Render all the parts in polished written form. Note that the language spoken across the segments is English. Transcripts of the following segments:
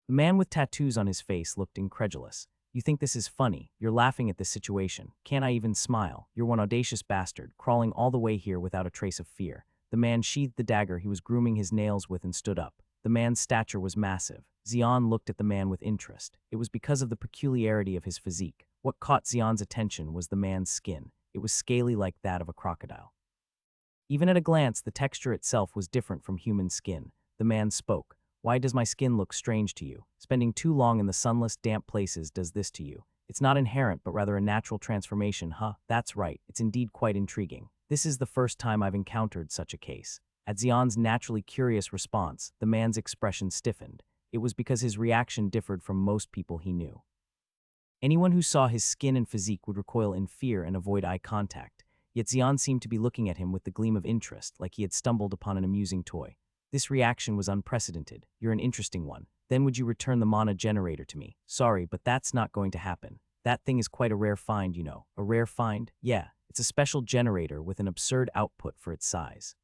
The man with tattoos on his face looked incredulous. You think this is funny? You're laughing at this situation. Can't I even smile? You're one audacious bastard, crawling all the way here without a trace of fear. The man sheathed the dagger he was grooming his nails with and stood up. The man's stature was massive. Xian looked at the man with interest. It was because of the peculiarity of his physique. What caught Xian's attention was the man's skin. It was scaly like that of a crocodile. Even at a glance, the texture itself was different from human skin. The man spoke. Why does my skin look strange to you? Spending too long in the sunless, damp places does this to you. It's not inherent, but rather a natural transformation, huh? That's right. It's indeed quite intriguing. This is the first time I've encountered such a case. At Xian's naturally curious response, the man's expression stiffened. It was because his reaction differed from most people he knew. Anyone who saw his skin and physique would recoil in fear and avoid eye contact. Yet Xian seemed to be looking at him with the gleam of interest, like he had stumbled upon an amusing toy. This reaction was unprecedented. You're an interesting one. Then would you return the mana generator to me? Sorry, but that's not going to happen. That thing is quite a rare find, you know. A rare find? Yeah, it's a special generator with an absurd output for its size.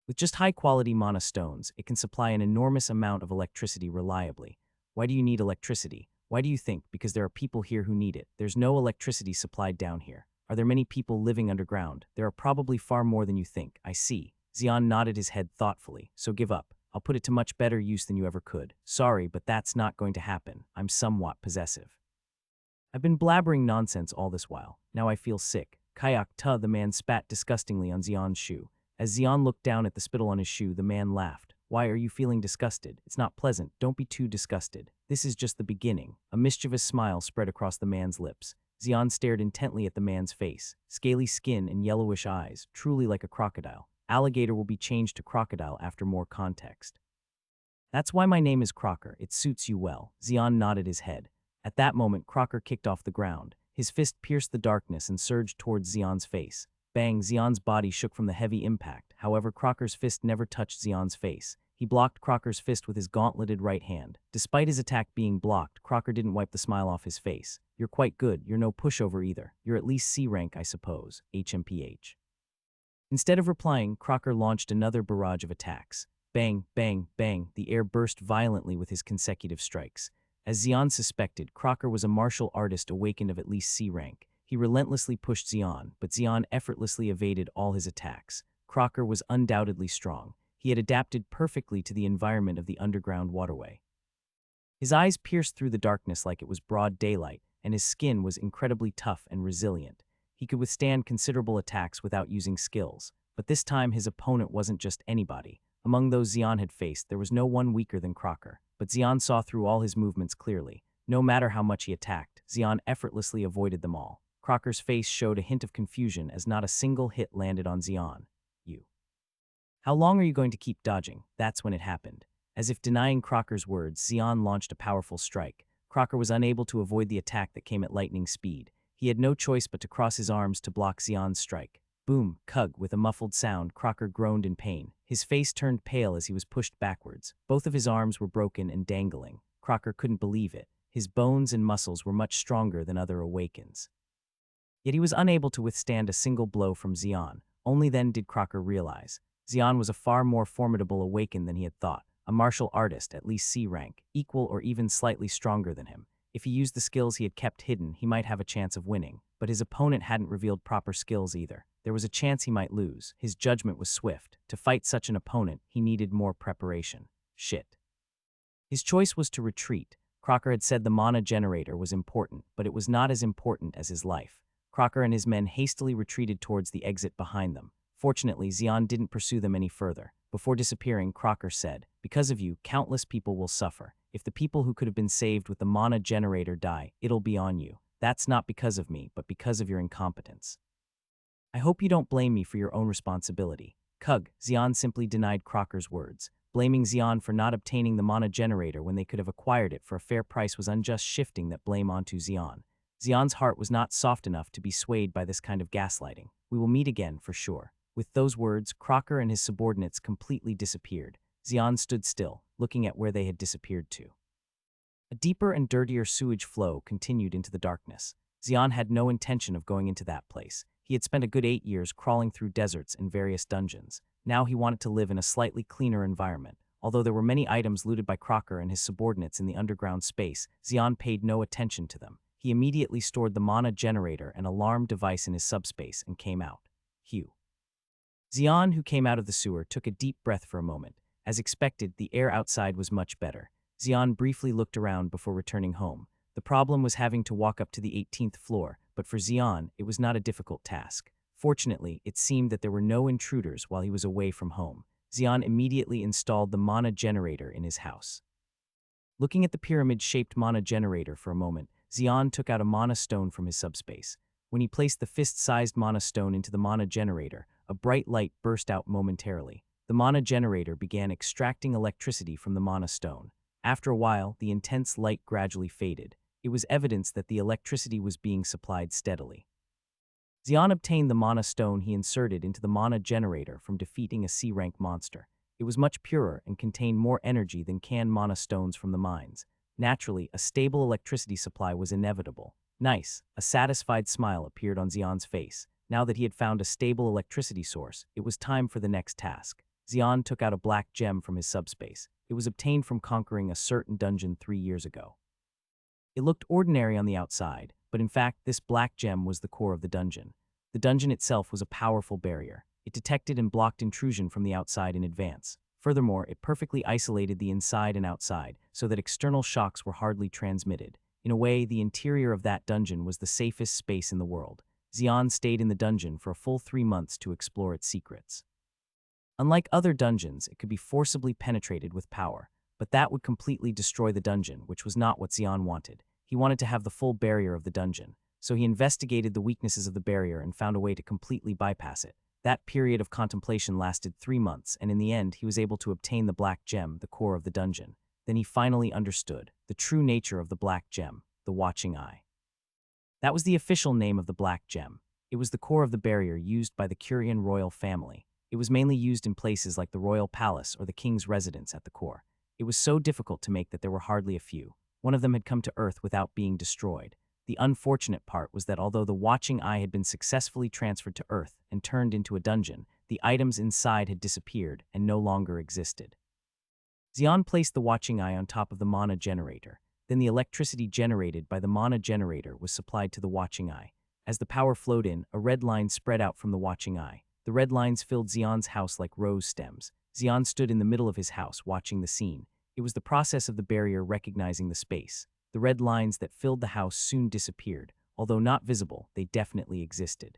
With just high-quality mana stones, it can supply an enormous amount of electricity reliably. Why do you need electricity? Why do you think? Because there are people here who need it. There's no electricity supplied down here. Are there many people living underground? There are probably far more than you think. I see. Xian nodded his head thoughtfully. So give up. I'll put it to much better use than you ever could. Sorry, but that's not going to happen. I'm somewhat possessive. I've been blabbering nonsense all this while. Now I feel sick. Kayak ta, the man spat disgustingly on Xian's shoe. As Xian looked down at the spittle on his shoe, the man laughed. Why are you feeling disgusted? It's not pleasant. Don't be too disgusted. This is just the beginning. A mischievous smile spread across the man's lips. Xian stared intently at the man's face. Scaly skin and yellowish eyes, truly like a crocodile. Alligator will be changed to crocodile after more context. That's why my name is Crocker. It suits you well. Xian nodded his head. At that moment, Crocker kicked off the ground. His fist pierced the darkness and surged towards Xian's face. Bang, Xian's body shook from the heavy impact. However, Crocker's fist never touched Xian's face. He blocked Crocker's fist with his gauntleted right hand. Despite his attack being blocked, Crocker didn't wipe the smile off his face. You're quite good. You're no pushover either. You're at least C rank, I suppose. HMPH. Instead of replying, Crocker launched another barrage of attacks. Bang, bang, bang, the air burst violently with his consecutive strikes. As Xian suspected, Crocker was a martial artist awakened of at least C rank. He relentlessly pushed Xian, but Xian effortlessly evaded all his attacks. Crocker was undoubtedly strong. He had adapted perfectly to the environment of the underground waterway. His eyes pierced through the darkness like it was broad daylight, and his skin was incredibly tough and resilient. He could withstand considerable attacks without using skills, but this time his opponent wasn't just anybody. Among those Xian had faced, there was no one weaker than Crocker, but Xian saw through all his movements clearly. No matter how much he attacked, Xian effortlessly avoided them all. Crocker's face showed a hint of confusion as not a single hit landed on Xian. You. How long are you going to keep dodging? That's when it happened. As if denying Crocker's words, Xian launched a powerful strike. Crocker was unable to avoid the attack that came at lightning speed. He had no choice but to cross his arms to block Xian's strike. Boom, cug, with a muffled sound, Crocker groaned in pain. His face turned pale as he was pushed backwards. Both of his arms were broken and dangling. Crocker couldn't believe it. His bones and muscles were much stronger than other Awakens. Yet he was unable to withstand a single blow from Xian. Only then did Crocker realize. Xian was a far more formidable Awaken than he had thought. A martial artist, at least C rank, equal or even slightly stronger than him. If he used the skills he had kept hidden, he might have a chance of winning. But his opponent hadn't revealed proper skills either. There was a chance he might lose. His judgment was swift. To fight such an opponent, he needed more preparation. Shit. His choice was to retreat. Crocker had said the mana generator was important, but it was not as important as his life. Crocker and his men hastily retreated towards the exit behind them. Fortunately, Xian didn't pursue them any further. Before disappearing, Crocker said, "Because of you, countless people will suffer. If the people who could have been saved with the mana generator die, it'll be on you. That's not because of me, but because of your incompetence. I hope you don't blame me for your own responsibility." Cug, Xian simply denied Crocker's words. Blaming Xian for not obtaining the mana generator when they could have acquired it for a fair price was unjust, shifting that blame onto Xian. Xian's heart was not soft enough to be swayed by this kind of gaslighting. We will meet again, for sure. With those words, Crocker and his subordinates completely disappeared. Xian stood still, looking at where they had disappeared to. A deeper and dirtier sewage flow continued into the darkness. Xian had no intention of going into that place. He had spent a good 8 years crawling through deserts and various dungeons. Now he wanted to live in a slightly cleaner environment. Although there were many items looted by Crocker and his subordinates in the underground space, Xian paid no attention to them. He immediately stored the mana generator and alarm device in his subspace and came out. Hugh. Xian, who came out of the sewer, took a deep breath for a moment. As expected, the air outside was much better. Xian briefly looked around before returning home. The problem was having to walk up to the 18th floor, but for Xian, it was not a difficult task. Fortunately, it seemed that there were no intruders while he was away from home. Xian immediately installed the mana generator in his house. Looking at the pyramid-shaped mana generator for a moment, Xian took out a mana stone from his subspace. When he placed the fist-sized mana stone into the mana generator, a bright light burst out momentarily. The mana generator began extracting electricity from the mana stone. After a while, the intense light gradually faded. It was evidence that the electricity was being supplied steadily. Xian obtained the mana stone he inserted into the mana generator from defeating a C-rank monster. It was much purer and contained more energy than canned mana stones from the mines. Naturally, a stable electricity supply was inevitable. Nice. A satisfied smile appeared on Xian's face. Now that he had found a stable electricity source, it was time for the next task. Xian took out a black gem from his subspace. It was obtained from conquering a certain dungeon 3 years ago. It looked ordinary on the outside, but in fact, this black gem was the core of the dungeon. The dungeon itself was a powerful barrier. It detected and blocked intrusion from the outside in advance. Furthermore, it perfectly isolated the inside and outside, so that external shocks were hardly transmitted. In a way, the interior of that dungeon was the safest space in the world. Xian stayed in the dungeon for a full 3 months to explore its secrets. Unlike other dungeons, it could be forcibly penetrated with power, but that would completely destroy the dungeon, which was not what Xian wanted. He wanted to have the full barrier of the dungeon, so he investigated the weaknesses of the barrier and found a way to completely bypass it. That period of contemplation lasted 3 months, and in the end, he was able to obtain the black gem, the core of the dungeon. Then he finally understood the true nature of the black gem, the watching eye. That was the official name of the black gem. It was the core of the barrier used by the Curian royal family. It was mainly used in places like the royal palace or the king's residence at the core. It was so difficult to make that there were hardly a few. One of them had come to Earth without being destroyed. The unfortunate part was that although the watching eye had been successfully transferred to Earth and turned into a dungeon, the items inside had disappeared and no longer existed. Xian placed the watching eye on top of the mana generator. Then the electricity generated by the mana generator was supplied to the watching eye. As the power flowed in, a red line spread out from the watching eye. The red lines filled Xian's house like rose stems. Xian stood in the middle of his house watching the scene. It was the process of the barrier recognizing the space. The red lines that filled the house soon disappeared. Although not visible, they definitely existed.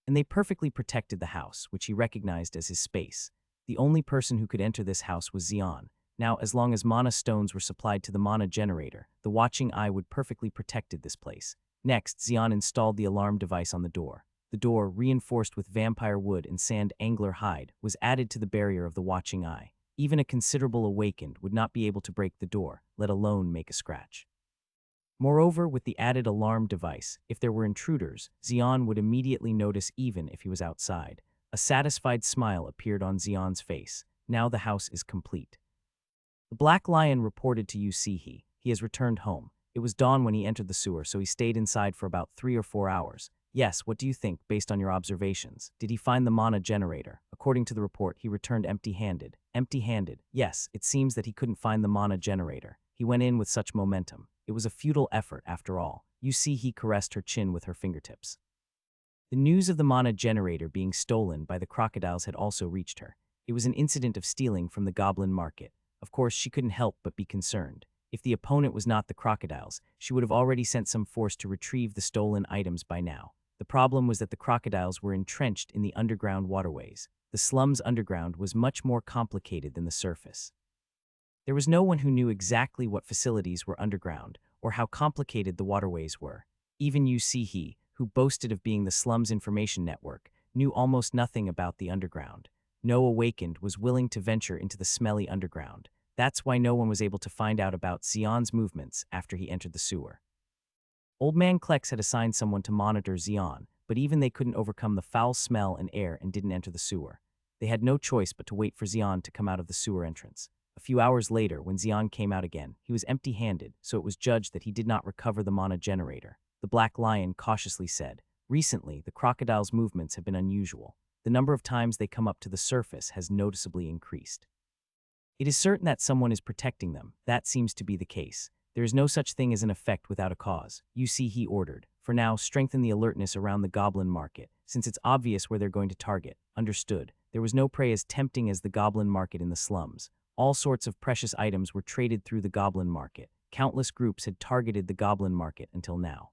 And they perfectly protected the house, which he recognized as his space. The only person who could enter this house was Xian. Now, as long as mana stones were supplied to the mana generator, the watching eye would perfectly protected this place. Next, Xian installed the alarm device on the door. The door, reinforced with vampire wood and sand angler hide, was added to the barrier of the watching eye. Even a considerable awakened would not be able to break the door, let alone make a scratch. Moreover, with the added alarm device, if there were intruders, Xian would immediately notice even if he was outside. A satisfied smile appeared on Xian's face. Now the house is complete. The Black Lion reported to UC he has returned home. It was dawn when he entered the sewer, so he stayed inside for about 3 or 4 hours. Yes, what do you think, based on your observations? Did he find the mana generator? According to the report, he returned empty-handed. Empty-handed? Yes, it seems that he couldn't find the mana generator. He went in with such momentum. It was a futile effort, after all. UC he caressed her chin with her fingertips. The news of the mana generator being stolen by the crocodiles had also reached her. It was an incident of stealing from the goblin market. Of course, she couldn't help but be concerned. If the opponent was not the crocodiles, she would have already sent some force to retrieve the stolen items by now. The problem was that the crocodiles were entrenched in the underground waterways. The slums underground was much more complicated than the surface. There was no one who knew exactly what facilities were underground or how complicated the waterways were. Even UC who boasted of being the slum's information network, knew almost nothing about the underground. No awakened was willing to venture into the smelly underground. That's why no one was able to find out about Xian's movements after he entered the sewer. Old Man Klex had assigned someone to monitor Xian, but even they couldn't overcome the foul smell and air and didn't enter the sewer. They had no choice but to wait for Xian to come out of the sewer entrance. A few hours later, when Xian came out again, he was empty-handed, so it was judged that he did not recover the mana generator. The Black Lion cautiously said, "Recently, the crocodile's movements have been unusual. The number of times they come up to the surface has noticeably increased." It is certain that someone is protecting them. That seems to be the case. There is no such thing as an effect without a cause. You see, he ordered. For now, strengthen the alertness around the goblin market, since it's obvious where they're going to target. Understood. There was no prey as tempting as the goblin market in the slums. All sorts of precious items were traded through the goblin market. Countless groups had targeted the goblin market until now.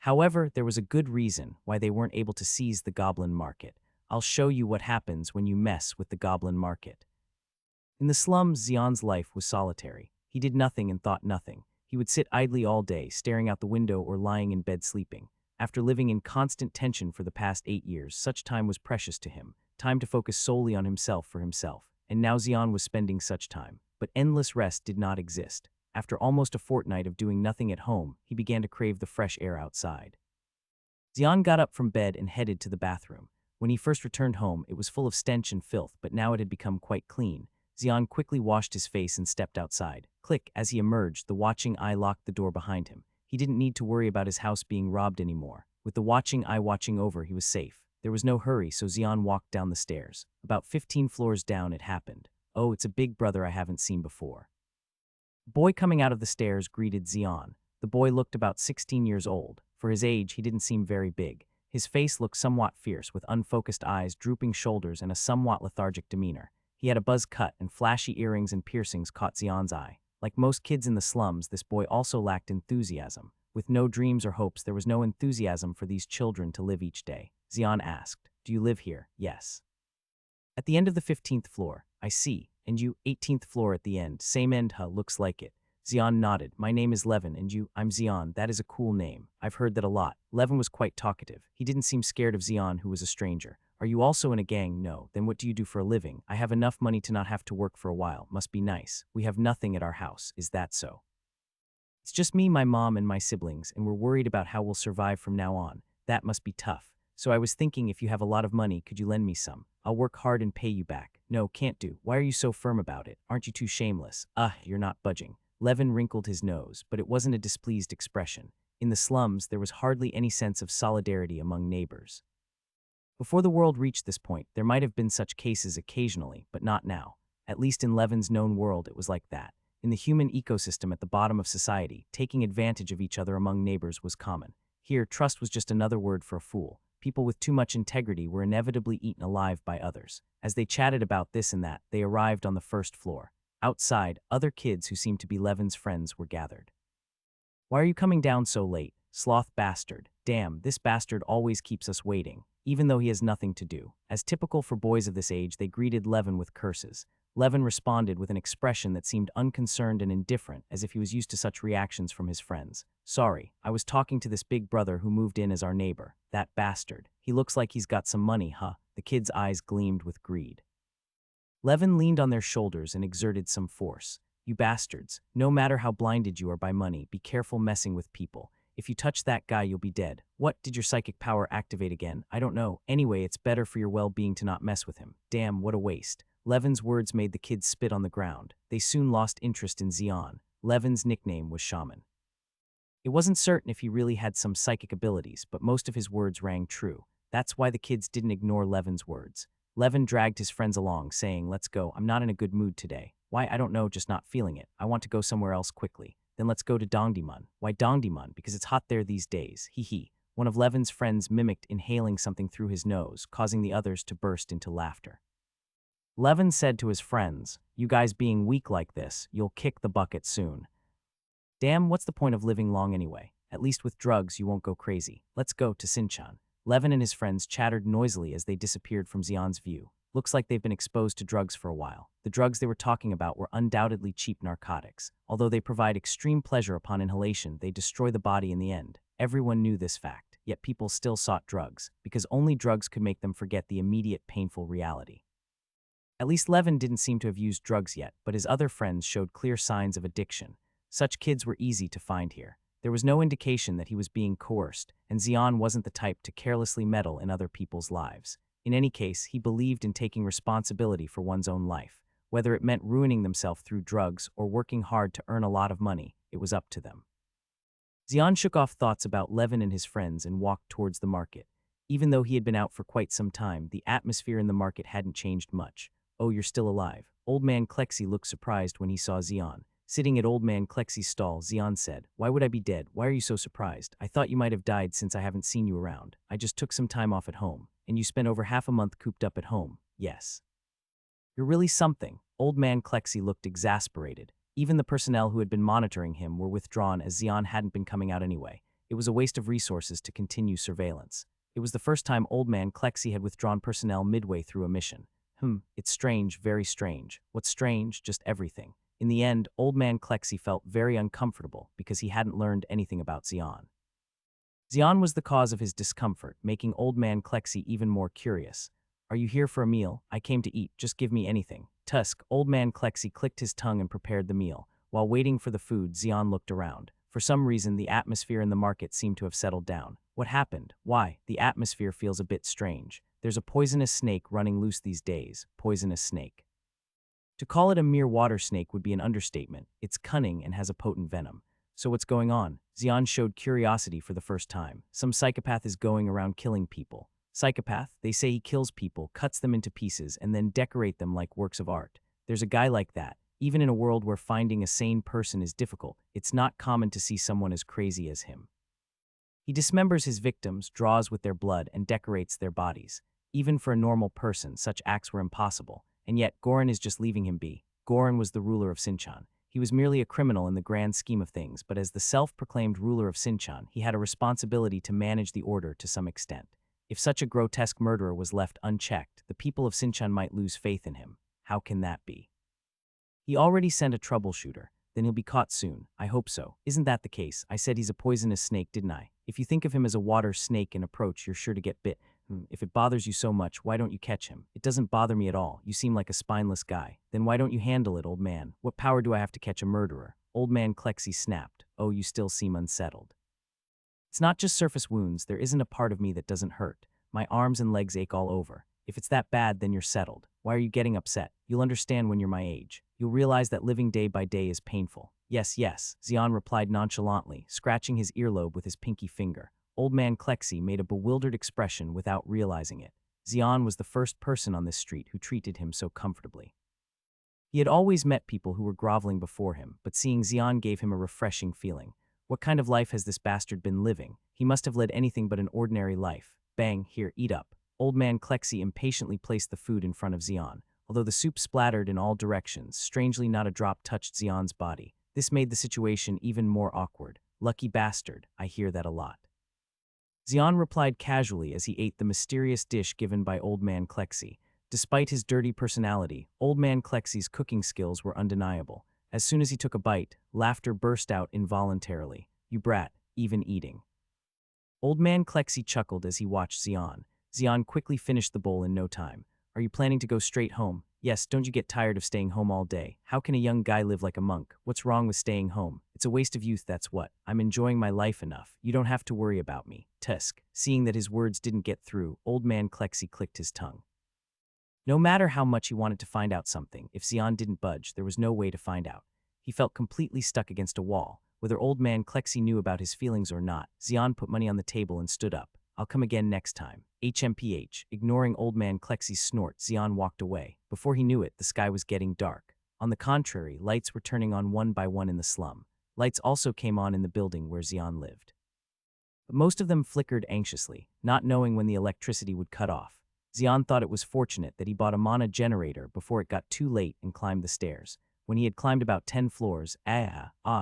However, there was a good reason why they weren't able to seize the goblin market. I'll show you what happens when you mess with the goblin market. In the slums, Xian's life was solitary. He did nothing and thought nothing. He would sit idly all day, staring out the window or lying in bed sleeping. After living in constant tension for the past 8 years, such time was precious to him, time to focus solely on himself for himself. And now Xian was spending such time. But endless rest did not exist. After almost a fortnight of doing nothing at home, he began to crave the fresh air outside. Xian got up from bed and headed to the bathroom. When he first returned home, it was full of stench and filth, but now it had become quite clean. Xian quickly washed his face and stepped outside. Click, as he emerged, the watching eye locked the door behind him. He didn't need to worry about his house being robbed anymore. With the watching eye watching over, he was safe. There was no hurry, so Xian walked down the stairs. About 15 floors down, it happened. Oh, it's a big brother I haven't seen before. A boy coming out of the stairs greeted Xian. The boy looked about 16 years old. For his age, he didn't seem very big. His face looked somewhat fierce, with unfocused eyes, drooping shoulders, and a somewhat lethargic demeanor. He had a buzz cut, and flashy earrings and piercings caught Xian's eye. Like most kids in the slums, this boy also lacked enthusiasm. With no dreams or hopes, there was no enthusiasm for these children to live each day. Xian asked, "Do you live here?" "Yes." "At the end of the 15th floor." "I see. And you?" "18th floor at the end." "Same end, huh? Looks like it." Xian nodded. "My name is Levin, and you?" "I'm Xian. That is a cool name. I've heard that a lot." Levin was quite talkative. He didn't seem scared of Xian, who was a stranger. "Are you also in a gang?" "No." "Then what do you do for a living?" "I have enough money to not have to work for a while." "Must be nice." "We have nothing at our house." "Is that so?" "It's just me, my mom, and my siblings, and we're worried about how we'll survive from now on." "That must be tough. So I was thinking, if you have a lot of money, could you lend me some? I'll work hard and pay you back." "No, can't do." "Why are you so firm about it? Aren't you too shameless?" You're not budging." Levin wrinkled his nose, but it wasn't a displeased expression. In the slums, there was hardly any sense of solidarity among neighbors. Before the world reached this point, there might have been such cases occasionally, but not now. At least in Levin's known world, it was like that. In the human ecosystem at the bottom of society, taking advantage of each other among neighbors was common. Here, trust was just another word for a fool. People with too much integrity were inevitably eaten alive by others. As they chatted about this and that, they arrived on the first floor. Outside, other kids who seemed to be Levin's friends were gathered. "Why are you coming down so late? Sloth bastard. Damn, this bastard always keeps us waiting, even though he has nothing to do." As typical for boys of this age, they greeted Levin with curses. Levin responded with an expression that seemed unconcerned and indifferent, as if he was used to such reactions from his friends. "Sorry, I was talking to this big brother who moved in as our neighbor. That bastard. He looks like he's got some money, huh?" The kids' eyes gleamed with greed. Levin leaned on their shoulders and exerted some force. "You bastards, no matter how blinded you are by money, be careful messing with people. If you touch that guy, you'll be dead." "What, did your psychic power activate again?" "I don't know. Anyway, it's better for your well-being to not mess with him." "Damn, what a waste." Levin's words made the kids spit on the ground. They soon lost interest in Xian. Levin's nickname was Shaman. It wasn't certain if he really had some psychic abilities, but most of his words rang true. That's why the kids didn't ignore Levin's words. Levin dragged his friends along, saying, "Let's go. I'm not in a good mood today." "Why? I don't know, just not feeling it. I want to go somewhere else quickly." "Then let's go to Dongdaemun." "Why Dongdaemun?" "Because it's hot there these days. Hee hee." One of Levin's friends mimicked inhaling something through his nose, causing the others to burst into laughter. Levin said to his friends, "You guys being weak like this, you'll kick the bucket soon." "Damn, what's the point of living long anyway? At least with drugs you won't go crazy. Let's go to Sinchan." Levin and his friends chattered noisily as they disappeared from Xian's view. Looks like they've been exposed to drugs for a while. The drugs they were talking about were undoubtedly cheap narcotics. Although they provide extreme pleasure upon inhalation, they destroy the body in the end. Everyone knew this fact, yet people still sought drugs, because only drugs could make them forget the immediate painful reality. At least Levin didn't seem to have used drugs yet, but his other friends showed clear signs of addiction. Such kids were easy to find here. There was no indication that he was being coerced, and Xian wasn't the type to carelessly meddle in other people's lives. In any case, he believed in taking responsibility for one's own life. Whether it meant ruining themselves through drugs or working hard to earn a lot of money, it was up to them. Xian shook off thoughts about Levin and his friends and walked towards the market. Even though he had been out for quite some time, the atmosphere in the market hadn't changed much. Oh, you're still alive. Old man Klexi looked surprised when he saw Xian. Sitting at old man Klexi's stall, Xian said, "Why would I be dead? Why are you so surprised? I thought you might have died since I haven't seen you around. I just took some time off at home. And you spent over half a month cooped up at home. Yes. You're really something." Old man Klexi looked exasperated. Even the personnel who had been monitoring him were withdrawn as Xian hadn't been coming out anyway. It was a waste of resources to continue surveillance. It was the first time old man Klexi had withdrawn personnel midway through a mission. It's strange, very strange. What's strange? Just everything. In the end, old man Klexi felt very uncomfortable because he hadn't learned anything about Xian. Xian was the cause of his discomfort, making old man Klexi even more curious. "Are you here for a meal? I came to eat, just give me anything." Tusk, old man Klexi clicked his tongue and prepared the meal. While waiting for the food, Xian looked around. For some reason, the atmosphere in the market seemed to have settled down. What happened? Why? The atmosphere feels a bit strange. There's a poisonous snake running loose these days. Poisonous snake. To call it a mere water snake would be an understatement. It's cunning and has a potent venom. So what's going on? Xian showed curiosity for the first time. Some psychopath is going around killing people. Psychopath? They say he kills people, cuts them into pieces, and then decorate them like works of art. There's a guy like that. Even in a world where finding a sane person is difficult, it's not common to see someone as crazy as him. He dismembers his victims, draws with their blood, and decorates their bodies. Even for a normal person, such acts were impossible. And yet, Goran is just leaving him be. Goran was the ruler of Sinchan. He was merely a criminal in the grand scheme of things, but as the self-proclaimed ruler of Sinchan, he had a responsibility to manage the order to some extent. If such a grotesque murderer was left unchecked, the people of Sinchan might lose faith in him. How can that be? He already sent a troubleshooter. Then he'll be caught soon. I hope so. Isn't that the case? I said he's a poisonous snake, didn't I? If you think of him as a water snake and approach, you're sure to get bit. If it bothers you so much, why don't you catch him? It doesn't bother me at all. You seem like a spineless guy. Then why don't you handle it, old man? What power do I have to catch a murderer? Old man Klexi snapped. Oh, you still seem unsettled. It's not just surface wounds. There isn't a part of me that doesn't hurt. My arms and legs ache all over. If it's that bad, then you're settled. Why are you getting upset? You'll understand when you're my age. You'll realize that living day by day is painful. Yes, yes, Xian replied nonchalantly, scratching his earlobe with his pinky finger. Old man Klexi made a bewildered expression without realizing it. Xian was the first person on this street who treated him so comfortably. He had always met people who were groveling before him, but seeing Xian gave him a refreshing feeling. What kind of life has this bastard been living? He must have led anything but an ordinary life. Bang, here, eat up. Old man Klexi impatiently placed the food in front of Xian. Although the soup splattered in all directions, strangely not a drop touched Xian's body. This made the situation even more awkward. Lucky bastard, I hear that a lot. Xian replied casually as he ate the mysterious dish given by old man Klexi. Despite his dirty personality, old man Klexi's cooking skills were undeniable. As soon as he took a bite, laughter burst out involuntarily. You brat, even eating. Old man Klexi chuckled as he watched Xian. Xian quickly finished the bowl in no time. Are you planning to go straight home? Yes, don't you get tired of staying home all day? How can a young guy live like a monk? What's wrong with staying home? It's a waste of youth, that's what. I'm enjoying my life enough. You don't have to worry about me. Tusk. Seeing that his words didn't get through, old man Klexi clicked his tongue. No matter how much he wanted to find out something, if Xian didn't budge, there was no way to find out. He felt completely stuck against a wall. Whether old man Klexi knew about his feelings or not, Xian put money on the table and stood up. I'll come again next time. HMPH. Ignoring old man Klexi's snort, Xian walked away. Before he knew it, the sky was getting dark. On the contrary, lights were turning on one by one in the slum. Lights also came on in the building where Xian lived. But most of them flickered anxiously, not knowing when the electricity would cut off. Xian thought it was fortunate that he bought a mana generator before it got too late and climbed the stairs. When he had climbed about 10 floors,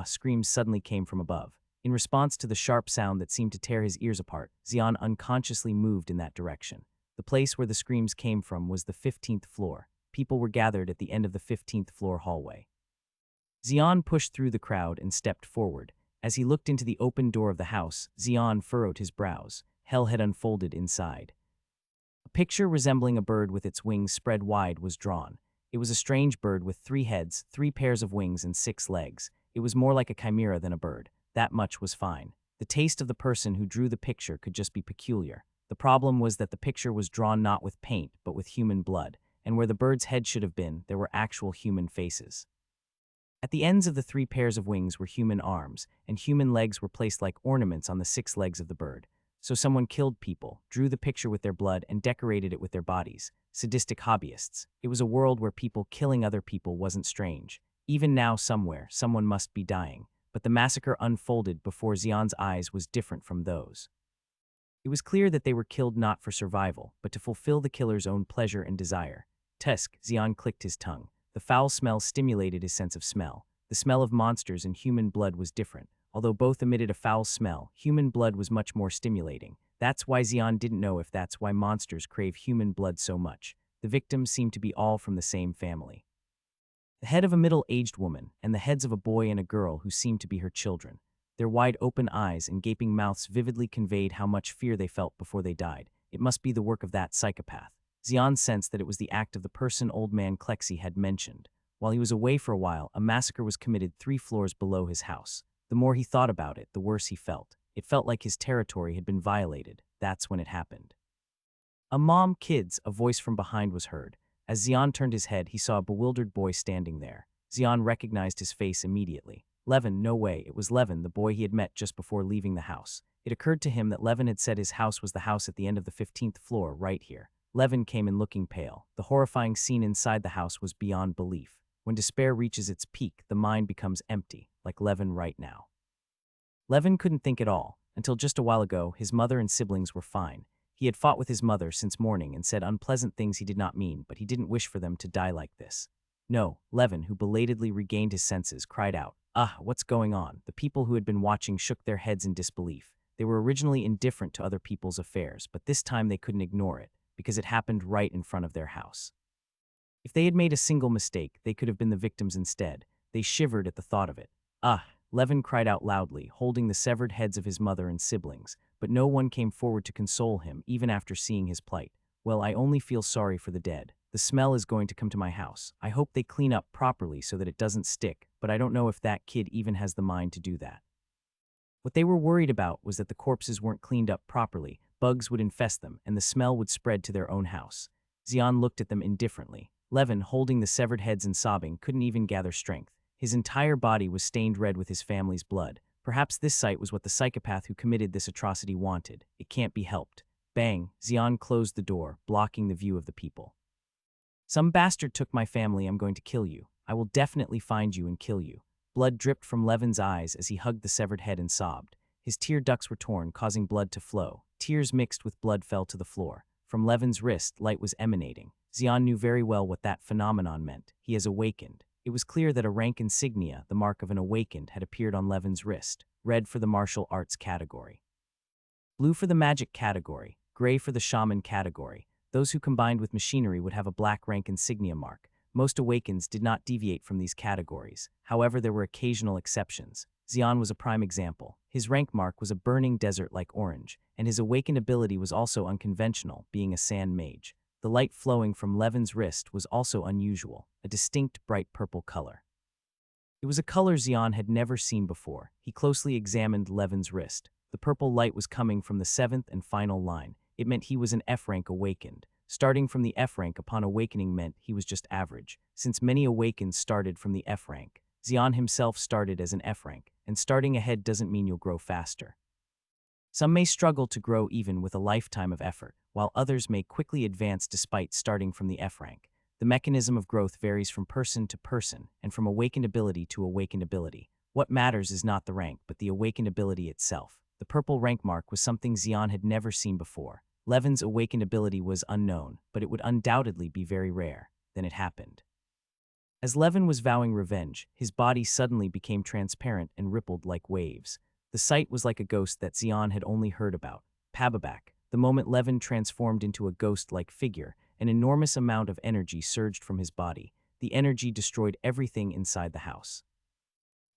screams suddenly came from above. In response to the sharp sound that seemed to tear his ears apart, Xian unconsciously moved in that direction. The place where the screams came from was the 15th floor. People were gathered at the end of the 15th floor hallway. Xian pushed through the crowd and stepped forward. As he looked into the open door of the house, Xian furrowed his brows. Hell had unfolded inside. A picture resembling a bird with its wings spread wide was drawn. It was a strange bird with 3 heads, 3 pairs of wings, and 6 legs. It was more like a chimera than a bird. That much was fine. The taste of the person who drew the picture could just be peculiar. The problem was that the picture was drawn not with paint, but with human blood, and where the bird's head should have been, there were actual human faces. At the ends of the 3 pairs of wings were human arms, and human legs were placed like ornaments on the 6 legs of the bird. So someone killed people, drew the picture with their blood, and decorated it with their bodies. Sadistic hobbyists. It was a world where people killing other people wasn't strange. Even now somewhere, someone must be dying. But the massacre unfolded before Xian's eyes was different from those. It was clear that they were killed not for survival, but to fulfill the killer's own pleasure and desire. Tusk, Xian clicked his tongue. The foul smell stimulated his sense of smell. The smell of monsters and human blood was different. Although both emitted a foul smell, human blood was much more stimulating. That's why Xian didn't know if that's why monsters crave human blood so much. The victims seemed to be all from the same family. The head of a middle-aged woman, and the heads of a boy and a girl who seemed to be her children. Their wide-open eyes and gaping mouths vividly conveyed how much fear they felt before they died. It must be the work of that psychopath. Xian sensed that it was the act of the person old man Klexi had mentioned. While he was away for a while, a massacre was committed 3 floors below his house. The more he thought about it, the worse he felt. It felt like his territory had been violated. That's when it happened. Mom, kids, a voice from behind was heard. As Xian turned his head, he saw a bewildered boy standing there. Xian recognized his face immediately. Levin, no way, it was Levin, the boy he had met just before leaving the house. It occurred to him that Levin had said his house was the house at the end of the 15th floor, right here. Levin came in looking pale. The horrifying scene inside the house was beyond belief. When despair reaches its peak, the mind becomes empty, like Levin right now. Levin couldn't think at all. Until just a while ago, his mother and siblings were fine. He had fought with his mother since morning and said unpleasant things he did not mean, but he didn't wish for them to die like this. No, Levin, who belatedly regained his senses, cried out, "Ah, what's going on?" The people who had been watching shook their heads in disbelief. They were originally indifferent to other people's affairs, but this time they couldn't ignore it, because it happened right in front of their house. If they had made a single mistake, they could have been the victims instead. They shivered at the thought of it. "Ah!" Levin cried out loudly, holding the severed heads of his mother and siblings, but no one came forward to console him, even after seeing his plight. "Well, I only feel sorry for the dead. The smell is going to come to my house. I hope they clean up properly so that it doesn't stick, but I don't know if that kid even has the mind to do that." What they were worried about was that the corpses weren't cleaned up properly, bugs would infest them, and the smell would spread to their own house. Xian looked at them indifferently. Levin, holding the severed heads and sobbing, couldn't even gather strength. His entire body was stained red with his family's blood. Perhaps this sight was what the psychopath who committed this atrocity wanted. It can't be helped. Bang! Xian closed the door, blocking the view of the people. "Some bastard took my family. I'm going to kill you. I will definitely find you and kill you." Blood dripped from Levin's eyes as he hugged the severed head and sobbed. His tear ducts were torn, causing blood to flow. Tears mixed with blood fell to the floor. From Levin's wrist, light was emanating. Xian knew very well what that phenomenon meant. He has awakened. It was clear that a rank insignia, the mark of an awakened, had appeared on Levin's wrist. Red for the martial arts category, blue for the magic category, gray for the shaman category. Those who combined with machinery would have a black rank insignia mark. Most awakens did not deviate from these categories. However, there were occasional exceptions. Xian was a prime example. His rank mark was a burning desert like orange, and his awakened ability was also unconventional, being a sand mage. The light flowing from Levin's wrist was also unusual, a distinct bright purple color. It was a color Xian had never seen before. He closely examined Levin's wrist. The purple light was coming from the 7th and final line. It meant he was an F-rank awakened. Starting from the F-rank upon awakening meant he was just average. Since many awakens started from the F-rank, Xian himself started as an F-rank, and starting ahead doesn't mean you'll grow faster. Some may struggle to grow even with a lifetime of effort, while others may quickly advance despite starting from the F-rank. The mechanism of growth varies from person to person, and from awakened ability to awakened ability. What matters is not the rank, but the awakened ability itself. The purple rank mark was something Xian had never seen before. Levin's awakened ability was unknown, but it would undoubtedly be very rare. Then it happened. As Levin was vowing revenge, his body suddenly became transparent and rippled like waves. The sight was like a ghost that Xian had only heard about. Pababak. The moment Levin transformed into a ghost-like figure, an enormous amount of energy surged from his body. The energy destroyed everything inside the house.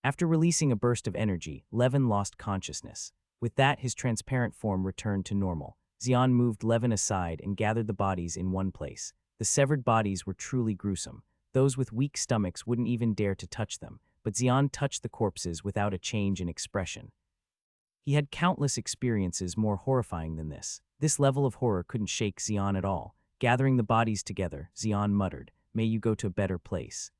After releasing a burst of energy, Levin lost consciousness. With that, his transparent form returned to normal. Xian moved Levin aside and gathered the bodies in one place. The severed bodies were truly gruesome. Those with weak stomachs wouldn't even dare to touch them, but Xian touched the corpses without a change in expression. He had countless experiences more horrifying than this. This level of horror couldn't shake Xian at all. Gathering the bodies together, Xian muttered, "May you go to a better place."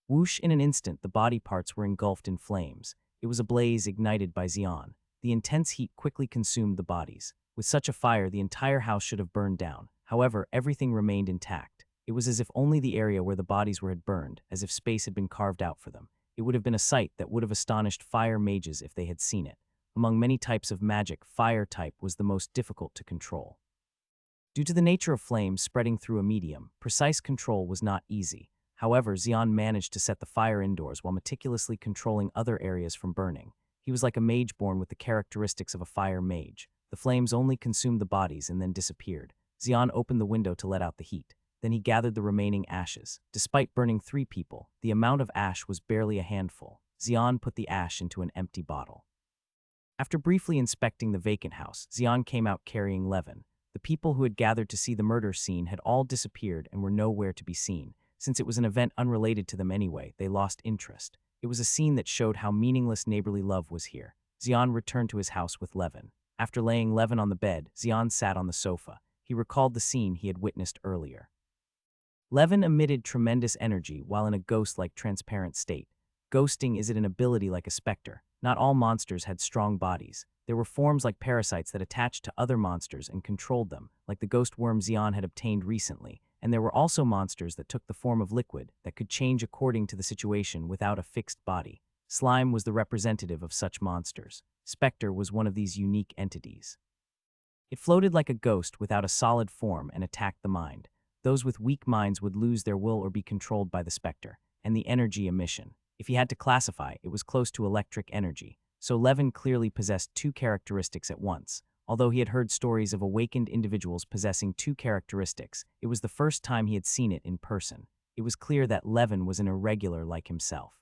Whoosh! In an instant, the body parts were engulfed in flames. It was a blaze ignited by Xian. The intense heat quickly consumed the bodies. With such a fire, the entire house should have burned down. However, everything remained intact. It was as if only the area where the bodies were had burned, as if space had been carved out for them. It would have been a sight that would have astonished fire mages if they had seen it. Among many types of magic, fire type was the most difficult to control. Due to the nature of flames spreading through a medium, precise control was not easy. However, Xian managed to set the fire indoors while meticulously controlling other areas from burning. He was like a mage born with the characteristics of a fire mage. The flames only consumed the bodies and then disappeared. Xian opened the window to let out the heat. Then he gathered the remaining ashes. Despite burning 3 people, the amount of ash was barely a handful. Xian put the ash into an empty bottle. After briefly inspecting the vacant house, Xian came out carrying Levin. The people who had gathered to see the murder scene had all disappeared and were nowhere to be seen. Since it was an event unrelated to them anyway, they lost interest. It was a scene that showed how meaningless neighborly love was here. Xian returned to his house with Levin. After laying Levin on the bed, Xian sat on the sofa. He recalled the scene he had witnessed earlier. Levin emitted tremendous energy while in a ghost-like transparent state. Ghosting is an ability like a specter. Not all monsters had strong bodies. There were forms like parasites that attached to other monsters and controlled them, like the ghost worm Xian had obtained recently, and there were also monsters that took the form of liquid that could change according to the situation without a fixed body. Slime was the representative of such monsters. Spectre was one of these unique entities. It floated like a ghost without a solid form and attacked the mind. Those with weak minds would lose their will or be controlled by the spectre, and the energy emission. If he had to classify, it was close to electric energy. So Levin clearly possessed 2 characteristics at once. Although he had heard stories of awakened individuals possessing 2 characteristics, it was the first time he had seen it in person. It was clear that Levin was an irregular like himself.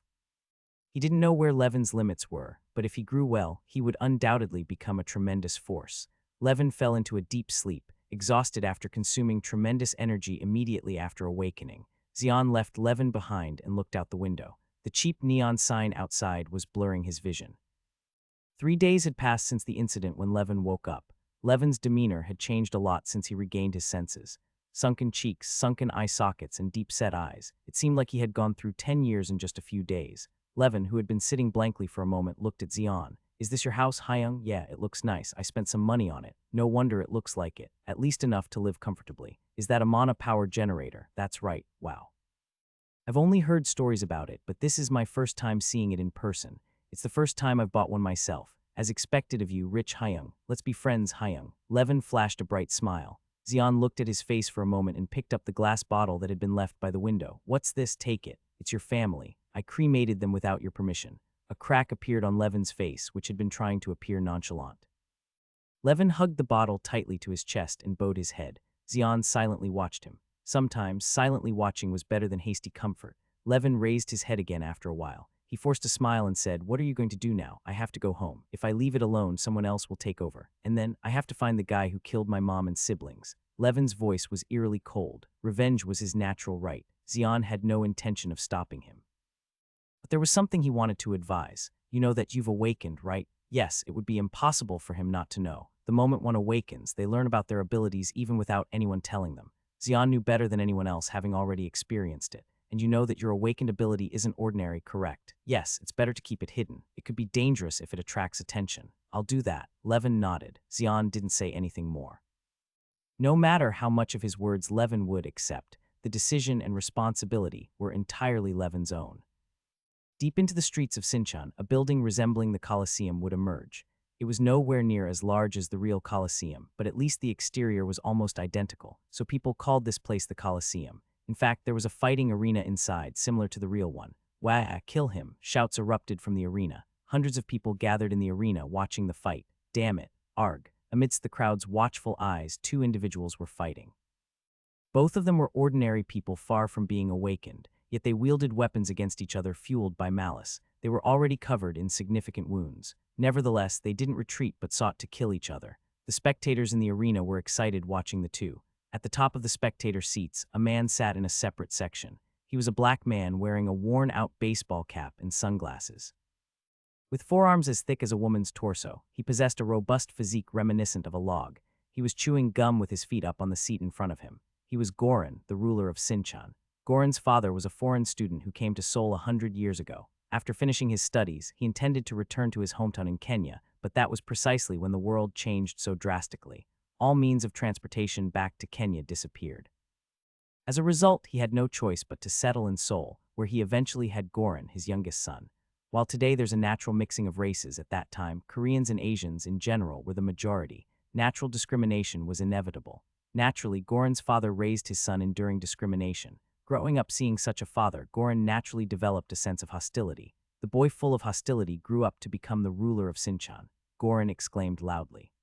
He didn't know where Levin's limits were, but if he grew well, he would undoubtedly become a tremendous force. Levin fell into a deep sleep, exhausted after consuming tremendous energy immediately after awakening. Xian left Levin behind and looked out the window. The cheap neon sign outside was blurring his vision. 3 days had passed since the incident when Levin woke up. Levin's demeanor had changed a lot since he regained his senses. Sunken cheeks, sunken eye sockets, and deep-set eyes. It seemed like he had gone through 10 years in just a few days. Levin, who had been sitting blankly for a moment, looked at Xian. "Is this your house, Hyung?" "Yeah, it looks nice. I spent some money on it." "No wonder it looks like it. At least enough to live comfortably." "Is that a mana power generator?" "That's right. Wow. I've only heard stories about it, but this is my first time seeing it in person. It's the first time I've bought one myself. As expected of you, rich Hyung. Let's be friends, Hyung." Levin flashed a bright smile. Xian looked at his face for a moment and picked up the glass bottle that had been left by the window. "What's this? Take it. It's your family. I cremated them without your permission." A crack appeared on Levin's face, which had been trying to appear nonchalant. Levin hugged the bottle tightly to his chest and bowed his head. Xian silently watched him. Sometimes, silently watching was better than hasty comfort. Levin raised his head again after a while. He forced a smile and said, "What are you going to do now?" "I have to go home. If I leave it alone, someone else will take over. And then, I have to find the guy who killed my mom and siblings." Levin's voice was eerily cold. Revenge was his natural right. Xian had no intention of stopping him. But there was something he wanted to advise. "You know that you've awakened, right?" Yes, it would be impossible for him not to know. The moment one awakens, they learn about their abilities even without anyone telling them. Xian knew better than anyone else, having already experienced it. "And you know that your awakened ability isn't ordinary, correct?" "Yes, it's better to keep it hidden. It could be dangerous if it attracts attention." "I'll do that." Levin nodded. Xian didn't say anything more. No matter how much of his words Levin would accept, the decision and responsibility were entirely Levin's own. Deep into the streets of Sinchon, a building resembling the Colosseum would emerge. It was nowhere near as large as the real Colosseum, but at least the exterior was almost identical, so people called this place the Colosseum. In fact, there was a fighting arena inside, similar to the real one. "Wah, kill him!" Shouts erupted from the arena. Hundreds of people gathered in the arena watching the fight. "Damn it, arg." Amidst the crowd's watchful eyes, 2 individuals were fighting. Both of them were ordinary people far from being awakened, yet they wielded weapons against each other fueled by malice. They were already covered in significant wounds. Nevertheless, they didn't retreat but sought to kill each other. The spectators in the arena were excited watching the two. At the top of the spectator seats, a man sat in a separate section. He was a black man wearing a worn-out baseball cap and sunglasses. With forearms as thick as a woman's torso, he possessed a robust physique reminiscent of a log. He was chewing gum with his feet up on the seat in front of him. He was Goran, the ruler of Sinchon. Goran's father was a foreign student who came to Seoul 100 years ago. After finishing his studies, he intended to return to his hometown in Kenya, but that was precisely when the world changed so drastically. All means of transportation back to Kenya disappeared. As a result, he had no choice but to settle in Seoul, where he eventually had Goran, his youngest son. While today there's a natural mixing of races, at that time, Koreans and Asians in general were the majority. Natural discrimination was inevitable. Naturally, Goran's father raised his son enduring discrimination. Growing up seeing such a father, Goran naturally developed a sense of hostility. The boy full of hostility grew up to become the ruler of Sinchan. Goran exclaimed loudly.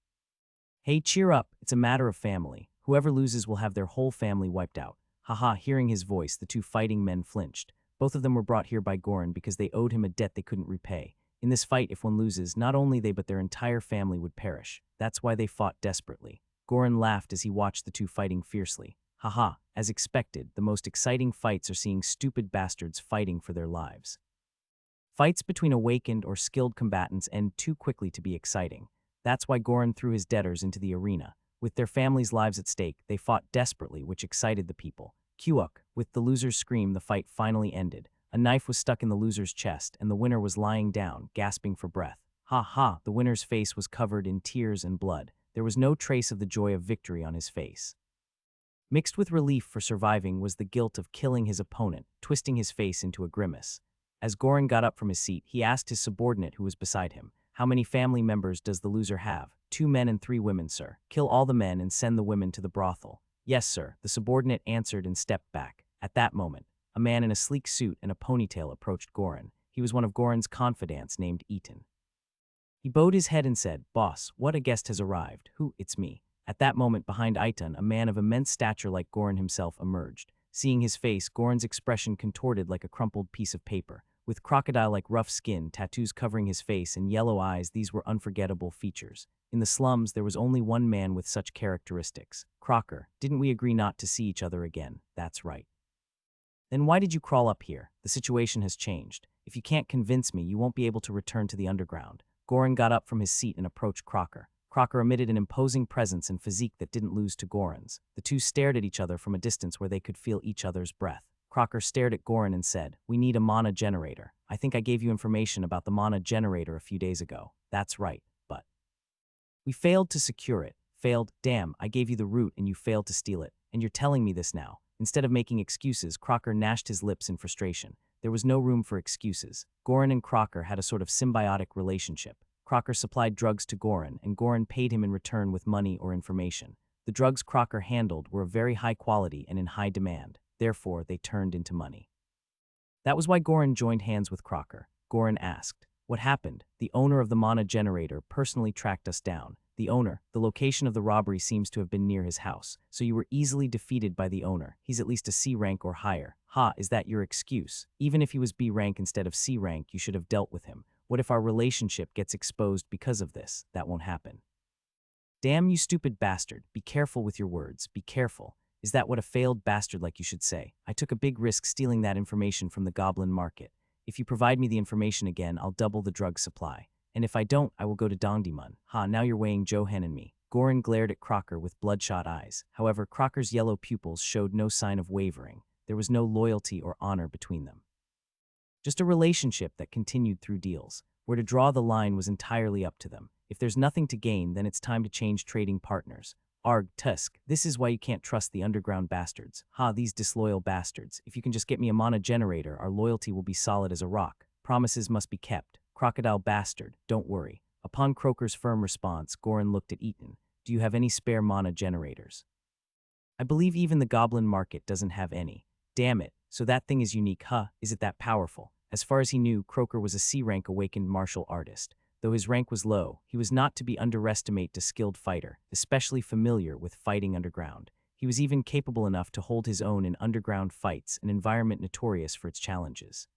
"Hey, cheer up, it's a matter of family. Whoever loses will have their whole family wiped out." Haha, hearing his voice, the two fighting men flinched. Both of them were brought here by Goran because they owed him a debt they couldn't repay. In this fight, if one loses, not only they but their entire family would perish. That's why they fought desperately. Goran laughed as he watched the two fighting fiercely. Haha, as expected, the most exciting fights are seeing stupid bastards fighting for their lives. Fights between awakened or skilled combatants end too quickly to be exciting. That's why Goran threw his debtors into the arena. With their families' lives at stake, they fought desperately, which excited the people. Kuok, with the loser's scream, the fight finally ended. A knife was stuck in the loser's chest, and the winner was lying down, gasping for breath. Ha ha, the winner's face was covered in tears and blood. There was no trace of the joy of victory on his face. Mixed with relief for surviving was the guilt of killing his opponent, twisting his face into a grimace. As Goran got up from his seat, he asked his subordinate who was beside him, "How many family members does the loser have?" "2 men and 3 women, sir." "Kill all the men and send the women to the brothel." "Yes, sir," the subordinate answered and stepped back. At that moment, a man in a sleek suit and a ponytail approached Goran. He was one of Goran's confidants named Eaton. He bowed his head and said, "Boss, what a guest has arrived." "Who?" "It's me." At that moment, behind Eaton, a man of immense stature like Goran himself emerged. Seeing his face, Goran's expression contorted like a crumpled piece of paper. With crocodile-like rough skin, tattoos covering his face, and yellow eyes, these were unforgettable features. In the slums, there was only one man with such characteristics. "Crocker, didn't we agree not to see each other again?" "That's right." "Then why did you crawl up here? The situation has changed. If you can't convince me, you won't be able to return to the underground." Goran got up from his seat and approached Crocker. Crocker emitted an imposing presence and physique that didn't lose to Goran's. The two stared at each other from a distance where they could feel each other's breath. Crocker stared at Goran and said, "We need a mana generator. I think I gave you information about the mana generator a few days ago." "That's right, but we failed to secure it." "Failed? Damn, I gave you the route and you failed to steal it. And you're telling me this now." Instead of making excuses, Crocker gnashed his lips in frustration. There was no room for excuses. Goran and Crocker had a sort of symbiotic relationship. Crocker supplied drugs to Goran, and Goran paid him in return with money or information. The drugs Crocker handled were of very high quality and in high demand. Therefore, they turned into money. That was why Goran joined hands with Crocker. Goran asked, "What happened?" "The owner of the mana generator personally tracked us down." "The owner? The location of the robbery seems to have been near his house, so you were easily defeated by the owner. He's at least a C rank or higher." "Ha, is that your excuse? Even if he was B rank instead of C rank, you should have dealt with him. What if our relationship gets exposed because of this?" "That won't happen." "Damn you stupid bastard. Be careful with your words. Be careful. Is that what a failed bastard like you should say? I took a big risk stealing that information from the goblin market. If you provide me the information again, I'll double the drug supply. And if I don't, I will go to Dongdaemun." "Ha, now you're weighing Johan and me." Goran glared at Crocker with bloodshot eyes. However, Crocker's yellow pupils showed no sign of wavering. There was no loyalty or honor between them. Just a relationship that continued through deals. Where to draw the line was entirely up to them. If there's nothing to gain, then it's time to change trading partners. Arg, Tusk, this is why you can't trust the underground bastards. Ha, these disloyal bastards. If you can just get me a mana generator, our loyalty will be solid as a rock. Promises must be kept. Crocodile bastard, don't worry. Upon Croker's firm response, Goran looked at Eaton. "Do you have any spare mana generators?" "I believe even the goblin market doesn't have any." "Damn it, so that thing is unique, huh? Is it that powerful?" As far as he knew, Croker was a C-rank awakened martial artist. Though his rank was low, he was not to be underestimated a skilled fighter, especially familiar with fighting underground. He was even capable enough to hold his own in underground fights, an environment notorious for its challenges.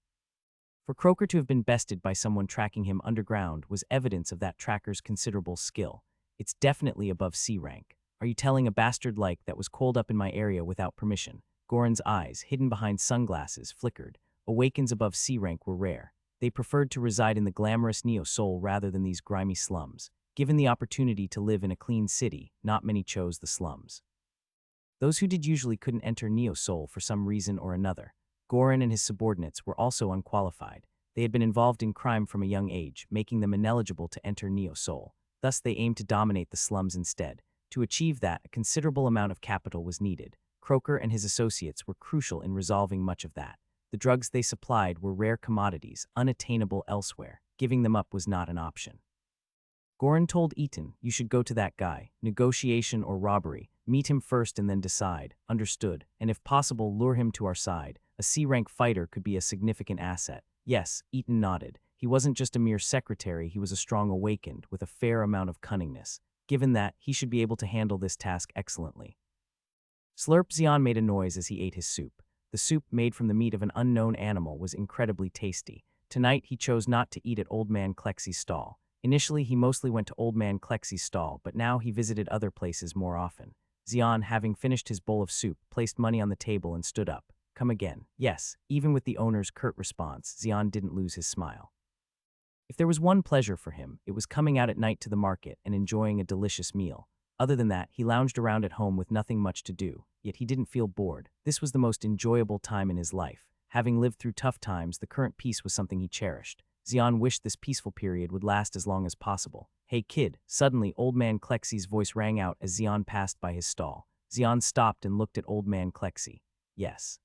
For Croker to have been bested by someone tracking him underground was evidence of that tracker's considerable skill. It's definitely above C rank. Are you telling a bastard like that was coiled up in my area without permission? Goran's eyes, hidden behind sunglasses, flickered. Awakens above C rank were rare. They preferred to reside in the glamorous Neo-Seoul rather than these grimy slums. Given the opportunity to live in a clean city, not many chose the slums. Those who did usually couldn't enter Neo-Seoul for some reason or another. Goran and his subordinates were also unqualified. They had been involved in crime from a young age, making them ineligible to enter Neo-Seoul. Thus, they aimed to dominate the slums instead. To achieve that, a considerable amount of capital was needed. Croker and his associates were crucial in resolving much of that. The drugs they supplied were rare commodities, unattainable elsewhere. Giving them up was not an option. Goran told Eaton, "You should go to that guy. Negotiation or robbery. Meet him first and then decide." Understood. And if possible, lure him to our side. A C-rank fighter could be a significant asset. Yes, Eaton nodded. He wasn't just a mere secretary, he was a strong awakened, with a fair amount of cunningness. Given that, he should be able to handle this task excellently. Slurp. Xian made a noise as he ate his soup. The soup, made from the meat of an unknown animal, was incredibly tasty. Tonight, he chose not to eat at Old Man Klexy's stall. Initially, he mostly went to Old Man Klexy's stall, but now he visited other places more often. Xian, having finished his bowl of soup, placed money on the table and stood up. "Come again." Yes, even with the owner's curt response, Xian didn't lose his smile. If there was one pleasure for him, it was coming out at night to the market and enjoying a delicious meal. Other than that, he lounged around at home with nothing much to do, yet he didn't feel bored. This was the most enjoyable time in his life. Having lived through tough times, the current peace was something he cherished. Xian wished this peaceful period would last as long as possible. "Hey kid," suddenly Old Man Klexy's voice rang out as Xian passed by his stall. Xian stopped and looked at Old Man Klexy. "Yes.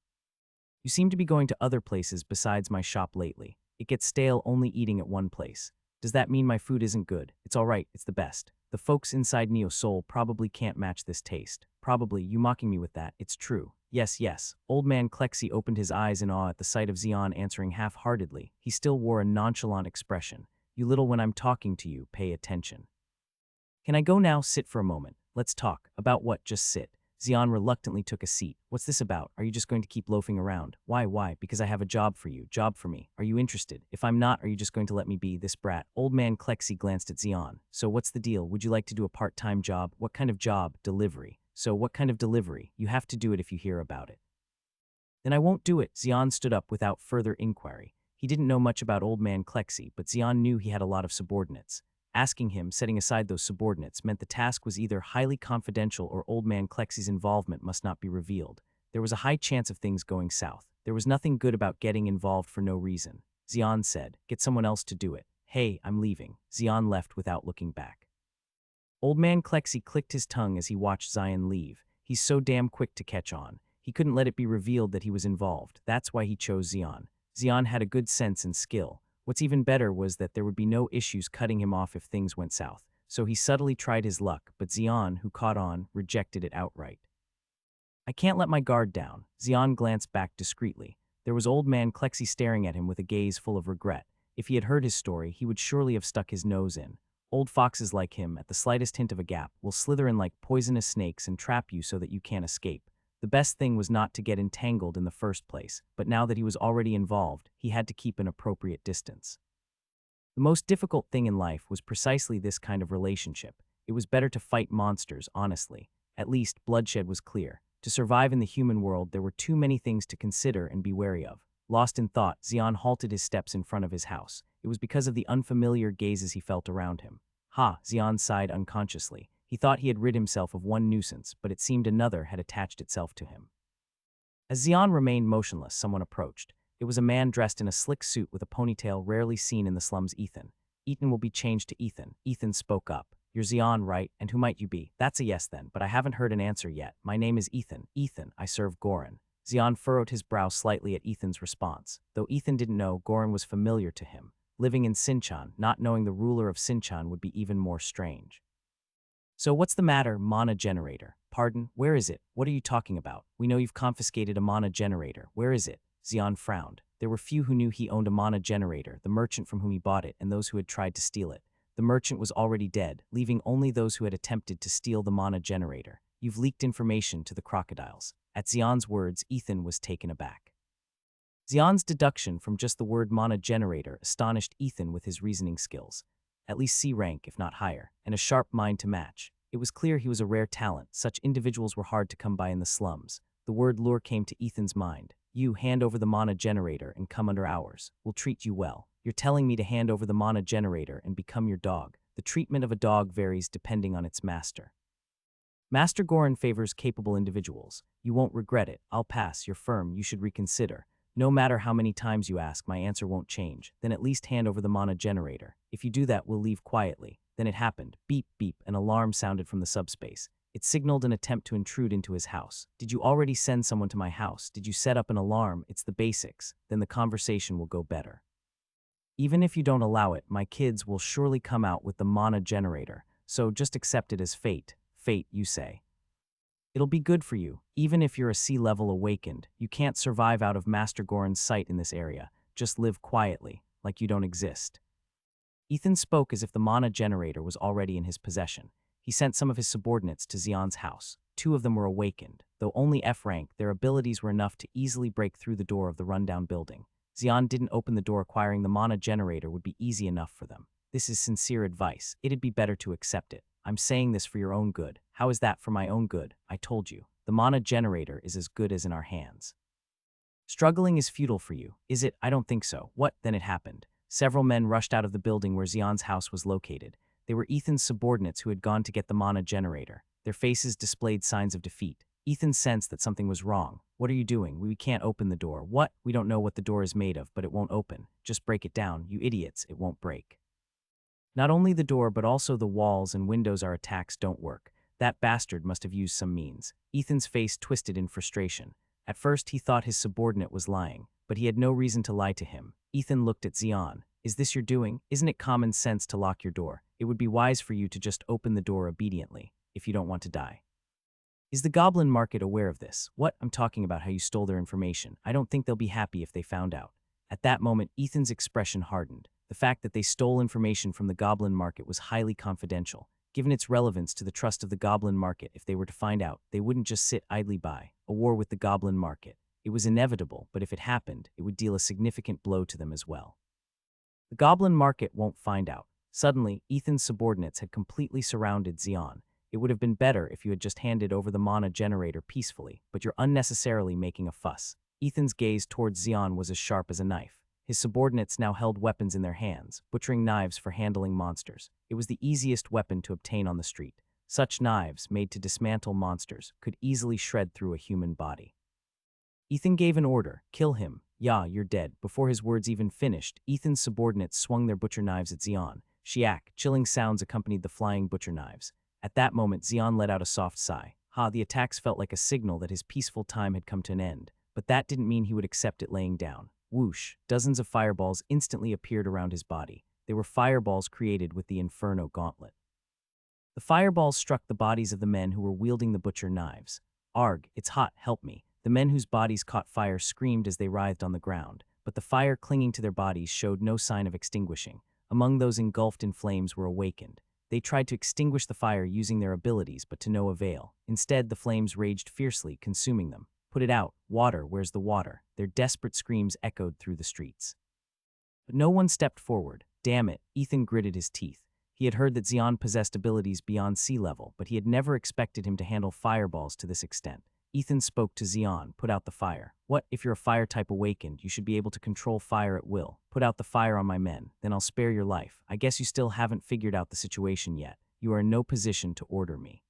You seem to be going to other places besides my shop lately. It gets stale only eating at one place. Does that mean my food isn't good? It's all right, it's the best. The folks inside Neo-Seoul probably can't match this taste. Probably, you mocking me with that, it's true." "Yes, yes." Old Man Klexy opened his eyes in awe at the sight of Xian answering half-heartedly. He still wore a nonchalant expression. "You little, when I'm talking to you, pay attention. Can I go now? Sit for a moment. Let's talk." "About what? Just sit." Xian reluctantly took a seat. "What's this about? Are you just going to keep loafing around?" Why? Because I have a job for you. Job for me. Are you interested? If I'm not, are you just going to let me be this brat?" Old Man Klexy glanced at Xian. "So what's the deal? Would you like to do a part-time job?" "What kind of job?" "Delivery." "So what kind of delivery?" "You have to do it if you hear about it." "Then I won't do it." Xian stood up without further inquiry. He didn't know much about Old Man Klexy, but Xian knew he had a lot of subordinates. Asking him, setting aside those subordinates, meant the task was either highly confidential or Old Man Klexy's involvement must not be revealed. There was a high chance of things going south. There was nothing good about getting involved for no reason. Xian said, "Get someone else to do it." "Hey, I'm leaving." Xian left without looking back. Old Man Klexy clicked his tongue as he watched Xian leave. He's so damn quick to catch on. He couldn't let it be revealed that he was involved. That's why he chose Xian. Xian had a good sense and skill. What's even better was that there would be no issues cutting him off if things went south. So he subtly tried his luck, but Xian, who caught on, rejected it outright. "I can't let my guard down." Xian glanced back discreetly. There was Old Man Klexy staring at him with a gaze full of regret. If he had heard his story, he would surely have stuck his nose in. Old foxes like him, at the slightest hint of a gap, will slither in like poisonous snakes and trap you so that you can't escape. The best thing was not to get entangled in the first place, but now that he was already involved, he had to keep an appropriate distance. The most difficult thing in life was precisely this kind of relationship. It was better to fight monsters, honestly. At least, bloodshed was clear. To survive in the human world, there were too many things to consider and be wary of. Lost in thought, Xian halted his steps in front of his house. It was because of the unfamiliar gazes he felt around him. "Ha!" Xian sighed unconsciously. He thought he had rid himself of one nuisance, but it seemed another had attached itself to him. As Xian remained motionless, someone approached. It was a man dressed in a slick suit with a ponytail rarely seen in the slums. "Ethan." "Ethan will be changed to Ethan." Ethan spoke up. "You're Xian, right? And who might you be?" "That's a yes then, but I haven't heard an answer yet. My name is Ethan." "Ethan, I serve Goran." Xian furrowed his brow slightly at Ethan's response. Though Ethan didn't know, Goran was familiar to him. Living in Sinchan, not knowing the ruler of Sinchan would be even more strange. "So what's the matter, mana generator?" "Pardon, where is it? What are you talking about? We know you've confiscated a mana generator. Where is it?" Xian frowned. There were few who knew he owned a mana generator, the merchant from whom he bought it and those who had tried to steal it. The merchant was already dead, leaving only those who had attempted to steal the mana generator. "You've leaked information to the crocodiles." At Xian's words, Ethan was taken aback. Xian's deduction from just the word mana generator astonished Ethan with his reasoning skills. At least C rank, if not higher, and a sharp mind to match. It was clear he was a rare talent. Such individuals were hard to come by in the slums. The word lure came to Ethan's mind. "You hand over the mana generator and come under ours. We'll treat you well." "You're telling me to hand over the mana generator and become your dog." "The treatment of a dog varies depending on its master. Master Goran favors capable individuals. You won't regret it. I'll pass. You're firm. You should reconsider." No matter how many times you ask, my answer won't change. Then at least hand over the mana generator. If you do that, we'll leave quietly. Then it happened. Beep, beep, an alarm sounded from the subspace. It signaled an attempt to intrude into his house. Did you already send someone to my house? Did you set up an alarm? It's the basics. Then the conversation will go better. Even if you don't allow it, my kids will surely come out with the mana generator. So just accept it as fate. Fate, you say. It'll be good for you. Even if you're a sea-level awakened, you can't survive out of Master Goran's sight in this area. Just live quietly, like you don't exist. Ethan spoke as if the mana generator was already in his possession. He sent some of his subordinates to Xian's house. 2 of them were awakened. Though only F-rank, their abilities were enough to easily break through the door of the rundown building. Xian didn't open the door. Acquiring the mana generator would be easy enough for them. This is sincere advice. It'd be better to accept it. I'm saying this for your own good. How is that for my own good? I told you. The mana generator is as good as in our hands. Struggling is futile for you, is it? I don't think so. What? Then it happened. Several men rushed out of the building where Xian's house was located. They were Ethan's subordinates who had gone to get the mana generator. Their faces displayed signs of defeat. Ethan sensed that something was wrong. What are you doing? We can't open the door. What? We don't know what the door is made of, but it won't open. Just break it down. You idiots, it won't break. Not only the door, but also the walls and windows. Our attacks don't work. That bastard must have used some means. Ethan's face twisted in frustration. At first, he thought his subordinate was lying, but he had no reason to lie to him. Ethan looked at Xian. Is this your doing? Isn't it common sense to lock your door? It would be wise for you to just open the door obediently, if you don't want to die. Is the goblin market aware of this? What? I'm talking about how you stole their information. I don't think they'll be happy if they found out. At that moment, Ethan's expression hardened. The fact that they stole information from the goblin market was highly confidential. Given its relevance to the trust of the goblin market, if they were to find out, they wouldn't just sit idly by. A war with the goblin market. It was inevitable, but if it happened, it would deal a significant blow to them as well. The goblin market won't find out. Suddenly, Ethan's subordinates had completely surrounded Xian. It would have been better if you had just handed over the mana generator peacefully, but you're unnecessarily making a fuss. Ethan's gaze towards Xian was as sharp as a knife. His subordinates now held weapons in their hands, butchering knives for handling monsters. It was the easiest weapon to obtain on the street. Such knives, made to dismantle monsters, could easily shred through a human body. Ethan gave an order, kill him. Yeah, you're dead. Before his words even finished, Ethan's subordinates swung their butcher knives at Xian. Shiak, chilling sounds accompanied the flying butcher knives. At that moment, Xian let out a soft sigh. The attacks felt like a signal that his peaceful time had come to an end. But that didn't mean he would accept it laying down. Whoosh, dozens of fireballs instantly appeared around his body. They were fireballs created with the Inferno Gauntlet. The fireballs struck the bodies of the men who were wielding the butcher knives. Arg, it's hot, help me. The men whose bodies caught fire screamed as they writhed on the ground, but the fire clinging to their bodies showed no sign of extinguishing. Among those engulfed in flames were awakened. They tried to extinguish the fire using their abilities, but to no avail. Instead, the flames raged fiercely, consuming them. Put it out. Water, where's the water? Their desperate screams echoed through the streets. But no one stepped forward. Damn it, Ethan gritted his teeth. He had heard that Xian possessed abilities beyond sea level, but he had never expected him to handle fireballs to this extent. Ethan spoke to Xian. Put out the fire. What? If you're a fire type awakened, you should be able to control fire at will. Put out the fire on my men, then I'll spare your life. I guess you still haven't figured out the situation yet. You are in no position to order me.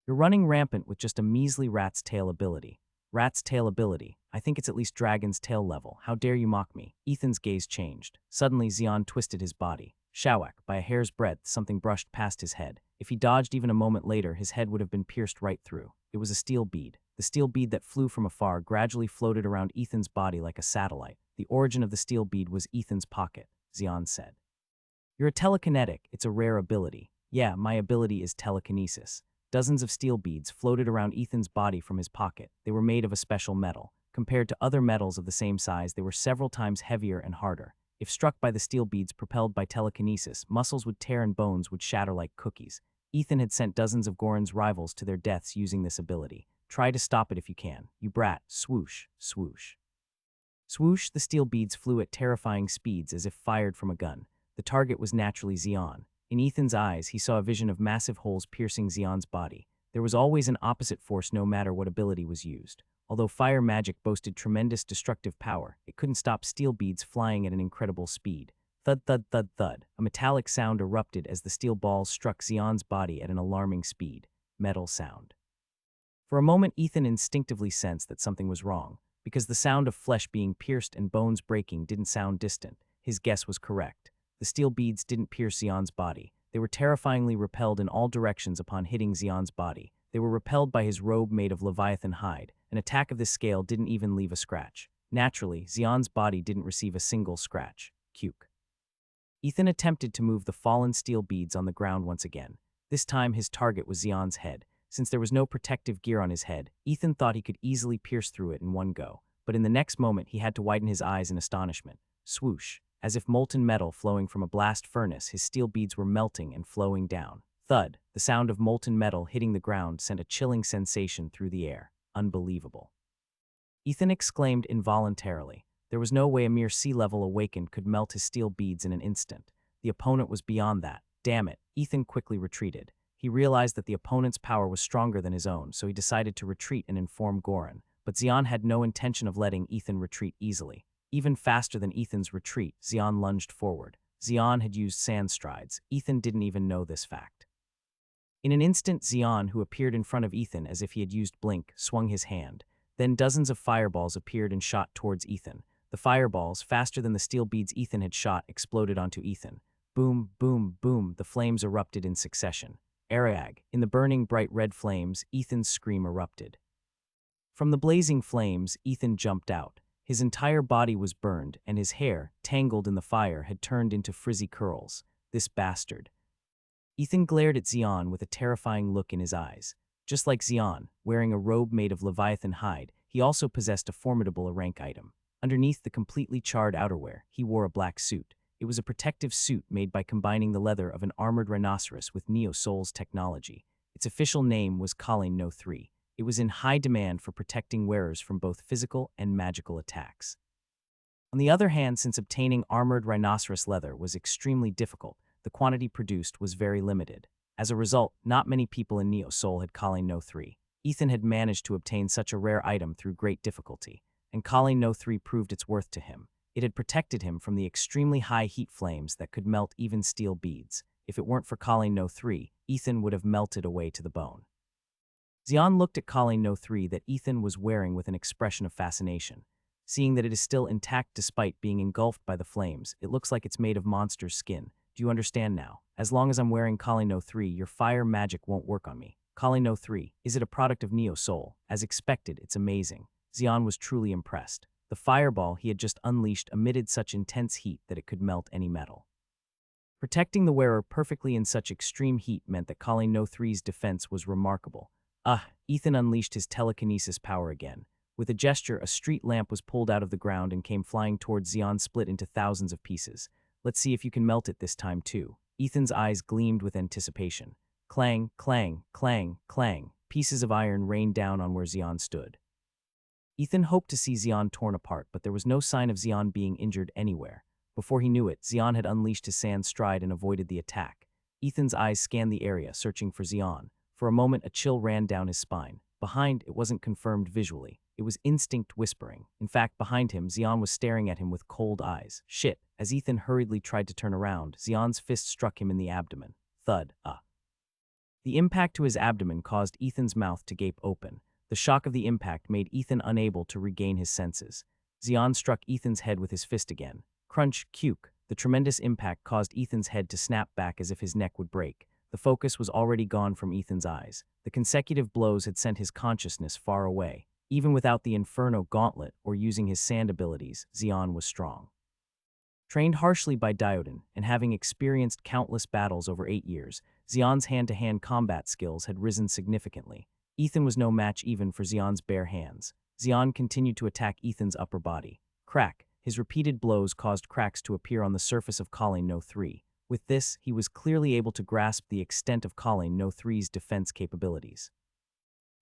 You're running rampant with just a measly rat's tail ability. Rat's tail ability. I think it's at least dragon's tail level. How dare you mock me? Ethan's gaze changed. Suddenly, Xian twisted his body. Shawak, by a hair's breadth, something brushed past his head. If he dodged even a moment later, his head would have been pierced right through. It was a steel bead. The steel bead that flew from afar gradually floated around Ethan's body like a satellite. The origin of the steel bead was Ethan's pocket, Xian said. You're a telekinetic. It's a rare ability. Yeah, my ability is telekinesis. Dozens of steel beads floated around Ethan's body from his pocket. They were made of a special metal. Compared to other metals of the same size, they were several times heavier and harder. If struck by the steel beads propelled by telekinesis, muscles would tear and bones would shatter like cookies. Ethan had sent dozens of Goran's rivals to their deaths using this ability. Try to stop it if you can. You brat. Swoosh, swoosh. Swoosh, the steel beads flew at terrifying speeds as if fired from a gun. The target was naturally Xian. In Ethan's eyes, he saw a vision of massive holes piercing Xian's body. There was always an opposite force no matter what ability was used. Although fire magic boasted tremendous destructive power, it couldn't stop steel beads flying at an incredible speed. Thud, thud, thud, thud. A metallic sound erupted as the steel balls struck Xian's body at an alarming speed. Metal sound. For a moment, Ethan instinctively sensed that something was wrong. Because the sound of flesh being pierced and bones breaking didn't sound distant, his guess was correct. The steel beads didn't pierce Xion's body. They were terrifyingly repelled in all directions upon hitting Xion's body. They were repelled by his robe made of leviathan hide. An attack of this scale didn't even leave a scratch. Naturally, Xion's body didn't receive a single scratch. Cuke. Ethan attempted to move the fallen steel beads on the ground once again. This time his target was Xion's head. Since there was no protective gear on his head, Ethan thought he could easily pierce through it in one go. But in the next moment he had to widen his eyes in astonishment. Swoosh. As if molten metal flowing from a blast furnace, his steel beads were melting and flowing down. Thud. The sound of molten metal hitting the ground sent a chilling sensation through the air. Unbelievable. Ethan exclaimed involuntarily. There was no way a mere sea-level Awakened could melt his steel beads in an instant. The opponent was beyond that. Damn it. Ethan quickly retreated. He realized that the opponent's power was stronger than his own, so he decided to retreat and inform Goran. But Xion had no intention of letting Ethan retreat easily. Even faster than Ethan's retreat, Xion lunged forward. Xion had used sand strides. Ethan didn't even know this fact. In an instant, Xion, who appeared in front of Ethan as if he had used blink, swung his hand. Then dozens of fireballs appeared and shot towards Ethan. The fireballs, faster than the steel beads Ethan had shot, exploded onto Ethan. Boom, boom, boom, the flames erupted in succession. Arag. In the burning bright red flames, Ethan's scream erupted. From the blazing flames, Ethan jumped out. His entire body was burned, and his hair, tangled in the fire, had turned into frizzy curls. This bastard. Ethan glared at Xion with a terrifying look in his eyes. Just like Xion, wearing a robe made of leviathan hide, he also possessed a formidable rank item. Underneath the completely charred outerwear, he wore a black suit. It was a protective suit made by combining the leather of an armored rhinoceros with Neo-Soul's technology. Its official name was Colleen No 3. It was in high demand for protecting wearers from both physical and magical attacks. On the other hand, since obtaining armored rhinoceros leather was extremely difficult, the quantity produced was very limited. As a result, not many people in Neo-Soul had Colleen No 3. Ethan had managed to obtain such a rare item through great difficulty, and Colleen No 3 proved its worth to him. It had protected him from the extremely high heat flames that could melt even steel beads. If it weren't for Colleen No 3, Ethan would have melted away to the bone. Xion looked at Colleen No 3 that Ethan was wearing with an expression of fascination. Seeing that it is still intact despite being engulfed by the flames, it looks like it's made of monster's skin. Do you understand now? As long as I'm wearing Colleen No 3, your fire magic won't work on me. Colleen No 3, is it a product of Neo-Soul? As expected, it's amazing. Xion was truly impressed. The fireball he had just unleashed emitted such intense heat that it could melt any metal. Protecting the wearer perfectly in such extreme heat meant that Colleen No 3's defense was remarkable. Ethan unleashed his telekinesis power again. With a gesture, a street lamp was pulled out of the ground and came flying towards Xion, split into thousands of pieces. Let's see if you can melt it this time too. Ethan's eyes gleamed with anticipation. Clang, clang, clang, clang. Pieces of iron rained down on where Xion stood. Ethan hoped to see Xion torn apart, but there was no sign of Xion being injured anywhere. Before he knew it, Xion had unleashed his sand stride and avoided the attack. Ethan's eyes scanned the area, searching for Xion. For a moment, a chill ran down his spine. Behind, it wasn't confirmed visually. It was instinct whispering. In fact, behind him, Xion was staring at him with cold eyes. Shit. As Ethan hurriedly tried to turn around, Xion's fist struck him in the abdomen. Thud. The impact to his abdomen caused Ethan's mouth to gape open. The shock of the impact made Ethan unable to regain his senses. Xion struck Ethan's head with his fist again. Crunch, cuke. The tremendous impact caused Ethan's head to snap back as if his neck would break. The focus was already gone from Ethan's eyes. The consecutive blows had sent his consciousness far away. Even without the Inferno Gauntlet or using his sand abilities, Xion was strong. Trained harshly by Diodin and having experienced countless battles over 8 years, Xion's hand-to-hand combat skills had risen significantly. Ethan was no match even for Xion's bare hands. Xion continued to attack Ethan's upper body. Crack. His repeated blows caused cracks to appear on the surface of Colleen No 3. With this, he was clearly able to grasp the extent of Colleen No 3's defense capabilities.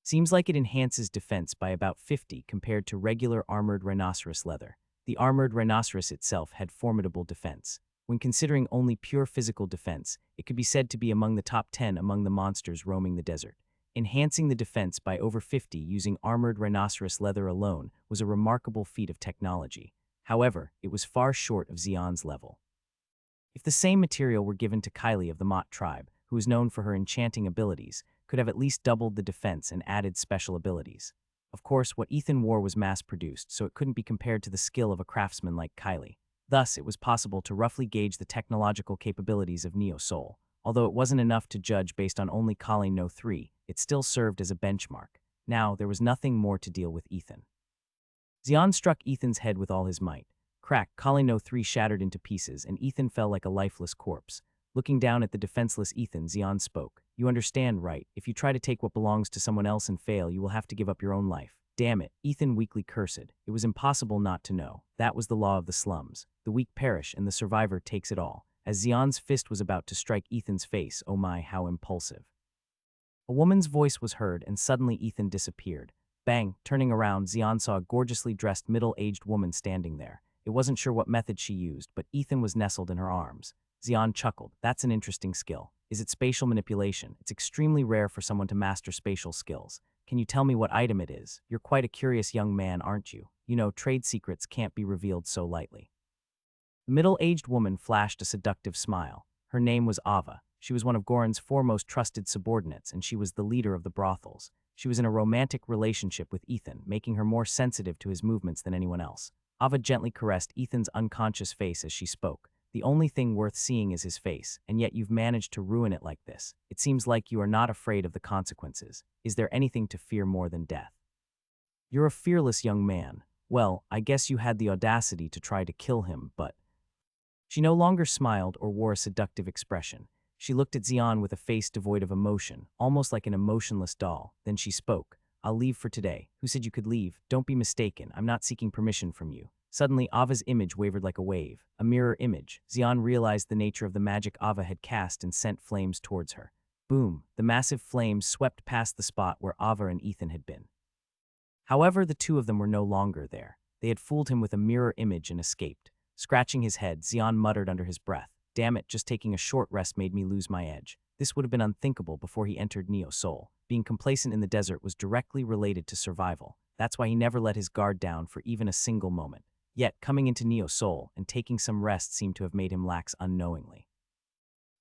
Seems like it enhances defense by about 50 compared to regular armored rhinoceros leather. The armored rhinoceros itself had formidable defense. When considering only pure physical defense, it could be said to be among the top 10 among the monsters roaming the desert. Enhancing the defense by over 50 using armored rhinoceros leather alone was a remarkable feat of technology. However, it was far short of Xion's level. If the same material were given to Kylie of the Mott tribe, who is known for her enchanting abilities, could have at least doubled the defense and added special abilities. Of course, what Ethan wore was mass-produced, so it couldn't be compared to the skill of a craftsman like Kylie. Thus, it was possible to roughly gauge the technological capabilities of Neo Soul. Although it wasn't enough to judge based on only calling No 3, it still served as a benchmark. Now, there was nothing more to deal with Ethan. Xian struck Ethan's head with all his might. Crack, calling No 3 shattered into pieces, and Ethan fell like a lifeless corpse. Looking down at the defenseless Ethan, Xian spoke. You understand, right? If you try to take what belongs to someone else and fail, you will have to give up your own life. Damn it, Ethan weakly cursed. It was impossible not to know. That was the law of the slums. The weak perish and the survivor takes it all. As Xian's fist was about to strike Ethan's face, oh my, how impulsive. A woman's voice was heard, and suddenly Ethan disappeared. Bang, turning around, Xian saw a gorgeously dressed middle-aged woman standing there. It wasn't sure what method she used, but Ethan was nestled in her arms. Xian chuckled. That's an interesting skill. Is it spatial manipulation? It's extremely rare for someone to master spatial skills. Can you tell me what item it is? You're quite a curious young man, aren't you? You know, trade secrets can't be revealed so lightly. The middle-aged woman flashed a seductive smile. Her name was Ava. She was one of Goran's foremost trusted subordinates, and she was the leader of the brothels. She was in a romantic relationship with Ethan, making her more sensitive to his movements than anyone else. Ava gently caressed Ethan's unconscious face as she spoke. The only thing worth seeing is his face, and yet you've managed to ruin it like this. It seems like you are not afraid of the consequences. Is there anything to fear more than death? You're a fearless young man. Well, I guess you had the audacity to try to kill him, but... She no longer smiled or wore a seductive expression. She looked at Xian with a face devoid of emotion, almost like an emotionless doll. Then she spoke. I'll leave for today. Who said you could leave? Don't be mistaken. I'm not seeking permission from you. Suddenly, Ava's image wavered like a wave, a mirror image. Xian realized the nature of the magic Ava had cast and sent flames towards her. Boom! The massive flames swept past the spot where Ava and Ethan had been. However, the two of them were no longer there. They had fooled him with a mirror image and escaped. Scratching his head, Xian muttered under his breath. Damn it, just taking a short rest made me lose my edge. This would have been unthinkable before he entered Neo Soul. Being complacent in the desert was directly related to survival. That's why he never let his guard down for even a single moment. Yet, coming into Neo Soul and taking some rest seemed to have made him lax unknowingly.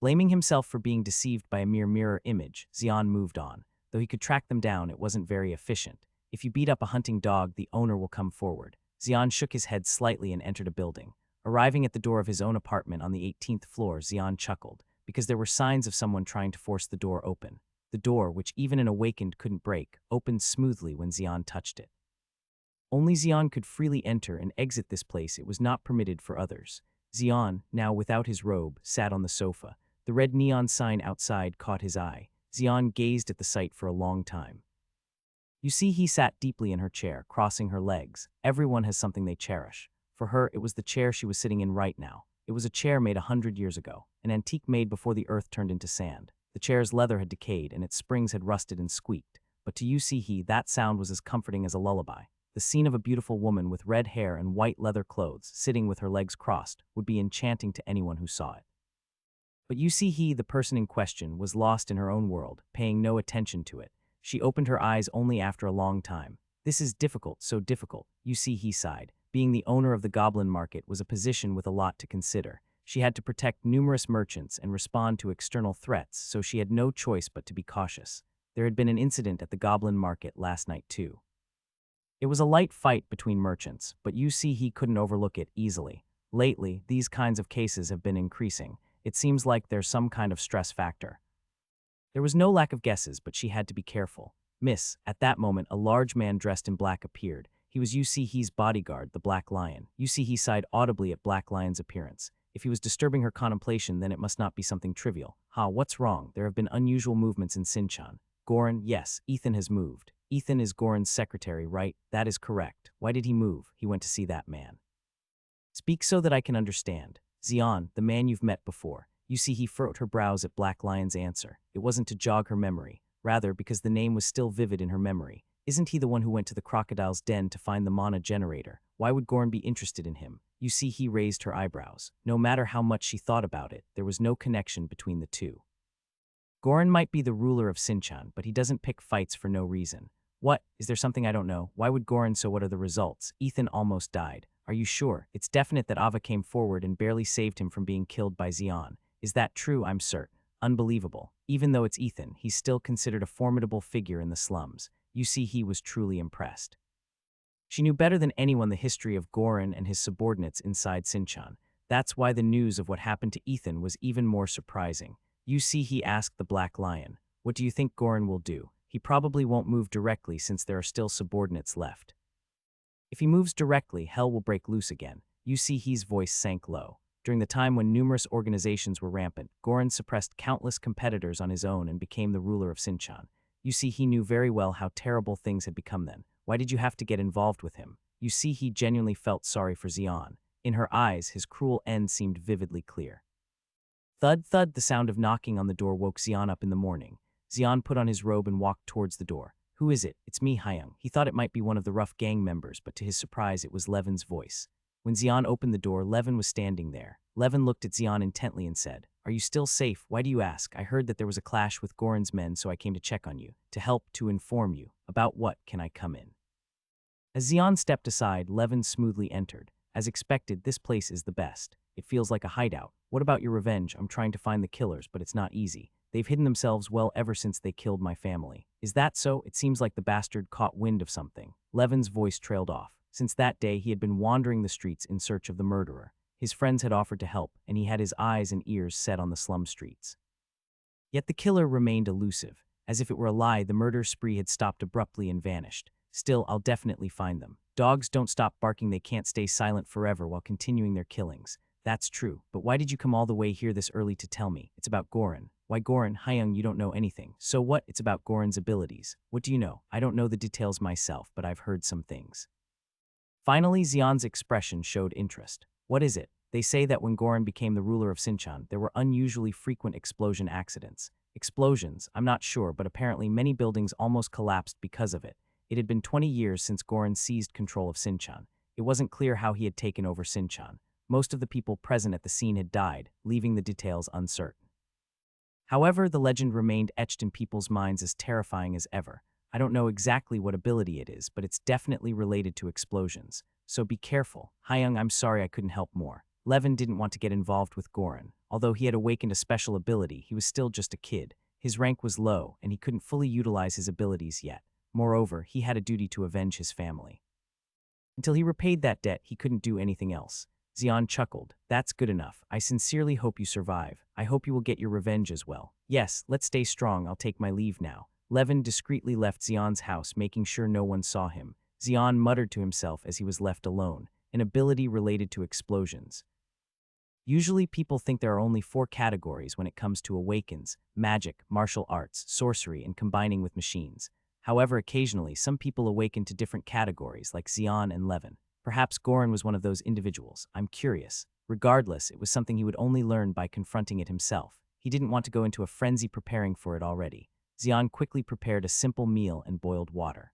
Blaming himself for being deceived by a mere mirror image, Xian moved on. Though he could track them down, it wasn't very efficient. If you beat up a hunting dog, the owner will come forward. Xian shook his head slightly and entered a building. Arriving at the door of his own apartment on the 18th floor, Xian chuckled, because there were signs of someone trying to force the door open. The door, which even an awakened couldn't break, opened smoothly when Xian touched it. Only Xian could freely enter and exit this place. It was not permitted for others. Xian, now without his robe, sat on the sofa. The red neon sign outside caught his eye. Xian gazed at the sight for a long time. You see, he sat deeply in her chair, crossing her legs. Everyone has something they cherish. For her, it was the chair she was sitting in right now. It was a chair made 100 years ago, an antique made before the earth turned into sand. The chair's leather had decayed and its springs had rusted and squeaked. But to He, that sound was as comforting as a lullaby. The scene of a beautiful woman with red hair and white leather clothes, sitting with her legs crossed, would be enchanting to anyone who saw it. But He, the person in question, was lost in her own world, paying no attention to it. She opened her eyes only after a long time. This is difficult, so difficult, He sighed. Being the owner of the goblin market was a position with a lot to consider. She had to protect numerous merchants and respond to external threats, so she had no choice but to be cautious. There had been an incident at the goblin market last night too. It was a light fight between merchants, but He couldn't overlook it easily. Lately, these kinds of cases have been increasing. It seems like there's some kind of stress factor. There was no lack of guesses, but she had to be careful. Miss, at that moment, a large man dressed in black appeared. He was He's bodyguard, the Black Lion. He sighed audibly at Black Lion's appearance. If he was disturbing her contemplation, then it must not be something trivial. What's wrong? There have been unusual movements in Sinchan. Goran, yes, Ethan has moved. Ethan is Goran's secretary, right? That is correct. Why did he move? He went to see that man. Speak so that I can understand. Xian, the man you've met before. He furrowed her brows at Black Lion's answer. It wasn't to jog her memory, rather because the name was still vivid in her memory. Isn't he the one who went to the crocodile's den to find the mana generator? Why would Goran be interested in him? He raised her eyebrows. No matter how much she thought about it, there was no connection between the two. Goran might be the ruler of Sinchan, but he doesn't pick fights for no reason. What? Is there something I don't know? Why would Goran? So what are the results? Ethan almost died. Are you sure? It's definite that Ava came forward and barely saved him from being killed by Xian. Is that true? I'm certain. Unbelievable. Even though it's Ethan, he's still considered a formidable figure in the slums. You see, he was truly impressed. She knew better than anyone the history of Goran and his subordinates inside Sinchan. That's why the news of what happened to Ethan was even more surprising. You see, he asked the Black Lion, "What do you think Goran will do? He probably won't move directly since there are still subordinates left. If he moves directly, hell will break loose again." You see, his voice sank low. During the time when numerous organizations were rampant, Goran suppressed countless competitors on his own and became the ruler of Sinchan. You see, he knew very well how terrible things had become then. Why did you have to get involved with him? You see, he genuinely felt sorry for Xian. In her eyes, his cruel end seemed vividly clear. Thud, thud, the sound of knocking on the door woke Xian up in the morning. Xian put on his robe and walked towards the door. "Who is it?" "It's me, Hyung." He thought it might be one of the rough gang members, but to his surprise, it was Levin's voice. When Xian opened the door, Levin was standing there. Levin looked at Xian intently and said, "Are you still safe? Why do you ask? I heard that there was a clash with Goran's men, so I came to check on you, to help, to inform you. About what? Can I come in?" As Xian stepped aside, Levin smoothly entered. "As expected, this place is the best. It feels like a hideout. What about your revenge? I'm trying to find the killers, but it's not easy. They've hidden themselves well ever since they killed my family." "Is that so?" It seems like the bastard caught wind of something. Levin's voice trailed off. Since that day, he had been wandering the streets in search of the murderer. His friends had offered to help, and he had his eyes and ears set on the slum streets. Yet the killer remained elusive. As if it were a lie, the murder spree had stopped abruptly and vanished. "Still, I'll definitely find them. Dogs don't stop barking, they can't stay silent forever while continuing their killings." "That's true, but why did you come all the way here this early to tell me?" "It's about Goran." "Why Goran? Hyung, you don't know anything." "So what? It's about Goran's abilities." "What do you know?" "I don't know the details myself, but I've heard some things." Finally, Xian's expression showed interest. "What is it?" "They say that when Goran became the ruler of Sinchan, there were unusually frequent explosion accidents." "Explosions? I'm not sure, but apparently many buildings almost collapsed because of it. It had been 20 years since Goran seized control of Sinchan. It wasn't clear how he had taken over Sinchan. Most of the people present at the scene had died, leaving the details uncertain. However, the legend remained etched in people's minds as terrifying as ever. I don't know exactly what ability it is, but it's definitely related to explosions. So be careful. Hyung, I'm sorry I couldn't help more." Levin didn't want to get involved with Goran. Although he had awakened a special ability, he was still just a kid. His rank was low, and he couldn't fully utilize his abilities yet. Moreover, he had a duty to avenge his family. Until he repaid that debt, he couldn't do anything else. Xian chuckled. "That's good enough. I sincerely hope you survive. I hope you will get your revenge as well." "Yes, let's stay strong. I'll take my leave now." Levin discreetly left Xian's house, making sure no one saw him. Xian muttered to himself as he was left alone, an ability related to explosions. Usually people think there are only 4 categories when it comes to awakens: magic, martial arts, sorcery, and combining with machines. However, occasionally some people awaken to different categories like Xian and Levin. Perhaps Goran was one of those individuals. I'm curious. Regardless, it was something he would only learn by confronting it himself. He didn't want to go into a frenzy preparing for it already. Xian quickly prepared a simple meal and boiled water.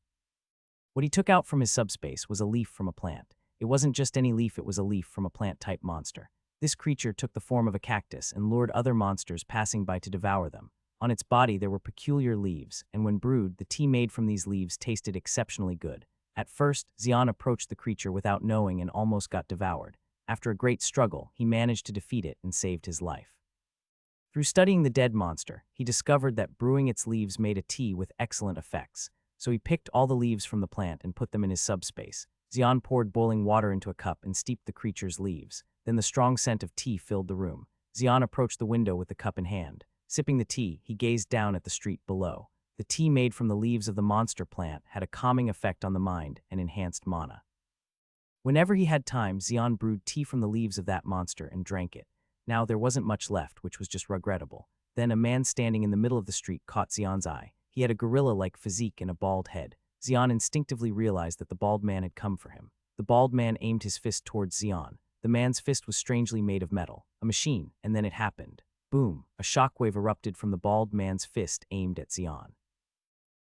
What he took out from his subspace was a leaf from a plant. It wasn't just any leaf, it was a leaf from a plant-type monster. This creature took the form of a cactus and lured other monsters passing by to devour them. On its body there were peculiar leaves, and when brewed, the tea made from these leaves tasted exceptionally good. At first, Xian approached the creature without knowing and almost got devoured. After a great struggle, he managed to defeat it and saved his life. Through studying the dead monster, he discovered that brewing its leaves made a tea with excellent effects. So he picked all the leaves from the plant and put them in his subspace. Xian poured boiling water into a cup and steeped the creature's leaves. Then the strong scent of tea filled the room. Xian approached the window with the cup in hand. Sipping the tea, he gazed down at the street below. The tea made from the leaves of the monster plant had a calming effect on the mind and enhanced mana. Whenever he had time, Xian brewed tea from the leaves of that monster and drank it. Now there wasn't much left, which was just regrettable. Then a man standing in the middle of the street caught Xian's eye. He had a gorilla-like physique and a bald head. Xian instinctively realized that the bald man had come for him. The bald man aimed his fist towards Xian. The man's fist was strangely made of metal, a machine, and then it happened. Boom! A shockwave erupted from the bald man's fist aimed at Xian.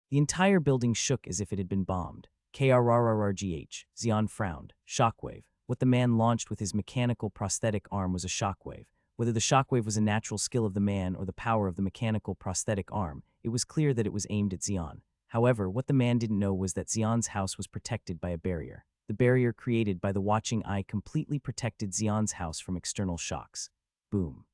The entire building shook as if it had been bombed. KRRRGH. Xian frowned. Shockwave. What the man launched with his mechanical prosthetic arm was a shockwave. Whether the shockwave was a natural skill of the man or the power of the mechanical prosthetic arm, it was clear that it was aimed at Xian. However, what the man didn't know was that Xian's house was protected by a barrier. The barrier created by the watching eye completely protected Xian's house from external shocks. Boom.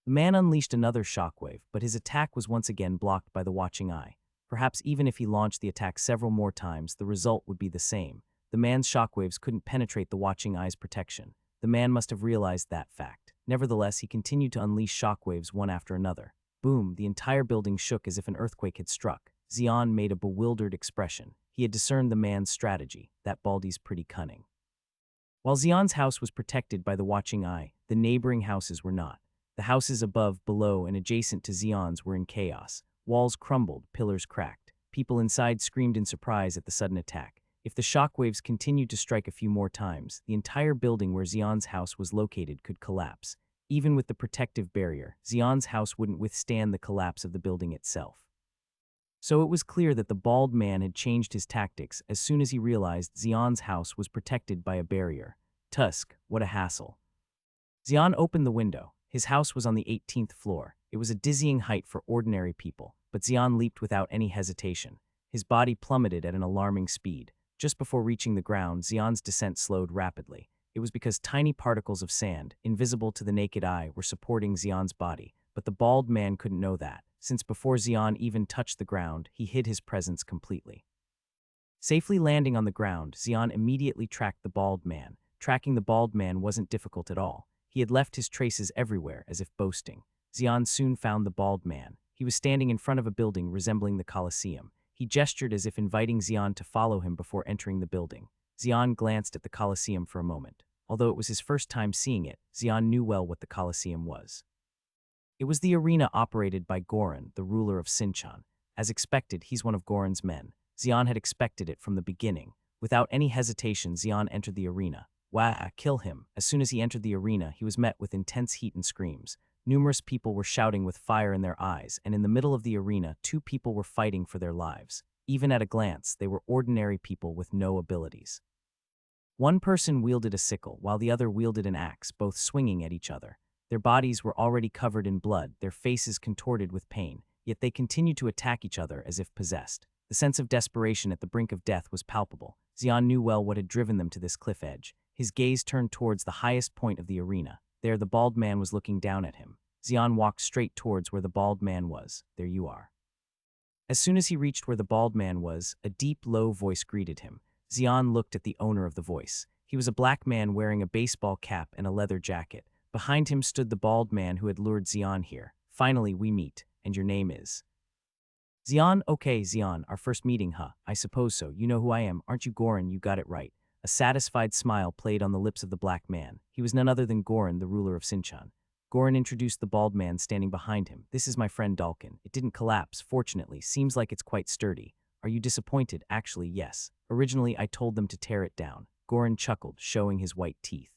The man unleashed another shockwave, but his attack was once again blocked by the watching eye. Perhaps even if he launched the attack several more times, the result would be the same. The man's shockwaves couldn't penetrate the watching eye's protection. The man must have realized that fact. Nevertheless, he continued to unleash shockwaves one after another. Boom, the entire building shook as if an earthquake had struck. Xian made a bewildered expression. He had discerned the man's strategy. That Baldy's pretty cunning. While Xian's house was protected by the watching eye, the neighboring houses were not. The houses above, below, and adjacent to Xian's were in chaos. Walls crumbled, pillars cracked. People inside screamed in surprise at the sudden attack. If the shockwaves continued to strike a few more times, the entire building where Xian's house was located could collapse. Even with the protective barrier, Xian's house wouldn't withstand the collapse of the building itself. So it was clear that the bald man had changed his tactics as soon as he realized Xian's house was protected by a barrier. Tusk, what a hassle. Xian opened the window. His house was on the 18th floor. It was a dizzying height for ordinary people, but Xian leaped without any hesitation. His body plummeted at an alarming speed. Just before reaching the ground, Xian's descent slowed rapidly. It was because tiny particles of sand, invisible to the naked eye, were supporting Xian's body, but the bald man couldn't know that, since before Xian even touched the ground, he hid his presence completely. Safely landing on the ground, Xian immediately tracked the bald man. Tracking the bald man wasn't difficult at all. He had left his traces everywhere, as if boasting. Xian soon found the bald man. He was standing in front of a building resembling the Colosseum. He gestured as if inviting Xian to follow him before entering the building. Xian glanced at the Colosseum for a moment. Although it was his first time seeing it, Xian knew well what the Colosseum was. It was the arena operated by Goran, the ruler of Sinchan. As expected, he's one of Goran's men. Xian had expected it from the beginning. Without any hesitation, Xian entered the arena. Wah, kill him. As soon as he entered the arena, he was met with intense heat and screams. Numerous people were shouting with fire in their eyes, and in the middle of the arena, two people were fighting for their lives. Even at a glance, they were ordinary people with no abilities. One person wielded a sickle, while the other wielded an axe, both swinging at each other. Their bodies were already covered in blood, their faces contorted with pain, yet they continued to attack each other as if possessed. The sense of desperation at the brink of death was palpable. Xian knew well what had driven them to this cliff edge. His gaze turned towards the highest point of the arena. There, the bald man was looking down at him. Xian walked straight towards where the bald man was. There you are. As soon as he reached where the bald man was, a deep, low voice greeted him. Xian looked at the owner of the voice. He was a black man wearing a baseball cap and a leather jacket. Behind him stood the bald man who had lured Xian here. Finally, we meet, and your name is? Xian, okay, Xian, our first meeting, huh? I suppose so. You know who I am, aren't you, Goran? You got it right. A satisfied smile played on the lips of the black man. He was none other than Goran, the ruler of Sinchan. Goran introduced the bald man standing behind him. This is my friend Dalkin. It didn't collapse, fortunately. Seems like it's quite sturdy. Are you disappointed? Actually, yes. Originally, I told them to tear it down. Goran chuckled, showing his white teeth.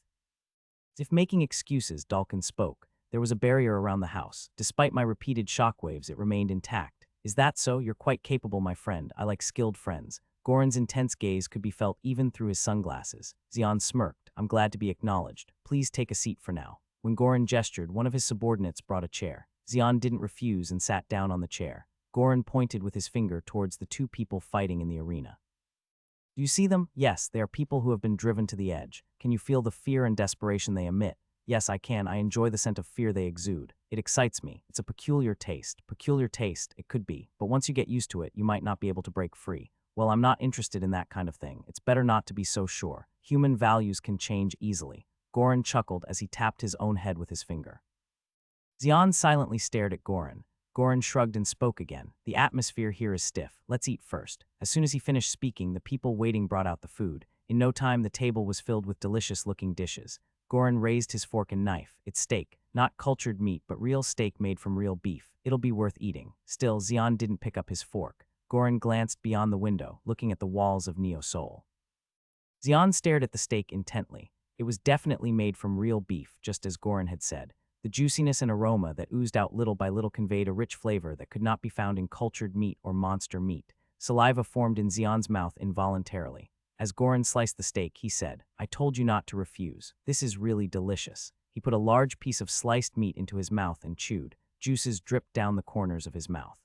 As if making excuses, Dalkin spoke. There was a barrier around the house. Despite my repeated shockwaves, it remained intact. Is that so? You're quite capable, my friend. I like skilled friends. Goran's intense gaze could be felt even through his sunglasses. Xian smirked. I'm glad to be acknowledged. Please take a seat for now. When Goran gestured, one of his subordinates brought a chair. Xian didn't refuse and sat down on the chair. Goran pointed with his finger towards the two people fighting in the arena. Do you see them? Yes, they are people who have been driven to the edge. Can you feel the fear and desperation they emit? Yes, I can. I enjoy the scent of fear they exude. It excites me. It's a peculiar taste. Peculiar taste, it could be. But once you get used to it, you might not be able to break free. Well, I'm not interested in that kind of thing. It's better not to be so sure. Human values can change easily. Goran chuckled as he tapped his own head with his finger. Xian silently stared at Goran. Goran shrugged and spoke again. The atmosphere here is stiff. Let's eat first. As soon as he finished speaking, the people waiting brought out the food. In no time, the table was filled with delicious-looking dishes. Goran raised his fork and knife. It's steak. Not cultured meat, but real steak made from real beef. It'll be worth eating. Still, Xian didn't pick up his fork. Goran glanced beyond the window, looking at the walls of Neo Seoul. Xian stared at the steak intently. It was definitely made from real beef, just as Goran had said. The juiciness and aroma that oozed out little by little conveyed a rich flavor that could not be found in cultured meat or monster meat. Saliva formed in Xian's mouth involuntarily. As Goran sliced the steak, he said, I told you not to refuse. This is really delicious. He put a large piece of sliced meat into his mouth and chewed. Juices dripped down the corners of his mouth.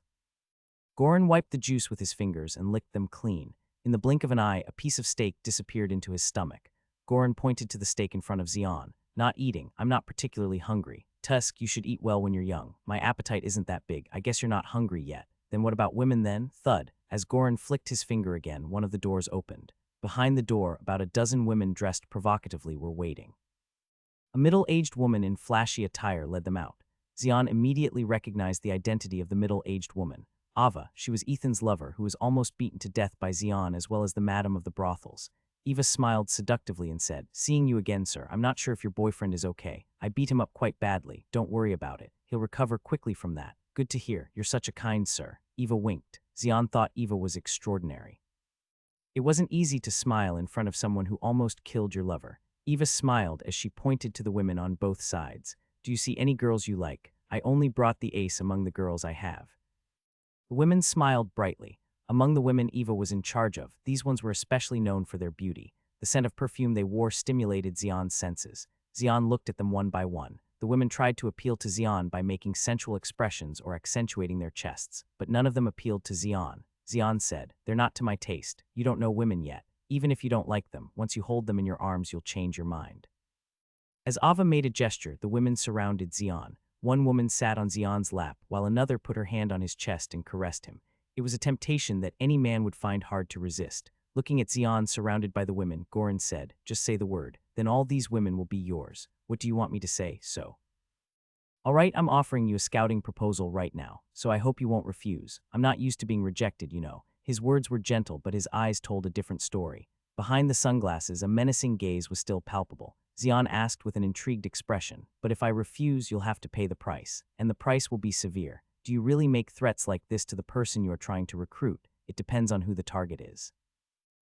Goran wiped the juice with his fingers and licked them clean. In the blink of an eye, a piece of steak disappeared into his stomach. Goran pointed to the steak in front of Xian. Not eating. I'm not particularly hungry. Tusk, you should eat well when you're young. My appetite isn't that big. I guess you're not hungry yet. Then what about women then? Thud. As Goran flicked his finger again, one of the doors opened. Behind the door, about a dozen women dressed provocatively were waiting. A middle-aged woman in flashy attire led them out. Xian immediately recognized the identity of the middle-aged woman. Ava, she was Ethan's lover, who was almost beaten to death by Xian as well as the madam of the brothels. Eva smiled seductively and said, "Seeing you again, sir. I'm not sure if your boyfriend is okay. I beat him up quite badly. Don't worry about it. He'll recover quickly from that. Good to hear. You're such a kind sir." Eva winked. Xian thought Eva was extraordinary. It wasn't easy to smile in front of someone who almost killed your lover. Eva smiled as she pointed to the women on both sides. "Do you see any girls you like? I only brought the ace among the girls I have." The women smiled brightly. Among the women Eva was in charge of, these ones were especially known for their beauty. The scent of perfume they wore stimulated Xian's senses. Xian looked at them one by one. The women tried to appeal to Xian by making sensual expressions or accentuating their chests, but none of them appealed to Xian. Xian said, "They're not to my taste. You don't know women yet. Even if you don't like them, once you hold them in your arms, you'll change your mind." As Ava made a gesture, the women surrounded Xian. One woman sat on Xian's lap, while another put her hand on his chest and caressed him. It was a temptation that any man would find hard to resist. Looking at Xian surrounded by the women, Goran said, "Just say the word. Then all these women will be yours. What do you want me to say, so?" "All right, I'm offering you a scouting proposal right now, so I hope you won't refuse. I'm not used to being rejected, you know." His words were gentle, but his eyes told a different story. Behind the sunglasses, a menacing gaze was still palpable. Xian asked with an intrigued expression, "But if I refuse, you'll have to pay the price, and the price will be severe. Do you really make threats like this to the person you are trying to recruit? It depends on who the target is."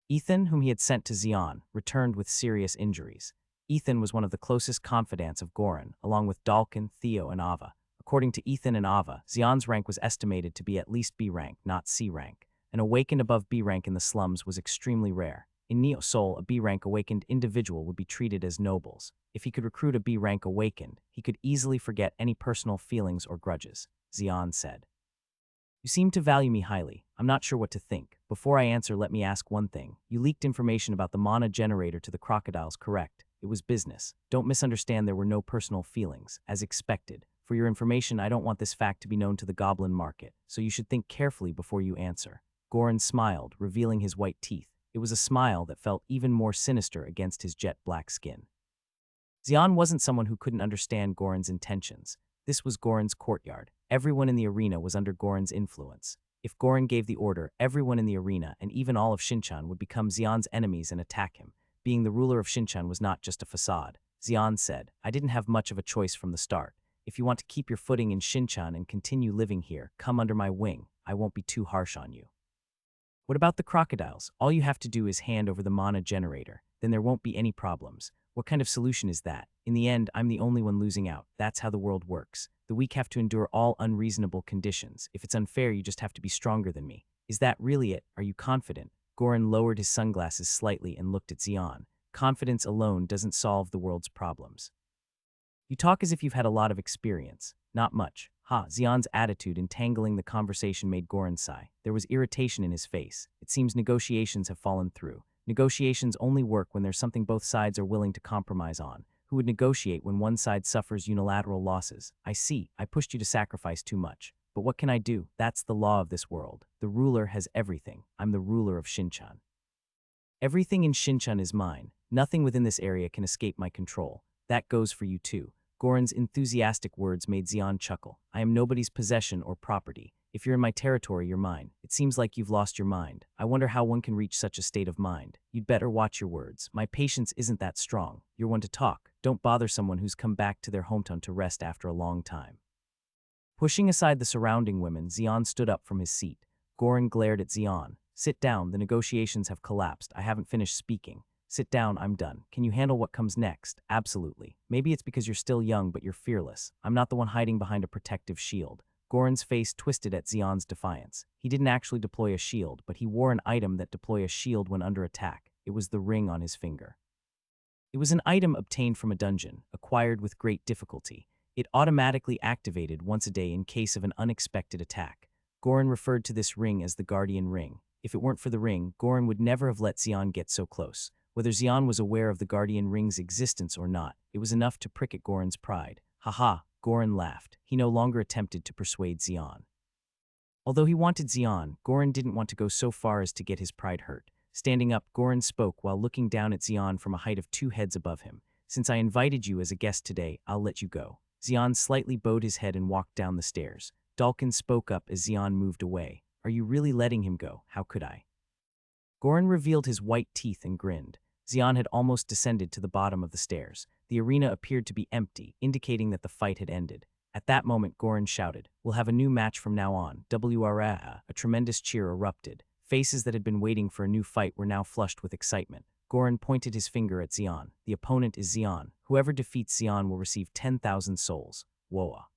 Ethan, whom he had sent to Xian, returned with serious injuries. Ethan was one of the closest confidants of Goran, along with Dalkin, Theo, and Ava. According to Ethan and Ava, Xian's rank was estimated to be at least B rank, not C rank. An awakened above B rank in the slums was extremely rare. In Neo Soul, a B rank awakened individual would be treated as nobles. If he could recruit a B rank awakened, he could easily forget any personal feelings or grudges. Xian said, "You seem to value me highly. I'm not sure what to think. Before I answer, let me ask one thing. You leaked information about the mana generator to the crocodiles, correct? It was business. Don't misunderstand, there were no personal feelings, as expected. For your information, I don't want this fact to be known to the goblin market, so you should think carefully before you answer." Goran smiled, revealing his white teeth. It was a smile that felt even more sinister against his jet-black skin. Xian wasn't someone who couldn't understand Goran's intentions. This was Goran's courtyard. Everyone in the arena was under Goran's influence. If Goran gave the order, everyone in the arena, and even all of Shinchan, would become Xian's enemies and attack him. Being the ruler of Shinchan was not just a facade. Xian said, "I didn't have much of a choice from the start. If you want to keep your footing in Shinchan and continue living here, come under my wing. I won't be too harsh on you." "What about the crocodiles? All you have to do is hand over the mana generator. Then there won't be any problems." "What kind of solution is that? In the end, I'm the only one losing out. That's how the world works. The weak have to endure all unreasonable conditions. If it's unfair, you just have to be stronger than me." "Is that really it? Are you confident?" Goran lowered his sunglasses slightly and looked at Xian. "Confidence alone doesn't solve the world's problems." "You talk as if you've had a lot of experience." "Not much." Xian's attitude entangling the conversation made Goran sigh. There was irritation in his face. It seems negotiations have fallen through. Negotiations only work when there's something both sides are willing to compromise on. Who would negotiate when one side suffers unilateral losses? "I see. I pushed you to sacrifice too much. But what can I do? That's the law of this world. The ruler has everything. I'm the ruler of Shinchan. Everything in Shinchan is mine. Nothing within this area can escape my control. That goes for you too." Goran's enthusiastic words made Xian chuckle. "I am nobody's possession or property. If you're in my territory, you're mine. It seems like you've lost your mind. I wonder how one can reach such a state of mind. You'd better watch your words. My patience isn't that strong. You're one to talk. Don't bother someone who's come back to their hometown to rest after a long time." Pushing aside the surrounding women, Xian stood up from his seat. Goran glared at Xian. "Sit down. The negotiations have collapsed. I haven't finished speaking." "Sit down, I'm done. Can you handle what comes next?" "Absolutely. Maybe it's because you're still young, but you're fearless. I'm not the one hiding behind a protective shield." Goran's face twisted at Xian's defiance. He didn't actually deploy a shield, but he wore an item that deployed a shield when under attack. It was the ring on his finger. It was an item obtained from a dungeon, acquired with great difficulty. It automatically activated once a day in case of an unexpected attack. Goran referred to this ring as the Guardian Ring. If it weren't for the ring, Goran would never have let Xian get so close. Whether Xian was aware of the Guardian Ring's existence or not, it was enough to prick at Goran's pride. Haha, Goran laughed. He no longer attempted to persuade Xian. Although he wanted Xian, Goran didn't want to go so far as to get his pride hurt. Standing up, Goran spoke while looking down at Xian from a height of 2 heads above him. Since I invited you as a guest today, I'll let you go. Xian slightly bowed his head and walked down the stairs. Dalkin spoke up as Xian moved away. Are you really letting him go? How could I? Goran revealed his white teeth and grinned. Xian had almost descended to the bottom of the stairs. The arena appeared to be empty, indicating that the fight had ended. At that moment, Goran shouted, "We'll have a new match from now on." WRA! A tremendous cheer erupted. Faces that had been waiting for a new fight were now flushed with excitement. Goran pointed his finger at Xian. The opponent is Xian. Whoever defeats Xian will receive 10,000 souls. Woa.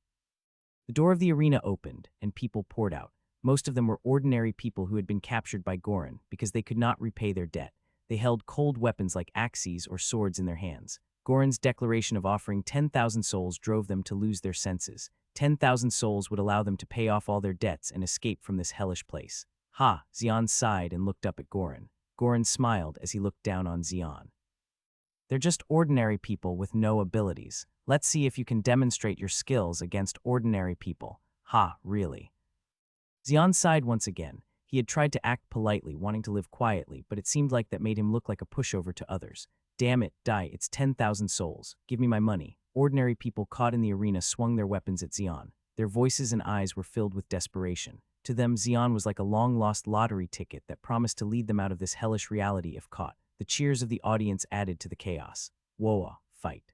The door of the arena opened, and people poured out. Most of them were ordinary people who had been captured by Goran because they could not repay their debt. They held cold weapons like axes or swords in their hands. Goran's declaration of offering 10,000 souls drove them to lose their senses. 10,000 souls would allow them to pay off all their debts and escape from this hellish place. Ha! Xian sighed and looked up at Goran. Goran smiled as he looked down on Xian. They're just ordinary people with no abilities. Let's see if you can demonstrate your skills against ordinary people. Ha, really? Xian sighed once again. He had tried to act politely, wanting to live quietly, but it seemed like that made him look like a pushover to others. Damn it, die, it's 10,000 souls. Give me my money. Ordinary people caught in the arena swung their weapons at Xian. Their voices and eyes were filled with desperation. To them, Xian was like a long-lost lottery ticket that promised to lead them out of this hellish reality if caught. The cheers of the audience added to the chaos. Woa, fight.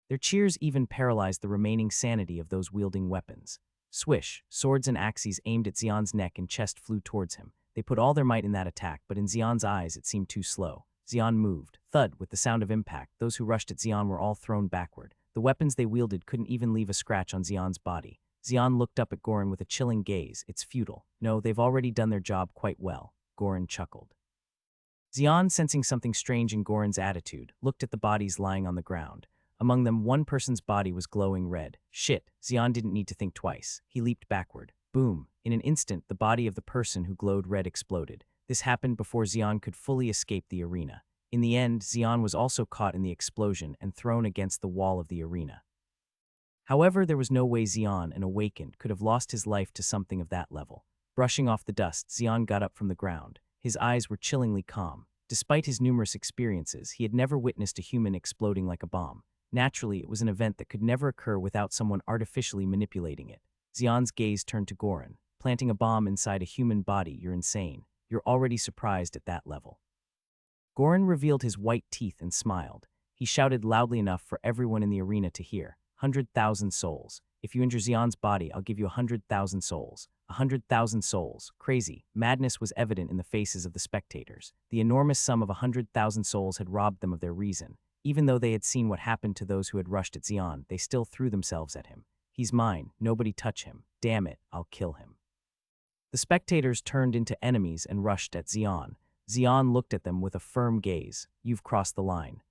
Their cheers even paralyzed the remaining sanity of those wielding weapons. Swish, swords and axes aimed at Xian's neck and chest flew towards him. They put all their might in that attack, but in Xian's eyes it seemed too slow. Xian moved. Thud, with the sound of impact, those who rushed at Xian were all thrown backward. The weapons they wielded couldn't even leave a scratch on Xian's body. Xian looked up at Goran with a chilling gaze. It's futile. No, they've already done their job quite well. Goran chuckled. Xian, sensing something strange in Goran's attitude, looked at the bodies lying on the ground. Among them, one person's body was glowing red. Shit, Xian didn't need to think twice. He leaped backward. Boom. In an instant, the body of the person who glowed red exploded. This happened before Xian could fully escape the arena. In the end, Xian was also caught in the explosion and thrown against the wall of the arena. However, there was no way Xian, an awakened, could have lost his life to something of that level. Brushing off the dust, Xian got up from the ground. His eyes were chillingly calm. Despite his numerous experiences, he had never witnessed a human exploding like a bomb. Naturally, it was an event that could never occur without someone artificially manipulating it. Xian's gaze turned to Goran. Planting a bomb inside a human body, you're insane. You're already surprised at that level. Goran revealed his white teeth and smiled. He shouted loudly enough for everyone in the arena to hear. 100,000 souls. If you injure Xian's body, I'll give you 100,000 souls. 100,000 souls. Crazy. Madness was evident in the faces of the spectators. The enormous sum of 100,000 souls had robbed them of their reason. Even though they had seen what happened to those who had rushed at Xian, they still threw themselves at him. He's mine. Nobody touch him. Damn it, I'll kill him. The spectators turned into enemies and rushed at Xian. Xian looked at them with a firm gaze. You've crossed the line.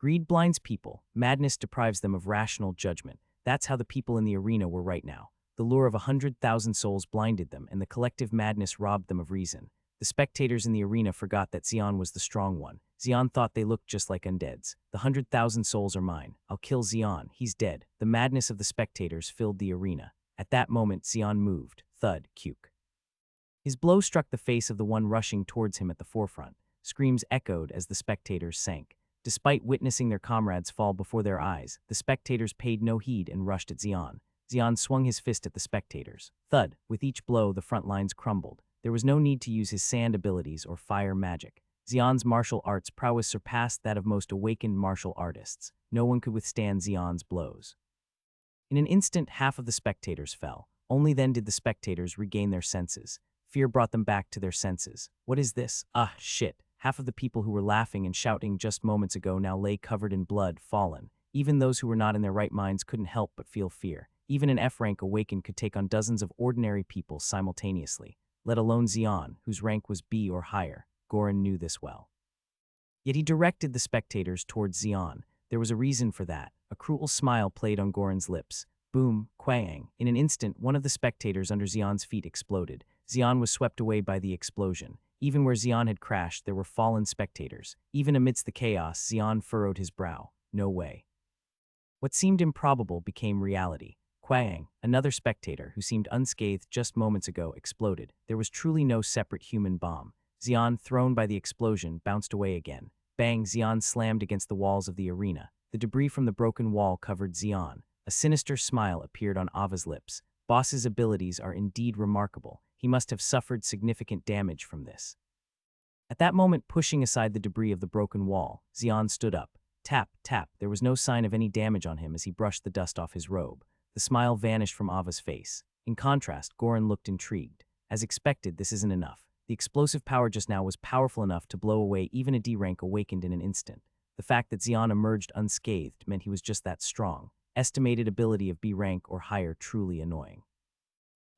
Greed blinds people. Madness deprives them of rational judgment. That's how the people in the arena were right now. The lure of 100,000 souls blinded them, and the collective madness robbed them of reason. The spectators in the arena forgot that Xian was the strong one. Xian thought they looked just like undeads. The 100,000 souls are mine. I'll kill Xian. He's dead. The madness of the spectators filled the arena. At that moment, Xian moved. Thud, cuke. His blow struck the face of the one rushing towards him at the forefront. Screams echoed as the spectators sank. Despite witnessing their comrades fall before their eyes, the spectators paid no heed and rushed at Xian. Xian swung his fist at the spectators. Thud, with each blow, the front lines crumbled. There was no need to use his sand abilities or fire magic. Xian's martial arts prowess surpassed that of most awakened martial artists. No one could withstand Xian's blows. In an instant, half of the spectators fell. Only then did the spectators regain their senses. Fear brought them back to their senses. What is this? Ah, shit. Half of the people who were laughing and shouting just moments ago now lay covered in blood, fallen. Even those who were not in their right minds couldn't help but feel fear. Even an F-rank awakened could take on dozens of ordinary people simultaneously, let alone Xian, whose rank was B or higher. Goran knew this well. Yet he directed the spectators towards Xian. There was a reason for that. A cruel smile played on Goran's lips. Boom, quang. In an instant, one of the spectators under Xian's feet exploded. Xian was swept away by the explosion. Even where Xian had crashed, there were fallen spectators. Even amidst the chaos, Xian furrowed his brow. No way. What seemed improbable became reality. Quang, another spectator who seemed unscathed just moments ago, exploded. There was truly no separate human bomb. Xian, thrown by the explosion, bounced away again. Bang, Xian slammed against the walls of the arena. The debris from the broken wall covered Xian. A sinister smile appeared on Ava's lips. Boss's abilities are indeed remarkable. He must have suffered significant damage from this. At that moment, pushing aside the debris of the broken wall, Xian stood up. Tap, tap, there was no sign of any damage on him as he brushed the dust off his robe. The smile vanished from Ava's face. In contrast, Goran looked intrigued. As expected, this isn't enough. The explosive power just now was powerful enough to blow away even a D rank awakened in an instant. The fact that Xian emerged unscathed meant he was just that strong. Estimated ability of B rank or higher, truly annoying.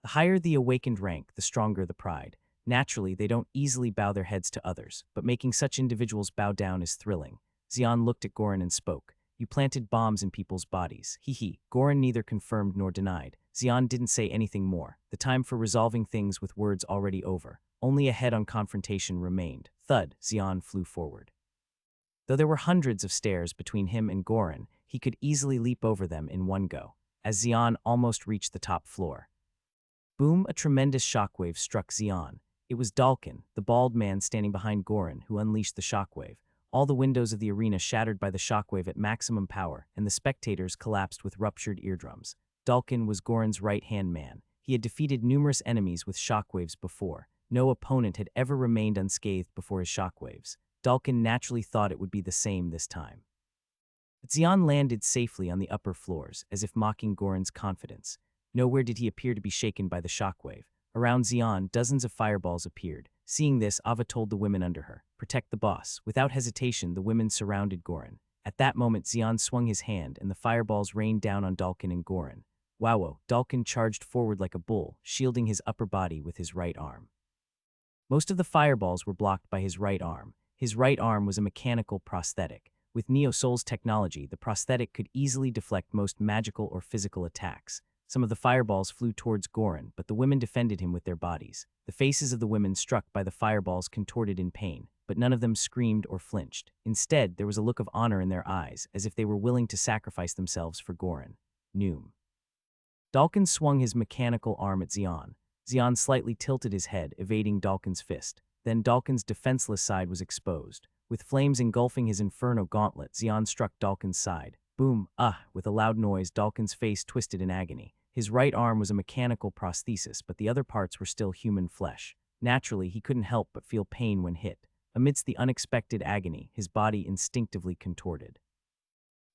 The higher the awakened rank, the stronger the pride. Naturally, they don't easily bow their heads to others, but making such individuals bow down is thrilling. Xian looked at Goran and spoke. You planted bombs in people's bodies. Hee. Goran neither confirmed nor denied. Xian didn't say anything more. The time for resolving things with words already over. Only a head-on confrontation remained. Thud, Xian flew forward. Though there were hundreds of stairs between him and Goran, he could easily leap over them in one go, as Xian almost reached the top floor. Boom, a tremendous shockwave struck Xian. It was Dalkin, the bald man standing behind Goran, who unleashed the shockwave. All the windows of the arena shattered by the shockwave at maximum power, and the spectators collapsed with ruptured eardrums. Dalkin was Goran's right-hand man. He had defeated numerous enemies with shockwaves before. No opponent had ever remained unscathed before his shockwaves. Dalkin naturally thought it would be the same this time. But Xian landed safely on the upper floors, as if mocking Goran's confidence. Nowhere did he appear to be shaken by the shockwave. Around Xian, dozens of fireballs appeared. Seeing this, Ava told the women under her, "Protect the boss." Without hesitation, the women surrounded Goran. At that moment, Xian swung his hand, and the fireballs rained down on Dalkin and Goran. Wow! Dalkin charged forward like a bull, shielding his upper body with his right arm. Most of the fireballs were blocked by his right arm. His right arm was a mechanical prosthetic. With Neo Soul's technology, the prosthetic could easily deflect most magical or physical attacks. Some of the fireballs flew towards Goran, but the women defended him with their bodies. The faces of the women struck by the fireballs contorted in pain, but none of them screamed or flinched. Instead, there was a look of honor in their eyes, as if they were willing to sacrifice themselves for Goran. Noom. Dalkin swung his mechanical arm at Xian. Xian slightly tilted his head, evading Dalkin's fist. Then Dalkin's defenseless side was exposed. With flames engulfing his inferno gauntlet, Xian struck Dalkin's side. Boom, with a loud noise, Dalkin's face twisted in agony. His right arm was a mechanical prosthesis, but the other parts were still human flesh. Naturally, he couldn't help but feel pain when hit. Amidst the unexpected agony, his body instinctively contorted.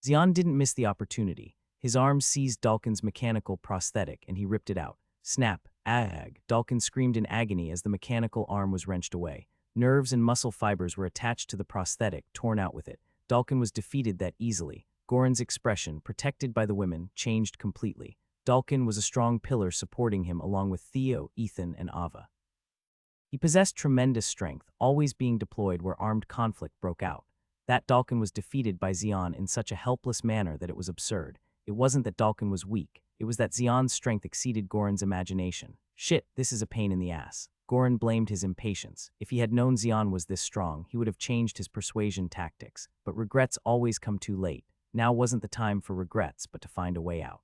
Xian didn't miss the opportunity. His arm seized Dalkin's mechanical prosthetic, and he ripped it out. Snap, Dalkin screamed in agony as the mechanical arm was wrenched away. Nerves and muscle fibers were attached to the prosthetic, torn out with it. Dalkin was defeated that easily. Goran's expression, protected by the women, changed completely. Dalkin was a strong pillar supporting him along with Theo, Ethan, and Ava. He possessed tremendous strength, always being deployed where armed conflict broke out. That Dalkin was defeated by Xian in such a helpless manner that it was absurd. It wasn't that Dalkin was weak, it was that Xian's strength exceeded Goran's imagination. Shit, this is a pain in the ass. Goran blamed his impatience. If he had known Xian was this strong, he would have changed his persuasion tactics. But regrets always come too late. Now wasn't the time for regrets, but to find a way out.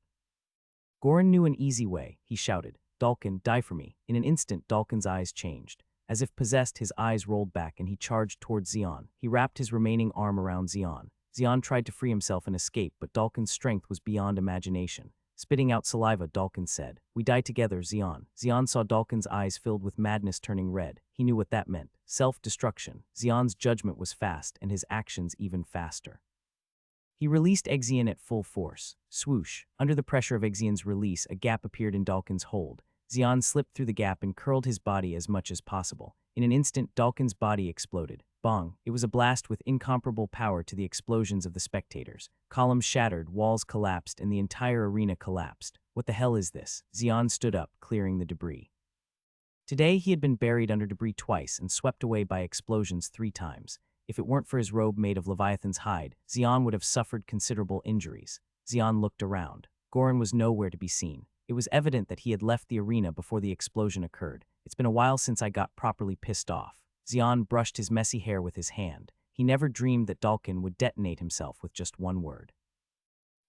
Goran knew an easy way. He shouted, "Dalkin, die for me." In an instant, Dalkin's eyes changed. As if possessed, his eyes rolled back and he charged towards Xian. He wrapped his remaining arm around Xian. Xian tried to free himself and escape, but Dalkin's strength was beyond imagination. Spitting out saliva, Dalkin said, "We die together, Xian." Xian saw Dalkin's eyes filled with madness turning red. He knew what that meant. Self-destruction. Xian's judgment was fast, and his actions even faster. He released Exian at full force. Swoosh. Under the pressure of Exian's release, a gap appeared in Dalkin's hold. Xian slipped through the gap and curled his body as much as possible. In an instant, Dalkin's body exploded. Bong. It was a blast with incomparable power to the explosions of the spectators. Columns shattered, walls collapsed, and the entire arena collapsed. What the hell is this? Xian stood up, clearing the debris. Today, he had been buried under debris twice and swept away by explosions 3 times. If it weren't for his robe made of Leviathan's hide, Xian would have suffered considerable injuries. Xian looked around. Goran was nowhere to be seen. It was evident that he had left the arena before the explosion occurred. It's been a while since I got properly pissed off. Xian brushed his messy hair with his hand. He never dreamed that Dalkin would detonate himself with just one word.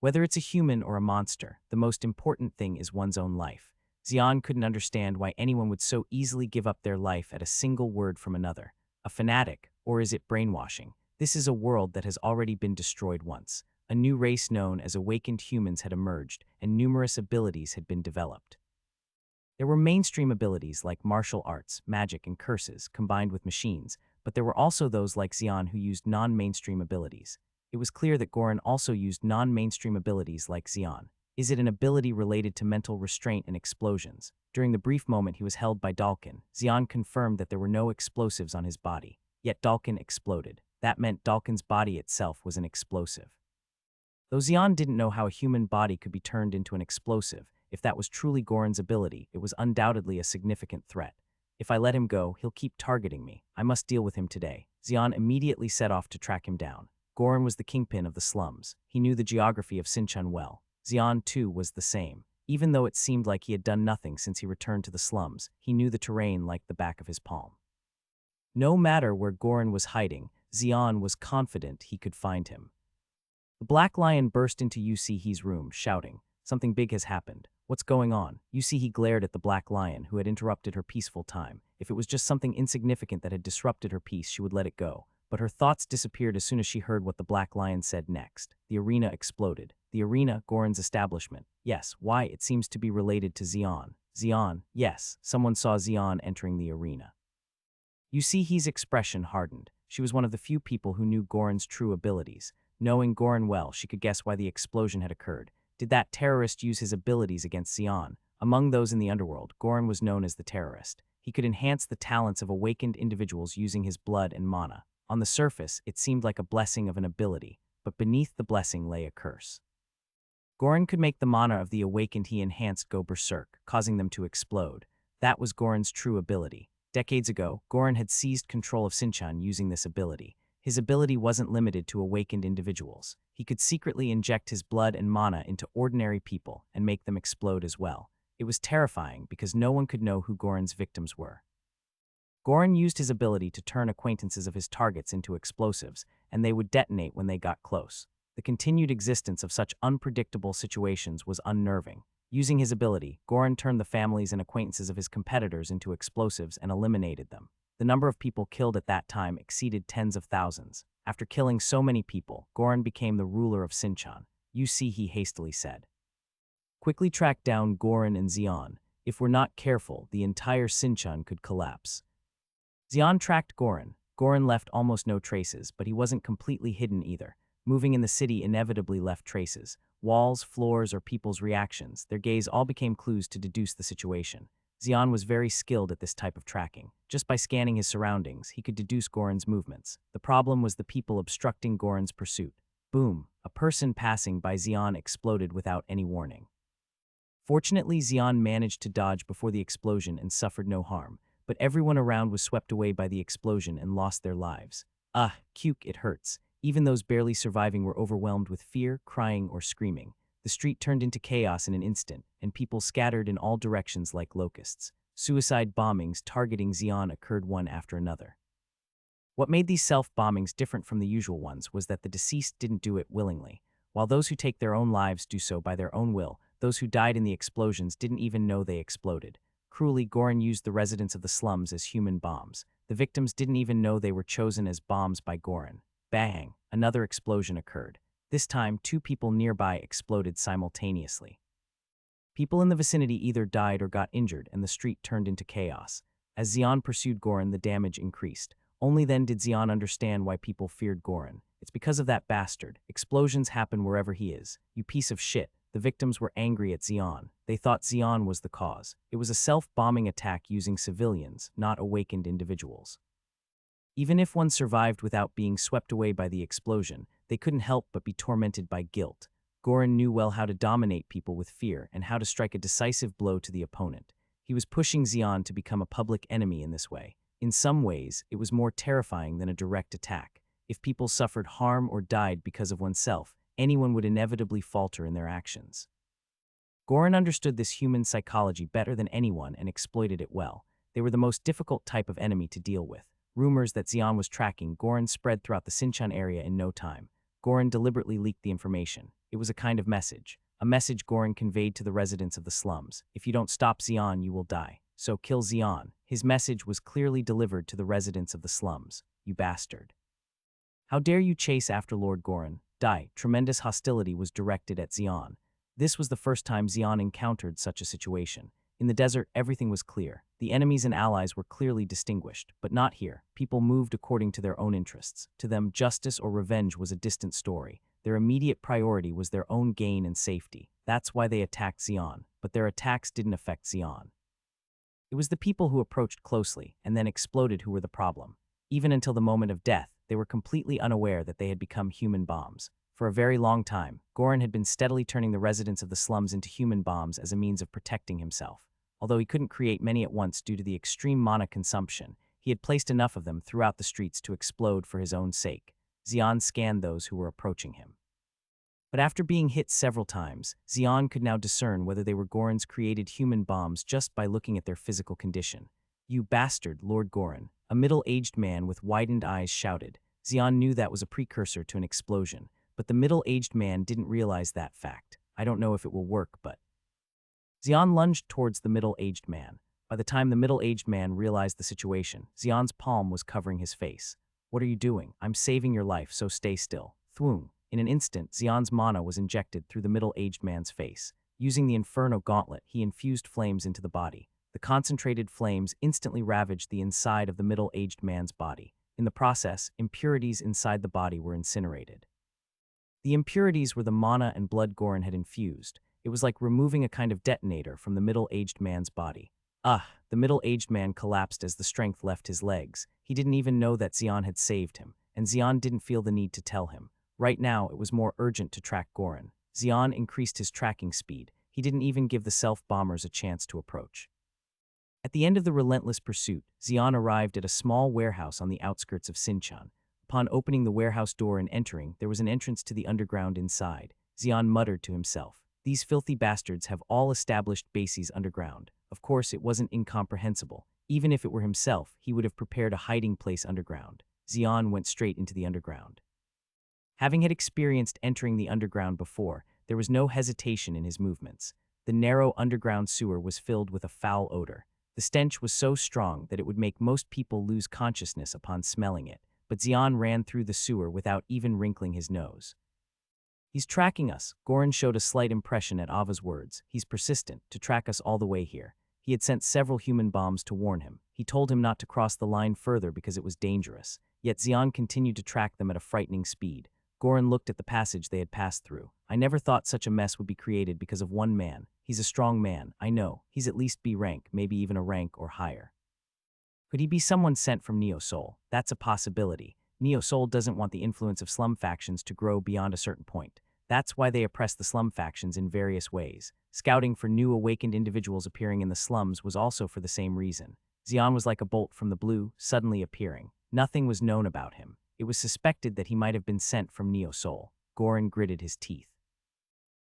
Whether it's a human or a monster, the most important thing is one's own life. Xian couldn't understand why anyone would so easily give up their life at a single word from another. A fanatic, or is it brainwashing? This is a world that has already been destroyed once. A new race known as awakened humans had emerged, and numerous abilities had been developed. There were mainstream abilities like martial arts, magic, and curses combined with machines, but there were also those like Xian who used non-mainstream abilities. It was clear that Goran also used non-mainstream abilities like Xian. Is it an ability related to mental restraint and explosions? During the brief moment he was held by Dalkin, Xian confirmed that there were no explosives on his body. Yet Dalkin exploded. That meant Dalkin's body itself was an explosive. Though Xian didn't know how a human body could be turned into an explosive, if that was truly Goran's ability, it was undoubtedly a significant threat. If I let him go, he'll keep targeting me. I must deal with him today. Xian immediately set off to track him down. Goran was the kingpin of the slums. He knew the geography of Sinchon well. Xian, too, was the same. Even though it seemed like he had done nothing since he returned to the slums, he knew the terrain like the back of his palm. No matter where Goran was hiding, Xian was confident he could find him. The Black Lion burst into Yu Si-hee's room, shouting, "Something big has happened. What's going on?" Yu Si-hee glared at the Black Lion, who had interrupted her peaceful time. If it was just something insignificant that had disrupted her peace, she would let it go. But her thoughts disappeared as soon as she heard what the Black Lion said next. The arena exploded. The arena, Goran's establishment. Yes, why? It seems to be related to Xian. Xian, yes, someone saw Xian entering the arena. Yu Si-hee's expression hardened. She was one of the few people who knew Goran's true abilities. Knowing Goran well, she could guess why the explosion had occurred. Did that terrorist use his abilities against Xian? Among those in the underworld, Goran was known as the terrorist. He could enhance the talents of awakened individuals using his blood and mana. On the surface, it seemed like a blessing of an ability, but beneath the blessing lay a curse. Goran could make the mana of the awakened he enhanced go berserk, causing them to explode. That was Goran's true ability. Decades ago, Goran had seized control of Sinchon using this ability. His ability wasn't limited to awakened individuals. He could secretly inject his blood and mana into ordinary people and make them explode as well. It was terrifying because no one could know who Goran's victims were. Goran used his ability to turn acquaintances of his targets into explosives, and they would detonate when they got close. The continued existence of such unpredictable situations was unnerving. Using his ability, Goran turned the families and acquaintances of his competitors into explosives and eliminated them. The number of people killed at that time exceeded tens of thousands. After killing so many people, Goran became the ruler of Sinchon. Yu Si-hee hastily said. Quickly track down Goran and Xian. If we're not careful, the entire Sinchon could collapse. Xian tracked Goran. Goran left almost no traces, but he wasn't completely hidden either. Moving in the city inevitably left traces. Walls, floors, or people's reactions, their gaze all became clues to deduce the situation. Xian was very skilled at this type of tracking. Just by scanning his surroundings, he could deduce Goran's movements. The problem was the people obstructing Goran's pursuit. Boom! A person passing by Xian exploded without any warning. Fortunately, Xian managed to dodge before the explosion and suffered no harm, but everyone around was swept away by the explosion and lost their lives. Cuke, it hurts. Even those barely surviving were overwhelmed with fear, crying, or screaming. The street turned into chaos in an instant, and people scattered in all directions like locusts. Suicide bombings targeting Xian occurred one after another. What made these self-bombings different from the usual ones was that the deceased didn't do it willingly. While those who take their own lives do so by their own will, those who died in the explosions didn't even know they exploded. Cruelly, Goran used the residents of the slums as human bombs. The victims didn't even know they were chosen as bombs by Goran. Bang! Another explosion occurred. This time, two people nearby exploded simultaneously. People in the vicinity either died or got injured, and the street turned into chaos. As Xian pursued Goran, the damage increased. Only then did Xian understand why people feared Goran. It's because of that bastard. Explosions happen wherever he is. You piece of shit. The victims were angry at Xian. They thought Xian was the cause. It was a self-bombing attack using civilians, not awakened individuals. Even if one survived without being swept away by the explosion, they couldn't help but be tormented by guilt. Goran knew well how to dominate people with fear and how to strike a decisive blow to the opponent. He was pushing Xian to become a public enemy in this way. In some ways, it was more terrifying than a direct attack. If people suffered harm or died because of oneself, anyone would inevitably falter in their actions. Goran understood this human psychology better than anyone and exploited it well. They were the most difficult type of enemy to deal with. Rumors that Xian was tracking Goran spread throughout the Sinchon area in no time. Goran deliberately leaked the information. It was a kind of message. A message Goran conveyed to the residents of the slums. If you don't stop Xion, you will die. So kill Xion. His message was clearly delivered to the residents of the slums. You bastard. How dare you chase after Lord Goran? Die. Tremendous hostility was directed at Xion. This was the first time Xion encountered such a situation. In the desert, everything was clear. The enemies and allies were clearly distinguished, but not here. People moved according to their own interests. To them, justice or revenge was a distant story. Their immediate priority was their own gain and safety. That's why they attacked Xion, but their attacks didn't affect Xion. It was the people who approached closely and then exploded who were the problem. Even until the moment of death, they were completely unaware that they had become human bombs. For a very long time, Goran had been steadily turning the residents of the slums into human bombs as a means of protecting himself. Although he couldn't create many at once due to the extreme mana consumption, he had placed enough of them throughout the streets to explode for his own sake. Xion scanned those who were approaching him. But after being hit several times, Xion could now discern whether they were Goran's created human bombs just by looking at their physical condition. You bastard, Lord Goran, a middle-aged man with widened eyes shouted. Xion knew that was a precursor to an explosion, but the middle-aged man didn't realize that fact. I don't know if it will work, but... Xion lunged towards the middle-aged man. By the time the middle-aged man realized the situation, Xion's palm was covering his face. What are you doing? I'm saving your life, so stay still. Thwoong. In an instant, Xion's mana was injected through the middle-aged man's face. Using the Inferno Gauntlet, he infused flames into the body. The concentrated flames instantly ravaged the inside of the middle-aged man's body. In the process, impurities inside the body were incinerated. The impurities were the mana and blood Goran had infused. It was like removing a kind of detonator from the middle-aged man's body. The middle-aged man collapsed as the strength left his legs. He didn't even know that Xion had saved him, and Xion didn't feel the need to tell him. Right now, it was more urgent to track Goran. Xion increased his tracking speed. He didn't even give the self-bombers a chance to approach. At the end of the relentless pursuit, Xion arrived at a small warehouse on the outskirts of Sinchan. Upon opening the warehouse door and entering, there was an entrance to the underground inside. Xion muttered to himself, "These filthy bastards have all established bases underground." Of course, it wasn't incomprehensible. Even if it were himself, he would have prepared a hiding place underground. Xion went straight into the underground. Having had experienced entering the underground before, there was no hesitation in his movements. The narrow underground sewer was filled with a foul odor. The stench was so strong that it would make most people lose consciousness upon smelling it, but Xion ran through the sewer without even wrinkling his nose. "He's tracking us." Goran showed a slight impression at Ava's words. "He's persistent, to track us all the way here." He had sent several human bombs to warn him. He told him not to cross the line further because it was dangerous. Yet Xion continued to track them at a frightening speed. Goran looked at the passage they had passed through. "I never thought such a mess would be created because of one man. He's a strong man, I know. He's at least B rank, maybe even a rank or higher. Could he be someone sent from Neo Soul? That's a possibility. Neo Soul doesn't want the influence of slum factions to grow beyond a certain point. That's why they oppress the slum factions in various ways. Scouting for new awakened individuals appearing in the slums was also for the same reason. Xion was like a bolt from the blue, suddenly appearing. Nothing was known about him. It was suspected that he might have been sent from Neo Soul. Goran gritted his teeth.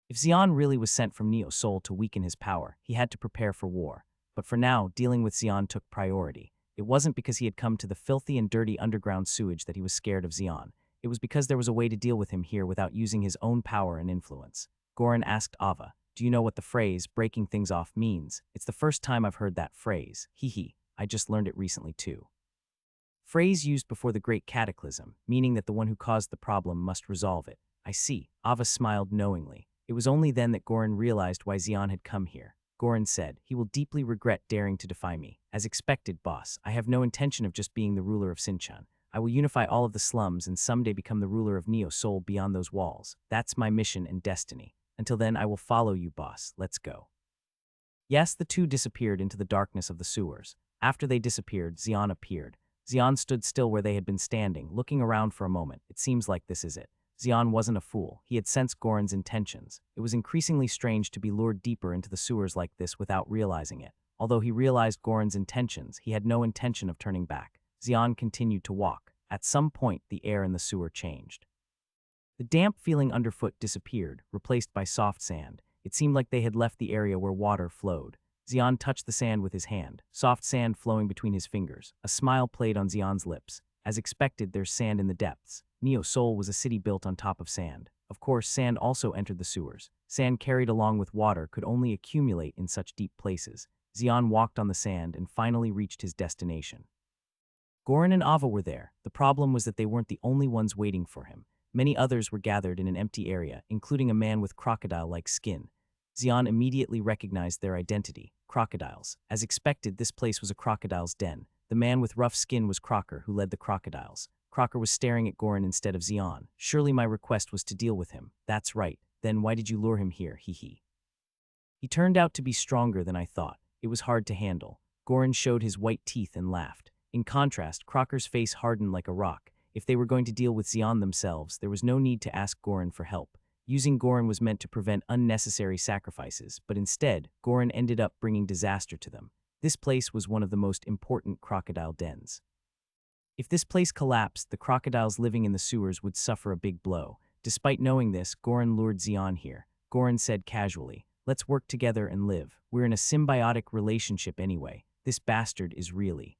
If Xion really was sent from Neo Soul to weaken his power, he had to prepare for war. But for now, dealing with Xion took priority. It wasn't because he had come to the filthy and dirty underground sewage that he was scared of Xion. It was because there was a way to deal with him here without using his own power and influence. Goran asked Ava, "Do you know what the phrase, breaking things off, means?" "It's the first time I've heard that phrase. Hee. I just learned it recently too." Phrase used before the Great Cataclysm, meaning that the one who caused the problem must resolve it. "I see." Ava smiled knowingly. It was only then that Goran realized why Xion had come here. Goran said, "He will deeply regret daring to defy me. As expected, boss, I have no intention of just being the ruler of Sinchan. I will unify all of the slums and someday become the ruler of Neo Soul beyond those walls. That's my mission and destiny. Until then, I will follow you, boss. Let's go." Yes, the two disappeared into the darkness of the sewers. After they disappeared, Xion appeared. Xion stood still where they had been standing, looking around for a moment. It seems like this is it. Xion wasn't a fool. He had sensed Goran's intentions. It was increasingly strange to be lured deeper into the sewers like this without realizing it. Although he realized Goran's intentions, he had no intention of turning back. Xion continued to walk. At some point, the air in the sewer changed. The damp feeling underfoot disappeared, replaced by soft sand. It seemed like they had left the area where water flowed. Xion touched the sand with his hand, soft sand flowing between his fingers. A smile played on Xion's lips. As expected, there's sand in the depths. Neo Soul was a city built on top of sand. Of course, sand also entered the sewers. Sand carried along with water could only accumulate in such deep places. Xian walked on the sand and finally reached his destination. Goran and Ava were there. The problem was that they weren't the only ones waiting for him. Many others were gathered in an empty area, including a man with crocodile-like skin. Xian immediately recognized their identity: crocodiles. As expected, this place was a crocodile's den. The man with rough skin was Crocker, who led the crocodiles. Crocker was staring at Goran instead of Xian. Surely my request was to deal with him. That's right. Then why did you lure him here? He turned out to be stronger than I thought. It was hard to handle. Goran showed his white teeth and laughed. In contrast, Crocker's face hardened like a rock. If they were going to deal with Xian themselves, there was no need to ask Goran for help. Using Goran was meant to prevent unnecessary sacrifices, but instead, Goran ended up bringing disaster to them. This place was one of the most important crocodile dens. If this place collapsed, the crocodiles living in the sewers would suffer a big blow. Despite knowing this, Goran lured Xian here. Goran said casually, "Let's work together and live. We're in a symbiotic relationship anyway. This bastard is really..."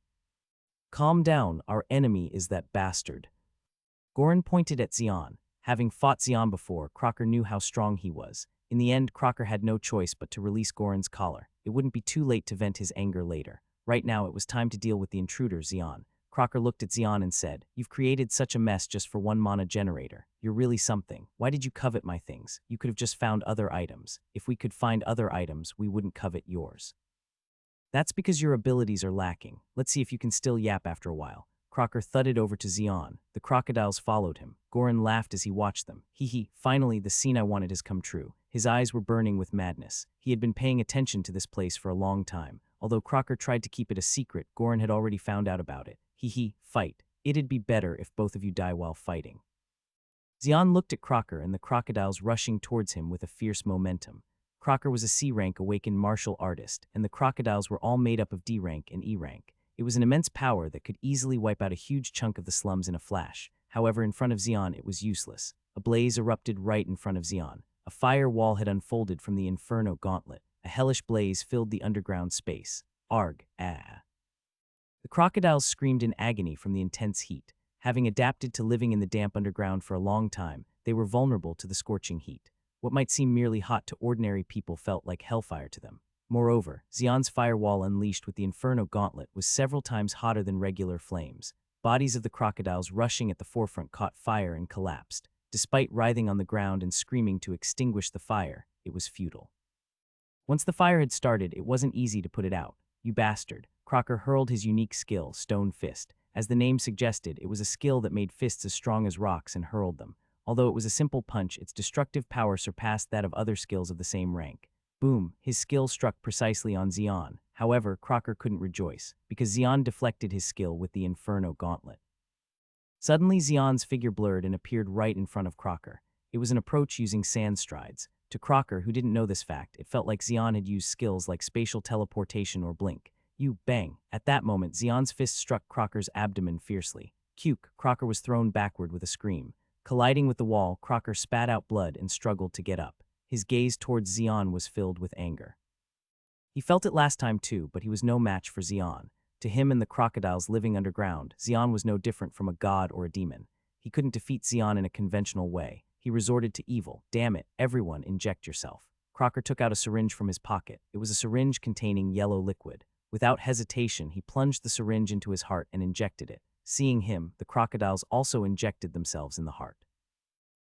"Calm down, our enemy is that bastard." Goran pointed at Xian. Having fought Xian before, Crocker knew how strong he was. In the end, Crocker had no choice but to release Goran's collar. It wouldn't be too late to vent his anger later. Right now, it was time to deal with the intruder, Xian. Crocker looked at Xian and said, "You've created such a mess just for one mana generator. You're really something. Why did you covet my things? You could have just found other items. If we could find other items, we wouldn't covet yours." "That's because your abilities are lacking. Let's see if you can still yap after a while." Crocker thudded over to Xian. The crocodiles followed him. Goran laughed as he watched them. Finally, the scene I wanted has come true. His eyes were burning with madness. He had been paying attention to this place for a long time. Although Crocker tried to keep it a secret, Goran had already found out about it. Fight. It'd be better if both of you die while fighting." Xian looked at Crocker and the crocodiles rushing towards him with a fierce momentum. Crocker was a C-rank awakened martial artist, and the crocodiles were all made up of D-rank and E-rank. It was an immense power that could easily wipe out a huge chunk of the slums in a flash. However, in front of Xian, it was useless. A blaze erupted right in front of Xian. A fire wall had unfolded from the Inferno Gauntlet. A hellish blaze filled the underground space. Arg, ah. The crocodiles screamed in agony from the intense heat. Having adapted to living in the damp underground for a long time, they were vulnerable to the scorching heat. What might seem merely hot to ordinary people felt like hellfire to them. Moreover, Xian's firewall unleashed with the Inferno Gauntlet was several times hotter than regular flames. Bodies of the crocodiles rushing at the forefront caught fire and collapsed. Despite writhing on the ground and screaming to extinguish the fire, it was futile. Once the fire had started, it wasn't easy to put it out. "You bastard." Crocker hurled his unique skill, Stone Fist. As the name suggested, it was a skill that made fists as strong as rocks and hurled them. Although it was a simple punch, its destructive power surpassed that of other skills of the same rank. Boom, his skill struck precisely on Xian. However, Crocker couldn't rejoice, because Xian deflected his skill with the Inferno Gauntlet. Suddenly, Xian's figure blurred and appeared right in front of Crocker. It was an approach using sand strides. To Crocker, who didn't know this fact, it felt like Xian had used skills like spatial teleportation or blink. Bang. At that moment, Xian's fist struck Crocker's abdomen fiercely. Cuke, Crocker was thrown backward with a scream. Colliding with the wall, Crocker spat out blood and struggled to get up. His gaze towards Xian was filled with anger. He felt it last time too, but he was no match for Xian. To him and the crocodiles living underground, Xian was no different from a god or a demon. He couldn't defeat Xian in a conventional way. He resorted to evil. "Damn it, everyone, inject yourself." Crocker took out a syringe from his pocket. It was a syringe containing yellow liquid. Without hesitation, he plunged the syringe into his heart and injected it. Seeing him, the crocodiles also injected themselves in the heart.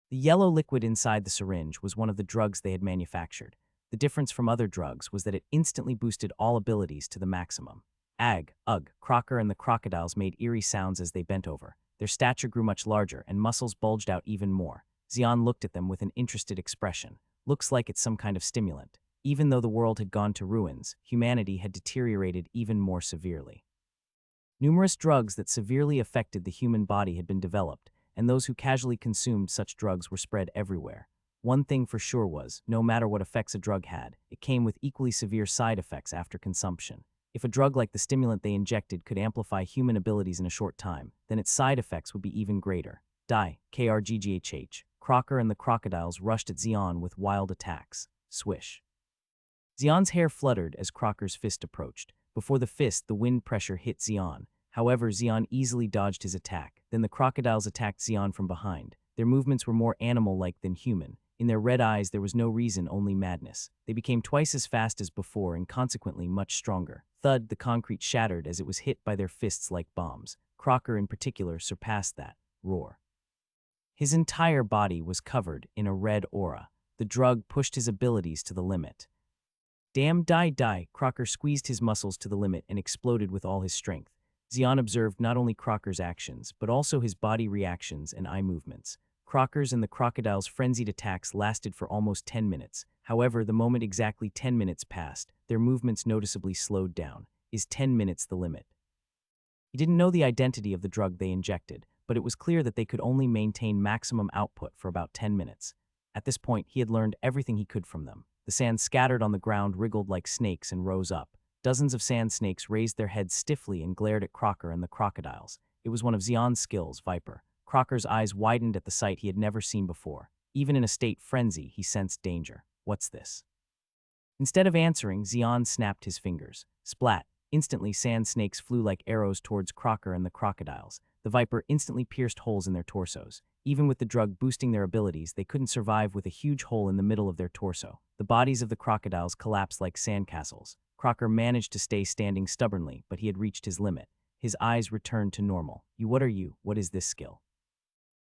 The yellow liquid inside the syringe was one of the drugs they had manufactured. The difference from other drugs was that it instantly boosted all abilities to the maximum. Ugh, Crocker and the crocodiles made eerie sounds as they bent over. Their stature grew much larger and muscles bulged out even more. Xian looked at them with an interested expression. "Looks like it's some kind of stimulant." Even though the world had gone to ruins, humanity had deteriorated even more severely. Numerous drugs that severely affected the human body had been developed, and those who casually consumed such drugs were spread everywhere. One thing for sure was, no matter what effects a drug had, it came with equally severe side effects after consumption. If a drug like the stimulant they injected could amplify human abilities in a short time, then its side effects would be even greater. KRGGHH. Crocker and the crocodiles rushed at Xian with wild attacks. Swish. Xian's hair fluttered as Crocker's fist approached. Before the fist, the wind pressure hit Xian. However, Xian easily dodged his attack. Then the crocodiles attacked Xian from behind. Their movements were more animal-like than human. In their red eyes there was no reason, only madness. They became twice as fast as before and consequently much stronger. Thud, the concrete shattered as it was hit by their fists like bombs. Crocker in particular surpassed that. Roar. His entire body was covered in a red aura. The drug pushed his abilities to the limit. Damn, die. Crocker squeezed his muscles to the limit and exploded with all his strength. Xian observed not only Crocker's actions, but also his body reactions and eye movements. Crocker's and the crocodile's frenzied attacks lasted for almost 10 minutes. However, the moment exactly 10 minutes passed, their movements noticeably slowed down. Is 10 minutes the limit? He didn't know the identity of the drug they injected, but it was clear that they could only maintain maximum output for about 10 minutes. At this point, he had learned everything he could from them. The sand scattered on the ground wriggled like snakes and rose up. Dozens of sand snakes raised their heads stiffly and glared at Crocker and the crocodiles. It was one of Xian's skills, Viper. Crocker's eyes widened at the sight he had never seen before. Even in a state frenzy, he sensed danger. What's this? Instead of answering, Xian snapped his fingers. Splat! Instantly, sand snakes flew like arrows towards Crocker and the crocodiles. The Viper instantly pierced holes in their torsos. Even with the drug boosting their abilities, they couldn't survive with a huge hole in the middle of their torso. The bodies of the crocodiles collapsed like sandcastles. Crocker managed to stay standing stubbornly, but he had reached his limit. His eyes returned to normal. What are you? What is this skill?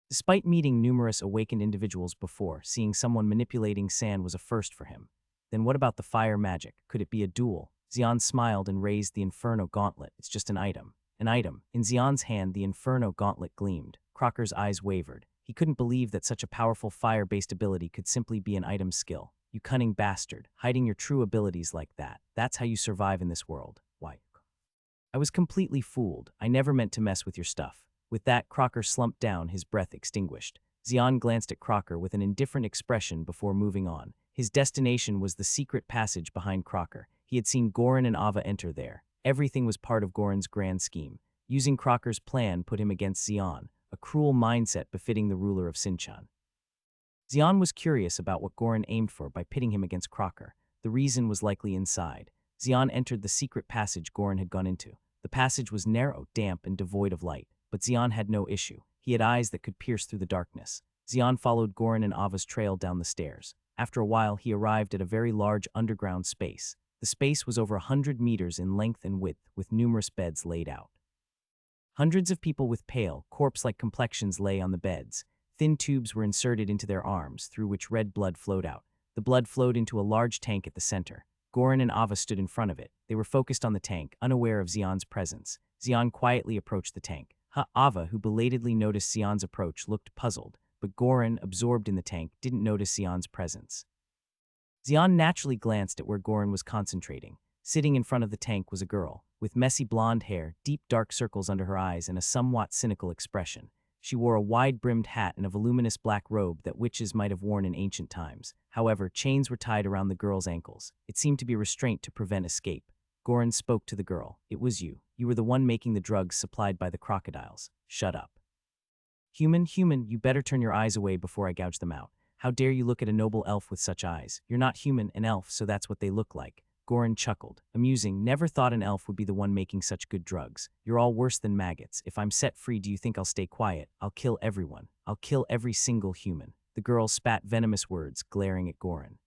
Despite meeting numerous awakened individuals before, seeing someone manipulating sand was a first for him. Then what about the fire magic? Could it be a duel? Xian smiled and raised the Inferno Gauntlet. It's just an item. An item. In Xian's hand, the Inferno Gauntlet gleamed. Crocker's eyes wavered. He couldn't believe that such a powerful fire-based ability could simply be an item skill. You cunning bastard, hiding your true abilities like that. That's how you survive in this world. Why? I was completely fooled. I never meant to mess with your stuff. With that, Crocker slumped down, his breath extinguished. Xian glanced at Crocker with an indifferent expression before moving on. His destination was the secret passage behind Crocker. He had seen Goran and Ava enter there. Everything was part of Goran's grand scheme. Using Crocker's plan put him against Xian, a cruel mindset befitting the ruler of Sinchan. Xian was curious about what Goran aimed for by pitting him against Crocker. The reason was likely inside. Xian entered the secret passage Goran had gone into. The passage was narrow, damp, and devoid of light, but Xian had no issue. He had eyes that could pierce through the darkness. Xian followed Goran and Ava's trail down the stairs. After a while, he arrived at a very large underground space. The space was over 100 meters in length and width, with numerous beds laid out. Hundreds of people with pale, corpse-like complexions lay on the beds. Thin tubes were inserted into their arms, through which red blood flowed out. The blood flowed into a large tank at the center. Goran and Ava stood in front of it. They were focused on the tank, unaware of Xian's presence. Xian quietly approached the tank. Ava, who belatedly noticed Xian's approach, looked puzzled, but Goran, absorbed in the tank, didn't notice Xian's presence. Xian naturally glanced at where Goran was concentrating. Sitting in front of the tank was a girl, with messy blonde hair, deep dark circles under her eyes, and a somewhat cynical expression. She wore a wide-brimmed hat and a voluminous black robe that witches might have worn in ancient times. However, chains were tied around the girl's ankles. It seemed to be a restraint to prevent escape. Goran spoke to the girl. It was you. You were the one making the drugs supplied by the crocodiles. Shut up. Human, you better turn your eyes away before I gouge them out. How dare you look at a noble elf with such eyes? You're not human, an elf, so that's what they look like. Goran chuckled. Amusing, never thought an elf would be the one making such good drugs. You're all worse than maggots. If I'm set free, do you think I'll stay quiet? I'll kill everyone. I'll kill every single human. The girl spat venomous words, glaring at Goran.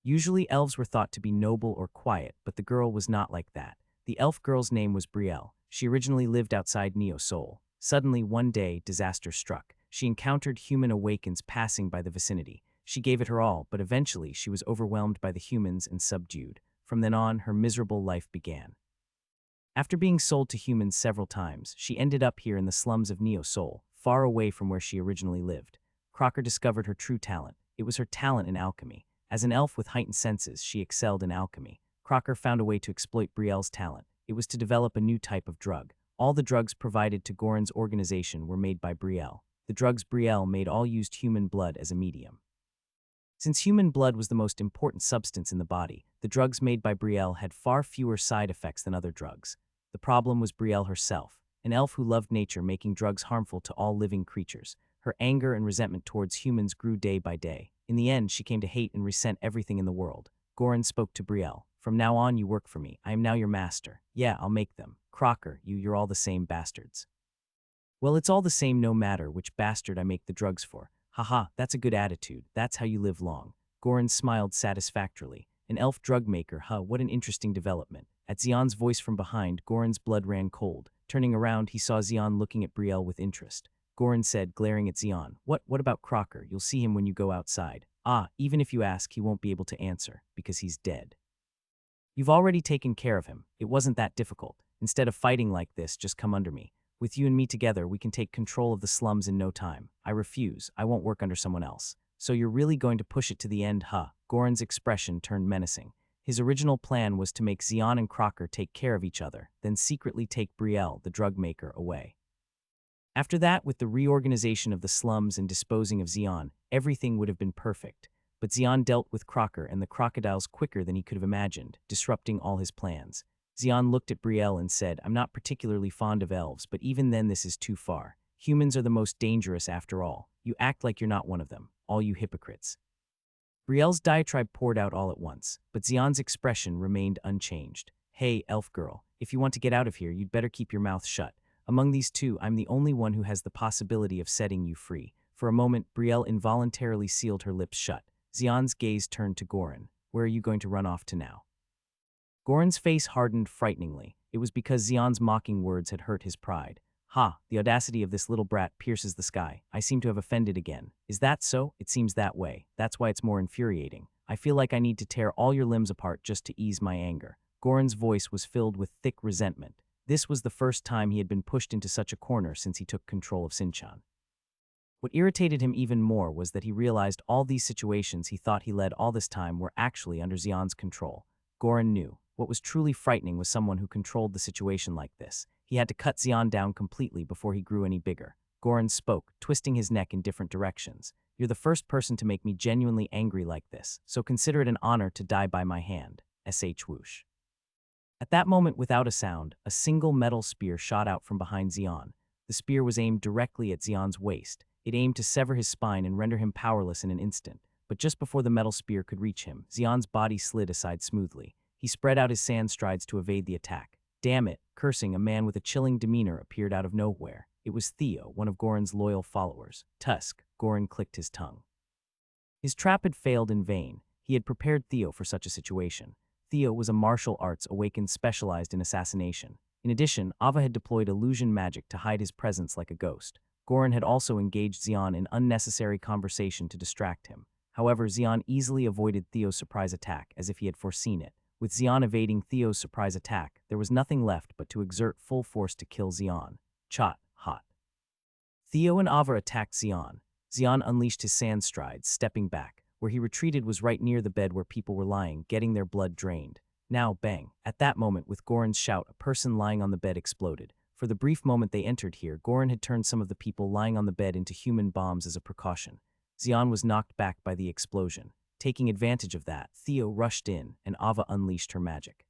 Usually elves were thought to be noble or quiet, but the girl was not like that. The elf girl's name was Brielle. She originally lived outside Neo Sol. Suddenly, one day, disaster struck. She encountered human Awakens passing by the vicinity. She gave it her all, but eventually she was overwhelmed by the humans and subdued. From then on, her miserable life began. After being sold to humans several times, she ended up here in the slums of Neo Sol, far away from where she originally lived. Crocker discovered her true talent. It was her talent in alchemy. As an elf with heightened senses, she excelled in alchemy. Crocker found a way to exploit Brielle's talent. It was to develop a new type of drug. All the drugs provided to Goran's organization were made by Brielle. The drugs Brielle made all used human blood as a medium. Since human blood was the most important substance in the body, the drugs made by Brielle had far fewer side effects than other drugs. The problem was Brielle herself, an elf who loved nature, making drugs harmful to all living creatures. Her anger and resentment towards humans grew day by day. In the end, she came to hate and resent everything in the world. Goran spoke to Brielle. From now on, you work for me. I am now your master. Yeah, I'll make them. Crocker, you're all the same bastards. Well, it's all the same no matter which bastard I make the drugs for. Haha, that's a good attitude. That's how you live long. Goran smiled satisfactorily. An elf drug maker, huh, what an interesting development. At Xion's voice from behind, Goran's blood ran cold. Turning around, he saw Xion looking at Brielle with interest. Goran said, glaring at Xion, What about Crocker? You'll see him when you go outside. Ah, even if you ask, he won't be able to answer, because he's dead. You've already taken care of him. It wasn't that difficult. Instead of fighting like this, just come under me. With you and me together, we can take control of the slums in no time. I refuse. I won't work under someone else. So you're really going to push it to the end, huh? Goran's expression turned menacing. His original plan was to make Xion and Crocker take care of each other, then secretly take Brielle, the drug maker, away. After that, with the reorganization of the slums and disposing of Xion, everything would have been perfect. But Xion dealt with Crocker and the crocodiles quicker than he could have imagined, disrupting all his plans. Xion looked at Brielle and said, I'm not particularly fond of elves, but even then this is too far. Humans are the most dangerous after all. You act like you're not one of them, all you hypocrites. Brielle's diatribe poured out all at once, but Xion's expression remained unchanged. Hey, elf girl, if you want to get out of here, you'd better keep your mouth shut. Among these two, I'm the only one who has the possibility of setting you free. For a moment, Brielle involuntarily sealed her lips shut. Xion's gaze turned to Goran. Where are you going to run off to now? Goran's face hardened frighteningly. It was because Xion's mocking words had hurt his pride. Ha, the audacity of this little brat pierces the sky. I seem to have offended again. Is that so? It seems that way. That's why it's more infuriating. I feel like I need to tear all your limbs apart just to ease my anger. Goran's voice was filled with thick resentment. This was the first time he had been pushed into such a corner since he took control of Sinchan. What irritated him even more was that he realized all these situations he thought he led all this time were actually under Xion's control. Goran knew. What was truly frightening was someone who controlled the situation like this. He had to cut Xion down completely before he grew any bigger. Goran spoke, twisting his neck in different directions. You're the first person to make me genuinely angry like this, so consider it an honor to die by my hand. S.H. Whoosh. At that moment, without a sound, a single metal spear shot out from behind Xion. The spear was aimed directly at Xion's waist. It aimed to sever his spine and render him powerless in an instant. But just before the metal spear could reach him, Xion's body slid aside smoothly. He spread out his sand strides to evade the attack. Damn it, cursing, a man with a chilling demeanor appeared out of nowhere. It was Theo, one of Goran's loyal followers. Tusk, Goran clicked his tongue. His trap had failed in vain. He had prepared Theo for such a situation. Theo was a martial arts Awakens specialized in assassination. In addition, Ava had deployed illusion magic to hide his presence like a ghost. Goran had also engaged Xion in unnecessary conversation to distract him. However, Xion easily avoided Theo's surprise attack, as if he had foreseen it. With Xion evading Theo's surprise attack, there was nothing left but to exert full force to kill Xion. Chot, hot. Theo and Ava attacked Xion. Xion unleashed his sand strides, stepping back. Where he retreated was right near the bed where people were lying, getting their blood drained. Now, bang. At that moment, with Goran's shout, a person lying on the bed exploded. For the brief moment they entered here, Goran had turned some of the people lying on the bed into human bombs as a precaution. Xion was knocked back by the explosion. Taking advantage of that, Theo rushed in, and Ava unleashed her magic.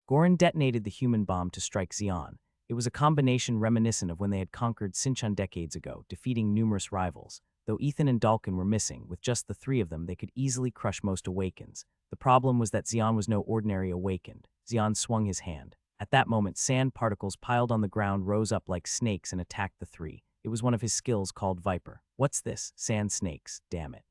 Goran detonated the human bomb to strike Xion. It was a combination reminiscent of when they had conquered Sinchan decades ago, defeating numerous rivals. Though Ethan and Dalkin were missing, with just the three of them, they could easily crush most Awakens. The problem was that Xion was no ordinary Awakened. Xion swung his hand. At that moment, sand particles piled on the ground rose up like snakes and attacked the three. It was one of his skills called Viper. What's this? Sand snakes, damn it.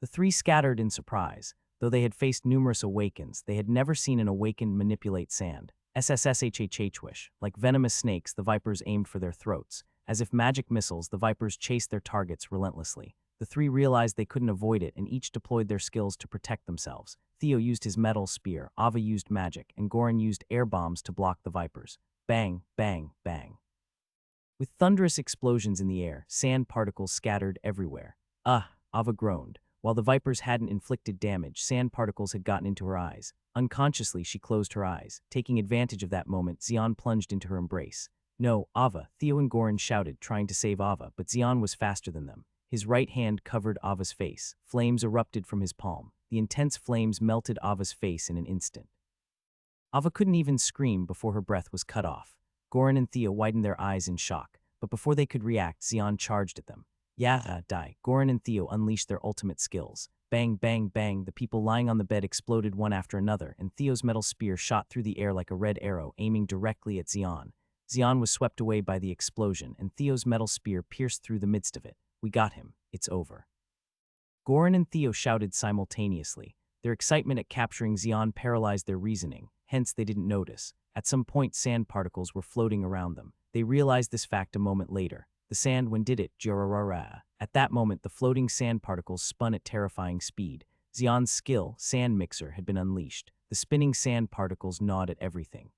The three scattered in surprise. Though they had faced numerous Awakens, they had never seen an Awakened manipulate sand. SSSHHHwish. Like venomous snakes, the Vipers aimed for their throats. As if magic missiles, the Vipers chased their targets relentlessly. The three realized they couldn't avoid it and each deployed their skills to protect themselves. Theo used his metal spear, Ava used magic, and Goran used air bombs to block the Vipers. Bang, bang, bang. With thunderous explosions in the air, sand particles scattered everywhere. Ava groaned. While the Vipers hadn't inflicted damage, sand particles had gotten into her eyes. Unconsciously, she closed her eyes. Taking advantage of that moment, Xion plunged into her embrace. No, Ava, Theo and Goran shouted, trying to save Ava, but Xion was faster than them. His right hand covered Ava's face. Flames erupted from his palm. The intense flames melted Ava's face in an instant. Ava couldn't even scream before her breath was cut off. Goran and Theo widened their eyes in shock, but before they could react, Xion charged at them. Die. Goran and Theo unleashed their ultimate skills. Bang, bang, bang, the people lying on the bed exploded one after another, and Theo's metal spear shot through the air like a red arrow, aiming directly at Xion. Xian was swept away by the explosion, and Theo's metal spear pierced through the midst of it. We got him. It's over. Goran and Theo shouted simultaneously. Their excitement at capturing Xian paralyzed their reasoning, hence they didn't notice. At some point, sand particles were floating around them. They realized this fact a moment later. The sand when did it, jararara. At that moment, the floating sand particles spun at terrifying speed. Xian's skill, sand mixer, had been unleashed. The spinning sand particles gnawed at everything.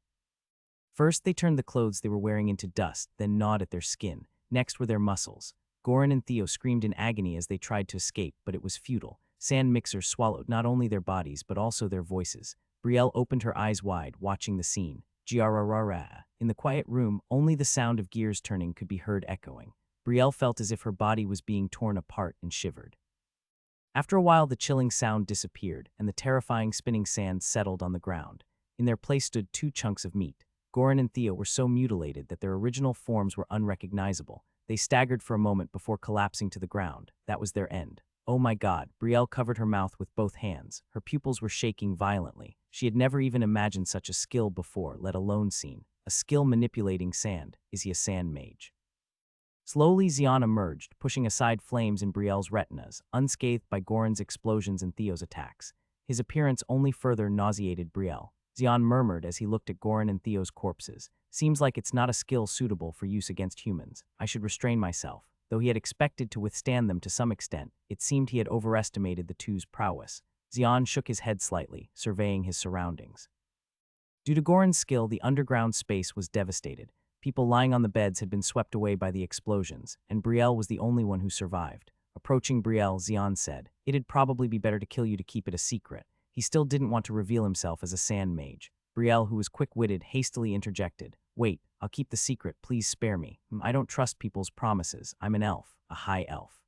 First, they turned the clothes they were wearing into dust, then gnawed at their skin. Next were their muscles. Goran and Theo screamed in agony as they tried to escape, but it was futile. Sand mixers swallowed not only their bodies, but also their voices. Brielle opened her eyes wide, watching the scene. Giararara. In the quiet room, only the sound of gears turning could be heard echoing. Brielle felt as if her body was being torn apart and shivered. After a while, the chilling sound disappeared, and the terrifying spinning sand settled on the ground. In their place stood 2 chunks of meat. Goran and Theo were so mutilated that their original forms were unrecognizable. They staggered for a moment before collapsing to the ground. That was their end. Oh my God, Brielle covered her mouth with both hands. Her pupils were shaking violently. She had never even imagined such a skill before, let alone seen. A skill manipulating sand. Is he a sand mage? Slowly, Xian emerged, pushing aside flames in Brielle's retinas, unscathed by Goran's explosions and Theo's attacks. His appearance only further nauseated Brielle. Xian murmured as he looked at Goran and Theo's corpses. Seems like it's not a skill suitable for use against humans. I should restrain myself. Though he had expected to withstand them to some extent, it seemed he had overestimated the two's prowess. Xian shook his head slightly, surveying his surroundings. Due to Goran's skill, the underground space was devastated. People lying on the beds had been swept away by the explosions, and Brielle was the only one who survived. Approaching Brielle, Xian said, "It'd probably be better to kill you to keep it a secret." He still didn't want to reveal himself as a sand mage. Brielle, who was quick-witted, hastily interjected, "Wait, I'll keep the secret, please spare me. I don't trust people's promises. I'm an elf, a high elf."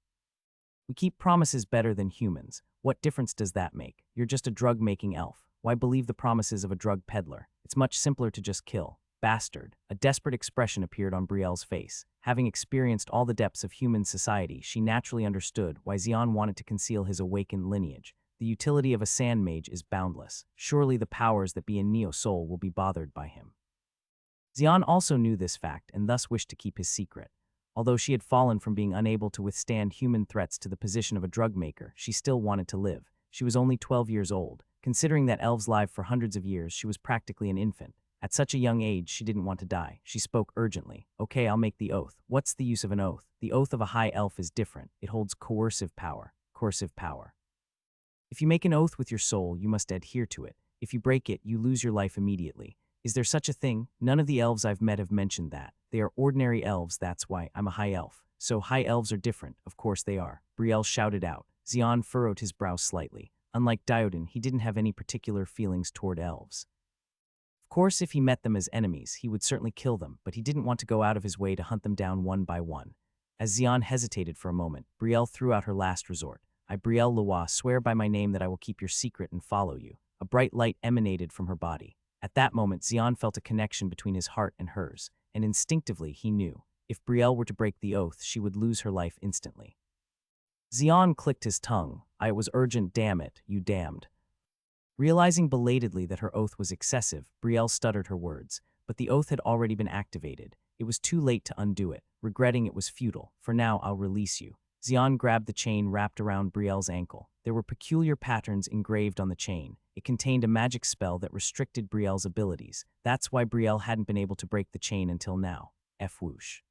"We keep promises better than humans. What difference does that make? You're just a drug-making elf. Why believe the promises of a drug peddler? It's much simpler to just kill." Bastard. A desperate expression appeared on Brielle's face. Having experienced all the depths of human society, she naturally understood why Xian wanted to conceal his awakened lineage. The utility of a sand mage is boundless. Surely the powers that be in Neo Soul will be bothered by him. Xian also knew this fact and thus wished to keep his secret. Although she had fallen from being unable to withstand human threats to the position of a drug maker, she still wanted to live. She was only 12 years old. Considering that elves live for hundreds of years, she was practically an infant. At such a young age, she didn't want to die. She spoke urgently. "Okay, I'll make the oath." "What's the use of an oath?" "The oath of a high elf is different. It holds coercive power." "Coercive power." "If you make an oath with your soul, you must adhere to it. If you break it, you lose your life immediately." "Is there such a thing?" "None of the elves I've met have mentioned that. They are ordinary elves, that's why. I'm a high elf." "So high elves are different." "Of course they are," Brielle shouted out. Xian furrowed his brow slightly. Unlike Diodin, he didn't have any particular feelings toward elves. Of course, if he met them as enemies, he would certainly kill them, but he didn't want to go out of his way to hunt them down one by one. As Xian hesitated for a moment, Brielle threw out her last resort. "I, Brielle Leroy, swear by my name that I will keep your secret and follow you." A bright light emanated from her body. At that moment, Xian felt a connection between his heart and hers, and instinctively he knew. If Brielle were to break the oath, she would lose her life instantly. Xian clicked his tongue. "It was urgent, damn it, you damned." Realizing belatedly that her oath was excessive, Brielle stuttered her words, but the oath had already been activated. It was too late to undo it. Regretting it was futile. "For now, I'll release you." Xian grabbed the chain wrapped around Brielle's ankle. There were peculiar patterns engraved on the chain. It contained a magic spell that restricted Brielle's abilities. That's why Brielle hadn't been able to break the chain until now. Whoosh.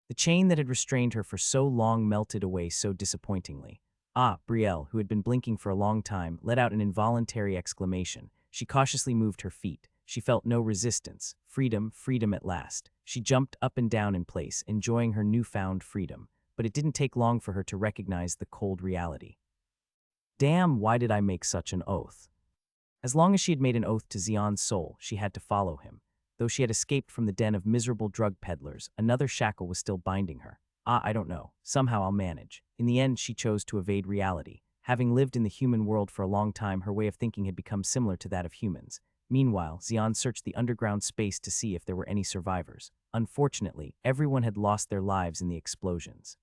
The chain that had restrained her for so long melted away so disappointingly. "Ah," Brielle, who had been blinking for a long time, let out an involuntary exclamation. She cautiously moved her feet. She felt no resistance. Freedom, freedom at last. She jumped up and down in place, enjoying her newfound freedom. But it didn't take long for her to recognize the cold reality. Damn, why did I make such an oath? As long as she had made an oath to Xian's soul, she had to follow him. Though she had escaped from the den of miserable drug peddlers, another shackle was still binding her. I don't know. Somehow I'll manage. In the end, she chose to evade reality. Having lived in the human world for a long time, her way of thinking had become similar to that of humans. Meanwhile, Xian searched the underground space to see if there were any survivors. Unfortunately, everyone had lost their lives in the explosions.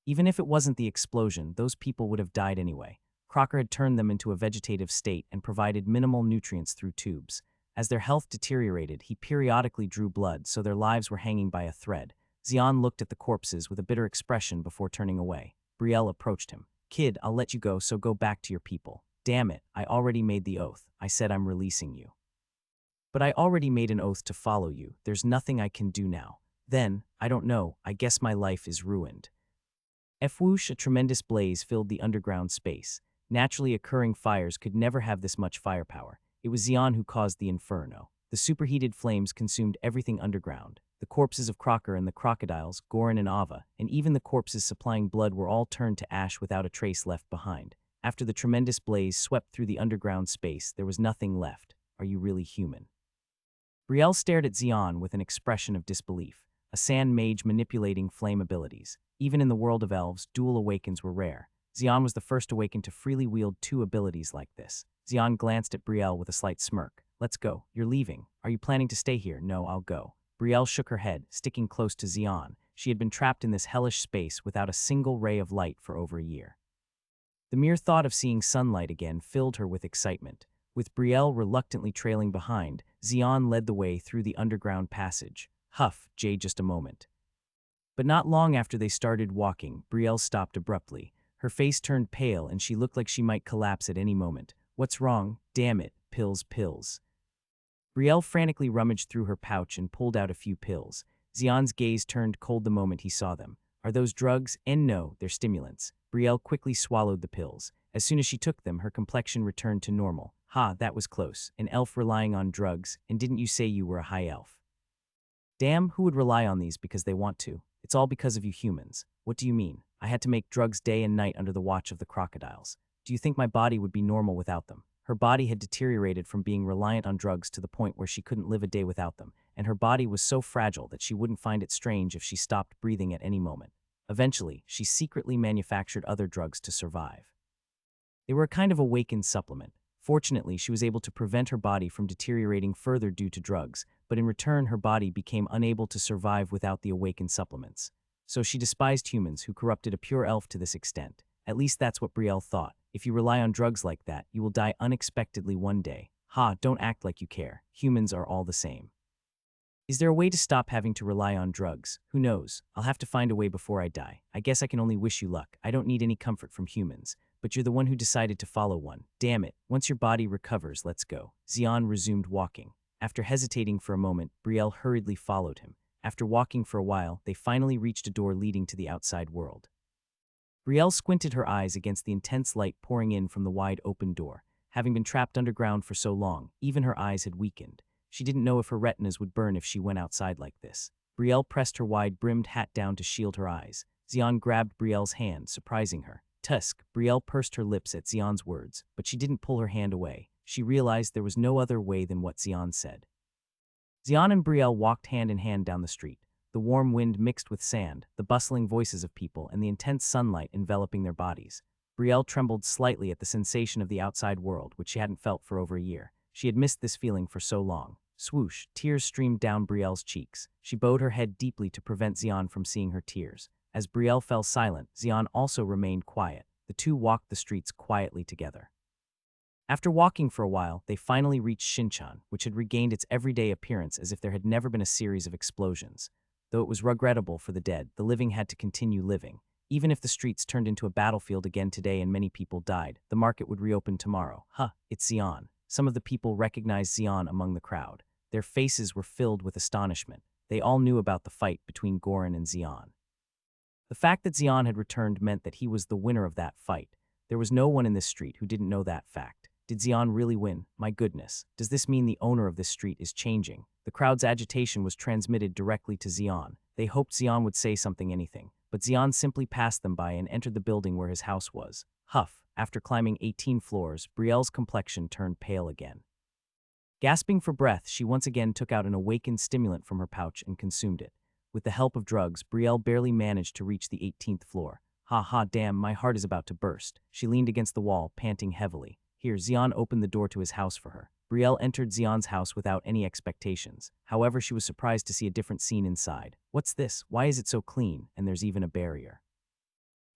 Even if it wasn't the explosion, those people would have died anyway. Crocker had turned them into a vegetative state and provided minimal nutrients through tubes. As their health deteriorated, he periodically drew blood, so their lives were hanging by a thread. Xian looked at the corpses with a bitter expression before turning away. Brielle approached him. Kid, I'll let you go, so go back to your people. Damn it, I already made the oath. I said I'm releasing you. But I already made an oath to follow you. There's nothing I can do now. Then, I don't know, I guess my life is ruined. Whoosh, a tremendous blaze filled the underground space. Naturally occurring fires could never have this much firepower. It was Xian who caused the inferno. The superheated flames consumed everything underground. The corpses of Crocker and the crocodiles, Goran and Ava, and even the corpses supplying blood were all turned to ash without a trace left behind. After the tremendous blaze swept through the underground space, there was nothing left. Are you really human? Brielle stared at Xian with an expression of disbelief. A sand mage manipulating flame abilities. Even in the world of elves, dual awakens were rare. Xian was the first awakened to freely wield two abilities like this. Xian glanced at Brielle with a slight smirk. Let's go. You're leaving. Are you planning to stay here? No, I'll go. Brielle shook her head, sticking close to Xian. She had been trapped in this hellish space without a single ray of light for over a year. The mere thought of seeing sunlight again filled her with excitement. With Brielle reluctantly trailing behind, Xian led the way through the underground passage. Huff, Jay, just a moment. But not long after they started walking, Brielle stopped abruptly. Her face turned pale and she looked like she might collapse at any moment. What's wrong? Damn it, pills, pills. Brielle frantically rummaged through her pouch and pulled out a few pills. Xian's gaze turned cold the moment he saw them. Are those drugs? And no, they're stimulants. Brielle quickly swallowed the pills. As soon as she took them, her complexion returned to normal. Ha, that was close. An elf relying on drugs, and didn't you say you were a high elf? Damn, who would rely on these because they want to? It's all because of you humans. What do you mean? I had to make drugs day and night under the watch of the crocodiles. Do you think my body would be normal without them? Her body had deteriorated from being reliant on drugs to the point where she couldn't live a day without them, and her body was so fragile that she wouldn't find it strange if she stopped breathing at any moment. Eventually, she secretly manufactured other drugs to survive. They were a kind of awakened supplement. Fortunately, she was able to prevent her body from deteriorating further due to drugs, but in return her body became unable to survive without the awakened supplements. So she despised humans who corrupted a pure elf to this extent. At least that's what Brielle thought. If you rely on drugs like that, you will die unexpectedly one day. Ha, don't act like you care. Humans are all the same. Is there a way to stop having to rely on drugs? Who knows? I'll have to find a way before I die. I guess I can only wish you luck. I don't need any comfort from humans. But you're the one who decided to follow one. Damn it. Once your body recovers, let's go. Xian resumed walking. After hesitating for a moment, Brielle hurriedly followed him. After walking for a while, they finally reached a door leading to the outside world. Brielle squinted her eyes against the intense light pouring in from the wide open door. Having been trapped underground for so long, even her eyes had weakened. She didn't know if her retinas would burn if she went outside like this. Brielle pressed her wide-brimmed hat down to shield her eyes. Xian grabbed Brielle's hand, surprising her. Tusk, Brielle pursed her lips at Xian's words, but she didn't pull her hand away. She realized there was no other way than what Xian said. Xian and Brielle walked hand in hand down the street. The warm wind mixed with sand, the bustling voices of people, and the intense sunlight enveloping their bodies. Brielle trembled slightly at the sensation of the outside world, which she hadn't felt for over a year. She had missed this feeling for so long. Swoosh, tears streamed down Brielle's cheeks. She bowed her head deeply to prevent Xian from seeing her tears. As Brielle fell silent, Xian also remained quiet. The two walked the streets quietly together. After walking for a while, they finally reached Shinchan, which had regained its everyday appearance as if there had never been a series of explosions. Though it was regrettable for the dead, the living had to continue living. Even if the streets turned into a battlefield again today and many people died, the market would reopen tomorrow. Huh, it's Xian. Some of the people recognized Xian among the crowd. Their faces were filled with astonishment. They all knew about the fight between Goran and Xian. The fact that Xian had returned meant that he was the winner of that fight. There was no one in this street who didn't know that fact. Did Xian really win? My goodness. Does this mean the owner of this street is changing? The crowd's agitation was transmitted directly to Xian. They hoped Xian would say anything, but Xian simply passed them by and entered the building where his house was. Huff. After climbing 18 floors, Brielle's complexion turned pale again. Gasping for breath, she once again took out an awakened stimulant from her pouch and consumed it. With the help of drugs, Brielle barely managed to reach the 18th floor. Ha ha, damn, my heart is about to burst. She leaned against the wall, panting heavily. Here, Xian opened the door to his house for her. Brielle entered Xian's house without any expectations. However, she was surprised to see a different scene inside. What's this? Why is it so clean? And there's even a barrier.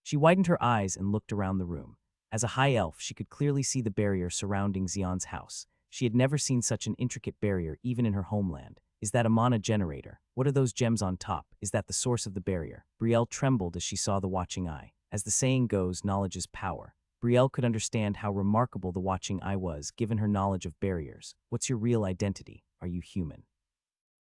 She widened her eyes and looked around the room. As a high elf, she could clearly see the barrier surrounding Xian's house. She had never seen such an intricate barrier even in her homeland. Is that a mana generator? What are those gems on top? Is that the source of the barrier? Brielle trembled as she saw the watching eye. As the saying goes, knowledge is power. Brielle could understand how remarkable the watching eye was, given her knowledge of barriers. What's your real identity? Are you human?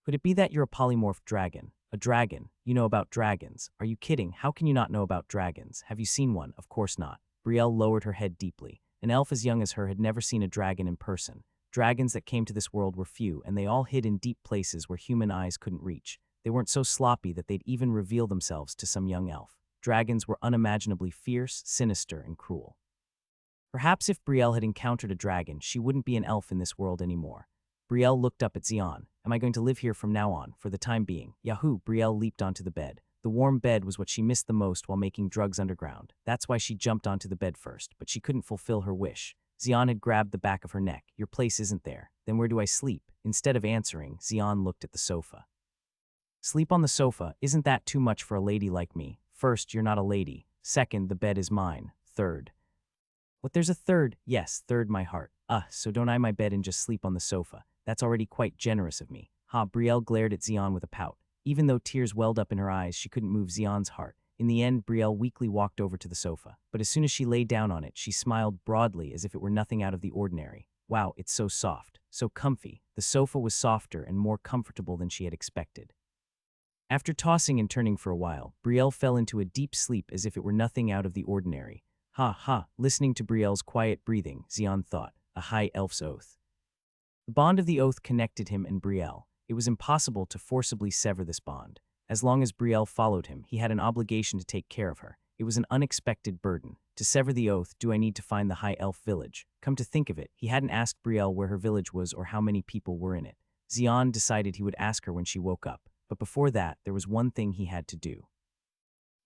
Could it be that you're a polymorph dragon? A dragon? You know about dragons. Are you kidding? How can you not know about dragons? Have you seen one? Of course not. Brielle lowered her head deeply. An elf as young as her had never seen a dragon in person. Dragons that came to this world were few, and they all hid in deep places where human eyes couldn't reach. They weren't so sloppy that they'd even reveal themselves to some young elf. Dragons were unimaginably fierce, sinister, and cruel. Perhaps if Brielle had encountered a dragon, she wouldn't be an elf in this world anymore. Brielle looked up at Xian. Am I going to live here from now on, for the time being? Yahoo! Brielle leaped onto the bed. The warm bed was what she missed the most while making drugs underground. That's why she jumped onto the bed first, but she couldn't fulfill her wish. Xian had grabbed the back of her neck. Your place isn't there. Then where do I sleep? Instead of answering, Xian looked at the sofa. Sleep on the sofa? Isn't that too much for a lady like me? First, you're not a lady. Second, the bed is mine. Third. What, there's a third? Yes, third, my heart. So don't I my bed and just sleep on the sofa. That's already quite generous of me. Brielle glared at Xian with a pout. Even though tears welled up in her eyes, she couldn't move Xian's heart. In the end, Brielle weakly walked over to the sofa. But as soon as she lay down on it, she smiled broadly as if it were nothing out of the ordinary. Wow, it's so soft, so comfy. The sofa was softer and more comfortable than she had expected. After tossing and turning for a while, Brielle fell into a deep sleep as if it were nothing out of the ordinary. Listening to Brielle's quiet breathing, Xian thought, a high elf's oath. The bond of the oath connected him and Brielle. It was impossible to forcibly sever this bond. As long as Brielle followed him, he had an obligation to take care of her. It was an unexpected burden. To sever the oath, do I need to find the high elf village? Come to think of it, he hadn't asked Brielle where her village was or how many people were in it. Xian decided he would ask her when she woke up, but before that, there was one thing he had to do.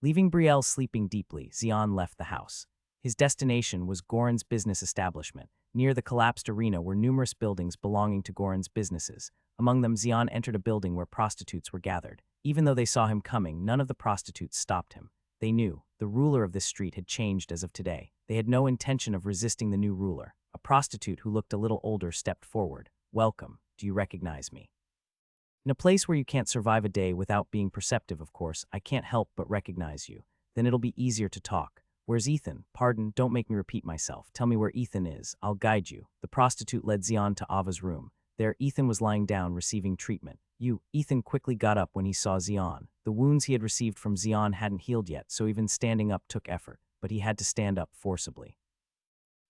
Leaving Brielle sleeping deeply, Xian left the house. His destination was Goran's business establishment. Near the collapsed arena were numerous buildings belonging to Goran's businesses. Among them, Xian entered a building where prostitutes were gathered. Even though they saw him coming, none of the prostitutes stopped him. They knew the ruler of this street had changed as of today. They had no intention of resisting the new ruler. A prostitute who looked a little older stepped forward. Welcome. Do you recognize me? In a place where you can't survive a day without being perceptive, of course, I can't help but recognize you. Then it'll be easier to talk. Where's Ethan? Pardon, don't make me repeat myself. Tell me where Ethan is. I'll guide you. The prostitute led Xian to Ava's room. There, Ethan was lying down, receiving treatment. Ethan quickly got up when he saw Xian. The wounds he had received from Xian hadn't healed yet, so even standing up took effort, but he had to stand up forcibly.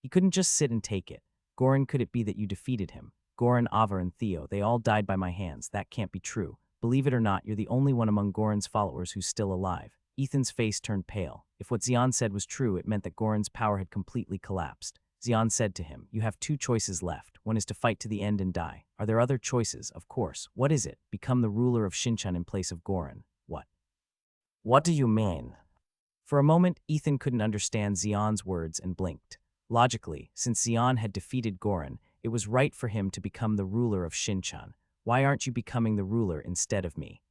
He couldn't just sit and take it. Goran, could it be that you defeated him? Goran, Ava, and Theo, they all died by my hands. That can't be true. Believe it or not, you're the only one among Goran's followers who's still alive. Ethan's face turned pale. If what Xian said was true, it meant that Goran's power had completely collapsed. Xian said to him, you have two choices left. One is to fight to the end and die. Are there other choices? Of course. What is it? Become the ruler of Shinchan in place of Goran. What? What do you mean? For a moment, Ethan couldn't understand Xian's words and blinked. Logically, since Xian had defeated Goran, it was right for him to become the ruler of Shinchan. Why aren't you becoming the ruler instead of me?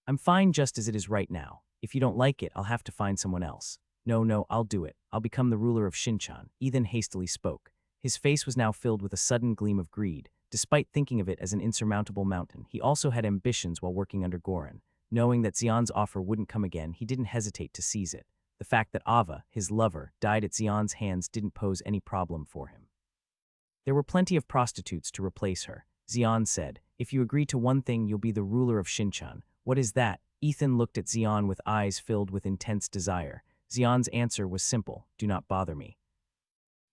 I'm fine just as it is right now. If you don't like it, I'll have to find someone else. No, I'll do it. I'll become the ruler of Shinchan, Ethan hastily spoke. His face was now filled with a sudden gleam of greed. Despite thinking of it as an insurmountable mountain, he also had ambitions while working under Goran. Knowing that Xian's offer wouldn't come again, he didn't hesitate to seize it. The fact that Ava, his lover, died at Xian's hands didn't pose any problem for him. There were plenty of prostitutes to replace her. Xian said, if you agree to one thing, you'll be the ruler of Shinchan. What is that? Ethan looked at Xian with eyes filled with intense desire. Xian's answer was simple, do not bother me.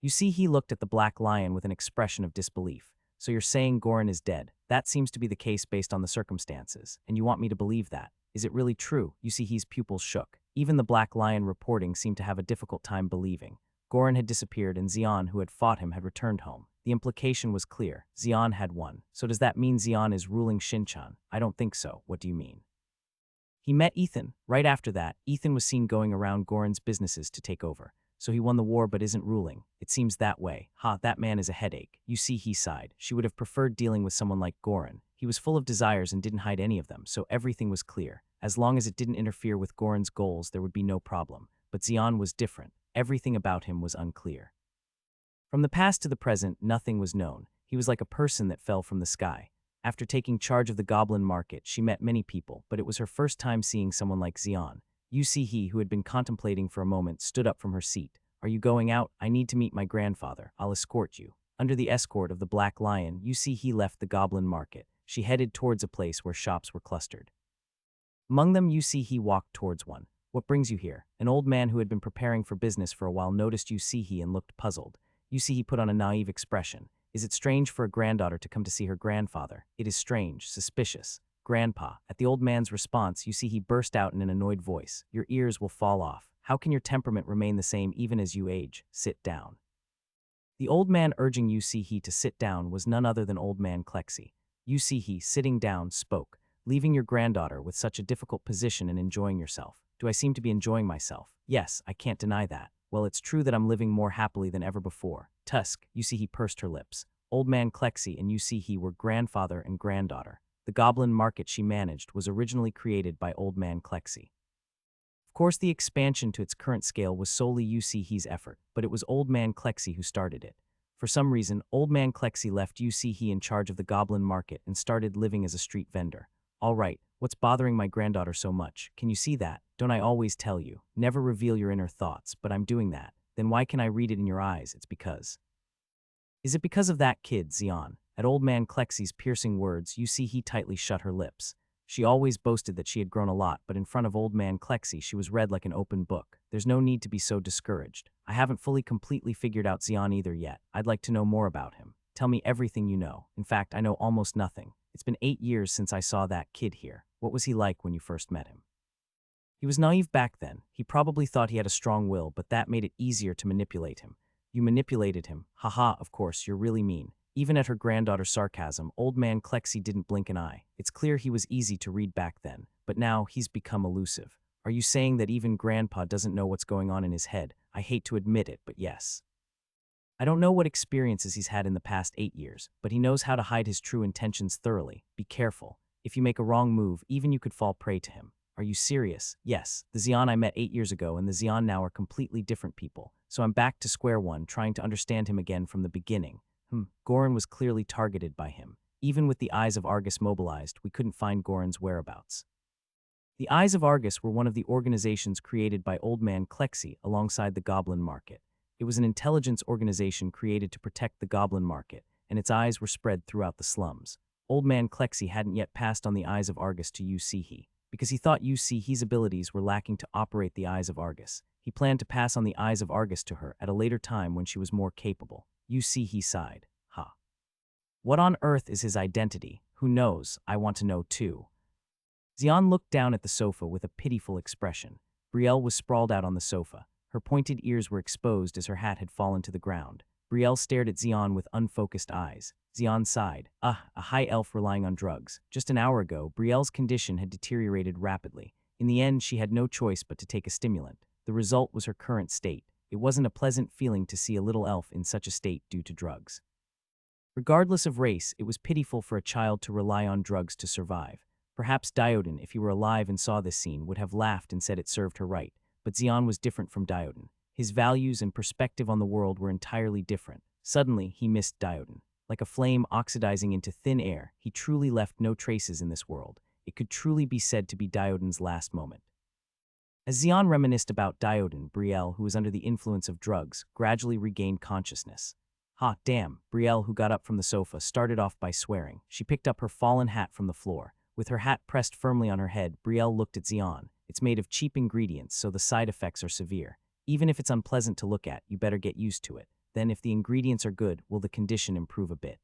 You see, he looked at the black lion with an expression of disbelief. So you're saying Goran is dead? That seems to be the case based on the circumstances, and you want me to believe that? Is it really true? You see, his pupils shook. Even the black lion reporting seemed to have a difficult time believing. Goran had disappeared and Xian, who had fought him, had returned home. The implication was clear. Xian had won. So does that mean Xian is ruling Shinchan? I don't think so. What do you mean? He met Ethan. Right after that, Ethan was seen going around Goran's businesses to take over. So he won the war but isn't ruling. It seems that way. That man is a headache. You see, he sighed. She would have preferred dealing with someone like Goran. He was full of desires and didn't hide any of them, so everything was clear. As long as it didn't interfere with Goran's goals, there would be no problem. But Xian was different. Everything about him was unclear. From the past to the present, nothing was known. He was like a person that fell from the sky. After taking charge of the goblin market, she met many people, but it was her first time seeing someone like Xian. Yu Si, who had been contemplating for a moment, stood up from her seat. Are you going out? I need to meet my grandfather. I'll escort you. Under the escort of the Black Lion, Yu Si left the goblin market. She headed towards a place where shops were clustered. Among them, Yu Si walked towards one. What brings you here? An old man who had been preparing for business for a while noticed Yu Si and looked puzzled. Yu Si put on a naive expression. Is it strange for a granddaughter to come to see her grandfather? It is strange, suspicious. Grandpa. At the old man's response, Yu Si burst out in an annoyed voice. Your ears will fall off. How can your temperament remain the same even as you age? Sit down. The old man urging Yu Si to sit down was none other than Old Man Klexi. Yu Si, sitting down, spoke. Leaving your granddaughter with such a difficult position and enjoying yourself. Do I seem to be enjoying myself? Yes, I can't deny that. Well, it's true that I'm living more happily than ever before. Tusk, Yu Si pursed her lips. Old Man Klexi and Yu Si were grandfather and granddaughter. The goblin market she managed was originally created by Old Man Klexi. Of course, the expansion to its current scale was solely Yu Si's effort, but it was Old Man Klexi who started it. For some reason, Old Man Klexi left Yu Si in charge of the goblin market and started living as a street vendor. All right, what's bothering my granddaughter so much? Can you see that? Don't I always tell you? Never reveal your inner thoughts, but I'm doing that. Then why can I read it in your eyes? It's because. Is it because of that kid, Xian? At Old Man Klexi's piercing words, Yu Si tightly shut her lips. She always boasted that she had grown a lot, but in front of Old Man Klexi she was read like an open book. There's no need to be so discouraged. I haven't fully completely figured out Xian either yet. I'd like to know more about him. Tell me everything you know. In fact, I know almost nothing. It's been 8 years since I saw that kid here. What was he like when you first met him? He was naive back then. He probably thought he had a strong will, but that made it easier to manipulate him. You manipulated him. Haha, of course, you're really mean. Even at her granddaughter's sarcasm, Old Man Klexi didn't blink an eye. It's clear he was easy to read back then, but now he's become elusive. Are you saying that even Grandpa doesn't know what's going on in his head? I hate to admit it, but yes. I don't know what experiences he's had in the past 8 years, but he knows how to hide his true intentions thoroughly. Be careful. If you make a wrong move, even you could fall prey to him. Are you serious? Yes, the Xian I met 8 years ago and the Xian now are completely different people, so I'm back to square one, trying to understand him again from the beginning. Goran was clearly targeted by him. Even with the Eyes of Argus mobilized, we couldn't find Goran's whereabouts. The Eyes of Argus were one of the organizations created by Old Man Klexi alongside the Goblin Market. It was an intelligence organization created to protect the Goblin Market, and its eyes were spread throughout the slums. Old Man Klexi hadn't yet passed on the Eyes of Argus to Yu Si, because he thought Yu Si's abilities were lacking to operate the Eyes of Argus. He planned to pass on the Eyes of Argus to her at a later time when she was more capable. Yu Si sighed. Ha. What on earth is his identity? Who knows? I want to know too. Xian looked down at the sofa with a pitiful expression. Brielle was sprawled out on the sofa. Her pointed ears were exposed as her hat had fallen to the ground. Brielle stared at Xian with unfocused eyes. Xian sighed. A high elf relying on drugs. Just an hour ago, Brielle's condition had deteriorated rapidly. In the end, she had no choice but to take a stimulant. The result was her current state. It wasn't a pleasant feeling to see a little elf in such a state due to drugs. Regardless of race, it was pitiful for a child to rely on drugs to survive. Perhaps Diodin, if he were alive and saw this scene, would have laughed and said it served her right. But Xian was different from Diodin. His values and perspective on the world were entirely different. Suddenly, he missed Diodin. Like a flame oxidizing into thin air, he truly left no traces in this world. It could truly be said to be Diodin's last moment. As Xian reminisced about Diodin, Brielle, who was under the influence of drugs, gradually regained consciousness. Ha, damn, Brielle, who got up from the sofa, started off by swearing. She picked up her fallen hat from the floor. With her hat pressed firmly on her head, Brielle looked at Xian. It's made of cheap ingredients, so the side effects are severe. Even if it's unpleasant to look at, you better get used to it. Then if the ingredients are good, will the condition improve a bit?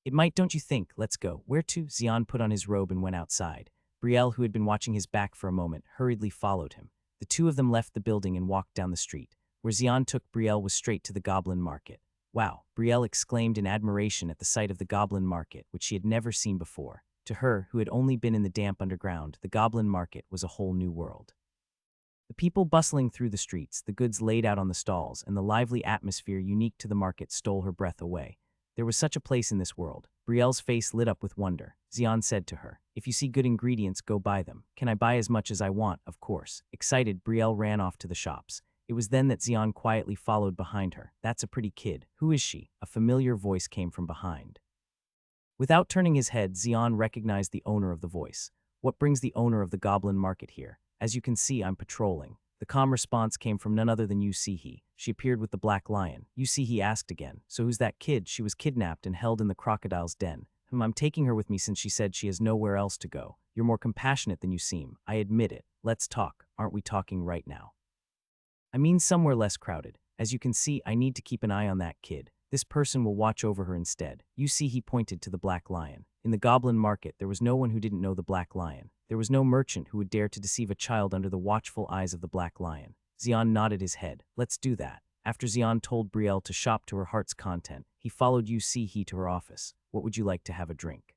It might, don't you think? Let's go. Where to? Xian put on his robe and went outside. Brielle, who had been watching his back for a moment, hurriedly followed him. The two of them left the building and walked down the street. Where Xian took Brielle was straight to the Goblin Market. Wow, Brielle exclaimed in admiration at the sight of the Goblin Market, which she had never seen before. To her, who had only been in the damp underground, the Goblin Market was a whole new world. The people bustling through the streets, the goods laid out on the stalls, and the lively atmosphere unique to the market stole her breath away. There was such a place in this world. Brielle's face lit up with wonder. Xian said to her, "If you see good ingredients, go buy them. Can I buy as much as I want?" Of course. Excited, Brielle ran off to the shops. It was then that Xian quietly followed behind her. That's a pretty kid. Who is she? A familiar voice came from behind. Without turning his head, Xian recognized the owner of the voice. What brings the owner of the goblin market here? As you can see, I'm patrolling. The calm response came from none other than Yu Sihe. She appeared with the black lion. Yu Sihe asked again, so who's that kid? She was kidnapped and held in the crocodile's den. I'm taking her with me since she said she has nowhere else to go. You're more compassionate than you seem. I admit it. Let's talk. Aren't we talking right now? I mean somewhere less crowded. As you can see, I need to keep an eye on that kid. This person will watch over her instead. You see, he pointed to the black lion. In the goblin market, there was no one who didn't know the black lion. There was no merchant who would dare to deceive a child under the watchful eyes of the black lion. Xian nodded his head. Let's do that. After Xian told Brielle to shop to her heart's content, he followed Yu Sihe to her office. What would you like to have a drink?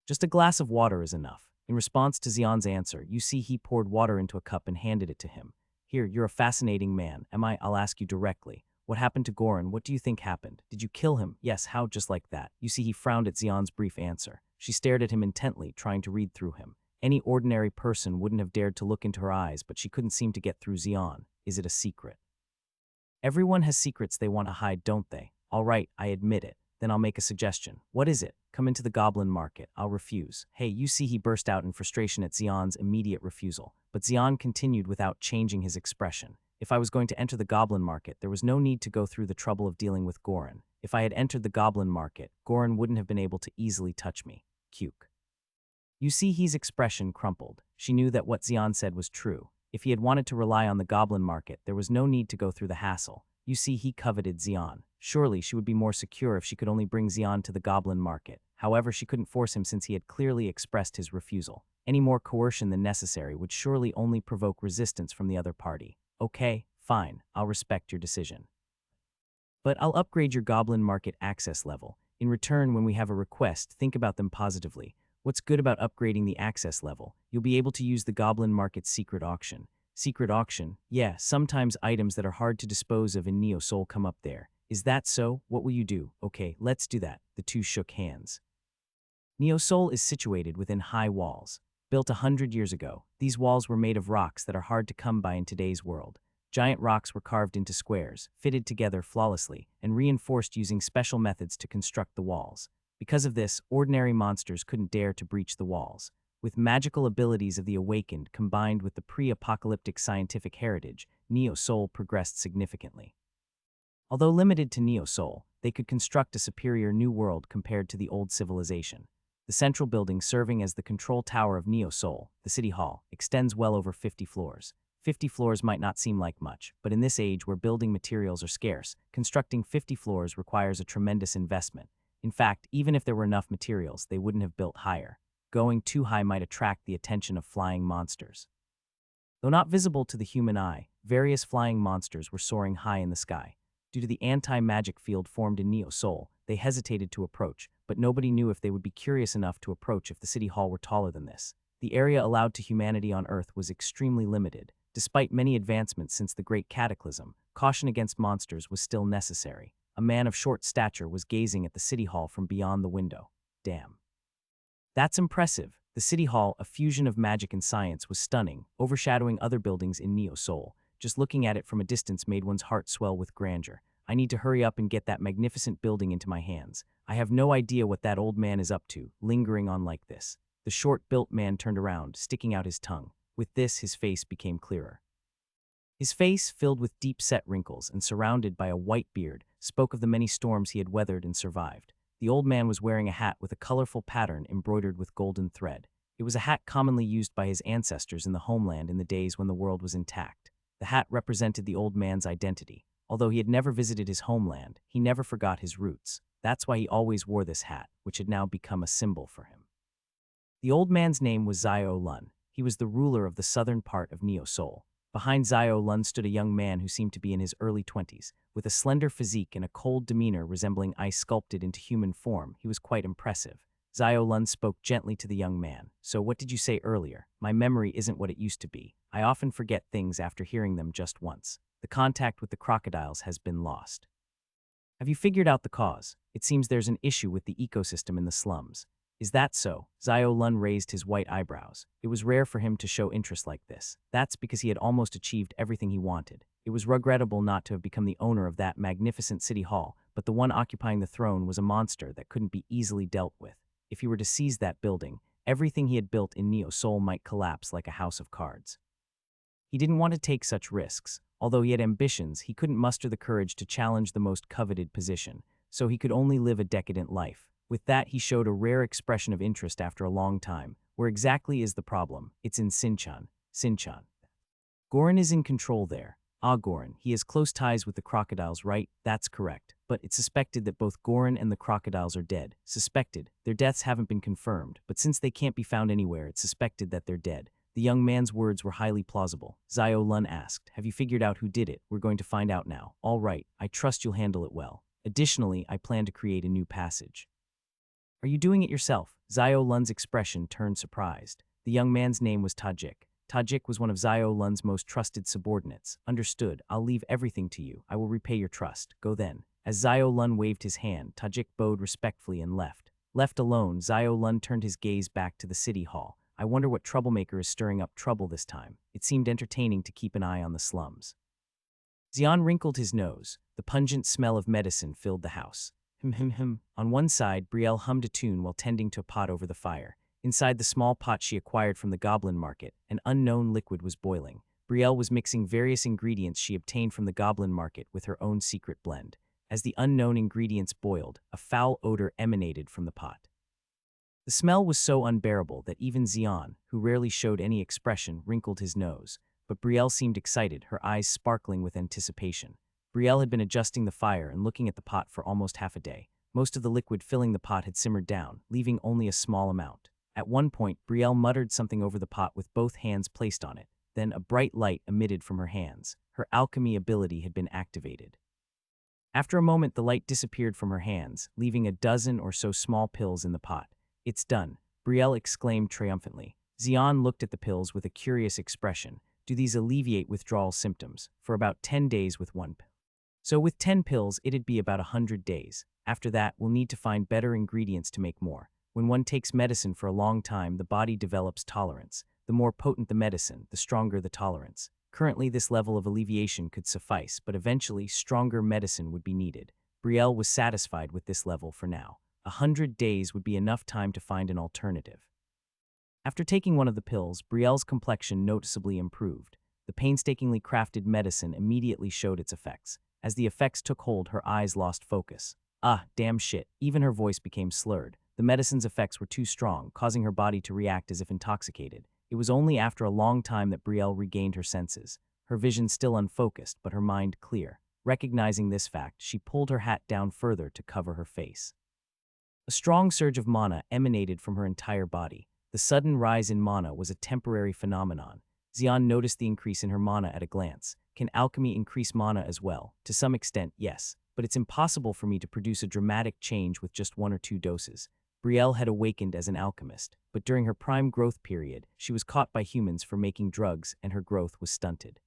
Just a glass of water is enough. In response to Xian's answer, Yu Sihe poured water into a cup and handed it to him. Here, you're a fascinating man. I'll ask you directly. What happened to Goran? What do you think happened? Did you kill him? Yes, how? Just like that. You see, he frowned at Xian's brief answer. She stared at him intently, trying to read through him. Any ordinary person wouldn't have dared to look into her eyes, but she couldn't seem to get through Xian. Is it a secret? Everyone has secrets they want to hide, don't they? All right, I admit it. Then I'll make a suggestion. What is it? Come into the goblin market. I'll refuse. Hey, you see, he burst out in frustration at Xian's immediate refusal. But Xian continued without changing his expression. If I was going to enter the goblin market, there was no need to go through the trouble of dealing with Goran. If I had entered the goblin market, Goran wouldn't have been able to easily touch me. Cuke. You see, his expression crumpled. She knew that what Xian said was true. If he had wanted to rely on the goblin market, there was no need to go through the hassle. You see, he coveted Xian. Surely she would be more secure if she could only bring Xian to the goblin market. However, she couldn't force him since he had clearly expressed his refusal. Any more coercion than necessary would surely only provoke resistance from the other party. Okay, fine, I'll respect your decision. But I'll upgrade your goblin market access level. In return, when we have a request, think about them positively. What's good about upgrading the access level? You'll be able to use the goblin market's secret auction. Secret auction? Yeah, sometimes items that are hard to dispose of in Neo Soul come up there. Is that so? What will you do? Okay, let's do that. The two shook hands. Neo Soul is situated within high walls. Built 100 years ago, these walls were made of rocks that are hard to come by in today's world. Giant rocks were carved into squares, fitted together flawlessly, and reinforced using special methods to construct the walls. Because of this, ordinary monsters couldn't dare to breach the walls. With magical abilities of the Awakened combined with the pre-apocalyptic scientific heritage, Neo Soul progressed significantly. Although limited to Neo Soul, they could construct a superior new world compared to the old civilization. The central building serving as the control tower of Neo Soul, the City Hall, extends well over 50 floors. 50 floors might not seem like much, but in this age where building materials are scarce, constructing 50 floors requires a tremendous investment. In fact, even if there were enough materials, they wouldn't have built higher. Going too high might attract the attention of flying monsters. Though not visible to the human eye, various flying monsters were soaring high in the sky. Due to the anti-magic field formed in Neo Soul, they hesitated to approach, but nobody knew if they would be curious enough to approach if the City Hall were taller than this. The area allowed to humanity on Earth was extremely limited. Despite many advancements since the Great Cataclysm, caution against monsters was still necessary. A man of short stature was gazing at the City Hall from beyond the window. Damn. That's impressive. The City Hall, a fusion of magic and science, was stunning, overshadowing other buildings in Neo Soul. Just looking at it from a distance made one's heart swell with grandeur. I need to hurry up and get that magnificent building into my hands. I have no idea what that old man is up to, lingering on like this. The short-built man turned around, sticking out his tongue. With this, his face became clearer. His face, filled with deep-set wrinkles and surrounded by a white beard, spoke of the many storms he had weathered and survived. The old man was wearing a hat with a colorful pattern embroidered with golden thread. It was a hat commonly used by his ancestors in the homeland in the days when the world was intact. The hat represented the old man's identity. Although he had never visited his homeland, he never forgot his roots. That's why he always wore this hat, which had now become a symbol for him. The old man's name was Zio Lun. He was the ruler of the southern part of Neo Soul. Behind Zio Lun stood a young man who seemed to be in his early 20s. With a slender physique and a cold demeanor resembling ice sculpted into human form, he was quite impressive. Zio Lun spoke gently to the young man. So what did you say earlier? My memory isn't what it used to be. I often forget things after hearing them just once. The contact with the crocodiles has been lost. Have you figured out the cause? It seems there's an issue with the ecosystem in the slums. Is that so? Zio Lun raised his white eyebrows. It was rare for him to show interest like this. That's because he had almost achieved everything he wanted. It was regrettable not to have become the owner of that magnificent city hall, but the one occupying the throne was a monster that couldn't be easily dealt with. If he were to seize that building, everything he had built in Neo Seoul might collapse like a house of cards. He didn't want to take such risks. Although he had ambitions, he couldn't muster the courage to challenge the most coveted position, so he could only live a decadent life. With that, he showed a rare expression of interest after a long time. Where exactly is the problem? It's in Sinchan. Sinchan. Goran is in control there. Ah, Goran, he has close ties with the crocodiles, right? That's correct. But it's suspected that both Goran and the crocodiles are dead. Suspected. Their deaths haven't been confirmed, but since they can't be found anywhere, it's suspected that they're dead. The young man's words were highly plausible. Zio Lun asked, have you figured out who did it? We're going to find out now. All right, I trust you'll handle it well. Additionally, I plan to create a new passage. Are you doing it yourself? Zio Lun's expression turned surprised. The young man's name was Tajik. Tajik was one of Zio Lun's most trusted subordinates. Understood, I'll leave everything to you. I will repay your trust. Go then. As Zio Lun waved his hand, Tajik bowed respectfully and left. Left alone, Zio Lun turned his gaze back to the city hall. I wonder what troublemaker is stirring up trouble this time. It seemed entertaining to keep an eye on the slums. Xian wrinkled his nose. The pungent smell of medicine filled the house. On one side, Brielle hummed a tune while tending to a pot over the fire. Inside the small pot she acquired from the goblin market, an unknown liquid was boiling. Brielle was mixing various ingredients she obtained from the goblin market with her own secret blend. As the unknown ingredients boiled, a foul odor emanated from the pot. The smell was so unbearable that even Xian, who rarely showed any expression, wrinkled his nose. But Brielle seemed excited, her eyes sparkling with anticipation. Brielle had been adjusting the fire and looking at the pot for almost half a day. Most of the liquid filling the pot had simmered down, leaving only a small amount. At one point, Brielle muttered something over the pot with both hands placed on it. Then a bright light emitted from her hands. Her alchemy ability had been activated. After a moment, the light disappeared from her hands, leaving a dozen or so small pills in the pot. It's done, Brielle exclaimed triumphantly. Xian looked at the pills with a curious expression. Do these alleviate withdrawal symptoms? For about 10 days with one pill. So with 10 pills, it'd be about 100 days. After that, we'll need to find better ingredients to make more. When one takes medicine for a long time, the body develops tolerance. The more potent the medicine, the stronger the tolerance. Currently, this level of alleviation could suffice, but eventually, stronger medicine would be needed. Brielle was satisfied with this level for now. 100 days would be enough time to find an alternative. After taking one of the pills, Brielle's complexion noticeably improved. The painstakingly crafted medicine immediately showed its effects. As the effects took hold, her eyes lost focus. Ah, damn shit. Even her voice became slurred. The medicine's effects were too strong, causing her body to react as if intoxicated. It was only after a long time that Brielle regained her senses. Her vision still unfocused, but her mind clear. Recognizing this fact, she pulled her hat down further to cover her face. A strong surge of mana emanated from her entire body. The sudden rise in mana was a temporary phenomenon. Xian noticed the increase in her mana at a glance. Can alchemy increase mana as well? To some extent, yes, but it's impossible for me to produce a dramatic change with just 1 or 2 doses. Brielle had awakened as an alchemist, but during her prime growth period, she was caught by humans for making drugs and her growth was stunted.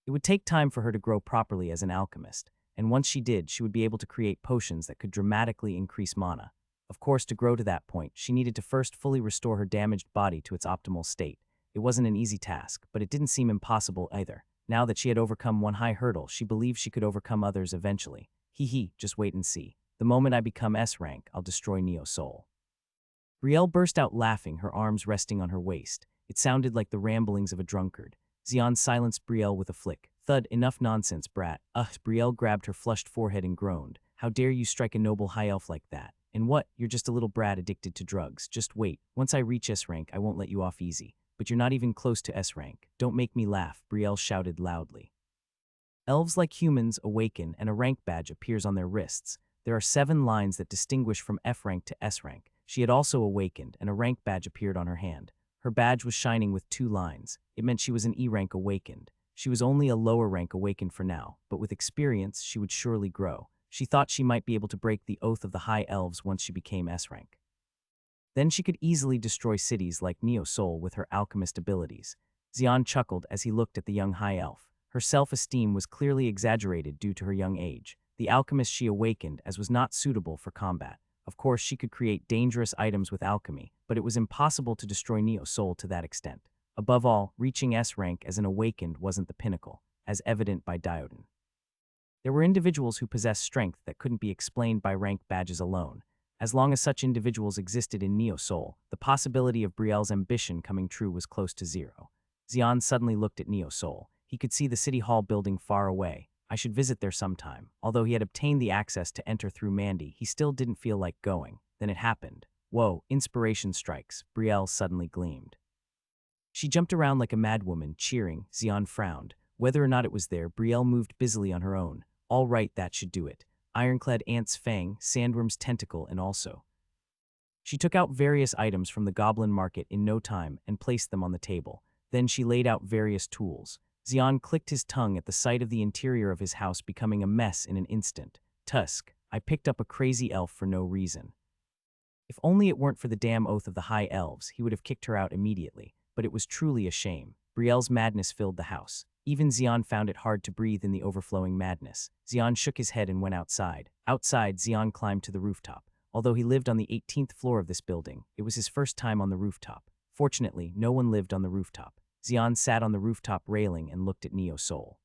It would take time for her to grow properly as an alchemist, and once she did, she would be able to create potions that could dramatically increase mana. Of course, to grow to that point, she needed to first fully restore her damaged body to its optimal state. It wasn't an easy task, but it didn't seem impossible either. Now that she had overcome one high hurdle, she believed she could overcome others eventually. Just wait and see. The moment I become S rank, I'll destroy Neo Soul. Brielle burst out laughing, her arms resting on her waist. It sounded like the ramblings of a drunkard. Xian silenced Brielle with a flick. Thud, enough nonsense, brat. Brielle grabbed her flushed forehead and groaned. How dare you strike a noble high elf like that? And what? You're just a little brat addicted to drugs. Just wait. Once I reach S rank, I won't let you off easy. But you're not even close to S rank. Don't make me laugh, Brielle shouted loudly. Elves like humans awaken and a rank badge appears on their wrists. There are 7 lines that distinguish from F rank to S rank. She had also awakened and a rank badge appeared on her hand. Her badge was shining with 2 lines. It meant she was an E rank awakened. She was only a lower rank awakened for now, but with experience, she would surely grow. She thought she might be able to break the oath of the high elves once she became S rank. Then she could easily destroy cities like Neo Soul with her alchemist abilities. Xian chuckled as he looked at the young high elf. Her self-esteem was clearly exaggerated due to her young age. The alchemist she awakened as was not suitable for combat. Of course, she could create dangerous items with alchemy, but it was impossible to destroy Neo Soul to that extent. Above all, reaching S rank as an awakened wasn't the pinnacle. as evident by Dioden. There were individuals who possessed strength that couldn't be explained by rank badges alone. As long as such individuals existed in Neo Soul, the possibility of Brielle's ambition coming true was close to zero. Xian suddenly looked at Neo Soul. He could see the city hall building far away. I should visit there sometime. Although he had obtained the access to enter through Mandy, he still didn't feel like going. Then it happened. Whoa, inspiration strikes. Brielle suddenly gleamed. She jumped around like a madwoman, cheering. Xian frowned. Whether or not it was there, Brielle moved busily on her own. All right, that should do it. Ironclad ant's fang, sandworm's tentacle, and also. She took out various items from the goblin market in no time and placed them on the table. Then she laid out various tools. Xian clicked his tongue at the sight of the interior of his house becoming a mess in an instant. Tusk, I picked up a crazy elf for no reason. If only it weren't for the damn oath of the high elves, he would have kicked her out immediately. But it was truly a shame. Brielle's madness filled the house. Even Xian found it hard to breathe in the overflowing madness. Xian shook his head and went outside. Outside, Xian climbed to the rooftop. Although he lived on the 18th floor of this building, it was his first time on the rooftop. Fortunately, no one lived on the rooftop. Xian sat on the rooftop railing and looked at Neo Soul.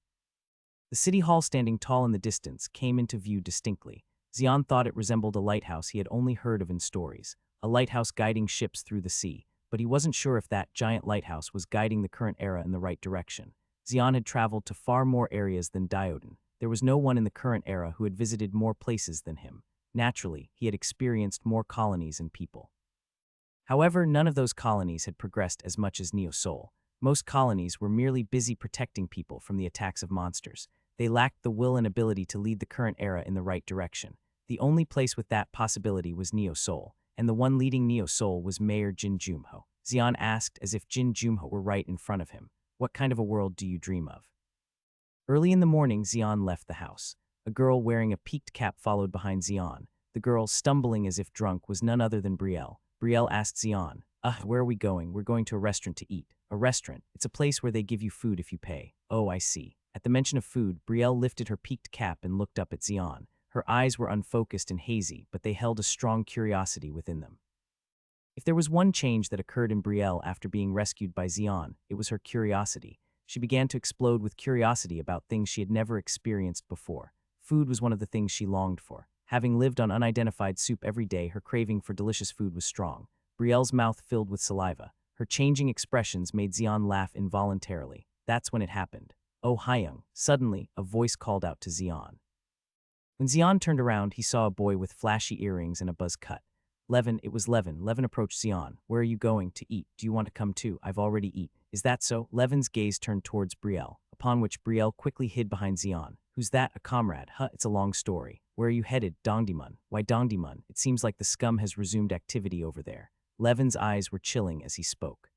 The city hall standing tall in the distance came into view distinctly. Xian thought it resembled a lighthouse he had only heard of in stories, a lighthouse guiding ships through the sea, but he wasn't sure if that giant lighthouse was guiding the current era in the right direction. Xian had traveled to far more areas than Dioden. There was no one in the current era who had visited more places than him. Naturally, he had experienced more colonies and people. However, none of those colonies had progressed as much as Neo Soul. Most colonies were merely busy protecting people from the attacks of monsters. They lacked the will and ability to lead the current era in the right direction. The only place with that possibility was Neo Soul, and the one leading Neo Soul was Mayor Jin Jumho. Xian asked as if Jin Jumho were right in front of him. What kind of a world do you dream of? Early in the morning, Xian left the house. A girl wearing a peaked cap followed behind Xian. The girl, stumbling as if drunk, was none other than Brielle. Brielle asked Xian, where are we going? We're going to a restaurant to eat. A restaurant? It's a place where they give you food if you pay. Oh, I see. At the mention of food, Brielle lifted her peaked cap and looked up at Xian. Her eyes were unfocused and hazy, but they held a strong curiosity within them. If there was one change that occurred in Brielle after being rescued by Xian, it was her curiosity. She began to explode with curiosity about things she had never experienced before. Food was one of the things she longed for. Having lived on unidentified soup every day, her craving for delicious food was strong. Brielle's mouth filled with saliva. Her changing expressions made Xian laugh involuntarily. That's when it happened. Oh, Hyung. Suddenly, a voice called out to Xian. When Xian turned around, he saw a boy with flashy earrings and a buzz cut. Levin, it was Levin. Levin approached Xian. Where are you going? To eat. Do you want to come too? I've already eaten. Is that so? Levin's gaze turned towards Brielle, upon which Brielle quickly hid behind Xian. Who's that? A comrade? Huh, it's a long story. Where are you headed? Dongdaemun. Why Dongdaemun? It seems like the scum has resumed activity over there. Levin's eyes were chilling as he spoke.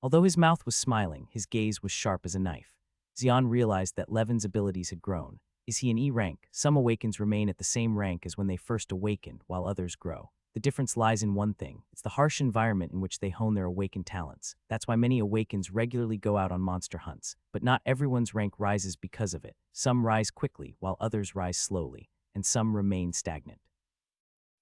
Although his mouth was smiling, his gaze was sharp as a knife. Xian realized that Levin's abilities had grown. Is he an E rank? Some Awakens remain at the same rank as when they first awakened, while others grow. The difference lies in one thing. It's the harsh environment in which they hone their awakened talents. That's why many Awakens regularly go out on monster hunts. But not everyone's rank rises because of it. Some rise quickly, while others rise slowly, and some remain stagnant.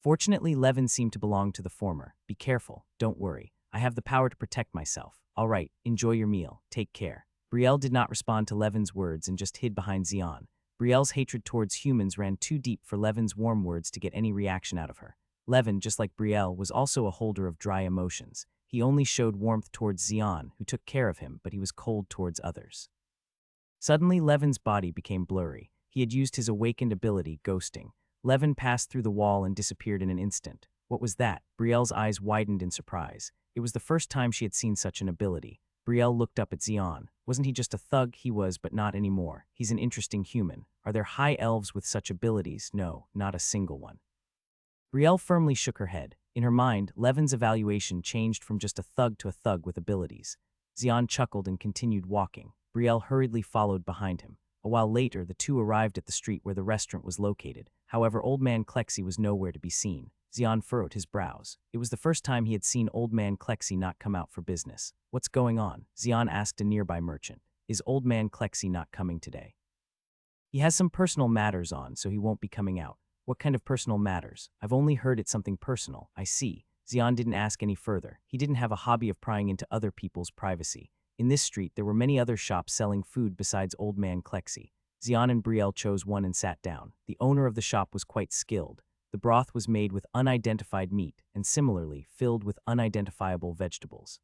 Fortunately, Levin seemed to belong to the former. Be careful. Don't worry. I have the power to protect myself. All right, enjoy your meal. Take care. Brielle did not respond to Levin's words and just hid behind Xian. Brielle's hatred towards humans ran too deep for Levin's warm words to get any reaction out of her. Levin, just like Brielle, was also a holder of dry emotions. He only showed warmth towards Xian, who took care of him, but he was cold towards others. Suddenly, Levin's body became blurry. He had used his awakened ability, ghosting. Levin passed through the wall and disappeared in an instant. What was that? Brielle's eyes widened in surprise. It was the first time she had seen such an ability. Brielle looked up at Xian. Wasn't he just a thug? He was, but not anymore. He's an interesting human. Are there high elves with such abilities? No, not a single one. Brielle firmly shook her head. In her mind, Levin's evaluation changed from just a thug to a thug with abilities. Xian chuckled and continued walking. Brielle hurriedly followed behind him. A while later, the two arrived at the street where the restaurant was located. However, Old Man Klexi was nowhere to be seen. Xian furrowed his brows. It was the first time he had seen Old Man Klexi not come out for business. What's going on? Xian asked a nearby merchant. Is Old Man Klexi not coming today? He has some personal matters on, so he won't be coming out. What kind of personal matters? I've only heard it's something personal. I see. Xian didn't ask any further. He didn't have a hobby of prying into other people's privacy. In this street, there were many other shops selling food besides Old Man Klexi. Xian and Brielle chose one and sat down. The owner of the shop was quite skilled. The broth was made with unidentified meat and similarly filled with unidentifiable vegetables.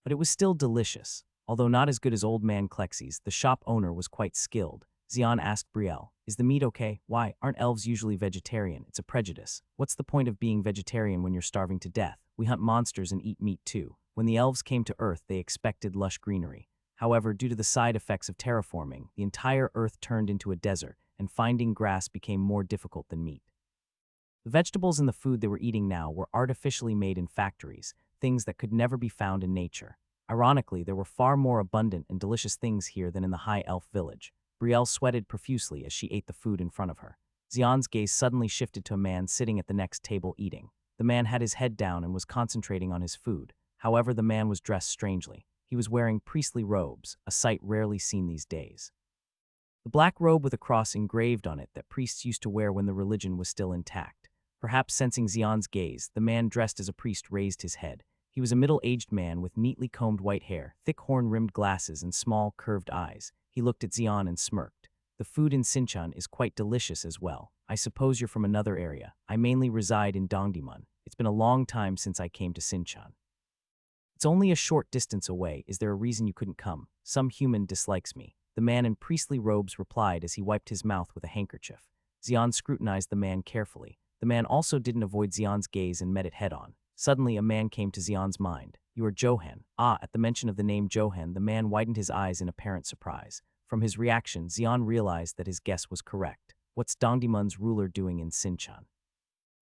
But it was still delicious. Although not as good as Old Man Klexi's, the shop owner was quite skilled. Xian asked Brielle, "Is the meat okay? Why, aren't elves usually vegetarian? It's a prejudice. What's the point of being vegetarian when you're starving to death? We hunt monsters and eat meat too." When the elves came to Earth, they expected lush greenery. However, due to the side effects of terraforming, the entire Earth turned into a desert, and finding grass became more difficult than meat. The vegetables in the food they were eating now were artificially made in factories, things that could never be found in nature. Ironically, there were far more abundant and delicious things here than in the high elf village. Brielle sweated profusely as she ate the food in front of her. Xian's gaze suddenly shifted to a man sitting at the next table eating. The man had his head down and was concentrating on his food. However, the man was dressed strangely. He was wearing priestly robes, a sight rarely seen these days. The black robe with a cross engraved on it that priests used to wear when the religion was still intact. Perhaps sensing Xian's gaze, the man dressed as a priest raised his head. He was a middle-aged man with neatly combed white hair, thick horn-rimmed glasses, and small, curved eyes. He looked at Xian and smirked. "The food in Sinchan is quite delicious as well. I suppose you're from another area. I mainly reside in Dongdaemun. It's been a long time since I came to Sinchan." "It's only a short distance away. Is there a reason you couldn't come? Some human dislikes me," the man in priestly robes replied as he wiped his mouth with a handkerchief. Xian scrutinized the man carefully. The man also didn't avoid Xian's gaze and met it head-on. Suddenly, a man came to Xian's mind. "You are Johan." At the mention of the name Johan, the man widened his eyes in apparent surprise. From his reaction, Xian realized that his guess was correct. "What's Dongdaemun's ruler doing in Sinchan?"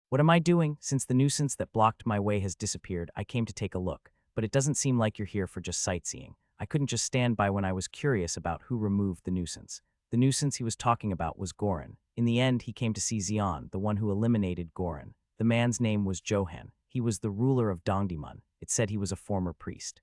"What am I doing? Since the nuisance that blocked my way has disappeared, I came to take a look. But it doesn't seem like you're here for just sightseeing. I couldn't just stand by when I was curious about who removed the nuisance." The nuisance he was talking about was Goran. In the end, he came to see Xian, the one who eliminated Goran. The man's name was Johan. He was the ruler of Dongdaemun. It said he was a former priest.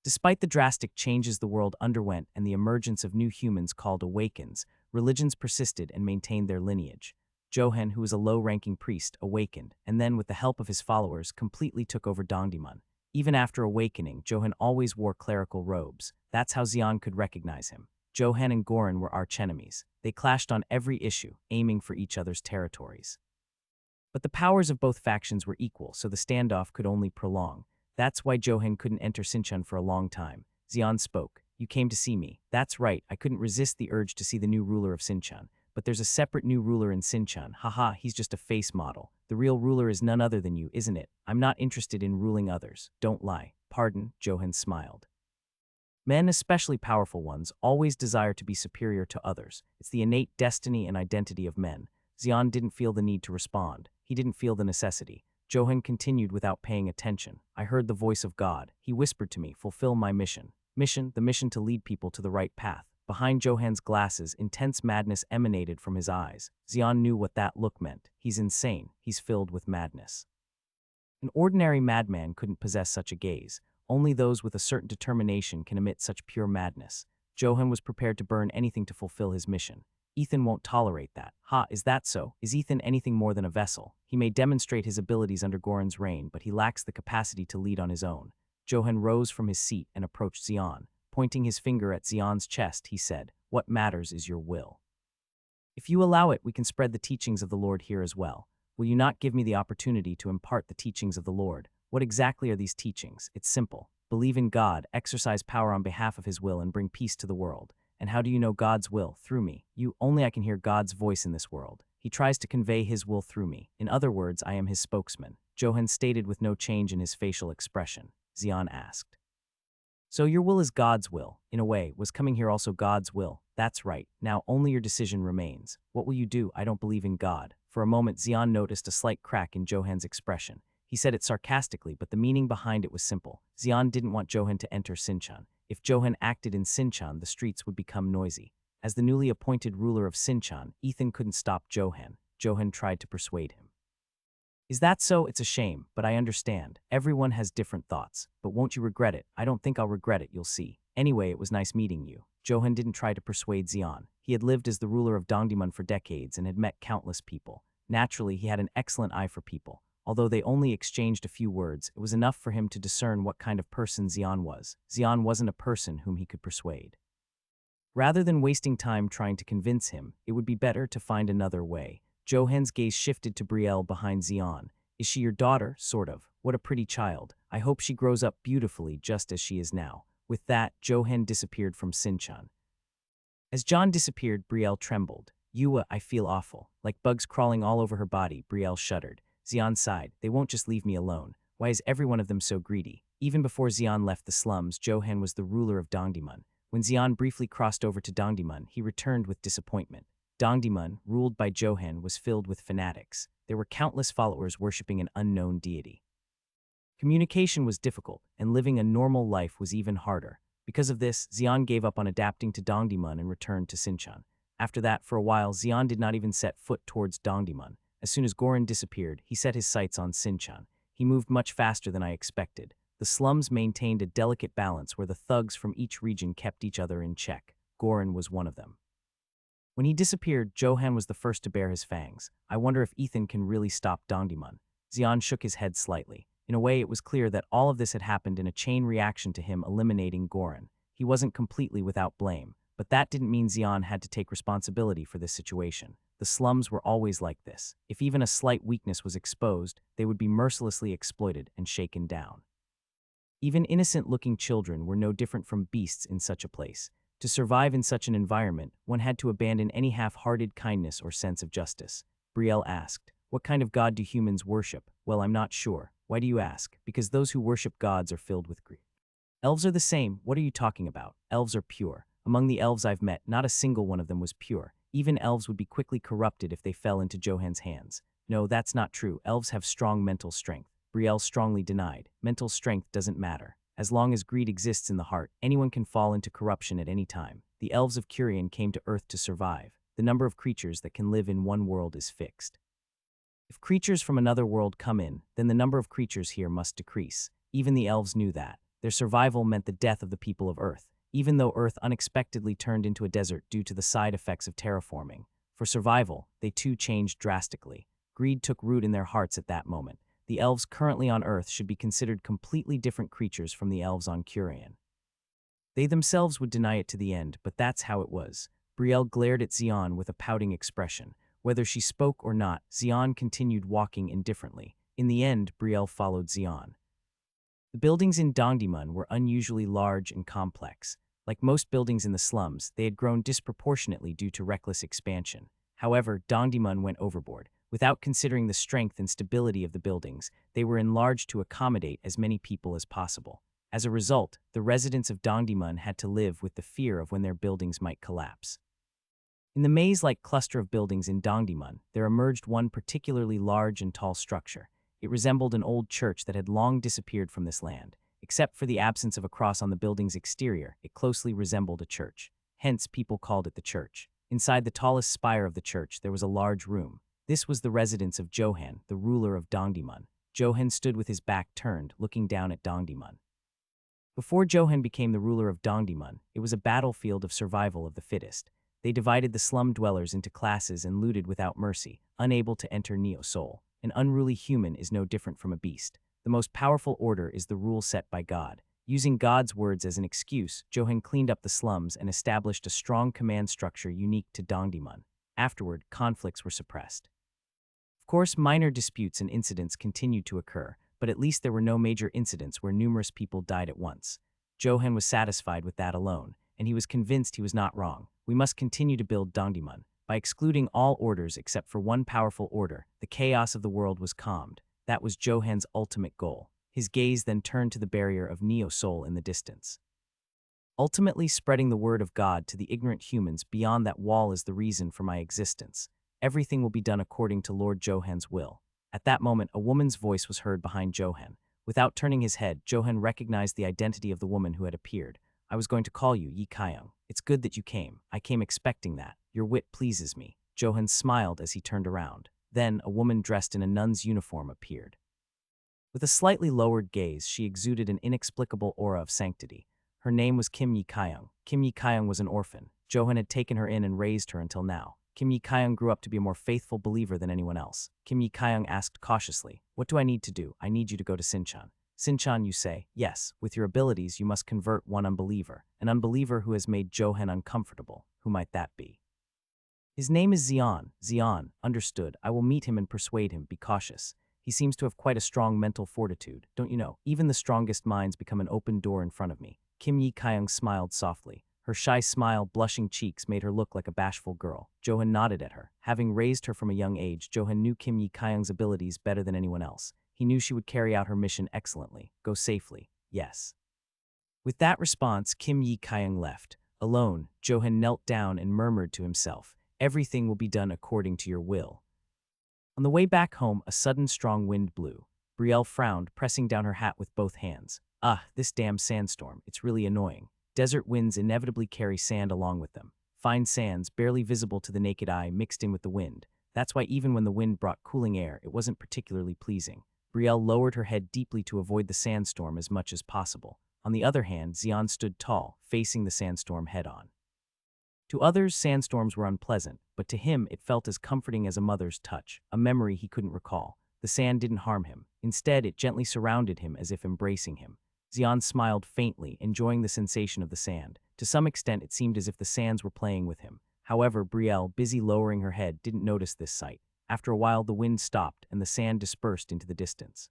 Despite the drastic changes the world underwent and the emergence of new humans called Awakens, religions persisted and maintained their lineage. Johan, who was a low-ranking priest, awakened, and then, with the help of his followers, completely took over Dongdaemun. Even after awakening, Johan always wore clerical robes. That's how Xian could recognize him. Johan and Goran were archenemies. They clashed on every issue, aiming for each other's territories. But the powers of both factions were equal, so the standoff could only prolong. That's why Johan couldn't enter Sinchan for a long time. Xian spoke. "You came to see me." "That's right, I couldn't resist the urge to see the new ruler of Sinchan. But there's a separate new ruler in Sinchan. Haha, he's just a face model. The real ruler is none other than you, isn't it? I'm not interested in ruling others. Don't lie." "Pardon," Johan smiled. "Men, especially powerful ones, always desire to be superior to others. It's the innate destiny and identity of men." Xian didn't feel the need to respond. He didn't feel the necessity. Johan continued without paying attention. "I heard the voice of God. He whispered to me, 'Fulfill my mission.'" The mission to lead people to the right path. Behind Johan's glasses, intense madness emanated from his eyes. Xian knew what that look meant. He's insane. He's filled with madness. An ordinary madman couldn't possess such a gaze. Only those with a certain determination can emit such pure madness. Johan was prepared to burn anything to fulfill his mission. "Ethan won't tolerate that." Is that so? Is Ethan anything more than a vessel? He may demonstrate his abilities under Goran's reign, but he lacks the capacity to lead on his own." Johan rose from his seat and approached Xian. Pointing his finger at Xian's chest, he said, "What matters is your will. If you allow it, we can spread the teachings of the Lord here as well. Will you not give me the opportunity to impart the teachings of the Lord?" "What exactly are these teachings?" "It's simple. Believe in God, exercise power on behalf of his will, and bring peace to the world." "And how do you know God's will?" "Through me. Only I can hear God's voice in this world. He tries to convey his will through me. In other words, I am his spokesman." Johan stated with no change in his facial expression. Xian asked, "So your will is God's will, in a way. Was coming here also God's will?" "That's right. Now only your decision remains. What will you do?" "I don't believe in God." For a moment, Xian noticed a slight crack in Johan's expression. He said it sarcastically, but the meaning behind it was simple. Xian didn't want Johan to enter Sinchan. If Johan acted in Sinchan, the streets would become noisy. As the newly appointed ruler of Sinchan, Ethan couldn't stop Johan. Johan tried to persuade him. "Is that so? It's a shame, but I understand. Everyone has different thoughts. But won't you regret it?" "I don't think I'll regret it, you'll see. Anyway, it was nice meeting you." Johan didn't try to persuade Xian. He had lived as the ruler of Dongdaemun for decades and had met countless people. Naturally, he had an excellent eye for people. Although they only exchanged a few words, it was enough for him to discern what kind of person Xian was. Xian wasn't a person whom he could persuade. Rather than wasting time trying to convince him, it would be better to find another way. Johan's gaze shifted to Brielle behind Xian. Is she your daughter? Sort of. What a pretty child. I hope she grows up beautifully just as she is now. With that, Johan disappeared from Sinchan. As John disappeared, Brielle trembled. Yua, I feel awful. Like bugs crawling all over her body, Brielle shuddered. Xian sighed. They won't just leave me alone. Why is every one of them so greedy? Even before Xian left the slums, Johan was the ruler of Dongdaemun. When Xian briefly crossed over to Dongdaemun, he returned with disappointment. Dongdaemun, ruled by Johan, was filled with fanatics. There were countless followers worshipping an unknown deity. Communication was difficult, and living a normal life was even harder. Because of this, Xian gave up on adapting to Dongdaemun and returned to Sinchan. After that, for a while, Xian did not even set foot towards Dongdaemun. As soon as Goran disappeared, he set his sights on Sinchan. He moved much faster than I expected. The slums maintained a delicate balance where the thugs from each region kept each other in check. Goran was one of them. When he disappeared, Johan was the first to bare his fangs. I wonder if Ethan can really stop Dongdaemun. Xian shook his head slightly. In a way, it was clear that all of this had happened in a chain reaction to him eliminating Goran. He wasn't completely without blame, but that didn't mean Xian had to take responsibility for this situation. The slums were always like this. If even a slight weakness was exposed, they would be mercilessly exploited and shaken down. Even innocent-looking children were no different from beasts in such a place. To survive in such an environment, one had to abandon any half-hearted kindness or sense of justice. Brielle asked, what kind of god do humans worship? Well, I'm not sure. Why do you ask? Because those who worship gods are filled with grief. Elves are the same. What are you talking about? Elves are pure. Among the elves I've met, not a single one of them was pure. Even elves would be quickly corrupted if they fell into Johan's hands. No, that's not true. Elves have strong mental strength. Brielle strongly denied. Mental strength doesn't matter. As long as greed exists in the heart, anyone can fall into corruption at any time. The elves of Curian came to Earth to survive. The number of creatures that can live in one world is fixed. If creatures from another world come in, then the number of creatures here must decrease. Even the elves knew that. Their survival meant the death of the people of Earth, even though Earth unexpectedly turned into a desert due to the side effects of terraforming. For survival, they too changed drastically. Greed took root in their hearts at that moment. The elves currently on Earth should be considered completely different creatures from the elves on Curian. They themselves would deny it to the end, but that's how it was. Brielle glared at Xian with a pouting expression. Whether she spoke or not, Xian continued walking indifferently. In the end, Brielle followed Xian. The buildings in Dongdaemun were unusually large and complex. Like most buildings in the slums, they had grown disproportionately due to reckless expansion. However, Dongdaemun went overboard. Without considering the strength and stability of the buildings, they were enlarged to accommodate as many people as possible. As a result, the residents of Dongdaemun had to live with the fear of when their buildings might collapse. In the maze-like cluster of buildings in Dongdaemun, there emerged one particularly large and tall structure. It resembled an old church that had long disappeared from this land. Except for the absence of a cross on the building's exterior, it closely resembled a church. Hence, people called it the church. Inside the tallest spire of the church, there was a large room. This was the residence of Johan, the ruler of Dongdaemun. Johan stood with his back turned, looking down at Dongdaemun. Before Johan became the ruler of Dongdaemun, it was a battlefield of survival of the fittest. They divided the slum dwellers into classes and looted without mercy, unable to enter Neo-Soul. An unruly human is no different from a beast. The most powerful order is the rule set by God. Using God's words as an excuse, Johan cleaned up the slums and established a strong command structure unique to Dongdaemun. Afterward, conflicts were suppressed. Of course, minor disputes and incidents continued to occur, but at least there were no major incidents where numerous people died at once. Johan was satisfied with that alone, and he was convinced he was not wrong. We must continue to build Dongdaemun. By excluding all orders except for one powerful order, the chaos of the world was calmed. That was Johan's ultimate goal. His gaze then turned to the barrier of Neo-Soul in the distance. Ultimately spreading the word of God to the ignorant humans beyond that wall is the reason for my existence. Everything will be done according to Lord Johan's will. At that moment, a woman's voice was heard behind Johan. Without turning his head, Johan recognized the identity of the woman who had appeared. I was going to call you Yi Kaiyong. It's good that you came. I came expecting that. Your wit pleases me. Johan smiled as he turned around. Then, a woman dressed in a nun's uniform appeared. With a slightly lowered gaze, she exuded an inexplicable aura of sanctity. Her name was Kim Yi Kaiyong. Kim Yi Kaiyong was an orphan. Johan had taken her in and raised her until now. Kim Yi-kyung grew up to be a more faithful believer than anyone else. Kim Yi-kyung asked cautiously, "What do I need to do?" "I need you to go to Sinchan." "Sinchan," you say. "Yes, with your abilities you must convert one unbeliever. An unbeliever who has made Johan uncomfortable. Who might that be?" "His name is Xian." "Xian, understood. I will meet him and persuade him. Be cautious. He seems to have quite a strong mental fortitude. Don't you know, even the strongest minds become an open door in front of me." Kim Yi-kyung smiled softly. Her shy smile, blushing cheeks made her look like a bashful girl. Johan nodded at her. Having raised her from a young age, Johan knew Kim Yi-kyung's abilities better than anyone else. He knew she would carry out her mission excellently. Go safely. Yes. With that response, Kim Yi-kyung left. Alone, Johan knelt down and murmured to himself, "Everything will be done according to your will." On the way back home, a sudden strong wind blew. Brielle frowned, pressing down her hat with both hands. "Ah, this damn sandstorm. It's really annoying." Desert winds inevitably carry sand along with them. Fine sands, barely visible to the naked eye, mixed in with the wind. That's why even when the wind brought cooling air, it wasn't particularly pleasing. Brielle lowered her head deeply to avoid the sandstorm as much as possible. On the other hand, Xian stood tall, facing the sandstorm head-on. To others, sandstorms were unpleasant, but to him it felt as comforting as a mother's touch, a memory he couldn't recall. The sand didn't harm him. Instead, it gently surrounded him as if embracing him. Xian smiled faintly, enjoying the sensation of the sand. To some extent, it seemed as if the sands were playing with him. However, Brielle, busy lowering her head, didn't notice this sight. After a while, the wind stopped, and the sand dispersed into the distance.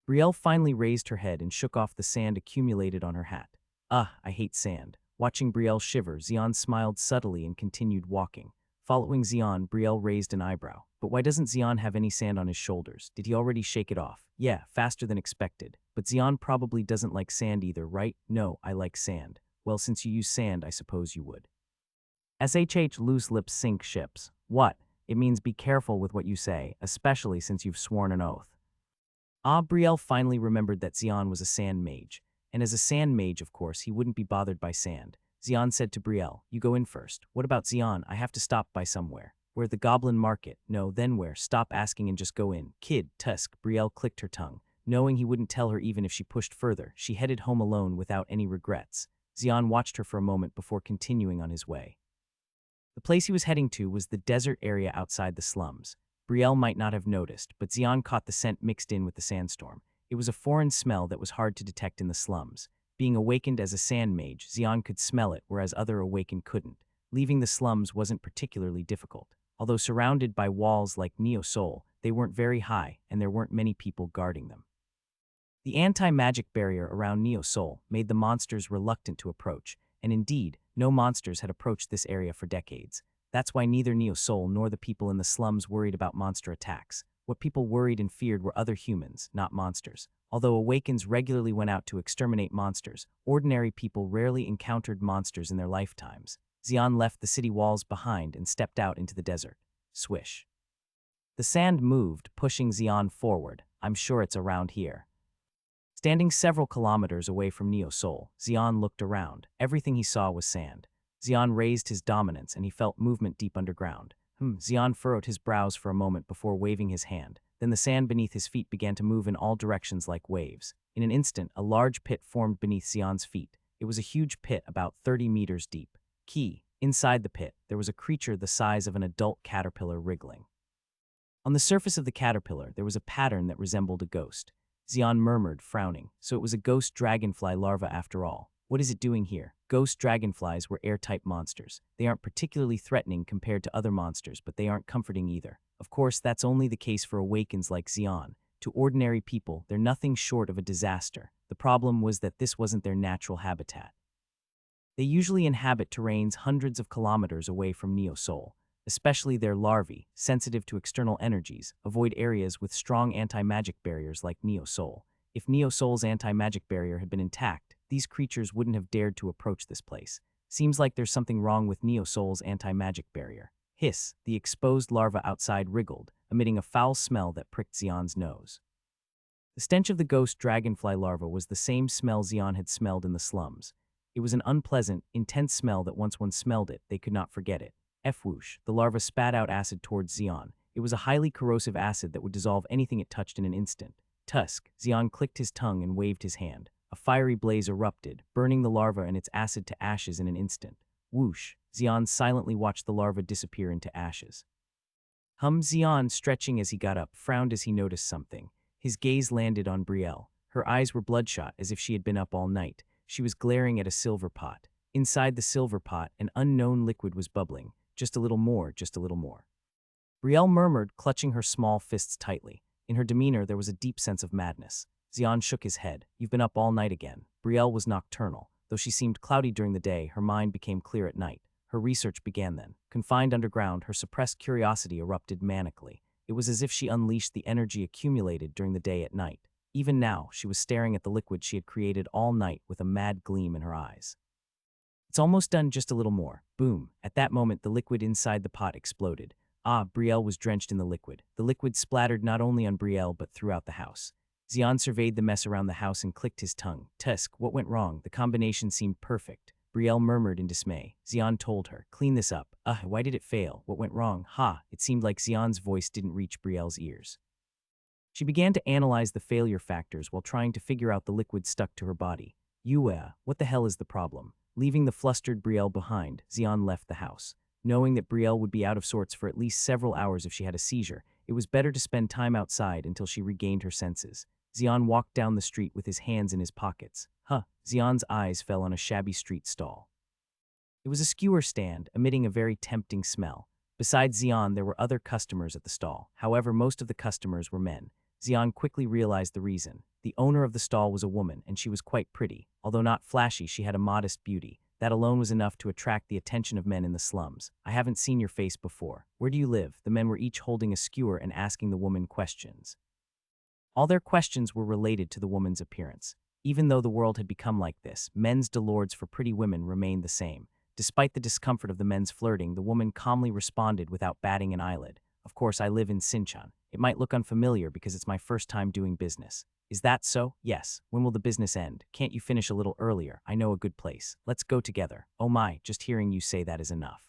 Brielle finally raised her head and shook off the sand accumulated on her hat. "Ah, I hate sand." Watching Brielle shiver, Xian smiled subtly and continued walking. Following Xian, Brielle raised an eyebrow. "But why doesn't Xian have any sand on his shoulders? Did he already shake it off?" "Yeah, faster than expected. But Xian probably doesn't like sand either, right?" "No, I like sand." "Well, since you use sand, I suppose you would." SHH loose lips sink ships. What? It means be careful with what you say, especially since you've sworn an oath. Brielle finally remembered that Xian was a sand mage. And as a sand mage, of course, he wouldn't be bothered by sand. Xian said to Brielle, "You go in first." "What about Xian? I have to stop by somewhere." "Where? The Goblin Market." "No, then where? Stop asking and just go in." "Kid, Tusk." Brielle clicked her tongue. Knowing he wouldn't tell her even if she pushed further, she headed home alone without any regrets. Xian watched her for a moment before continuing on his way. The place he was heading to was the desert area outside the slums. Brielle might not have noticed, but Xian caught the scent mixed in with the sandstorm. It was a foreign smell that was hard to detect in the slums. Being awakened as a sand mage, Xian could smell it, whereas other awakened couldn't. Leaving the slums wasn't particularly difficult. Although surrounded by walls like Neo Soul, they weren't very high, and there weren't many people guarding them. The anti-magic barrier around Neo Soul made the monsters reluctant to approach, and indeed, no monsters had approached this area for decades. That's why neither Neo Soul nor the people in the slums worried about monster attacks. What people worried and feared were other humans, not monsters. Although Awakens regularly went out to exterminate monsters, ordinary people rarely encountered monsters in their lifetimes. Xian left the city walls behind and stepped out into the desert. Swish. The sand moved, pushing Xian forward. "I'm sure it's around here." Standing several kilometers away from Neo Soul, Xian looked around. Everything he saw was sand. Xian raised his dominance and he felt movement deep underground. Xian furrowed his brows for a moment before waving his hand. Then the sand beneath his feet began to move in all directions like waves. In an instant, a large pit formed beneath Xian's feet. It was a huge pit about 30 meters deep. Inside the pit, there was a creature the size of an adult caterpillar wriggling. On the surface of the caterpillar, there was a pattern that resembled a ghost. Xian murmured, frowning. So it was a ghost dragonfly larva after all. What is it doing here? Ghost dragonflies were air-type monsters. They aren't particularly threatening compared to other monsters, but they aren't comforting either. Of course, that's only the case for Awakens like Xian. To ordinary people, they're nothing short of a disaster. The problem was that this wasn't their natural habitat. They usually inhabit terrains hundreds of kilometers away from Neo Soul. Especially their larvae, sensitive to external energies, avoid areas with strong anti-magic barriers like Neo Soul. If Neo Soul's anti-magic barrier had been intact, these creatures wouldn't have dared to approach this place. Seems like there's something wrong with Neo Soul's anti-magic barrier. Hiss, the exposed larva outside wriggled, emitting a foul smell that pricked Xian's nose. The stench of the ghost dragonfly larva was the same smell Xian had smelled in the slums. It was an unpleasant, intense smell that once one smelled it, they could not forget it. Whoosh, the larva spat out acid towards Xian. It was a highly corrosive acid that would dissolve anything it touched in an instant. Tusk, Xian clicked his tongue and waved his hand. A fiery blaze erupted, burning the larva and its acid to ashes in an instant. Whoosh, Xian silently watched the larva disappear into ashes. Xian, stretching as he got up, frowned as he noticed something. His gaze landed on Brielle. Her eyes were bloodshot as if she had been up all night. She was glaring at a silver pot. Inside the silver pot, an unknown liquid was bubbling. Just a little more, just a little more. Brielle murmured, clutching her small fists tightly. In her demeanor, there was a deep sense of madness. Xian shook his head. You've been up all night again. Brielle was nocturnal. Though she seemed cloudy during the day, her mind became clear at night. Her research began then. Confined underground, her suppressed curiosity erupted manically. It was as if she unleashed the energy accumulated during the day at night. Even now, she was staring at the liquid she had created all night with a mad gleam in her eyes. It's almost done, just a little more. Boom. At that moment, the liquid inside the pot exploded. Brielle was drenched in the liquid. The liquid splattered not only on Brielle but throughout the house. Xian surveyed the mess around the house and clicked his tongue. Tusk, what went wrong? The combination seemed perfect. Brielle murmured in dismay. Xian told her, clean this up. Why did it fail? What went wrong? It seemed like Xian's voice didn't reach Brielle's ears. She began to analyze the failure factors while trying to figure out the liquid stuck to her body. What the hell is the problem? Leaving the flustered Brielle behind, Xian left the house. Knowing that Brielle would be out of sorts for at least several hours if she had a seizure, it was better to spend time outside until she regained her senses. Xian walked down the street with his hands in his pockets. Xian's eyes fell on a shabby street stall. It was a skewer stand, emitting a very tempting smell. Besides Xian, there were other customers at the stall. However, most of the customers were men. Xian quickly realized the reason. The owner of the stall was a woman, and she was quite pretty. Although not flashy, she had a modest beauty. That alone was enough to attract the attention of men in the slums. I haven't seen your face before. Where do you live? The men were each holding a skewer and asking the woman questions. All their questions were related to the woman's appearance. Even though the world had become like this, men's delords for pretty women remained the same. Despite the discomfort of the men's flirting, the woman calmly responded without batting an eyelid. Of course, I live in Sinchan. It might look unfamiliar because it's my first time doing business. Is that so? Yes. When will the business end? Can't you finish a little earlier? I know a good place. Let's go together. Oh my, just hearing you say that is enough.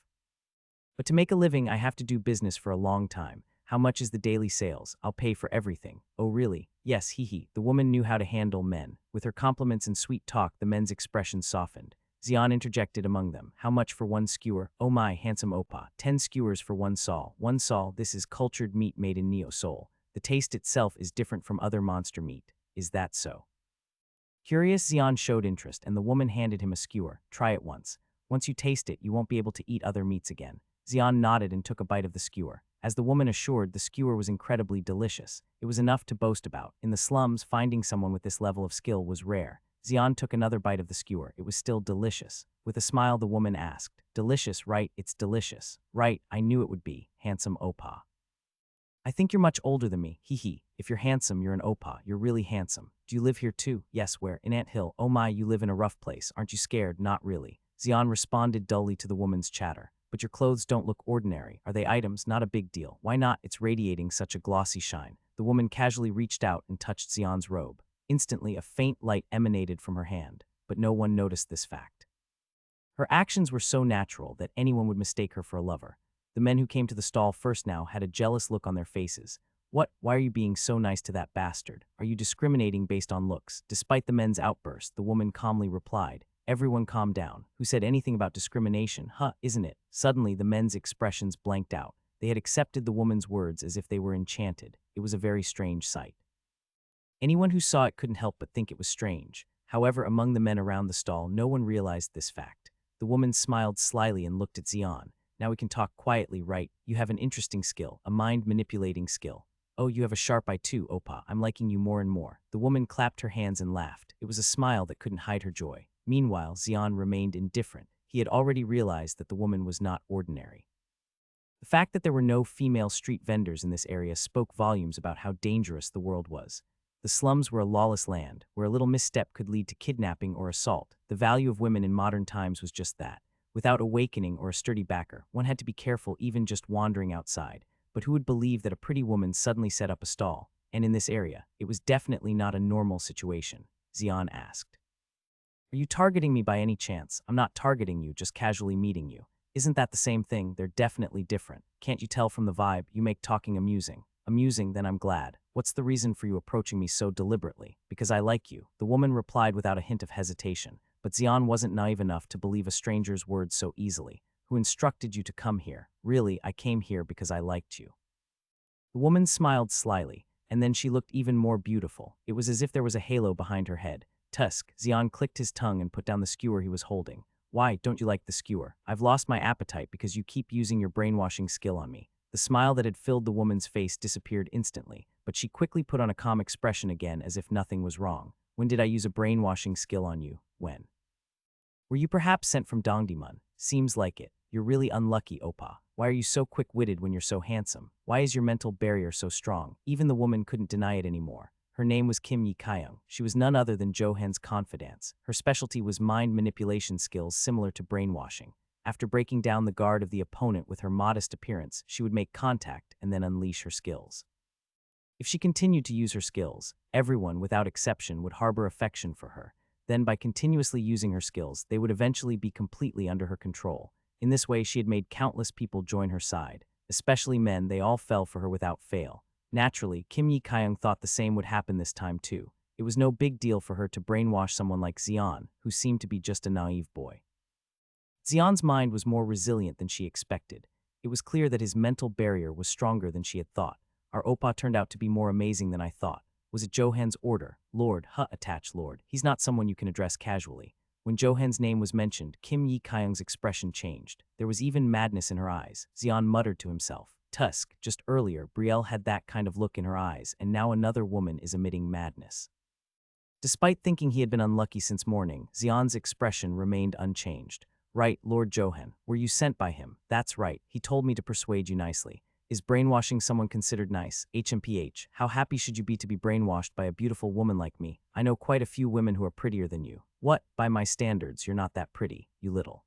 But to make a living, I have to do business for a long time. How much is the daily sales? I'll pay for everything. Oh really? Yes, hee. The woman knew how to handle men. With her compliments and sweet talk, the men's expressions softened. Xian interjected among them. How much for one skewer? Oh my, handsome oppa. 10 skewers for one sol. One sol, this is cultured meat made in Neo Seoul. The taste itself is different from other monster meat. Is that so? Curious, Xian showed interest, and the woman handed him a skewer. Try it once. Once you taste it, you won't be able to eat other meats again. Xian nodded and took a bite of the skewer. As the woman assured, the skewer was incredibly delicious. It was enough to boast about. In the slums, finding someone with this level of skill was rare. Xian took another bite of the skewer. It was still delicious. With a smile, the woman asked, delicious, right? It's delicious. Right, I knew it would be. Handsome oppa. I think you're much older than me. Hee. If you're handsome, you're an oppa. You're really handsome. Do you live here too? Yes, where? In Ant Hill. Oh my, you live in a rough place. Aren't you scared? Not really. Xian responded dully to the woman's chatter. But your clothes don't look ordinary. Are they items? Not a big deal. Why not? It's radiating such a glossy shine. The woman casually reached out and touched Xian's robe. Instantly, a faint light emanated from her hand, but no one noticed this fact. Her actions were so natural that anyone would mistake her for a lover. The men who came to the stall first now had a jealous look on their faces. What? Why are you being so nice to that bastard? Are you discriminating based on looks? Despite the men's outburst, the woman calmly replied, everyone calm down. Who said anything about discrimination? Isn't it? Suddenly, the men's expressions blanked out. They had accepted the woman's words as if they were enchanted. It was a very strange sight. Anyone who saw it couldn't help but think it was strange. However, among the men around the stall, no one realized this fact. The woman smiled slyly and looked at Xian. Now we can talk quietly, right? You have an interesting skill, a mind-manipulating skill. Oh, you have a sharp eye too, oppa. I'm liking you more and more. The woman clapped her hands and laughed. It was a smile that couldn't hide her joy. Meanwhile, Xian remained indifferent. He had already realized that the woman was not ordinary. The fact that there were no female street vendors in this area spoke volumes about how dangerous the world was. The slums were a lawless land, where a little misstep could lead to kidnapping or assault. The value of women in modern times was just that. Without awakening or a sturdy backer, one had to be careful even just wandering outside. But who would believe that a pretty woman suddenly set up a stall? And in this area, it was definitely not a normal situation. Xian asked. Are you targeting me by any chance? I'm not targeting you, just casually meeting you. Isn't that the same thing? They're definitely different. Can't you tell from the vibe? You make talking amusing. Amusing, then I'm glad. What's the reason for you approaching me so deliberately? Because I like you, the woman replied without a hint of hesitation. but Xian wasn't naive enough to believe a stranger's words so easily. Who instructed you to come here? Really, I came here because I liked you. The woman smiled slyly, and then she looked even more beautiful. It was as if there was a halo behind her head. Tusk, Xian clicked his tongue and put down the skewer he was holding. Why don't you like the skewer? I've lost my appetite because you keep using your brainwashing skill on me. The smile that had filled the woman's face disappeared instantly, but she quickly put on a calm expression again as if nothing was wrong. When did I use a brainwashing skill on you? When? Were you perhaps sent from Dongdaemun? Seems like it. You're really unlucky, Oppa. Why are you so quick-witted when you're so handsome? Why is your mental barrier so strong? Even the woman couldn't deny it anymore. Her name was Kim Yi-kyung. She was none other than Johan's confidant. Her specialty was mind manipulation skills similar to brainwashing. After breaking down the guard of the opponent with her modest appearance, she would make contact and then unleash her skills. If she continued to use her skills, everyone, without exception, would harbor affection for her. Then, by continuously using her skills, they would eventually be completely under her control. In this way, she had made countless people join her side. Especially men, they all fell for her without fail. Naturally, Kim Yi-kyung thought the same would happen this time too. It was no big deal for her to brainwash someone like Xian, who seemed to be just a naive boy. Xian's mind was more resilient than she expected. It was clear that his mental barrier was stronger than she had thought. Our Oppa turned out to be more amazing than I thought. Was it Johan's order? Lord, attached Lord. He's not someone you can address casually. When Johan's name was mentioned, Kim Yi-kyung's expression changed. There was even madness in her eyes. Xian muttered to himself. Tusk, just earlier, Brielle had that kind of look in her eyes, and now another woman is emitting madness. Despite thinking he had been unlucky since morning, Xian's expression remained unchanged. Right, Lord Johan. Were you sent by him? That's right. He told me to persuade you nicely. Is brainwashing someone considered nice? HMPH, how happy should you be to be brainwashed by a beautiful woman like me? I know quite a few women who are prettier than you. What? By my standards, you're not that pretty, you little.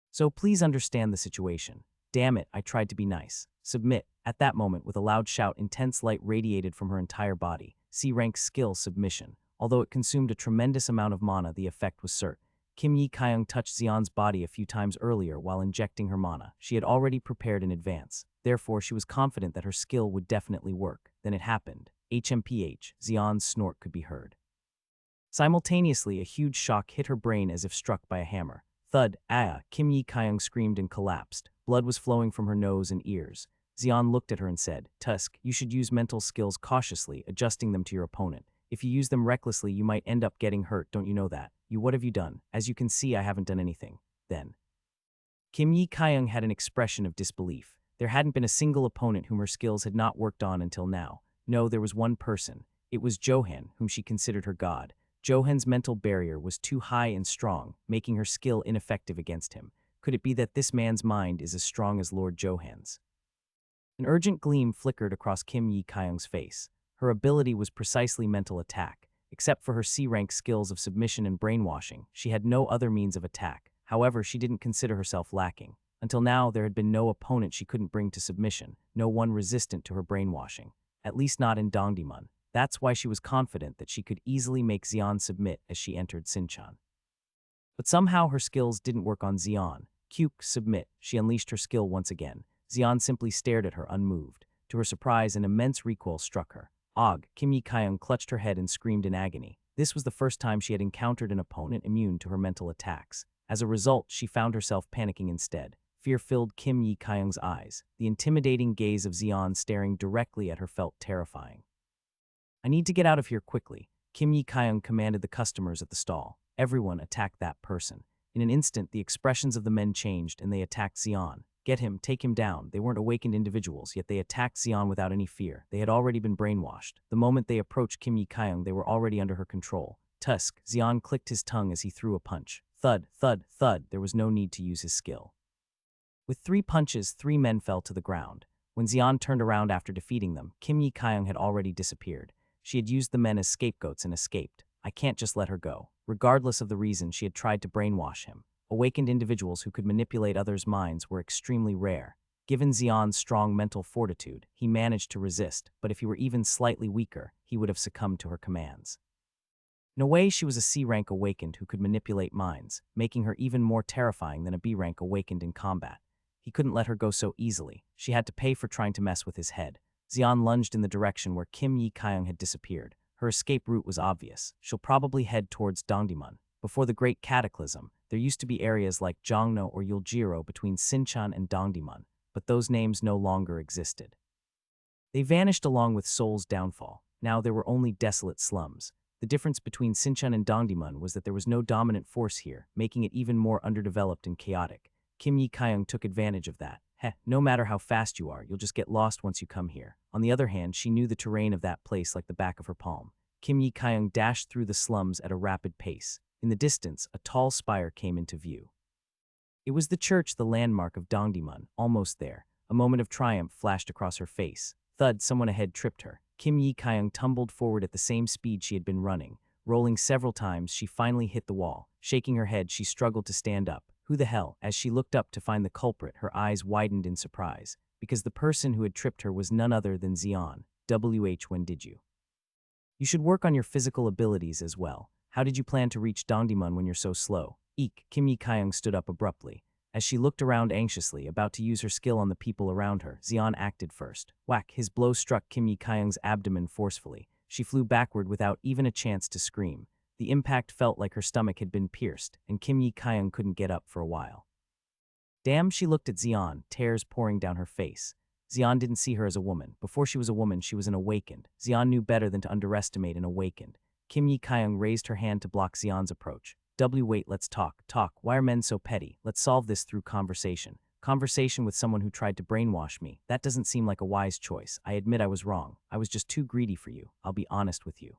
So please understand the situation. Damn it, I tried to be nice. Submit. At that moment, with a loud shout, intense light radiated from her entire body. C-rank skill submission. Although it consumed a tremendous amount of mana, the effect was certain. Kim Yi-kyung touched Xian's body a few times earlier while injecting her mana. She had already prepared in advance. Therefore, she was confident that her skill would definitely work. Then it happened. HMPH, Xian's snort could be heard. Simultaneously, a huge shock hit her brain as if struck by a hammer. Thud, Kim Yi-kyung screamed and collapsed. Blood was flowing from her nose and ears. Xian looked at her and said, Tusk, you should use mental skills cautiously, adjusting them to your opponent. If you use them recklessly, you might end up getting hurt, don't you know that? What have you done? As you can see, I haven't done anything. Then. Kim Yi-kyung had an expression of disbelief. There hadn't been a single opponent whom her skills had not worked on until now. No, there was one person. It was Johan, whom she considered her god. Johan's mental barrier was too high and strong, making her skill ineffective against him. Could it be that this man's mind is as strong as Lord Johan's? An urgent gleam flickered across Kim Yi-kyung's face. Her ability was precisely mental attack. Except for her C-rank skills of submission and brainwashing, she had no other means of attack. However, she didn't consider herself lacking. Until now, there had been no opponent she couldn't bring to submission, no one resistant to her brainwashing. At least not in Dongdaemun. That's why she was confident that she could easily make Xian submit as she entered Sinchan. But somehow her skills didn't work on Xian. Kyuk, submit. She unleashed her skill once again. Xian simply stared at her unmoved. To her surprise, an immense recoil struck her. Og, Kim Yi-kyung clutched her head and screamed in agony. This was the first time she had encountered an opponent immune to her mental attacks. As a result, she found herself panicking instead. Fear filled Kim Yi-kyung's eyes. The intimidating gaze of Xian staring directly at her felt terrifying. I need to get out of here quickly. Kim Yi-kyung commanded the customers at the stall. Everyone attacked that person. In an instant, the expressions of the men changed and they attacked Xian. Get him, take him down. They weren't awakened individuals, yet they attacked Xian without any fear. They had already been brainwashed. The moment they approached Kim Yi-kyung, they were already under her control. Tusk, Xian clicked his tongue as he threw a punch. Thud, thud, thud. There was no need to use his skill. With 3 punches, 3 men fell to the ground. When Xian turned around after defeating them, Kim Yi-kyung had already disappeared. She had used the men as scapegoats and escaped. I can't just let her go. Regardless of the reason, she had tried to brainwash him. Awakened individuals who could manipulate others' minds were extremely rare. Given Xian's strong mental fortitude, he managed to resist, but if he were even slightly weaker, he would have succumbed to her commands. In a way, she was a C-rank awakened who could manipulate minds, making her even more terrifying than a B-rank awakened in combat. He couldn't let her go so easily. She had to pay for trying to mess with his head. Xian lunged in the direction where Kim Yi-kyung had disappeared. Her escape route was obvious. She'll probably head towards Dongdaemun. Before the Great Cataclysm, there used to be areas like Jongno or Yuljiro between Sinchan and Dongdaemun, but those names no longer existed. They vanished along with Seoul's downfall. Now there were only desolate slums. The difference between Sinchan and Dongdaemun was that there was no dominant force here, making it even more underdeveloped and chaotic. Kim Yi-kyung took advantage of that. No matter how fast you are, you'll just get lost once you come here. On the other hand, she knew the terrain of that place like the back of her palm. Kim Yi-kyung dashed through the slums at a rapid pace. In the distance, a tall spire came into view. It was the church, the landmark of Dongdaemun, almost there. A moment of triumph flashed across her face. Thud, someone ahead tripped her. Kim Yi-kyung tumbled forward at the same speed she had been running. Rolling several times, she finally hit the wall. Shaking her head, she struggled to stand up. Who the hell? As she looked up to find the culprit, her eyes widened in surprise, because the person who had tripped her was none other than Xian. When did you? You should work on your physical abilities as well. How did you plan to reach Dongdaemun when you're so slow? Eek, Kim Yi-kyung stood up abruptly. As she looked around anxiously, about to use her skill on the people around her, Xian acted first. Whack, his blow struck Kim Yi-kyung's abdomen forcefully. She flew backward without even a chance to scream. The impact felt like her stomach had been pierced, and Kim Yi-kyung couldn't get up for a while. Damn, she looked at Xian, tears pouring down her face. Xian didn't see her as a woman. Before she was a woman, she was an awakened. Xian knew better than to underestimate an awakened. Kim Yi-kyung raised her hand to block Xian's approach. Wait, let's talk. Talk. Why are men so petty? Let's solve this through conversation. Conversation with someone who tried to brainwash me. That doesn't seem like a wise choice. I admit I was wrong. I was just too greedy for you. I'll be honest with you.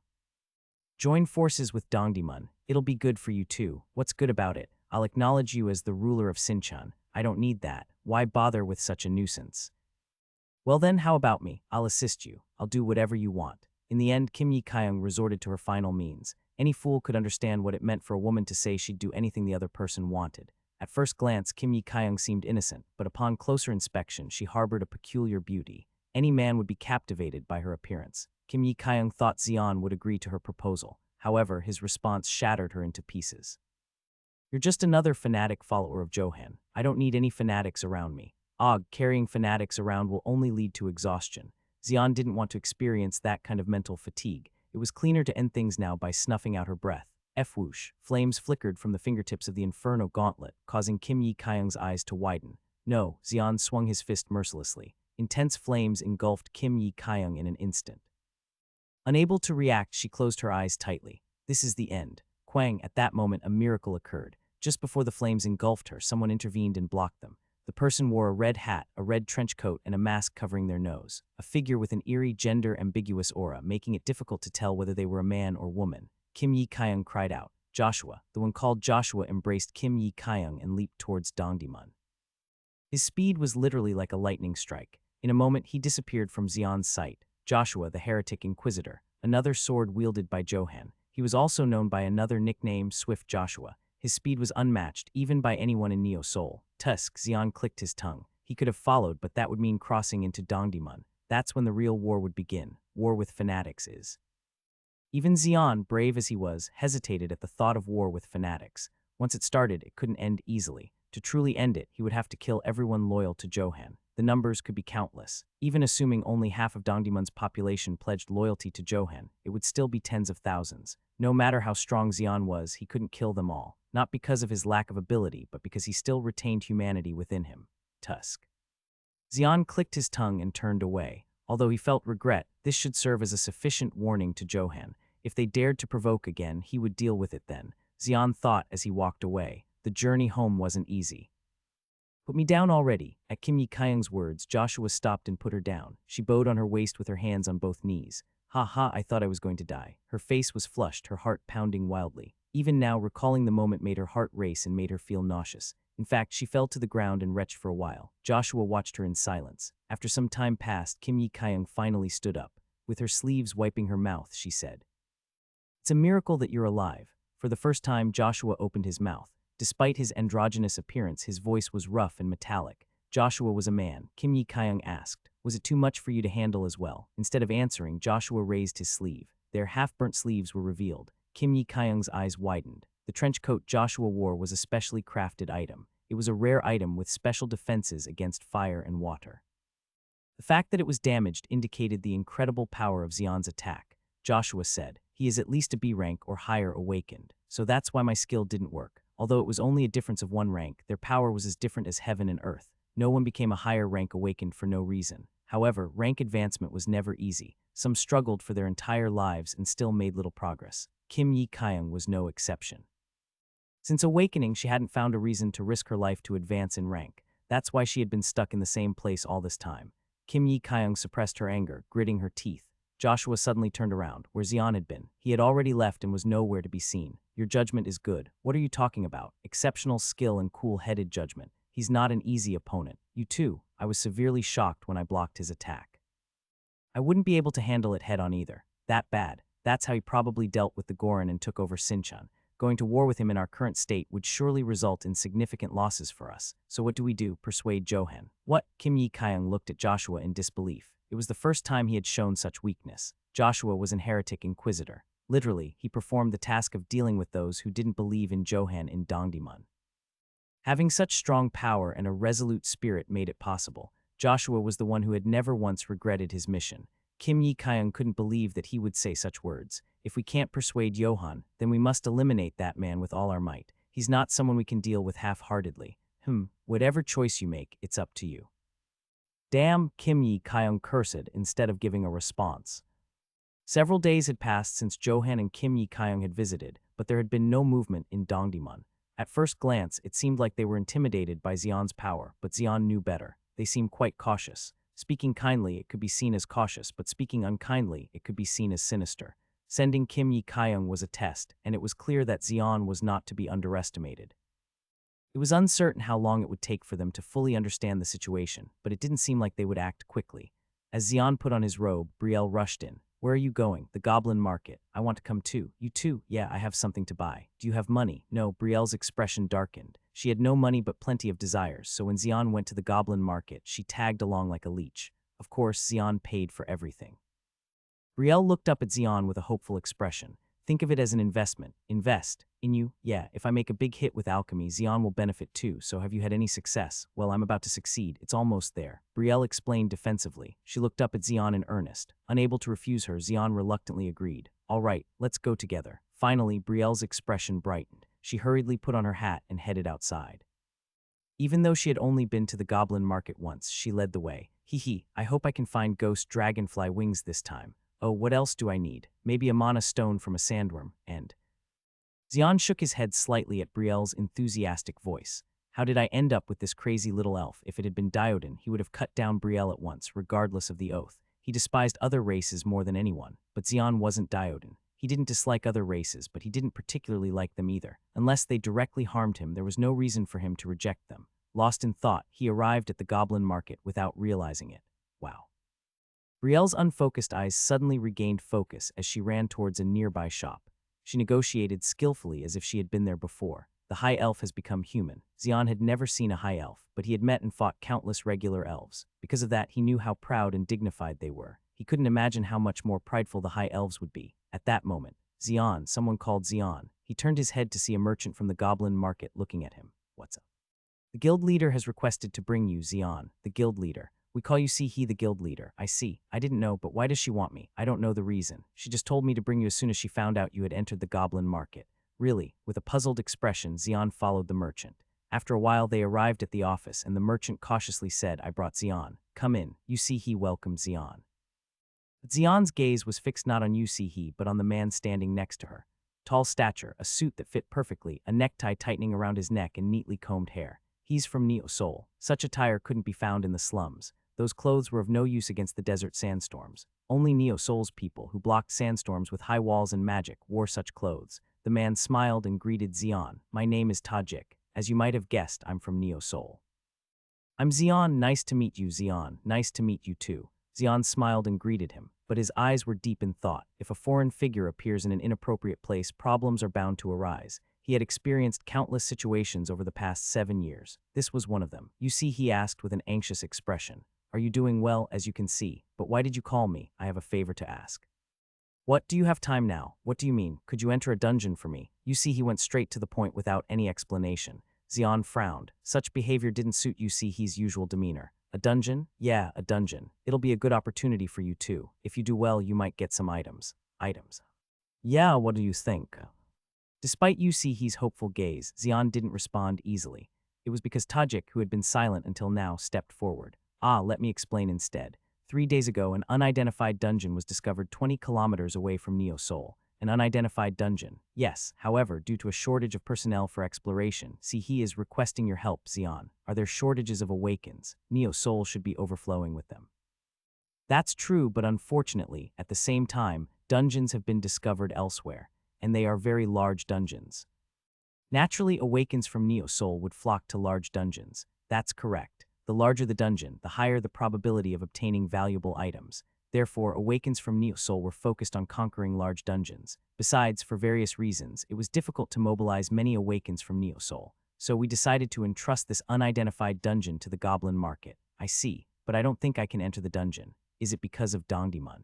Join forces with Dongdaemun. It'll be good for you too. What's good about it? I'll acknowledge you as the ruler of Sinchan. I don't need that. Why bother with such a nuisance? Well then, how about me? I'll assist you. I'll do whatever you want. In the end, Kim Yi-kyung resorted to her final means. Any fool could understand what it meant for a woman to say she'd do anything the other person wanted. At first glance, Kim Yi-kyung seemed innocent, but upon closer inspection, she harbored a peculiar beauty. Any man would be captivated by her appearance. Kim Yi-kyung thought Xian would agree to her proposal. However, his response shattered her into pieces. You're just another fanatic follower of Johan. I don't need any fanatics around me. Carrying fanatics around will only lead to exhaustion. Xian didn't want to experience that kind of mental fatigue. It was cleaner to end things now by snuffing out her breath. Whoosh, flames flickered from the fingertips of the Inferno gauntlet, causing Kim Yi-kyung's eyes to widen. No, Xian swung his fist mercilessly. Intense flames engulfed Kim Yi-kyung in an instant. Unable to react, she closed her eyes tightly. This is the end. Quang, at that moment a miracle occurred. Just before the flames engulfed her, someone intervened and blocked them. The person wore a red hat, a red trench coat, and a mask covering their nose. A figure with an eerie, gender-ambiguous aura, making it difficult to tell whether they were a man or woman. Kim Yi-kyung cried out. Joshua, the one called Joshua, embraced Kim Yi-kyung and leaped towards Dongdaemun. His speed was literally like a lightning strike. In a moment, he disappeared from Xian's sight. Joshua, the heretic inquisitor, another sword wielded by Johan. He was also known by another nickname, Swift Joshua. His speed was unmatched, even by anyone in Neo Seoul. Tusk, Xian clicked his tongue. He could have followed, but that would mean crossing into Dongdaemun. That's when the real war would begin. War with fanatics is. Even Xian, brave as he was, hesitated at the thought of war with fanatics. Once it started, it couldn't end easily. To truly end it, he would have to kill everyone loyal to Johan. The numbers could be countless. Even assuming only half of Dongdaemun's population pledged loyalty to Johan, it would still be tens of thousands. No matter how strong Xian was, he couldn't kill them all. Not because of his lack of ability, but because he still retained humanity within him. Tusk. Xian clicked his tongue and turned away. Although he felt regret, this should serve as a sufficient warning to Johan. If they dared to provoke again, he would deal with it then. Xian thought as he walked away. The journey home wasn't easy. Put me down already. At Kim Yi-kyung's words, Joshua stopped and put her down. She bowed on her waist with her hands on both knees. Ha ha, I thought I was going to die. Her face was flushed, her heart pounding wildly. Even now, recalling the moment made her heart race and made her feel nauseous. In fact, she fell to the ground and retched for a while. Joshua watched her in silence. After some time passed, Kim Yi-kyung finally stood up. With her sleeves wiping her mouth, she said, "It's a miracle that you're alive." For the first time, Joshua opened his mouth. Despite his androgynous appearance, his voice was rough and metallic. Joshua was a man. Kim Yi-kyung asked, "Was it too much for you to handle as well?" Instead of answering, Joshua raised his sleeve. Their half-burnt sleeves were revealed. Kim Yi-kyung's eyes widened. The trench coat Joshua wore was a specially crafted item. It was a rare item with special defenses against fire and water. The fact that it was damaged indicated the incredible power of Xian's attack. Joshua said, He is at least a B rank or higher awakened. So that's why my skill didn't work. Although it was only a difference of 1 rank, their power was as different as heaven and earth. No one became a higher rank awakened for no reason. However, rank advancement was never easy. Some struggled for their entire lives and still made little progress. Kim Yi-kyung was no exception. Since awakening, she hadn't found a reason to risk her life to advance in rank. That's why she had been stuck in the same place all this time. Kim Yi-kyung suppressed her anger, gritting her teeth. Joshua suddenly turned around, where Xian had been. He had already left and was nowhere to be seen. Your judgment is good. What are you talking about? Exceptional skill and cool-headed judgment. He's not an easy opponent. You too. I was severely shocked when I blocked his attack. I wouldn't be able to handle it head-on either. That bad. That's how he probably dealt with the Goran and took over Sinchan. Going to war with him in our current state would surely result in significant losses for us. So what do we do? Persuade Johan. What? Kim Yi-kyung looked at Joshua in disbelief. It was the first time he had shown such weakness. Joshua was an heretic inquisitor. Literally, he performed the task of dealing with those who didn't believe in Johan in Dongdaemun. Having such strong power and a resolute spirit made it possible. Joshua was the one who had never once regretted his mission. Kim Yi-kyung couldn't believe that he would say such words. If we can't persuade Johan, then we must eliminate that man with all our might. He's not someone we can deal with half-heartedly. Whatever choice you make, it's up to you. Damn, Kim Yi-kyung cursed instead of giving a response. Several days had passed since Johan and Kim Yi-kyung had visited, but there had been no movement in Dongdaemun. At first glance, it seemed like they were intimidated by Xian's power, but Xian knew better. They seemed quite cautious. Speaking kindly, it could be seen as cautious, but speaking unkindly, it could be seen as sinister. Sending Kim Yi-kyung was a test, and it was clear that Xian was not to be underestimated. It was uncertain how long it would take for them to fully understand the situation, but it didn't seem like they would act quickly. As Xian put on his robe, Brielle rushed in. Where are you going? The Goblin Market. I want to come too. You too? Yeah, I have something to buy. Do you have money? No, Brielle's expression darkened. She had no money but plenty of desires, so when Xian went to the Goblin Market, she tagged along like a leech. Of course, Xian paid for everything. Brielle looked up at Xian with a hopeful expression. Think of it as an investment. Invest. In you? Yeah, if I make a big hit with alchemy, Xian will benefit too, so have you had any success? Well, I'm about to succeed. It's almost there. Brielle explained defensively. She looked up at Xian in earnest. Unable to refuse her, Xian reluctantly agreed. All right, let's go together. Finally, Brielle's expression brightened. She hurriedly put on her hat and headed outside. Even though she had only been to the Goblin Market once, she led the way. Hee, I hope I can find ghost dragonfly wings this time. Oh, what else do I need? Maybe a mana stone from a sandworm, and… Xian shook his head slightly at Brielle's enthusiastic voice. How did I end up with this crazy little elf? If it had been Dioden, he would have cut down Brielle at once, regardless of the oath. He despised other races more than anyone, but Xian wasn't Dioden. He didn't dislike other races, but he didn't particularly like them either. Unless they directly harmed him, there was no reason for him to reject them. Lost in thought, he arrived at the Goblin Market without realizing it. Wow. Brielle's unfocused eyes suddenly regained focus as she ran towards a nearby shop. She negotiated skillfully as if she had been there before. The high elf has become human. Xian had never seen a high elf, but he had met and fought countless regular elves. Because of that, he knew how proud and dignified they were. He couldn't imagine how much more prideful the high elves would be. At that moment, Xian, someone called Xian. He turned his head to see a merchant from the Goblin Market looking at him. What's up? The guild leader has requested to bring you, Xian. The guild leader. We call you Sihe the guild leader. I see. I didn't know, but why does she want me? I don't know the reason. She just told me to bring you as soon as she found out you had entered the Goblin Market. Really? With a puzzled expression, Xian followed the merchant. After a while, they arrived at the office, and the merchant cautiously said, I brought Xian. Come in. Sihe welcomed Xian. But Xian's gaze was fixed not on Sihe, but on the man standing next to her. Tall stature, a suit that fit perfectly, a necktie tightening around his neck, and neatly combed hair. He's from Neo Seoul. Such attire couldn't be found in the slums. Those clothes were of no use against the desert sandstorms. Only Neo Seoul's people, who blocked sandstorms with high walls and magic, wore such clothes. The man smiled and greeted Xian. My name is Tajik. As you might have guessed, I'm from Neo Seoul. I'm Xian. Nice to meet you, Xian. Nice to meet you too. Xian smiled and greeted him, but his eyes were deep in thought. If a foreign figure appears in an inappropriate place, problems are bound to arise. He had experienced countless situations over the past 7 years. This was one of them. You see, he asked with an anxious expression. Are you doing well, as you can see? But why did you call me? I have a favor to ask. What? Do you have time now? What do you mean? Could you enter a dungeon for me? You see, he went straight to the point without any explanation. Xian frowned. Such behavior didn't suit He's usual demeanor. A dungeon? Yeah, a dungeon. It'll be a good opportunity for you too. If you do well, you might get some items. Items. Yeah, what do you think? Despite Yu He's hopeful gaze, Xian didn't respond easily. It was because Tajik, who had been silent until now, stepped forward. Ah, let me explain instead. 3 days ago, an unidentified dungeon was discovered 20 kilometers away from Neo Seoul. An unidentified dungeon. Yes, however, due to a shortage of personnel for exploration, he is requesting your help, Xian. Are there shortages of Awakens? Neo Seoul should be overflowing with them. That's true, but unfortunately, at the same time, dungeons have been discovered elsewhere, and they are very large dungeons. Naturally, Awakens from Neo Soul would flock to large dungeons. That's correct. The larger the dungeon, the higher the probability of obtaining valuable items. Therefore, Awakens from Neo Soul were focused on conquering large dungeons. Besides, for various reasons, it was difficult to mobilize many Awakens from Neo Soul. So we decided to entrust this unidentified dungeon to the Goblin Market. I see, but I don't think I can enter the dungeon. Is it because of Dongdaemun?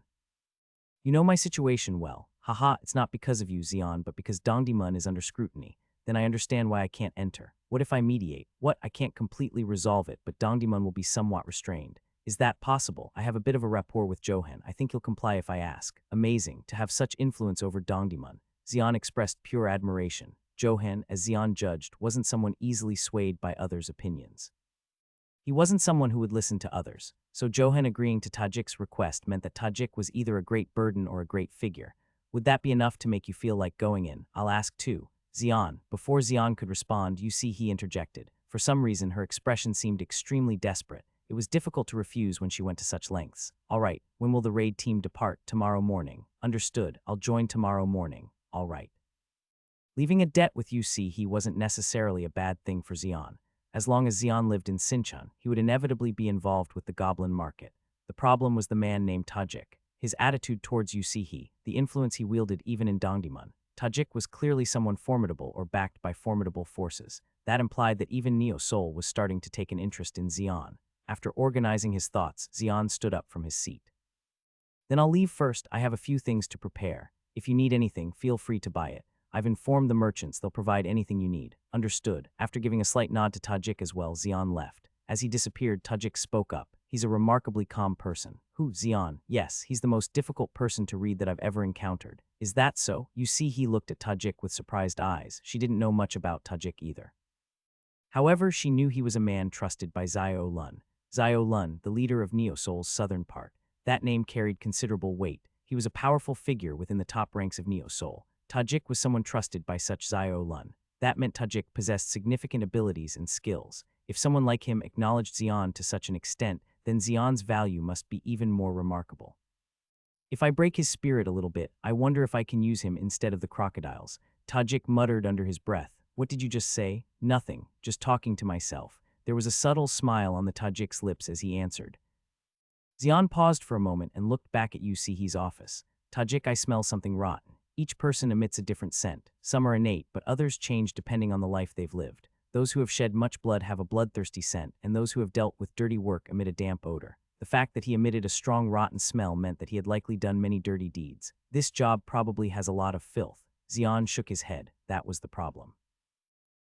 You know my situation well. Haha, it's not because of you, Xian, but because Dongdaemun is under scrutiny. Then I understand why I can't enter. What if I mediate? What? I can't completely resolve it, but Dongdaemun will be somewhat restrained. Is that possible? I have a bit of a rapport with Johan. I think he'll comply if I ask. Amazing, to have such influence over Dongdaemun. Xian expressed pure admiration. Johan, as Xian judged, wasn't someone easily swayed by others' opinions. He wasn't someone who would listen to others, so Johan agreeing to Tajik's request meant that Tajik was either a great burden or a great figure. Would that be enough to make you feel like going in? I'll ask too. Xian. Before Xian could respond, he interjected. For some reason, her expression seemed extremely desperate. It was difficult to refuse when she went to such lengths. All right, when will the raid team depart? Tomorrow morning. Understood, I'll join tomorrow morning. All right. Leaving a debt with he wasn't necessarily a bad thing for Xian. As long as Xian lived in Sinchon, he would inevitably be involved with the Goblin Market. The problem was the man named Tajik. His attitude towards Yusihi, the influence he wielded even in Dongdaemun. Tajik was clearly someone formidable or backed by formidable forces. That implied that even Neo Soul was starting to take an interest in Xian. After organizing his thoughts, Xian stood up from his seat. Then I'll leave first. I have a few things to prepare. If you need anything, feel free to buy it. I've informed the merchants they'll provide anything you need. Understood. After giving a slight nod to Tajik as well, Xian left. As he disappeared, Tajik spoke up. He's a remarkably calm person. Who? Xian. Yes, he's the most difficult person to read that I've ever encountered. Is that so? He looked at Tajik with surprised eyes. She didn't know much about Tajik either. However, she knew he was a man trusted by Zio Lun. Zio Lun, the leader of Neo Soul's southern part. That name carried considerable weight. He was a powerful figure within the top ranks of Neo Soul. Tajik was someone trusted by such Zio Lun. That meant Tajik possessed significant abilities and skills. If someone like him acknowledged Xian to such an extent, then Xian's value must be even more remarkable. If I break his spirit a little bit, I wonder if I can use him instead of the crocodiles. Tajik muttered under his breath. What did you just say? Nothing, just talking to myself. There was a subtle smile on the Tajik's lips as he answered. Xian paused for a moment and looked back at Yusihi's office. Tajik, I smell something rotten. Each person emits a different scent. Some are innate, but others change depending on the life they've lived. Those who have shed much blood have a bloodthirsty scent, and those who have dealt with dirty work emit a damp odor. The fact that he emitted a strong rotten smell meant that he had likely done many dirty deeds. This job probably has a lot of filth. Xian shook his head. That was the problem.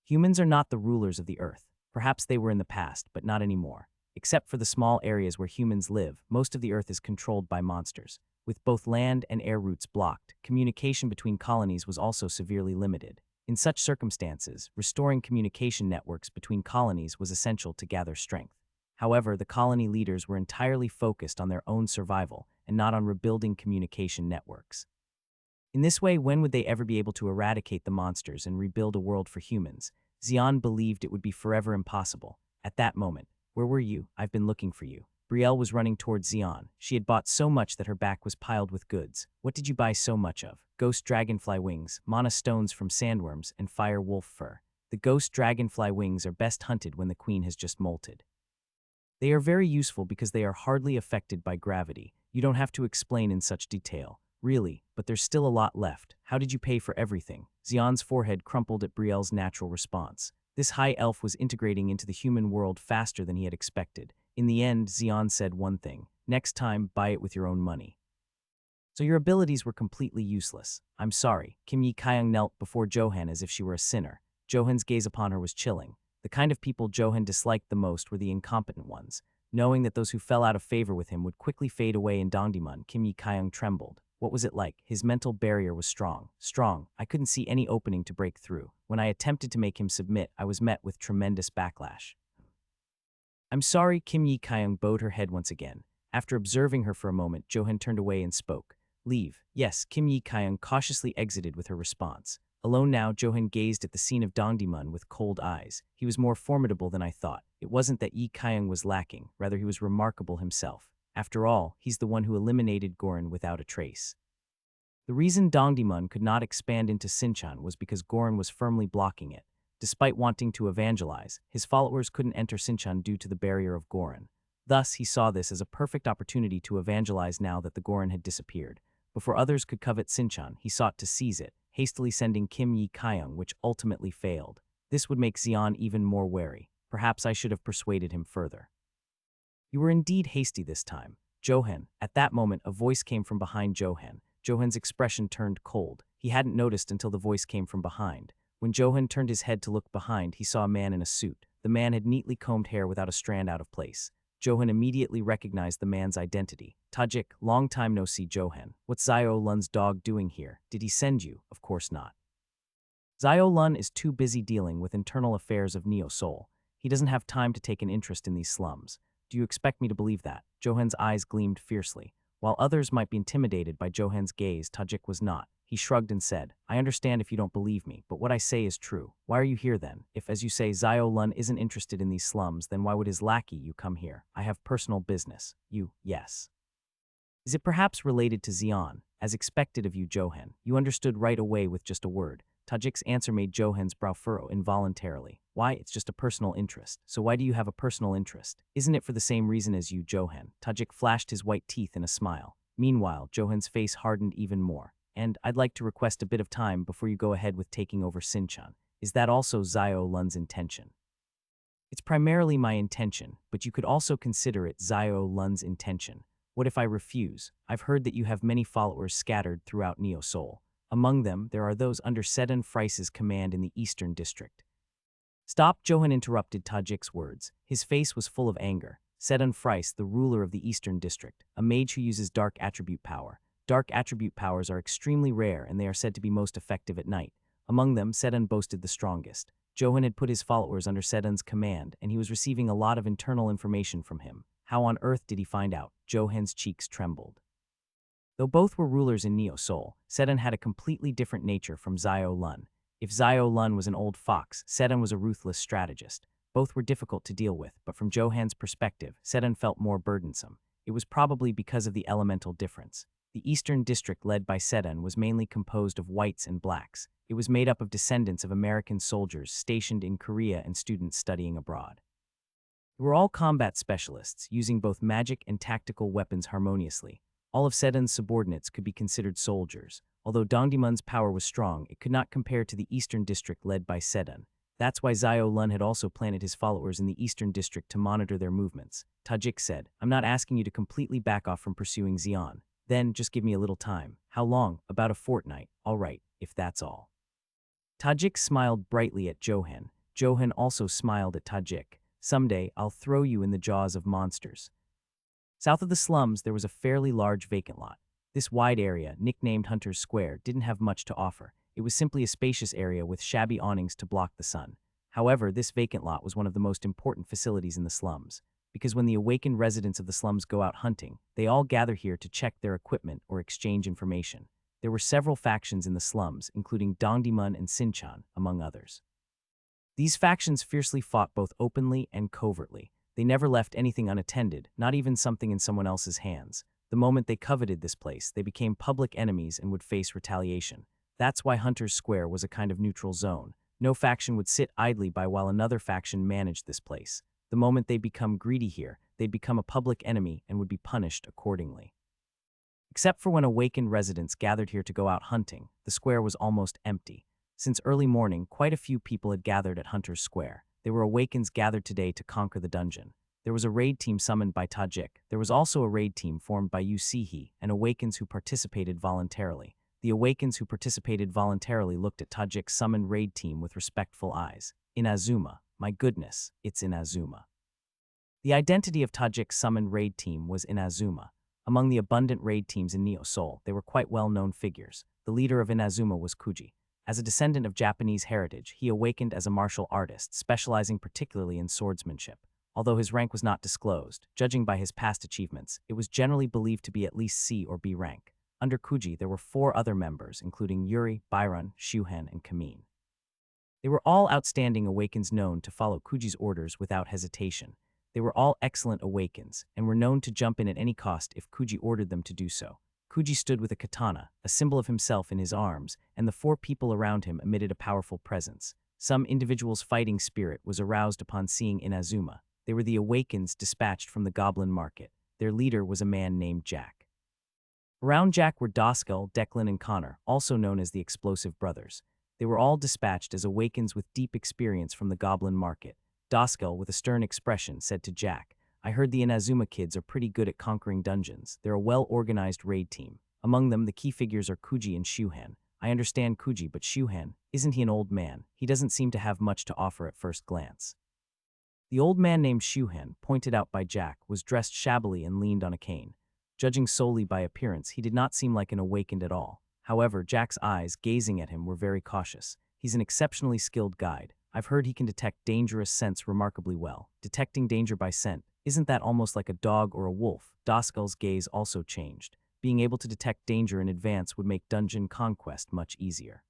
Humans are not the rulers of the earth. Perhaps they were in the past, but not anymore. Except for the small areas where humans live, most of the earth is controlled by monsters. With both land and air routes blocked, communication between colonies was also severely limited. In such circumstances, restoring communication networks between colonies was essential to gather strength. However, the colony leaders were entirely focused on their own survival and not on rebuilding communication networks. In this way, when would they ever be able to eradicate the monsters and rebuild a world for humans? Xian believed it would be forever impossible. At that moment, where were you? I've been looking for you. Brielle was running towards Xian. She had bought so much that her back was piled with goods. What did you buy so much of? Ghost dragonfly wings, mana stones from sandworms, and fire wolf fur. The ghost dragonfly wings are best hunted when the queen has just molted. They are very useful because they are hardly affected by gravity. You don't have to explain in such detail. Really, but there's still a lot left. How did you pay for everything? Xian's forehead crumpled at Brielle's natural response. This high elf was integrating into the human world faster than he had expected. In the end, Xian said one thing. Next time, buy it with your own money. So your abilities were completely useless. I'm sorry. Kim Yi Kyung knelt before Johan as if she were a sinner. Johan's gaze upon her was chilling. The kind of people Johan disliked the most were the incompetent ones. Knowing that those who fell out of favor with him would quickly fade away in Dongdaemun, Kim Yi Kyung trembled. What was it like? His mental barrier was strong. Strong. I couldn't see any opening to break through. When I attempted to make him submit, I was met with tremendous backlash. I'm sorry, Kim Yi Kyung bowed her head once again. After observing her for a moment, Johan turned away and spoke. Leave. Yes, Kim Yi Kyung cautiously exited with her response. Alone now, Johan gazed at the scene of Dongdaemun with cold eyes. He was more formidable than I thought. It wasn't that Yi Kyung was lacking, rather he was remarkable himself. After all, he's the one who eliminated Goran without a trace. The reason Dongdaemun could not expand into Sinchan was because Goran was firmly blocking it. Despite wanting to evangelize, his followers couldn't enter Sinchan due to the barrier of Goran. Thus, he saw this as a perfect opportunity to evangelize now that the Goran had disappeared. Before others could covet Sinchan, he sought to seize it, hastily sending Kim Yi Kyung, which ultimately failed. This would make Xian even more wary. Perhaps I should have persuaded him further. You were indeed hasty this time. Johan. At that moment, a voice came from behind Johan. Johan's expression turned cold. He hadn't noticed until the voice came from behind. When Johan turned his head to look behind, he saw a man in a suit. The man had neatly combed hair without a strand out of place. Johan immediately recognized the man's identity. Tajik, long time no see, Johan. What's Zio Lun's dog doing here? Did he send you? Of course not. Zio Lun is too busy dealing with internal affairs of Neo Seoul. He doesn't have time to take an interest in these slums. Do you expect me to believe that? Johan's eyes gleamed fiercely. While others might be intimidated by Johan's gaze, Tajik was not. He shrugged and said, I understand if you don't believe me, but what I say is true. Why are you here then? If, as you say, Zio Lun isn't interested in these slums, then why would his lackey you come here? I have personal business. You, yes. Is it perhaps related to Xian? As expected of you, Johan. You understood right away with just a word. Tajik's answer made Johan's brow furrow involuntarily. Why? It's just a personal interest. So why do you have a personal interest? Isn't it for the same reason as you, Johan? Tajik flashed his white teeth in a smile. Meanwhile, Johan's face hardened even more. And I'd like to request a bit of time before you go ahead with taking over Sinchan. Is that also Zio Lun's intention? It's primarily my intention, but you could also consider it Zio Lun's intention. What if I refuse? I've heard that you have many followers scattered throughout Neo Seoul. Among them, there are those under Sedan Frice's command in the Eastern District. Stop, Johan interrupted Tajik's words. His face was full of anger. Sedan Frice, the ruler of the Eastern District, a mage who uses dark attribute power. Dark attribute powers are extremely rare and they are said to be most effective at night. Among them, Sedan boasted the strongest. Johan had put his followers under Sedan's command and he was receiving a lot of internal information from him. How on earth did he find out? Johan's cheeks trembled. Though both were rulers in Neo Seoul, Sedan had a completely different nature from Zio Lun. If Zio Lun was an old fox, Sedan was a ruthless strategist. Both were difficult to deal with, but from Johan's perspective, Sedan felt more burdensome. It was probably because of the elemental difference. The Eastern District led by Sedan was mainly composed of whites and blacks. It was made up of descendants of American soldiers stationed in Korea and students studying abroad. They were all combat specialists, using both magic and tactical weapons harmoniously. All of Sedan's subordinates could be considered soldiers. Although Dongdaemun's power was strong, it could not compare to the Eastern District led by Sedan. That's why Zio Lun had also planted his followers in the Eastern District to monitor their movements. Tajik said, I'm not asking you to completely back off from pursuing Xian. Then, just give me a little time. How long? About a fortnight. All right, if that's all. Tajik smiled brightly at Johan. Johan also smiled at Tajik. Someday, I'll throw you in the jaws of monsters. South of the slums, there was a fairly large vacant lot. This wide area, nicknamed Hunter's Square, didn't have much to offer. It was simply a spacious area with shabby awnings to block the sun. However, this vacant lot was one of the most important facilities in the slums, because when the awakened residents of the slums go out hunting, they all gather here to check their equipment or exchange information. There were several factions in the slums, including Dongdaemun and Sinchan, among others. These factions fiercely fought both openly and covertly. They never left anything unattended, not even something in someone else's hands. The moment they coveted this place, they became public enemies and would face retaliation. That's why Hunter's Square was a kind of neutral zone. No faction would sit idly by while another faction managed this place. The moment they become greedy here, they'd become a public enemy and would be punished accordingly. Except for when awakened residents gathered here to go out hunting, the square was almost empty. Since early morning, quite a few people had gathered at Hunter's Square. They were Awakens gathered today to conquer the dungeon. There was a raid team summoned by Tajik. There was also a raid team formed by Yusihi and Awakens who participated voluntarily. The Awakens who participated voluntarily looked at Tajik's summoned raid team with respectful eyes. Inazuma. My goodness, it's Inazuma. The identity of Tajik's summoned raid team was Inazuma. Among the abundant raid teams in Neo Seoul, they were quite well-known figures. The leader of Inazuma was Kuji. As a descendant of Japanese heritage, he awakened as a martial artist, specializing particularly in swordsmanship. Although his rank was not disclosed, judging by his past achievements, it was generally believed to be at least C or B rank. Under Kuji, there were 4 other members, including Yuri, Byron, Shuhen, and Kamin. They were all outstanding Awakens known to follow Kuji's orders without hesitation. They were all excellent Awakens, and were known to jump in at any cost if Kuji ordered them to do so. Kuji stood with a katana, a symbol of himself in his arms, and the 4 people around him emitted a powerful presence. Some individual's fighting spirit was aroused upon seeing Inazuma. They were the Awakens dispatched from the Goblin Market. Their leader was a man named Jack. Around Jack were Doskel, Declan, and Connor, also known as the Explosive Brothers. They were all dispatched as Awakens with deep experience from the Goblin Market. Doskel, with a stern expression, said to Jack, "I heard the Inazuma kids are pretty good at conquering dungeons. They're a well-organized raid team. Among them, the key figures are Kuji and Shuhan. I understand Kuji, but Shuhan, isn't he an old man? He doesn't seem to have much to offer at first glance." The old man named Shuhan, pointed out by Jack, was dressed shabbily and leaned on a cane. Judging solely by appearance, he did not seem like an awakened at all. However, Jack's eyes, gazing at him, were very cautious. He's an exceptionally skilled guide. I've heard he can detect dangerous scents remarkably well. Detecting danger by scent, isn't that almost like a dog or a wolf? Doskel's gaze also changed. Being able to detect danger in advance would make dungeon conquest much easier.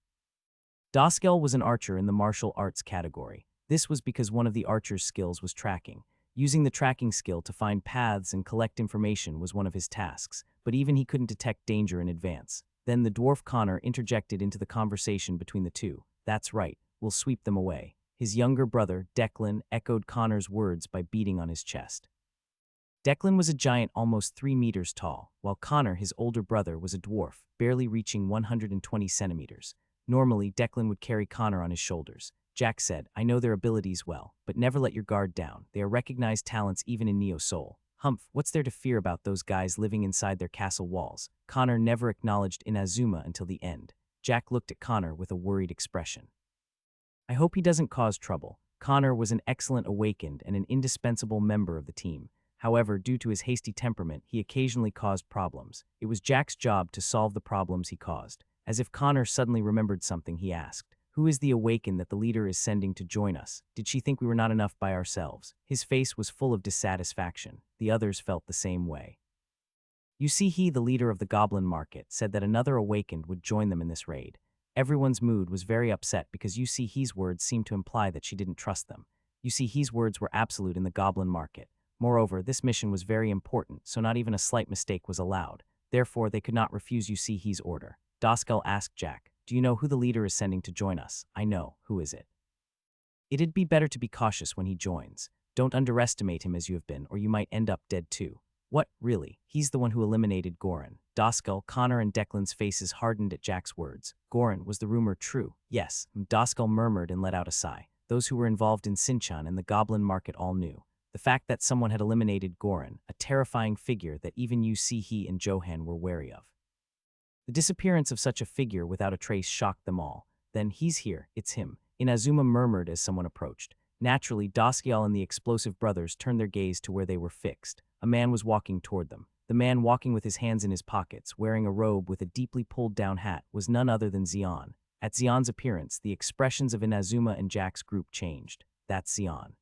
Doskel was an archer in the martial arts category. This was because one of the archer's skills was tracking. Using the tracking skill to find paths and collect information was one of his tasks, but even he couldn't detect danger in advance. Then the dwarf Connor interjected into the conversation between the two. "That's right, we'll sweep them away." His younger brother, Declan, echoed Connor's words by beating on his chest. Declan was a giant almost 3 meters tall, while Connor, his older brother, was a dwarf, barely reaching 120 centimeters. Normally, Declan would carry Connor on his shoulders. Jack said, "I know their abilities well, but never let your guard down. They are recognized talents even in Neo Seoul. Humph, what's there to fear about those guys living inside their castle walls?" Connor never acknowledged Inazuma until the end. Jack looked at Connor with a worried expression. "I hope he doesn't cause trouble." Connor was an excellent awakened and an indispensable member of the team. However, due to his hasty temperament, he occasionally caused problems. It was Jack's job to solve the problems he caused. As if Connor suddenly remembered something, he asked, "Who is the awakened that the leader is sending to join us? Did she think we were not enough by ourselves?" His face was full of dissatisfaction. The others felt the same way. "You see, he, the leader of the Goblin Market, said that another awakened would join them in this raid." Everyone's mood was very upset because You See He's words seemed to imply that she didn't trust them. You See He's words were absolute in the Goblin Market. Moreover, this mission was very important, so not even a slight mistake was allowed. Therefore, they could not refuse You See He's order. Doskel asked Jack, "Do you know who the leader is sending to join us?" "I know. Who is it?" "It'd be better to be cautious when he joins. Don't underestimate him as you have been, or you might end up dead too." "What, really? He's the one who eliminated Goran." Doskel, Connor, and Declan's faces hardened at Jack's words. Goran, was the rumor true? Yes. Doskel murmured and let out a sigh. Those who were involved in Sinchan and the Goblin Market all knew. The fact that someone had eliminated Goran, a terrifying figure that even You See He and Johan were wary of. The disappearance of such a figure without a trace shocked them all. "Then he's here, it's him," Inazuma murmured as someone approached. Naturally, Doskel and the Explosive Brothers turned their gaze to where they were fixed. A man was walking toward them. The man, walking with his hands in his pockets, wearing a robe with a deeply pulled-down hat, was none other than Xion. At Xion's appearance, the expressions of Inazuma and Jack's group changed. "That's Xion."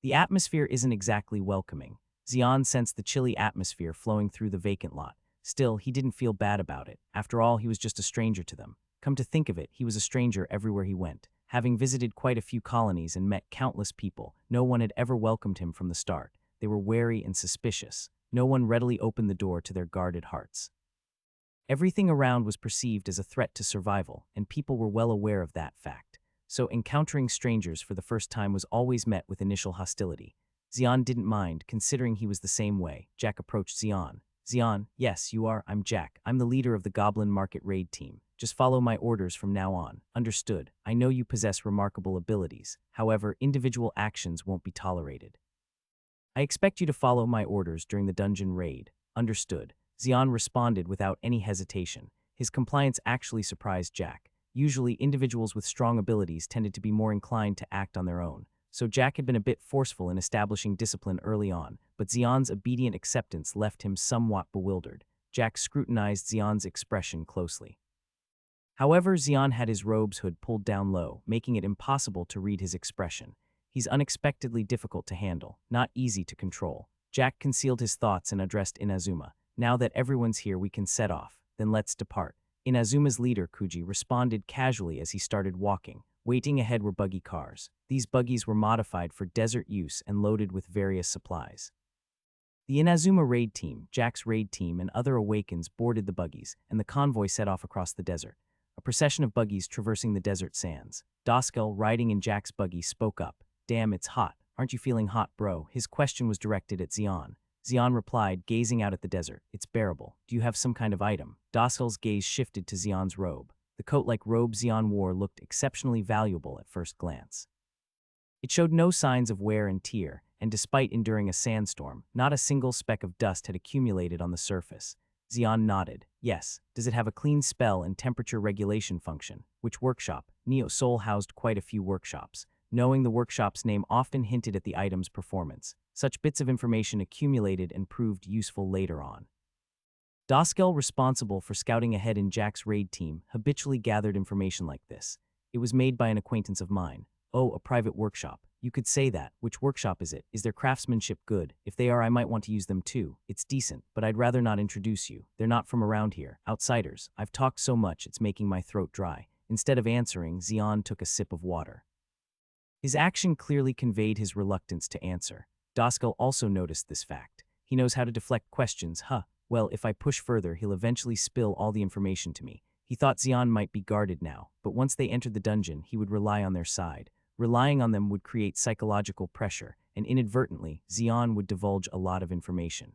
The atmosphere isn't exactly welcoming. Xion sensed the chilly atmosphere flowing through the vacant lot. Still, he didn't feel bad about it. After all, he was just a stranger to them. Come to think of it, he was a stranger everywhere he went. Having visited quite a few colonies and met countless people, no one had ever welcomed him from the start. They were wary and suspicious. No one readily opened the door to their guarded hearts. Everything around was perceived as a threat to survival, and people were well aware of that fact. So encountering strangers for the first time was always met with initial hostility. Xion didn't mind, considering he was the same way. Jack approached Xion. "Xion, yes, you are. I'm Jack. I'm the leader of the Goblin Market raid team. Just follow my orders from now on." "Understood. I know you possess remarkable abilities. However, individual actions won't be tolerated. I expect you to follow my orders during the dungeon raid." "Understood." Xion responded without any hesitation. His compliance actually surprised Jack. Usually, individuals with strong abilities tended to be more inclined to act on their own. so Jack had been a bit forceful in establishing discipline early on, but Xian's obedient acceptance left him somewhat bewildered. Jack scrutinized Xian's expression closely. However, Xian had his robe's hood pulled down low, making it impossible to read his expression. He's unexpectedly difficult to handle, not easy to control. Jack concealed his thoughts and addressed Inazuma. Now that everyone's here, we can set off. Then let's depart. Inazuma's leader, Kuji, responded casually as he started walking. Waiting ahead were buggy cars. These buggies were modified for desert use and loaded with various supplies. The Inazuma raid team, Jack's raid team, and other Awakens boarded the buggies, and the convoy set off across the desert. A procession of buggies traversing the desert sands. Doskel, riding in Jack's buggy, spoke up. "Damn, it's hot. Aren't you feeling hot, bro?" His question was directed at Xian. Xian replied, gazing out at the desert. "It's bearable. Do you have some kind of item?" Doskel's gaze shifted to Xian's robe. The coat-like robe Xian wore looked exceptionally valuable at first glance. It showed no signs of wear and tear, and despite enduring a sandstorm, not a single speck of dust had accumulated on the surface. Xian nodded. "Yes. Does it have a clean spell and temperature regulation function?" "Which workshop?" Neo Soul housed quite a few workshops. Knowing the workshop's name often hinted at the item's performance. Such bits of information accumulated and proved useful later on. Doskel, responsible for scouting ahead in Jack's raid team, habitually gathered information like this. "It was made by an acquaintance of mine." "Oh, a private workshop. You could say that. Which workshop is it? Is their craftsmanship good? If they are, I might want to use them too. It's decent, but I'd rather not introduce you. They're not from around here. Outsiders. I've talked so much it's making my throat dry." Instead of answering, Xian took a sip of water. His action clearly conveyed his reluctance to answer. Doskel also noticed this fact. He knows how to deflect questions. Well, if I push further, he'll eventually spill all the information to me. He thought Xian might be guarded now, but once they entered the dungeon, he would rely on their side. Relying on them would create psychological pressure, and inadvertently, Xian would divulge a lot of information.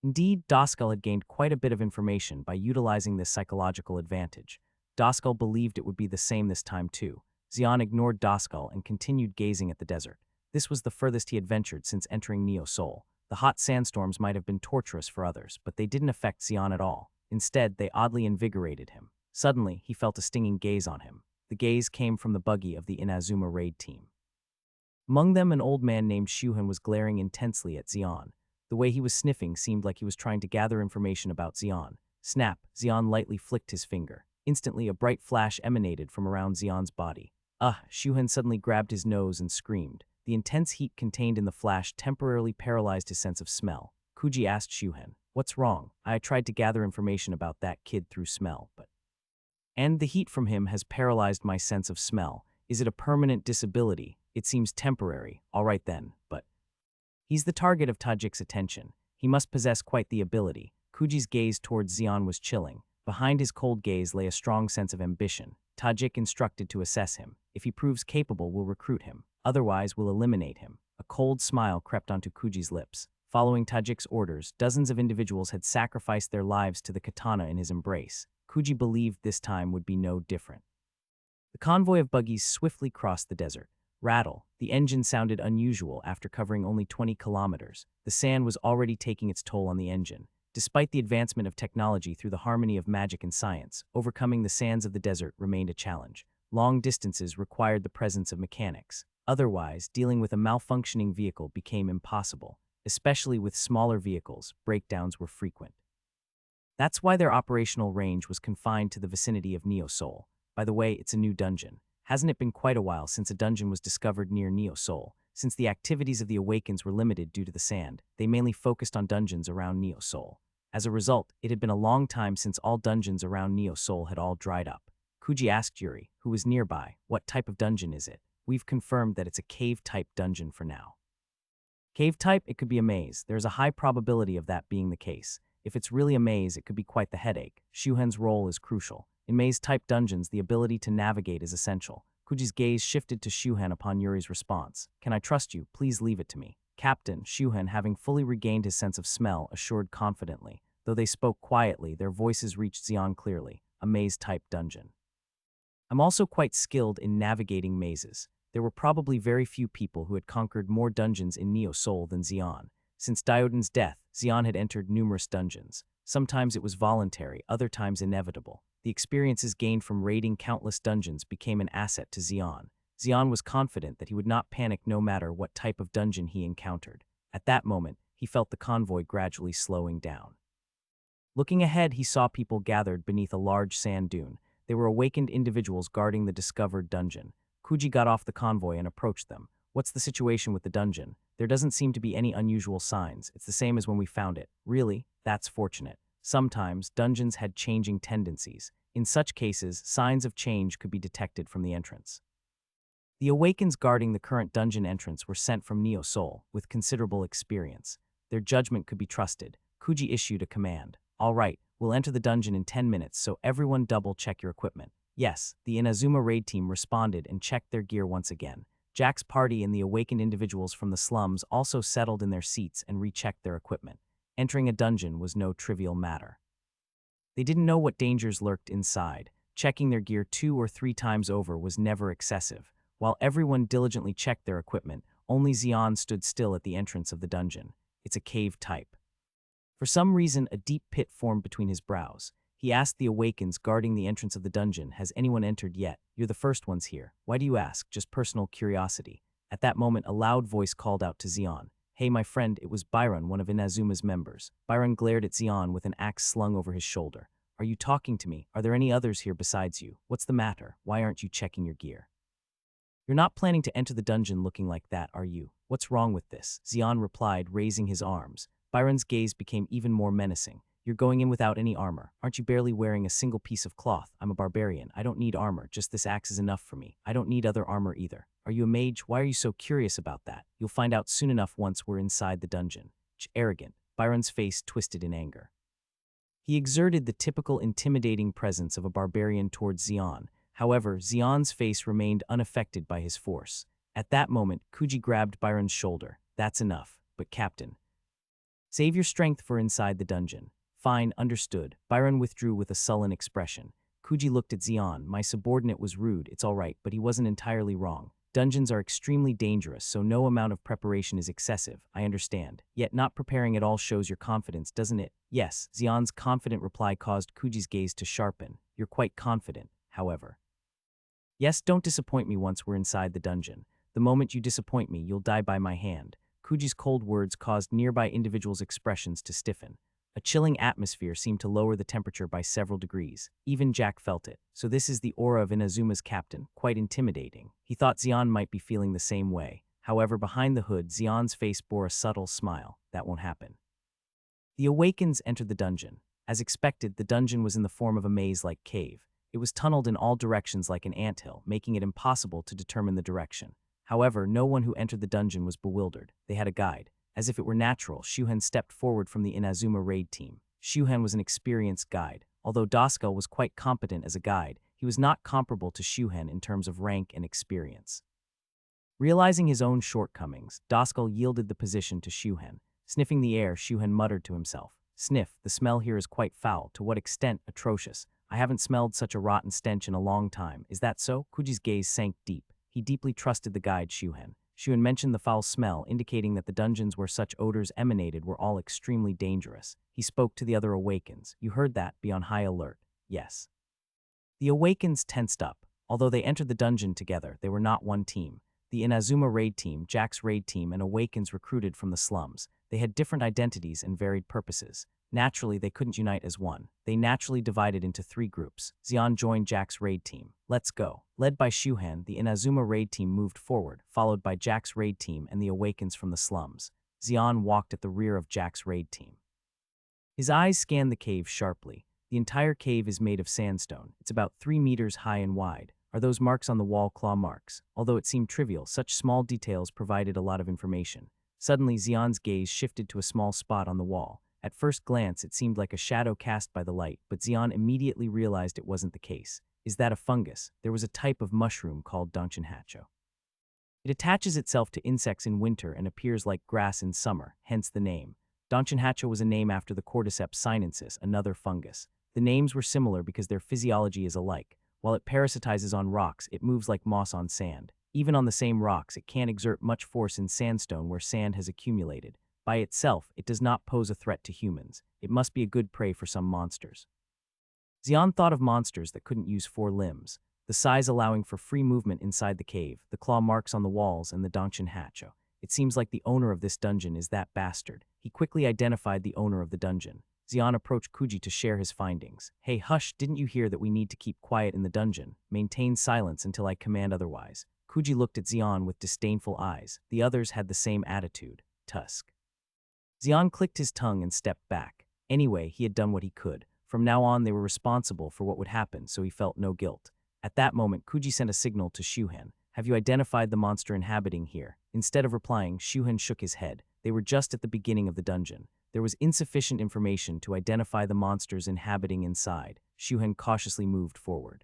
Indeed, Doskel had gained quite a bit of information by utilizing this psychological advantage. Doskel believed it would be the same this time too. Xian ignored Doskel and continued gazing at the desert. This was the furthest he had ventured since entering Neo Soul. The hot sandstorms might have been torturous for others, but they didn't affect Xian at all. Instead, they oddly invigorated him. Suddenly, he felt a stinging gaze on him. The gaze came from the buggy of the Inazuma raid team. Among them, an old man named Shuhan was glaring intensely at Xian. The way he was sniffing seemed like he was trying to gather information about Xian. Snap, Xian lightly flicked his finger. Instantly, a bright flash emanated from around Xian's body. Shuhan suddenly grabbed his nose and screamed. The intense heat contained in the flash temporarily paralyzed his sense of smell. Kuji asked Shuhan, "What's wrong?" "I tried to gather information about that kid through smell, but... and the heat from him has paralyzed my sense of smell. Is it a permanent disability?" "It seems temporary." "All right then, but..." "He's the target of Tajik's attention. He must possess quite the ability." Kuji's gaze towards Xian was chilling. Behind his cold gaze lay a strong sense of ambition. Tajik instructed to assess him. If he proves capable, we'll recruit him. Otherwise, we'll eliminate him. A cold smile crept onto Kuji's lips. Following Tajik's orders, dozens of individuals had sacrificed their lives to the katana in his embrace. Kuji believed this time would be no different. The convoy of buggies swiftly crossed the desert. Rattle. The engine sounded unusual after covering only 20 kilometers. The sand was already taking its toll on the engine. Despite the advancement of technology through the harmony of magic and science, overcoming the sands of the desert remained a challenge. Long distances required the presence of mechanics. Otherwise, dealing with a malfunctioning vehicle became impossible. Especially with smaller vehicles, breakdowns were frequent. That's why their operational range was confined to the vicinity of Neo Soul. By the way, it's a new dungeon. Hasn't it been quite a while since a dungeon was discovered near Neo Soul? Since the activities of the Awakens were limited due to the sand, they mainly focused on dungeons around Neo Soul. As a result, it had been a long time since all dungeons around Neo Soul had all dried up. Kuji asked Yuri, who was nearby, "What type of dungeon is it?" "We've confirmed that it's a cave-type dungeon for now." "Cave type? It could be a maze. There's a high probability of that being the case. If it's really a maze, it could be quite the headache. Shuhan's role is crucial. In maze-type dungeons, the ability to navigate is essential." Kuji's gaze shifted to Shuhan upon Yuri's response. "Can I trust you? Please leave it to me." "Captain," Shuhan, having fully regained his sense of smell, assured confidently. Though they spoke quietly, their voices reached Xian clearly. "A maze-type dungeon. I'm also quite skilled in navigating mazes." There were probably very few people who had conquered more dungeons in Neo Soul than Xian. Since Diodon's death, Xian had entered numerous dungeons. Sometimes it was voluntary, other times inevitable. The experiences gained from raiding countless dungeons became an asset to Xian. Xian was confident that he would not panic no matter what type of dungeon he encountered. At that moment, he felt the convoy gradually slowing down. Looking ahead, he saw people gathered beneath a large sand dune. They were awakened individuals guarding the discovered dungeon. Kuji got off the convoy and approached them. What's the situation with the dungeon? There doesn't seem to be any unusual signs. It's the same as when we found it. Really? That's fortunate. Sometimes, dungeons had changing tendencies. In such cases, signs of change could be detected from the entrance. The Awakens guarding the current dungeon entrance were sent from Neo Soul, with considerable experience. Their judgment could be trusted. Kuji issued a command. All right, we'll enter the dungeon in 10 minutes, so everyone double-check your equipment. Yes, the Inazuma raid team responded and checked their gear once again. Jack's party and the awakened individuals from the slums also settled in their seats and rechecked their equipment. Entering a dungeon was no trivial matter. They didn't know what dangers lurked inside. Checking their gear 2 or 3 times over was never excessive. While everyone diligently checked their equipment, only Xian stood still at the entrance of the dungeon. It's a cave type. For some reason, a deep pit formed between his brows. He asked the Awakens guarding the entrance of the dungeon, "Has anyone entered yet? You're the first ones here. Why do you ask? Just personal curiosity." At that moment, a loud voice called out to Xian. "Hey, my friend," it was Byron, one of Inazuma's members. Byron glared at Xian with an axe slung over his shoulder. "Are you talking to me? Are there any others here besides you? What's the matter? Why aren't you checking your gear? You're not planning to enter the dungeon looking like that, are you? What's wrong with this?" Xian replied, raising his arms. Byron's gaze became even more menacing. "You're going in without any armor. Aren't you barely wearing a single piece of cloth? I'm a barbarian. I don't need armor. Just this axe is enough for me. I don't need other armor either. Are you a mage? Why are you so curious about that? You'll find out soon enough once we're inside the dungeon." Arrogant. Byron's face twisted in anger. He exerted the typical intimidating presence of a barbarian towards Xian. However, Xian's face remained unaffected by his force. At that moment, Kuji grabbed Byron's shoulder. "That's enough. But Captain, save your strength for inside the dungeon." "Fine, understood." Byron withdrew with a sullen expression. Kuji looked at Xian. "My subordinate was rude, it's all right, but he wasn't entirely wrong. Dungeons are extremely dangerous, so no amount of preparation is excessive, I understand. Yet not preparing at all shows your confidence, doesn't it?" "Yes." Xian's confident reply caused Kuji's gaze to sharpen. "You're quite confident, however." "Yes, don't disappoint me once we're inside the dungeon. The moment you disappoint me, you'll die by my hand." Kuji's cold words caused nearby individuals' expressions to stiffen. A chilling atmosphere seemed to lower the temperature by several degrees. Even Jack felt it. So this is the aura of Inazuma's captain, quite intimidating. He thought Xian might be feeling the same way. However, behind the hood, Xian's face bore a subtle smile. That won't happen. The Awakens entered the dungeon. As expected, the dungeon was in the form of a maze-like cave. It was tunneled in all directions like an anthill, making it impossible to determine the direction. However, no one who entered the dungeon was bewildered. They had a guide. As if it were natural, Shuhen stepped forward from the Inazuma raid team. Shuhen was an experienced guide. Although Doskel was quite competent as a guide, he was not comparable to Shuhen in terms of rank and experience. Realizing his own shortcomings, Doskel yielded the position to Shuhen. Sniffing the air, Shuhen muttered to himself. "Sniff, the smell here is quite foul. To what extent atrocious? I haven't smelled such a rotten stench in a long time. Is that so?" Kuji's gaze sank deep. He deeply trusted the guide Shuhen. Shuhen mentioned the foul smell, indicating that the dungeons where such odors emanated were all extremely dangerous. He spoke to the other Awakens. "You heard that. Be on high alert." "Yes." The Awakens tensed up. Although they entered the dungeon together, they were not one team. The Inazuma raid team, Jack's raid team, and Awakens recruited from the slums. They had different identities and varied purposes. Naturally, they couldn't unite as one. They naturally divided into 3 groups. Xian joined Jack's raid team. "Let's go." Led by Shuhen, the Inazuma raid team moved forward, followed by Jack's raid team and the Awakens from the slums. Xian walked at the rear of Jack's raid team. His eyes scanned the cave sharply. The entire cave is made of sandstone. It's about 3 meters high and wide. Are those marks on the wall claw marks? Although it seemed trivial, such small details provided a lot of information. Suddenly, Xian's gaze shifted to a small spot on the wall. At first glance, it seemed like a shadow cast by the light, but Xian immediately realized it wasn't the case. Is that a fungus? There was a type of mushroom called Donchinhacho. It attaches itself to insects in winter and appears like grass in summer, hence the name. Donchinhacho was a name after the Cordyceps sinensis, another fungus. The names were similar because their physiology is alike. While it parasitizes on rocks, it moves like moss on sand. Even on the same rocks, it can't exert much force in sandstone where sand has accumulated. By itself, it does not pose a threat to humans. It must be a good prey for some monsters. Xian thought of monsters that couldn't use 4 limbs. the size allowing for free movement inside the cave, the claw marks on the walls, and the donjon hatch. It seems like the owner of this dungeon is that bastard. He quickly identified the owner of the dungeon. Xian approached Kuji to share his findings. Hey, hush, didn't you hear that we need to keep quiet in the dungeon? Maintain silence until I command otherwise. Kuji looked at Xian with disdainful eyes. The others had the same attitude. Tusk. Xian clicked his tongue and stepped back. Anyway, he had done what he could. From now on, they were responsible for what would happen, so he felt no guilt. At that moment, Kuji sent a signal to Shuhen. Have you identified the monster inhabiting here? Instead of replying, Shuhen shook his head. They were just at the beginning of the dungeon. There was insufficient information to identify the monsters inhabiting inside. Shuhen cautiously moved forward.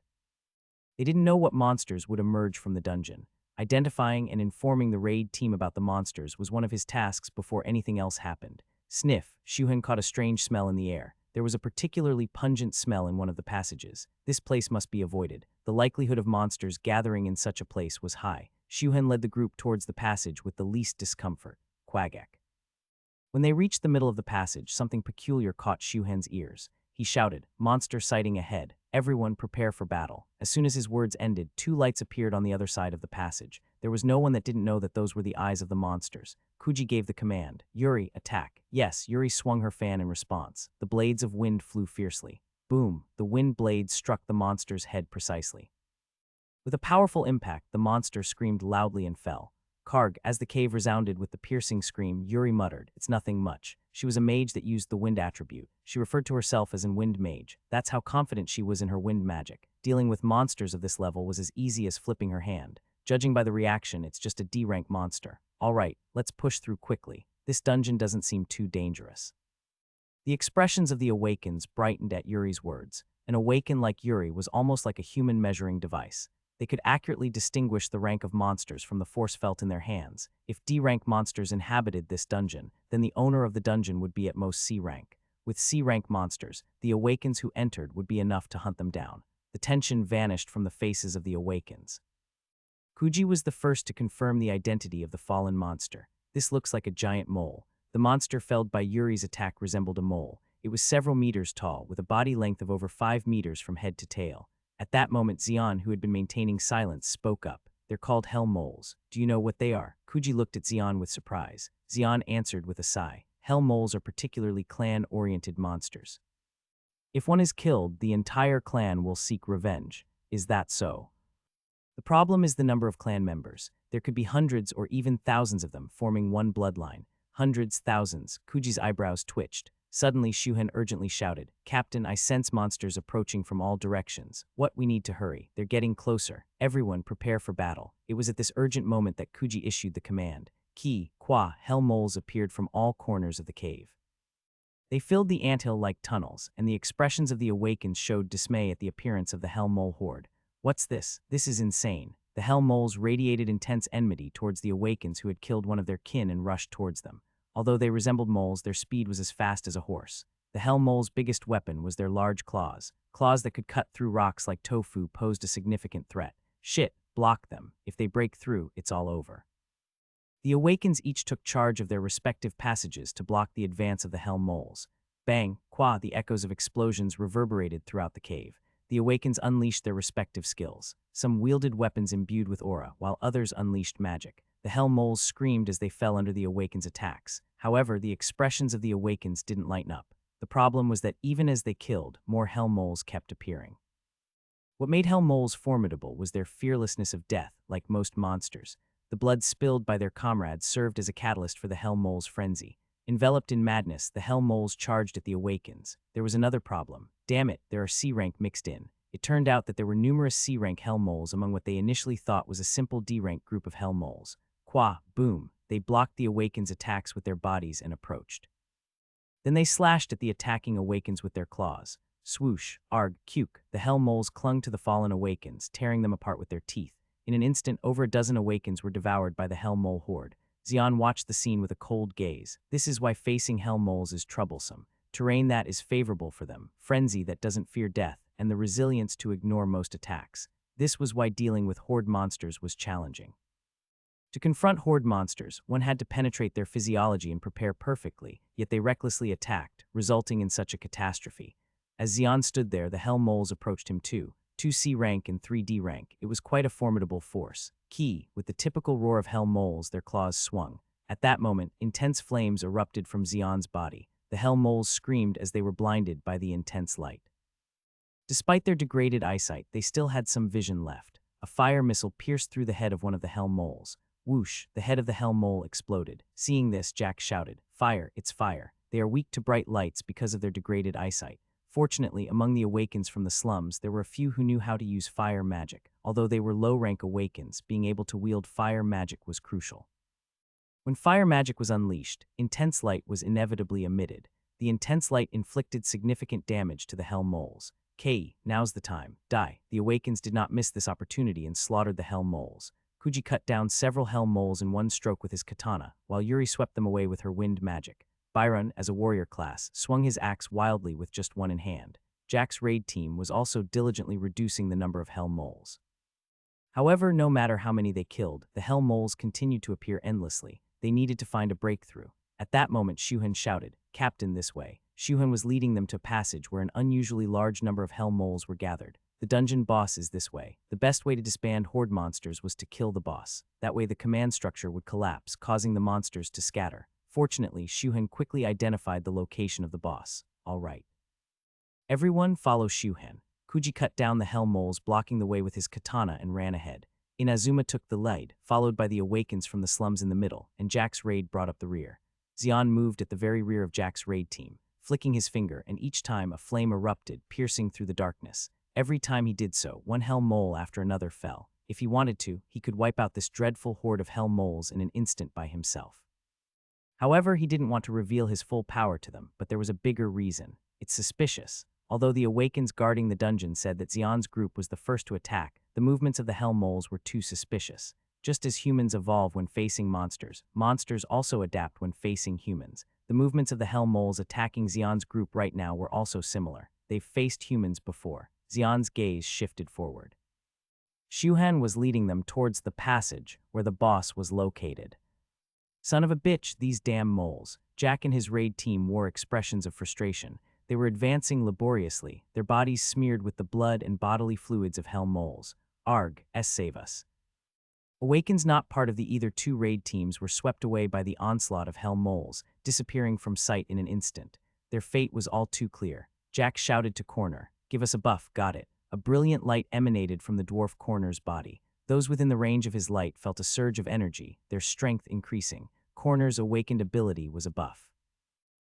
They didn't know what monsters would emerge from the dungeon. Identifying and informing the raid team about the monsters was one of his tasks before anything else happened. Sniff, Shuhen caught a strange smell in the air. There was a particularly pungent smell in one of the passages. This place must be avoided. The likelihood of monsters gathering in such a place was high. Shuhen led the group towards the passage with the least discomfort. Quagak. When they reached the middle of the passage, something peculiar caught Shuhen's ears. He shouted, "Monster sighting ahead. Everyone prepare for battle." As soon as his words ended, two lights appeared on the other side of the passage. There was no one that didn't know that those were the eyes of the monsters. Kuji gave the command, "Yuri, attack." Yes, Yuri swung her fan in response. The blades of wind flew fiercely. Boom, the wind blades struck the monster's head precisely. With a powerful impact, the monster screamed loudly and fell. Karg, as the cave resounded with the piercing scream, Yuri muttered, "It's nothing much." She was a mage that used the wind attribute. She referred to herself as a wind mage. That's how confident she was in her wind magic. Dealing with monsters of this level was as easy as flipping her hand. Judging by the reaction, it's just a D-rank monster. All right, let's push through quickly. This dungeon doesn't seem too dangerous. The expressions of the Awakens brightened at Yuri's words. An Awaken like Yuri was almost like a human measuring device. They could accurately distinguish the rank of monsters from the force felt in their hands. If D-rank monsters inhabited this dungeon, then the owner of the dungeon would be at most C-rank. With C-rank monsters, the Awakens who entered would be enough to hunt them down. The tension vanished from the faces of the Awakens. Kuji was the first to confirm the identity of the fallen monster. This looks like a giant mole. The monster felled by Yuri's attack resembled a mole. It was several meters tall, with a body length of over 5 meters from head to tail. At that moment, Xian, who had been maintaining silence, spoke up. "They're called hell moles. Do you know what they are?" Kuji looked at Xian with surprise. Xian answered with a sigh. "Hell moles are particularly clan-oriented monsters. If one is killed, the entire clan will seek revenge. Is that so?" The problem is the number of clan members. There could be hundreds or even thousands of them, forming one bloodline. Hundreds, thousands. Kuji's eyebrows twitched. Suddenly, Shuhen urgently shouted, "Captain, I sense monsters approaching from all directions. What? We need to hurry. They're getting closer. Everyone, prepare for battle." It was at this urgent moment that Kuji issued the command. Hell moles appeared from all corners of the cave. They filled the anthill like tunnels, and the expressions of the Awakens showed dismay at the appearance of the hell mole horde. "What's this? This is insane." The hell moles radiated intense enmity towards the Awakens who had killed one of their kin and rushed towards them. Although they resembled moles, their speed was as fast as a horse. The hell moles' biggest weapon was their large claws. Claws that could cut through rocks like tofu posed a significant threat. Shit, block them. If they break through, it's all over. The Awakens each took charge of their respective passages to block the advance of the hell moles. Bang, the echoes of explosions reverberated throughout the cave. The Awakens unleashed their respective skills. Some wielded weapons imbued with aura, while others unleashed magic. The hell moles screamed as they fell under the Awakens' attacks. However, the expressions of the Awakens didn't lighten up. The problem was that even as they killed, more hell moles kept appearing. What made hell moles formidable was their fearlessness of death, like most monsters. The blood spilled by their comrades served as a catalyst for the hell moles' frenzy. Enveloped in madness, the hell moles charged at the Awakens. There was another problem. Damn it, there are C-rank mixed in. It turned out that there were numerous C-rank hell moles among what they initially thought was a simple D-rank group of hell moles. Boom, they blocked the Awakens' attacks with their bodies and approached. Then they slashed at the attacking Awakens with their claws. Swoosh, arg, cuke, the hell moles clung to the fallen Awakens, tearing them apart with their teeth. In an instant, over a dozen Awakens were devoured by the hell mole horde. Xian watched the scene with a cold gaze. This is why facing hell moles is troublesome. Terrain that is favorable for them, frenzy that doesn't fear death, and the resilience to ignore most attacks. This was why dealing with horde monsters was challenging. To confront horde monsters, one had to penetrate their physiology and prepare perfectly, yet they recklessly attacked, resulting in such a catastrophe. As Xian stood there, the hell moles approached him too. 2 C rank and 3 D rank. It was quite a formidable force. Key, with the typical roar of hell moles, their claws swung. At that moment, intense flames erupted from Xian's body. The hell moles screamed as they were blinded by the intense light. Despite their degraded eyesight, they still had some vision left. A fire missile pierced through the head of one of the hell moles. Whoosh, the head of the hell mole exploded. Seeing this, Jack shouted, "Fire, it's fire." They are weak to bright lights because of their degraded eyesight. Fortunately, among the Awakens from the slums, there were a few who knew how to use fire magic. Although they were low-rank Awakens, being able to wield fire magic was crucial. When fire magic was unleashed, intense light was inevitably emitted. The intense light inflicted significant damage to the hell moles. Kei, now's the time. Die. The Awakens did not miss this opportunity and slaughtered the hell moles. Kuji cut down several hell moles in one stroke with his katana, while Yuri swept them away with her wind magic. Byron, as a warrior class, swung his axe wildly with just one in hand. Jack's raid team was also diligently reducing the number of hell moles. However, no matter how many they killed, the hell moles continued to appear endlessly. They needed to find a breakthrough. At that moment, Shuhan shouted, "Captain, this way." Shuhan was leading them to a passage where an unusually large number of hell moles were gathered. The dungeon boss is this way. The best way to disband horde monsters was to kill the boss. That way the command structure would collapse, causing the monsters to scatter. Fortunately, Shuhan quickly identified the location of the boss. All right. Everyone follow Shuhan. Kuji cut down the hell moles, blocking the way with his katana, and ran ahead. Inazuma took the lead, followed by the Awakens from the slums in the middle, and Jack's raid brought up the rear. Xian moved at the very rear of Jack's raid team, flicking his finger, and each time a flame erupted, piercing through the darkness. Every time he did so, one hell mole after another fell. If he wanted to, he could wipe out this dreadful horde of hell moles in an instant by himself. However, he didn't want to reveal his full power to them, but there was a bigger reason. It's suspicious. Although the Awakens guarding the dungeon said that Xian's group was the first to attack, the movements of the hell moles were too suspicious. Just as humans evolve when facing monsters, monsters also adapt when facing humans. The movements of the hell moles attacking Xian's group right now were also similar. They've faced humans before. Xian's gaze shifted forward. Shuhan was leading them towards the passage where the boss was located. Son of a bitch, these damn moles. Jack and his raid team wore expressions of frustration. They were advancing laboriously, their bodies smeared with the blood and bodily fluids of hell moles. Arg, save us. Awakens not part of the either two raid teams were swept away by the onslaught of hell moles, disappearing from sight in an instant. Their fate was all too clear. Jack shouted to Corner, "Give us a buff, got it." A brilliant light emanated from the dwarf Corner's body. Those within the range of his light felt a surge of energy, their strength increasing. Corner's awakened ability was a buff.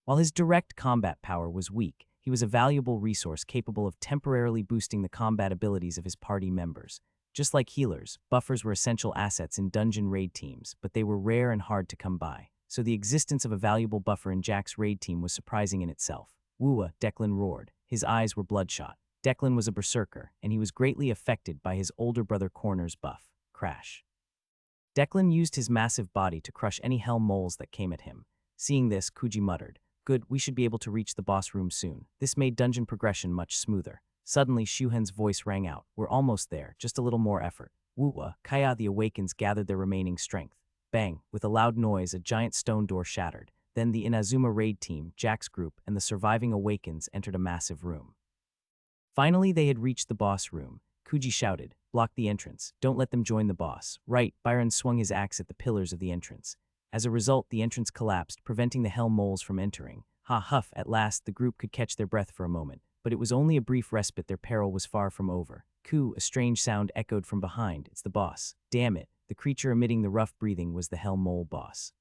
While his direct combat power was weak, he was a valuable resource capable of temporarily boosting the combat abilities of his party members. Just like healers, buffers were essential assets in dungeon raid teams, but they were rare and hard to come by. So the existence of a valuable buffer in Jack's raid team was surprising in itself. "Wooa," Declan roared. His eyes were bloodshot. Declan was a berserker, and he was greatly affected by his older brother Corner's buff. Crash. Declan used his massive body to crush any hell moles that came at him. Seeing this, Kuji muttered, "Good, we should be able to reach the boss room soon." This made dungeon progression much smoother. Suddenly, Shuhan's voice rang out. "We're almost there, just a little more effort." Wooa, Kaya the Awakens gathered their remaining strength. Bang, with a loud noise, a giant stone door shattered. Then the Inazuma raid team, Jack's group, and the surviving Awakens entered a massive room. Finally, they had reached the boss room. Kuji shouted, "Block the entrance. Don't let them join the boss." Right, Byron swung his axe at the pillars of the entrance. As a result, the entrance collapsed, preventing the hell moles from entering. Huff, at last, the group could catch their breath for a moment. But it was only a brief respite, their peril was far from over. Coo, a strange sound echoed from behind. "It's the boss." Damn it, the creature emitting the rough breathing was the hell mole boss.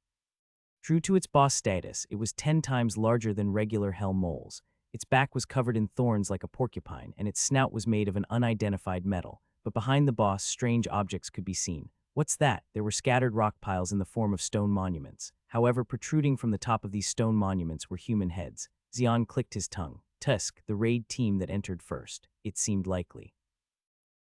True to its boss status, it was 10 times larger than regular hell moles. Its back was covered in thorns like a porcupine, and its snout was made of an unidentified metal. But behind the boss, strange objects could be seen. What's that? There were scattered rock piles in the form of stone monuments. However, protruding from the top of these stone monuments were human heads. Xian clicked his tongue. Tusk, the raid team that entered first. It seemed likely.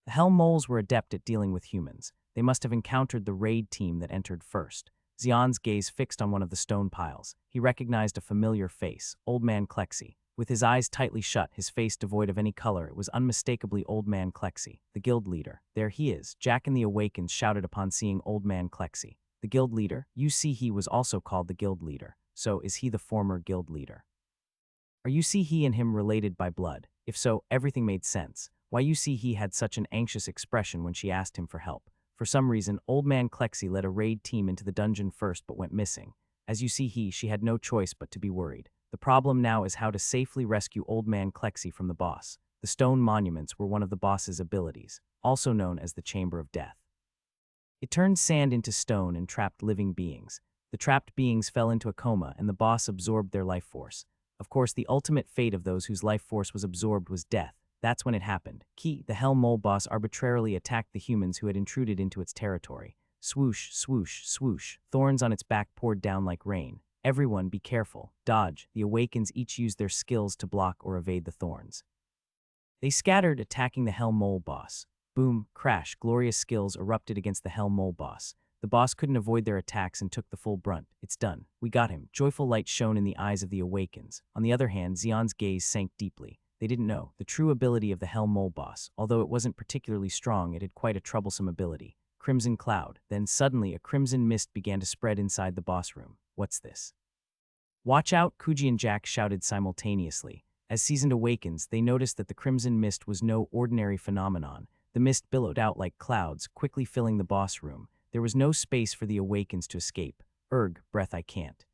The hell moles were adept at dealing with humans. They must have encountered the raid team that entered first. Xian's gaze fixed on one of the stone piles. He recognized a familiar face, Old Man Klexi. With his eyes tightly shut, his face devoid of any color, it was unmistakably Old Man Klexi, the guild leader. "There he is," Jack and the Awakens shouted upon seeing Old Man Klexi. "The guild leader? You see, he was also called the guild leader. So, is he the former guild leader? Are you see he and him related by blood?" If so, everything made sense. Why you see he had such an anxious expression when she asked him for help. For some reason, Old Man Klexi led a raid team into the dungeon first but went missing. As you see she had no choice but to be worried. The problem now is how to safely rescue Old Man Klexi from the boss. The stone monuments were one of the boss's abilities, also known as the Chamber of Death. It turned sand into stone and trapped living beings. The trapped beings fell into a coma and the boss absorbed their life force. Of course, the ultimate fate of those whose life force was absorbed was death. That's when it happened. The Hell Mole boss arbitrarily attacked the humans who had intruded into its territory. Swoosh, swoosh, swoosh. Thorns on its back poured down like rain. Everyone be careful. Dodge. The Awakens each used their skills to block or evade the thorns. They scattered, attacking the Hell Mole boss. Boom, crash, glorious skills erupted against the Hell Mole boss. The boss couldn't avoid their attacks and took the full brunt. It's done. We got him. Joyful light shone in the eyes of the Awakens. On the other hand, Xion's gaze sank deeply. They didn't know the true ability of the Hell Mole boss. Although it wasn't particularly strong, it had quite a troublesome ability. Crimson cloud. Then suddenly a crimson mist began to spread inside the boss room. What's this? Watch out, Kuji and Jack shouted simultaneously. As seasoned Awakens, they noticed that the crimson mist was no ordinary phenomenon. The mist billowed out like clouds, quickly filling the boss room. There was no space for the Awakens to escape. Erg, breath I can't.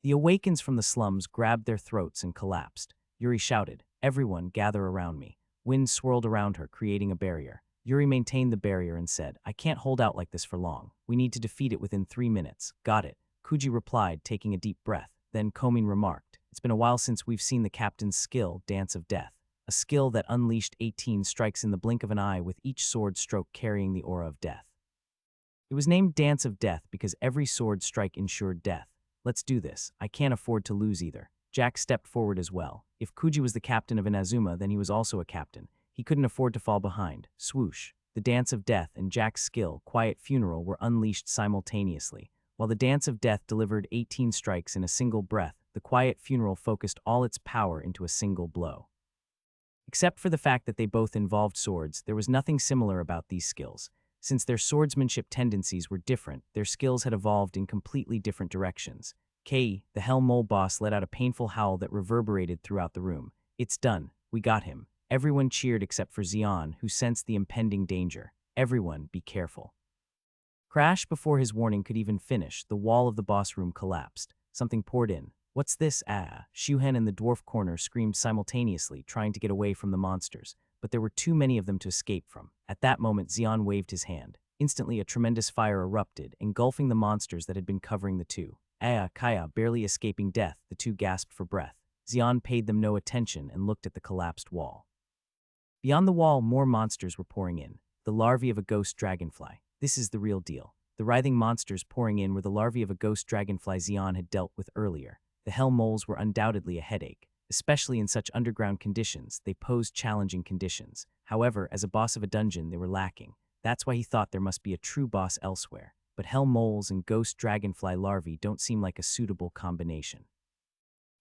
The Awakens from the slums grabbed their throats and collapsed. Yuri shouted, "Everyone, gather around me." Wind swirled around her, creating a barrier. Yuri maintained the barrier and said, "I can't hold out like this for long. We need to defeat it within 3 minutes." Got it. Kuji replied, taking a deep breath. Then Komin remarked, "It's been a while since we've seen the captain's skill, Dance of Death. A skill that unleashed 18 strikes in the blink of an eye with each sword stroke carrying the aura of death. It was named Dance of Death because every sword strike ensured death. Let's do this. I can't afford to lose either." Jack stepped forward as well. If Kuji was the captain of Inazuma, then he was also a captain. He couldn't afford to fall behind. Swoosh. The Dance of Death and Jack's skill, Quiet Funeral, were unleashed simultaneously. While the Dance of Death delivered 18 strikes in a single breath, the Quiet Funeral focused all its power into a single blow. Except for the fact that they both involved swords, there was nothing similar about these skills. Since their swordsmanship tendencies were different, their skills had evolved in completely different directions. The Hell Mole boss let out a painful howl that reverberated throughout the room. "It's done. We got him." Everyone cheered except for Xion, who sensed the impending danger. "Everyone, be careful." Crash! Before his warning could even finish, the wall of the boss room collapsed. Something poured in. "What's this? Ah!" Shuhen and the dwarf corner screamed simultaneously, trying to get away from the monsters, but there were too many of them to escape from. At that moment, Xion waved his hand. Instantly, a tremendous fire erupted, engulfing the monsters that had been covering the two. Kaya, barely escaping death, the two gasped for breath. Xion paid them no attention and looked at the collapsed wall. Beyond the wall, more monsters were pouring in. The larvae of a ghost dragonfly. This is the real deal. The writhing monsters pouring in were the larvae of a ghost dragonfly Xion had dealt with earlier. The Hell Moles were undoubtedly a headache. Especially in such underground conditions, they posed challenging conditions. However, as a boss of a dungeon, they were lacking. That's why he thought there must be a true boss elsewhere. But Hell Moles and ghost dragonfly larvae don't seem like a suitable combination.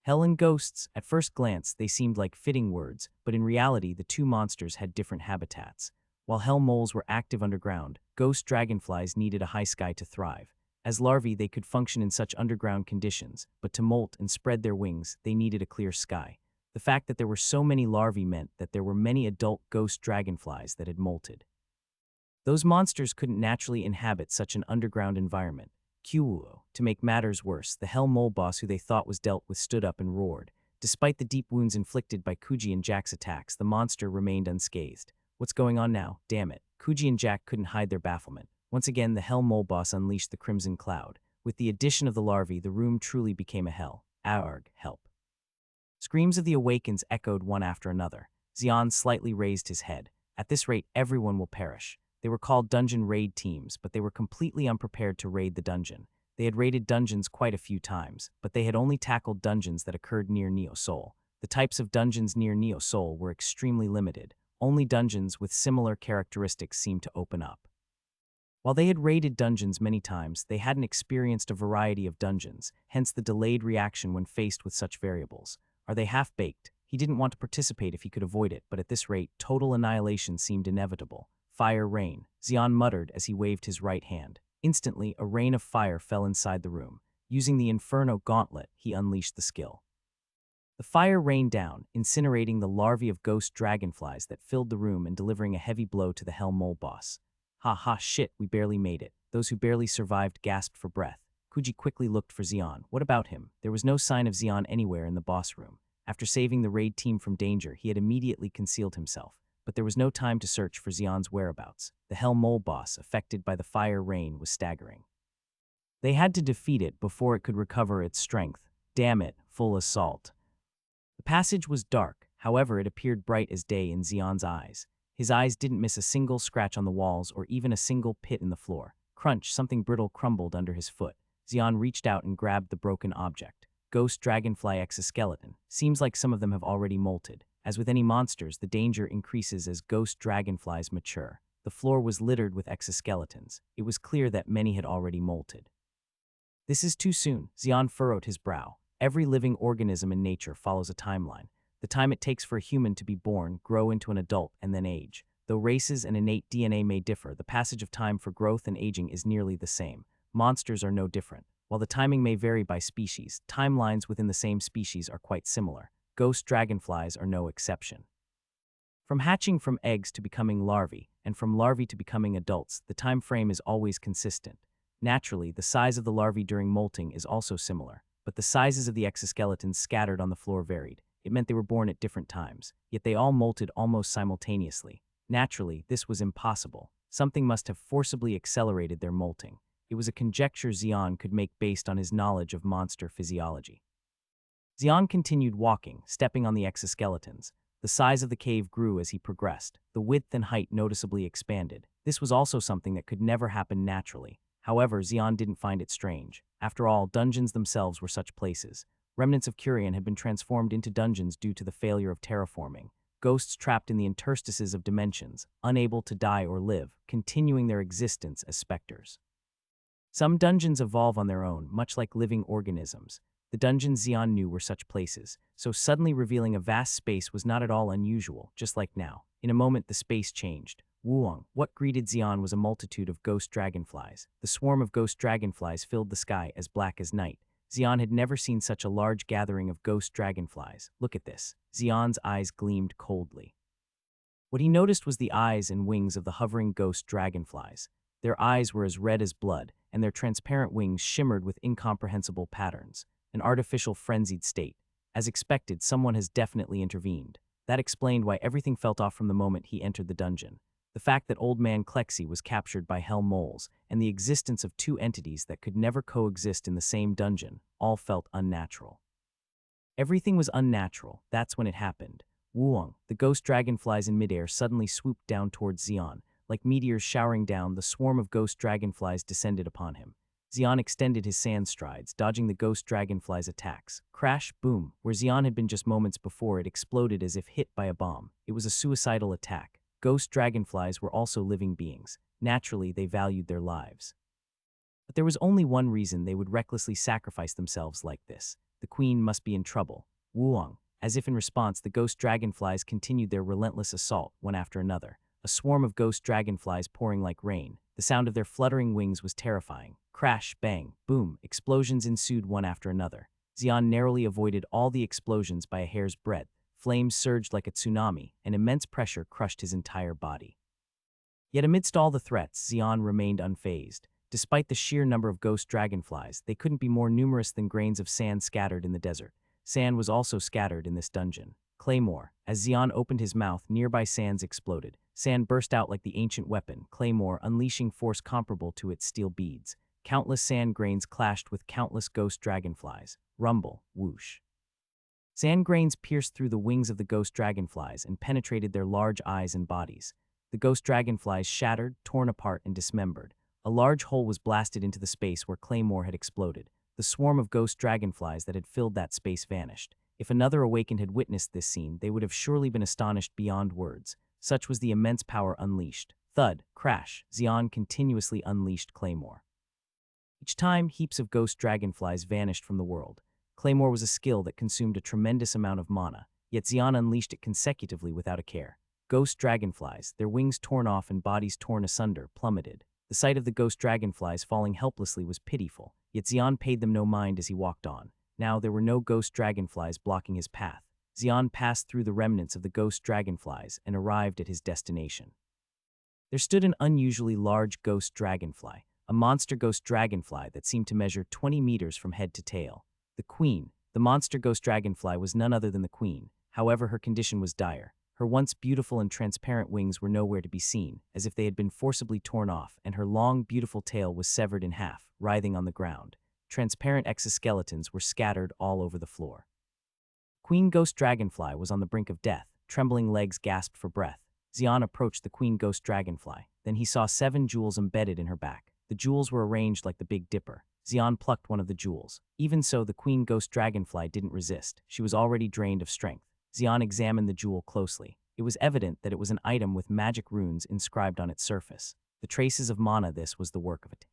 Hell and ghosts, at first glance, they seemed like fitting words, but in reality, the two monsters had different habitats. While Hell Moles were active underground, ghost dragonflies needed a high sky to thrive. As larvae, they could function in such underground conditions, but to molt and spread their wings, they needed a clear sky. The fact that there were so many larvae meant that there were many adult ghost dragonflies that had molted. Those monsters couldn't naturally inhabit such an underground environment. To make matters worse, the Hell Mole boss who they thought was dealt with stood up and roared. Despite the deep wounds inflicted by Kuji and Jack's attacks, the monster remained unscathed. "What's going on now? Damn it." Kuji and Jack couldn't hide their bafflement. Once again, the Hell Mole boss unleashed the crimson cloud. With the addition of the larvae, the room truly became a hell. Arg, help. Screams of the Awakens echoed one after another. Xion slightly raised his head. At this rate, everyone will perish. They were called dungeon raid teams, but they were completely unprepared to raid the dungeon. They had raided dungeons quite a few times, but they had only tackled dungeons that occurred near Neo Soul. The types of dungeons near Neo Soul were extremely limited. Only dungeons with similar characteristics seemed to open up. While they had raided dungeons many times, they hadn't experienced a variety of dungeons, hence the delayed reaction when faced with such variables. Are they half-baked? He didn't want to participate if he could avoid it, but at this rate, total annihilation seemed inevitable. Fire rain, Xion muttered as he waved his right hand. Instantly, a rain of fire fell inside the room. Using the Inferno Gauntlet, he unleashed the skill. The fire rained down, incinerating the larvae of ghost dragonflies that filled the room and delivering a heavy blow to the hell mole boss. Ha ha shit, we barely made it. Those who barely survived gasped for breath. Kuji quickly looked for Xian. What about him? There was no sign of Xian anywhere in the boss room. After saving the raid team from danger, he had immediately concealed himself. But there was no time to search for Xian's whereabouts. The hell mole boss, affected by the fire rain, was staggering. They had to defeat it before it could recover its strength. Damn it, full assault. The passage was dark, however it appeared bright as day in Xian's eyes. His eyes didn't miss a single scratch on the walls or even a single pit in the floor. Crunch, something brittle crumbled under his foot. Xian reached out and grabbed the broken object. Ghost dragonfly exoskeleton. Seems like some of them have already molted. As with any monsters, the danger increases as ghost dragonflies mature. The floor was littered with exoskeletons. It was clear that many had already molted. This is too soon. Xian furrowed his brow. Every living organism in nature follows a timeline. The time it takes for a human to be born, grow into an adult, and then age. Though races and innate DNA may differ, the passage of time for growth and aging is nearly the same. Monsters are no different. While the timing may vary by species, timelines within the same species are quite similar. Ghost dragonflies are no exception. From hatching from eggs to becoming larvae, and from larvae to becoming adults, the time frame is always consistent. Naturally, the size of the larvae during molting is also similar, but the sizes of the exoskeletons scattered on the floor varied. It meant they were born at different times, yet they all molted almost simultaneously. Naturally, this was impossible. Something must have forcibly accelerated their molting. It was a conjecture Xian could make based on his knowledge of monster physiology. Xian continued walking, stepping on the exoskeletons. The size of the cave grew as he progressed. The width and height noticeably expanded. This was also something that could never happen naturally. However, Xian didn't find it strange. After all, dungeons themselves were such places. Remnants of Curian had been transformed into dungeons due to the failure of terraforming. Ghosts trapped in the interstices of dimensions, unable to die or live, continuing their existence as specters. Some dungeons evolve on their own, much like living organisms. The dungeons Xian knew were such places, so suddenly revealing a vast space was not at all unusual, just like now. In a moment, the space changed. Wuong, what greeted Xian was a multitude of ghost dragonflies. The swarm of ghost dragonflies filled the sky as black as night. Xian had never seen such a large gathering of ghost dragonflies. Look at this. Xian's eyes gleamed coldly. What he noticed was the eyes and wings of the hovering ghost dragonflies. Their eyes were as red as blood, and their transparent wings shimmered with incomprehensible patterns. An artificial frenzied state. As expected, someone has definitely intervened. That explained why everything felt off from the moment he entered the dungeon. The fact that Old Man Klexi was captured by hell moles, and the existence of two entities that could never coexist in the same dungeon, all felt unnatural. Everything was unnatural. That's when it happened. Wuong, the ghost dragonflies in midair, suddenly swooped down towards Xian. Like meteors showering down, the swarm of ghost dragonflies descended upon him. Xian extended his sand strides, dodging the ghost dragonfly's attacks. Crash, boom. Where Xian had been just moments before, it exploded as if hit by a bomb. It was a suicidal attack. Ghost dragonflies were also living beings. Naturally, they valued their lives. But there was only one reason they would recklessly sacrifice themselves like this. The queen must be in trouble. Wuong. As if in response, the ghost dragonflies continued their relentless assault, one after another. A swarm of ghost dragonflies pouring like rain. The sound of their fluttering wings was terrifying. Crash, bang, boom. Explosions ensued one after another. Xian narrowly avoided all the explosions by a hair's breadth. Flames surged like a tsunami, and immense pressure crushed his entire body. Yet amidst all the threats, Xian remained unfazed. Despite the sheer number of ghost dragonflies, they couldn't be more numerous than grains of sand scattered in the desert. Sand was also scattered in this dungeon. Claymore. As Xian opened his mouth, nearby sands exploded. Sand burst out like the ancient weapon, Claymore, unleashing force comparable to its steel beads. Countless sand grains clashed with countless ghost dragonflies. Rumble, whoosh. Sand grains pierced through the wings of the ghost dragonflies and penetrated their large eyes and bodies. The ghost dragonflies shattered, torn apart, and dismembered. A large hole was blasted into the space where Claymore had exploded. The swarm of ghost dragonflies that had filled that space vanished. If another Awakened had witnessed this scene, they would have surely been astonished beyond words. Such was the immense power unleashed. Thud, crash, Xian continuously unleashed Claymore. Each time, heaps of ghost dragonflies vanished from the world. Claymore was a skill that consumed a tremendous amount of mana, yet Xian unleashed it consecutively without a care. Ghost dragonflies, their wings torn off and bodies torn asunder, plummeted. The sight of the ghost dragonflies falling helplessly was pitiful, yet Xian paid them no mind as he walked on. Now there were no ghost dragonflies blocking his path. Xian passed through the remnants of the ghost dragonflies and arrived at his destination. There stood an unusually large ghost dragonfly, a monster ghost dragonfly that seemed to measure 20 meters from head to tail. The queen, the monster ghost dragonfly, was none other than the queen. However, her condition was dire. Her once beautiful and transparent wings were nowhere to be seen, as if they had been forcibly torn off, and her long, beautiful tail was severed in half, writhing on the ground. Transparent exoskeletons were scattered all over the floor. Queen Ghost Dragonfly was on the brink of death. Trembling legs gasped for breath. Xian approached the Queen Ghost Dragonfly. Then he saw 7 jewels embedded in her back. The jewels were arranged like the Big Dipper. Xian plucked one of the jewels. Even so, the Queen Ghost Dragonfly didn't resist. She was already drained of strength. Xian examined the jewel closely. It was evident that it was an item with magic runes inscribed on its surface. The traces of mana. This was the work of it.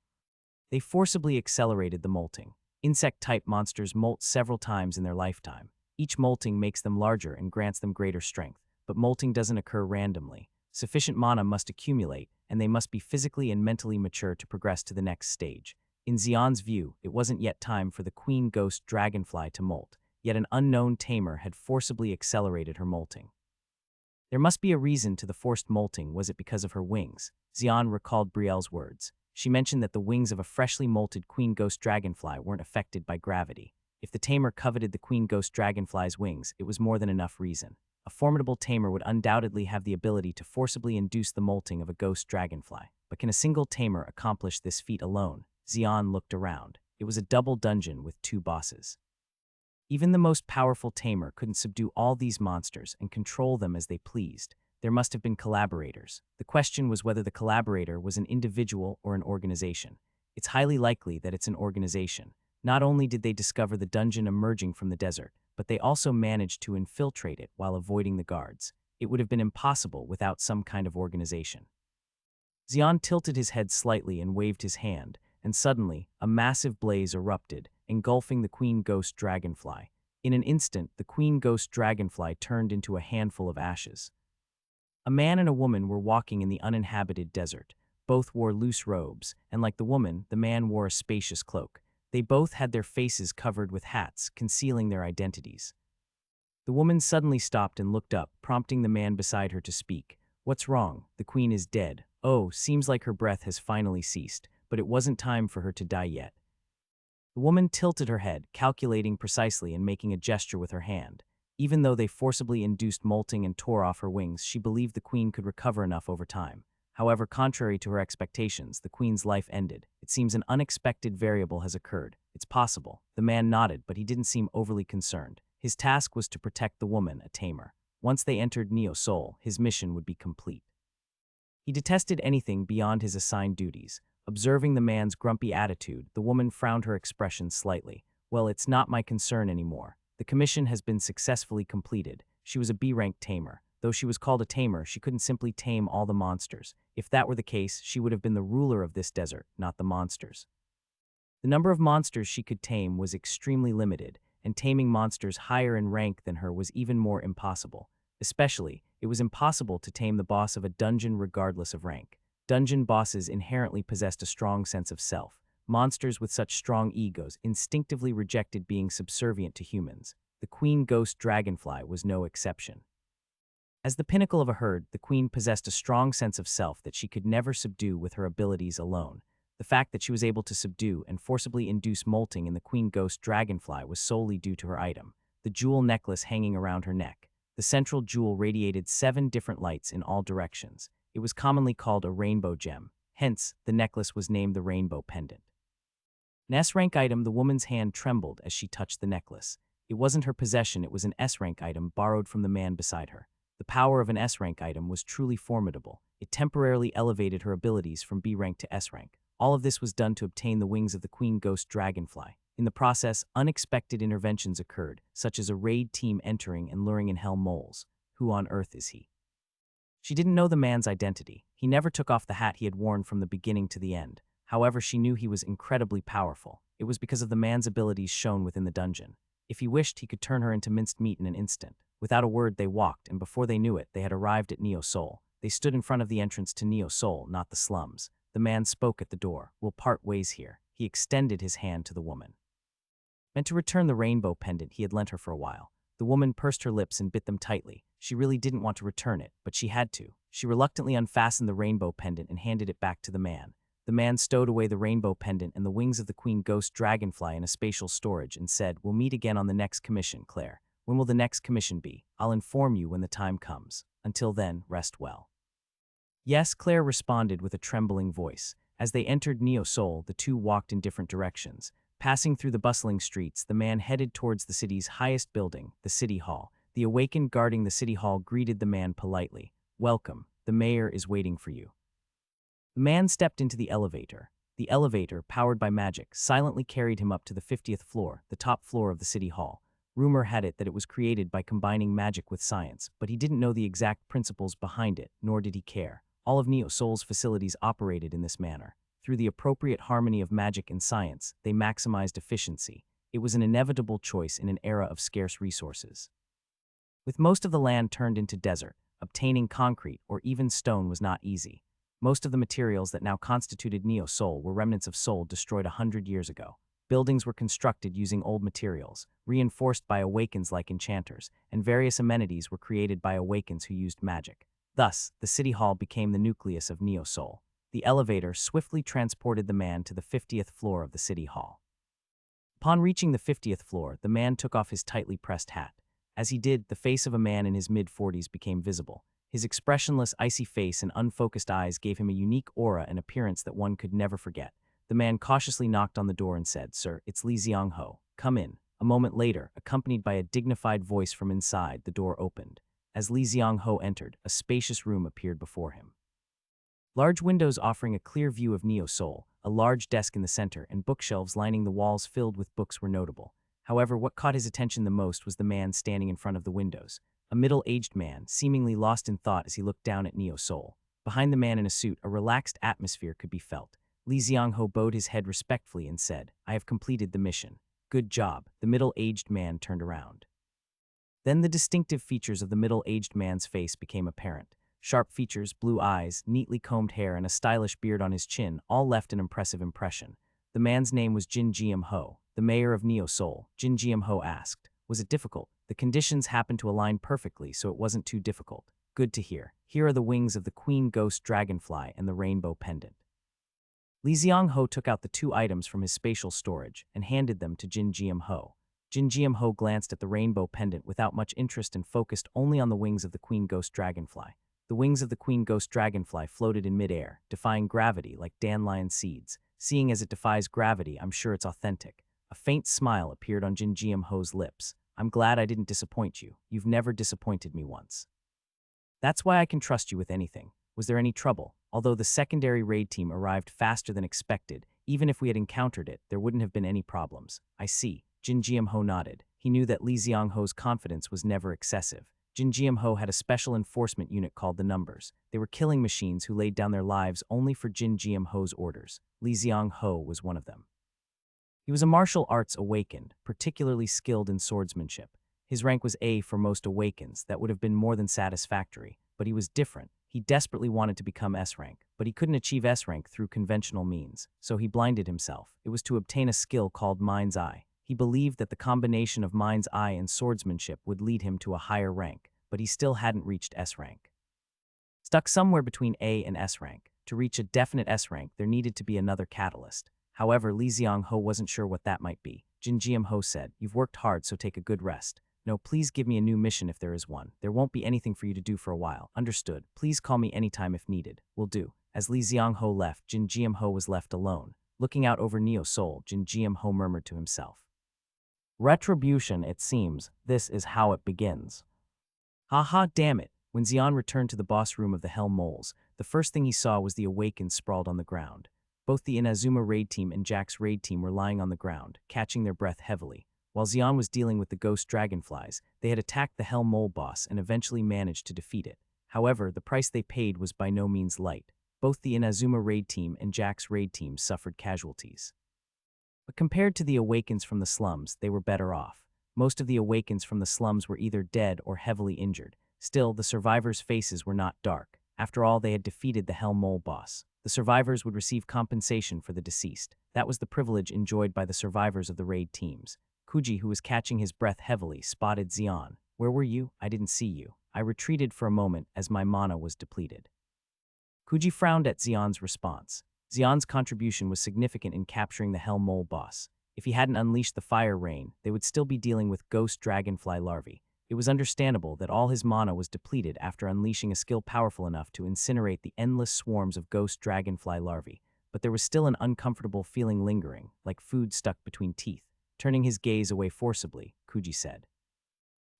They forcibly accelerated the molting. Insect-type monsters molt several times in their lifetime. Each molting makes them larger and grants them greater strength, but molting doesn't occur randomly. Sufficient mana must accumulate, and they must be physically and mentally mature to progress to the next stage. In Xian's view, it wasn't yet time for the Queen Ghost Dragonfly to molt, yet an unknown tamer had forcibly accelerated her molting. There must be a reason to the forced molting. Was it because of her wings? Xian recalled Brielle's words. She mentioned that the wings of a freshly molted Queen Ghost Dragonfly weren't affected by gravity. If the tamer coveted the Queen Ghost Dragonfly's wings, it was more than enough reason. A formidable tamer would undoubtedly have the ability to forcibly induce the molting of a ghost dragonfly. But can a single tamer accomplish this feat alone? Xian looked around. It was a double dungeon with 2 bosses. Even the most powerful tamer couldn't subdue all these monsters and control them as they pleased. There must have been collaborators. The question was whether the collaborator was an individual or an organization. It's highly likely that it's an organization. Not only did they discover the dungeon emerging from the desert, but they also managed to infiltrate it while avoiding the guards. It would have been impossible without some kind of organization. Xian tilted his head slightly and waved his hand, and suddenly, a massive blaze erupted, engulfing the Queen Ghost Dragonfly. In an instant, the Queen Ghost Dragonfly turned into a handful of ashes. A man and a woman were walking in the uninhabited desert. Both wore loose robes, and like the woman, the man wore a spacious cloak. They both had their faces covered with hats, concealing their identities. The woman suddenly stopped and looked up, prompting the man beside her to speak. "What's wrong? The queen is dead. Oh, seems like her breath has finally ceased, but it wasn't time for her to die yet." The woman tilted her head, calculating precisely and making a gesture with her hand. Even though they forcibly induced molting and tore off her wings, she believed the queen could recover enough over time. However, contrary to her expectations, the queen's life ended. It seems an unexpected variable has occurred. It's possible. The man nodded, but he didn't seem overly concerned. His task was to protect the woman, a tamer. Once they entered Neo Sol, his mission would be complete. He detested anything beyond his assigned duties. Observing the man's grumpy attitude, the woman frowned her expression slightly. "Well, it's not my concern anymore. The commission has been successfully completed." She was a B-rank tamer. Though she was called a tamer, she couldn't simply tame all the monsters. If that were the case, she would have been the ruler of this desert, not the monsters. The number of monsters she could tame was extremely limited, and taming monsters higher in rank than her was even more impossible. Especially, it was impossible to tame the boss of a dungeon regardless of rank. Dungeon bosses inherently possessed a strong sense of self. Monsters with such strong egos instinctively rejected being subservient to humans. The Queen Ghost Dragonfly was no exception. As the pinnacle of a herd, the queen possessed a strong sense of self that she could never subdue with her abilities alone. The fact that she was able to subdue and forcibly induce molting in the Queen Ghost Dragonfly was solely due to her item, the jewel necklace hanging around her neck. The central jewel radiated 7 different lights in all directions. It was commonly called a rainbow gem. Hence, the necklace was named the Rainbow Pendant. An S-rank item, the woman's hand trembled as she touched the necklace. It wasn't her possession, it was an S-rank item borrowed from the man beside her. The power of an S-rank item was truly formidable. It temporarily elevated her abilities from B-rank to S-rank. All of this was done to obtain the wings of the Queen Ghost Dragonfly. In the process, unexpected interventions occurred, such as a raid team entering and luring in hell moles. Who on earth is he? She didn't know the man's identity. He never took off the hat he had worn from the beginning to the end. However, she knew he was incredibly powerful. It was because of the man's abilities shown within the dungeon. If he wished, he could turn her into minced meat in an instant. Without a word, they walked, and before they knew it, they had arrived at Neo Sol. They stood in front of the entrance to Neo Sol, not the slums. The man spoke at the door. "We'll part ways here." He extended his hand to the woman. meant to return the rainbow pendant he had lent her for a while. The woman pursed her lips and bit them tightly. She really didn't want to return it, but she had to. She reluctantly unfastened the rainbow pendant and handed it back to the man. The man stowed away the rainbow pendant and the wings of the queen ghost dragonfly in a spatial storage and said, "We'll meet again on the next commission, Claire. When will the next commission be? I'll inform you when the time comes. Until then, rest well." Yes, Claire responded with a trembling voice. As they entered Neo Seoul, the two walked in different directions. Passing through the bustling streets, the man headed towards the city's highest building, the City Hall. The awakened guarding the City Hall greeted the man politely. "Welcome. The mayor is waiting for you." The man stepped into the elevator. The elevator, powered by magic, silently carried him up to the 50th floor, the top floor of the City Hall. Rumor had it that it was created by combining magic with science, but he didn't know the exact principles behind it, nor did he care. All of Neo Seoul's facilities operated in this manner. Through the appropriate harmony of magic and science, they maximized efficiency. It was an inevitable choice in an era of scarce resources. With most of the land turned into desert, obtaining concrete or even stone was not easy. Most of the materials that now constituted Neo Seoul were remnants of Seoul destroyed 100 years ago. Buildings were constructed using old materials, reinforced by Awakens like enchanters, and various amenities were created by Awakens who used magic. Thus, the City Hall became the nucleus of Neo Seoul. The elevator swiftly transported the man to the 50th floor of the City Hall. Upon reaching the 50th floor, the man took off his tightly pressed hat. As he did, the face of a man in his mid-40s became visible. His expressionless, icy face and unfocused eyes gave him a unique aura and appearance that one could never forget. The man cautiously knocked on the door and said, "Sir, it's Lee Xiang-ho. Come in." A moment later, accompanied by a dignified voice from inside, the door opened. As Lee Xiang-ho entered, a spacious room appeared before him. Large windows offering a clear view of Neo Seoul, a large desk in the center, and bookshelves lining the walls filled with books were notable. However, what caught his attention the most was the man standing in front of the windows. A middle-aged man, seemingly lost in thought as he looked down at Neo Seoul. Behind the man in a suit, a relaxed atmosphere could be felt. Lee Xiang-ho bowed his head respectfully and said, "I have completed the mission." "Good job." The middle-aged man turned around. Then the distinctive features of the middle-aged man's face became apparent. Sharp features, blue eyes, neatly combed hair, and a stylish beard on his chin all left an impressive impression. The man's name was Jin Jiam-ho, the mayor of Neo Seoul. Jin Jiam-ho asked, "Was it difficult?" "The conditions happened to align perfectly, so it wasn't too difficult." "Good to hear. Here are the wings of the queen ghost dragonfly and the rainbow pendant." Lee Xiang-ho took out the two items from his spatial storage and handed them to Jin Jiam-ho. Jin Jiam-ho glanced at the rainbow pendant without much interest and focused only on the wings of the queen ghost dragonfly. The wings of the queen ghost dragonfly floated in midair, defying gravity like dandelion seeds. "Seeing as it defies gravity, I'm sure it's authentic." A faint smile appeared on Jin Jiam-ho's lips. "I'm glad I didn't disappoint you. You've never disappointed me once. That's why I can trust you with anything." "Was there any trouble?" "Although the secondary raid team arrived faster than expected, even if we had encountered it, there wouldn't have been any problems." "I see." Jin Jiam-ho nodded. He knew that Lee Xiang-ho's confidence was never excessive. Jin Jiam-ho had a special enforcement unit called the Numbers. They were killing machines who laid down their lives only for Jin Jiam-ho's orders. Lee Xiang-ho was one of them. He was a martial arts awakened, particularly skilled in swordsmanship. His rank was A for most Awakens. That would have been more than satisfactory, but he was different. He desperately wanted to become S rank, but he couldn't achieve S rank through conventional means, so he blinded himself. It was to obtain a skill called Mind's Eye. He believed that the combination of Mind's Eye and swordsmanship would lead him to a higher rank, but he still hadn't reached S rank. Stuck somewhere between A and S rank. To reach a definite S rank, there needed to be another catalyst. However, Lee Xiang-ho wasn't sure what that might be. Jin Jiam-ho said, "You've worked hard, so take a good rest. No, please give me a new mission if there is one. There won't be anything for you to do for a while." "Understood. Please call me anytime if needed." "Will do." As Lee Xiang-ho left, Jin Jiam-ho was left alone. Looking out over Neo Seoul, Jin Jiam-ho murmured to himself, "Retribution, it seems. This is how it begins." Ha, damn it. When Xian returned to the boss room of the Hell Moles, the first thing he saw was the Awakens sprawled on the ground. Both the Inazuma raid team and Jack's raid team were lying on the ground, catching their breath heavily. While Xian was dealing with the ghost dragonflies, they had attacked the Hell Mole boss and eventually managed to defeat it. However, the price they paid was by no means light. Both the Inazuma raid team and Jack's raid team suffered casualties. But compared to the Awakens from the slums, they were better off. Most of the Awakens from the slums were either dead or heavily injured. Still, the survivors' faces were not dark. After all, they had defeated the Hell Mole boss. The survivors would receive compensation for the deceased. That was the privilege enjoyed by the survivors of the raid teams. Kuji, who was catching his breath heavily, spotted Xian. Where were you? I didn't see you. I retreated for a moment as my mana was depleted. Kuji frowned at Xian's response. Xian's contribution was significant in capturing the Hell Mole boss. If he hadn't unleashed the fire rain, they would still be dealing with ghost dragonfly larvae. It was understandable that all his mana was depleted after unleashing a skill powerful enough to incinerate the endless swarms of ghost dragonfly larvae, but there was still an uncomfortable feeling lingering, like food stuck between teeth. Turning his gaze away forcibly, Kuji said,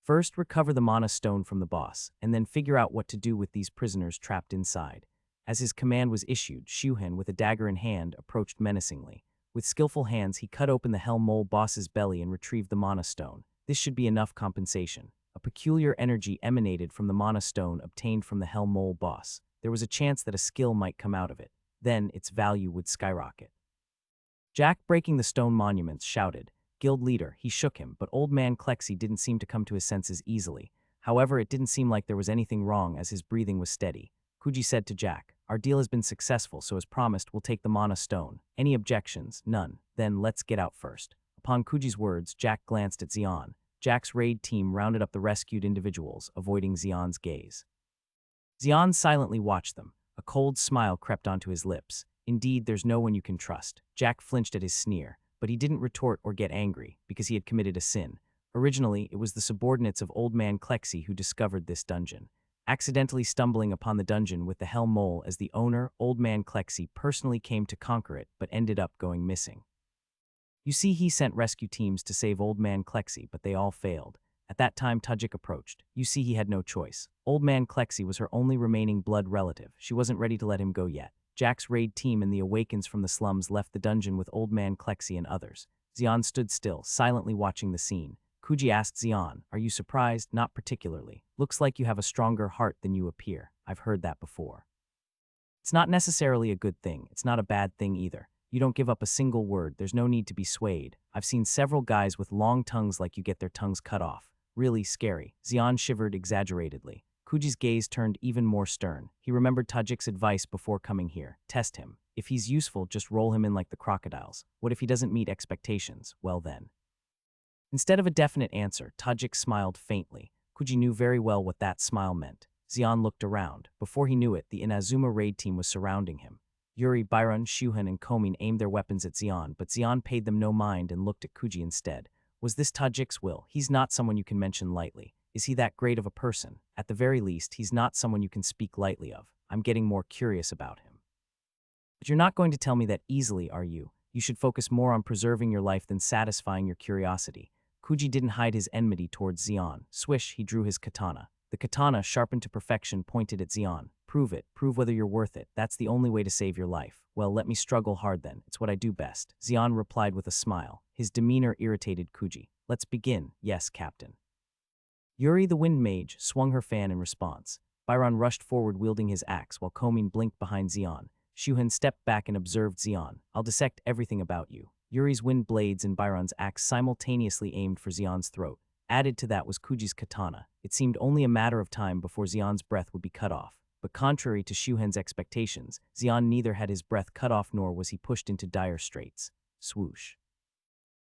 "First, recover the mana stone from the boss, and then figure out what to do with these prisoners trapped inside." As his command was issued, Shuhen, with a dagger in hand, approached menacingly. With skillful hands, he cut open the Hell Mole boss's belly and retrieved the mana stone. This should be enough compensation. A peculiar energy emanated from the mana stone obtained from the Hell Mole boss. There was a chance that a skill might come out of it. Then its value would skyrocket. Jack, breaking the stone monuments, shouted. Guild leader, he shook him, but old man Klexi didn't seem to come to his senses easily. However, it didn't seem like there was anything wrong as his breathing was steady. Kuji said to Jack, "Our deal has been successful, so as promised, we'll take the mana stone. Any objections? None. Then let's get out first." Upon Kuji's words, Jack glanced at Xian. Jack's raid team rounded up the rescued individuals, avoiding Xian's gaze. Xian silently watched them. A cold smile crept onto his lips. Indeed, there's no one you can trust. Jack flinched at his sneer, but he didn't retort or get angry, because he had committed a sin. Originally, it was the subordinates of Old Man Klexi who discovered this dungeon. Accidentally stumbling upon the dungeon with the Hell Mole as the owner, Old Man Klexi personally came to conquer it, but ended up going missing. You see, he sent rescue teams to save Old Man Klexi, but they all failed. At that time, Tajik approached. You see, he had no choice. Old Man Klexi was her only remaining blood relative. She wasn't ready to let him go yet. Jack's raid team and the Awakens from the slums left the dungeon with Old Man Klexi and others. Xian stood still, silently watching the scene. Kuji asked Xian, "Are you surprised?" "Not particularly. Looks like you have a stronger heart than you appear. I've heard that before." It's not necessarily a good thing. It's not a bad thing either. You don't give up a single word. There's no need to be swayed. I've seen several guys with long tongues like you get their tongues cut off. Really scary. Xian shivered exaggeratedly. Kuji's gaze turned even more stern. He remembered Tajik's advice before coming here. Test him. If he's useful, just roll him in like the crocodiles. What if he doesn't meet expectations? Well then. Instead of a definite answer, Tajik smiled faintly. Kuji knew very well what that smile meant. Xian looked around. Before he knew it, the Inazuma raid team was surrounding him. Yuri, Byron, Shuhan, and Komin aimed their weapons at Xian, but Xian paid them no mind and looked at Kuji instead. Was this Tajik's will? He's not someone you can mention lightly. Is he that great of a person? At the very least, he's not someone you can speak lightly of. I'm getting more curious about him. But you're not going to tell me that easily, are you? You should focus more on preserving your life than satisfying your curiosity. Kuji didn't hide his enmity towards Xian. Swish, he drew his katana. The katana, sharpened to perfection, pointed at Xian. Prove it. Prove whether you're worth it. That's the only way to save your life. Well, let me struggle hard then. It's what I do best. Xian replied with a smile. His demeanor irritated Kuji. Let's begin. Yes, Captain. Yuri, the wind mage, swung her fan in response. Byron rushed forward wielding his axe while Komin blinked behind Xian. Shuhan stepped back and observed Xian. I'll dissect everything about you. Yuri's wind blades and Byron's axe simultaneously aimed for Xian's throat. Added to that was Kuji's katana. It seemed only a matter of time before Xian's breath would be cut off. But contrary to Shuhan's expectations, Xian neither had his breath cut off nor was he pushed into dire straits. Swoosh.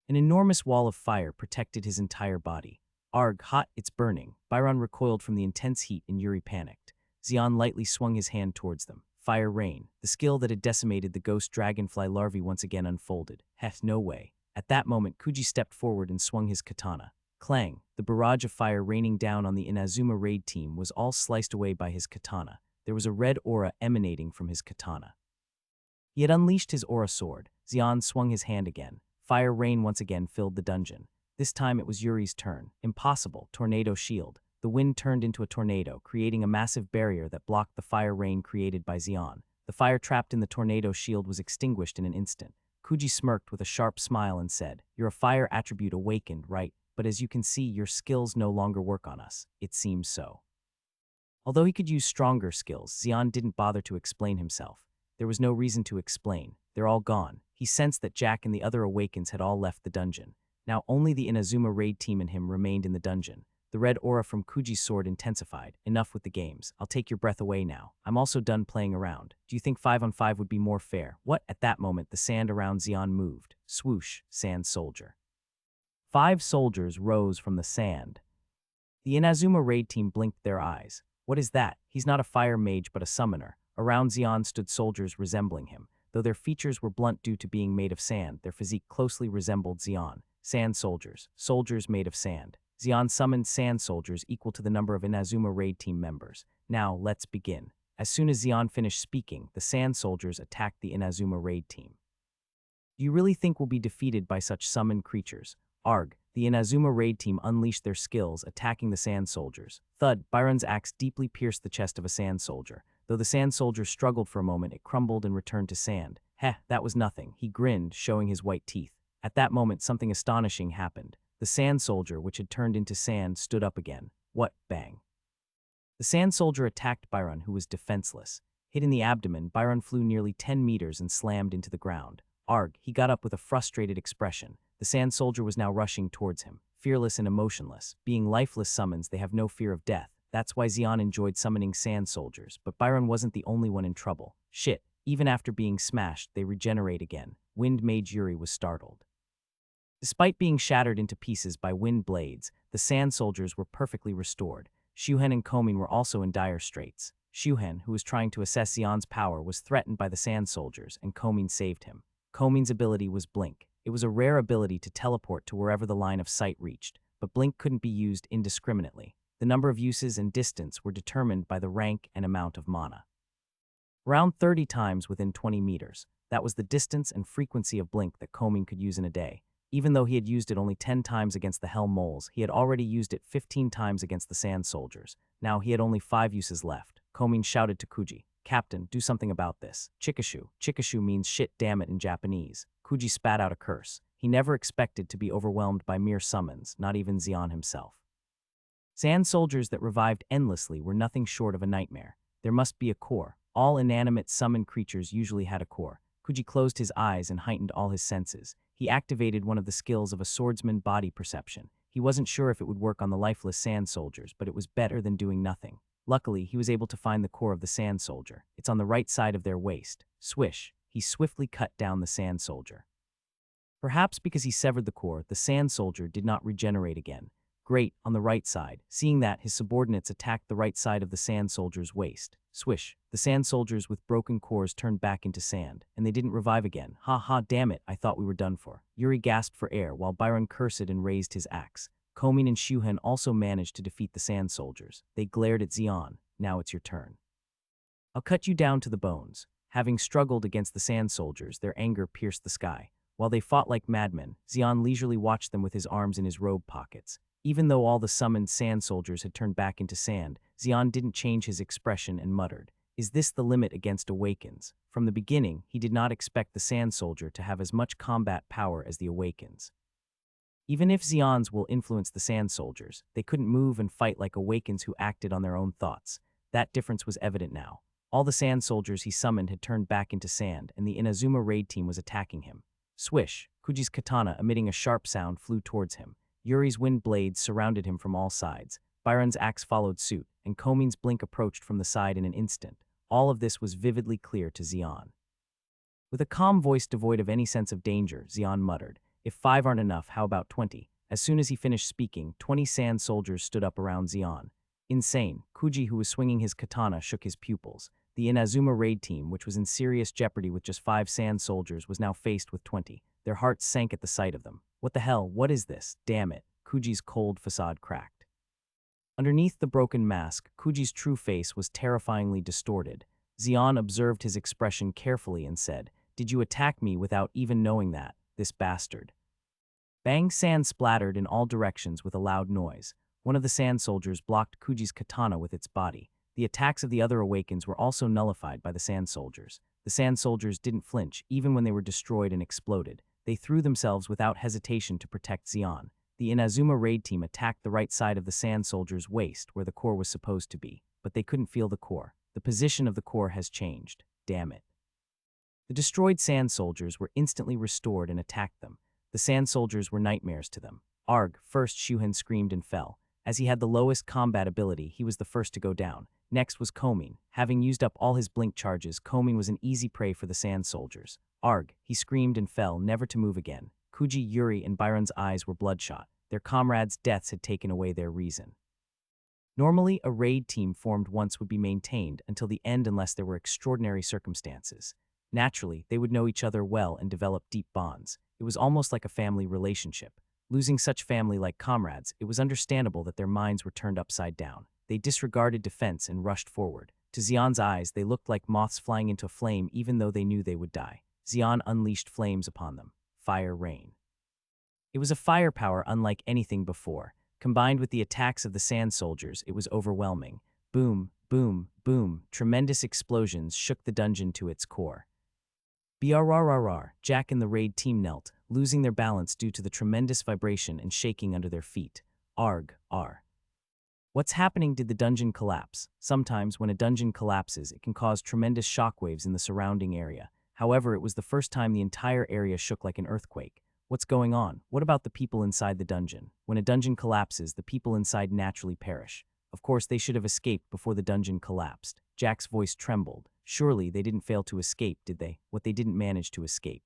An enormous wall of fire protected his entire body. Arg, hot, it's burning. Byron recoiled from the intense heat and Yuri panicked. Xian lightly swung his hand towards them. Fire rain. The skill that had decimated the ghost dragonfly larvae once again unfolded. Heh, no way. At that moment, Kuji stepped forward and swung his katana. Clang. The barrage of fire raining down on the Inazuma raid team was all sliced away by his katana. There was a red aura emanating from his katana. He had unleashed his aura sword. Xian swung his hand again. Fire rain once again filled the dungeon. This time it was Yuri's turn. Impossible. Tornado shield. The wind turned into a tornado, creating a massive barrier that blocked the fire rain created by Xian. The fire trapped in the tornado shield was extinguished in an instant. Kuji smirked with a sharp smile and said, "You're a fire attribute awakened, right? But as you can see, your skills no longer work on us. It seems so." Although he could use stronger skills, Xian didn't bother to explain himself. There was no reason to explain. They're all gone. He sensed that Jack and the other Awakens had all left the dungeon. Now only the Inazuma raid team and him remained in the dungeon. The red aura from Kuji's sword intensified. Enough with the games. I'll take your breath away now. I'm also done playing around. Do you think 5-on-5 would be more fair? What? At that moment, the sand around Xian moved. Swoosh, sand soldier. 5 soldiers rose from the sand. The Inazuma raid team blinked their eyes. What is that? He's not a fire mage but a summoner. Around Xian stood soldiers resembling him. Though their features were blunt due to being made of sand, their physique closely resembled Xian. Sand soldiers. Soldiers made of sand. Xian summoned sand soldiers equal to the number of Inazuma raid team members. Now, let's begin. As soon as Xian finished speaking, the sand soldiers attacked the Inazuma raid team. Do you really think we'll be defeated by such summoned creatures? Arg, the Inazuma raid team unleashed their skills, attacking the sand soldiers. Thud, Byron's axe deeply pierced the chest of a sand soldier. Though the sand soldier struggled for a moment, it crumbled and returned to sand. Heh, that was nothing. He grinned, showing his white teeth. At that moment, something astonishing happened. The sand soldier, which had turned into sand, stood up again. What? Bang. The sand soldier attacked Byron, who was defenseless. Hit in the abdomen, Byron flew nearly 10 meters and slammed into the ground. Arg, he got up with a frustrated expression. The sand soldier was now rushing towards him, fearless and emotionless. Being lifeless summons, they have no fear of death. That's why Xian enjoyed summoning sand soldiers, but Byron wasn't the only one in trouble. Shit, even after being smashed, they regenerate again. Wind Mage Yuri was startled. Despite being shattered into pieces by wind blades, the sand soldiers were perfectly restored. Shuhen and Komin were also in dire straits. Shuhen, who was trying to assess Xian's power, was threatened by the sand soldiers, and Komin saved him. Komin's ability was Blink. It was a rare ability to teleport to wherever the line of sight reached, but Blink couldn't be used indiscriminately. The number of uses and distance were determined by the rank and amount of mana. Around 30 times within 20 meters. That was the distance and frequency of Blink that Komin could use in a day. Even though he had used it only 10 times against the Hell Moles, he had already used it 15 times against the Sand Soldiers. Now he had only 5 uses left. Komin shouted to Kuji, "Captain, do something about this." Chikashu. Chikashu means shit damn it in Japanese. Kuji spat out a curse. He never expected to be overwhelmed by mere summons, not even Xian himself. Sand soldiers that revived endlessly were nothing short of a nightmare. There must be a core. All inanimate summoned creatures usually had a core. Kuji closed his eyes and heightened all his senses. He activated one of the skills of a swordsman, body perception. He wasn't sure if it would work on the lifeless sand soldiers, but it was better than doing nothing. Luckily, he was able to find the core of the sand soldier. It's on the right side of their waist. Swish. He swiftly cut down the sand soldier. Perhaps because he severed the core, the sand soldier did not regenerate again. Great, on the right side. Seeing that, his subordinates attacked the right side of the sand soldier's waist. Swish. The sand soldiers with broken cores turned back into sand, and they didn't revive again. Ha ha, damn it, I thought we were done for. Yuri gasped for air while Byron cursed and raised his axe. Komin and Shuhen also managed to defeat the sand soldiers. They glared at Xian. Now it's your turn. I'll cut you down to the bones. Having struggled against the sand soldiers, their anger pierced the sky. While they fought like madmen, Xian leisurely watched them with his arms in his robe pockets. Even though all the summoned sand soldiers had turned back into sand, Xian didn't change his expression and muttered, "Is this the limit against Awakens?" From the beginning, he did not expect the sand soldier to have as much combat power as the Awakens. Even if Xian's will influenced the sand soldiers, they couldn't move and fight like Awakens who acted on their own thoughts. That difference was evident now. All the sand soldiers he summoned had turned back into sand, and the Inazuma raid team was attacking him. Swish! Kuji's katana, emitting a sharp sound, flew towards him. Yuri's wind blades surrounded him from all sides. Byron's axe followed suit, and Komin's blink approached from the side in an instant. All of this was vividly clear to Xian. With a calm voice devoid of any sense of danger, Xian muttered, "If 5 aren't enough, how about 20? As soon as he finished speaking, 20 sand soldiers stood up around Xian. Insane. Kuji, who was swinging his katana, shook his pupils. The Inazuma raid team, which was in serious jeopardy with just 5 sand soldiers, was now faced with 20. Their hearts sank at the sight of them. What the hell? What is this? Damn it. Kuji's cold facade cracked. Underneath the broken mask, Kuji's true face was terrifyingly distorted. Xian observed his expression carefully and said, "Did you attack me without even knowing that, this bastard?" Bang! Sand splattered in all directions with a loud noise. One of the sand soldiers blocked Kuji's katana with its body. The attacks of the other Awakens were also nullified by the sand soldiers. The sand soldiers didn't flinch, even when they were destroyed and exploded. They threw themselves without hesitation to protect Xian. The Inazuma raid team attacked the right side of the sand soldier's waist, where the core was supposed to be, but they couldn't feel the core. The position of the core has changed. Damn it. The destroyed sand soldiers were instantly restored and attacked them. The sand soldiers were nightmares to them. Arg! First Shuhen screamed and fell. As he had the lowest combat ability, he was the first to go down. Next was Komin. Having used up all his blink charges, Komin was an easy prey for the sand soldiers. Arg! He screamed and fell, never to move again. Kuji, Yuri, and Byron's eyes were bloodshot. Their comrades' deaths had taken away their reason. Normally, a raid team formed once would be maintained until the end unless there were extraordinary circumstances. Naturally, they would know each other well and develop deep bonds. It was almost like a family relationship. Losing such family-like comrades, it was understandable that their minds were turned upside down. They disregarded defense and rushed forward. To Xian's eyes, they looked like moths flying into a flame even though they knew they would die. Xian unleashed flames upon them. Fire rain. It was a firepower unlike anything before. Combined with the attacks of the sand soldiers, it was overwhelming. Boom, boom, boom. Tremendous explosions shook the dungeon to its core. Brrrr, Jack and the raid team knelt, losing their balance due to the tremendous vibration and shaking under their feet. Arg. What's happening? Did the dungeon collapse? Sometimes, when a dungeon collapses, it can cause tremendous shockwaves in the surrounding area. However, it was the first time the entire area shook like an earthquake. What's going on? What about the people inside the dungeon? When a dungeon collapses, the people inside naturally perish. Of course, they should have escaped before the dungeon collapsed. Jack's voice trembled. Surely, they didn't fail to escape, did they? What they didn't manage to escape.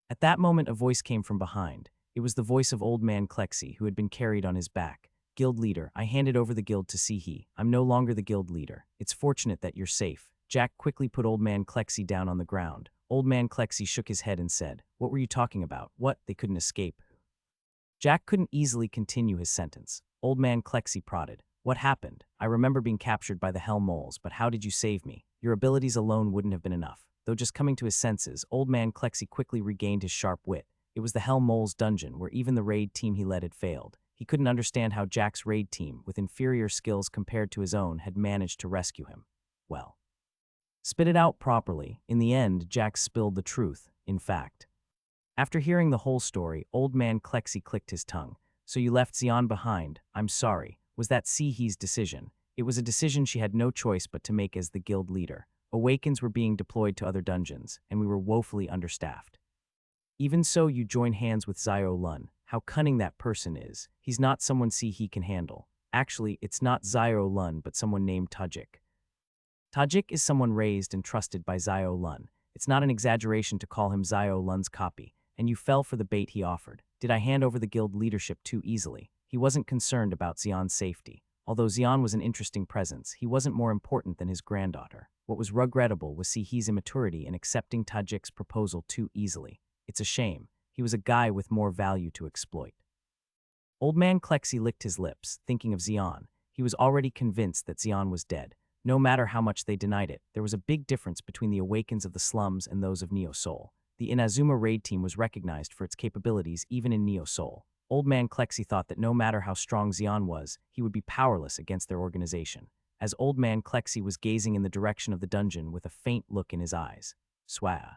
At that moment, a voice came from behind. It was the voice of Old Man Klexi, who had been carried on his back. Guild leader, I handed over the guild to Sihi. I'm no longer the guild leader. It's fortunate that you're safe. Jack quickly put Old Man Klexi down on the ground. Old Man Klexi shook his head and said, "What were you talking about? What? They couldn't escape." Jack couldn't easily continue his sentence. Old Man Klexi prodded. "What happened? I remember being captured by the Hell Moles, but how did you save me? Your abilities alone wouldn't have been enough." Though just coming to his senses, Old Man Klexi quickly regained his sharp wit. It was the Hell Moles dungeon where even the raid team he led had failed. He couldn't understand how Jack's raid team, with inferior skills compared to his own, had managed to rescue him. Well, spit it out properly. In the end, Jack spilled the truth, in fact. After hearing the whole story, Old Man Klexi clicked his tongue. "So you left Xian behind. I'm sorry. Was that Sihi's decision?" It was a decision she had no choice but to make as the guild leader. Awakens were being deployed to other dungeons, and we were woefully understaffed. Even so, you join hands with Zio Lun. How cunning that person is. He's not someone Sihi can handle. Actually, it's not Zio Lun, but someone named Tajik. Tajik is someone raised and trusted by Zio Lun. It's not an exaggeration to call him Zio Lun's copy, and you fell for the bait he offered. Did I hand over the guild leadership too easily? He wasn't concerned about Xian's safety. Although Xian was an interesting presence, he wasn't more important than his granddaughter. What was regrettable was Sihi's immaturity in accepting Tajik's proposal too easily. It's a shame. He was a guy with more value to exploit. Old Man Klexi licked his lips, thinking of Xian. He was already convinced that Xian was dead. No matter how much they denied it, there was a big difference between the Awakens of the slums and those of Neo Soul. The Inazuma raid team was recognized for its capabilities even in Neo Soul. Old Man Klexi thought that no matter how strong Xian was, he would be powerless against their organization. As Old Man Klexi was gazing in the direction of the dungeon with a faint look in his eyes. Swaa.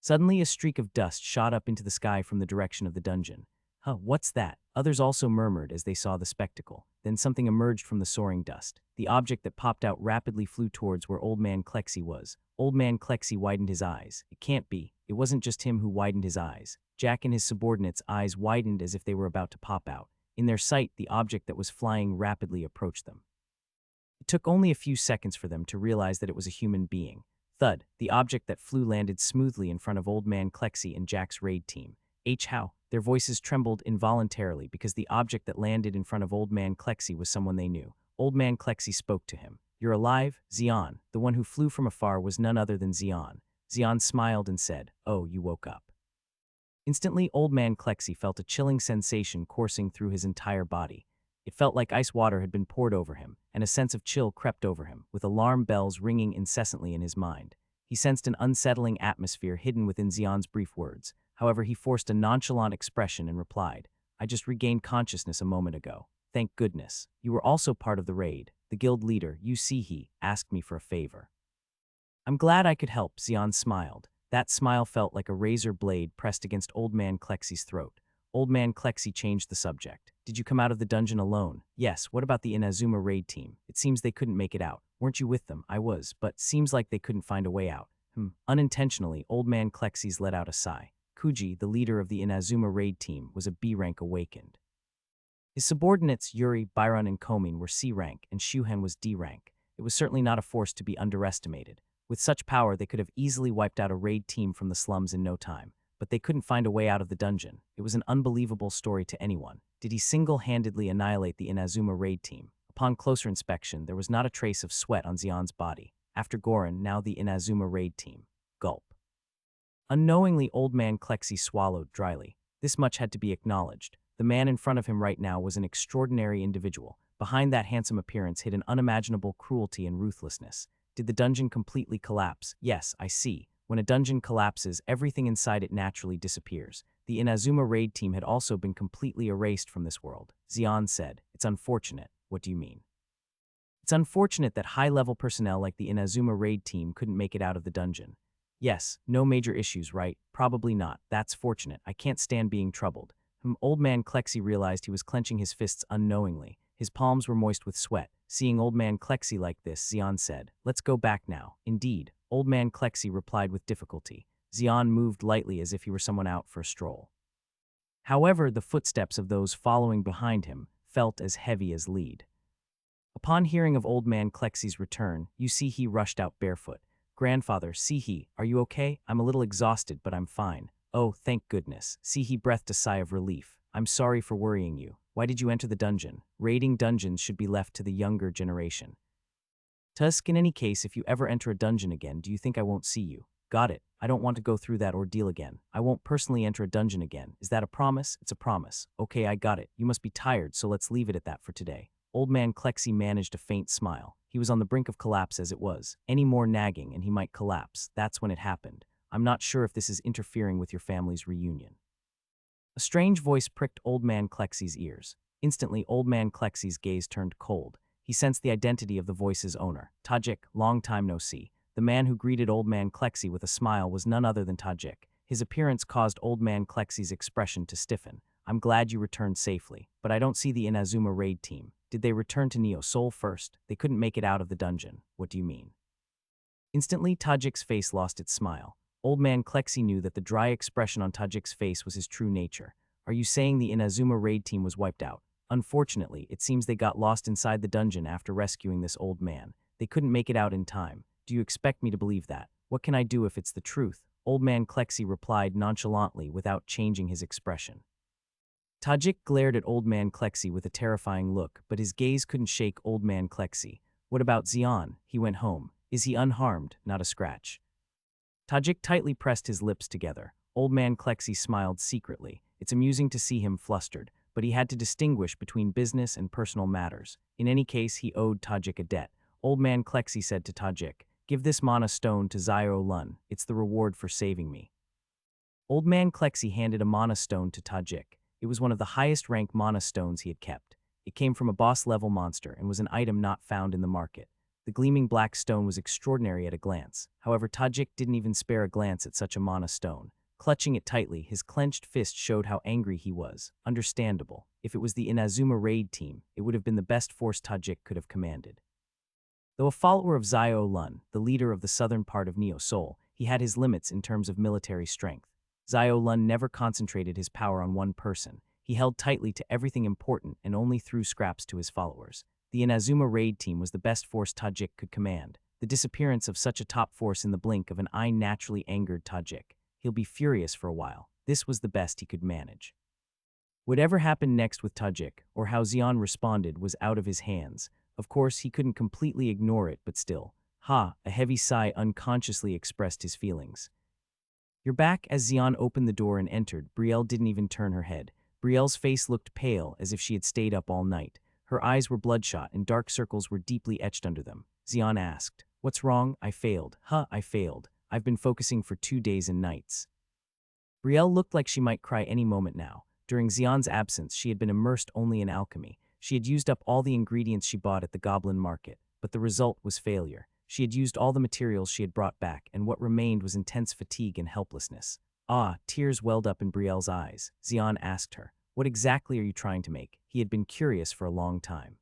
Suddenly a streak of dust shot up into the sky from the direction of the dungeon. "Huh, what's that?" Others also murmured as they saw the spectacle. Then something emerged from the soaring dust. The object that popped out rapidly flew towards where Old Man Klexi was. Old Man Klexi widened his eyes. It can't be. It wasn't just him who widened his eyes. Jack and his subordinates' eyes widened as if they were about to pop out. In their sight, the object that was flying rapidly approached them. It took only a few seconds for them to realize that it was a human being. Thud, the object that flew landed smoothly in front of Old Man Klexi and Jack's raid team. How? Their voices trembled involuntarily because the object that landed in front of Old Man Klexi was someone they knew. Old Man Klexi spoke to him. "You're alive? Xian." The one who flew from afar was none other than Xian. Xian smiled and said, "Oh, you woke up." Instantly, Old Man Klexi felt a chilling sensation coursing through his entire body. It felt like ice water had been poured over him, and a sense of chill crept over him, with alarm bells ringing incessantly in his mind. He sensed an unsettling atmosphere hidden within Xian's brief words. However, he forced a nonchalant expression and replied, "I just regained consciousness a moment ago. Thank goodness. You were also part of the raid. The guild leader, Yu Sihi, asked me for a favor." "I'm glad I could help," Xian smiled. That smile felt like a razor blade pressed against Old Man Klexi's throat. Old Man Klexi changed the subject. "Did you come out of the dungeon alone?" "Yes, what about the Inazuma raid team? It seems they couldn't make it out." "Weren't you with them?" "I was, but seems like they couldn't find a way out." Unintentionally, Old Man Klexi's let out a sigh. Kuji, the leader of the Inazuma raid team, was a B-rank awakened. His subordinates, Yuri, Byron, and Komin, were C-rank, and Shuhen was D-rank. It was certainly not a force to be underestimated. With such power, they could have easily wiped out a raid team from the slums in no time. but they couldn't find a way out of the dungeon. It was an unbelievable story to anyone. Did he single-handedly annihilate the Inazuma raid team? Upon closer inspection, there was not a trace of sweat on Zeon's body. After Goran, now the Inazuma raid team. Gulp. Unknowingly, old man Klexi swallowed dryly. This much had to be acknowledged. The man in front of him right now was an extraordinary individual. Behind that handsome appearance hid an unimaginable cruelty and ruthlessness. Did the dungeon completely collapse? Yes, I see. When a dungeon collapses, everything inside it naturally disappears. The Inazuma raid team had also been completely erased from this world. Zeon said, "It's unfortunate." What do you mean? It's unfortunate that high-level personnel like the Inazuma raid team couldn't make it out of the dungeon. Yes, no major issues, right? Probably not. That's fortunate. I can't stand being troubled. Old man Klexi realized he was clenching his fists unknowingly. His palms were moist with sweat. Seeing old man Klexi like this, Zeon said, "Let's go back now." Indeed, old man Klexi replied with difficulty. Zeon moved lightly as if he were someone out for a stroll. However, the footsteps of those following behind him felt as heavy as lead. Upon hearing of old man Klexi's return, you see he rushed out barefoot. "Grandfather, see, are you okay? I'm a little exhausted, but I'm fine." "Oh, thank goodness." See, breathed a sigh of relief. "I'm sorry for worrying you. Why did you enter the dungeon? Raiding dungeons should be left to the younger generation." "Tusk, in any case, if you ever enter a dungeon again, do you think I won't see you?" "Got it. I don't want to go through that ordeal again. I won't personally enter a dungeon again. Is that a promise?" "It's a promise." "Okay, I got it. You must be tired, so let's leave it at that for today." Old man Klexi managed a faint smile. He was on the brink of collapse as it was. Any more nagging and he might collapse. That's when it happened. "I'm not sure if this is interfering with your family's reunion." A strange voice pricked old man Klexi's ears. Instantly, old man Klexi's gaze turned cold. He sensed the identity of the voice's owner. Tajik, long time no see. The man who greeted old man Klexi with a smile was none other than Tajik. His appearance caused old man Klexi's expression to stiffen. "I'm glad you returned safely, but I don't see the Inazuma raid team. Did they return to Neo Soul first? They couldn't make it out of the dungeon." "What do you mean?" Instantly, Tajik's face lost its smile. Old man Klexi knew that the dry expression on Tajik's face was his true nature. "Are you saying the Inazuma raid team was wiped out?" "Unfortunately, it seems they got lost inside the dungeon after rescuing this old man. They couldn't make it out in time." "Do you expect me to believe that? What can I do if it's the truth?" Old man Klexi replied nonchalantly without changing his expression. Tajik glared at old man Klexi with a terrifying look, but his gaze couldn't shake old man Klexi. "What about Zeon? He went home. Is he unharmed? Not a scratch?" Tajik tightly pressed his lips together. Old man Klexi smiled secretly. It's amusing to see him flustered, but he had to distinguish between business and personal matters. In any case, he owed Tajik a debt. Old man Klexi said to Tajik, "Give this mana stone to Zio Lun. It's the reward for saving me." Old man Klexi handed a mana stone to Tajik. It was one of the highest-ranked mana stones he had kept. It came from a boss-level monster and was an item not found in the market. The gleaming black stone was extraordinary at a glance. However, Tajik didn't even spare a glance at such a mana stone. Clutching it tightly, his clenched fist showed how angry he was. Understandable. If it was the Inazuma raid team, it would have been the best force Tajik could have commanded. Though a follower of Zio Lun, the leader of the southern part of Neo Soul, he had his limits in terms of military strength. Zio Lun never concentrated his power on one person. He held tightly to everything important and only threw scraps to his followers. The Inazuma raid team was the best force Tajik could command. The disappearance of such a top force in the blink of an eye naturally angered Tajik. He'll be furious for a while. This was the best he could manage. Whatever happened next with Tajik, or how Zeon responded, was out of his hands. Of course, he couldn't completely ignore it, but still. A heavy sigh unconsciously expressed his feelings. "You're back." As Zeon opened the door and entered, Brielle didn't even turn her head. Brielle's face looked pale, as if she had stayed up all night. Her eyes were bloodshot, and dark circles were deeply etched under them. Zeon asked, "What's wrong?" "I failed." I failed. I've been focusing for 2 days and nights." Brielle looked like she might cry any moment now. During Zeon's absence, she had been immersed only in alchemy. She had used up all the ingredients she bought at the goblin market, but the result was failure. She had used all the materials she had brought back, and what remained was intense fatigue and helplessness. Tears welled up in Brielle's eyes. Zeon asked her, "What exactly are you trying to make?" He had been curious for a long time.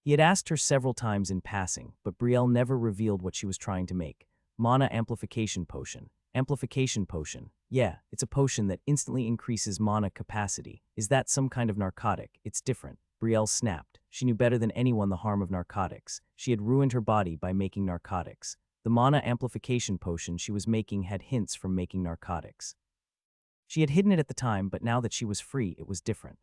He had asked her several times in passing, but Brielle never revealed what she was trying to make. Mana amplification potion. Amplification potion. Yeah, it's a potion that instantly increases mana capacity. Is that some kind of narcotic? It's different. Brielle snapped. She knew better than anyone the harm of narcotics. She had ruined her body by making narcotics. The mana amplification potion she was making had hints from making narcotics. She had hidden it at the time, but now that she was free, it was different.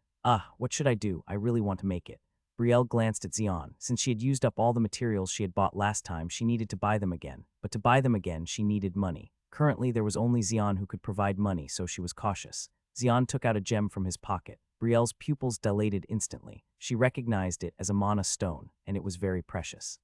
What should I do? I really want to make it. Brielle glanced at Xian. Since she had used up all the materials she had bought last time, she needed to buy them again. But to buy them again, she needed money. Currently, there was only Xian who could provide money, so she was cautious. Xian took out a gem from his pocket. Brielle's pupils dilated instantly. She recognized it as a mana stone, and it was very precious.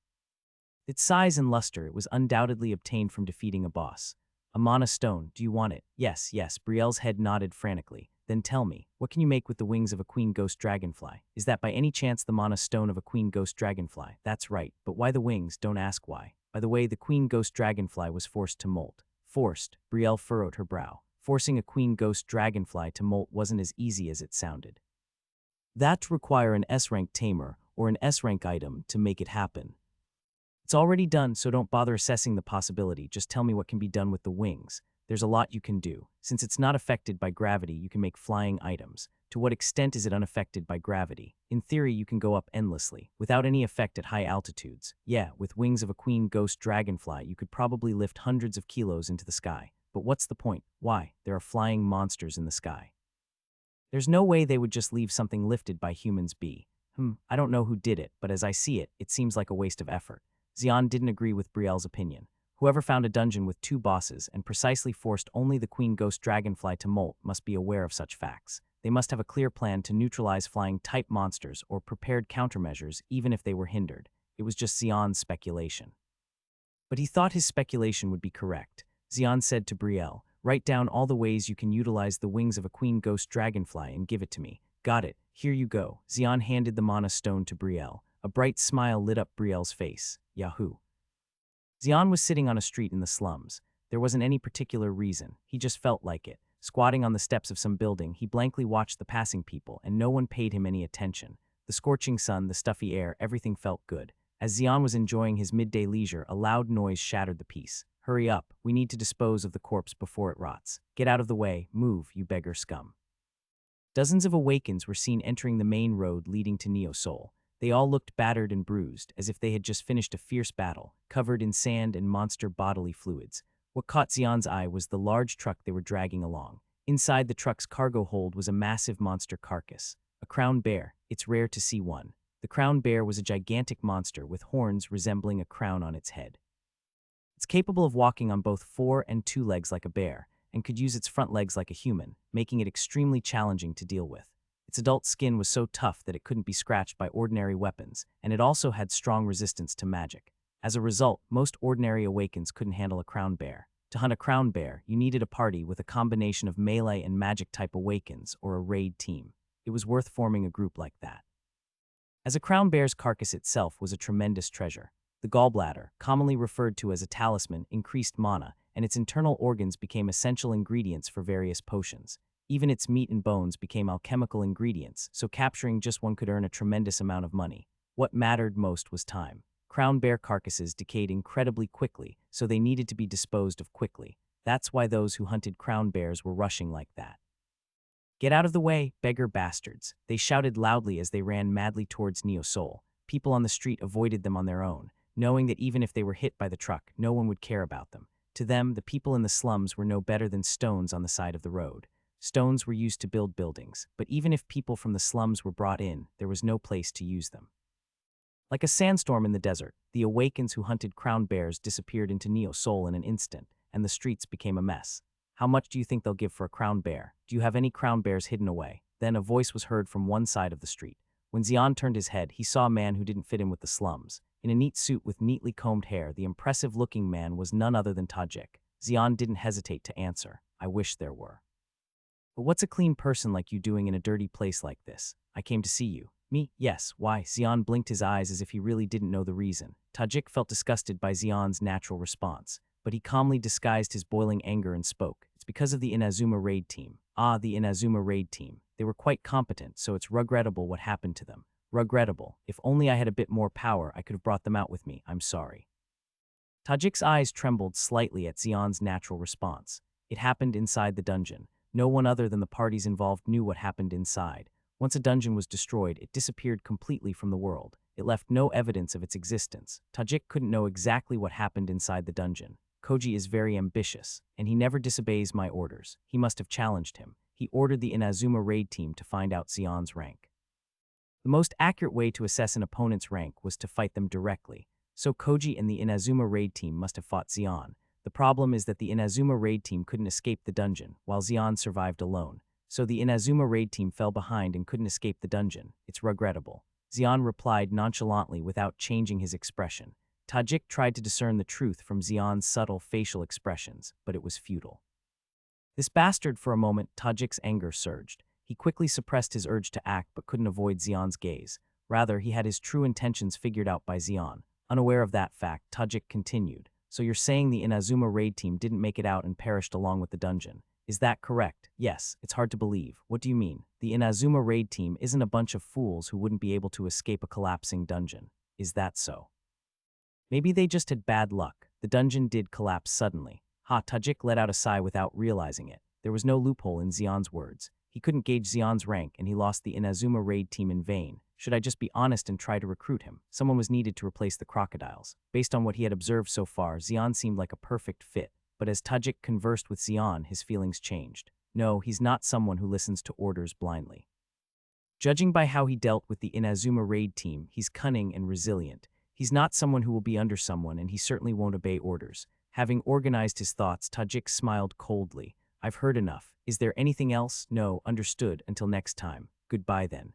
Its size and luster, it was undoubtedly obtained from defeating a boss. A mana stone, do you want it? Yes, yes, Brielle's head nodded frantically. Then tell me, what can you make with the wings of a queen ghost dragonfly? Is that by any chance the mana stone of a queen ghost dragonfly? That's right, but why the wings? Don't ask why. By the way, the queen ghost dragonfly was forced to molt. Forced, Brielle furrowed her brow. Forcing a queen ghost dragonfly to molt wasn't as easy as it sounded. That require an S-rank tamer or an S-rank item to make it happen. It's already done, so don't bother assessing the possibility. Just tell me what can be done with the wings. There's a lot you can do. Since it's not affected by gravity, you can make flying items. To what extent is it unaffected by gravity? In theory, you can go up endlessly, without any effect at high altitudes. Yeah, with wings of a queen ghost dragonfly, you could probably lift hundreds of kilos into the sky. But what's the point? Why? There are flying monsters in the sky. There's no way they would just leave something lifted by humans be. I don't know who did it, but as I see it, it seems like a waste of effort. Xian didn't agree with Brielle's opinion. Whoever found a dungeon with 2 bosses and precisely forced only the queen ghost dragonfly to molt must be aware of such facts. They must have a clear plan to neutralize flying-type monsters or prepared countermeasures even if they were hindered. It was just Xian's speculation. But he thought his speculation would be correct. Xian said to Brielle, "Write down all the ways you can utilize the wings of a queen ghost dragonfly and give it to me." Got it. Here you go. Xian handed the mana stone to Brielle. A bright smile lit up Brielle's face. Yahoo! Xian was sitting on a street in the slums. There wasn't any particular reason. He just felt like it. Squatting on the steps of some building, he blankly watched the passing people, and no one paid him any attention. The scorching sun, the stuffy air, everything felt good. As Xian was enjoying his midday leisure, a loud noise shattered the peace. Hurry up, we need to dispose of the corpse before it rots. Get out of the way, move, you beggar scum. Dozens of Awakens were seen entering the main road leading to Neo Seoul. They all looked battered and bruised, as if they had just finished a fierce battle, covered in sand and monster bodily fluids. What caught Xian's eye was the large truck they were dragging along. Inside the truck's cargo hold was a massive monster carcass. A crown bear. It's rare to see one. The crown bear was a gigantic monster with horns resembling a crown on its head. It's capable of walking on both 4 and 2 legs like a bear, and could use its front legs like a human, making it extremely challenging to deal with. Its adult skin was so tough that it couldn't be scratched by ordinary weapons, and it also had strong resistance to magic. As a result, most ordinary Awakens couldn't handle a crown bear. To hunt a crown bear, you needed a party with a combination of melee and magic-type Awakens or a raid team. It was worth forming a group like that. As a crown bear's carcass itself was a tremendous treasure. The gallbladder, commonly referred to as a talisman, increased mana, and its internal organs became essential ingredients for various potions. Even its meat and bones became alchemical ingredients, so capturing just one could earn a tremendous amount of money. What mattered most was time. Crown bear carcasses decayed incredibly quickly, so they needed to be disposed of quickly. That's why those who hunted crown bears were rushing like that. Get out of the way, beggar bastards, they shouted loudly as they ran madly towards Neo Seoul. People on the street avoided them on their own, knowing that even if they were hit by the truck, no one would care about them. To them, the people in the slums were no better than stones on the side of the road. Stones were used to build buildings, but even if people from the slums were brought in, there was no place to use them. Like a sandstorm in the desert, the Awakens who hunted crown bears disappeared into Neo Seoul in an instant, and the streets became a mess. How much do you think they'll give for a crown bear? Do you have any crown bears hidden away? Then a voice was heard from one side of the street. When Xian turned his head, he saw a man who didn't fit in with the slums. In a neat suit with neatly combed hair, the impressive-looking man was none other than Tajik. Xian didn't hesitate to answer. I wish there were. But what's a clean person like you doing in a dirty place like this? I came to see you. Me? Yes. Why? Xian blinked his eyes as if he really didn't know the reason. Tajik felt disgusted by Xian's natural response, but he calmly disguised his boiling anger and spoke. It's because of the Inazuma raid team. Ah, the Inazuma raid team. They were quite competent, so it's regrettable what happened to them. Regrettable. If only I had a bit more power, I could have brought them out with me. I'm sorry. Tajik's eyes trembled slightly at Xian's natural response. It happened inside the dungeon. No one other than the parties involved knew what happened inside. Once a dungeon was destroyed, it disappeared completely from the world. It left no evidence of its existence. Tajik couldn't know exactly what happened inside the dungeon. Koji is very ambitious, and he never disobeys my orders. He must have challenged him. He ordered the Inazuma raid team to find out Zeon's rank. The most accurate way to assess an opponent's rank was to fight them directly, so Koji and the Inazuma raid team must have fought Zeon. The problem is that the Inazuma raid team couldn't escape the dungeon, while Zeon survived alone. So the Inazuma raid team fell behind and couldn't escape the dungeon. It's regrettable. Zeon replied nonchalantly without changing his expression. Tajik tried to discern the truth from Zeon's subtle facial expressions, but it was futile. This bastard. For a moment, Tajik's anger surged. He quickly suppressed his urge to act but couldn't avoid Zeon's gaze. Rather, he had his true intentions figured out by Zeon. Unaware of that fact, Tajik continued. So you're saying the Inazuma raid team didn't make it out and perished along with the dungeon? Is that correct? Yes, it's hard to believe. What do you mean? The Inazuma raid team isn't a bunch of fools who wouldn't be able to escape a collapsing dungeon. Is that so? Maybe they just had bad luck. The dungeon did collapse suddenly. Tajik let out a sigh without realizing it. There was no loophole in Zeon's words. He couldn't gauge Zeon's rank, and he lost the Inazuma raid team in vain. Should I just be honest and try to recruit him? Someone was needed to replace the crocodiles. Based on what he had observed so far, Zeon seemed like a perfect fit. But as Tajik conversed with Zeon, his feelings changed. No, he's not someone who listens to orders blindly. Judging by how he dealt with the Inazuma raid team, he's cunning and resilient. He's not someone who will be under someone, and he certainly won't obey orders. Having organized his thoughts, Tajik smiled coldly. I've heard enough. Is there anything else? No, understood. Until next time. Goodbye then.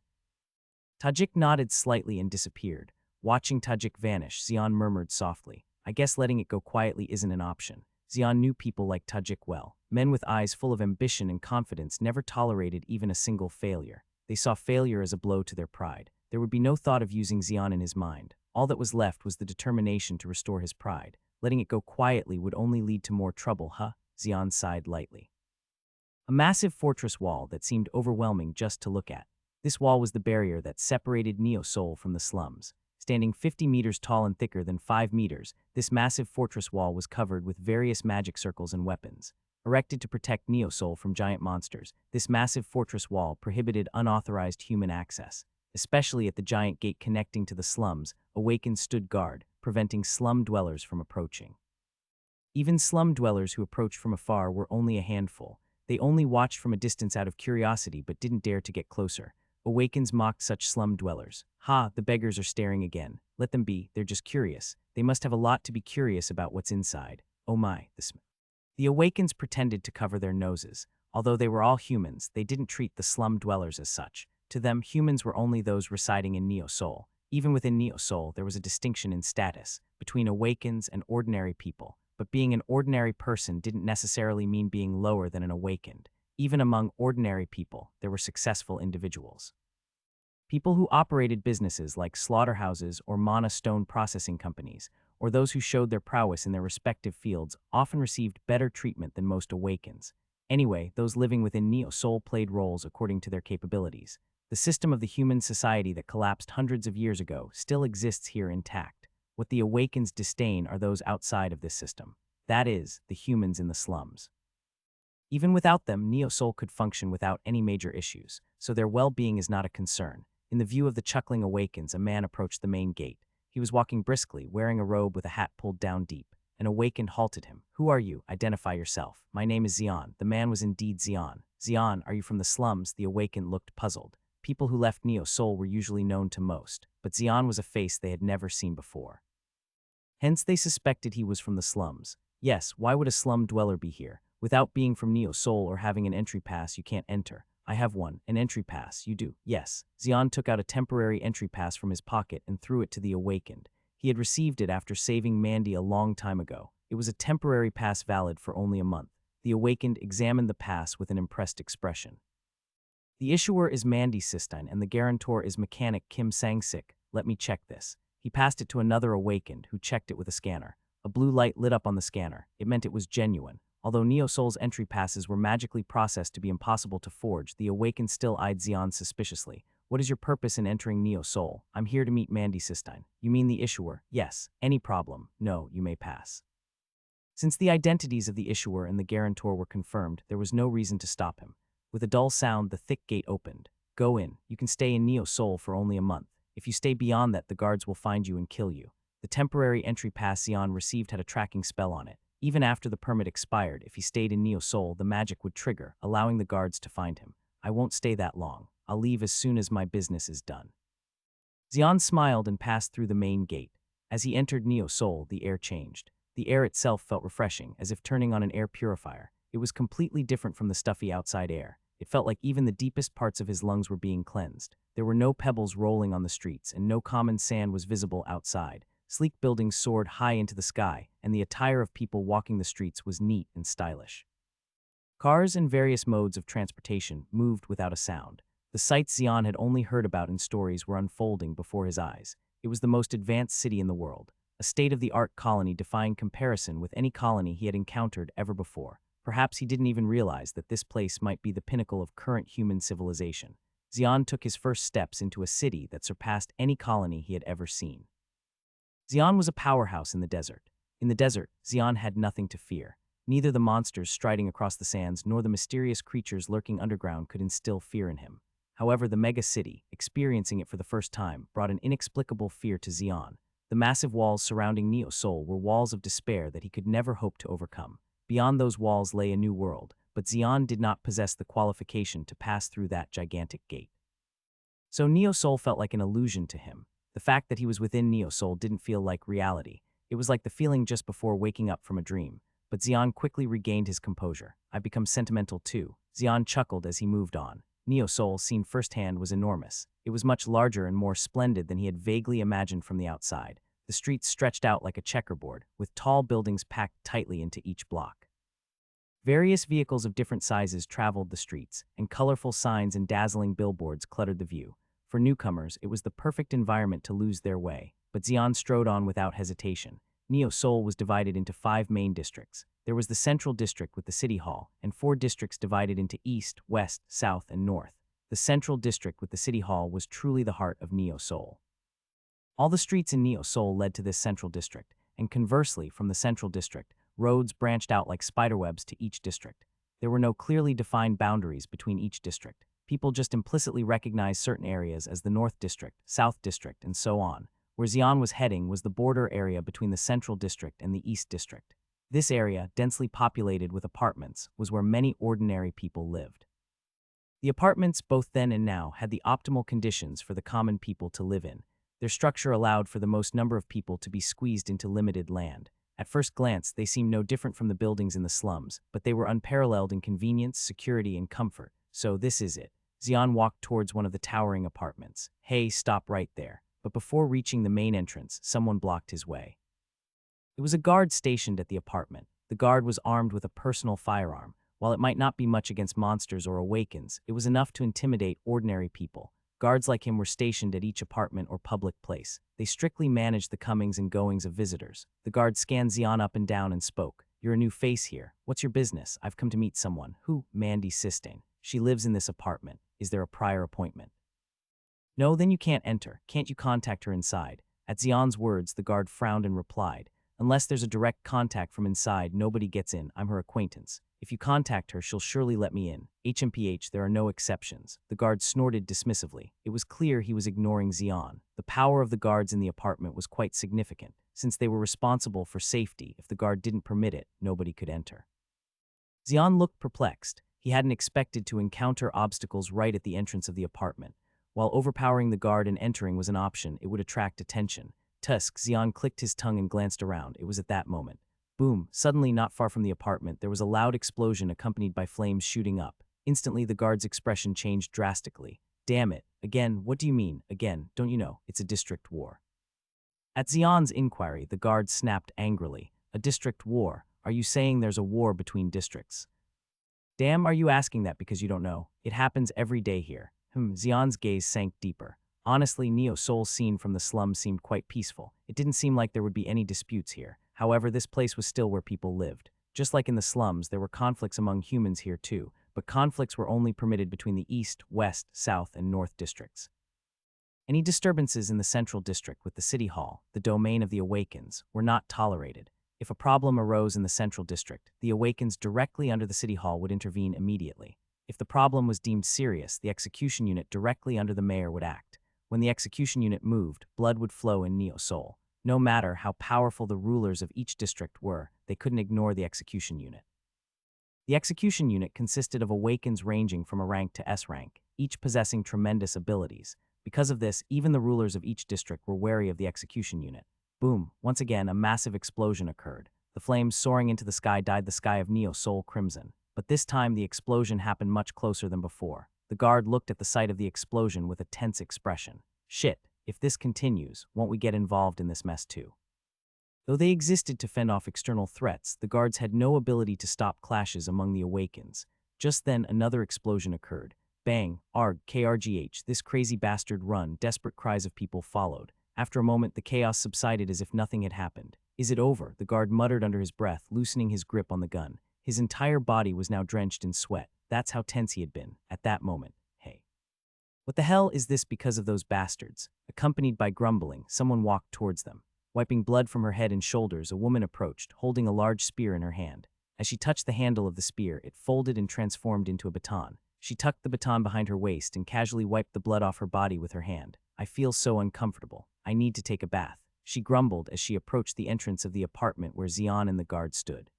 Tajik nodded slightly and disappeared. Watching Tajik vanish, Zeon murmured softly. I guess letting it go quietly isn't an option. Zeon knew people like Tajik well. Men with eyes full of ambition and confidence never tolerated even a single failure. They saw failure as a blow to their pride. There would be no thought of using Zeon in his mind. All that was left was the determination to restore his pride. Letting it go quietly would only lead to more trouble, huh? Zeon sighed lightly. A massive fortress wall that seemed overwhelming just to look at. This wall was the barrier that separated Neo Soul from the slums. Standing 50 meters tall and thicker than 5 meters, this massive fortress wall was covered with various magic circles and weapons. Erected to protect Neo Soul from giant monsters, this massive fortress wall prohibited unauthorized human access. Especially at the giant gate connecting to the slums, Awakens stood guard, preventing slum dwellers from approaching. Even slum dwellers who approached from afar were only a handful. They only watched from a distance out of curiosity but didn't dare to get closer. Awakens mocked such slum dwellers. The beggars are staring again. Let them be, they're just curious. They must have a lot to be curious about what's inside. Oh my, the smell. The Awakens pretended to cover their noses. Although they were all humans, they didn't treat the slum dwellers as such. To them, humans were only those residing in Neo Soul. Even within Neo Soul, there was a distinction in status between Awakens and ordinary people. But being an ordinary person didn't necessarily mean being lower than an awakened. Even among ordinary people, there were successful individuals. People who operated businesses like slaughterhouses or mana stone processing companies, or those who showed their prowess in their respective fields, often received better treatment than most Awakens. Anyway, those living within Neo Soul played roles according to their capabilities. The system of the human society that collapsed hundreds of years ago still exists here intact. What the Awakens disdain are those outside of this system. That is, the humans in the slums. Even without them, Neo Soul could function without any major issues, so their well-being is not a concern. In the view of the chuckling Awakens, a man approached the main gate. He was walking briskly, wearing a robe with a hat pulled down deep. An Awakened halted him. Who are you? Identify yourself. My name is Zeon. The man was indeed Zeon. Zeon, are you from the slums? The Awakened looked puzzled. People who left Neo Soul were usually known to most, but Zeon was a face they had never seen before. Hence they suspected he was from the slums. Yes, why would a slum dweller be here? Without being from Neo Soul or having an entry pass, you can't enter. I have one. An entry pass, you do. Yes. Zeon took out a temporary entry pass from his pocket and threw it to the Awakened. He had received it after saving Mandy a long time ago. It was a temporary pass valid for only a month. The Awakened examined the pass with an impressed expression. The issuer is Mandy Sistine and the guarantor is mechanic Kim Sang-sik. Let me check this. He passed it to another Awakened, who checked it with a scanner. A blue light lit up on the scanner. It meant it was genuine. Although Neo Soul's entry passes were magically processed to be impossible to forge, the Awakened still eyed Zeon suspiciously. What is your purpose in entering Neo Soul? I'm here to meet Mandy Sistine. You mean the issuer? Yes. Any problem? No, you may pass. Since the identities of the issuer and the guarantor were confirmed, there was no reason to stop him. With a dull sound, the thick gate opened. Go in. You can stay in Neo Soul for only a month. If you stay beyond that, the guards will find you and kill you. The temporary entry pass Zeon received had a tracking spell on it. Even after the permit expired, if he stayed in Neo Seoul, the magic would trigger, allowing the guards to find him. I won't stay that long. I'll leave as soon as my business is done. Xian smiled and passed through the main gate. As he entered Neo Seoul, the air changed. The air itself felt refreshing, as if turning on an air purifier. It was completely different from the stuffy outside air. It felt like even the deepest parts of his lungs were being cleansed. There were no pebbles rolling on the streets, and no common sand was visible outside. Sleek buildings soared high into the sky, and the attire of people walking the streets was neat and stylish. Cars and various modes of transportation moved without a sound. The sights Xian had only heard about in stories were unfolding before his eyes. It was the most advanced city in the world, a state-of-the-art colony defying comparison with any colony he had encountered ever before. Perhaps he didn't even realize that this place might be the pinnacle of current human civilization. Xian took his first steps into a city that surpassed any colony he had ever seen. Xian was a powerhouse in the desert. In the desert, Xian had nothing to fear. Neither the monsters striding across the sands nor the mysterious creatures lurking underground could instill fear in him. However, the mega city, experiencing it for the first time, brought an inexplicable fear to Xian. The massive walls surrounding Neo Seoul were walls of despair that he could never hope to overcome. Beyond those walls lay a new world, but Xian did not possess the qualification to pass through that gigantic gate. So Neo Seoul felt like an illusion to him. The fact that he was within Neo Seoul didn't feel like reality. It was like the feeling just before waking up from a dream. But Xian quickly regained his composure. I've become sentimental too. Xian chuckled as he moved on. Neo Seoul, seen firsthand, was enormous. It was much larger and more splendid than he had vaguely imagined from the outside. The streets stretched out like a checkerboard, with tall buildings packed tightly into each block. Various vehicles of different sizes traveled the streets, and colorful signs and dazzling billboards cluttered the view. For newcomers, it was the perfect environment to lose their way, but Xian strode on without hesitation. Neo Seoul was divided into 5 main districts. There was the central district with the city hall, and 4 districts divided into east, west, south, and north. The central district with the city hall was truly the heart of Neo Seoul. All the streets in Neo Seoul led to this central district, and conversely, from the central district, roads branched out like spiderwebs to each district. There were no clearly defined boundaries between each district. People just implicitly recognized certain areas as the North District, South District, and so on. Where Xian was heading was the border area between the Central District and the East District. This area, densely populated with apartments, was where many ordinary people lived. The apartments, both then and now, had the optimal conditions for the common people to live in. Their structure allowed for the most number of people to be squeezed into limited land. At first glance, they seemed no different from the buildings in the slums, but they were unparalleled in convenience, security, and comfort. So this is it. Xian walked towards one of the towering apartments. Hey, stop right there. But before reaching the main entrance, someone blocked his way. It was a guard stationed at the apartment. The guard was armed with a personal firearm. While it might not be much against monsters or awakens, it was enough to intimidate ordinary people. Guards like him were stationed at each apartment or public place. They strictly managed the comings and goings of visitors. The guard scanned Xian up and down and spoke. You're a new face here. What's your business? I've come to meet someone. Who? Mandy Sistane. She lives in this apartment. Is there a prior appointment? No, then you can't enter. Can't you contact her inside? At Xian's words, the guard frowned and replied, unless there's a direct contact from inside, nobody gets in. I'm her acquaintance. If you contact her, she'll surely let me in. HMPH, there are no exceptions. The guard snorted dismissively. It was clear he was ignoring Xian. The power of the guards in the apartment was quite significant. Since they were responsible for safety, if the guard didn't permit it, nobody could enter. Xian looked perplexed. He hadn't expected to encounter obstacles right at the entrance of the apartment. While overpowering the guard and entering was an option, it would attract attention. Tusk, Xian clicked his tongue and glanced around. It was at that moment. Boom! Suddenly, not far from the apartment, there was a loud explosion accompanied by flames shooting up. Instantly, the guard's expression changed drastically. Damn it. Again, what do you mean? Again, don't you know? It's a district war. At Xian's inquiry, the guard snapped angrily. A district war? Are you saying there's a war between districts? Damn, are you asking that because you don't know? It happens every day here. Xian's gaze sank deeper. Honestly, Neo Seoul's scene from the slums seemed quite peaceful. It didn't seem like there would be any disputes here. However, this place was still where people lived. Just like in the slums, there were conflicts among humans here too, but conflicts were only permitted between the East, West, South, and North districts. Any disturbances in the Central District with the City Hall, the domain of the Awakens, were not tolerated. If a problem arose in the Central District, the Awakens directly under the City Hall would intervene immediately. If the problem was deemed serious, the execution unit directly under the mayor would act. When the execution unit moved, blood would flow in Neo Seoul. No matter how powerful the rulers of each district were, they couldn't ignore the execution unit. The execution unit consisted of Awakens ranging from a rank to S rank, each possessing tremendous abilities. Because of this, even the rulers of each district were wary of the execution unit. Boom! Once again, a massive explosion occurred. The flames soaring into the sky dyed the sky of Neo Soul crimson. But this time, the explosion happened much closer than before. The guard looked at the sight of the explosion with a tense expression. Shit, if this continues, won't we get involved in this mess too? Though they existed to fend off external threats, the guards had no ability to stop clashes among the Awakens. Just then, another explosion occurred. Bang, arg, krgh, this crazy bastard run, desperate cries of people followed. After a moment, the chaos subsided as if nothing had happened. Is it over? The guard muttered under his breath, loosening his grip on the gun. His entire body was now drenched in sweat. That's how tense he had been, at that moment. Hey. What the hell is this because of those bastards? Accompanied by grumbling, someone walked towards them. Wiping blood from her head and shoulders, a woman approached, holding a large spear in her hand. As she touched the handle of the spear, it folded and transformed into a baton. She tucked the baton behind her waist and casually wiped the blood off her body with her hand. I feel so uncomfortable. I need to take a bath, she grumbled as she approached the entrance of the apartment where Xian and the guard stood.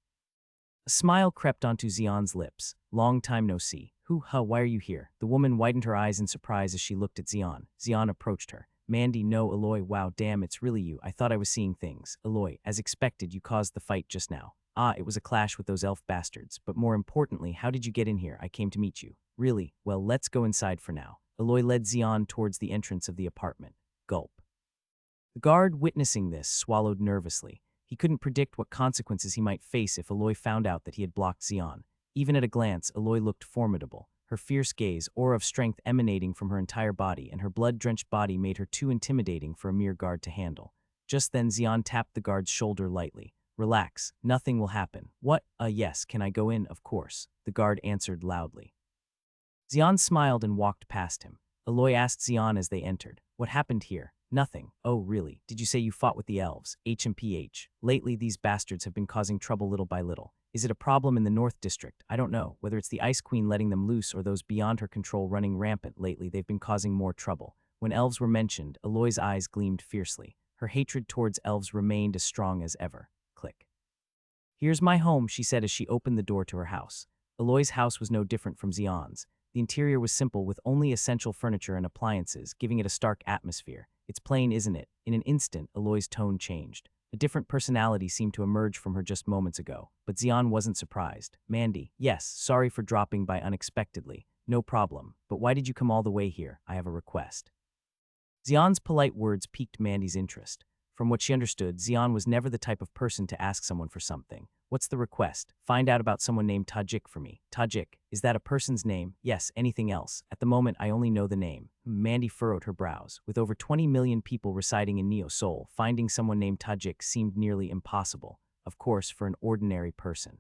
A smile crept onto Xian's lips. Long time no see. Why are you here? The woman widened her eyes in surprise as she looked at Xian. Xian approached her. Mandy, no, Aloy, wow, damn, it's really you. I thought I was seeing things. Aloy, as expected, you caused the fight just now. Ah, it was a clash with those elf bastards, but more importantly, how did you get in here? I came to meet you. Really? Well, let's go inside for now. Aloy led Xian towards the entrance of the apartment. Gulp. The guard, witnessing this, swallowed nervously. He couldn't predict what consequences he might face if Aloy found out that he had blocked Xian. Even at a glance, Aloy looked formidable. Her fierce gaze, aura of strength emanating from her entire body, and her blood-drenched body made her too intimidating for a mere guard to handle. Just then, Xian tapped the guard's shoulder lightly. Relax, nothing will happen. What? Yes, can I go in? Of course, the guard answered loudly. Xian smiled and walked past him. Aloy asked Xian as they entered, what happened here? Nothing. Oh, really? Did you say you fought with the elves? HMPH. Lately, these bastards have been causing trouble little by little. Is it a problem in the North District? I don't know. Whether it's the Ice Queen letting them loose or those beyond her control running rampant lately, they've been causing more trouble. When elves were mentioned, Aloy's eyes gleamed fiercely. Her hatred towards elves remained as strong as ever. Click. Here's my home, she said as she opened the door to her house. Aloy's house was no different from Xian's. The interior was simple with only essential furniture and appliances, giving it a stark atmosphere. It's plain, isn't it? In an instant, Aloy's tone changed. A different personality seemed to emerge from her just moments ago, but Xian wasn't surprised. Mandy, yes, sorry for dropping by unexpectedly. No problem, but why did you come all the way here? I have a request. Xian's polite words piqued Mandy's interest. From what she understood, Xian was never the type of person to ask someone for something. What's the request? Find out about someone named Tajik for me. Tajik, is that a person's name? Yes, anything else? At the moment, I only know the name. Mandy furrowed her brows. With over 20 million people residing in Neo Soul, finding someone named Tajik seemed nearly impossible. Of course, for an ordinary person.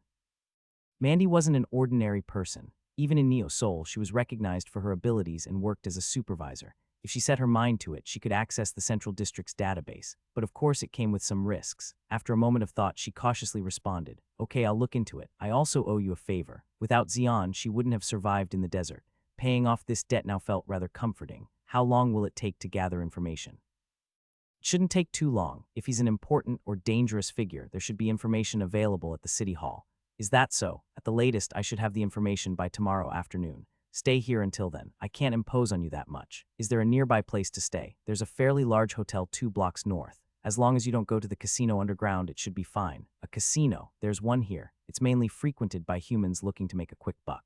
Mandy wasn't an ordinary person. Even in Neo Soul, she was recognized for her abilities and worked as a supervisor. If she set her mind to it, she could access the Central District's database. But of course it came with some risks. After a moment of thought, she cautiously responded, okay, I'll look into it. I also owe you a favor. Without Xian, she wouldn't have survived in the desert. Paying off this debt now felt rather comforting. How long will it take to gather information? It shouldn't take too long. If he's an important or dangerous figure, there should be information available at the City Hall. Is that so? At the latest, I should have the information by tomorrow afternoon. Stay here until then. I can't impose on you that much. Is there a nearby place to stay? There's a fairly large hotel 2 blocks north. As long as you don't go to the casino underground, it should be fine. A casino? There's one here. It's mainly frequented by humans looking to make a quick buck.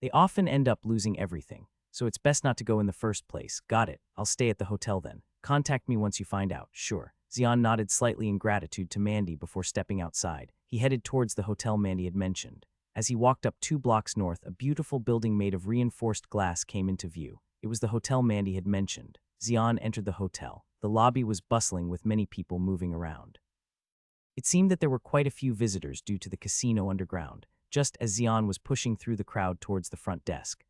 They often end up losing everything, so it's best not to go in the first place. Got it. I'll stay at the hotel then. Contact me once you find out. Sure. Xian nodded slightly in gratitude to Mandy before stepping outside. He headed towards the hotel Mandy had mentioned. As he walked up 2 blocks north, a beautiful building made of reinforced glass came into view. It was the hotel Mandy had mentioned. Xian entered the hotel. The lobby was bustling with many people moving around. It seemed that there were quite a few visitors due to the casino underground, just as Xian was pushing through the crowd towards the front desk.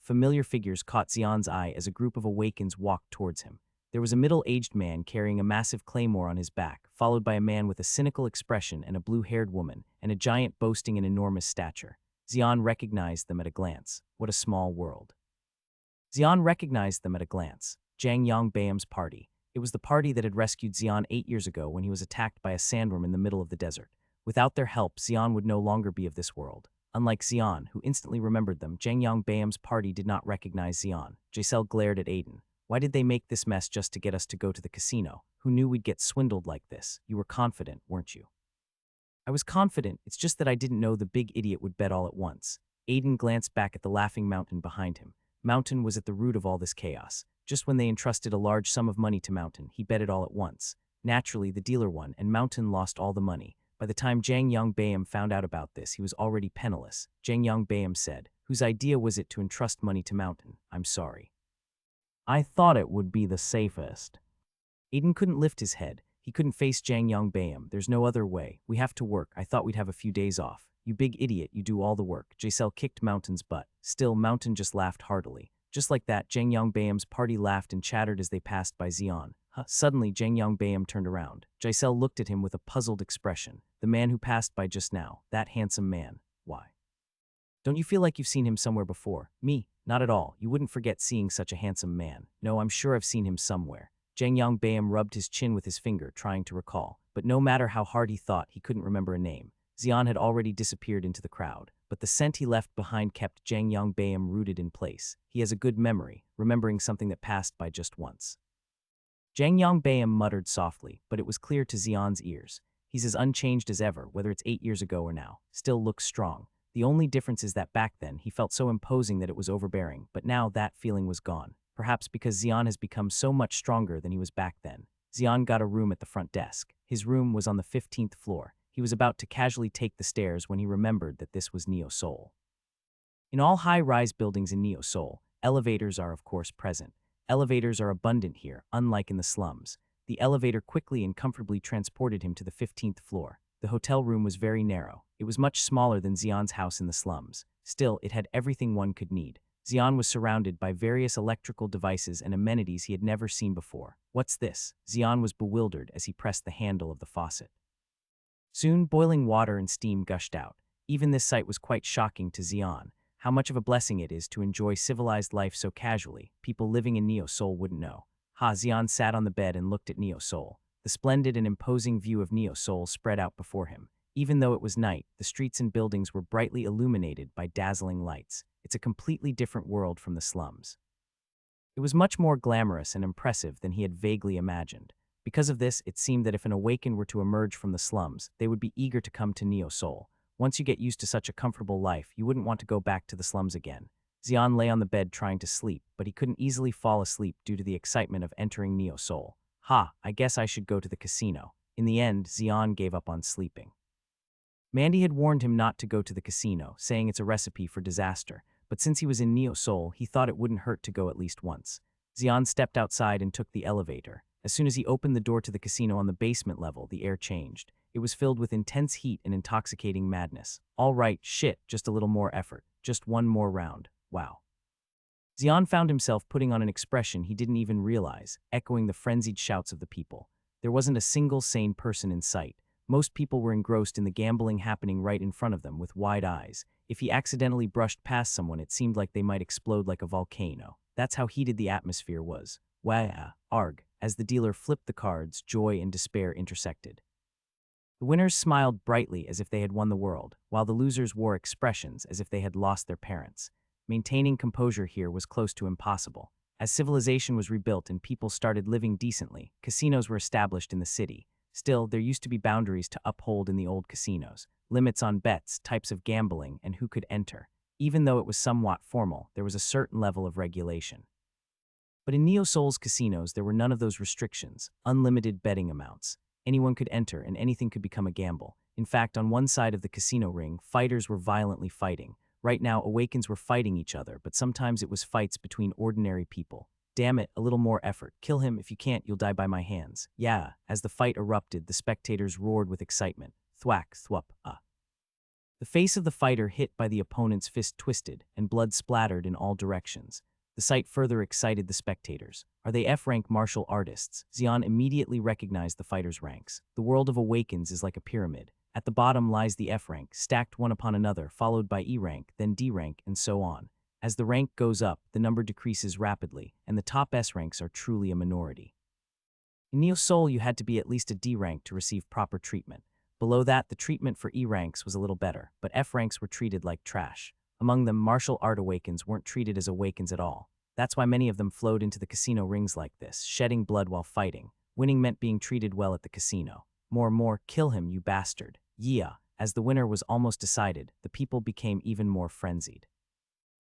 Familiar figures caught Xian's eye as a group of Awakens walked towards him. There was a middle-aged man carrying a massive claymore on his back, followed by a man with a cynical expression and a blue-haired woman, and a giant boasting an enormous stature. Xian recognized them at a glance. What a small world. Xian recognized them at a glance. Zhang Yongbayam's party. It was the party that had rescued Xian 8 years ago when he was attacked by a sandworm in the middle of the desert. Without their help, Xian would no longer be of this world. Unlike Xian, who instantly remembered them, Zhang Bayam's party did not recognize Xian. Giselle glared at Aiden. Why did they make this mess just to get us to go to the casino? Who knew we'd get swindled like this? You were confident, weren't you? I was confident, it's just that I didn't know the big idiot would bet all at once. Aiden glanced back at the laughing Mountain behind him. Mountain was at the root of all this chaos. Just when they entrusted a large sum of money to Mountain, he bet it all at once. Naturally, the dealer won, and Mountain lost all the money. By the time Zhang Bayam found out about this, he was already penniless. Zhang Bayam said, "Whose idea was it to entrust money to Mountain? I'm sorry. I thought it would be the safest." Aiden couldn't lift his head. He couldn't face Zhang Bayam. There's no other way. We have to work. I thought we'd have a few days off. You big idiot, you do all the work. Giselle kicked Mountain's butt. Still, Mountain just laughed heartily. Just like that, Zhang Bayam's party laughed and chattered as they passed by Xian. Suddenly, Zhang Bayam turned around. Giselle looked at him with a puzzled expression. The man who passed by just now. That handsome man. Why? Don't you feel like you've seen him somewhere before? Me? Not at all. You wouldn't forget seeing such a handsome man. No, I'm sure I've seen him somewhere. Zhang Bayam rubbed his chin with his finger, trying to recall. But no matter how hard he thought, he couldn't remember a name. Xian had already disappeared into the crowd, but the scent he left behind kept Zhang Bayam rooted in place. He has a good memory, remembering something that passed by just once. Zhang Bayam muttered softly, but it was clear to Xian's ears. He's as unchanged as ever, whether it's 8 years ago or now. Still looks strong. The only difference is that back then, he felt so imposing that it was overbearing, but now that feeling was gone. Perhaps because Xian has become so much stronger than he was back then. Xian got a room at the front desk. His room was on the 15th floor. He was about to casually take the stairs when he remembered that this was Neo Seoul. In all high-rise buildings in Neo Seoul, elevators are of course present. Elevators are abundant here, unlike in the slums. The elevator quickly and comfortably transported him to the 15th floor. The hotel room was very narrow. It was much smaller than Xian's house in the slums. Still, it had everything one could need. Xian was surrounded by various electrical devices and amenities he had never seen before. What's this? Xian was bewildered as he pressed the handle of the faucet. Soon, boiling water and steam gushed out. Even this sight was quite shocking to Xian. How much of a blessing it is to enjoy civilized life so casually. People living in Neo Seoul wouldn't know. Xian sat on the bed and looked at Neo Seoul. The splendid and imposing view of Neo Seoul spread out before him. Even though it was night, the streets and buildings were brightly illuminated by dazzling lights. It's a completely different world from the slums. It was much more glamorous and impressive than he had vaguely imagined. Because of this, it seemed that if an Awaken were to emerge from the slums, they would be eager to come to Neo Seoul. Once you get used to such a comfortable life, you wouldn't want to go back to the slums again. Xian lay on the bed trying to sleep, but he couldn't easily fall asleep due to the excitement of entering Neo Seoul. I guess I should go to the casino. In the end, Xian gave up on sleeping. Mandy had warned him not to go to the casino, saying it's a recipe for disaster, but since he was in Neo Seoul, he thought it wouldn't hurt to go at least once. Xian stepped outside and took the elevator. As soon as he opened the door to the casino on the basement level, the air changed. It was filled with intense heat and intoxicating madness. All right, shit, just a little more effort. Just one more round. Wow. Xian found himself putting on an expression he didn't even realize, echoing the frenzied shouts of the people. There wasn't a single sane person in sight. Most people were engrossed in the gambling happening right in front of them with wide eyes. If he accidentally brushed past someone, it seemed like they might explode like a volcano. That's how heated the atmosphere was. Wah, arg. As the dealer flipped the cards, joy and despair intersected. The winners smiled brightly as if they had won the world, while the losers wore expressions as if they had lost their parents. Maintaining composure here was close to impossible. As civilization was rebuilt and people started living decently, casinos were established in the city. Still, there used to be boundaries to uphold in the old casinos, limits on bets, types of gambling, and who could enter. Even though it was somewhat formal, there was a certain level of regulation. But in Neo Seoul's casinos, there were none of those restrictions, unlimited betting amounts. Anyone could enter and anything could become a gamble. In fact, on one side of the casino ring, fighters were violently fighting. Right now, Awakens were fighting each other, but sometimes it was fights between ordinary people. Damn it, a little more effort. Kill him. If you can't, you'll die by my hands. Yeah. As the fight erupted, the spectators roared with excitement. Thwack, thwup, The face of the fighter hit by the opponent's fist twisted, and blood splattered in all directions. The sight further excited the spectators. Are they F-rank martial artists? Xian immediately recognized the fighters' ranks. The world of Awakens is like a pyramid. At the bottom lies the F-rank, stacked one upon another, followed by E-rank, then D-rank, and so on. As the rank goes up, the number decreases rapidly, and the top S ranks are truly a minority. In Neo Soul, you had to be at least a D rank to receive proper treatment. Below that, the treatment for E ranks was a little better, but F ranks were treated like trash. Among them, martial art awakens weren't treated as awakens at all. That's why many of them flowed into the casino rings like this, shedding blood while fighting. Winning meant being treated well at the casino. More, kill him, you bastard. Yeah. As the winner was almost decided, the people became even more frenzied.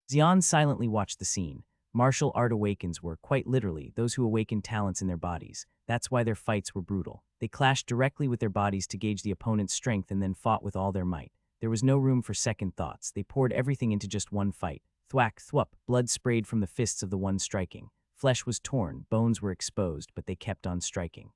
Xian silently watched the scene. Martial art awakens were, quite literally, those who awakened talents in their bodies. That's why their fights were brutal. They clashed directly with their bodies to gauge the opponent's strength and then fought with all their might. There was no room for second thoughts. They poured everything into just one fight. Thwack, thwup, blood sprayed from the fists of the one striking. Flesh was torn, bones were exposed, but they kept on striking.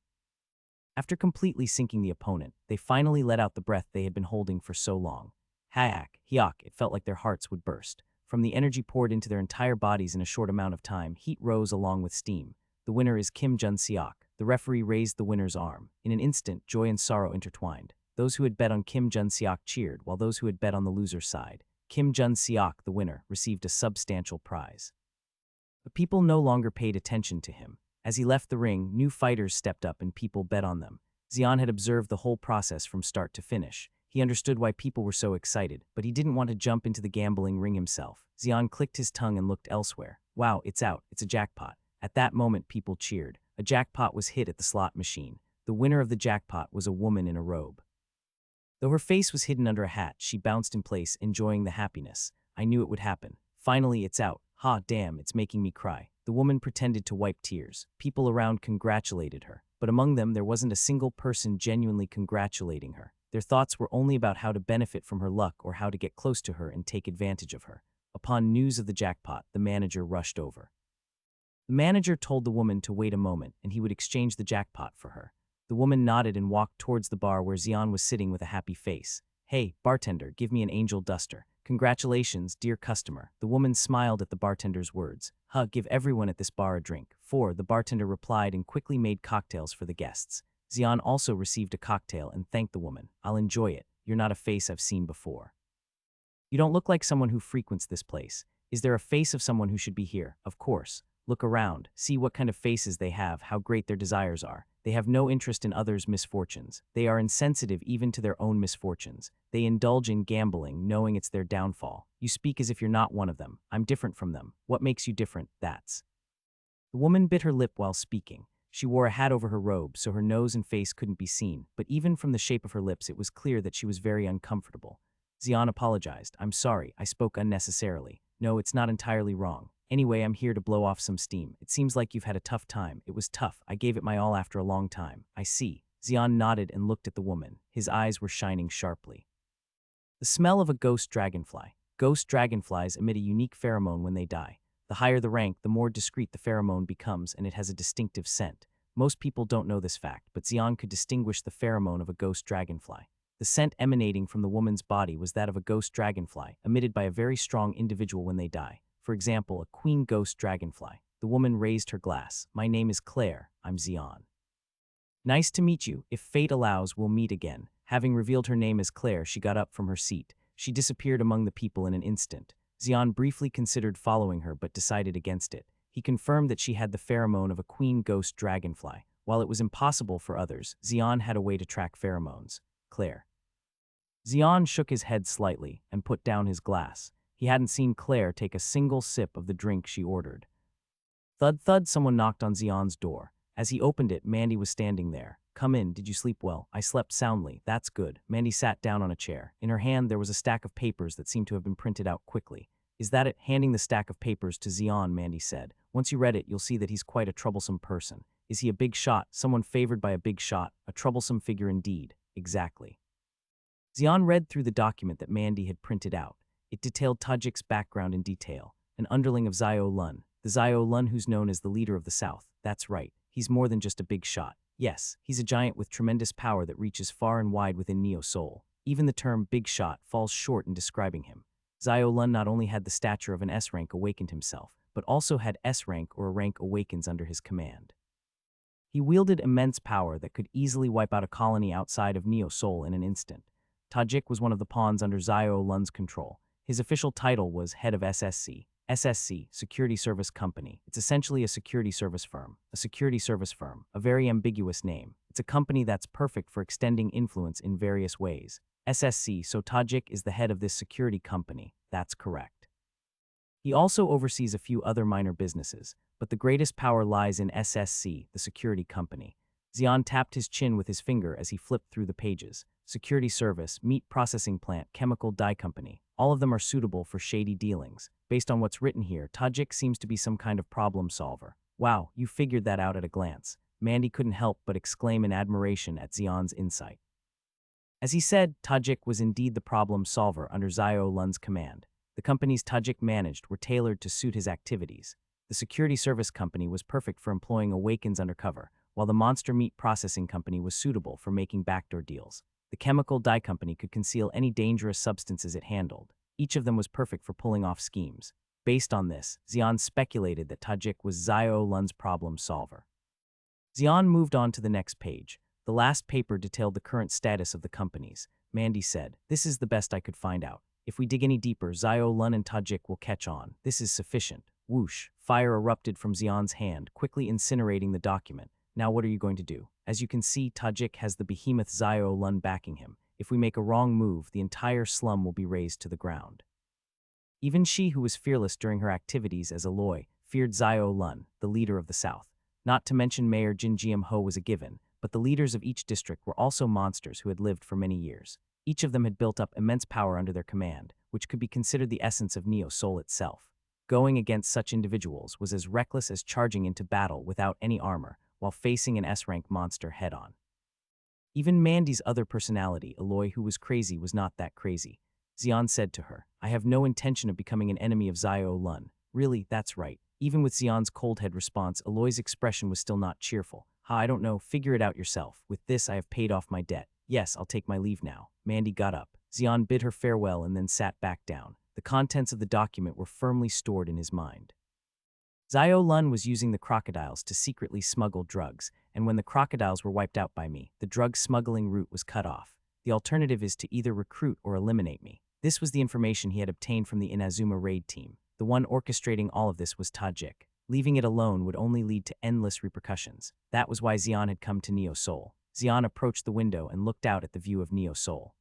After completely sinking the opponent, they finally let out the breath they had been holding for so long. Haak, hyok, it felt like their hearts would burst. From the energy poured into their entire bodies in a short amount of time, heat rose along with steam. The winner is Kim Jun-seok. The referee raised the winner's arm. In an instant, joy and sorrow intertwined. Those who had bet on Kim Jun-seok cheered, while those who had bet on the loser's side. Kim Jun-seok, the winner, received a substantial prize. The people no longer paid attention to him. As he left the ring, new fighters stepped up and people bet on them. Xian had observed the whole process from start to finish. He understood why people were so excited, but he didn't want to jump into the gambling ring himself. Xian clicked his tongue and looked elsewhere. Wow, it's out. It's a jackpot. At that moment, people cheered. A jackpot was hit at the slot machine. The winner of the jackpot was a woman in a robe. Though her face was hidden under a hat, she bounced in place, enjoying the happiness. I knew it would happen. Finally, it's out. Ha, damn, it's making me cry. The woman pretended to wipe tears. People around congratulated her, but among them there wasn't a single person genuinely congratulating her. Their thoughts were only about how to benefit from her luck or how to get close to her and take advantage of her. Upon news of the jackpot, the manager rushed over. The manager told the woman to wait a moment and he would exchange the jackpot for her. The woman nodded and walked towards the bar where Xian was sitting with a happy face. Hey, bartender, give me an angel duster. Congratulations, dear customer. The woman smiled at the bartender's words. Give everyone at this bar a drink. The bartender replied and quickly made cocktails for the guests. Xian also received a cocktail and thanked the woman. I'll enjoy it. You're not a face I've seen before. You don't look like someone who frequents this place. Is there a face of someone who should be here? Of course. Look around. See what kind of faces they have, how great their desires are. They have no interest in others' misfortunes. They are insensitive even to their own misfortunes. They indulge in gambling, knowing it's their downfall. You speak as if you're not one of them. I'm different from them. What makes you different? That's. The woman bit her lip while speaking. She wore a hat over her robe, so her nose and face couldn't be seen, but even from the shape of her lips it was clear that she was very uncomfortable. Xian apologized. I'm sorry, I spoke unnecessarily. No, it's not entirely wrong. Anyway, I'm here to blow off some steam. It seems like you've had a tough time. It was tough. I gave it my all after a long time. I see. Xian nodded and looked at the woman. His eyes were shining sharply. The smell of a ghost dragonfly. Ghost dragonflies emit a unique pheromone when they die. The higher the rank, the more discreet the pheromone becomes, and it has a distinctive scent. Most people don't know this fact, but Xian could distinguish the pheromone of a ghost dragonfly. The scent emanating from the woman's body was that of a ghost dragonfly, emitted by a very strong individual when they die. For example, a queen ghost dragonfly. The woman raised her glass. My name is Claire. I'm Xian. Nice to meet you. If fate allows, we'll meet again. Having revealed her name as Claire, she got up from her seat. She disappeared among the people in an instant. Xian briefly considered following her but decided against it. He confirmed that she had the pheromone of a queen ghost dragonfly. While it was impossible for others, Xian had a way to track pheromones. Claire. Xian shook his head slightly and put down his glass. He hadn't seen Claire take a single sip of the drink she ordered. Thud thud, someone knocked on Xian's door. As he opened it, Mandy was standing there. Come in, did you sleep well? I slept soundly, that's good. Mandy sat down on a chair. In her hand there was a stack of papers that seemed to have been printed out quickly. Is that it? Handing the stack of papers to Xian, Mandy said. Once you read it, you'll see that he's quite a troublesome person. Is he a big shot? Someone favored by a big shot? A troublesome figure indeed. Exactly. Xian read through the document that Mandy had printed out. It detailed Tajik's background in detail. An underling of Zio Lun. The Zio Lun who's known as the leader of the South. That's right. He's more than just a big shot. Yes, he's a giant with tremendous power that reaches far and wide within Neo Soul. Even the term big shot falls short in describing him. Zio Lun not only had the stature of an S-rank awakened himself, but also had S-rank or a rank awakens under his command. He wielded immense power that could easily wipe out a colony outside of Neo Soul in an instant. Tajik was one of the pawns under Zio Lun's control. His official title was Head of SSC. SSC, Security Service Company. It's essentially a security service firm. A security service firm, a very ambiguous name. It's a company that's perfect for extending influence in various ways. SSC, so Tajik is the head of this security company. That's correct. He also oversees a few other minor businesses, but the greatest power lies in SSC, the security company. Xian tapped his chin with his finger as he flipped through the pages. Security service, meat processing plant, chemical dye company. All of them are suitable for shady dealings. Based on what's written here, Tajik seems to be some kind of problem solver. Wow, you figured that out at a glance. Mandy couldn't help but exclaim in admiration at Xian's insight. As he said, Tajik was indeed the problem solver under Zio Lun's command. The companies Tajik managed were tailored to suit his activities. The security service company was perfect for employing Awakens undercover, while the monster meat processing company was suitable for making backdoor deals. The chemical dye company could conceal any dangerous substances it handled. Each of them was perfect for pulling off schemes. Based on this, Xian speculated that Tajik was Zio Lun's problem solver. Xian moved on to the next page. The last paper detailed the current status of the companies. Mandy said, "This is the best I could find out. If we dig any deeper, Zio Lun and Tajik will catch on. This is sufficient." Whoosh! Fire erupted from Xian's hand, quickly incinerating the document. "Now what are you going to do?" As you can see, Tajik has the behemoth Zio Lun backing him. If we make a wrong move, the entire slum will be razed to the ground. Even she, who was fearless during her activities as Aloy, feared Zio Lun, the leader of the South. Not to mention Mayor Jin Jiam Ho was a given, but the leaders of each district were also monsters who had lived for many years. Each of them had built up immense power under their command, which could be considered the essence of Neo Soul itself. Going against such individuals was as reckless as charging into battle without any armor, while facing an S-rank monster head-on. Even Mandy's other personality, Aloy, who was crazy, was not that crazy. Xian said to her, "I have no intention of becoming an enemy of Zio Lun." Really, that's right. Even with Xian's cold head response, Aloy's expression was still not cheerful. I don't know, figure it out yourself. With this, I have paid off my debt. Yes, I'll take my leave now." Mandy got up. Xian bid her farewell and then sat back down. The contents of the document were firmly stored in his mind. Zio Lun was using the crocodiles to secretly smuggle drugs, and when the crocodiles were wiped out by me, the drug smuggling route was cut off. The alternative is to either recruit or eliminate me. This was the information he had obtained from the Inazuma raid team. The one orchestrating all of this was Tajik. Leaving it alone would only lead to endless repercussions. That was why Xian had come to Neo Soul. Xian approached the window and looked out at the view of Neo Soul.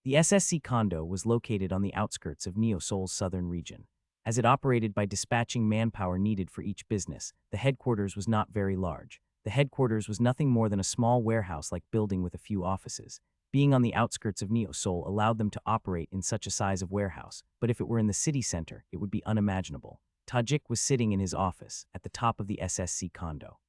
The SSC condo was located on the outskirts of Neo Soul's southern region. As it operated by dispatching manpower needed for each business, the headquarters was not very large. The headquarters was nothing more than a small warehouse-like building with a few offices. Being on the outskirts of Neo Soul allowed them to operate in such a size of warehouse, but if it were in the city center, it would be unimaginable. Tajik was sitting in his office, at the top of the SSC condo.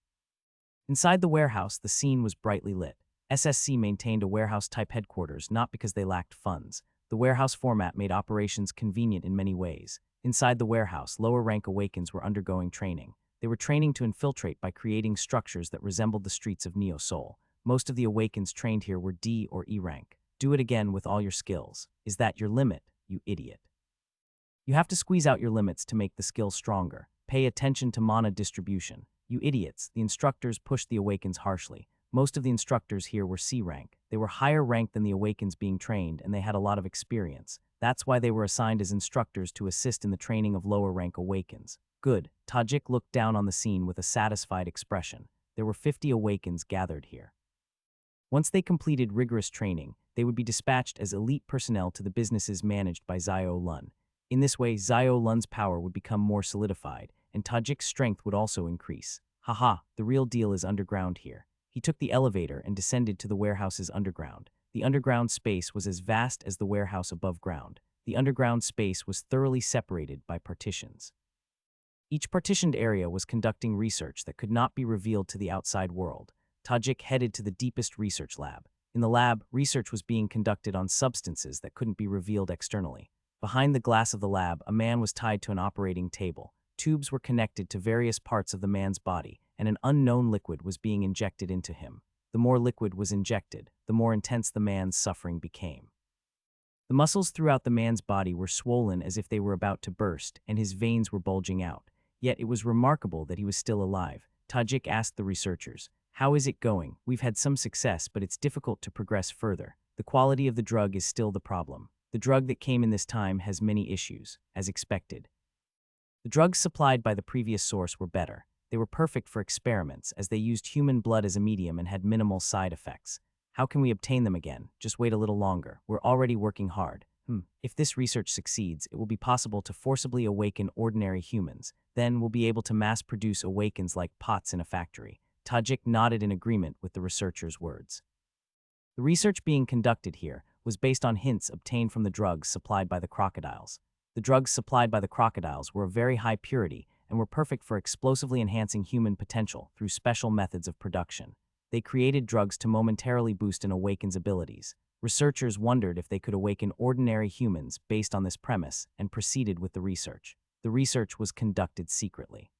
Inside the warehouse, the scene was brightly lit. SSC maintained a warehouse-type headquarters not because they lacked funds. The warehouse format made operations convenient in many ways. Inside the warehouse, lower-rank Awakens were undergoing training. They were training to infiltrate by creating structures that resembled the streets of Neo Soul. Most of the Awakens trained here were D or E rank. Do it again with all your skills. Is that your limit, you idiot? You have to squeeze out your limits to make the skills stronger. Pay attention to mana distribution. You idiots, the instructors pushed the Awakens harshly. Most of the instructors here were C rank. They were higher ranked than the Awakens being trained, and they had a lot of experience. That's why they were assigned as instructors to assist in the training of lower rank Awakens. Good. Tajik looked down on the scene with a satisfied expression. There were 50 Awakens gathered here. Once they completed rigorous training, they would be dispatched as elite personnel to the businesses managed by Zio Lun. In this way, Zio Lun's power would become more solidified, and Tajik's strength would also increase. Haha, the real deal is underground here. He took the elevator and descended to the warehouse's underground. The underground space was as vast as the warehouse above ground. The underground space was thoroughly separated by partitions. Each partitioned area was conducting research that could not be revealed to the outside world. Tajik headed to the deepest research lab. In the lab, research was being conducted on substances that couldn't be revealed externally. Behind the glass of the lab, a man was tied to an operating table. Tubes were connected to various parts of the man's body, and an unknown liquid was being injected into him. The more liquid was injected, the more intense the man's suffering became. The muscles throughout the man's body were swollen as if they were about to burst, and his veins were bulging out. Yet it was remarkable that he was still alive. Tajik asked the researchers, "How is it going? We've had some success, but it's difficult to progress further. The quality of the drug is still the problem." The drug that came in this time has many issues, as expected. The drugs supplied by the previous source were better. They were perfect for experiments, as they used human blood as a medium and had minimal side effects. How can we obtain them again? Just wait a little longer. We're already working hard. If this research succeeds, it will be possible to forcibly awaken ordinary humans. Then we'll be able to mass-produce awakens like pots in a factory. Tajik nodded in agreement with the researcher's words. The research being conducted here was based on hints obtained from the drugs supplied by the crocodiles. The drugs supplied by the crocodiles were of very high purity and were perfect for explosively enhancing human potential through special methods of production. They created drugs to momentarily boost an awaken's abilities. Researchers wondered if they could awaken ordinary humans based on this premise and proceeded with the research. The research was conducted secretly.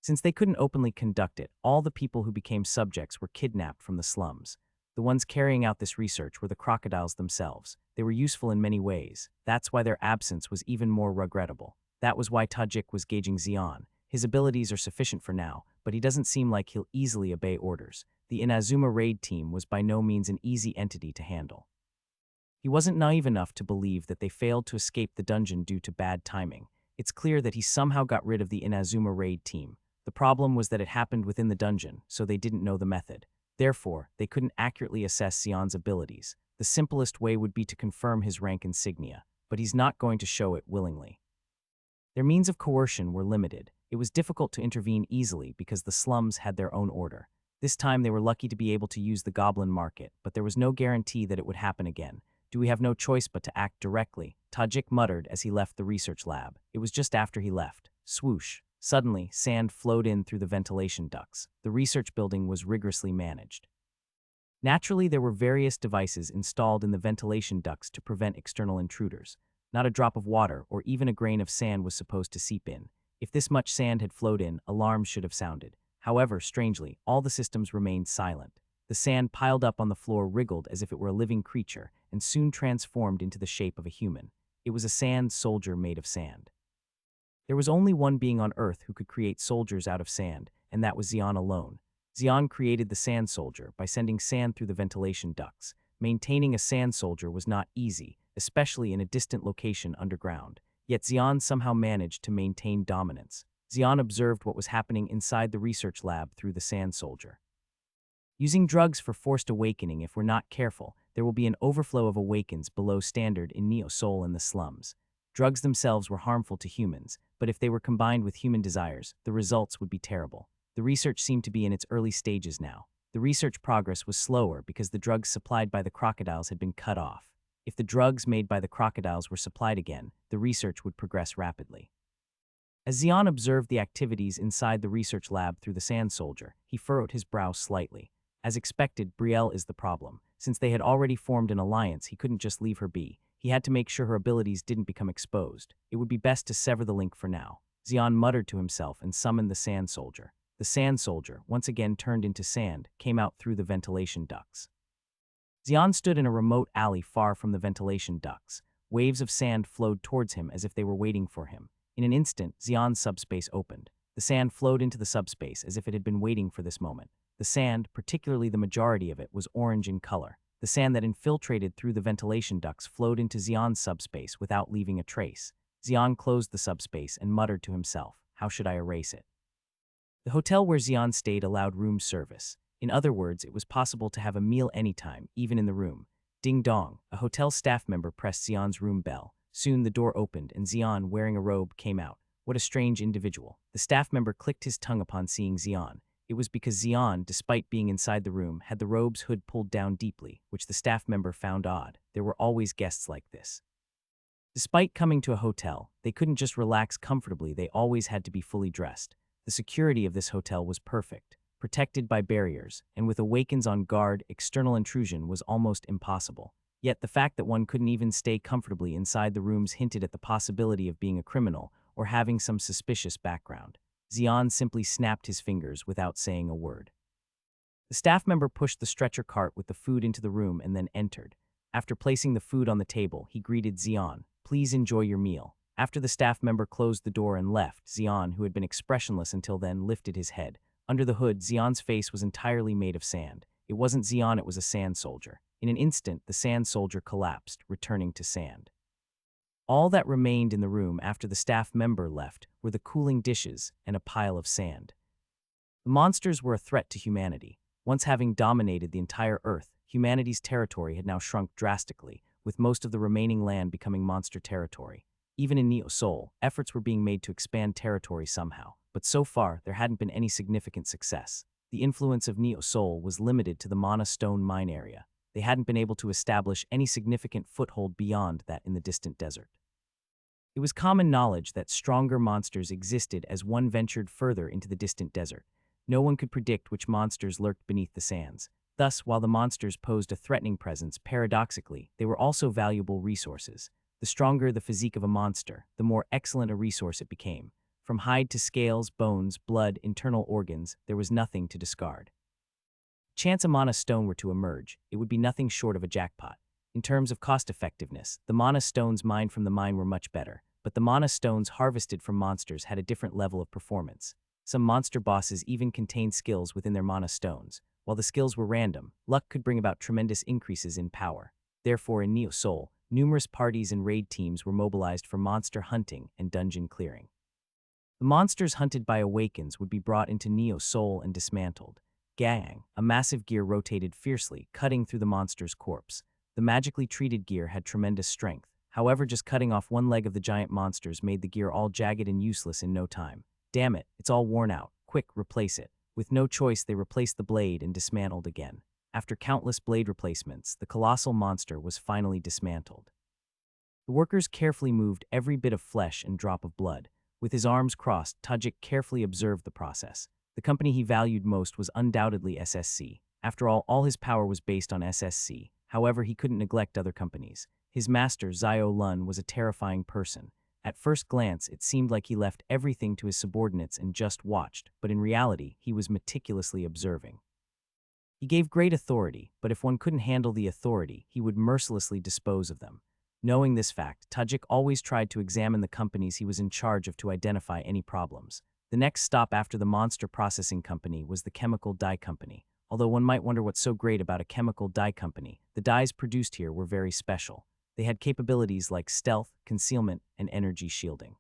Since they couldn't openly conduct it, all the people who became subjects were kidnapped from the slums. The ones carrying out this research were the crocodiles themselves. They were useful in many ways. That's why their absence was even more regrettable. That was why Tajik was gauging Xian. His abilities are sufficient for now, but he doesn't seem like he'll easily obey orders. The Inazuma raid team was by no means an easy entity to handle. He wasn't naive enough to believe that they failed to escape the dungeon due to bad timing. It's clear that he somehow got rid of the Inazuma raid team. The problem was that it happened within the dungeon, so they didn't know the method. Therefore, they couldn't accurately assess Xian's abilities. The simplest way would be to confirm his rank insignia, but he's not going to show it willingly. Their means of coercion were limited. It was difficult to intervene easily because the slums had their own order. This time they were lucky to be able to use the goblin market, but there was no guarantee that it would happen again. Do we have no choice but to act directly? Tajik muttered as he left the research lab. It was just after he left. Swoosh. Suddenly, sand flowed in through the ventilation ducts. The research building was rigorously managed. Naturally, there were various devices installed in the ventilation ducts to prevent external intruders. Not a drop of water or even a grain of sand was supposed to seep in. If this much sand had flowed in, alarms should have sounded. However, strangely, all the systems remained silent. The sand piled up on the floor wriggled as if it were a living creature and soon transformed into the shape of a human. It was a sand soldier made of sand. There was only one being on Earth who could create soldiers out of sand, and that was Xian alone. Xian created the sand soldier by sending sand through the ventilation ducts. Maintaining a sand soldier was not easy, especially in a distant location underground. Yet Xian somehow managed to maintain dominance. Xian observed what was happening inside the research lab through the sand soldier. Using drugs for forced awakening, if we're not careful, there will be an overflow of awakens below standard in Neo Seoul and the slums. Drugs themselves were harmful to humans, but if they were combined with human desires, the results would be terrible. The research seemed to be in its early stages now. The research progress was slower because the drugs supplied by the crocodiles had been cut off. If the drugs made by the crocodiles were supplied again, the research would progress rapidly. As Xian observed the activities inside the research lab through the sand soldier, he furrowed his brow slightly. As expected, Brielle is the problem. Since they had already formed an alliance, he couldn't just leave her be. He had to make sure her abilities didn't become exposed. It would be best to sever the link for now. Xian muttered to himself and summoned the sand soldier. The sand soldier, once again turned into sand, came out through the ventilation ducts. Xian stood in a remote alley far from the ventilation ducts. Waves of sand flowed towards him as if they were waiting for him. In an instant, Xian's subspace opened. The sand flowed into the subspace as if it had been waiting for this moment. The sand, particularly the majority of it, was orange in color. The sand that infiltrated through the ventilation ducts flowed into Xian's subspace without leaving a trace. Xian closed the subspace and muttered to himself, "How should I erase it?" The hotel where Xian stayed allowed room service. In other words, it was possible to have a meal anytime, even in the room. Ding dong, a hotel staff member pressed Xian's room bell. Soon the door opened and Xian, wearing a robe, came out. What a strange individual. The staff member clicked his tongue upon seeing Xian. It was because Xian, despite being inside the room, had the robe's hood pulled down deeply, which the staff member found odd. There were always guests like this. Despite coming to a hotel, they couldn't just relax comfortably, they always had to be fully dressed. The security of this hotel was perfect, protected by barriers, and with Awakens on guard, external intrusion was almost impossible. Yet the fact that one couldn't even stay comfortably inside the rooms hinted at the possibility of being a criminal or having some suspicious background. Xian simply snapped his fingers without saying a word. The staff member pushed the stretcher cart with the food into the room and then entered. After placing the food on the table, he greeted Xian. "Please enjoy your meal." After the staff member closed the door and left, Xian, who had been expressionless until then, lifted his head. Under the hood, Xian's face was entirely made of sand. It wasn't Xian, it was a sand soldier. In an instant, the sand soldier collapsed, returning to sand. All that remained in the room after the staff member left were the cooling dishes and a pile of sand. The monsters were a threat to humanity. Once having dominated the entire Earth, humanity's territory had now shrunk drastically, with most of the remaining land becoming monster territory. Even in Neo Soul, efforts were being made to expand territory somehow, but so far there hadn't been any significant success. The influence of Neo Soul was limited to the Mana Stone mine area. They hadn't been able to establish any significant foothold beyond that in the distant desert. It was common knowledge that stronger monsters existed as one ventured further into the distant desert. No one could predict which monsters lurked beneath the sands. Thus, while the monsters posed a threatening presence, paradoxically, they were also valuable resources. The stronger the physique of a monster, the more excellent a resource it became. From hide to scales, bones, blood, internal organs, there was nothing to discard. Chance a mana stone were to emerge, it would be nothing short of a jackpot. In terms of cost-effectiveness, the mana stones mined from the mine were much better, but the mana stones harvested from monsters had a different level of performance. Some monster bosses even contained skills within their mana stones. While the skills were random, luck could bring about tremendous increases in power. Therefore, in Neo Soul, numerous parties and raid teams were mobilized for monster hunting and dungeon clearing. The monsters hunted by Awakens would be brought into Neo Soul and dismantled. Gang, a massive gear rotated fiercely, cutting through the monster's corpse. The magically treated gear had tremendous strength. However, just cutting off one leg of the giant monsters made the gear all jagged and useless in no time. Damn it, it's all worn out. Quick, replace it. With no choice, they replaced the blade and dismantled again. After countless blade replacements, the colossal monster was finally dismantled. The workers carefully moved every bit of flesh and drop of blood. With his arms crossed, Tajik carefully observed the process. The company he valued most was undoubtedly SSC. After all his power was based on SSC. However, he couldn't neglect other companies. His master, Zio Lun, was a terrifying person. At first glance, it seemed like he left everything to his subordinates and just watched, but in reality, he was meticulously observing. He gave great authority, but if one couldn't handle the authority, he would mercilessly dispose of them. Knowing this fact, Tajik always tried to examine the companies he was in charge of to identify any problems. The next stop after the monster processing company was the chemical dye company. Although one might wonder what's so great about a chemical dye company, the dyes produced here were very special. They had capabilities like stealth, concealment, and energy shielding.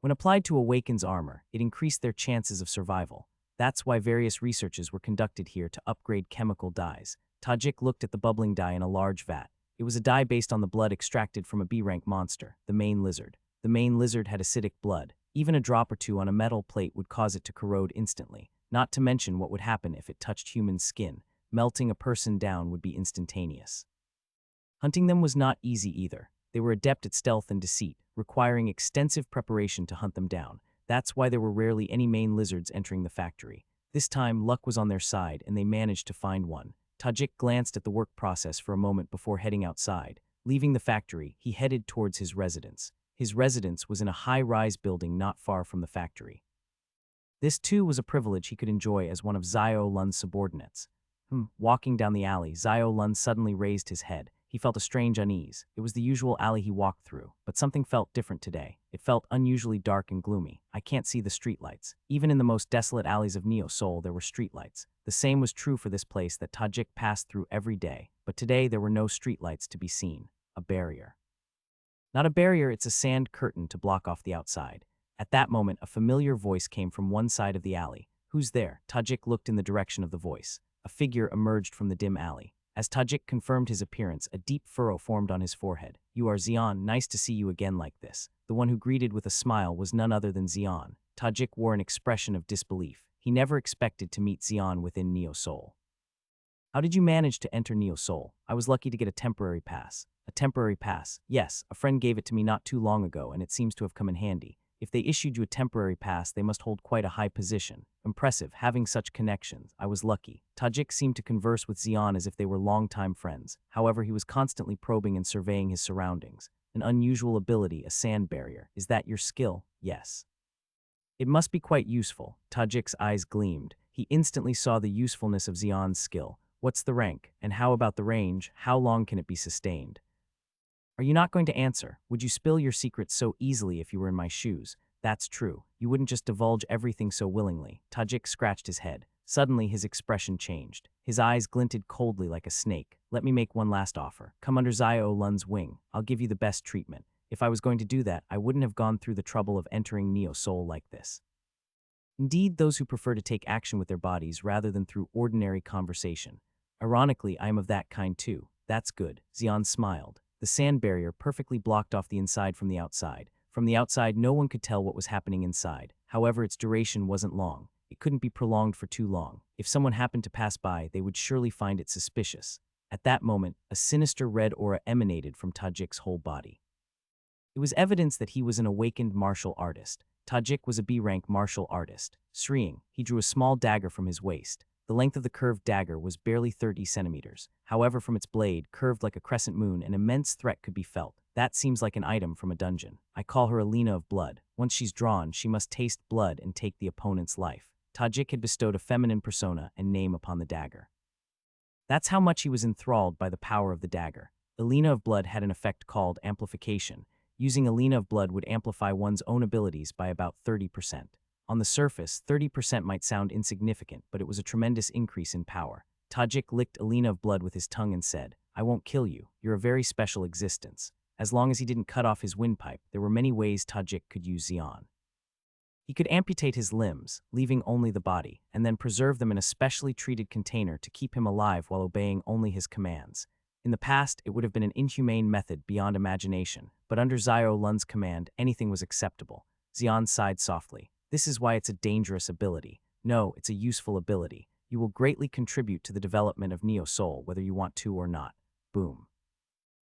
When applied to Awakens armor, it increased their chances of survival. That's why various researches were conducted here to upgrade chemical dyes. Tajik looked at the bubbling dye in a large vat. It was a dye based on the blood extracted from a B-rank monster, the main lizard. The main lizard had acidic blood. Even a drop or two on a metal plate would cause it to corrode instantly, not to mention what would happen if it touched human skin. Melting a person down would be instantaneous. Hunting them was not easy either. They were adept at stealth and deceit, requiring extensive preparation to hunt them down. That's why there were rarely any main lizards entering the factory. This time, luck was on their side, and they managed to find one. Tajik glanced at the work process for a moment before heading outside. Leaving the factory, he headed towards his residence. His residence was in a high-rise building not far from the factory. This, too, was a privilege he could enjoy as one of Zio Lun's subordinates. Walking down the alley, Zio Lun suddenly raised his head. He felt a strange unease. It was the usual alley he walked through, but something felt different today. It felt unusually dark and gloomy. I can't see the streetlights. Even in the most desolate alleys of Neo Soul, there were streetlights. The same was true for this place that Tajik passed through every day, but today there were no streetlights to be seen. A barrier. Not a barrier, it's a sand curtain to block off the outside. At that moment, a familiar voice came from one side of the alley. Who's there? Tajik looked in the direction of the voice. A figure emerged from the dim alley. As Tajik confirmed his appearance, a deep furrow formed on his forehead. You are Xian, nice to see you again like this. The one who greeted with a smile was none other than Xian. Tajik wore an expression of disbelief. He never expected to meet Xian within Neo Soul. How did you manage to enter Neo Soul? I was lucky to get a temporary pass. A temporary pass? Yes, a friend gave it to me not too long ago, and it seems to have come in handy. If they issued you a temporary pass, they must hold quite a high position. Impressive, having such connections. I was lucky. Tajik seemed to converse with Xian as if they were longtime friends. However, he was constantly probing and surveying his surroundings. An unusual ability, a sand barrier. Is that your skill? Yes. It must be quite useful. Tajik's eyes gleamed. He instantly saw the usefulness of Xian's skill. What's the rank? And how about the range? How long can it be sustained? Are you not going to answer? Would you spill your secrets so easily if you were in my shoes? That's true. You wouldn't just divulge everything so willingly. Tajik scratched his head. Suddenly, his expression changed. His eyes glinted coldly like a snake. Let me make one last offer. Come under Zio Lun's wing. I'll give you the best treatment. If I was going to do that, I wouldn't have gone through the trouble of entering Neo Soul like this. Indeed, those who prefer to take action with their bodies rather than through ordinary conversation. Ironically, I am of that kind too. That's good. Xian smiled. The sand barrier perfectly blocked off the inside from the outside. From the outside, no one could tell what was happening inside. However, its duration wasn't long. It couldn't be prolonged for too long. If someone happened to pass by, they would surely find it suspicious. At that moment, a sinister red aura emanated from Tajik's whole body. It was evidence that he was an awakened martial artist. Tajik was a B-rank martial artist. Shriek, he drew a small dagger from his waist. The length of the curved dagger was barely 30 centimeters. However, from its blade, curved like a crescent moon, an immense threat could be felt. That seems like an item from a dungeon. I call her Alina of Blood. Once she's drawn, she must taste blood and take the opponent's life. Tajik had bestowed a feminine persona and name upon the dagger. That's how much he was enthralled by the power of the dagger. Alina of Blood had an effect called amplification. Using Alina of Blood would amplify one's own abilities by about 30%. On the surface, 30% might sound insignificant, but it was a tremendous increase in power. Tajik licked Alina of Blood with his tongue and said, I won't kill you. You're a very special existence. As long as he didn't cut off his windpipe, there were many ways Tajik could use Xian. He could amputate his limbs, leaving only the body, and then preserve them in a specially treated container to keep him alive while obeying only his commands. In the past, it would have been an inhumane method beyond imagination, but under Zio Lun's command, anything was acceptable. Xian sighed softly. This is why it's a dangerous ability. No, it's a useful ability. You will greatly contribute to the development of Neo Soul, whether you want to or not. Boom.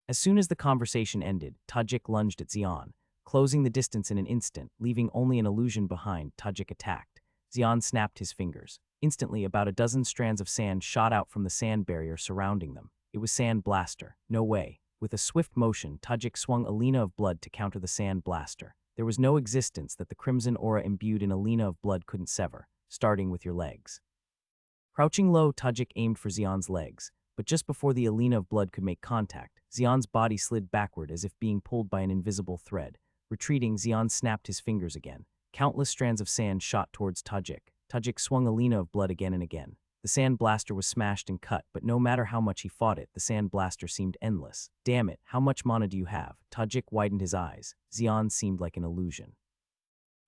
As soon as the conversation ended, Tajik lunged at Xian, closing the distance in an instant, leaving only an illusion behind. Tajik attacked. Xian snapped his fingers. Instantly, about a dozen strands of sand shot out from the sand barrier surrounding them. It was Sand Blaster. No way. With a swift motion, Tajik swung Alina of Blood to counter the Sand Blaster. There was no existence that the crimson aura imbued in Alina of Blood couldn't sever, starting with your legs. Crouching low, Tajik aimed for Xian's legs, but just before the Alina of Blood could make contact, Xian's body slid backward as if being pulled by an invisible thread. Retreating, Xian snapped his fingers again. Countless strands of sand shot towards Tajik. Tajik swung Alina of Blood again and again. The Sand Blaster was smashed and cut, but no matter how much he fought it, the Sand Blaster seemed endless. Damn it, how much mana do you have? Tajik widened his eyes. Xian seemed like an illusion.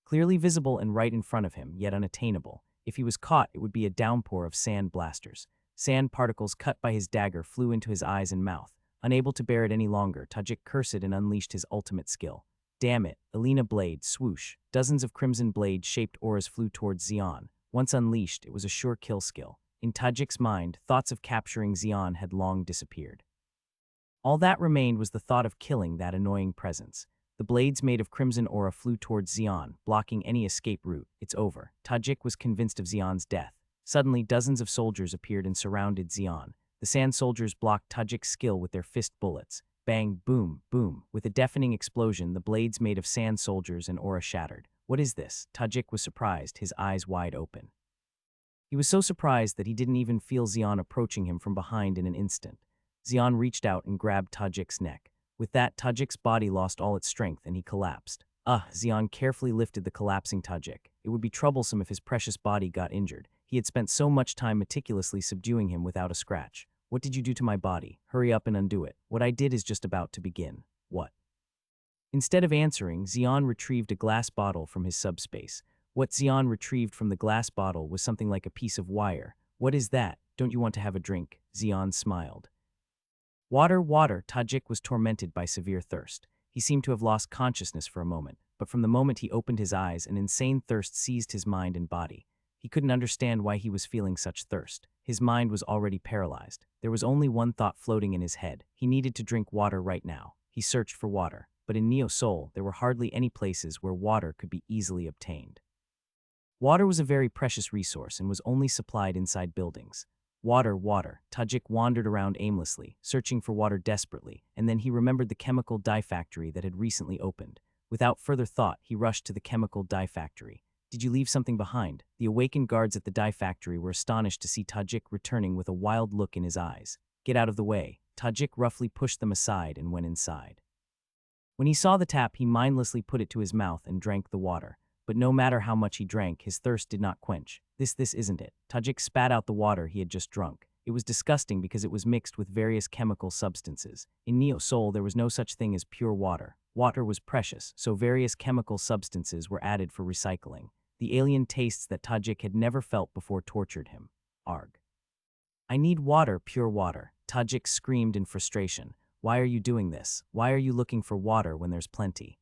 Clearly visible and right in front of him, yet unattainable. If he was caught, it would be a downpour of sand blasters. Sand particles cut by his dagger flew into his eyes and mouth. Unable to bear it any longer, Tajik cursed and unleashed his ultimate skill. Damn it, Alina Blade, swoosh. Dozens of crimson blade-shaped auras flew towards Xian. Once unleashed, it was a sure kill skill. In Tajik's mind, thoughts of capturing Xian had long disappeared. All that remained was the thought of killing that annoying presence. The blades made of crimson aura flew towards Xian, blocking any escape route. It's over. Tajik was convinced of Xian's death. Suddenly, dozens of soldiers appeared and surrounded Xian. The sand soldiers blocked Tajik's skill with their fist bullets. Bang, boom, boom. With a deafening explosion, the blades made of sand soldiers and aura shattered. What is this? Tajik was surprised, his eyes wide open. He was so surprised that he didn't even feel Xian approaching him from behind in an instant. Xian reached out and grabbed Tajik's neck. With that, Tajik's body lost all its strength and he collapsed. Xian carefully lifted the collapsing Tajik. It would be troublesome if his precious body got injured. He had spent so much time meticulously subduing him without a scratch. What did you do to my body? Hurry up and undo it. What I did is just about to begin. What? Instead of answering, Xian retrieved a glass bottle from his subspace. What Xian retrieved from the glass bottle was something like a piece of wire. What is that? Don't you want to have a drink? Xian smiled. Water, water. Tajik was tormented by severe thirst. He seemed to have lost consciousness for a moment, but from the moment he opened his eyes, an insane thirst seized his mind and body. He couldn't understand why he was feeling such thirst. His mind was already paralyzed. There was only one thought floating in his head. He needed to drink water right now. He searched for water, but in Neo Soul, there were hardly any places where water could be easily obtained. Water was a very precious resource and was only supplied inside buildings. Water, water. Tajik wandered around aimlessly, searching for water desperately, and then he remembered the chemical dye factory that had recently opened. Without further thought, he rushed to the chemical dye factory. Did you leave something behind? The awakened guards at the dye factory were astonished to see Tajik returning with a wild look in his eyes. Get out of the way. Tajik roughly pushed them aside and went inside. When he saw the tap, he mindlessly put it to his mouth and drank the water. but no matter how much he drank, his thirst did not quench. This isn't it. Tajik spat out the water he had just drunk. It was disgusting because it was mixed with various chemical substances. In Neo Soul, there was no such thing as pure water. Water was precious, so various chemical substances were added for recycling. The alien tastes that Tajik had never felt before tortured him. Arg. I need water, pure water. Tajik screamed in frustration. Why are you doing this? Why are you looking for water when there's plenty?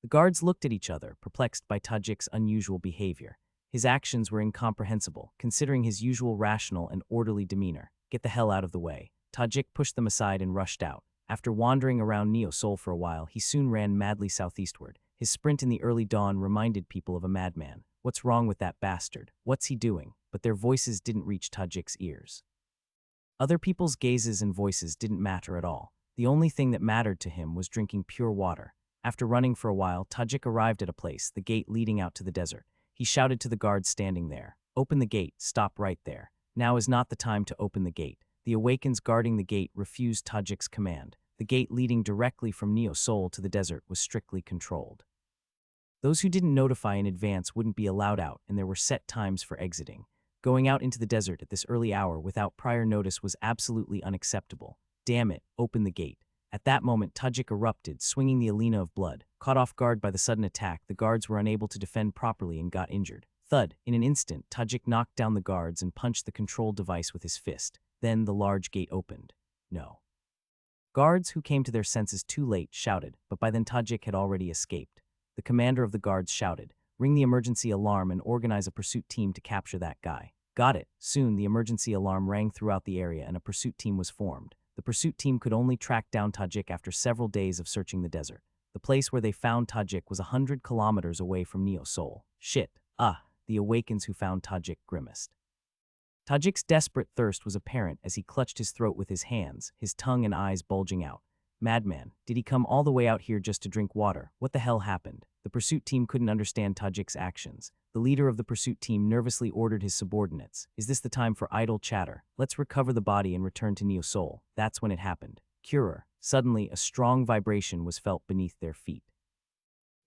The guards looked at each other, perplexed by Tajik's unusual behavior. His actions were incomprehensible, considering his usual rational and orderly demeanor. Get the hell out of the way. Tajik pushed them aside and rushed out. After wandering around Neo Soul for a while, he soon ran madly southeastward. His sprint in the early dawn reminded people of a madman. What's wrong with that bastard? What's he doing? But their voices didn't reach Tajik's ears. Other people's gazes and voices didn't matter at all. The only thing that mattered to him was drinking pure water. After running for a while, Tajik arrived at a place, the gate leading out to the desert. He shouted to the guards standing there, "Open the gate, stop right there. Now is not the time to open the gate." The Awakens guarding the gate refused Tajik's command. The gate leading directly from Neo Soul to the desert was strictly controlled. Those who didn't notify in advance wouldn't be allowed out, and there were set times for exiting. Going out into the desert at this early hour without prior notice was absolutely unacceptable. Damn it, open the gate. At that moment, Tajik erupted, swinging the Alina of blood. Caught off guard by the sudden attack, the guards were unable to defend properly and got injured. Thud! In an instant, Tajik knocked down the guards and punched the control device with his fist. Then the large gate opened. No. Guards, who came to their senses too late, shouted, but by then Tajik had already escaped. The commander of the guards shouted, "Ring the emergency alarm and organize a pursuit team to capture that guy." Got it. Soon, the emergency alarm rang throughout the area and a pursuit team was formed. The pursuit team could only track down Tajik after several days of searching the desert. The place where they found Tajik was 100 kilometers away from Neo Soul. Shit. The Awakens who found Tajik grimaced. Tajik's desperate thirst was apparent as he clutched his throat with his hands, his tongue and eyes bulging out. Madman, did he come all the way out here just to drink water? What the hell happened? The pursuit team couldn't understand Tajik's actions. The leader of the pursuit team nervously ordered his subordinates. Is this the time for idle chatter? Let's recover the body and return to Neo Soul. That's when it happened. Curer. Suddenly, a strong vibration was felt beneath their feet.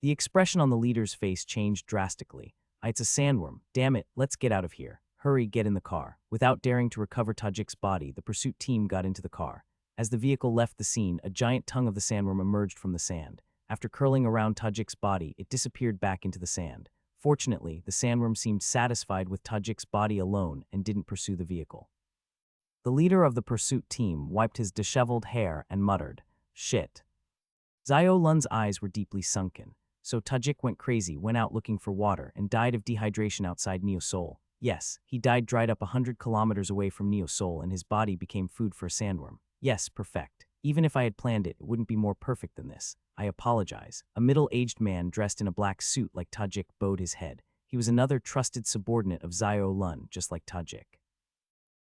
The expression on the leader's face changed drastically. It's a sandworm. Damn it, let's get out of here. Hurry, get in the car. Without daring to recover Tajik's body, the pursuit team got into the car. As the vehicle left the scene, a giant tongue of the sandworm emerged from the sand. After curling around Tajik's body, it disappeared back into the sand. Fortunately, the sandworm seemed satisfied with Tajik's body alone and didn't pursue the vehicle. The leader of the pursuit team wiped his disheveled hair and muttered, "Shit." Zio Lun's eyes were deeply sunken. So Tajik went crazy, went out looking for water, and died of dehydration outside Neo Soul. Yes, he died dried up 100 kilometers away from Neo Soul and his body became food for a sandworm. Yes, perfect. Even if I had planned it, it wouldn't be more perfect than this. I apologize. A middle-aged man dressed in a black suit like Tajik bowed his head. He was another trusted subordinate of Zio Lun, just like Tajik.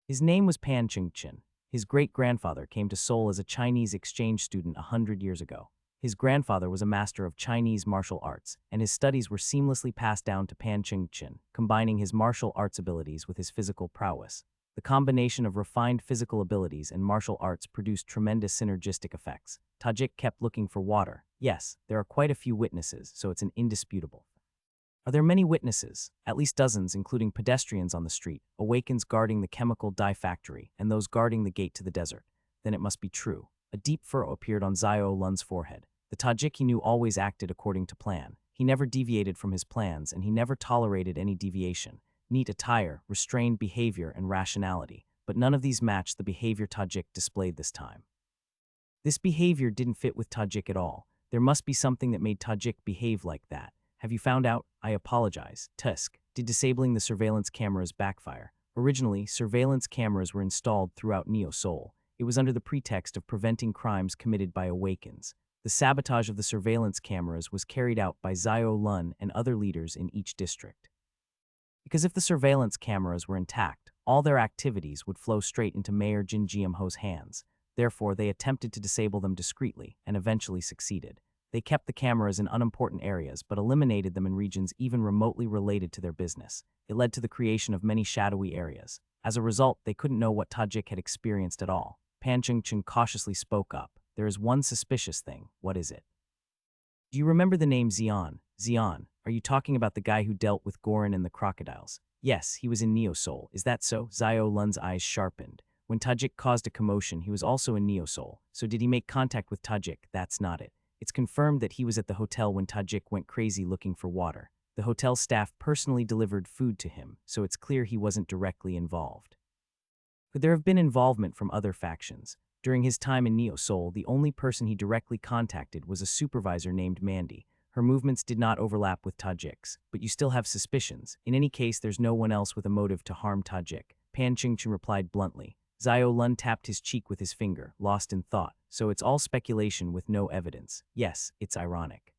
His name was Pan Chengchen. His great-grandfather came to Seoul as a Chinese exchange student 100 years ago. His grandfather was a master of Chinese martial arts, and his studies were seamlessly passed down to Pan Chengchen, combining his martial arts abilities with his physical prowess. The combination of refined physical abilities and martial arts produced tremendous synergistic effects. Tajik kept looking for water. Yes, there are quite a few witnesses, so it's an indisputable. Are there many witnesses? At least dozens, including pedestrians on the street, Awakens guarding the chemical dye factory, and those guarding the gate to the desert. Then it must be true. A deep furrow appeared on Zio Lun's forehead. The Tajik he knew always acted according to plan. He never deviated from his plans, and he never tolerated any deviation. Neat attire, restrained behavior, and rationality, but none of these matched the behavior Tajik displayed this time. This behavior didn't fit with Tajik at all. There must be something that made Tajik behave like that. Have you found out? I apologize. Tusk. Did disabling the surveillance cameras backfire? Originally, surveillance cameras were installed throughout Neo Soul. It was under the pretext of preventing crimes committed by Awakens. The sabotage of the surveillance cameras was carried out by Zio Lun and other leaders in each district. Because if the surveillance cameras were intact, all their activities would flow straight into Mayor Jin Jiamho's hands. Therefore, they attempted to disable them discreetly and eventually succeeded. They kept the cameras in unimportant areas but eliminated them in regions even remotely related to their business. It led to the creation of many shadowy areas. As a result, they couldn't know what Tajik had experienced at all. Pan Chengchen cautiously spoke up. There is one suspicious thing. What is it? Do you remember the name Xian? Xian, Are you talking about the guy who dealt with Gorin and the crocodiles? Yes, he was in Neosoul. Is that so? Xiao Lun's eyes sharpened. When Tajik caused a commotion, he was also in Neosoul. So did he make contact with Tajik? That's not it. It's confirmed that he was at the hotel when Tajik went crazy looking for water. The hotel staff personally delivered food to him, so it's clear he wasn't directly involved. Could there have been involvement from other factions? During his time in Neosoul, the only person he directly contacted was a supervisor named Mandy. Her movements did not overlap with Tajik's, but you still have suspicions. In any case, there's no one else with a motive to harm Tajik. Pan Qingchen replied bluntly. Xiao Lun tapped his cheek with his finger, lost in thought. So it's all speculation with no evidence. Yes, it's ironic.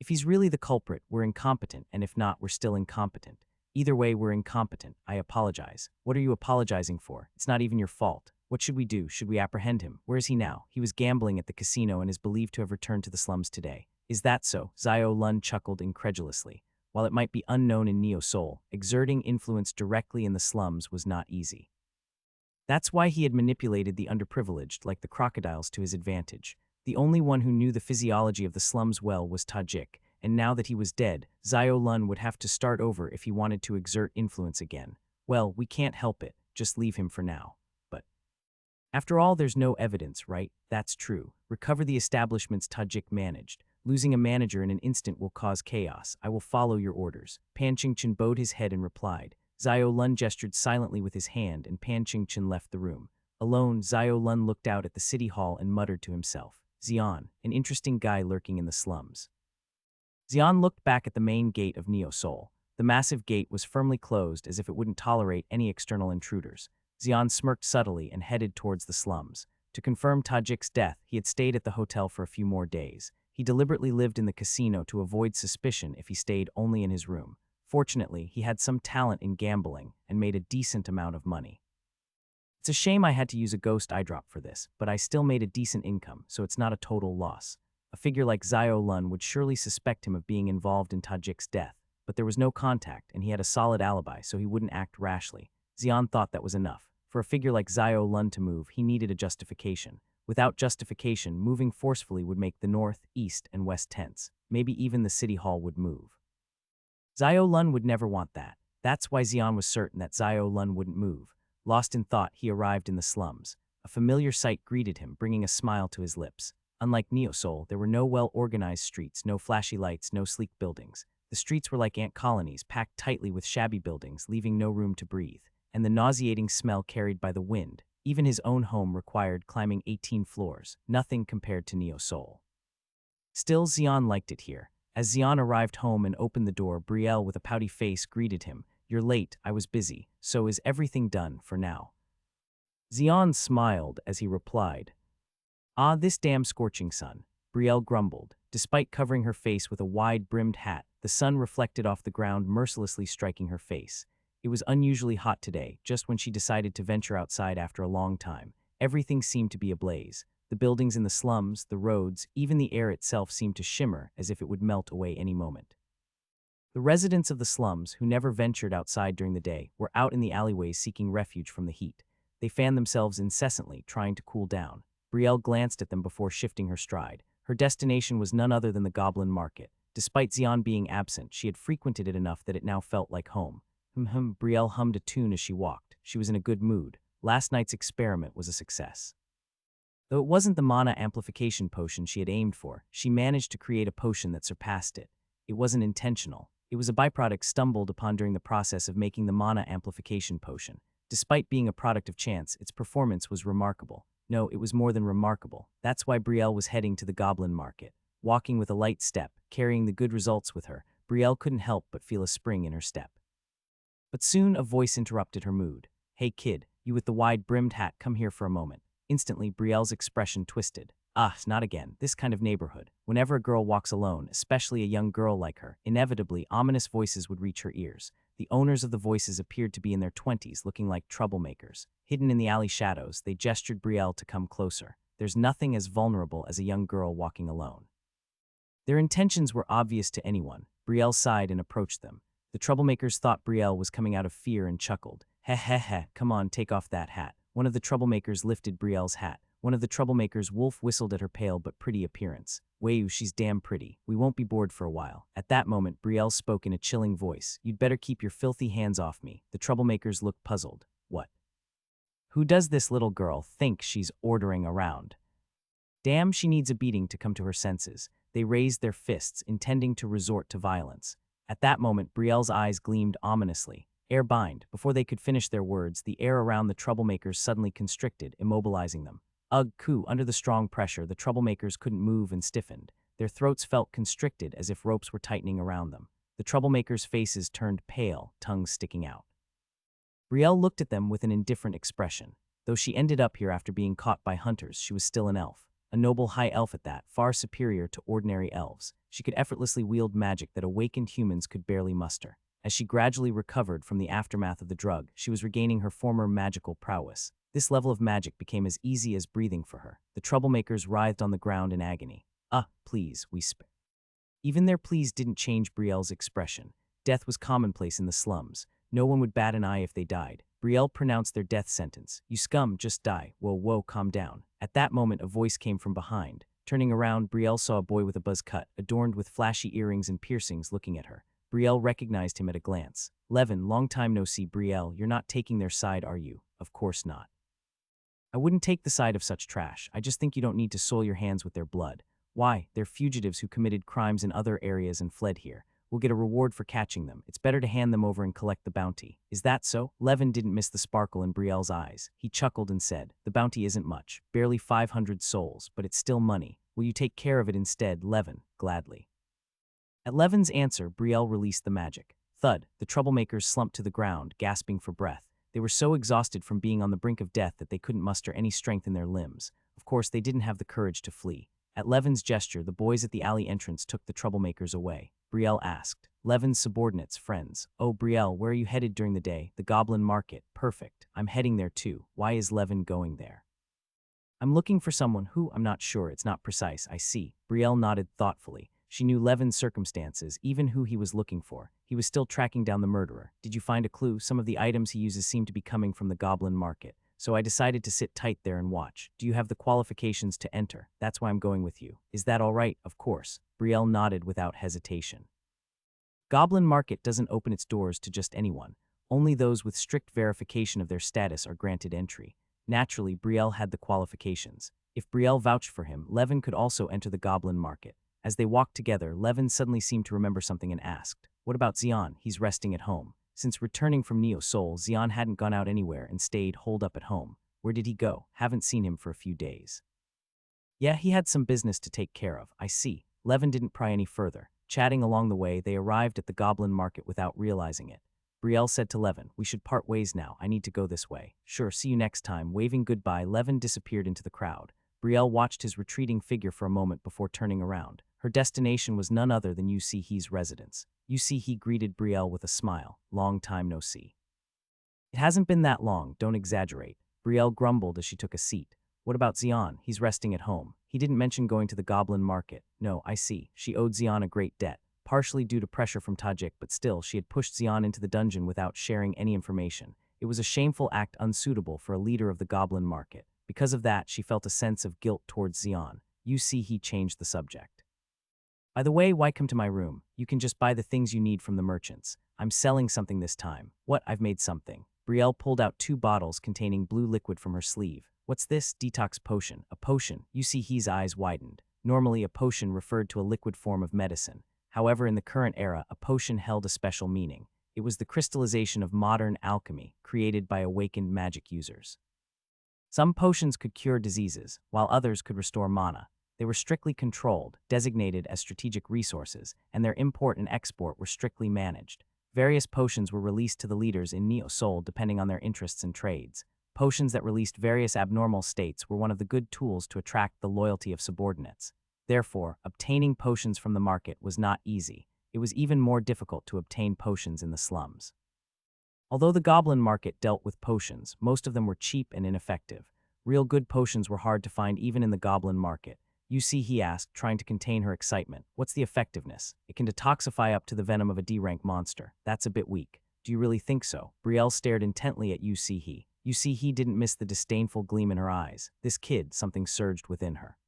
If he's really the culprit, we're incompetent, and if not, we're still incompetent. Either way, we're incompetent. I apologize. What are you apologizing for? It's not even your fault. What should we do? Should we apprehend him? Where is he now? He was gambling at the casino and is believed to have returned to the slums today. Is that so? Xiao Lun chuckled incredulously. While it might be unknown in Neosoul, exerting influence directly in the slums was not easy. That's why he had manipulated the underprivileged, like the crocodiles, to his advantage. The only one who knew the physiology of the slums well was Tajik, and now that he was dead, Xiao Lun would have to start over if he wanted to exert influence again. Well, we can't help it, just leave him for now. But after all, there's no evidence, right? That's true. Recover the establishments Tajik managed. Losing a manager in an instant will cause chaos. I will follow your orders. Pan Qingchen bowed his head and replied. Xiao Lun gestured silently with his hand, and Pan Qingchen left the room. Alone, Xiao Lun looked out at the city hall and muttered to himself. Xian, an interesting guy lurking in the slums. Xian looked back at the main gate of Neosoul. The massive gate was firmly closed as if it wouldn't tolerate any external intruders. Xian smirked subtly and headed towards the slums. To confirm Tajik's death, he had stayed at the hotel for a few more days. He deliberately lived in the casino to avoid suspicion if he stayed only in his room. Fortunately, he had some talent in gambling and made a decent amount of money. It's a shame I had to use a ghost eye drop for this, but I still made a decent income, so it's not a total loss. A figure like Xiao Lun would surely suspect him of being involved in Tajik's death, but there was no contact and he had a solid alibi, so he wouldn't act rashly. Xian thought that was enough. For a figure like Xiao Lun to move, he needed a justification. Without justification, moving forcefully would make the north, east, and west tense. Maybe even the city hall would move. Xiao Lun would never want that. That's why Xian was certain that Xiao Lun wouldn't move. Lost in thought, he arrived in the slums. A familiar sight greeted him, bringing a smile to his lips. Unlike Neosoul, there were no well-organized streets, no flashy lights, no sleek buildings. The streets were like ant colonies, packed tightly with shabby buildings, leaving no room to breathe. And the nauseating smell carried by the wind. Even his own home required climbing 18 floors, nothing compared to Neosoul. Still, Xian liked it here. As Xian arrived home and opened the door, Brielle with a pouty face greeted him. You're late, I was busy. So is everything done for now? Xian smiled as he replied. Ah, this damn scorching sun, Brielle grumbled. Despite covering her face with a wide-brimmed hat, the sun reflected off the ground, mercilessly striking her face. It was unusually hot today, just when she decided to venture outside after a long time. Everything seemed to be ablaze. The buildings in the slums, the roads, even the air itself seemed to shimmer as if it would melt away any moment. The residents of the slums, who never ventured outside during the day, were out in the alleyways seeking refuge from the heat. They fanned themselves incessantly, trying to cool down. Brielle glanced at them before shifting her stride. Her destination was none other than the Goblin Market. Despite Xian being absent, she had frequented it enough that it now felt like home. Brielle hummed a tune as she walked. She was in a good mood. Last night's experiment was a success. Though it wasn't the mana amplification potion she had aimed for, she managed to create a potion that surpassed it. It wasn't intentional. It was a byproduct stumbled upon during the process of making the mana amplification potion. Despite being a product of chance, its performance was remarkable. No, it was more than remarkable. That's why Brielle was heading to the Goblin Market. Walking with a light step, carrying the good results with her, Brielle couldn't help but feel a spring in her step. But soon a voice interrupted her mood. Hey kid, you with the wide-brimmed hat, come here for a moment. Instantly, Brielle's expression twisted. Ah, not again. This kind of neighborhood. Whenever a girl walks alone, especially a young girl like her, inevitably, ominous voices would reach her ears. The owners of the voices appeared to be in their 20s, looking like troublemakers. Hidden in the alley shadows, they gestured Brielle to come closer. There's nothing as vulnerable as a young girl walking alone. Their intentions were obvious to anyone. Brielle sighed and approached them. The troublemakers thought Brielle was coming out of fear and chuckled. Heh heh heh, come on, take off that hat. One of the troublemakers lifted Brielle's hat. One of the troublemakers Wolf whistled at her pale but pretty appearance. Wayu, she's damn pretty. We won't be bored for a while. At that moment, Brielle spoke in a chilling voice. You'd better keep your filthy hands off me. The troublemakers looked puzzled. What? Who does this little girl think she's ordering around? Damn, she needs a beating to come to her senses. They raised their fists, intending to resort to violence. At that moment, Brielle's eyes gleamed ominously. Air bind. Before they could finish their words, the air around the troublemakers suddenly constricted, immobilizing them. Ugh, coo. Under the strong pressure, the troublemakers couldn't move and stiffened. Their throats felt constricted as if ropes were tightening around them. The troublemakers' faces turned pale, tongues sticking out. Brielle looked at them with an indifferent expression. Though she ended up here after being caught by hunters, she was still an elf. A noble high elf at that, far superior to ordinary elves. She could effortlessly wield magic that awakened humans could barely muster. As she gradually recovered from the aftermath of the drug, she was regaining her former magical prowess. This level of magic became as easy as breathing for her. The troublemakers writhed on the ground in agony. Please, we spare. Even their pleas didn't change Brielle's expression. Death was commonplace in the slums. No one would bat an eye if they died. Brielle pronounced their death sentence. You scum, just die. Whoa, calm down. At that moment, a voice came from behind. Turning around, Brielle saw a boy with a buzz cut, adorned with flashy earrings and piercings, looking at her. Brielle recognized him at a glance. Levin, long time no see. Brielle, you're not taking their side, are you? Of course not. I wouldn't take the side of such trash. I just think you don't need to soil your hands with their blood. Why? They're fugitives who committed crimes in other areas and fled here. We'll get a reward for catching them. It's better to hand them over and collect the bounty. Is that so? Levin didn't miss the sparkle in Brielle's eyes. He chuckled and said, the bounty isn't much, barely 500 souls, but it's still money. Will you take care of it instead, Levin? Gladly. At Levin's answer, Brielle released the magic. Thud, the troublemakers slumped to the ground, gasping for breath. They were so exhausted from being on the brink of death that they couldn't muster any strength in their limbs. Of course, they didn't have the courage to flee. At Levin's gesture, the boys at the alley entrance took the troublemakers away. Brielle asked. Levin's subordinates, friends. Oh, Brielle, where are you headed during the day? The Goblin Market. Perfect. I'm heading there too. Why is Levin going there? I'm looking for someone who, I'm not sure, it's not precise, I see. Brielle nodded thoughtfully. She knew Levin's circumstances, even who he was looking for. He was still tracking down the murderer. Did you find a clue? Some of the items he uses seem to be coming from the Goblin Market. So I decided to sit tight there and watch. Do you have the qualifications to enter? That's why I'm going with you. Is that all right? Of course. Brielle nodded without hesitation. Goblin Market doesn't open its doors to just anyone. Only those with strict verification of their status are granted entry. Naturally, Brielle had the qualifications. If Brielle vouched for him, Levin could also enter the Goblin Market. As they walked together, Levin suddenly seemed to remember something and asked, what about Xian? He's resting at home. Since returning from Neo Seoul, Xian hadn't gone out anywhere and stayed holed up at home. Where did he go? Haven't seen him for a few days. Yeah, he had some business to take care of, I see. Levin didn't pry any further. Chatting along the way, they arrived at the Goblin Market without realizing it. Brielle said to Levin, we should part ways now. I need to go this way. Sure, see you next time. Waving goodbye, Levin disappeared into the crowd. Brielle watched his retreating figure for a moment before turning around. Her destination was none other than Yu Si-hee's residence. Yu Si-hee greeted Brielle with a smile. Long time no see. It hasn't been that long, don't exaggerate. Brielle grumbled as she took a seat. What about Xian? He's resting at home. He didn't mention going to the Goblin Market. No, I see. She owed Xian a great debt. Partially due to pressure from Tajik, but still, she had pushed Xian into the dungeon without sharing any information. It was a shameful act unsuitable for a leader of the Goblin Market. Because of that, she felt a sense of guilt towards Xian. Yu Si-hee changed the subject. By the way, why come to my room? You can just buy the things you need from the merchants. I'm selling something this time. What? I've made something. Brielle pulled out 2 bottles containing blue liquid from her sleeve. What's this? Detox potion. A potion. Yu Si-hee's eyes widened. Normally, a potion referred to a liquid form of medicine. However, in the current era, a potion held a special meaning. It was the crystallization of modern alchemy, created by awakened magic users. Some potions could cure diseases, while others could restore mana. They were strictly controlled, designated as strategic resources, and their import and export were strictly managed. Various potions were released to the leaders in Neo Seoul depending on their interests and trades. Potions that released various abnormal states were one of the good tools to attract the loyalty of subordinates. Therefore, obtaining potions from the market was not easy. It was even more difficult to obtain potions in the slums. Although the Goblin Market dealt with potions, most of them were cheap and ineffective. Real good potions were hard to find even in the Goblin Market. Yu Si-hee asked, trying to contain her excitement. What's the effectiveness? It can detoxify up to the venom of a D-rank monster. That's a bit weak. Do you really think so? Brielle stared intently at Yu Si-hee. You see, he didn't miss the disdainful gleam in her eyes. This kid, something surged within her.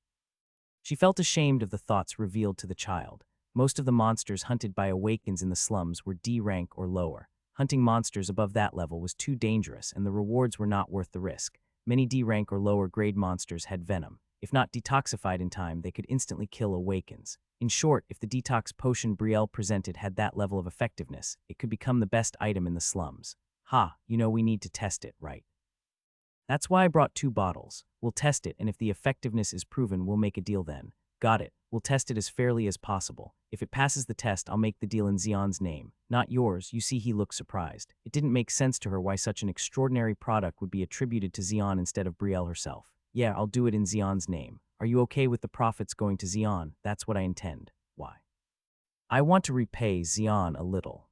She felt ashamed of the thoughts revealed to the child. Most of the monsters hunted by Awakens in the slums were D rank or lower. Hunting monsters above that level was too dangerous, and the rewards were not worth the risk. Many D rank or lower grade monsters had venom. If not detoxified in time, they could instantly kill Awakens. In short, if the detox potion Brielle presented had that level of effectiveness, it could become the best item in the slums. Ha, we need to test it, right? That's why I brought 2 bottles. We'll test it, and if the effectiveness is proven, we'll make a deal then. Got it. We'll test it as fairly as possible. If it passes the test, I'll make the deal in Xion's name, not yours. You see, he looked surprised. It didn't make sense to her why such an extraordinary product would be attributed to Xion instead of Brielle herself. Yeah, I'll do it in Xion's name. Are you okay with the profits going to Xion? That's what I intend. Why? I want to repay Xion a little.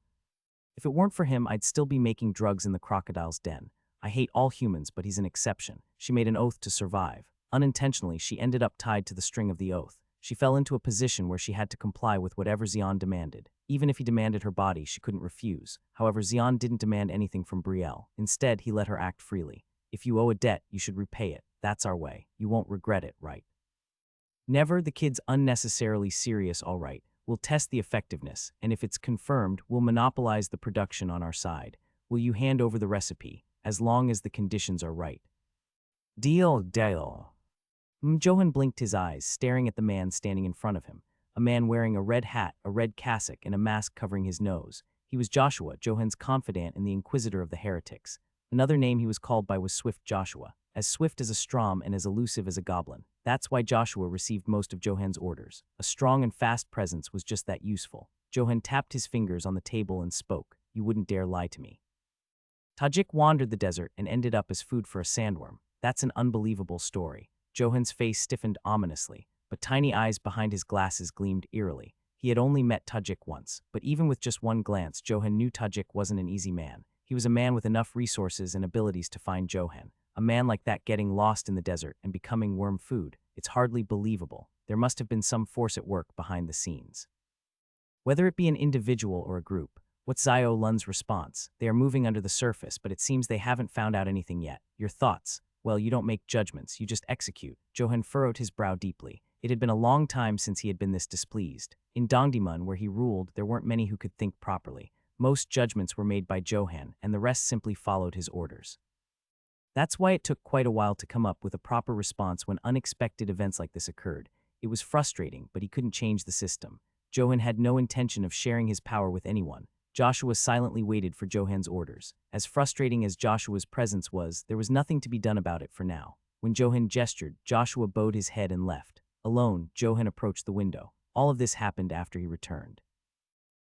If it weren't for him, I'd still be making drugs in the crocodile's den. I hate all humans, but he's an exception. She made an oath to survive. Unintentionally, she ended up tied to the string of the oath. She fell into a position where she had to comply with whatever Xion demanded. Even if he demanded her body, she couldn't refuse. However, Xion didn't demand anything from Brielle. Instead, he let her act freely. If you owe a debt, you should repay it. That's our way. You won't regret it, right? Never. The kid's unnecessarily serious. All right. We'll test the effectiveness, and if it's confirmed, we'll monopolize the production on our side. Will you hand over the recipe, as long as the conditions are right? Deal. Johan blinked his eyes, staring at the man standing in front of him, a man wearing a red hat, a red cassock, and a mask covering his nose. He was Joshua, Johan's confidant and the inquisitor of the heretics. Another name he was called by was Swift Joshua, as swift as a Strom and as elusive as a goblin. That's why Joshua received most of Johan's orders. A strong and fast presence was just that useful. Johan tapped his fingers on the table and spoke. You wouldn't dare lie to me. Tajik wandered the desert and ended up as food for a sandworm. That's an unbelievable story. Johan's face stiffened ominously, but tiny eyes behind his glasses gleamed eerily. He had only met Tajik once, but even with just one glance, Johan knew Tajik wasn't an easy man. He was a man with enough resources and abilities to find Johan. A man like that getting lost in the desert and becoming worm food. It's hardly believable. There must have been some force at work behind the scenes. Whether it be an individual or a group, what's Zio Lun's response? They are moving under the surface, but it seems they haven't found out anything yet. Your thoughts? Well, you don't make judgments, you just execute. Johan furrowed his brow deeply. It had been a long time since he had been this displeased. In Dongdaemun, where he ruled, there weren't many who could think properly. Most judgments were made by Johan, and the rest simply followed his orders. That's why it took quite a while to come up with a proper response when unexpected events like this occurred. It was frustrating, but he couldn't change the system. Johan had no intention of sharing his power with anyone. Joshua silently waited for Johan's orders. As frustrating as Joshua's presence was, there was nothing to be done about it for now. When Johan gestured, Joshua bowed his head and left. Alone, Johan approached the window. All of this happened after he returned.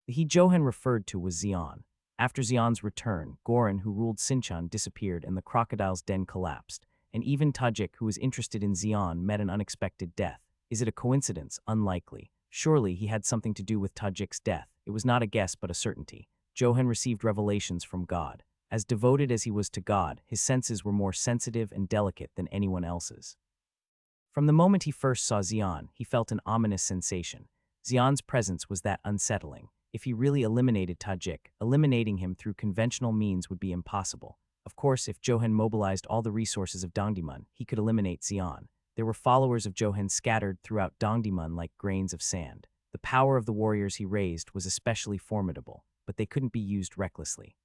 The he Johan referred to was Xion. After Xion's return, Goran, who ruled Sinchan, disappeared and the crocodile's den collapsed. And even Tajik, who was interested in Xion, met an unexpected death. Is it a coincidence? Unlikely. Surely he had something to do with Tajik's death. It was not a guess but a certainty. Johan received revelations from God. As devoted as he was to God, his senses were more sensitive and delicate than anyone else's. From the moment he first saw Xion, he felt an ominous sensation. Xion's presence was that unsettling. If he really eliminated Tajik, eliminating him through conventional means would be impossible. Of course, if Johan mobilized all the resources of Dongdaemun, he could eliminate Xion. There were followers of Johan scattered throughout Dongdaemun like grains of sand. The power of the warriors he raised was especially formidable, but they couldn't be used recklessly.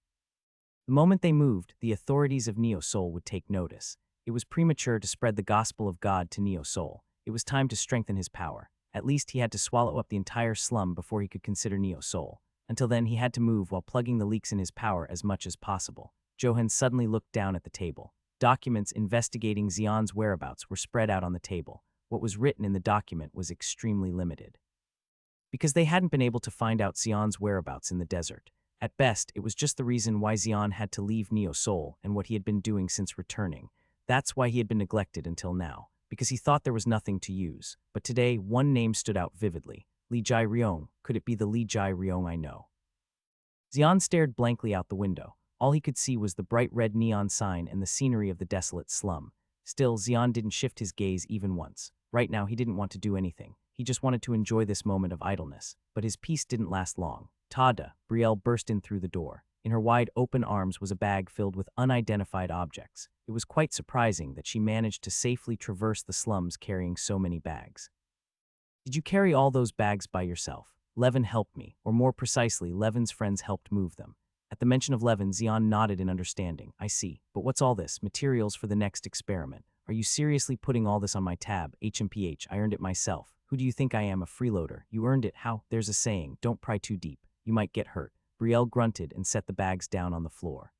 The moment they moved, the authorities of Neo Soul would take notice. It was premature to spread the gospel of God to Neo Soul. It was time to strengthen his power. At least he had to swallow up the entire slum before he could consider Neo Soul. Until then, he had to move while plugging the leaks in his power as much as possible. Johan suddenly looked down at the table. Documents investigating Xion's whereabouts were spread out on the table. What was written in the document was extremely limited. Because they hadn't been able to find out Xion's whereabouts in the desert. At best, it was just the reason why Xion had to leave Neo Soul and what he had been doing since returning. That's why he had been neglected until now, because he thought there was nothing to use. But today, one name stood out vividly. Li Jai Ryong. Could it be the Li Jai Ryong I know? Xion stared blankly out the window. All he could see was the bright red neon sign and the scenery of the desolate slum. Still, Xion didn't shift his gaze even once. Right now, he didn't want to do anything. He just wanted to enjoy this moment of idleness. But his peace didn't last long. Tada! Brielle burst in through the door. In her wide open arms was a bag filled with unidentified objects. It was quite surprising that she managed to safely traverse the slums carrying so many bags. Did you carry all those bags by yourself? Levin helped me, or more precisely, Levin's friends helped move them. At the mention of Levin, Xian nodded in understanding. I see. But what's all this? Materials for the next experiment. Are you seriously putting all this on my tab? HMPH, I earned it myself. Who do you think I am, a freeloader? You earned it. How? There's a saying, don't pry too deep. You might get hurt. Brielle grunted and set the bags down on the floor.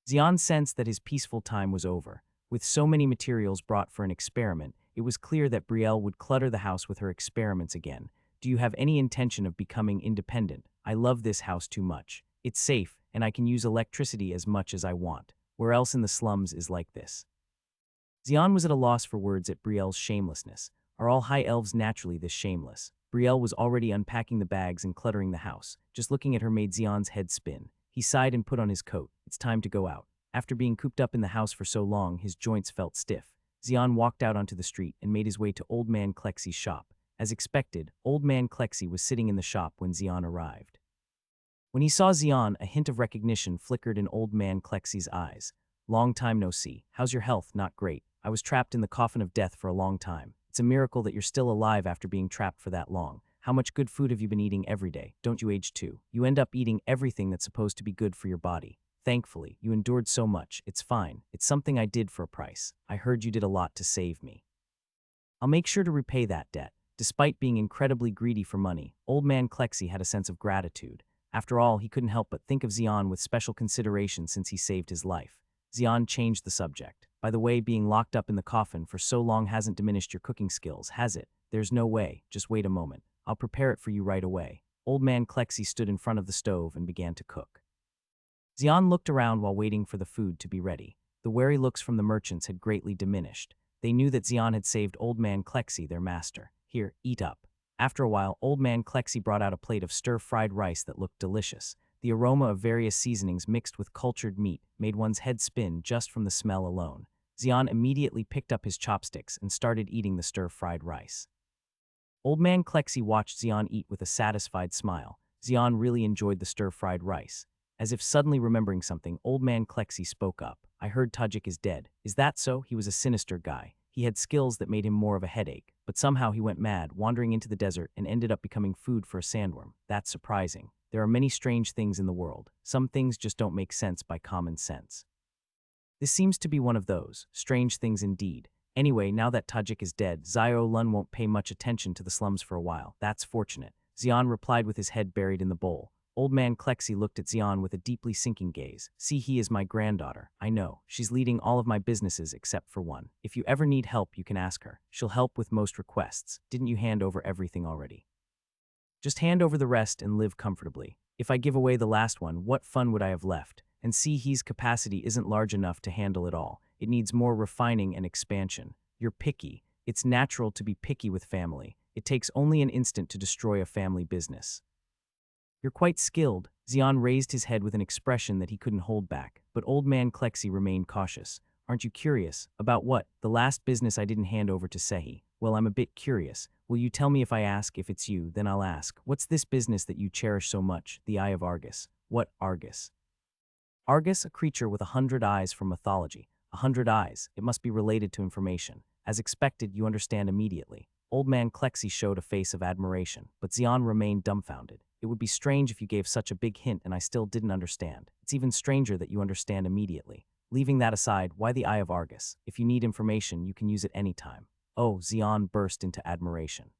Xian sensed that his peaceful time was over. With so many materials brought for an experiment, it was clear that Brielle would clutter the house with her experiments again. Do you have any intention of becoming independent? I love this house too much. It's safe, and I can use electricity as much as I want. Where else in the slums is like this? Xian was at a loss for words at Brielle's shamelessness. Are all high elves naturally this shameless? Brielle was already unpacking the bags and cluttering the house. Just looking at her made Xian's head spin. He sighed and put on his coat. It's time to go out. After being cooped up in the house for so long, his joints felt stiff. Xian walked out onto the street and made his way to Old Man Klexy's shop. As expected, Old Man Klexy was sitting in the shop when Xian arrived. When he saw Xian, a hint of recognition flickered in Old Man Klexy's eyes. Long time no see. How's your health? Not great. I was trapped in the coffin of death for a long time. It's a miracle that you're still alive after being trapped for that long. How much good food have you been eating every day? Don't you age too? You end up eating everything that's supposed to be good for your body. Thankfully, you endured so much. It's fine. It's something I did for a price. I heard you did a lot to save me. I'll make sure to repay that debt. Despite being incredibly greedy for money, Old Man Klexy had a sense of gratitude. After all, he couldn't help but think of Xian with special consideration since he saved his life. Xian changed the subject. By the way, being locked up in the coffin for so long hasn't diminished your cooking skills, has it? There's no way. Just wait a moment. I'll prepare it for you right away. Old Man Klexy stood in front of the stove and began to cook. Xian looked around while waiting for the food to be ready. The wary looks from the merchants had greatly diminished. They knew that Xian had saved Old Man Klexy, their master. Here, eat up. After a while, Old Man Klexy brought out a plate of stir-fried rice that looked delicious. The aroma of various seasonings mixed with cultured meat made one's head spin just from the smell alone. Xian immediately picked up his chopsticks and started eating the stir-fried rice. Old Man Klexy watched Xian eat with a satisfied smile. Xian really enjoyed the stir-fried rice. As if suddenly remembering something, Old Man Klexy spoke up. I heard Tajik is dead. Is that so? He was a sinister guy. He had skills that made him more of a headache, but somehow he went mad, wandering into the desert and ended up becoming food for a sandworm. That's surprising. There are many strange things in the world. Some things just don't make sense by common sense. This seems to be one of those. Strange things indeed. Anyway, now that Tajik is dead, Zio Lun won't pay much attention to the slums for a while. That's fortunate. Xian replied with his head buried in the bowl. Old Man Klexy looked at Xian with a deeply sinking gaze. See, he is my granddaughter. I know. She's leading all of my businesses except for one. If you ever need help, you can ask her. She'll help with most requests. Didn't you hand over everything already? Just hand over the rest and live comfortably. If I give away the last one, what fun would I have left? And see, he's capacity isn't large enough to handle it all. It needs more refining and expansion. You're picky. It's natural to be picky with family. It takes only an instant to destroy a family business. You're quite skilled. Xian raised his head with an expression that he couldn't hold back, but Old Man Klexy remained cautious. Aren't you curious? About what? The last business I didn't hand over to Sehi. Well, I'm a bit curious. Will you tell me if I ask? If it's you, then I'll ask. What's this business that you cherish so much? The Eye of Argus. What Argus? Argus, a creature with 100 eyes from mythology. 100 eyes. It must be related to information. As expected, you understand immediately. Old Man Klexy showed a face of admiration, but Xian remained dumbfounded. It would be strange if you gave such a big hint and I still didn't understand. It's even stranger that you understand immediately. Leaving that aside, why the Eye of Argus? If you need information, you can use it anytime. Oh, Xian burst into admiration.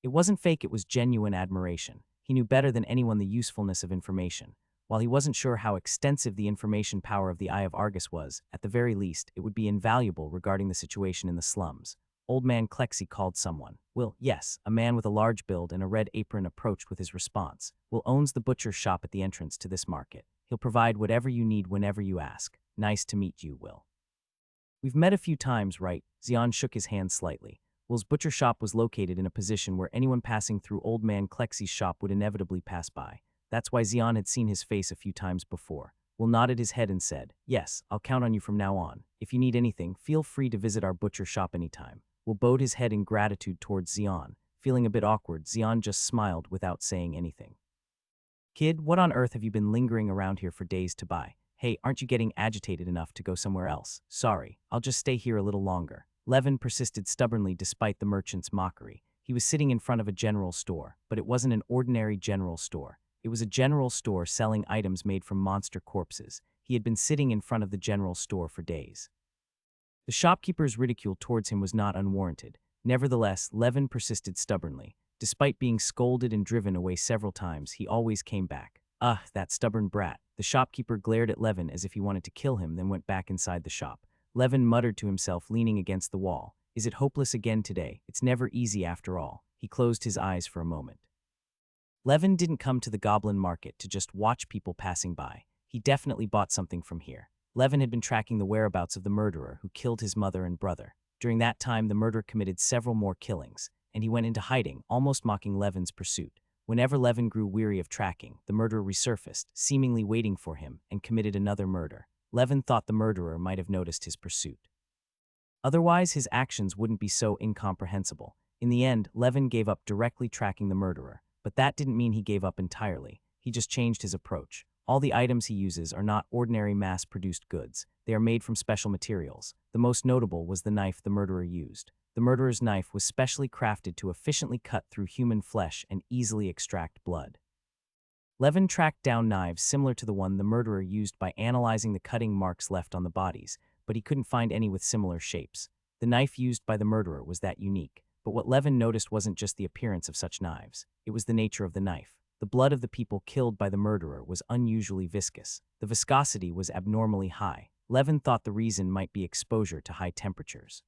It wasn't fake, it was genuine admiration. He knew better than anyone the usefulness of information. While he wasn't sure how extensive the information power of the Eye of Argus was, at the very least, it would be invaluable regarding the situation in the slums. Old Man Klexy called someone. Will, yes, a man with a large build and a red apron approached with his response. Will owns the butcher's shop at the entrance to this market. He'll provide whatever you need whenever you ask. Nice to meet you, Will. We've met a few times, right? Xian shook his hand slightly. Will's butcher shop was located in a position where anyone passing through Old Man Klexy's shop would inevitably pass by. That's why Xian had seen his face a few times before. Will nodded his head and said, yes, I'll count on you from now on. If you need anything, feel free to visit our butcher shop anytime. Will bowed his head in gratitude towards Xian. Feeling a bit awkward, Xian just smiled without saying anything. Kid, what on earth have you been lingering around here for days to buy? Hey, aren't you getting agitated enough to go somewhere else? Sorry, I'll just stay here a little longer. Levin persisted stubbornly despite the merchant's mockery. He was sitting in front of a general store, but it wasn't an ordinary general store. It was a general store selling items made from monster corpses. He had been sitting in front of the general store for days. The shopkeeper's ridicule towards him was not unwarranted. Nevertheless, Levin persisted stubbornly. Despite being scolded and driven away several times, he always came back. Ugh, that stubborn brat. The shopkeeper glared at Levin as if he wanted to kill him, then went back inside the shop. Levin muttered to himself, leaning against the wall. Is it hopeless again today? It's never easy after all. He closed his eyes for a moment. Levin didn't come to the Goblin Market to just watch people passing by. He definitely bought something from here. Levin had been tracking the whereabouts of the murderer who killed his mother and brother. During that time, the murderer committed several more killings, and he went into hiding, almost mocking Levin's pursuit. Whenever Levin grew weary of tracking, the murderer resurfaced, seemingly waiting for him, and committed another murder. Levin thought the murderer might have noticed his pursuit. Otherwise, his actions wouldn't be so incomprehensible. In the end, Levin gave up directly tracking the murderer, but that didn't mean he gave up entirely. He just changed his approach. All the items he uses are not ordinary mass-produced goods. They are made from special materials. The most notable was the knife the murderer used. The murderer's knife was specially crafted to efficiently cut through human flesh and easily extract blood. Levin tracked down knives similar to the one the murderer used by analyzing the cutting marks left on the bodies, but he couldn't find any with similar shapes. The knife used by the murderer was that unique, but what Levin noticed wasn't just the appearance of such knives. It was the nature of the knife. The blood of the people killed by the murderer was unusually viscous. The viscosity was abnormally high. Levin thought the reason might be exposure to high temperatures.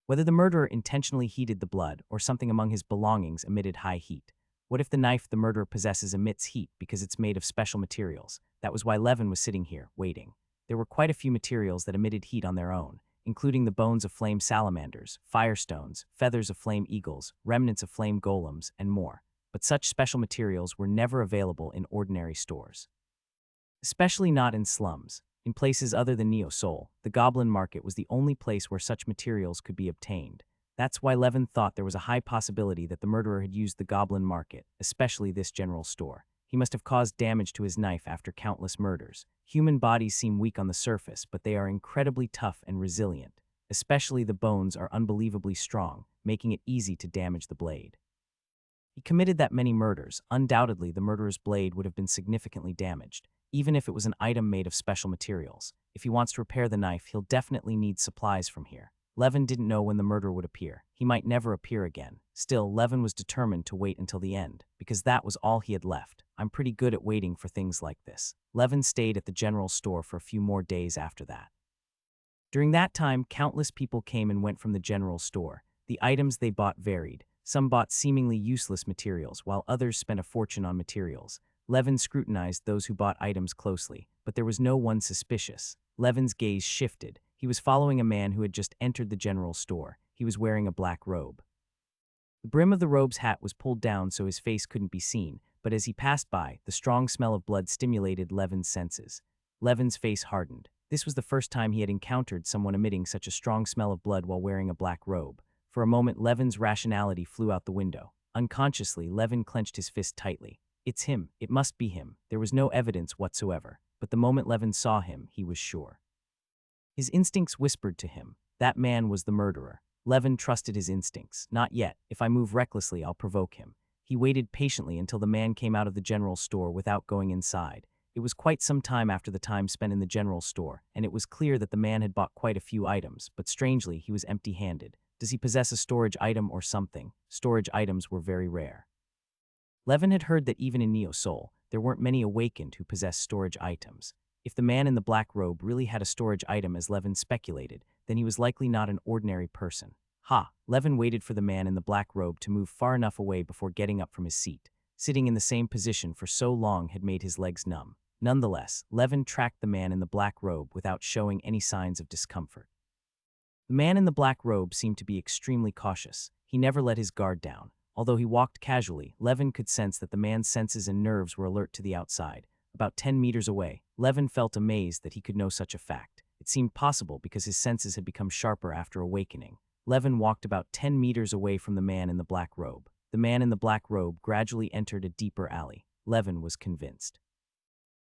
Whether the murderer intentionally heated the blood or something among his belongings emitted high heat. What if the knife the murderer possesses emits heat because it's made of special materials? That was why Levin was sitting here, waiting. There were quite a few materials that emitted heat on their own, including the bones of flame salamanders, firestones, feathers of flame eagles, remnants of flame golems, and more. But such special materials were never available in ordinary stores. Especially not in slums. In places other than Neo-Seoul, the Goblin Market was the only place where such materials could be obtained. That's why Levin thought there was a high possibility that the murderer had used the Goblin Market, especially this general store. He must have caused damage to his knife after countless murders. Human bodies seem weak on the surface, but they are incredibly tough and resilient. Especially the bones are unbelievably strong, making it easy to damage the blade. He committed that many murders. Undoubtedly, the murderer's blade would have been significantly damaged, even if it was an item made of special materials. If he wants to repair the knife, he'll definitely need supplies from here. Levin didn't know when the murderer would appear. He might never appear again. Still, Levin was determined to wait until the end, because that was all he had left. I'm pretty good at waiting for things like this. Levin stayed at the general store for a few more days after that. During that time, countless people came and went from the general store. The items they bought varied. Some bought seemingly useless materials, while others spent a fortune on materials. Levin scrutinized those who bought items closely, but there was no one suspicious. Levin's gaze shifted. He was following a man who had just entered the general store. He was wearing a black robe. The brim of the robe's hat was pulled down so his face couldn't be seen, but as he passed by, the strong smell of blood stimulated Levin's senses. Levin's face hardened. This was the first time he had encountered someone emitting such a strong smell of blood while wearing a black robe. For a moment, Levin's rationality flew out the window. Unconsciously, Levin clenched his fist tightly. It's him. It must be him. There was no evidence whatsoever. But the moment Levin saw him, he was sure. His instincts whispered to him. That man was the murderer. Levin trusted his instincts. Not yet. If I move recklessly, I'll provoke him. He waited patiently until the man came out of the general store without going inside. It was quite some time after the time spent in the general store, and it was clear that the man had bought quite a few items, but strangely, he was empty-handed. Does he possess a storage item or something? Storage items were very rare. Levin had heard that even in Neo-Seoul, there weren't many awakened who possessed storage items. If the man in the black robe really had a storage item as Levin speculated, then he was likely not an ordinary person. Levin waited for the man in the black robe to move far enough away before getting up from his seat. Sitting in the same position for so long had made his legs numb. Nonetheless, Levin tracked the man in the black robe without showing any signs of discomfort. The man in the black robe seemed to be extremely cautious. He never let his guard down. Although he walked casually, Levin could sense that the man's senses and nerves were alert to the outside. About 10 meters away, Levin felt amazed that he could know such a fact. It seemed possible because his senses had become sharper after awakening. Levin walked about 10 meters away from the man in the black robe. The man in the black robe gradually entered a deeper alley. Levin was convinced.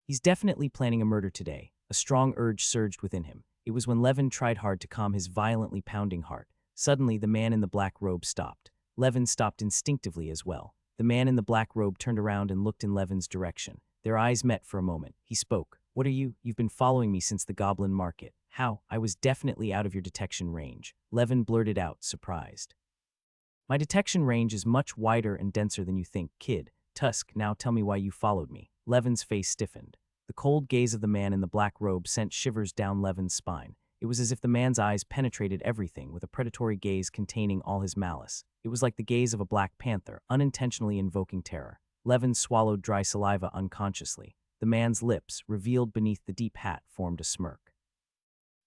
He's definitely planning a murder today. A strong urge surged within him. It was when Levin tried hard to calm his violently pounding heart. Suddenly, the man in the black robe stopped. Levin stopped instinctively as well. The man in the black robe turned around and looked in Levin's direction. Their eyes met for a moment. He spoke. "What are you? You've been following me since the Goblin Market." "How? I was definitely out of your detection range," Levin blurted out, surprised. "My detection range is much wider and denser than you think, kid. Tusk, now tell me why you followed me." Levin's face stiffened. The cold gaze of the man in the black robe sent shivers down Levin's spine. It was as if the man's eyes penetrated everything with a predatory gaze containing all his malice. It was like the gaze of a black panther, unintentionally invoking terror. Levin swallowed dry saliva unconsciously. The man's lips, revealed beneath the deep hat, formed a smirk.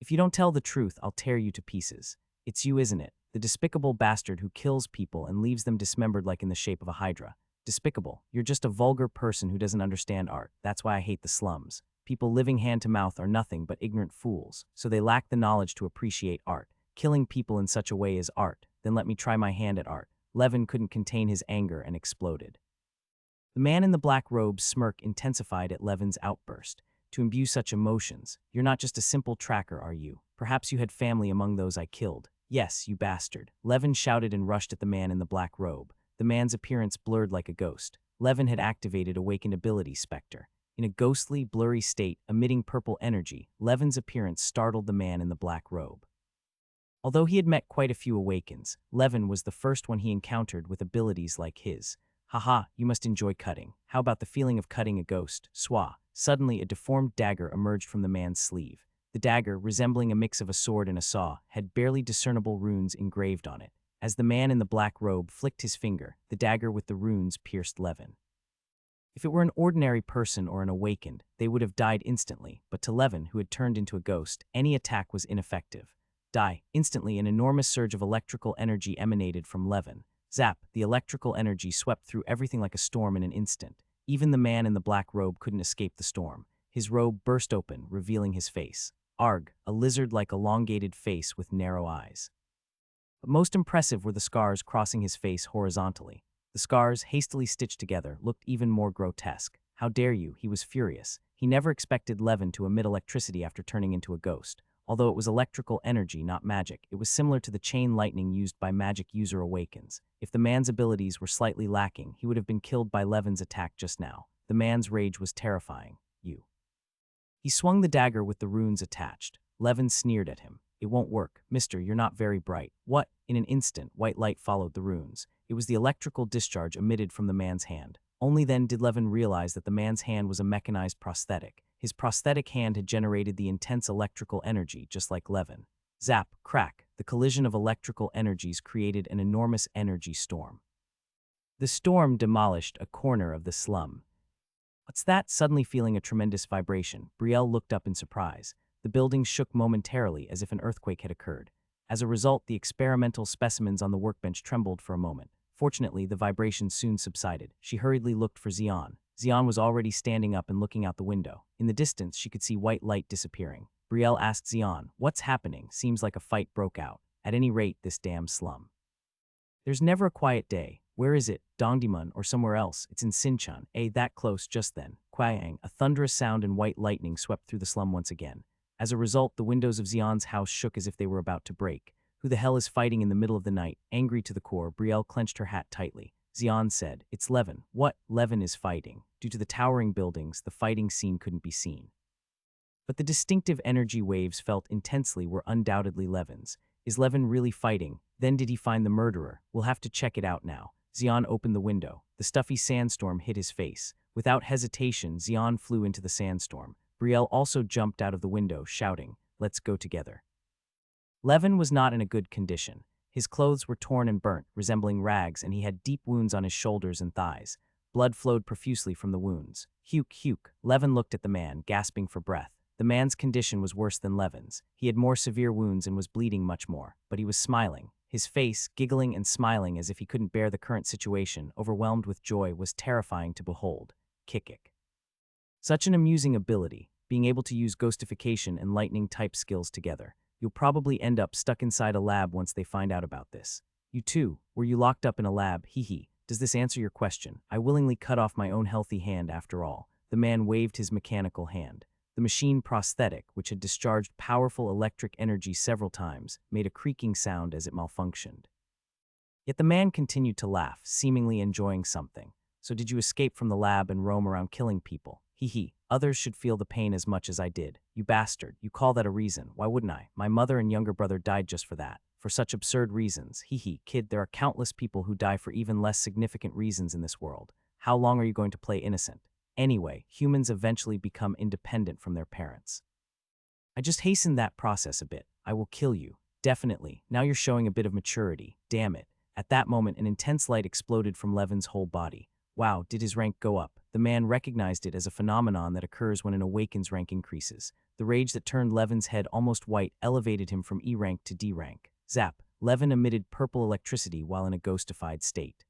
"If you don't tell the truth, I'll tear you to pieces. It's you, isn't it? The despicable bastard who kills people and leaves them dismembered like in the shape of a hydra. Despicable. You're just a vulgar person who doesn't understand art. That's why I hate the slums. People living hand to mouth are nothing but ignorant fools, so they lack the knowledge to appreciate art. Killing people in such a way is art. Then let me try my hand at art." Levin couldn't contain his anger and exploded. The man in the black robe's smirk intensified at Levin's outburst. "To imbue such emotions, you're not just a simple tracker, are you? Perhaps you had family among those I killed." "Yes, you bastard." Levin shouted and rushed at the man in the black robe. The man's appearance blurred like a ghost. Levin had activated Awakened Ability Spectre. In a ghostly, blurry state, emitting purple energy, Levin's appearance startled the man in the black robe. Although he had met quite a few Awakens, Levin was the first one he encountered with abilities like his. "Haha, you must enjoy cutting. How about the feeling of cutting a ghost? Swah." Suddenly, a deformed dagger emerged from the man's sleeve. The dagger, resembling a mix of a sword and a saw, had barely discernible runes engraved on it. As the man in the black robe flicked his finger, the dagger with the runes pierced Levin. If it were an ordinary person or an Awakened, they would have died instantly, but to Levin, who had turned into a ghost, any attack was ineffective. Die. Instantly, an enormous surge of electrical energy emanated from Levin. Zap, the electrical energy swept through everything like a storm in an instant. Even the man in the black robe couldn't escape the storm. His robe burst open, revealing his face. Arg, a lizard-like elongated face with narrow eyes. But most impressive were the scars crossing his face horizontally. The scars, hastily stitched together, looked even more grotesque. "How dare you?" He was furious. He never expected Levin to emit electricity after turning into a ghost. Although it was electrical energy, not magic, it was similar to the chain lightning used by magic user Awakens. If the man's abilities were slightly lacking, he would have been killed by Levin's attack just now. The man's rage was terrifying. "You." He swung the dagger with the runes attached. Levin sneered at him. "It won't work. Mister, you're not very bright." "What?" In an instant, white light followed the runes. It was the electrical discharge emitted from the man's hand. Only then did Levin realize that the man's hand was a mechanized prosthetic. His prosthetic hand had generated the intense electrical energy, just like Levin. Zap, crack, the collision of electrical energies created an enormous energy storm. The storm demolished a corner of the slum. "What's that?" Suddenly feeling a tremendous vibration, Brielle looked up in surprise. The building shook momentarily as if an earthquake had occurred. As a result, the experimental specimens on the workbench trembled for a moment. Fortunately, the vibration soon subsided. She hurriedly looked for Xian. Xian was already standing up and looking out the window. In the distance, she could see white light disappearing. Brielle asked Xian, "What's happening? Seems like a fight broke out. At any rate, this damn slum. There's never a quiet day. Where is it? Dongdaemun or somewhere else? It's in Sinchon." That close just then. Kwang, a thunderous sound and white lightning swept through the slum once again. As a result, the windows of Xian's house shook as if they were about to break. "Who the hell is fighting in the middle of the night?" Angry to the core, Brielle clenched her hat tightly. Xian said, "It's Levin." "What?" "Levin is fighting." Due to the towering buildings, the fighting scene couldn't be seen. But the distinctive energy waves felt intensely were undoubtedly Levin's. Is Levin really fighting? Then did he find the murderer? We'll have to check it out now. Xian opened the window. The stuffy sandstorm hit his face. Without hesitation, Xian flew into the sandstorm. Brielle also jumped out of the window, shouting, "Let's go together." Levin was not in a good condition. His clothes were torn and burnt, resembling rags, and he had deep wounds on his shoulders and thighs. Blood flowed profusely from the wounds. "Huke, Huke." Levin looked at the man, gasping for breath. The man's condition was worse than Levin's. He had more severe wounds and was bleeding much more, but he was smiling. His face, giggling and smiling as if he couldn't bear the current situation, overwhelmed with joy, was terrifying to behold. Kikik. Such an amusing ability, being able to use ghostification and lightning-type skills together. You'll probably end up stuck inside a lab once they find out about this. "You too, were you locked up in a lab? Hee hee." Does this answer your question? I willingly cut off my own healthy hand after all. The man waved his mechanical hand. The machine prosthetic, which had discharged powerful electric energy several times, made a creaking sound as it malfunctioned. Yet the man continued to laugh, seemingly enjoying something. So did you escape from the lab and roam around killing people? Hee hee. Others should feel the pain as much as I did. You bastard. You call that a reason. Why wouldn't I? My mother and younger brother died just for that. For such absurd reasons. Hee hee. Kid, there are countless people who die for even less significant reasons in this world. How long are you going to play innocent? Anyway, humans eventually become independent from their parents. I just hastened that process a bit. I will kill you. Definitely. Now you're showing a bit of maturity. Damn it. At that moment, an intense light exploded from Levin's whole body. Wow, did his rank go up? The man recognized it as a phenomenon that occurs when an Awakens rank increases. The rage that turned Levin's head almost white elevated him from E rank to D rank. Zap. Levin emitted purple electricity while in a ghostified state.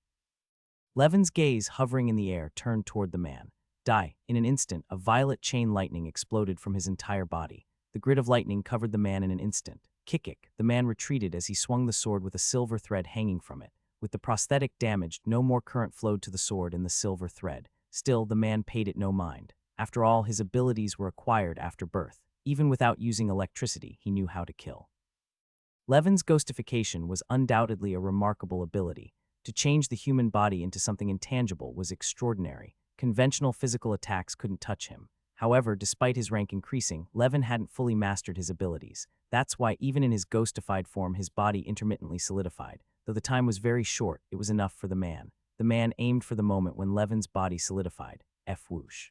Levin's gaze, hovering in the air, turned toward the man. Die. In an instant, a violet chain lightning exploded from his entire body. The grid of lightning covered the man in an instant. Kick. The man retreated as he swung the sword with a silver thread hanging from it. With the prosthetic damaged, no more current flowed to the sword and the silver thread. Still, the man paid it no mind. After all, his abilities were acquired after birth. Even without using electricity, he knew how to kill. Levin's ghostification was undoubtedly a remarkable ability. To change the human body into something intangible was extraordinary. Conventional physical attacks couldn't touch him. However, despite his rank increasing, Levin hadn't fully mastered his abilities. That's why even in his ghostified form, his body intermittently solidified. Though the time was very short, it was enough for the man. The man aimed for the moment when Levin's body solidified. Whoosh.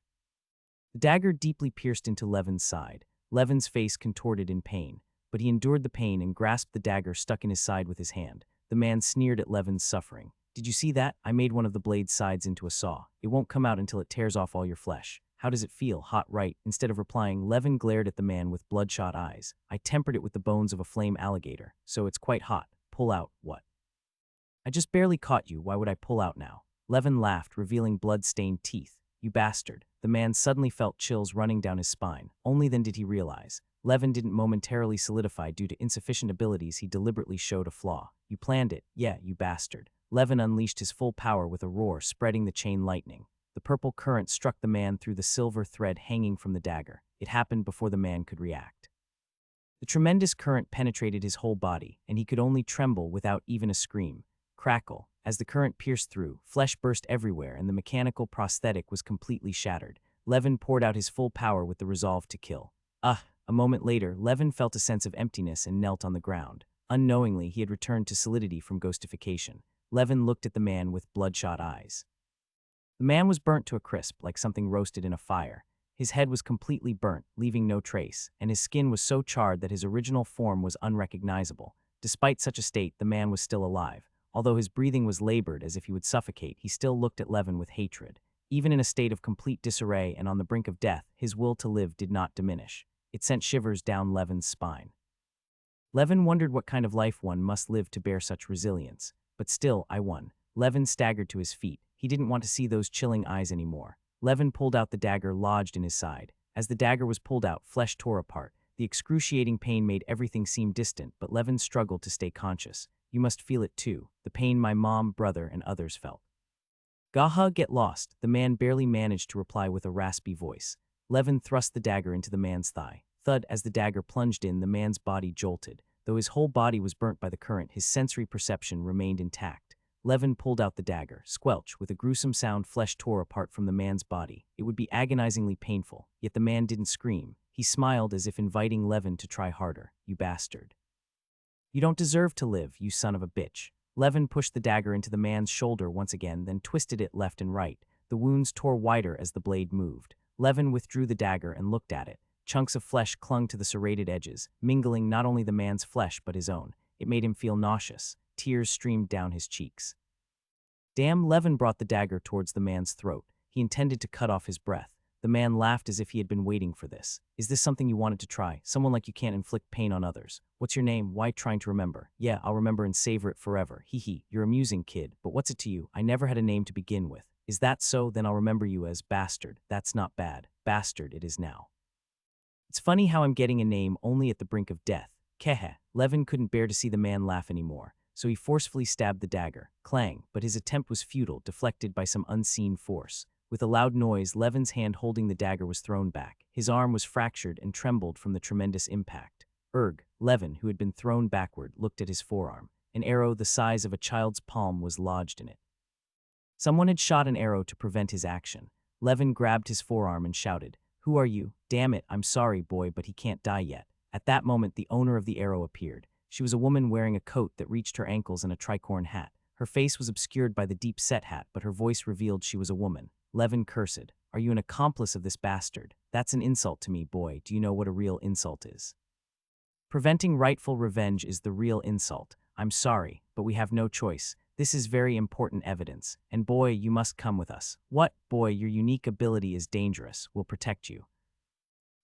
The dagger deeply pierced into Levin's side. Levin's face contorted in pain, but he endured the pain and grasped the dagger stuck in his side with his hand. The man sneered at Levin's suffering. Did you see that? I made one of the blade's sides into a saw. It won't come out until it tears off all your flesh. How does it feel? Hot, right? Instead of replying, Levin glared at the man with bloodshot eyes. I tempered it with the bones of a flame alligator, so it's quite hot. Pull out. What? I just barely caught you. Why would I pull out now? Levin laughed, revealing blood-stained teeth. You bastard. The man suddenly felt chills running down his spine. Only then did he realize. Levin didn't momentarily solidify due to insufficient abilities. He deliberately showed a flaw. You planned it. Yeah, you bastard. Levin unleashed his full power with a roar, spreading the chain lightning. The purple current struck the man through the silver thread hanging from the dagger. It happened before the man could react. The tremendous current penetrated his whole body, and he could only tremble without even a scream. Crackle. As the current pierced through, flesh burst everywhere and the mechanical prosthetic was completely shattered. Levin poured out his full power with the resolve to kill. A moment later, Levin felt a sense of emptiness and knelt on the ground. Unknowingly, he had returned to solidity from ghostification. Levin looked at the man with bloodshot eyes. The man was burnt to a crisp, like something roasted in a fire. His head was completely burnt, leaving no trace, and his skin was so charred that his original form was unrecognizable. Despite such a state, the man was still alive. Although his breathing was labored as if he would suffocate, he still looked at Levin with hatred. Even in a state of complete disarray and on the brink of death, his will to live did not diminish. It sent shivers down Levin's spine. Levin wondered what kind of life one must live to bear such resilience. But still, I won. Levin staggered to his feet. He didn't want to see those chilling eyes anymore. Levin pulled out the dagger lodged in his side. As the dagger was pulled out, flesh tore apart. The excruciating pain made everything seem distant, but Levin struggled to stay conscious. You must feel it too, the pain my mom, brother, and others felt. Gaha, get lost, the man barely managed to reply with a raspy voice. Levin thrust the dagger into the man's thigh. Thud, as the dagger plunged in, the man's body jolted. Though his whole body was burnt by the current, his sensory perception remained intact. Levin pulled out the dagger. Squelch, with a gruesome sound, flesh tore apart from the man's body. It would be agonizingly painful, yet the man didn't scream. He smiled as if inviting Levin to try harder. You bastard. You don't deserve to live, you son of a bitch. Levin pushed the dagger into the man's shoulder once again, then twisted it left and right. The wounds tore wider as the blade moved. Levin withdrew the dagger and looked at it. Chunks of flesh clung to the serrated edges, mingling not only the man's flesh but his own. It made him feel nauseous. Tears streamed down his cheeks. Damn, Levin brought the dagger towards the man's throat. He intended to cut off his breath. The man laughed as if he had been waiting for this. Is this something you wanted to try? Someone like you can't inflict pain on others. What's your name? Why trying to remember? Yeah, I'll remember and savor it forever. Hee hee, you're amusing, kid. But what's it to you? I never had a name to begin with. Is that so? Then I'll remember you as Bastard. That's not bad. Bastard it is now. It's funny how I'm getting a name only at the brink of death. Kehe. Levin couldn't bear to see the man laugh anymore, so he forcefully stabbed the dagger. Clang, but his attempt was futile, deflected by some unseen force. With a loud noise, Levin's hand holding the dagger was thrown back. His arm was fractured and trembled from the tremendous impact. Levin, who had been thrown backward, looked at his forearm. An arrow the size of a child's palm was lodged in it. Someone had shot an arrow to prevent his action. Levin grabbed his forearm and shouted, "Who are you? Damn it, I'm sorry, boy, but he can't die yet." At that moment, the owner of the arrow appeared. She was a woman wearing a coat that reached her ankles and a tricorn hat. Her face was obscured by the deep-set hat, but her voice revealed she was a woman. Levin cursed. "Are you an accomplice of this bastard? That's an insult to me, boy. Do you know what a real insult is? Preventing rightful revenge is the real insult. I'm sorry, but we have no choice. This is very important evidence, and boy, you must come with us." "What? Boy, your unique ability is dangerous. We'll protect you."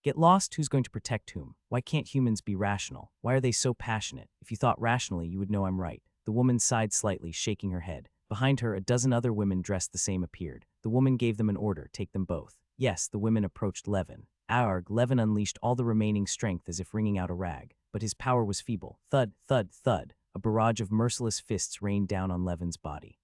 Get lost, who's going to protect whom? Why can't humans be rational? Why are they so passionate? If you thought rationally, you would know I'm right. The woman sighed slightly, shaking her head. Behind her, a dozen other women dressed the same appeared. The woman gave them an order, take them both. Yes, the women approached Levin. Levin unleashed all the remaining strength as if wringing out a rag, but his power was feeble. Thud, thud, thud. A barrage of merciless fists rained down on Levin's body.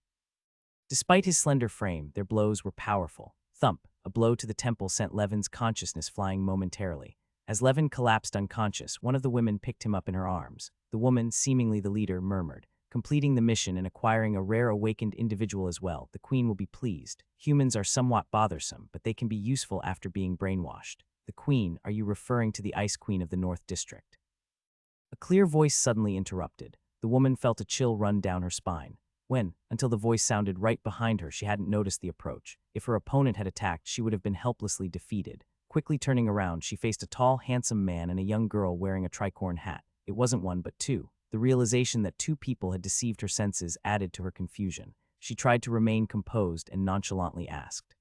Despite his slender frame, their blows were powerful. Thump, a blow to the temple sent Levin's consciousness flying momentarily. As Levin collapsed unconscious, one of the women picked him up in her arms. The woman, seemingly the leader, murmured, "Completing the mission and acquiring a rare awakened individual as well, the queen will be pleased. Humans are somewhat bothersome, but they can be useful after being brainwashed." "The queen, are you referring to the Ice Queen of the North District?" A clear voice suddenly interrupted. The woman felt a chill run down her spine. Until the voice sounded right behind her, she hadn't noticed the approach. If her opponent had attacked, she would have been helplessly defeated. Quickly turning around, she faced a tall, handsome man and a young girl wearing a tricorn hat. It wasn't one, but two. The realization that two people had deceived her senses added to her confusion. She tried to remain composed and nonchalantly asked,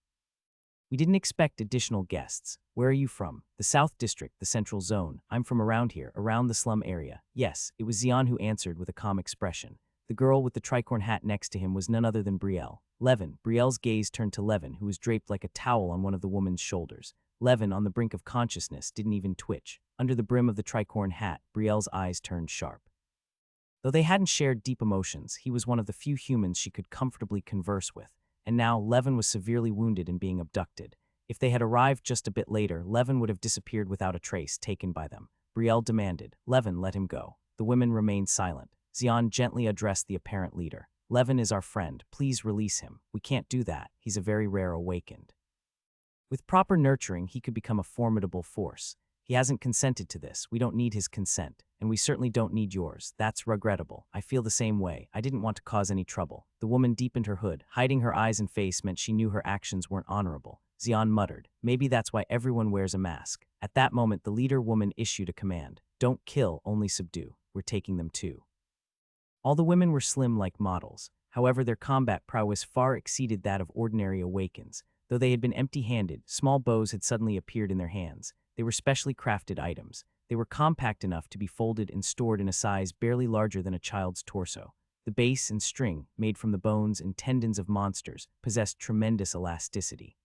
"We didn't expect additional guests. Where are you from?" "The South District, the Central Zone. I'm from around here, around the slum area." Yes, it was Xian who answered with a calm expression. The girl with the tricorn hat next to him was none other than Brielle. Brielle's gaze turned to Levin, who was draped like a towel on one of the woman's shoulders. Levin, on the brink of consciousness, didn't even twitch. Under the brim of the tricorn hat, Brielle's eyes turned sharp. Though they hadn't shared deep emotions, he was one of the few humans she could comfortably converse with. And now, Levin was severely wounded and being abducted. If they had arrived just a bit later, Levin would have disappeared without a trace taken by them. Brielle demanded, "Levin, let him go." The women remained silent. Xian gently addressed the apparent leader. "Levin is our friend. Please release him." "We can't do that. He's a very rare awakened. With proper nurturing, he could become a formidable force. He hasn't consented to this. We don't need his consent. And we certainly don't need yours. That's regrettable. I feel the same way. I didn't want to cause any trouble." The woman deepened her hood. Hiding her eyes and face meant she knew her actions weren't honorable. Xian muttered, "Maybe that's why everyone wears a mask." At that moment, the leader woman issued a command. "Don't kill, only subdue. We're taking them too." All the women were slim like models. However, their combat prowess far exceeded that of ordinary Awakens. Though they had been empty-handed, small bows had suddenly appeared in their hands. They were specially crafted items. They were compact enough to be folded and stored in a size barely larger than a child's torso. The base and string, made from the bones and tendons of monsters, possessed tremendous elasticity.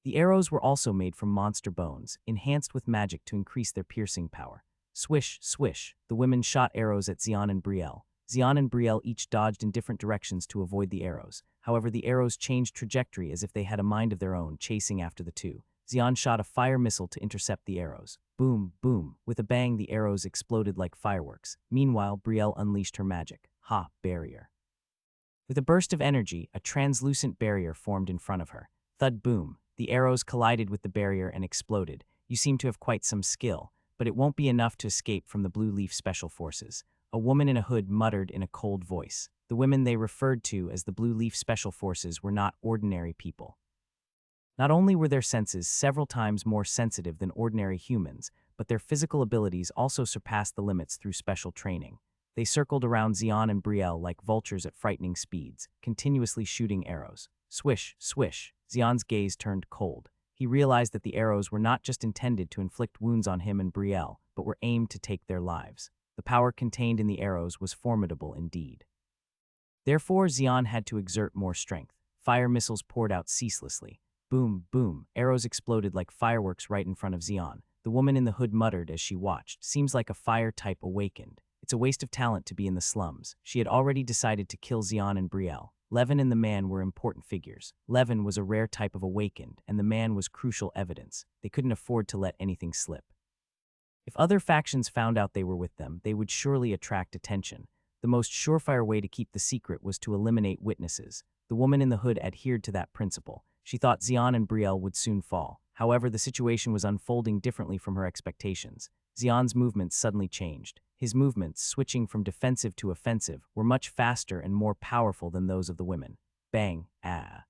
The arrows were also made from monster bones, enhanced with magic to increase their piercing power. Swish, swish, the women shot arrows at Xian and Brielle. Xian and Brielle each dodged in different directions to avoid the arrows. However, the arrows changed trajectory as if they had a mind of their own, chasing after the two. Xian shot a fire missile to intercept the arrows. Boom, boom. With a bang, the arrows exploded like fireworks. Meanwhile, Brielle unleashed her magic. Ha, barrier. With a burst of energy, a translucent barrier formed in front of her. Thud, boom. The arrows collided with the barrier and exploded. "You seem to have quite some skill, but it won't be enough to escape from the Blue Leaf Special Forces." A woman in a hood muttered in a cold voice. The women they referred to as the Blue Leaf Special Forces were not ordinary people. Not only were their senses several times more sensitive than ordinary humans, but their physical abilities also surpassed the limits through special training. They circled around Xian and Brielle like vultures at frightening speeds, continuously shooting arrows. Swish, swish. Xian's gaze turned cold. He realized that the arrows were not just intended to inflict wounds on him and Brielle, but were aimed to take their lives. The power contained in the arrows was formidable indeed. Therefore, Xian had to exert more strength. Fire missiles poured out ceaselessly. Boom, boom. Arrows exploded like fireworks right in front of Xian. The woman in the hood muttered as she watched. "Seems like a fire type awakened." It's a waste of talent to be in the slums. She had already decided to kill Xian and Brielle. Levin and the man were important figures. Levin was a rare type of awakened, and the man was crucial evidence. They couldn't afford to let anything slip. If other factions found out they were with them, they would surely attract attention. The most surefire way to keep the secret was to eliminate witnesses. The woman in the hood adhered to that principle. She thought Xian and Brielle would soon fall. However, the situation was unfolding differently from her expectations. Xian's movements suddenly changed. His movements, switching from defensive to offensive, were much faster and more powerful than those of the women. Bang, ah.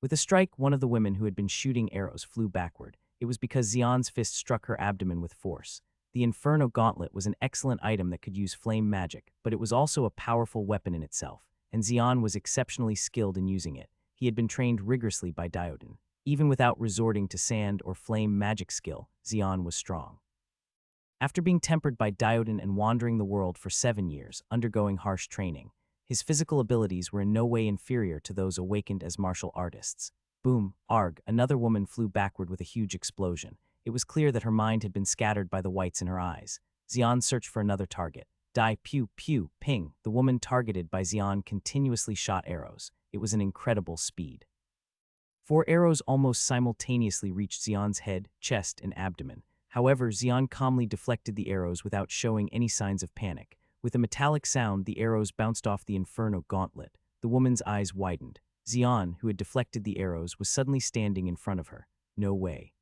With a strike, one of the women who had been shooting arrows flew backward. It was because Xian's fist struck her abdomen with force. The Inferno Gauntlet was an excellent item that could use flame magic, but it was also a powerful weapon in itself, and Xian was exceptionally skilled in using it. He had been trained rigorously by Diodin. Even without resorting to sand or flame magic skill, Xian was strong. After being tempered by Diodin and wandering the world for 7 years, undergoing harsh training, his physical abilities were in no way inferior to those awakened as martial artists. Boom, arg, another woman flew backward with a huge explosion. It was clear that her mind had been scattered by the whites in her eyes. Xian searched for another target. Die, pew, pew, ping. The woman targeted by Xian continuously shot arrows. It was an incredible speed. 4 arrows almost simultaneously reached Xian's head, chest, and abdomen. However, Xian calmly deflected the arrows without showing any signs of panic. With a metallic sound, the arrows bounced off the Inferno Gauntlet. The woman's eyes widened. Xian, who had deflected the arrows, was suddenly standing in front of her. No way.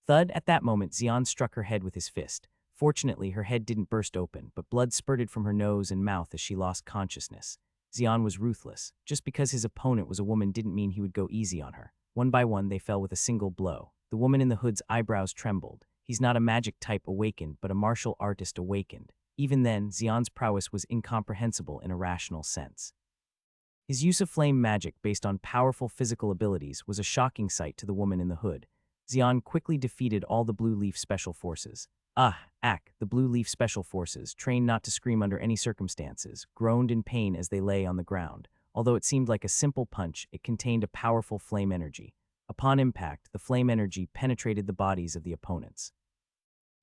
Thud, at that moment, Xian struck her head with his fist. Fortunately, her head didn't burst open, but blood spurted from her nose and mouth as she lost consciousness. Xian was ruthless. Just because his opponent was a woman didn't mean he would go easy on her. One by one, they fell with a single blow. The woman in the hood's eyebrows trembled. He's not a magic type awakened, but a martial artist awakened. Even then, Xian's prowess was incomprehensible in a rational sense. His use of flame magic based on powerful physical abilities was a shocking sight to the woman in the hood. Xian quickly defeated all the Blue Leaf Special Forces. The Blue Leaf Special Forces, trained not to scream under any circumstances, groaned in pain as they lay on the ground. Although it seemed like a simple punch, it contained a powerful flame energy. Upon impact, the flame energy penetrated the bodies of the opponents.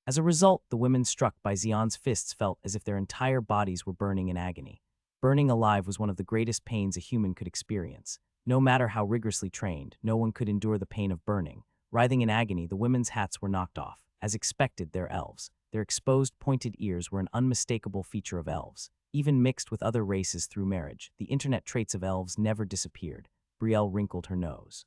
As a result, the women struck by Xian's fists felt as if their entire bodies were burning in agony. Burning alive was one of the greatest pains a human could experience. No matter how rigorously trained, no one could endure the pain of burning. Writhing in agony, the women's hats were knocked off. As expected, they're elves. Their exposed, pointed ears were an unmistakable feature of elves. Even mixed with other races through marriage, the internet traits of elves never disappeared. Brielle wrinkled her nose.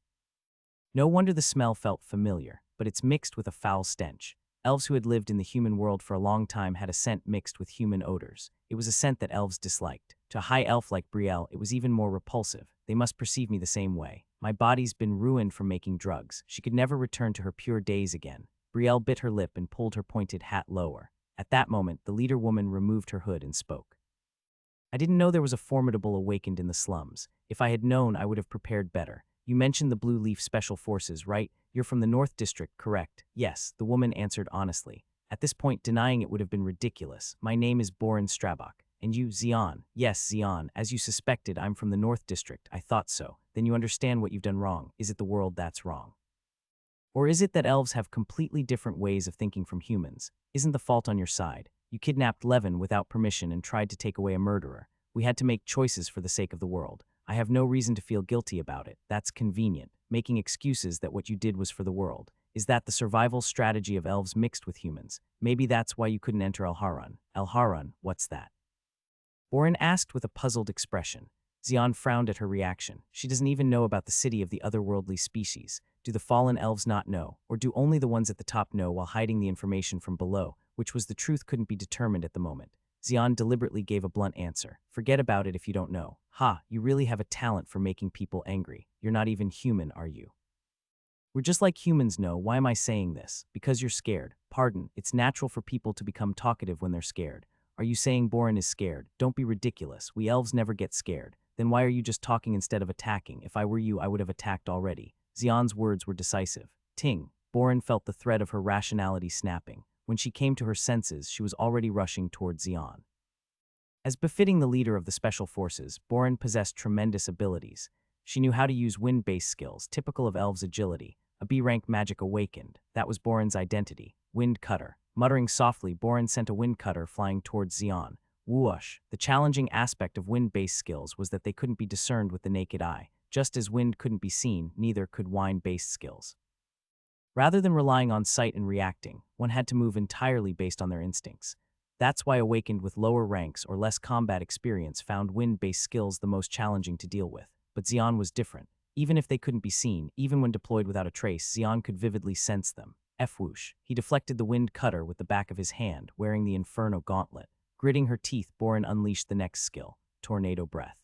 No wonder the smell felt familiar, but it's mixed with a foul stench. Elves who had lived in the human world for a long time had a scent mixed with human odors. It was a scent that elves disliked. To a high elf like Brielle, it was even more repulsive. They must perceive me the same way. My body's been ruined from making drugs. She could never return to her pure days again. Brielle bit her lip and pulled her pointed hat lower. At that moment, the leader woman removed her hood and spoke. I didn't know there was a formidable awakened in the slums. If I had known, I would have prepared better. You mentioned the Blue Leaf Special Forces, right? You're from the North District, correct? Yes, the woman answered honestly. At this point, denying it would have been ridiculous. My name is Borin Strabok. And you, Xian? Yes, Xian. As you suspected, I'm from the North District. I thought so. Then you understand what you've done wrong. Is it the world that's wrong? Or is it that elves have completely different ways of thinking from humans? Isn't the fault on your side? You kidnapped Levin without permission and tried to take away a murderer. We had to make choices for the sake of the world. I have no reason to feel guilty about it. That's convenient, making excuses that what you did was for the world. Is that the survival strategy of elves mixed with humans? Maybe that's why you couldn't enter Elharun. Elharun, what's that? Borin asked with a puzzled expression. Xian frowned at her reaction. She doesn't even know about the city of the otherworldly species. Do the fallen elves not know? Or do only the ones at the top know while hiding the information from below, which was the truth couldn't be determined at the moment? Xian deliberately gave a blunt answer. Forget about it if you don't know. Ha, you really have a talent for making people angry. You're not even human, are you? We're just like humans know. Why am I saying this? Because you're scared. Pardon, it's natural for people to become talkative when they're scared. Are you saying Borin is scared? Don't be ridiculous. We elves never get scared. Then why are you just talking instead of attacking? If I were you, I would have attacked already. Xian's words were decisive. Ting. Borin felt the thread of her rationality snapping. When she came to her senses, she was already rushing toward Xian. As befitting the leader of the Special Forces, Borin possessed tremendous abilities. She knew how to use wind-based skills, typical of elves' agility. A B-rank magic awakened. That was Borin's identity. Wind Cutter. Muttering softly, Boren sent a wind cutter flying towards Xian. Whoosh! The challenging aspect of wind-based skills was that they couldn't be discerned with the naked eye. Just as wind couldn't be seen, neither could wind-based skills. Rather than relying on sight and reacting, one had to move entirely based on their instincts. That's why Awakened with lower ranks or less combat experience found wind-based skills the most challenging to deal with. But Xian was different. Even if they couldn't be seen, even when deployed without a trace, Xian could vividly sense them. F-whoosh. He deflected the wind cutter with the back of his hand, wearing the Inferno Gauntlet. Gritting her teeth, Boren unleashed the next skill, Tornado Breath.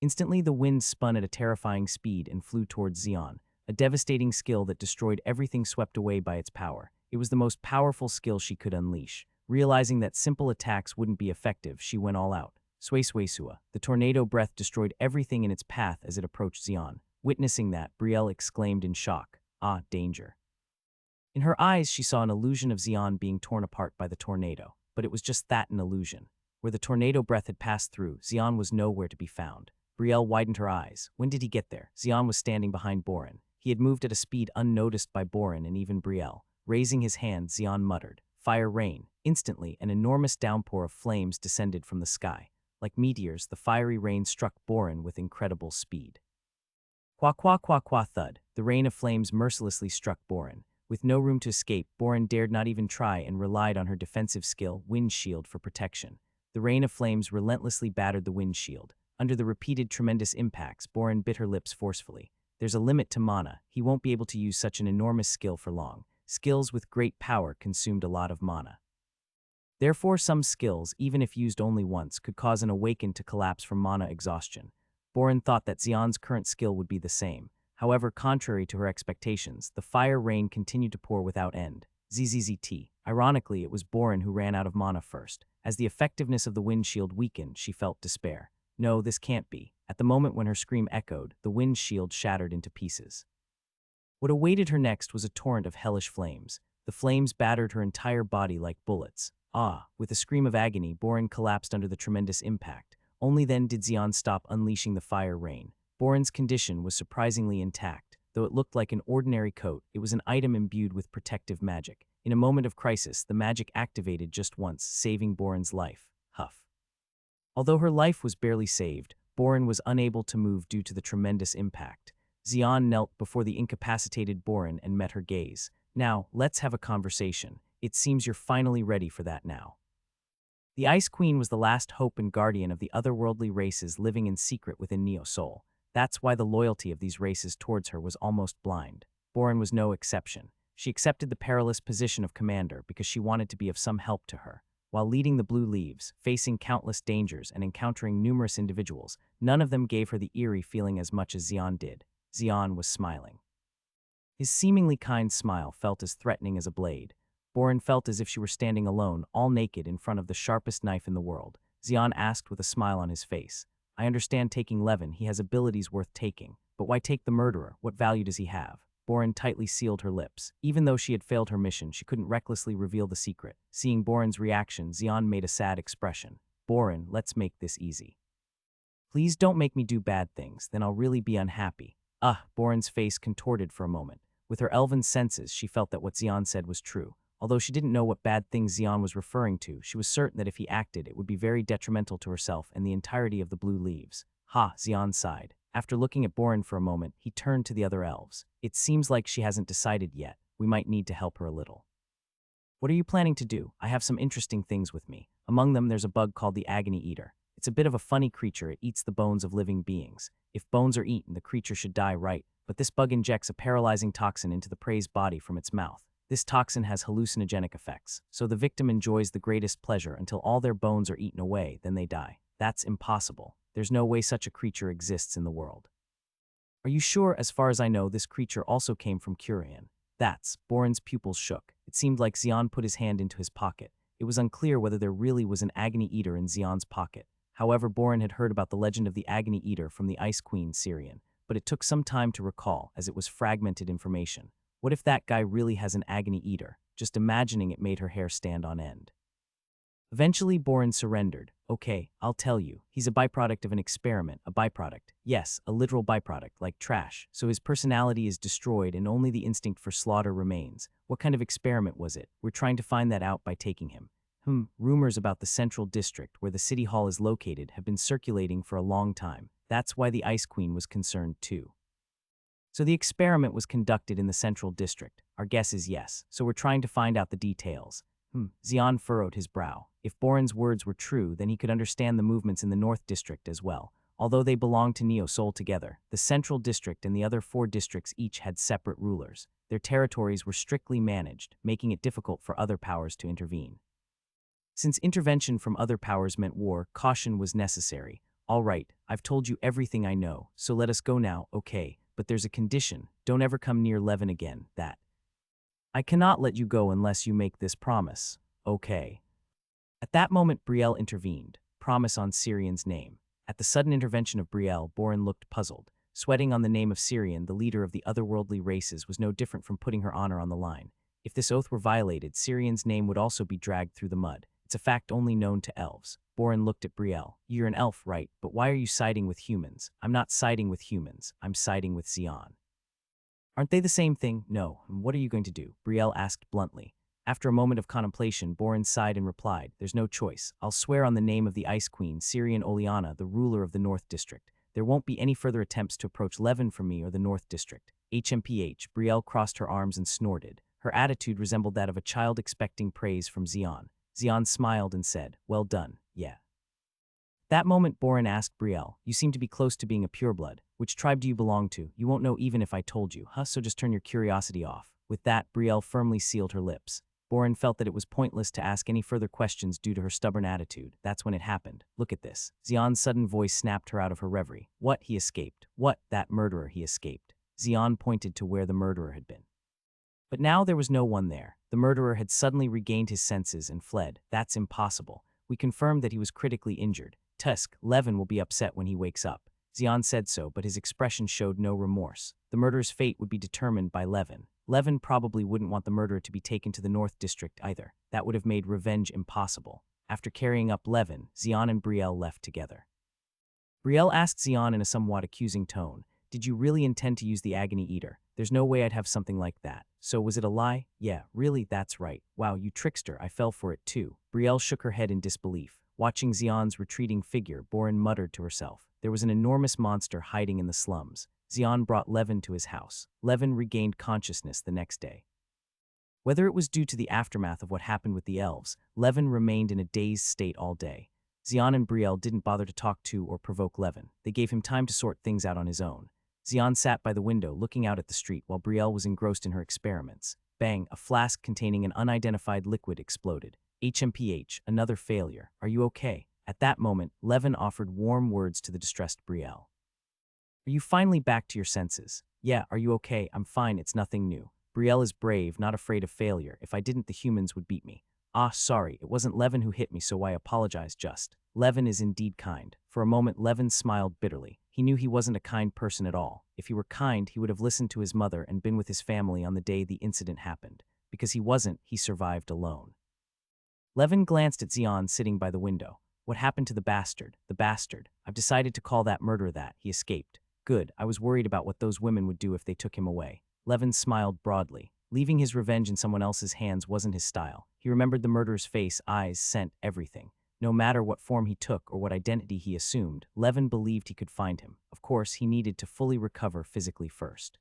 Instantly, the wind spun at a terrifying speed and flew towards Xian, a devastating skill that destroyed everything swept away by its power. It was the most powerful skill she could unleash. Realizing that simple attacks wouldn't be effective, she went all out. Sway-sway-sua. The tornado breath destroyed everything in its path as it approached Xian. Witnessing that, Brielle exclaimed in shock, "Ah, danger." In her eyes, she saw an illusion of Xian being torn apart by the tornado. But it was just that, an illusion. Where the tornado breath had passed through, Xian was nowhere to be found. Brielle widened her eyes. When did he get there? Xian was standing behind Boren. He had moved at a speed unnoticed by Boren and even Brielle. Raising his hand, Xian muttered, "Fire rain." Instantly, an enormous downpour of flames descended from the sky. Like meteors, the fiery rain struck Boren with incredible speed. Qua qua qua qua thud. The rain of flames mercilessly struck Boren. With no room to escape, Boren dared not even try and relied on her defensive skill, Wind Shield, for protection. The rain of flames relentlessly battered the wind shield. Under the repeated tremendous impacts, Boren bit her lips forcefully. There's a limit to mana. He won't be able to use such an enormous skill for long. Skills with great power consumed a lot of mana. Therefore, some skills, even if used only once, could cause an Awakened to collapse from mana exhaustion. Boren thought that Xian's current skill would be the same. However, contrary to her expectations, the fire rain continued to pour without end. ZZZT. Ironically, it was Boren who ran out of mana first. As the effectiveness of the wind shield weakened, she felt despair. No, this can't be. At the moment when her scream echoed, the wind shield shattered into pieces. What awaited her next was a torrent of hellish flames. The flames battered her entire body like bullets. Ah! With a scream of agony, Boren collapsed under the tremendous impact. Only then did Xian stop unleashing the fire rain. Boren's condition was surprisingly intact. Though it looked like an ordinary coat, it was an item imbued with protective magic. In a moment of crisis, the magic activated just once, saving Boren's life. Huff. Although her life was barely saved, Boren was unable to move due to the tremendous impact. Xian knelt before the incapacitated Boren and met her gaze. "Now, let's have a conversation. It seems you're finally ready for that now." The Ice Queen was the last hope and guardian of the otherworldly races living in secret within Neo Soul. That's why the loyalty of these races towards her was almost blind. Boren was no exception. She accepted the perilous position of commander because she wanted to be of some help to her. While leading the Blue Leaves, facing countless dangers and encountering numerous individuals, none of them gave her the eerie feeling as much as Xian did. Xian was smiling. His seemingly kind smile felt as threatening as a blade. Boren felt as if she were standing alone, all naked, in front of the sharpest knife in the world. Xian asked with a smile on his face, "I understand taking Levin, he has abilities worth taking. But why take the murderer? What value does he have?" Boren tightly sealed her lips. Even though she had failed her mission, she couldn't recklessly reveal the secret. Seeing Boren's reaction, Xian made a sad expression. "Boren, let's make this easy. Please don't make me do bad things, then I'll really be unhappy." Boren's face contorted for a moment. With her elven senses, she felt that what Xian said was true. Although she didn't know what bad things Xian was referring to, she was certain that if he acted, it would be very detrimental to herself and the entirety of the Blue Leaves. Xian sighed. After looking at Boren for a moment, he turned to the other elves. "It seems like she hasn't decided yet. We might need to help her a little." "What are you planning to do?" "I have some interesting things with me. Among them, there's a bug called the Agony Eater. It's a bit of a funny creature. It eats the bones of living beings. If bones are eaten, the creature should die, right? But this bug injects a paralyzing toxin into the prey's body from its mouth. This toxin has hallucinogenic effects, so the victim enjoys the greatest pleasure until all their bones are eaten away, then they die. That's impossible. There's no way such a creature exists in the world." "Are you sure? As far as I know, this creature also came from Curian." Boren's pupils shook. It seemed like Xian put his hand into his pocket. It was unclear whether there really was an Agony Eater in Xian's pocket. However, Boren had heard about the legend of the Agony Eater from the Ice Queen Syrian, but it took some time to recall, as it was fragmented information. What if that guy really has an Agony Eater? Just imagining it made her hair stand on end. Eventually, Boren surrendered. Okay, I'll tell you. He's a byproduct of an experiment, a byproduct. Yes, a literal byproduct, like trash. So his personality is destroyed and only the instinct for slaughter remains. What kind of experiment was it? We're trying to find that out by taking him. Rumors about the Central District, where the city hall is located, have been circulating for a long time. That's why the Ice Queen was concerned too. So the experiment was conducted in the Central District. Our guess is yes, so we're trying to find out the details. Xian furrowed his brow. If Boren's words were true, then he could understand the movements in the North District as well. Although they belonged to Neo Seoul together, the Central District and the other 4 districts each had separate rulers. Their territories were strictly managed, making it difficult for other powers to intervene. Since intervention from other powers meant war, caution was necessary. All right, I've told you everything I know, so let us go now, okay, but there's a condition. Don't ever come near Levin again, that. I cannot let you go unless you make this promise, okay. At that moment, Brielle intervened. Promise on Syrian's name. At the sudden intervention of Brielle, Boren looked puzzled. Sweating on the name of Syrian, the leader of the otherworldly races, was no different from putting her honor on the line. If this oath were violated, Syrian's name would also be dragged through the mud. It's a fact only known to elves. Boren looked at Brielle. You're an elf, right? But why are you siding with humans? I'm not siding with humans. I'm siding with Xian. Aren't they the same thing? No. And what are you going to do? Brielle asked bluntly. After a moment of contemplation, Boren sighed and replied, there's no choice. I'll swear on the name of the Ice Queen, Syrian Oleana, the ruler of the North District. There won't be any further attempts to approach Levin from me or the North District. HMPH, Brielle crossed her arms and snorted. Her attitude resembled that of a child expecting praise from Xian. Xian smiled and said, well done, yeah. That moment, Boren asked Brielle, you seem to be close to being a pureblood. Which tribe do you belong to? You won't know even if I told you, so just turn your curiosity off. With that, Brielle firmly sealed her lips. Boren felt that it was pointless to ask any further questions due to her stubborn attitude. That's when it happened. Look at this. Xian's sudden voice snapped her out of her reverie. What? He escaped. What? That murderer, he escaped. Xian pointed to where the murderer had been. But now there was no one there. The murderer had suddenly regained his senses and fled. That's impossible. We confirmed that he was critically injured. Tusk, Levin will be upset when he wakes up. Xian said so, but his expression showed no remorse. The murderer's fate would be determined by Levin. Levin probably wouldn't want the murderer to be taken to the North District either. That would have made revenge impossible. After carrying up Levin, Xian and Brielle left together. Brielle asked Xian in a somewhat accusing tone, did you really intend to use the Agony Eater? There's no way I'd have something like that. So was it a lie? Yeah, really, that's right. Wow, you trickster, I fell for it too. Brielle shook her head in disbelief. Watching Xian's retreating figure, Boren muttered to herself. There was an enormous monster hiding in the slums. Xian brought Levin to his house. Levin regained consciousness the next day. Whether it was due to the aftermath of what happened with the elves, Levin remained in a dazed state all day. Xian and Brielle didn't bother to talk to or provoke Levin. They gave him time to sort things out on his own. Xian sat by the window looking out at the street while Brielle was engrossed in her experiments. Bang, a flask containing an unidentified liquid exploded. HMPH, another failure. Are you okay? At that moment, Levin offered warm words to the distressed Brielle. Are you finally back to your senses? Yeah, are you okay? I'm fine, it's nothing new. Brielle is brave, not afraid of failure. If I didn't, the humans would beat me. Ah, sorry, it wasn't Levin who hit me, so I apologize just. Levin is indeed kind. For a moment, Levin smiled bitterly. He knew he wasn't a kind person at all. If he were kind, he would have listened to his mother and been with his family on the day the incident happened. Because he wasn't, he survived alone. Levin glanced at Xian sitting by the window. What happened to the bastard? The bastard. I've decided to call that murder that. He escaped. Good. I was worried about what those women would do if they took him away. Levin smiled broadly. Leaving his revenge in someone else's hands wasn't his style. He remembered the murderer's face, eyes, scent, everything. No matter what form he took or what identity he assumed, Levin believed he could find him. Of course, he needed to fully recover physically first.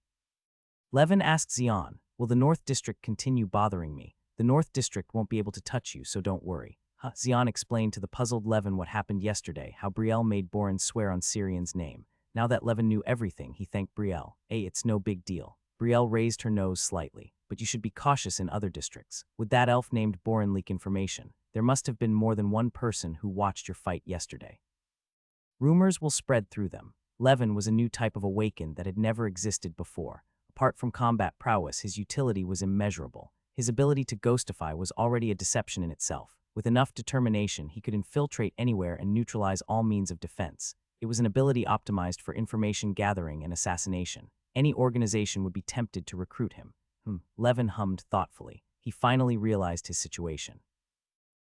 Levin asked Xian, will the North District continue bothering me? The North District won't be able to touch you, so don't worry. Xian explained to the puzzled Levin what happened yesterday, how Brielle made Boren swear on Syrian's name. Now that Levin knew everything, he thanked Brielle. Hey, it's no big deal. Brielle raised her nose slightly. But you should be cautious in other districts. Would that elf named Boren leak information? There must have been more than one person who watched your fight yesterday. Rumors will spread through them. Levin was a new type of Awaken that had never existed before. Apart from combat prowess, his utility was immeasurable. His ability to ghostify was already a deception in itself. With enough determination, he could infiltrate anywhere and neutralize all means of defense. It was an ability optimized for information gathering and assassination. Any organization would be tempted to recruit him. Levin hummed thoughtfully. He finally realized his situation.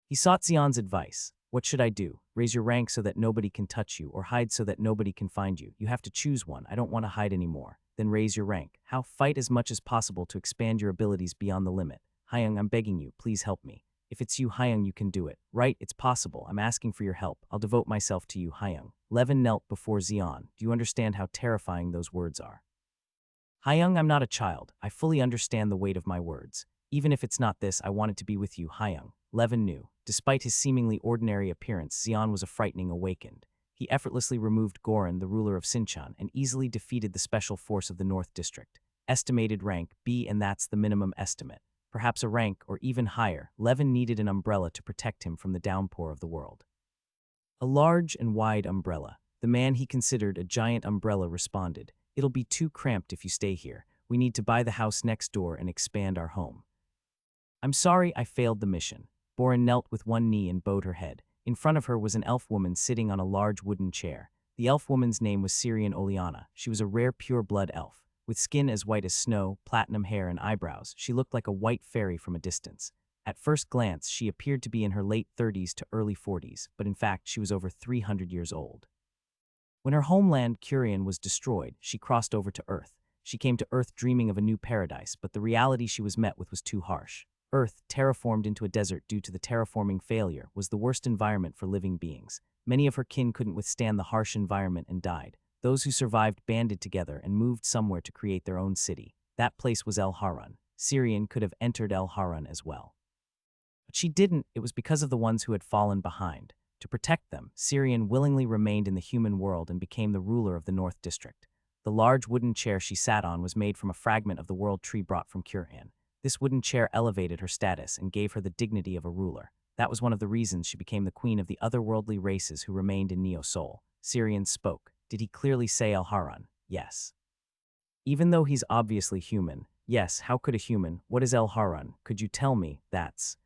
He sought Xian's advice. What should I do? Raise your rank so that nobody can touch you, or hide so that nobody can find you? You have to choose one. I don't want to hide anymore. Then raise your rank. How? Fight as much as possible to expand your abilities beyond the limit. Hyung, I'm begging you, please help me. If it's you, Hyung, you can do it. Right? It's possible. I'm asking for your help. I'll devote myself to you, Hyung. Levin knelt before Xian. Do you understand how terrifying those words are? Hyung, I'm not a child. I fully understand the weight of my words. Even if it's not this, I want it to be with you, Hyung. Levin knew. Despite his seemingly ordinary appearance, Xian was a frightening awakened. He effortlessly removed Goran, the ruler of Sinchan, and easily defeated the special force of the North District. Estimated rank B, and that's the minimum estimate. Perhaps a rank or even higher. Levin needed an umbrella to protect him from the downpour of the world. A large and wide umbrella. The man he considered a giant umbrella responded, "It'll be too cramped if you stay here. We need to buy the house next door and expand our home." "I'm sorry, I failed the mission." Borin knelt with one knee and bowed her head. In front of her was an elf woman sitting on a large wooden chair. The elf woman's name was Syrian Oleana. She was a rare pure-blood elf. With skin as white as snow, platinum hair, and eyebrows, she looked like a white fairy from a distance. At first glance, she appeared to be in her late 30s to early 40s, but in fact, she was over 300 years old. When her homeland, Curian, was destroyed, she crossed over to Earth. She came to Earth dreaming of a new paradise, but the reality she was met with was too harsh. Earth, terraformed into a desert due to the terraforming failure, was the worst environment for living beings. Many of her kin couldn't withstand the harsh environment and died. Those who survived banded together and moved somewhere to create their own city. That place was El Harun. Syrian could have entered El Harun as well. But she didn't. It was because of the ones who had fallen behind. To protect them, Syrian willingly remained in the human world and became the ruler of the North District. The large wooden chair she sat on was made from a fragment of the world tree brought from Curian. This wooden chair elevated her status and gave her the dignity of a ruler. That was one of the reasons she became the queen of the otherworldly races who remained in Neo-Sol. Syrian spoke. Did he clearly say El Harun? Yes. Even though he's obviously human. Yes, how could a human? What is El Harun? Could you tell me? That's...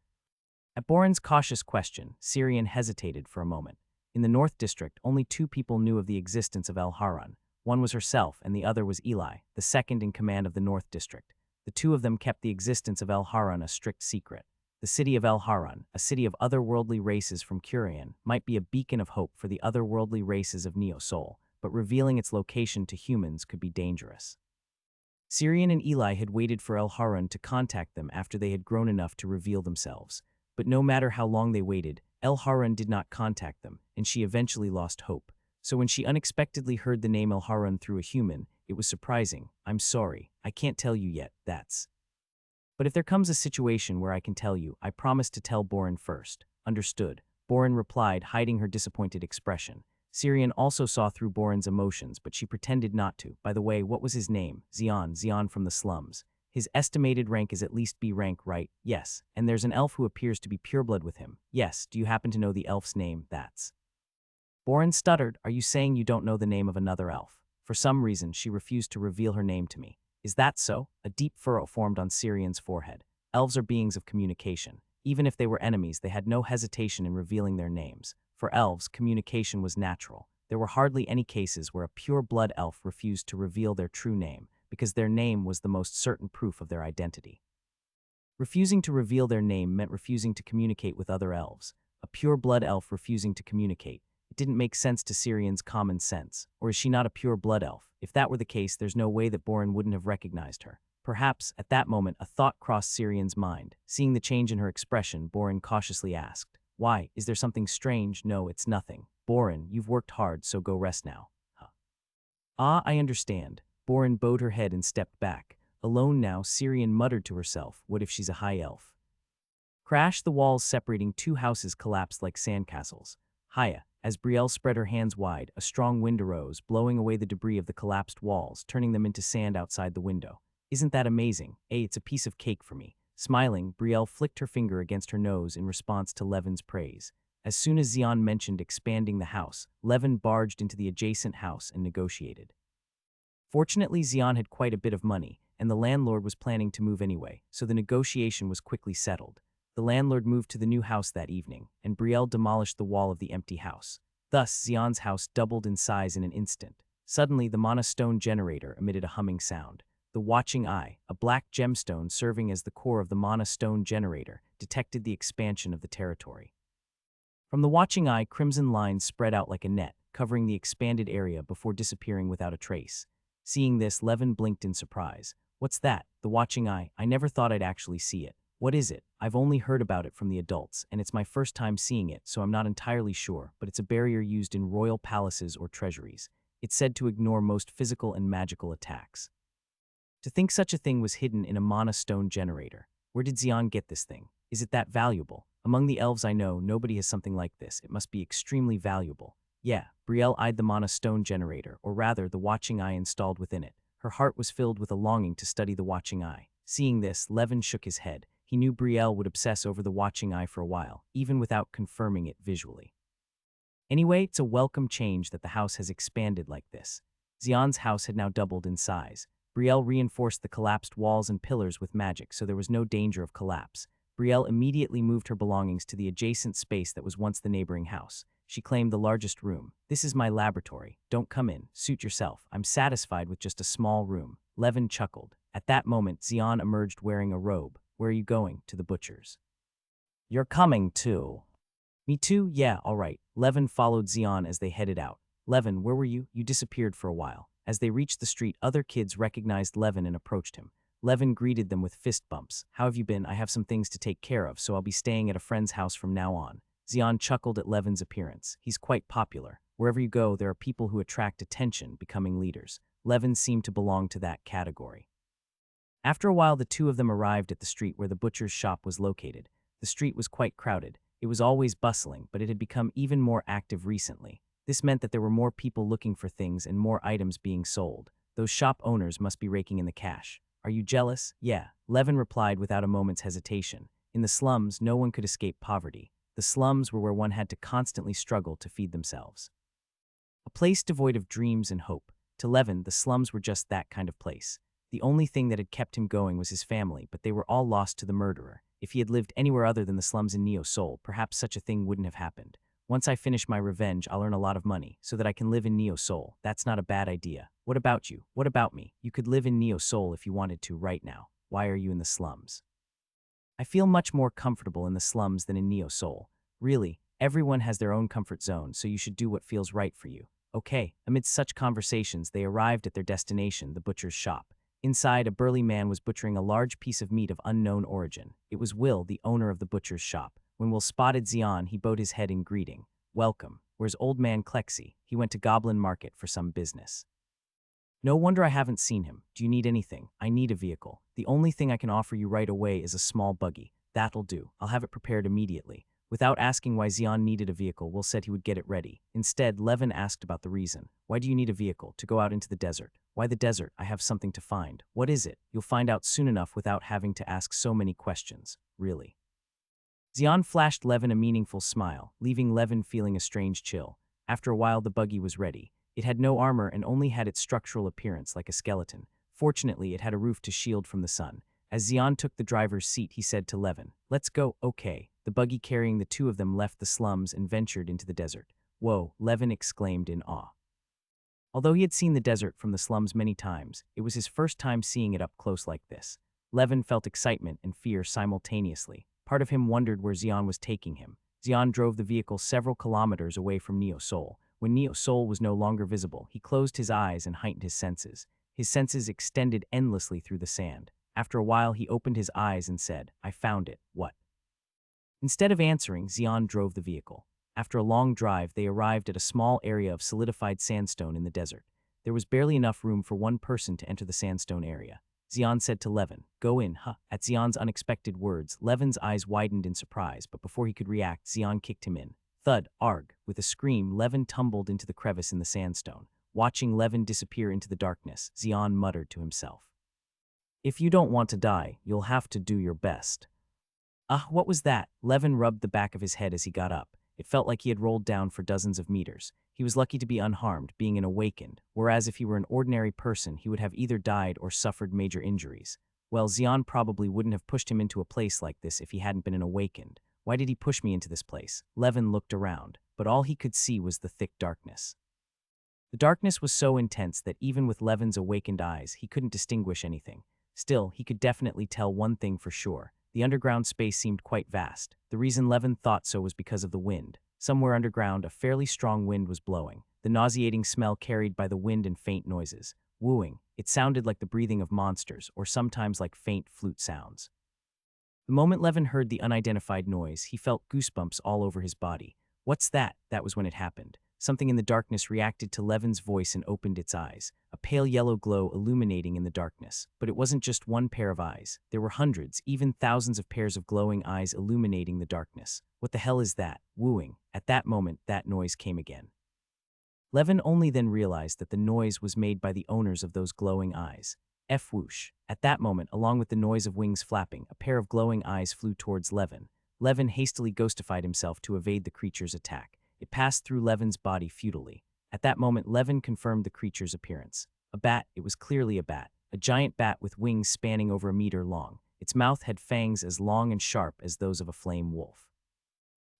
At Borin's cautious question, Syrian hesitated for a moment. In the North District, only two people knew of the existence of El Harun. One was herself, and the other was Eli, the second in command of the North District. The two of them kept the existence of El Harun a strict secret. The city of El Harun, a city of otherworldly races from Curian, might be a beacon of hope for the otherworldly races of Neo-Sol, but revealing its location to humans could be dangerous. Syrian and Eli had waited for El Harun to contact them after they had grown enough to reveal themselves. But no matter how long they waited, El Harun did not contact them, and she eventually lost hope. So when she unexpectedly heard the name El Harun through a human, it was surprising. "I'm sorry, I can't tell you yet, that's... But if there comes a situation where I can tell you, I promise to tell Borin first." "Understood," Borin replied, hiding her disappointed expression. Syrian also saw through Borin's emotions, but she pretended not to. "By the way, what was his name?" Xian from the slums. "His estimated rank is at least B rank, right?" "Yes, and there's an elf who appears to be pureblood with him." "Yes, do you happen to know the elf's name?" "That's..." Borin stuttered. "Are you saying you don't know the name of another elf?" For some reason, she refused to reveal her name to me. "Is that so?" A deep furrow formed on Syrian's forehead. Elves are beings of communication. Even if they were enemies, they had no hesitation in revealing their names. For elves, communication was natural. There were hardly any cases where a pure-blood elf refused to reveal their true name, because their name was the most certain proof of their identity. Refusing to reveal their name meant refusing to communicate with other elves. A pure-blood elf refusing to communicate. It didn't make sense to Syrian's common sense. Or is she not a pure-blood elf? If that were the case, there's no way that Borin wouldn't have recognized her. Perhaps, at that moment, a thought crossed Syrian's mind. Seeing the change in her expression, Borin cautiously asked, "Why? Is there something strange?" "No, it's nothing. Borin, you've worked hard, so go rest now." "Huh." "Ah, I understand." Borin bowed her head and stepped back. Alone now, Syrian muttered to herself, "What if she's a high elf?" Crash! The walls separating two houses collapsed like sandcastles. "Haya." As Brielle spread her hands wide, a strong wind arose, blowing away the debris of the collapsed walls, turning them into sand outside the window. "Isn't that amazing? It's a piece of cake for me." Smiling, Brielle flicked her finger against her nose in response to Levin's praise. As soon as Xian mentioned expanding the house, Levin barged into the adjacent house and negotiated. Fortunately, Xian had quite a bit of money, and the landlord was planning to move anyway, so the negotiation was quickly settled. The landlord moved to the new house that evening, and Brielle demolished the wall of the empty house. Thus, Xian's house doubled in size in an instant. Suddenly, the monostone generator emitted a humming sound. The watching eye, a black gemstone serving as the core of the mana stone generator, detected the expansion of the territory. From the watching eye, crimson lines spread out like a net, covering the expanded area before disappearing without a trace. Seeing this, Levin blinked in surprise. What's that? The watching eye? I never thought I'd actually see it. What is it? I've only heard about it from the adults, and it's my first time seeing it, so I'm not entirely sure, but it's a barrier used in royal palaces or treasuries. It's said to ignore most physical and magical attacks. To think such a thing was hidden in a mana stone generator. Where did Xian get this thing? Is it that valuable? Among the elves I know, nobody has something like this. It must be extremely valuable. Yeah, Brielle eyed the mana stone generator, or rather, the watching eye installed within it. Her heart was filled with a longing to study the watching eye. Seeing this, Levin shook his head. He knew Brielle would obsess over the watching eye for a while, even without confirming it visually. Anyway, it's a welcome change that the house has expanded like this. Xian's house had now doubled in size. Brielle reinforced the collapsed walls and pillars with magic, so there was no danger of collapse. Brielle immediately moved her belongings to the adjacent space that was once the neighboring house. She claimed the largest room. This is my laboratory. Don't come in. Suit yourself. I'm satisfied with just a small room. Levin chuckled. At that moment, Xian emerged wearing a robe. Where are you going? To the butcher's. You're coming too. Me too? Yeah, all right. Levin followed Xian as they headed out. Levin, where were you? You disappeared for a while. As they reached the street, other kids recognized Levin and approached him. Levin greeted them with fist bumps. How have you been? I have some things to take care of, so I'll be staying at a friend's house from now on. Xian chuckled at Levin's appearance. He's quite popular. Wherever you go, there are people who attract attention, becoming leaders. Levin seemed to belong to that category. After a while, the two of them arrived at the street where the butcher's shop was located. The street was quite crowded. It was always bustling, but it had become even more active recently. This meant that there were more people looking for things and more items being sold. Those shop owners must be raking in the cash. Are you jealous? Yeah, Levin replied without a moment's hesitation. In the slums, no one could escape poverty. The slums were where one had to constantly struggle to feed themselves. A place devoid of dreams and hope. To Levin, the slums were just that kind of place. The only thing that had kept him going was his family, but they were all lost to the murderer. If he had lived anywhere other than the slums in Neo Seoul, perhaps such a thing wouldn't have happened. Once I finish my revenge, I'll earn a lot of money, so that I can live in Neo Seoul. That's not a bad idea. What about you? What about me? You could live in Neo Seoul if you wanted to right now. Why are you in the slums? I feel much more comfortable in the slums than in Neo Seoul. Really, everyone has their own comfort zone, so you should do what feels right for you. Okay, amidst such conversations, they arrived at their destination, the butcher's shop. Inside, a burly man was butchering a large piece of meat of unknown origin. It was Will, the owner of the butcher's shop. When Will spotted Xian, he bowed his head in greeting. Welcome. Where's old man Klexi? He went to Goblin Market for some business. No wonder I haven't seen him. Do you need anything? I need a vehicle. The only thing I can offer you right away is a small buggy. That'll do. I'll have it prepared immediately. Without asking why Xian needed a vehicle, Will said he would get it ready. Instead, Levin asked about the reason. Why do you need a vehicle? To go out into the desert. Why the desert? I have something to find. What is it? You'll find out soon enough without having to ask so many questions. Really. Xian flashed Levin a meaningful smile, leaving Levin feeling a strange chill. After a while, the buggy was ready. It had no armor and only had its structural appearance like a skeleton. Fortunately, it had a roof to shield from the sun. As Xian took the driver's seat, he said to Levin, "Let's go." Okay. The buggy carrying the two of them left the slums and ventured into the desert. Whoa, Levin exclaimed in awe. Although he had seen the desert from the slums many times, it was his first time seeing it up close like this. Levin felt excitement and fear simultaneously. Part of him wondered where Xian was taking him. Xian drove the vehicle several kilometers away from Neo Seoul. When Neo Seoul was no longer visible, he closed his eyes and heightened his senses. His senses extended endlessly through the sand. After a while, he opened his eyes and said, "I found it." What? Instead of answering, Xian drove the vehicle. After a long drive, they arrived at a small area of solidified sandstone in the desert. There was barely enough room for one person to enter the sandstone area. Xian said to Levin, "Go in, huh?" At Xian's unexpected words, Levin's eyes widened in surprise, but before he could react, Xian kicked him in. Thud, arg. With a scream, Levin tumbled into the crevice in the sandstone. Watching Levin disappear into the darkness, Xian muttered to himself, "If you don't want to die, you'll have to do your best." What was that? Levin rubbed the back of his head as he got up. It felt like he had rolled down for dozens of meters. He was lucky to be unharmed, being an awakened, whereas if he were an ordinary person, he would have either died or suffered major injuries. Well, Xian probably wouldn't have pushed him into a place like this if he hadn't been an awakened. Why did he push me into this place? Levin looked around, but all he could see was the thick darkness. The darkness was so intense that even with Levin's awakened eyes, he couldn't distinguish anything. Still, he could definitely tell one thing for sure. The underground space seemed quite vast. The reason Levin thought so was because of the wind. Somewhere underground, a fairly strong wind was blowing. The nauseating smell carried by the wind and faint noises. Wooing. It sounded like the breathing of monsters, or sometimes like faint flute sounds. The moment Levin heard the unidentified noise, he felt goosebumps all over his body. What's that? That was when it happened. Something in the darkness reacted to Levin's voice and opened its eyes, a pale yellow glow illuminating in the darkness. But it wasn't just one pair of eyes. There were hundreds, even thousands of pairs of glowing eyes illuminating the darkness. What the hell is that? Wooing. At that moment, that noise came again. Levin only then realized that the noise was made by the owners of those glowing eyes. Whoosh. At that moment, along with the noise of wings flapping, a pair of glowing eyes flew towards Levin. Levin hastily ghostified himself to evade the creature's attack. It passed through Levin's body futilely. At that moment, Levin confirmed the creature's appearance. A bat. It was clearly a bat. A giant bat with wings spanning over a meter long. Its mouth had fangs as long and sharp as those of a flame wolf.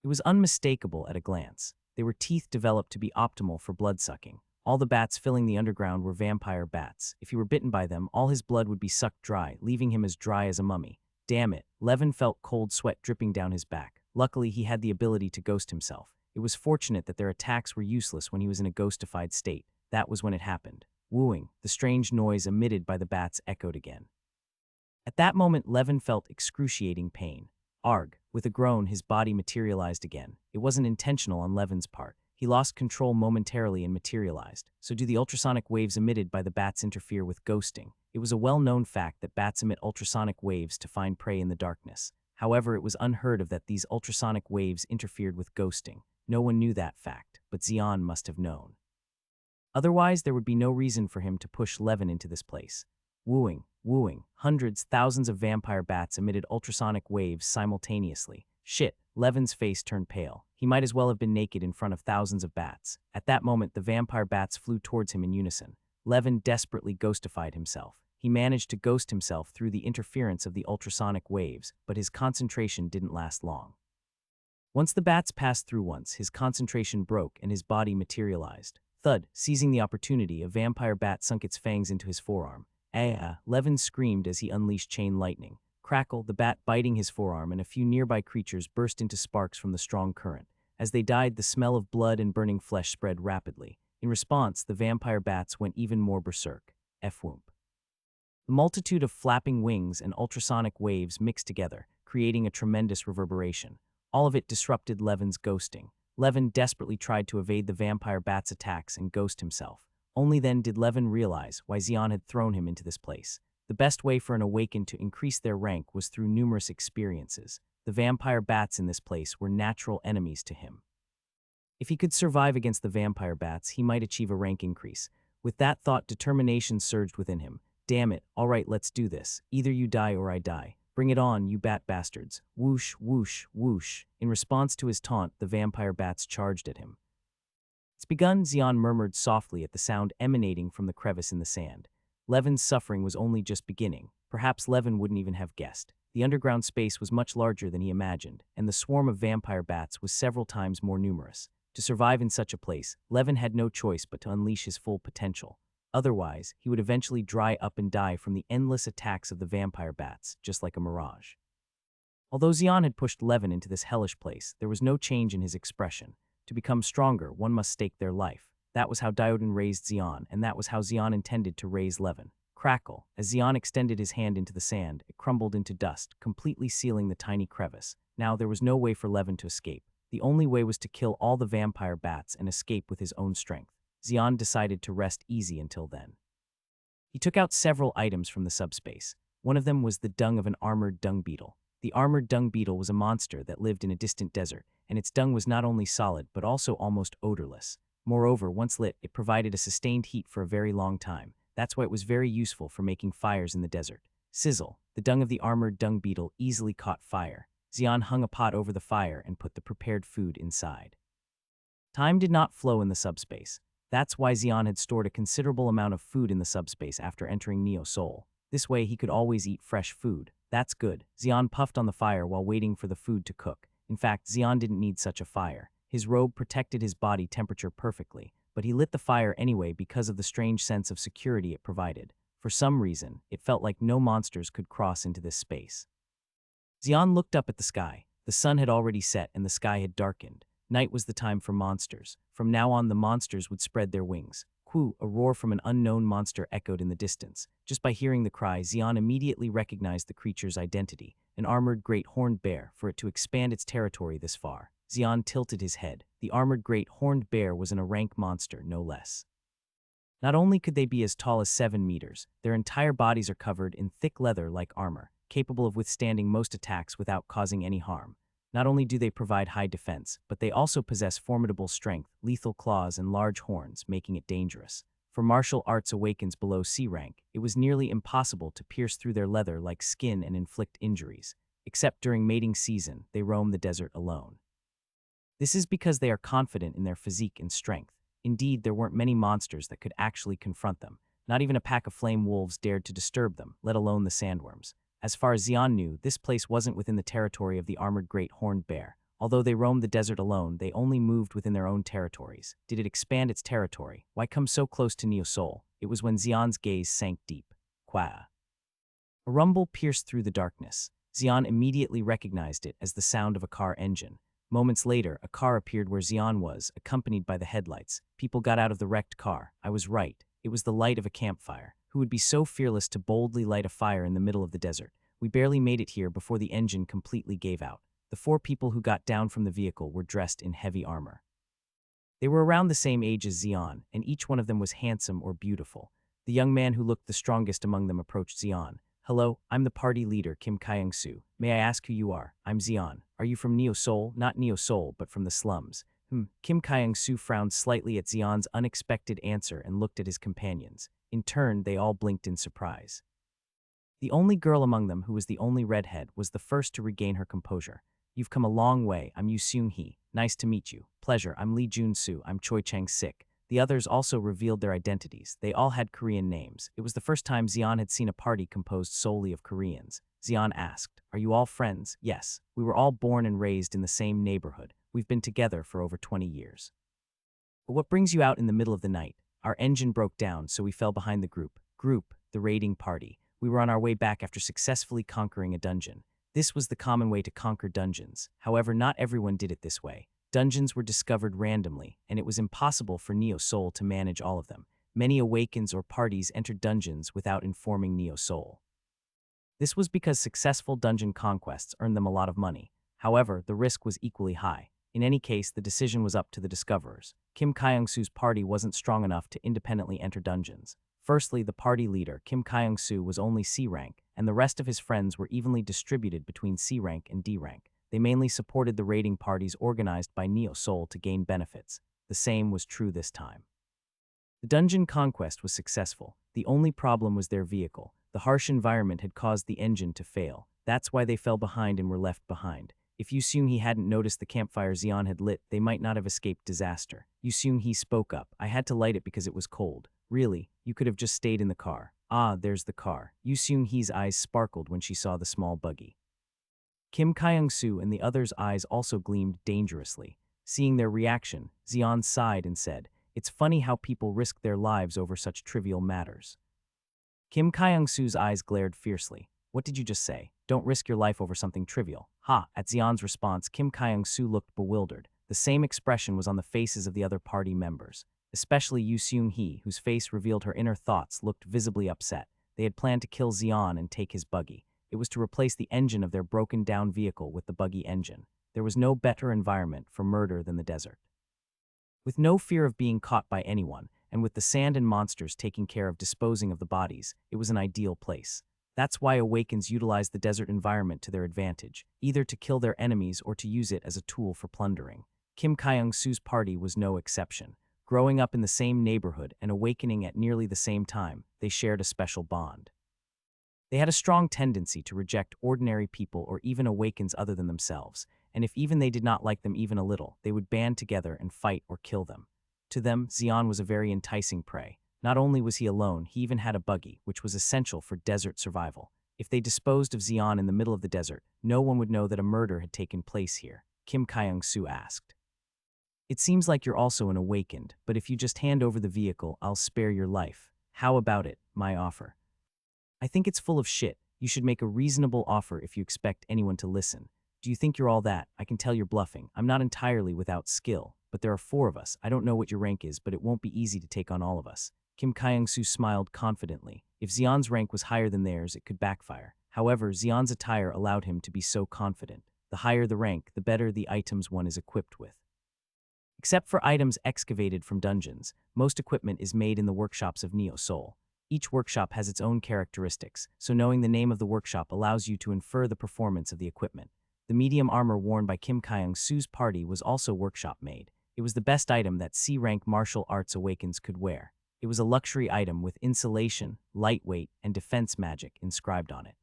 It was unmistakable at a glance. They were teeth developed to be optimal for blood-sucking. All the bats filling the underground were vampire bats. If he were bitten by them, all his blood would be sucked dry, leaving him as dry as a mummy. Damn it. Levin felt cold sweat dripping down his back. Luckily, he had the ability to ghost himself. It was fortunate that their attacks were useless when he was in a ghostified state. That was when it happened. Wooing. The strange noise emitted by the bats echoed again. At that moment, Levin felt excruciating pain. Arg. With a groan, his body materialized again. It wasn't intentional on Levin's part. He lost control momentarily and materialized. So do the ultrasonic waves emitted by the bats interfere with ghosting? It was a well-known fact that bats emit ultrasonic waves to find prey in the darkness. However, it was unheard of that these ultrasonic waves interfered with ghosting. No one knew that fact, but Xian must have known. Otherwise, there would be no reason for him to push Levin into this place. Wooing. Hundreds, thousands of vampire bats emitted ultrasonic waves simultaneously. Shit, Levin's face turned pale. He might as well have been naked in front of thousands of bats. At that moment, the vampire bats flew towards him in unison. Levin desperately ghostified himself. He managed to ghost himself through the interference of the ultrasonic waves, but his concentration didn't last long. Once the bats passed through once, his concentration broke and his body materialized. Thud. Seizing the opportunity, a vampire bat sunk its fangs into his forearm. Levin screamed as he unleashed chain lightning. Crackle, the bat biting his forearm, and a few nearby creatures burst into sparks from the strong current. As they died, the smell of blood and burning flesh spread rapidly. In response, the vampire bats went even more berserk. Whoomp. The multitude of flapping wings and ultrasonic waves mixed together, creating a tremendous reverberation. All of it disrupted Levin's ghosting. Levin desperately tried to evade the vampire bat's attacks and ghost himself. Only then did Levin realize why Xian had thrown him into this place. The best way for an awakened to increase their rank was through numerous experiences. The vampire bats in this place were natural enemies to him. If he could survive against the vampire bats, he might achieve a rank increase. With that thought, determination surged within him. Damn it, all right, let's do this. Either you die or I die. Bring it on, you bat bastards. Whoosh, whoosh, whoosh. In response to his taunt, the vampire bats charged at him. It's begun, Xian murmured softly at the sound emanating from the crevice in the sand. Levin's suffering was only just beginning. Perhaps Levin wouldn't even have guessed. The underground space was much larger than he imagined, and the swarm of vampire bats was several times more numerous. To survive in such a place, Levin had no choice but to unleash his full potential. Otherwise, he would eventually dry up and die from the endless attacks of the vampire bats, just like a mirage. Although Xian had pushed Levin into this hellish place, there was no change in his expression. To become stronger, one must stake their life. That was how Diodin raised Xian, and that was how Xian intended to raise Levin. Crackle. As Xian extended his hand into the sand, it crumbled into dust, completely sealing the tiny crevice. Now there was no way for Levin to escape. The only way was to kill all the vampire bats and escape with his own strength. Xian decided to rest easy until then. He took out several items from the subspace. One of them was the dung of an armored dung beetle. The armored dung beetle was a monster that lived in a distant desert, and its dung was not only solid but also almost odorless. Moreover, once lit, it provided a sustained heat for a very long time. That's why it was very useful for making fires in the desert. Sizzle. The dung of the armored dung beetle easily caught fire. Xian hung a pot over the fire and put the prepared food inside. Time did not flow in the subspace. That's why Xian had stored a considerable amount of food in the subspace after entering Neo Soul. This way he could always eat fresh food. That's good. Xian puffed on the fire while waiting for the food to cook. In fact, Xian didn't need such a fire. His robe protected his body temperature perfectly. but he lit the fire anyway because of the strange sense of security it provided. For some reason, it felt like no monsters could cross into this space. Xian looked up at the sky. The sun had already set and the sky had darkened. Night was the time for monsters. From now on, the monsters would spread their wings. Qu, a roar from an unknown monster echoed in the distance. Just by hearing the cry, Xian immediately recognized the creature's identity, an armored great horned bear. For it to expand its territory this far, Xian tilted his head. The armored great horned bear was a rank monster, no less. Not only could they be as tall as 7 meters, their entire bodies are covered in thick leather like armor, capable of withstanding most attacks without causing any harm. Not only do they provide high defense, but they also possess formidable strength, lethal claws, and large horns, making it dangerous. For martial arts Awakens below C rank, it was nearly impossible to pierce through their leather like skin and inflict injuries. Except during mating season, they roam the desert alone. This is because they are confident in their physique and strength. Indeed, there weren't many monsters that could actually confront them. Not even a pack of flame wolves dared to disturb them, let alone the sandworms. As far as Xian knew, this place wasn't within the territory of the armored great horned bear. Although they roamed the desert alone, they only moved within their own territories. Did it expand its territory? Why come so close to Neo Soul? It was when Xian's gaze sank deep. Qua. A rumble pierced through the darkness. Xian immediately recognized it as the sound of a car engine. Moments later, a car appeared where Xian was, accompanied by the headlights. People got out of the wrecked car. I was right. It was the light of a campfire. Who would be so fearless to boldly light a fire in the middle of the desert? We barely made it here before the engine completely gave out. The 4 people who got down from the vehicle were dressed in heavy armor. They were around the same age as Xian, and each one of them was handsome or beautiful. The young man who looked the strongest among them approached Xian. Hello, I'm the party leader, Kim Kyung-soo. May I ask who you are? I'm Xian. Are you from Neo Soul? Not Neo Soul, but from the slums. Kim Kyung-soo frowned slightly at Xian's unexpected answer and looked at his companions. In turn, they all blinked in surprise. The only girl among them, who was the only redhead, was the first to regain her composure. You've come a long way. I'm Yu Seung-hee. Nice to meet you. Pleasure. I'm Lee Jun-soo. I'm Choi Chang-sik. The others also revealed their identities. They all had Korean names. It was the first time Xian had seen a party composed solely of Koreans. Xian asked, "Are you all friends?" "Yes. We were all born and raised in the same neighborhood. We've been together for over 20 years. But what brings you out in the middle of the night?" "Our engine broke down, so we fell behind the group." The raiding party. We were on our way back after successfully conquering a dungeon. This was the common way to conquer dungeons. However, not everyone did it this way. Dungeons were discovered randomly, and it was impossible for Neo Soul to manage all of them. Many Awakens or parties entered dungeons without informing Neo Soul. This was because successful dungeon conquests earned them a lot of money. However, the risk was equally high. In any case, the decision was up to the discoverers. Kim Kyung-soo's party wasn't strong enough to independently enter dungeons. Firstly, the party leader, Kim Kyung-soo, was only C rank, and the rest of his friends were evenly distributed between C rank and D rank. They mainly supported the raiding parties organized by Neo Soul to gain benefits. The same was true this time. The dungeon conquest was successful. The only problem was their vehicle. The harsh environment had caused the engine to fail. That's why they fell behind and were left behind. If Yu Seung-hee hadn't noticed the campfire Xian had lit, they might not have escaped disaster. Yu Seung-hee spoke up. "I had to light it because it was cold." "Really? You could have just stayed in the car." "Ah, there's the car." Yu Seung-hee's eyes sparkled when she saw the small buggy. Kim Kyung-soo and the others' eyes also gleamed dangerously. Seeing their reaction, Xian sighed and said, "It's funny how people risk their lives over such trivial matters." Kim Kyung-soo's eyes glared fiercely. "What did you just say? Don't risk your life over something trivial." "Ha!" At Xian's response, Kim Kyung-soo looked bewildered. The same expression was on the faces of the other party members. Especially Yu Seung-hee, whose face revealed her inner thoughts, looked visibly upset. They had planned to kill Xian and take his buggy. It was to replace the engine of their broken-down vehicle with the buggy engine. There was no better environment for murder than the desert. With no fear of being caught by anyone, and with the sand and monsters taking care of disposing of the bodies, it was an ideal place. That's why Awakens utilized the desert environment to their advantage, either to kill their enemies or to use it as a tool for plundering. Kim Kyung-soo's party was no exception. Growing up in the same neighborhood and awakening at nearly the same time, they shared a special bond. They had a strong tendency to reject ordinary people or even Awakens other than themselves, and if even they did not like them even a little, they would band together and fight or kill them. To them, Xian was a very enticing prey. Not only was he alone, he even had a buggy, which was essential for desert survival. If they disposed of Xian in the middle of the desert, no one would know that a murder had taken place here. Kim Kyung-soo asked, It seems like you're also an awakened, but if you just hand over the vehicle, I'll spare your life. How about it, my offer? I think it's full of shit. You should make a reasonable offer if you expect anyone to listen. Do you think you're all that? I can tell you're bluffing. I'm not entirely without skill, but there are 4 of us. I don't know what your rank is, but it won't be easy to take on all of us. Kim Kyung-soo smiled confidently. If Xian's rank was higher than theirs, it could backfire. However, Xian's attire allowed him to be so confident. The higher the rank, the better the items one is equipped with. Except for items excavated from dungeons, most equipment is made in the workshops of Neo Soul. Each workshop has its own characteristics, so knowing the name of the workshop allows you to infer the performance of the equipment. The medium armor worn by Kim Kyung-soo's party was also workshop-made. It was the best item that C-rank martial arts Awakens could wear. It was a luxury item with insulation, lightweight, and defense magic inscribed on it.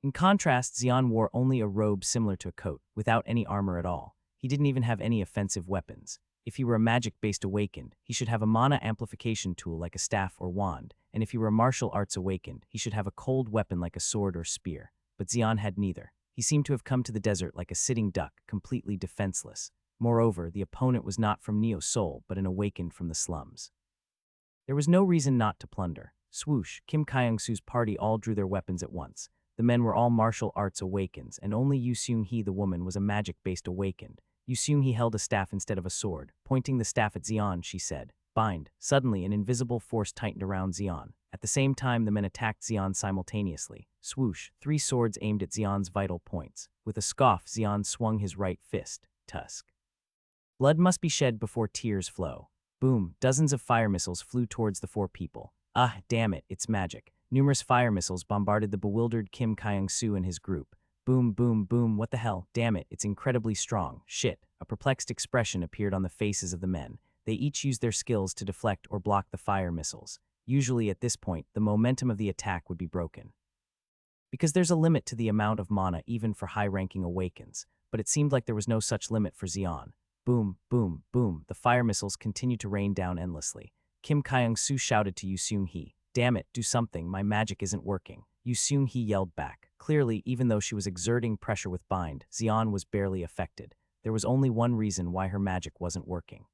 In contrast, Xian wore only a robe similar to a coat, without any armor at all. He didn't even have any offensive weapons. If he were a magic-based awakened, he should have a mana amplification tool like a staff or wand, and if he were a martial arts awakened, he should have a cold weapon like a sword or spear. But Xian had neither. He seemed to have come to the desert like a sitting duck, completely defenseless. Moreover, the opponent was not from Neo Soul, but an awakened from the slums. There was no reason not to plunder. Swoosh, Kim Kyung-soo's party all drew their weapons at once. The men were all martial arts awakens, and only Yu Seung-hee the woman was a magic-based awakened. Yu Seung-hee held a staff instead of a sword. Pointing the staff at Xian, she said, "Bind." Suddenly, an invisible force tightened around Xian. At the same time, the men attacked Xian simultaneously. Swoosh, 3 swords aimed at Xian's vital points. With a scoff, Xian swung his right fist. Tusk. Blood must be shed before tears flow. Boom, dozens of fire missiles flew towards the 4 people. Ah, damn it, it's magic. Numerous fire missiles bombarded the bewildered Kim Kyung-soo and his group. Boom, boom, boom, what the hell? Damn it, it's incredibly strong. Shit. A perplexed expression appeared on the faces of the men. They each used their skills to deflect or block the fire missiles. Usually at this point, the momentum of the attack would be broken. Because there's a limit to the amount of mana even for high-ranking awakens, but it seemed like there was no such limit for Xian. Boom, boom, boom, the fire missiles continued to rain down endlessly. Kim Kyung-soo shouted to Yu Seung-hee, "Damn it, do something, my magic isn't working." Yu Seung-hee yelled back. Clearly, even though she was exerting pressure with Bind, Xian was barely affected. There was only one reason why her magic wasn't working.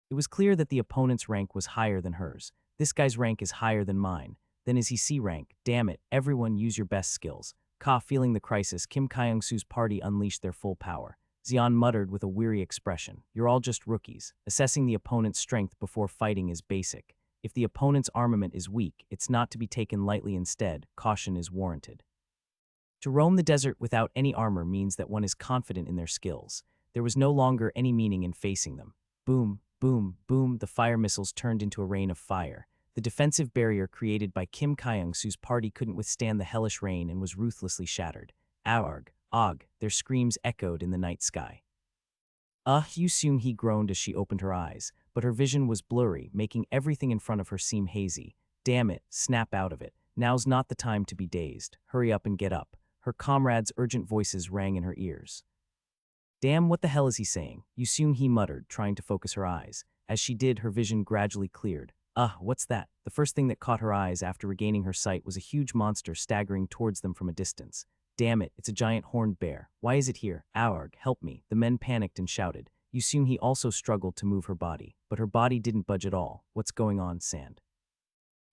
It was clear that the opponent's rank was higher than hers. This guy's rank is higher than mine. Then is he C rank? Damn it, everyone use your best skills. Feeling the crisis, Kim Kyung-soo's party unleashed their full power. Xian muttered with a weary expression, "You're all just rookies. Assessing the opponent's strength before fighting is basic. If the opponent's armament is weak, it's not to be taken lightly. Instead, caution is warranted." To roam the desert without any armor means that one is confident in their skills. There was no longer any meaning in facing them. Boom, boom, boom, the fire missiles turned into a rain of fire. The defensive barrier created by Kim Kyung-soo's party couldn't withstand the hellish rain and was ruthlessly shattered. Aarg, og, their screams echoed in the night sky. Yu Seung-hee groaned as she opened her eyes, but her vision was blurry, making everything in front of her seem hazy. Damn it, snap out of it. Now's not the time to be dazed. Hurry up and get up. Her comrades' urgent voices rang in her ears. Damn, what the hell is he saying? Yu Seung-hee muttered, trying to focus her eyes. As she did, her vision gradually cleared. What's that? The first thing that caught her eyes after regaining her sight was a huge monster staggering towards them from a distance. Damn it, it's a giant horned bear. Why is it here? Aarg, help me. The men panicked and shouted. Yu Seung-hee also struggled to move her body, but her body didn't budge at all. What's going on, sand?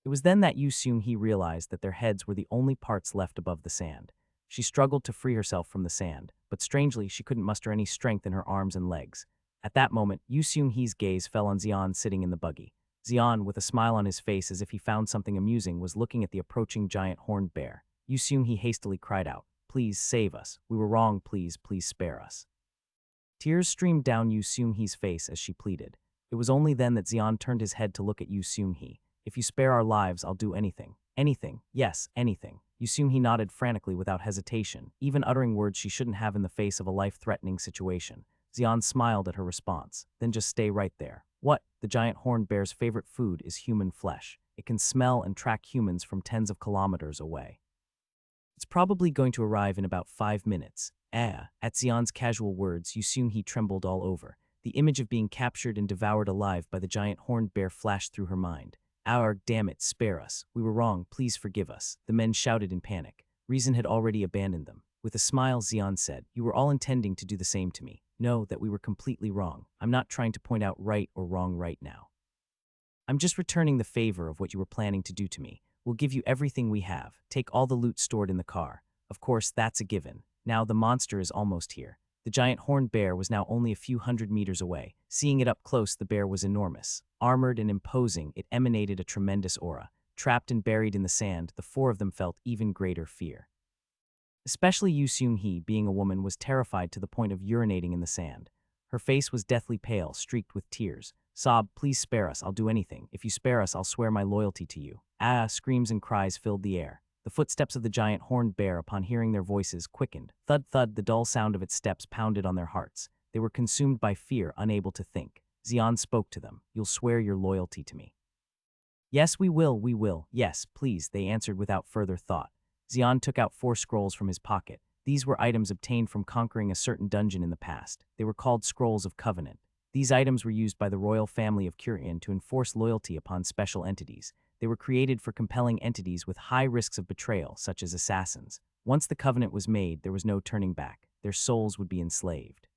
It was then that Yu Seung-hee realized that their heads were the only parts left above the sand. She struggled to free herself from the sand, but strangely, she couldn't muster any strength in her arms and legs. At that moment, Yu Seung-hee's gaze fell on Xian sitting in the buggy. Xian, with a smile on his face as if he found something amusing, was looking at the approaching giant horned bear. Yu Seung-hee hastily cried out, "Please save us. We were wrong. Please, please spare us." Tears streamed down Yu Seung-hee's face as she pleaded. It was only then that Xian turned his head to look at Yu Seung-hee. "If you spare our lives, I'll do anything." "Anything? Yes, anything." Yu Seung-hee nodded frantically without hesitation, even uttering words she shouldn't have in the face of a life-threatening situation. Xian smiled at her response. "Then just stay right there." "What?" "The giant horned bear's favorite food is human flesh. It can smell and track humans from tens of kilometers away. It's probably going to arrive in about 5 minutes. At Xian's casual words, Yu Seung-hee trembled all over. The image of being captured and devoured alive by the giant horned bear flashed through her mind. "Aarg, damn it, spare us. We were wrong, please forgive us." The men shouted in panic. Reason had already abandoned them. With a smile, Xian said, "You were all intending to do the same to me. Know that we were completely wrong. I'm not trying to point out right or wrong right now. I'm just returning the favor of what you were planning to do to me. We'll give you everything we have. Take all the loot stored in the car. Of course, that's a given. Now the monster is almost here." The giant horned bear was now only a few hundred meters away. Seeing it up close, the bear was enormous. Armored and imposing, it emanated a tremendous aura. Trapped and buried in the sand, the four of them felt even greater fear. Especially Yu Seung-hee, being a woman, was terrified to the point of urinating in the sand. Her face was deathly pale, streaked with tears. "Sob, please spare us, I'll do anything. If you spare us, I'll swear my loyalty to you." Ah, screams and cries filled the air. The footsteps of the giant horned bear, upon hearing their voices, quickened. Thud thud, the dull sound of its steps pounded on their hearts. They were consumed by fear, unable to think. Xian spoke to them. "You'll swear your loyalty to me." "Yes, we will. Yes, please," they answered without further thought. Xian took out 4 scrolls from his pocket. These were items obtained from conquering a certain dungeon in the past. They were called Scrolls of Covenant. These items were used by the royal family of Kurian to enforce loyalty upon special entities. They were created for compelling entities with high risks of betrayal, such as assassins. Once the covenant was made, there was no turning back. Their souls would be enslaved.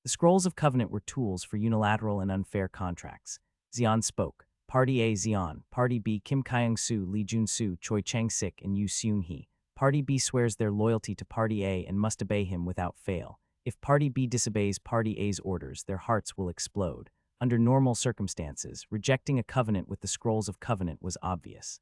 The Scrolls of Covenant were tools for unilateral and unfair contracts. Xian spoke. Party A, Xian. Party B, Kim Kyung-soo, Lee Jun-soo, Choi Chang-sik, and Yu Seung-hee. Party B swears their loyalty to Party A and must obey him without fail. If Party B disobeys Party A's orders, their hearts will explode. Under normal circumstances, rejecting a covenant with the Scrolls of Covenant was obvious.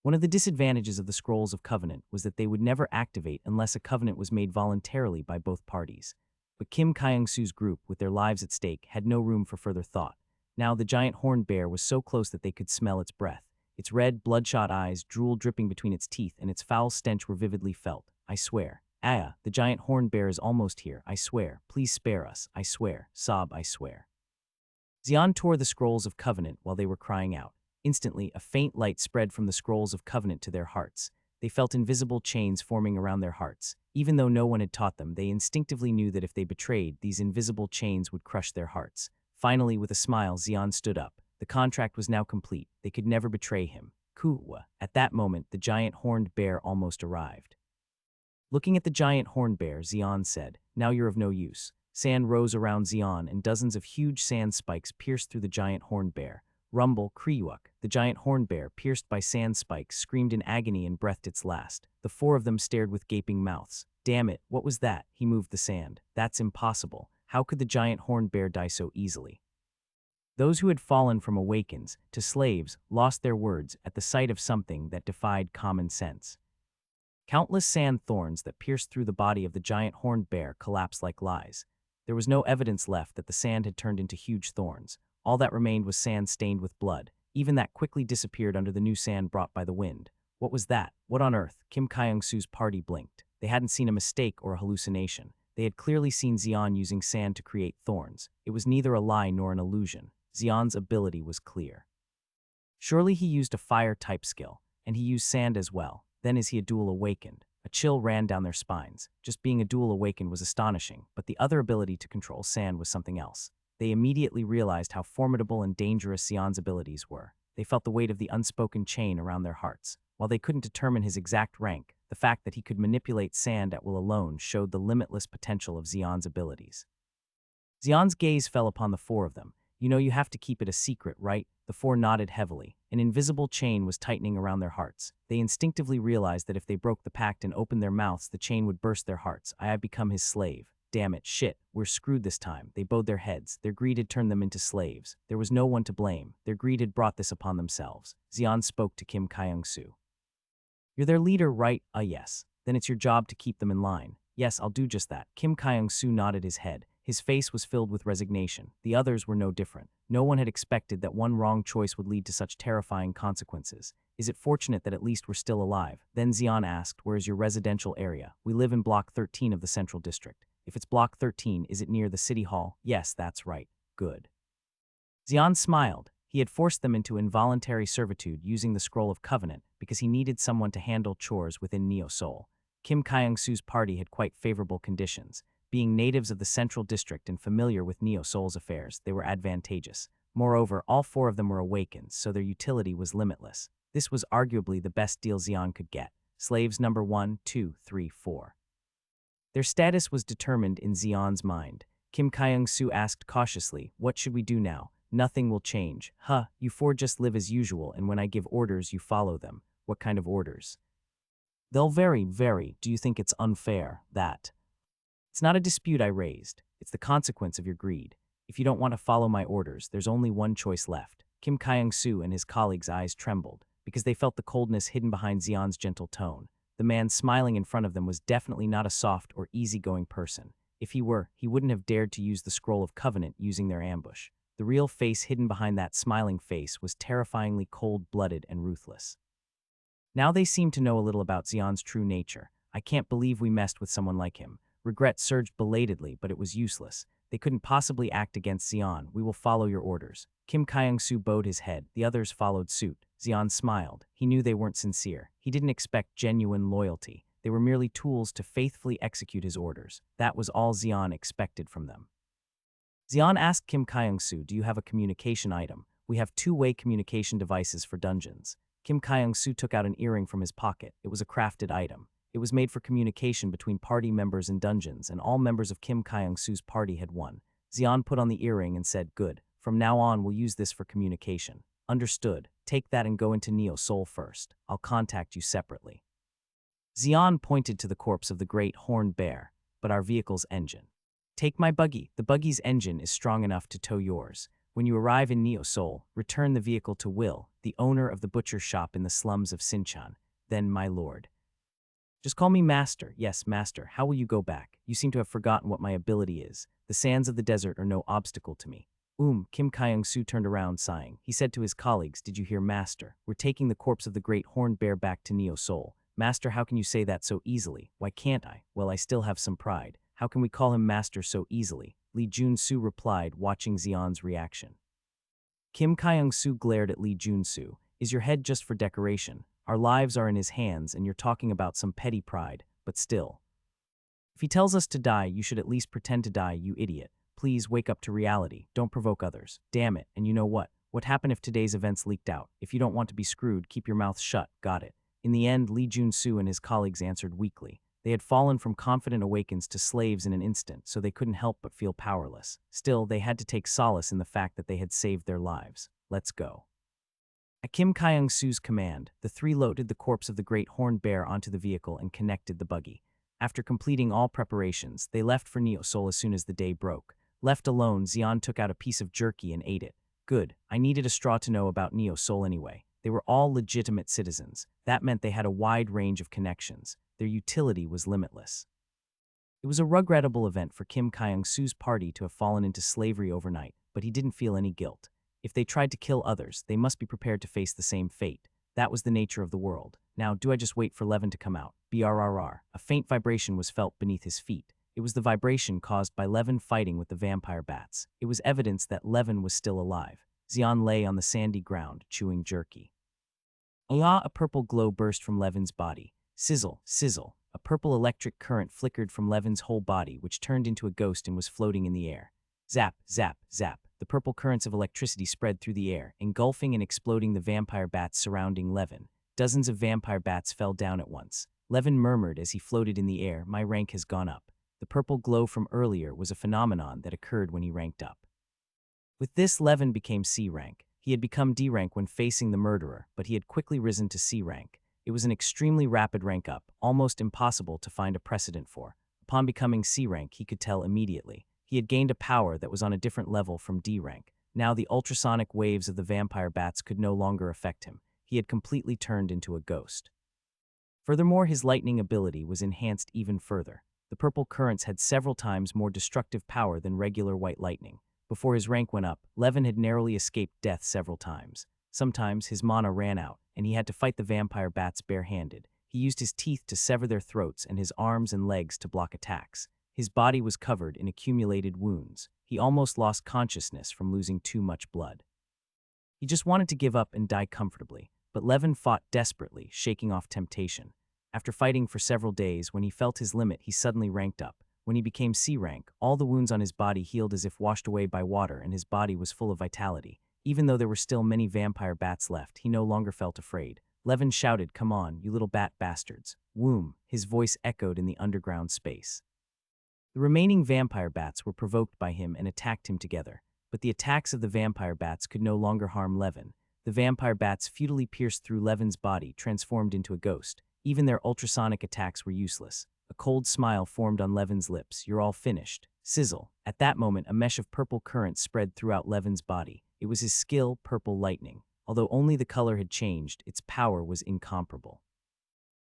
One of the disadvantages of the Scrolls of Covenant was that they would never activate unless a covenant was made voluntarily by both parties. But Kim Kyung-soo's group, with their lives at stake, had no room for further thought. Now the giant horned bear was so close that they could smell its breath. Its red, bloodshot eyes, drool dripping between its teeth, and its foul stench were vividly felt. "I swear. Ah, the giant horned bear is almost here. I swear. Please spare us. I swear. Sob, I swear." Xian tore the Scrolls of Covenant while they were crying out. Instantly, a faint light spread from the Scrolls of Covenant to their hearts. They felt invisible chains forming around their hearts. Even though no one had taught them, they instinctively knew that if they betrayed, these invisible chains would crush their hearts. Finally, with a smile, Xian stood up. The contract was now complete. They could never betray him. Kuwa. At that moment, the giant horned bear almost arrived. Looking at the giant horned bear, Xian said, "Now you're of no use." Sand rose around Xian, and dozens of huge sand spikes pierced through the giant horned bear. Rumble, Kriwuk, the giant horned bear, pierced by sand spikes, screamed in agony and breathed its last. The 4 of them stared with gaping mouths. "Damn it, what was that?" He moved the sand. "That's impossible. How could the giant horned bear die so easily?" Those who had fallen from Awakens to slaves lost their words at the sight of something that defied common sense. Countless sand thorns that pierced through the body of the giant horned bear collapsed like lies. There was no evidence left that the sand had turned into huge thorns. All that remained was sand stained with blood. Even that quickly disappeared under the new sand brought by the wind. What was that? What on earth? Kim Kyung-soo's party blinked. They hadn't seen a mistake or a hallucination. They had clearly seen Xian using sand to create thorns. It was neither a lie nor an illusion. Xian's ability was clear. Surely he used a fire-type skill, and he used sand as well. Then is he a dual awakened? A chill ran down their spines. Just being a dual awakened was astonishing, but the other ability to control sand was something else. They immediately realized how formidable and dangerous Xian's abilities were. They felt the weight of the unspoken chain around their hearts. While they couldn't determine his exact rank, the fact that he could manipulate sand at will alone showed the limitless potential of Xian's abilities. Xian's gaze fell upon the 4 of them. "You know you have to keep it a secret, right?" The 4 nodded heavily. An invisible chain was tightening around their hearts. They instinctively realized that if they broke the pact and opened their mouths, the chain would burst their hearts. "I have become his slave. Damn it, shit, we're screwed this time." They bowed their heads. Their greed had turned them into slaves. There was no one to blame. Their greed had brought this upon themselves. Xian spoke to Kim Kyung-soo. "You're their leader, right?" Yes. "Then it's your job to keep them in line." "Yes, I'll do just that." Kim Kyung-soo nodded his head. His face was filled with resignation. The others were no different. No one had expected that one wrong choice would lead to such terrifying consequences. "Is it fortunate that at least we're still alive?" Then Xian asked, "Where is your residential area?" "We live in Block 13 of the Central District." "If it's Block 13, is it near the City Hall?" "Yes, that's right." "Good." Xian smiled. He had forced them into involuntary servitude using the Scroll of Covenant because he needed someone to handle chores within Neo Seoul. Kim Kyung-soo's party had quite favorable conditions. Being natives of the Central District and familiar with Neo Seoul's affairs, they were advantageous. Moreover, all 4 of them were awakened, so their utility was limitless. This was arguably the best deal Xian could get. Slaves number 1, 2, 3, 4. Their status was determined in Xian's mind. Kim Kyung-soo asked cautiously, "What should we do now?" "Nothing will change." "Huh, you four just live as usual, and when I give orders, you follow them." "What kind of orders?" "They'll vary. Do you think it's unfair, that?" "It's not a dispute I raised. It's the consequence of your greed. If you don't want to follow my orders, there's only one choice left." Kim Kyung-soo and his colleagues' eyes trembled, because they felt the coldness hidden behind Xian's gentle tone. The man smiling in front of them was definitely not a soft or easygoing person. If he were, he wouldn't have dared to use the Scroll of Covenant using their ambush. The real face hidden behind that smiling face was terrifyingly cold-blooded and ruthless. Now they seemed to know a little about Xian's true nature. "I can't believe we messed with someone like him." Regret surged belatedly, but it was useless. They couldn't possibly act against Xian. "We will follow your orders." Kim Kyung-soo bowed his head. The others followed suit. Xian smiled. He knew they weren't sincere. He didn't expect genuine loyalty. They were merely tools to faithfully execute his orders. That was all Xian expected from them. Xian asked Kim Kyung-soo, "Do you have a communication item? We have two-way communication devices for dungeons." Kim Kyung-soo took out an earring from his pocket. It was a crafted item. It was made for communication between party members in dungeons, and all members of Kim Kyung-soo's party had one. Xian put on the earring and said, "Good. From now on, we'll use this for communication." "Understood. Take that and go into Neo Seoul first. I'll contact you separately." Xian pointed to the corpse of the great horned bear. "But our vehicle's engine." "Take my buggy. The buggy's engine is strong enough to tow yours. When you arrive in Neo Seoul, return the vehicle to Will, the owner of the butcher shop in the slums of Sinchan. Then, my lord." "Just call me Master." "Yes, Master. How will you go back? You seem to have forgotten what my ability is. The sands of the desert are no obstacle to me." Kim Kyung-soo turned around, sighing. He said to his colleagues, "Did you hear, Master? We're taking the corpse of the great horned bear back to Neo Seoul." "Master, how can you say that so easily?" "Why can't I?" "Well, I still have some pride. How can we call him Master so easily?" Lee Jun-soo replied, watching Xian's reaction. Kim Kyung-soo glared at Lee Jun-soo. "Is your head just for decoration? Our lives are in his hands, and you're talking about some petty pride, but still. If he tells us to die, you should at least pretend to die, you idiot. Please wake up to reality. Don't provoke others. Damn it, and you know what? What happened if today's events leaked out? If you don't want to be screwed, keep your mouth shut. Got it?" In the end, Lee Jun-soo and his colleagues answered weakly. They had fallen from confident Awakens to slaves in an instant, so they couldn't help but feel powerless. Still, they had to take solace in the fact that they had saved their lives. "Let's go." At Kim Kyung-soo's command, the three loaded the corpse of the great horned bear onto the vehicle and connected the buggy. After completing all preparations, they left for Neo Seoul as soon as the day broke. Left alone, Xian took out a piece of jerky and ate it. Good. I needed a straw to know about Neo Seoul anyway. They were all legitimate citizens. That meant they had a wide range of connections. Their utility was limitless. It was a regrettable event for Kim Kyung-soo's party to have fallen into slavery overnight, but he didn't feel any guilt. If they tried to kill others, they must be prepared to face the same fate. That was the nature of the world. Now, do I just wait for Levin to come out? Brrr. A faint vibration was felt beneath his feet. It was the vibration caused by Levin fighting with the vampire bats. It was evidence that Levin was still alive. Xian lay on the sandy ground, chewing jerky. A purple glow burst from Levin's body. Sizzle, sizzle. A purple electric current flickered from Levin's whole body, which turned into a ghost and was floating in the air. Zap, zap, zap. The purple currents of electricity spread through the air, engulfing and exploding the vampire bats surrounding Levin. Dozens of vampire bats fell down at once. Levin murmured as he floated in the air, "My rank has gone up." The purple glow from earlier was a phenomenon that occurred when he ranked up. With this, Levin became C rank. He had become D rank when facing the murderer, but he had quickly risen to C rank. It was an extremely rapid rank up, almost impossible to find a precedent for. Upon becoming C rank, he could tell immediately. He had gained a power that was on a different level from D rank. Now the ultrasonic waves of the vampire bats could no longer affect him. He had completely turned into a ghost. Furthermore, his lightning ability was enhanced even further. The purple currents had several times more destructive power than regular white lightning. Before his rank went up, Levin had narrowly escaped death several times. Sometimes his mana ran out, and he had to fight the vampire bats barehanded. He used his teeth to sever their throats and his arms and legs to block attacks. His body was covered in accumulated wounds. He almost lost consciousness from losing too much blood. He just wanted to give up and die comfortably, but Levin fought desperately, shaking off temptation. After fighting for several days, when he felt his limit, he suddenly ranked up. When he became C rank, all the wounds on his body healed as if washed away by water, and his body was full of vitality. Even though there were still many vampire bats left, he no longer felt afraid. Levin shouted, "Come on, you little bat bastards." Whoom, his voice echoed in the underground space. The remaining vampire bats were provoked by him and attacked him together, but the attacks of the vampire bats could no longer harm Levin. The vampire bats futilely pierced through Levin's body, transformed into a ghost. Even their ultrasonic attacks were useless. A cold smile formed on Levin's lips. "You're all finished." Sizzle. At that moment, a mesh of purple current spread throughout Levin's body. It was his skill, purple lightning. Although only the color had changed, its power was incomparable.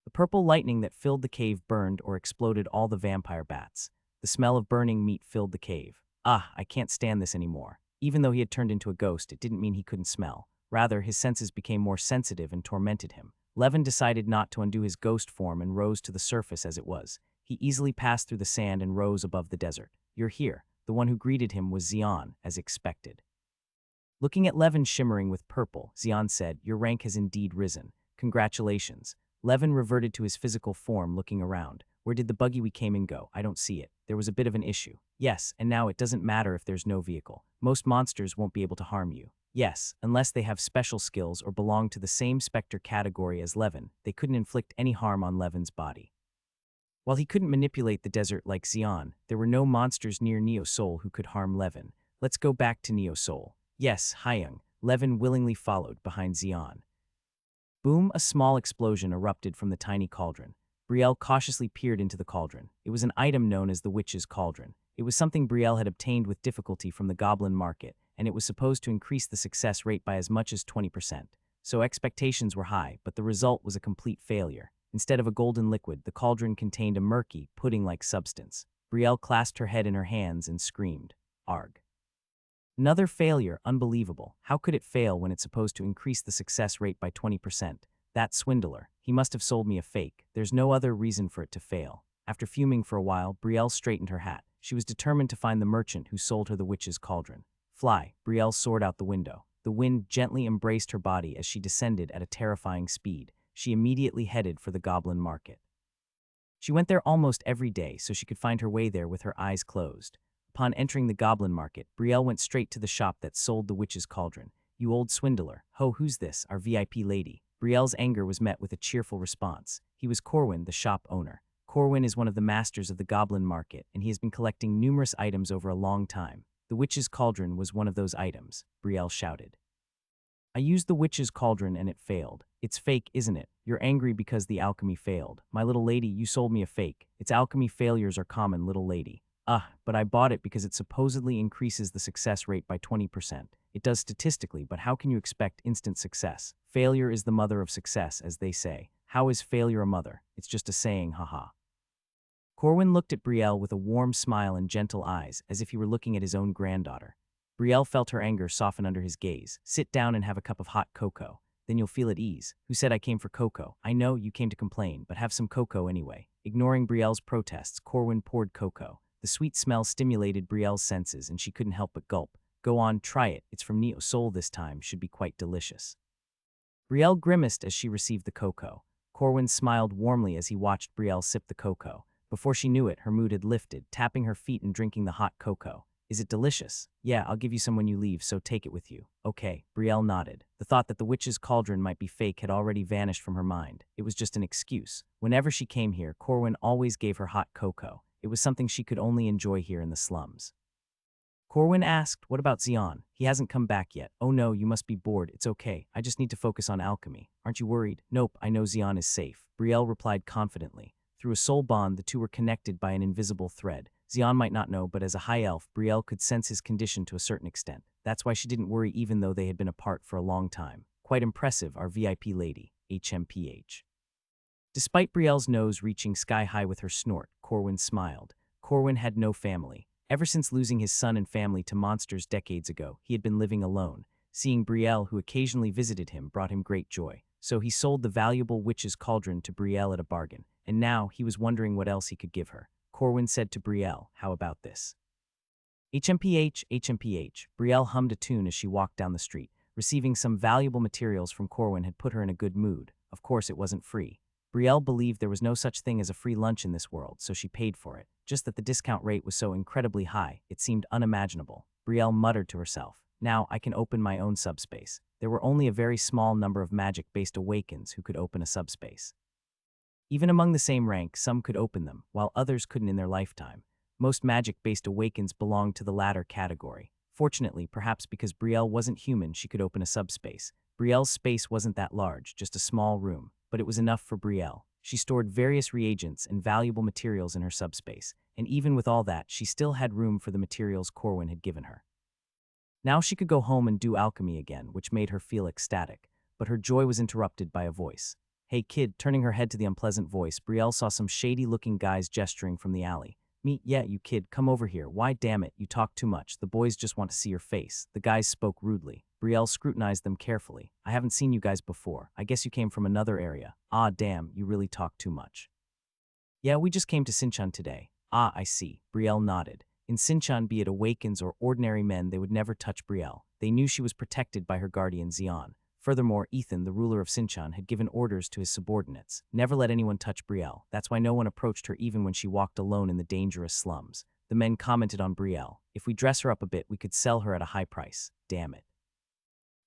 The purple lightning that filled the cave burned or exploded all the vampire bats. The smell of burning meat filled the cave. "Ah, I can't stand this anymore." Even though he had turned into a ghost, it didn't mean he couldn't smell. Rather, his senses became more sensitive and tormented him. Levin decided not to undo his ghost form and rose to the surface as it was. He easily passed through the sand and rose above the desert. "You're here." The one who greeted him was Xian, as expected. Looking at Levin shimmering with purple, Xian said, "Your rank has indeed risen. Congratulations." Levin reverted to his physical form, looking around. "Where did the buggy we came in go? I don't see it. There was a bit of an issue." "Yes, and now it doesn't matter if there's no vehicle. Most monsters won't be able to harm you." "Yes, unless they have special skills or belong to the same specter category as Levin, they couldn't inflict any harm on Levin's body." While he couldn't manipulate the desert like Xian, there were no monsters near Neo Soul who could harm Levin. "Let's go back to Neo Soul." "Yes, Hyung." Levin willingly followed behind Xian. Boom! A small explosion erupted from the tiny cauldron. Brielle cautiously peered into the cauldron. It was an item known as the Witch's Cauldron. It was something Brielle had obtained with difficulty from the goblin market, and it was supposed to increase the success rate by as much as 20%. So expectations were high, but the result was a complete failure. Instead of a golden liquid, the cauldron contained a murky, pudding-like substance. Brielle clasped her head in her hands and screamed, "Arg." Another failure, unbelievable. How could it fail when it's supposed to increase the success rate by 20%? That swindler. He must have sold me a fake. There's no other reason for it to fail. After fuming for a while, Brielle straightened her hat. She was determined to find the merchant who sold her the witch's cauldron. "Fly." Brielle soared out the window. The wind gently embraced her body as she descended at a terrifying speed. She immediately headed for the goblin market. She went there almost every day so she could find her way there with her eyes closed. Upon entering the goblin market, Brielle went straight to the shop that sold the witch's cauldron. "You old swindler." "Ho, who's this?" "Our VIP lady." Brielle's anger was met with a cheerful response. He was Corwin, the shop owner. Corwin is one of the masters of the goblin market, and he has been collecting numerous items over a long time. The witch's cauldron was one of those items, Brielle shouted. "I used the witch's cauldron and it failed." "It's fake, isn't it? You're angry because the alchemy failed. My little lady, you sold me a fake. Its alchemy failures are common, little lady." But I bought it because it supposedly increases the success rate by 20%. It does statistically, but how can you expect instant success? Failure is the mother of success, as they say. How is failure a mother? It's just a saying, haha. Corwin looked at Brielle with a warm smile and gentle eyes, as if he were looking at his own granddaughter. Brielle felt her anger soften under his gaze. "Sit down and have a cup of hot cocoa. Then you'll feel at ease." "Who said I came for cocoa?" "I know you came to complain, but have some cocoa anyway." Ignoring Brielle's protests, Corwin poured cocoa. The sweet smell stimulated Brielle's senses, and she couldn't help but gulp. "Go on, try it. It's from Neo Soul this time. Should be quite delicious." Brielle grimaced as she received the cocoa. Corwin smiled warmly as he watched Brielle sip the cocoa. Before she knew it, her mood had lifted, tapping her feet and drinking the hot cocoa. "Is it delicious?" "Yeah, I'll give you some when you leave, so take it with you." "Okay." Brielle nodded. The thought that the witch's cauldron might be fake had already vanished from her mind. It was just an excuse. Whenever she came here, Corwin always gave her hot cocoa. It was something she could only enjoy here in the slums. Corwin asked, "What about Xian? He hasn't come back yet." "Oh no, you must be bored. It's okay. I just need to focus on alchemy." "Aren't you worried?" "Nope, I know Xian is safe." Brielle replied confidently. Through a soul bond, the two were connected by an invisible thread. Xian might not know, but as a high elf, Brielle could sense his condition to a certain extent. That's why she didn't worry even though they had been apart for a long time. Quite impressive, our VIP lady, HMPH. Despite Brielle's nose reaching sky-high with her snort, Corwin smiled. Corwin had no family. Ever since losing his son and family to monsters decades ago, he had been living alone. Seeing Brielle, who occasionally visited him, brought him great joy. So he sold the valuable witch's cauldron to Brielle at a bargain, and now he was wondering what else he could give her. Corwin said to Brielle, "How about this?" HMPH, HMPH. Brielle hummed a tune as she walked down the street. Receiving some valuable materials from Corwin had put her in a good mood. Of course, it wasn't free. Brielle believed there was no such thing as a free lunch in this world, so she paid for it. Just that the discount rate was so incredibly high, it seemed unimaginable. Brielle muttered to herself, "Now I can open my own subspace." There were only a very small number of magic-based Awakens who could open a subspace. Even among the same rank, some could open them, while others couldn't in their lifetime. Most magic-based Awakens belonged to the latter category. Fortunately, perhaps because Brielle wasn't human, she could open a subspace. Brielle's space wasn't that large, just a small room, but it was enough for Brielle. She stored various reagents and valuable materials in her subspace, and even with all that, she still had room for the materials Corwin had given her. Now she could go home and do alchemy again, which made her feel ecstatic, but her joy was interrupted by a voice. "Hey kid," turning her head to the unpleasant voice, Brielle saw some shady-looking guys gesturing from the alley. Yeah, you kid, come over here. Why, damn it, you talk too much. The boys just want to see your face." The guys spoke rudely. Brielle scrutinized them carefully. "I haven't seen you guys before. I guess you came from another area. Ah, damn, you really talk too much." "Yeah, we just came to Sinchan today." "Ah, I see." Brielle nodded. In Sinchan, be it Awakens or ordinary men, they would never touch Brielle. They knew she was protected by her guardian Xian. Furthermore, Ethan, the ruler of Sinchan, had given orders to his subordinates. Never let anyone touch Brielle. That's why no one approached her even when she walked alone in the dangerous slums. The men commented on Brielle. "If we dress her up a bit, we could sell her at a high price. Damn it.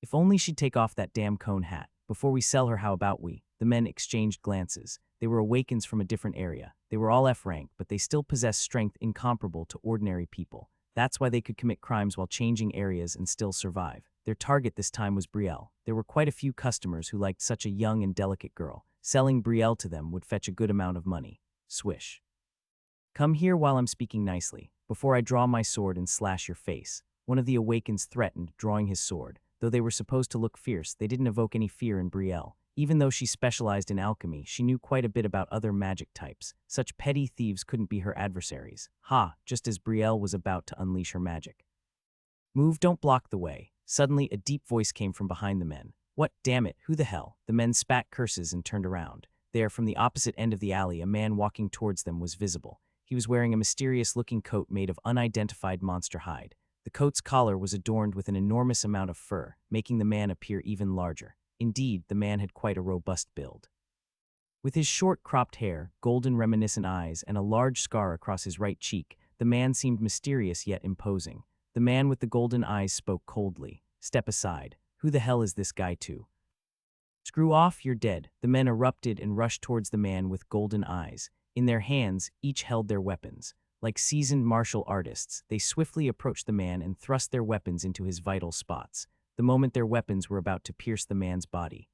If only she'd take off that damn cone hat. Before we sell her, how about we?" The men exchanged glances. They were Awakens from a different area. They were all F rank, but they still possessed strength incomparable to ordinary people. That's why they could commit crimes while changing areas and still survive. Their target this time was Brielle. There were quite a few customers who liked such a young and delicate girl. Selling Brielle to them would fetch a good amount of money. Swish. "Come here while I'm speaking nicely, before I draw my sword and slash your face." One of the Awakens threatened, drawing his sword. Though they were supposed to look fierce, they didn't evoke any fear in Brielle. Even though she specialized in alchemy, she knew quite a bit about other magic types. Such petty thieves couldn't be her adversaries. Just as Brielle was about to unleash her magic. "Move, don't block the way." Suddenly, a deep voice came from behind the men. "What, damn it, who the hell?" The men spat curses and turned around. There, from the opposite end of the alley, a man walking towards them was visible. He was wearing a mysterious-looking coat made of unidentified monster hide. The coat's collar was adorned with an enormous amount of fur, making the man appear even larger. Indeed, the man had quite a robust build. With his short cropped hair, golden reminiscent eyes, and a large scar across his right cheek, the man seemed mysterious yet imposing. The man with the golden eyes spoke coldly. "Step aside. Who the hell is this guy too?" "Screw off, you're dead." The men erupted and rushed towards the man with golden eyes. In their hands, each held their weapons. Like seasoned martial artists, they swiftly approached the man and thrust their weapons into his vital spots. The moment their weapons were about to pierce the man's body,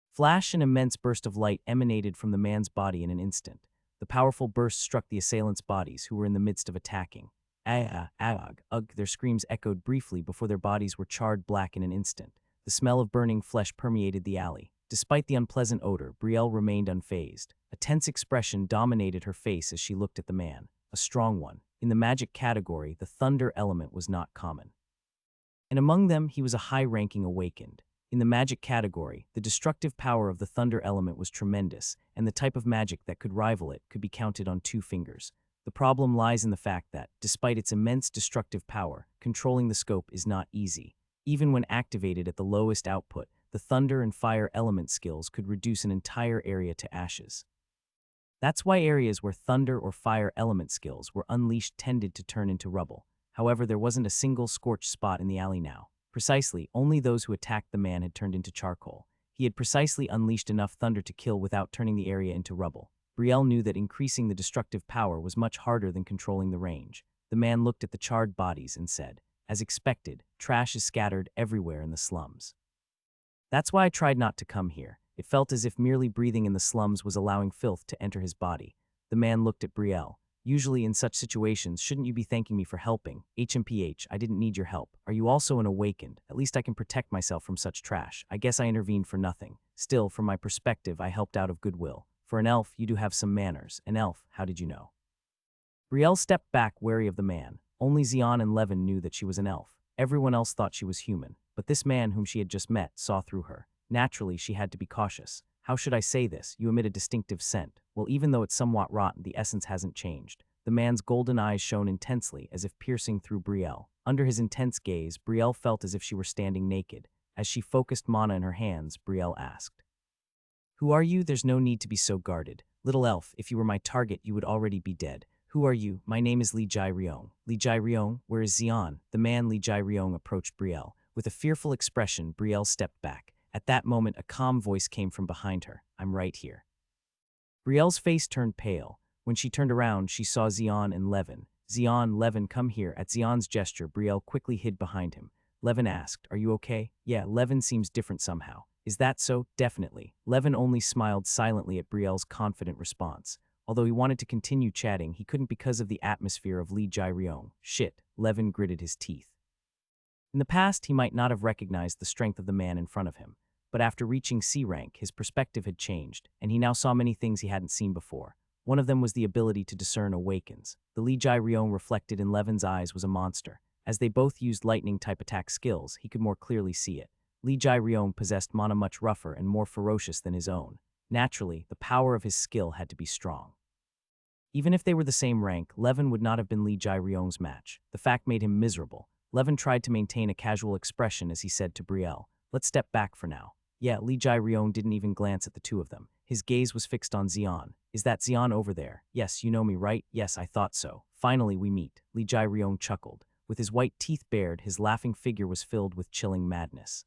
flash, an immense burst of light emanated from the man's body in an instant. The powerful burst struck the assailants' bodies, who were in the midst of attacking. Their screams echoed briefly before their bodies were charred black in an instant. The smell of burning flesh permeated the alley. Despite the unpleasant odor, Brielle remained unfazed. A tense expression dominated her face as she looked at the man. A strong one. In the magic category, the thunder element was not common. And among them, he was a high-ranking Awakened. In the magic category, the destructive power of the thunder element was tremendous, and the type of magic that could rival it could be counted on 2 fingers. The problem lies in the fact that, despite its immense destructive power, controlling the scope is not easy. Even when activated at the lowest output, the thunder and fire element skills could reduce an entire area to ashes. That's why areas where thunder or fire element skills were unleashed tended to turn into rubble. However, there wasn't a single scorched spot in the alley now. Precisely, only those who attacked the man had turned into charcoal. He had precisely unleashed enough thunder to kill without turning the area into rubble. Brielle knew that increasing the destructive power was much harder than controlling the range. The man looked at the charred bodies and said, "As expected, trash is scattered everywhere in the slums. That's why I tried not to come here." It felt as if merely breathing in the slums was allowing filth to enter his body. The man looked at Brielle. "Usually in such situations, shouldn't you be thanking me for helping? HMPH, I didn't need your help. Are you also an Awakened? At least I can protect myself from such trash. I guess I intervened for nothing. Still, from my perspective, I helped out of goodwill. For an elf, you do have some manners. An elf, how did you know?" Brielle stepped back, wary of the man. Only Xian and Levin knew that she was an elf. Everyone else thought she was human, but this man whom she had just met saw through her. Naturally, she had to be cautious. "How should I say this? You emit a distinctive scent. Well, even though it's somewhat rotten, the essence hasn't changed." The man's golden eyes shone intensely, as if piercing through Brielle. Under his intense gaze, Brielle felt as if she were standing naked. As she focused mana in her hands, Brielle asked, "Who are you? There's no need to be so guarded. Little elf, if you were my target, you would already be dead. Who are you?" "My name is Li Jai Ryong." "Li Jai Ryong? Where is Xian?" The man Li Jai Ryong approached Brielle. With a fearful expression, Brielle stepped back. At that moment, a calm voice came from behind her. "I'm right here." Brielle's face turned pale. When she turned around, she saw Xian and Levin. Xian, Levin, come here. At Xian's gesture, Brielle quickly hid behind him. Levin asked, are you okay? Yeah, Levin seems different somehow. Is that so? Definitely. Levin only smiled silently at Brielle's confident response. Although he wanted to continue chatting, he couldn't because of the atmosphere of Li Jai-ryong. Shit, Levin gritted his teeth. In the past, he might not have recognized the strength of the man in front of him, but after reaching C rank, his perspective had changed, and he now saw many things he hadn't seen before. One of them was the ability to discern Awakens. The Li Jai-ryong reflected in Levin's eyes was a monster. As they both used lightning-type attack skills, he could more clearly see it. Li Jai-ryong possessed mana much rougher and more ferocious than his own. Naturally, the power of his skill had to be strong. Even if they were the same rank, Levin would not have been Li Jai-ryong's match. The fact made him miserable. Levin tried to maintain a casual expression as he said to Brielle, let's step back for now. Yeah, Li Jai-ryong didn't even glance at the two of them. His gaze was fixed on Xian. Is that Xian over there? Yes, you know me, right? Yes, I thought so. Finally, we meet. Li Jai-ryong chuckled. With his white teeth bared, his laughing figure was filled with chilling madness.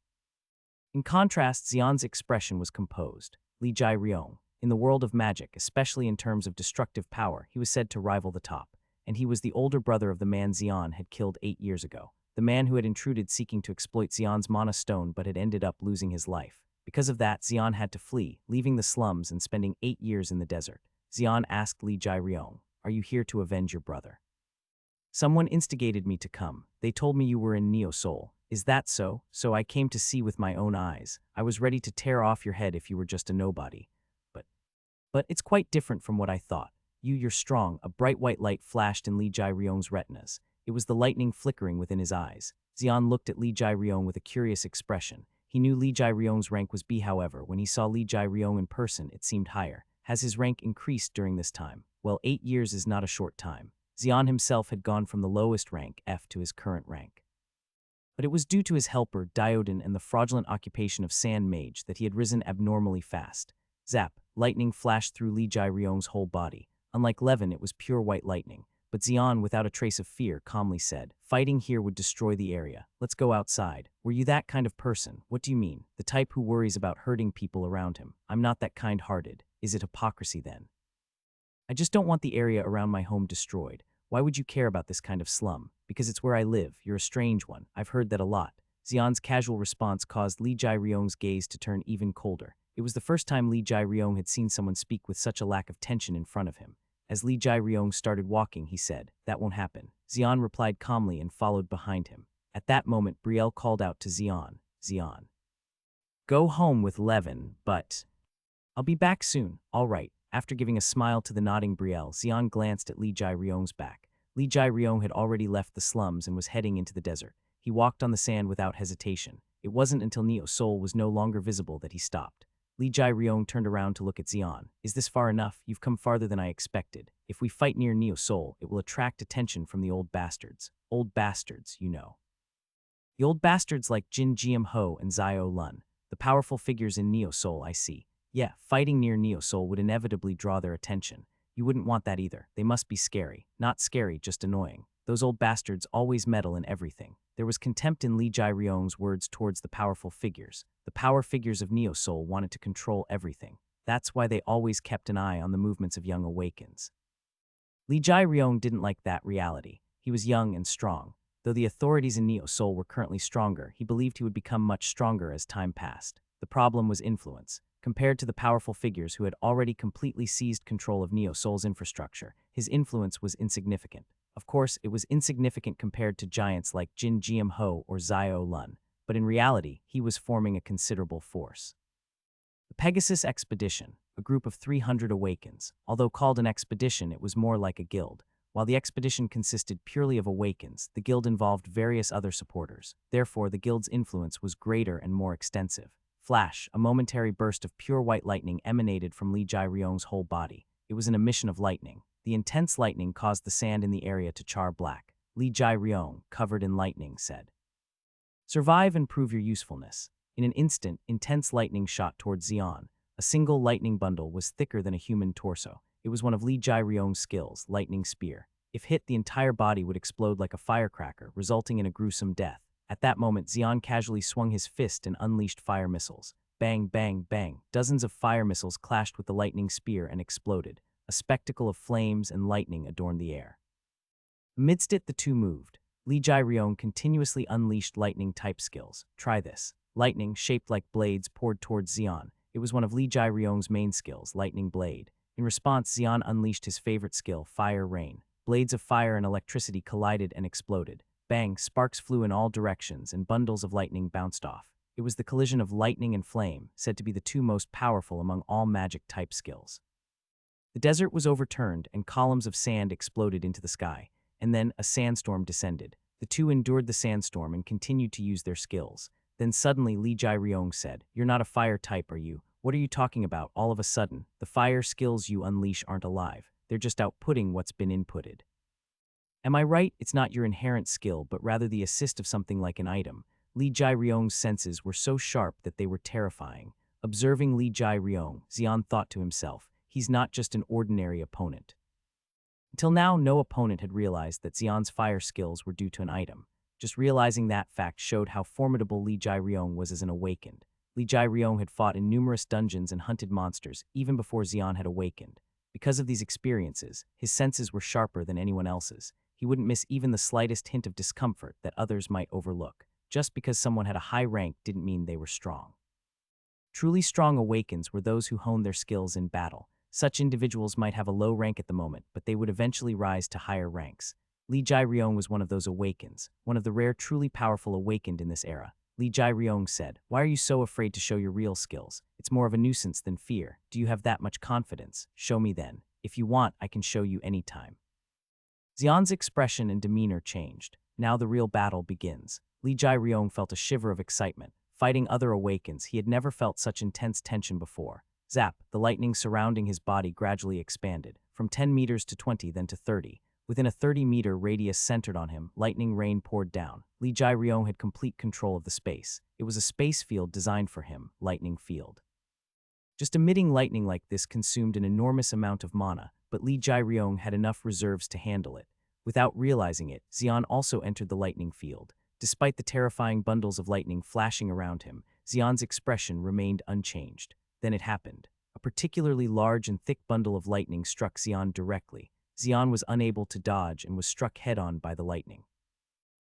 In contrast, Xian's expression was composed. Li Jai-ryong. In the world of magic, especially in terms of destructive power, he was said to rival the top, and he was the older brother of the man Xian had killed 8 years ago. The man who had intruded seeking to exploit Xian's mana stone but had ended up losing his life. Because of that, Xian had to flee, leaving the slums and spending 8 years in the desert. Xian asked Li Jai-ryong, are you here to avenge your brother? Someone instigated me to come. They told me you were in Neo Soul. Is that so? So I came to see with my own eyes. I was ready to tear off your head if you were just a nobody. But it's quite different from what I thought. You're strong. A bright white light flashed in Li Jai-ryong's retinas. It was the lightning flickering within his eyes. Xian looked at Li Jai-ryong with a curious expression. He knew Li Jai-ryong's rank was B, however, when he saw Li Jai-ryong in person, it seemed higher. Has his rank increased during this time? Well, 8 years is not a short time. Xian himself had gone from the lowest rank, F, to his current rank. But it was due to his helper, Diodin, and the fraudulent occupation of Sand Mage that he had risen abnormally fast. Zap, lightning flashed through Li Jai-ryong's whole body. Unlike Levin, it was pure white lightning. But Xian, without a trace of fear, calmly said, fighting here would destroy the area. Let's go outside. Were you that kind of person? What do you mean? The type who worries about hurting people around him. I'm not that kind-hearted. Is it hypocrisy then? I just don't want the area around my home destroyed. Why would you care about this kind of slum? Because it's where I live. You're a strange one. I've heard that a lot. Xian's casual response caused Li Jai-ryong's gaze to turn even colder. It was the first time Li Jai-ryong had seen someone speak with such a lack of tension in front of him. As Li Jai-ryong started walking, he said, that won't happen. Xian replied calmly and followed behind him. At that moment, Brielle called out to Xian, Xian, go home with Levin, but I'll be back soon. All right. After giving a smile to the nodding Brielle, Xian glanced at Li Jai-ryong's back. Li Jai-ryong had already left the slums and was heading into the desert. He walked on the sand without hesitation. It wasn't until Neo Soul was no longer visible that he stopped. Li Jai-ryong turned around to look at Xian. Is this far enough? You've come farther than I expected. If we fight near Neo Soul, it will attract attention from the old bastards. Old bastards, you know. The old bastards like Jin Jiam-ho and Zio Lun. The powerful figures in Neo Soul, I see. Yeah, fighting near Neo Soul would inevitably draw their attention. You wouldn't want that either. They must be scary. Not scary, just annoying. Those old bastards always meddle in everything. There was contempt in Li Jai-ryong's words towards the powerful figures. The power figures of Neo Soul wanted to control everything. That's why they always kept an eye on the movements of young Awakens. Li Jai-ryong didn't like that reality. He was young and strong. Though the authorities in Neo Soul were currently stronger, he believed he would become much stronger as time passed. The problem was influence. Compared to the powerful figures who had already completely seized control of Neo Soul's infrastructure, his influence was insignificant. Of course, it was insignificant compared to giants like Jin Jiam-ho or Zio Lun, but in reality, he was forming a considerable force. The Pegasus Expedition, a group of 300 Awakens. Although called an expedition, it was more like a guild. While the expedition consisted purely of Awakens, the guild involved various other supporters. Therefore, the guild's influence was greater and more extensive. Flash, a momentary burst of pure white lightning emanated from Li Jai-ryong's whole body. It was an emission of lightning. The intense lightning caused the sand in the area to char black. Li Jai-ryong, covered in lightning, said, survive and prove your usefulness. In an instant, intense lightning shot towards Xian. A single lightning bundle was thicker than a human torso. It was one of Li Jai-ryong's skills, Lightning Spear. If hit, the entire body would explode like a firecracker, resulting in a gruesome death. At that moment, Xian casually swung his fist and unleashed fire missiles. Bang, bang, bang. Dozens of fire missiles clashed with the lightning spear and exploded. A spectacle of flames and lightning adorned the air. Amidst it, the two moved. Li Jai-ryong continuously unleashed lightning-type skills. Try this. Lightning, shaped like blades, poured towards Xian. It was one of Li Jai-ryong's main skills, Lightning Blade. In response, Xian unleashed his favorite skill, Fire Rain. Blades of fire and electricity collided and exploded. Bang, sparks flew in all directions and bundles of lightning bounced off. It was the collision of lightning and flame, said to be the two most powerful among all magic-type skills. The desert was overturned and columns of sand exploded into the sky, and then a sandstorm descended. The two endured the sandstorm and continued to use their skills. Then suddenly Li Jai-ryong said, "You're not a fire type, are you? What are you talking about? All of a sudden, the fire skills you unleash aren't alive. They're just outputting what's been inputted. Am I right? It's not your inherent skill, but rather the assist of something like an item." Li Jai-ryong's senses were so sharp that they were terrifying. Observing Li Jai-ryong, Xian thought to himself, he's not just an ordinary opponent. Until now, no opponent had realized that Xian's fire skills were due to an item. Just realizing that fact showed how formidable Li Jai-ryong was as an awakened. Li Jai-ryong had fought in numerous dungeons and hunted monsters even before Xian had awakened. Because of these experiences, his senses were sharper than anyone else's. He wouldn't miss even the slightest hint of discomfort that others might overlook. Just because someone had a high rank didn't mean they were strong. Truly strong awakens were those who honed their skills in battle. Such individuals might have a low rank at the moment, but they would eventually rise to higher ranks. Li Jai-ryong was one of those awakens, one of the rare truly powerful awakened in this era. Li Jai-ryong said, "Why are you so afraid to show your real skills? It's more of a nuisance than fear. Do you have that much confidence? Show me then. If you want, I can show you any time." Xian's expression and demeanor changed. Now the real battle begins. Li Jai-ryong felt a shiver of excitement. Fighting other awakens, he had never felt such intense tension before. Zap, the lightning surrounding his body gradually expanded, from 10 meters to 20, then to 30. Within a 30-meter radius centered on him, lightning rain poured down. Li Jai-ryong had complete control of the space. It was a space field designed for him, lightning field. Just emitting lightning like this consumed an enormous amount of mana, but Li Jai-ryong had enough reserves to handle it. Without realizing it, Xian also entered the lightning field. Despite the terrifying bundles of lightning flashing around him, Xian's expression remained unchanged. Then it happened. A particularly large and thick bundle of lightning struck Xian directly. Xian was unable to dodge and was struck head-on by the lightning.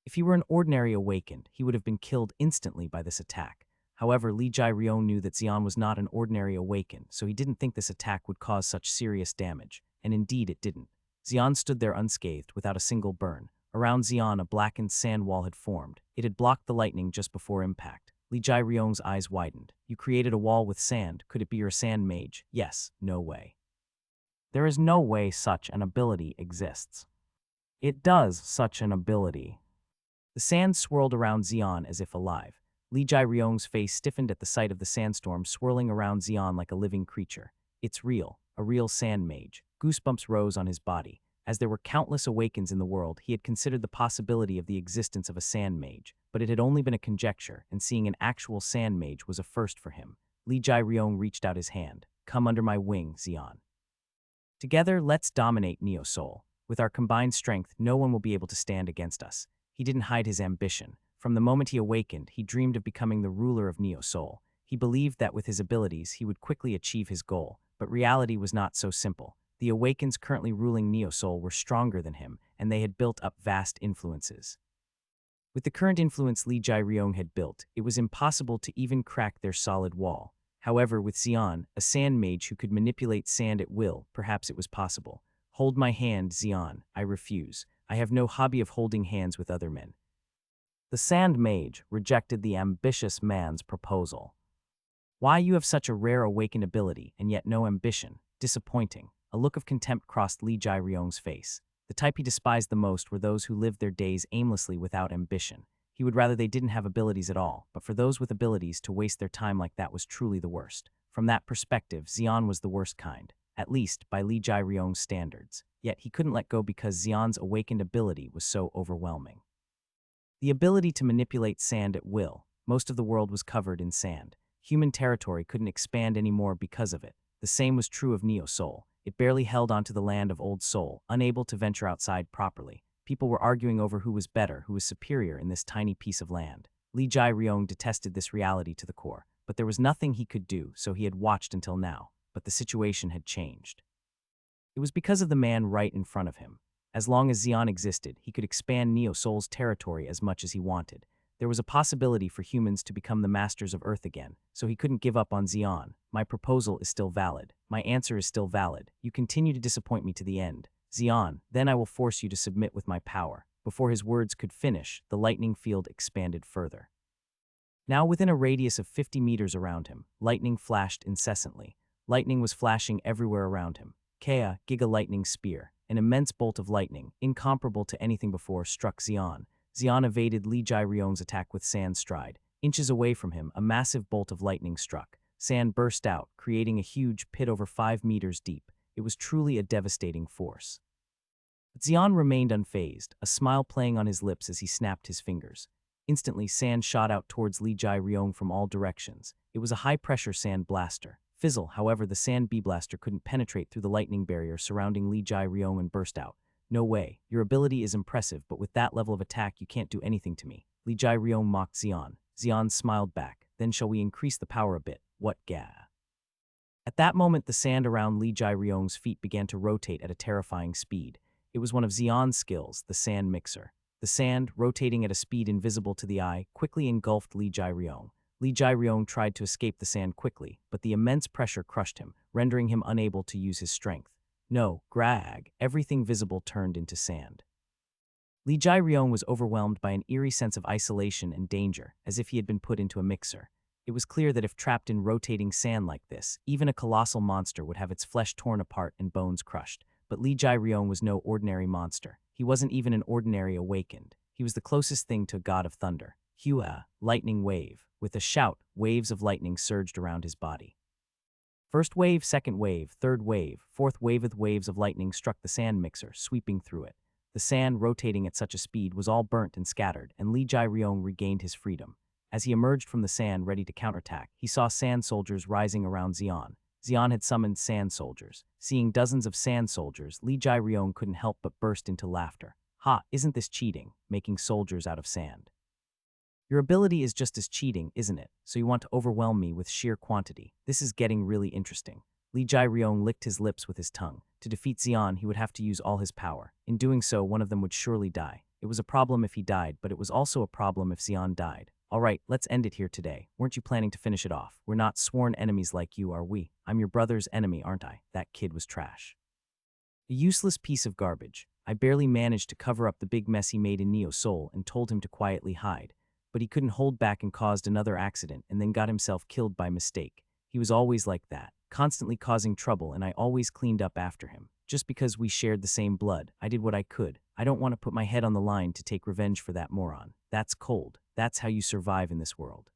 If he were an ordinary awakened, he would have been killed instantly by this attack. However, Li Jai-ryong knew that Xian was not an ordinary awakened, so he didn't think this attack would cause such serious damage, and indeed it didn't. Xian stood there unscathed, without a single burn. Around Xian, a blackened sand wall had formed. It had blocked the lightning just before impact. Li Jai-ryong's eyes widened. "You created a wall with sand. Could it be your sand mage?" "Yes, no way. There is no way such an ability exists." "It does, such an ability." The sand swirled around Xian as if alive. Li Jai-ryong's face stiffened at the sight of the sandstorm swirling around Xian like a living creature. "It's real, a real sand mage." Goosebumps rose on his body. As there were countless awakens in the world, he had considered the possibility of the existence of a sand mage, but it had only been a conjecture, and seeing an actual sand mage was a first for him. Li Jai-ryong reached out his hand. "Come under my wing, Xian. Together, let's dominate Neo Soul. With our combined strength, no one will be able to stand against us." He didn't hide his ambition. From the moment he awakened, he dreamed of becoming the ruler of Neo Soul. He believed that with his abilities, he would quickly achieve his goal, but reality was not so simple. The Awakens currently ruling Neo Soul were stronger than him, and they had built up vast influences. With the current influence Li Jai-ryong had built, it was impossible to even crack their solid wall. However, with Xian, a sand mage who could manipulate sand at will, perhaps it was possible. "Hold my hand, Xian. I refuse. I have no hobby of holding hands with other men." The sand mage rejected the ambitious man's proposal. "Why, you have such a rare awakened ability, and yet no ambition. Disappointing." A look of contempt crossed Li Jai-ryong's face. The type he despised the most were those who lived their days aimlessly without ambition. He would rather they didn't have abilities at all, but for those with abilities to waste their time like that was truly the worst. From that perspective, Xian was the worst kind, at least by Li Jai-ryong's standards. Yet he couldn't let go because Xian's awakened ability was so overwhelming. The ability to manipulate sand at will. Most of the world was covered in sand. Human territory couldn't expand anymore because of it. The same was true of Neo Soul. It barely held onto the land of Old Soul, unable to venture outside properly. People were arguing over who was better, who was superior in this tiny piece of land. Li Jai-ryong detested this reality to the core, but there was nothing he could do, so he had watched until now. But the situation had changed. It was because of the man right in front of him. As long as Xian existed, he could expand Neo Soul's territory as much as he wanted. There was a possibility for humans to become the masters of Earth again, so he couldn't give up on Xian. My proposal is still valid. My answer is still valid. You continue to disappoint me to the end. Xian, then I will force you to submit with my power. Before his words could finish, the lightning field expanded further. Now within a radius of 50 meters around him, lightning flashed incessantly. Lightning was flashing everywhere around him. Kea, Giga Lightning Spear, an immense bolt of lightning, incomparable to anything before, struck Xian. Xian evaded Li Jai-ryong's attack with Sand stride. Inches away from him, a massive bolt of lightning struck. Sand burst out, creating a huge pit over 5 meters deep. It was truly a devastating force. But Xian remained unfazed, a smile playing on his lips as he snapped his fingers. Instantly, sand shot out towards Li Jai-ryong from all directions. It was a high-pressure sand blaster. Fizzle, however, the sand bee blaster couldn't penetrate through the lightning barrier surrounding Li Jai-ryong and burst out. No way. Your ability is impressive, but with that level of attack, you can't do anything to me. Li Jai-ryong mocked Xian. Xian smiled back. Then shall we increase the power a bit? What ga? At that moment, the sand around Li Jai-ryong's feet began to rotate at a terrifying speed. It was one of Xian's skills, the sand mixer. The sand, rotating at a speed invisible to the eye, quickly engulfed Li Jai-ryong. Li Jai-ryong tried to escape the sand quickly, but the immense pressure crushed him, rendering him unable to use his strength. No, grag, everything visible turned into sand. Li Jai-ryong was overwhelmed by an eerie sense of isolation and danger, as if he had been put into a mixer. It was clear that if trapped in rotating sand like this, even a colossal monster would have its flesh torn apart and bones crushed. But Li Jai-ryong was no ordinary monster. He wasn't even an ordinary awakened. He was the closest thing to a god of thunder. Hua, lightning wave. With a shout, waves of lightning surged around his body. First wave, second wave, third wave, fourth wave of waves of lightning struck the sand mixer, sweeping through it. The sand, rotating at such a speed, was all burnt and scattered, and Li Jai-ryong regained his freedom. As he emerged from the sand ready to counterattack, he saw sand soldiers rising around Xian. Xian had summoned sand soldiers. Seeing dozens of sand soldiers, Li Jai-ryong couldn't help but burst into laughter. Ha, isn't this cheating, making soldiers out of sand? Your ability is just as cheating, isn't it? So you want to overwhelm me with sheer quantity. This is getting really interesting. Li Jai-ryong licked his lips with his tongue. To defeat Xian, he would have to use all his power. In doing so, one of them would surely die. It was a problem if he died, but it was also a problem if Xian died. All right, let's end it here today. Weren't you planning to finish it off? We're not sworn enemies like you, are we? I'm your brother's enemy, aren't I? That kid was trash. A useless piece of garbage. I barely managed to cover up the big mess he made in Neo Soul and told him to quietly hide. But he couldn't hold back and caused another accident and then got himself killed by mistake. He was always like that, constantly causing trouble, and I always cleaned up after him. Just because we shared the same blood, I did what I could. I don't want to put my head on the line to take revenge for that moron. That's cold. That's how you survive in this world.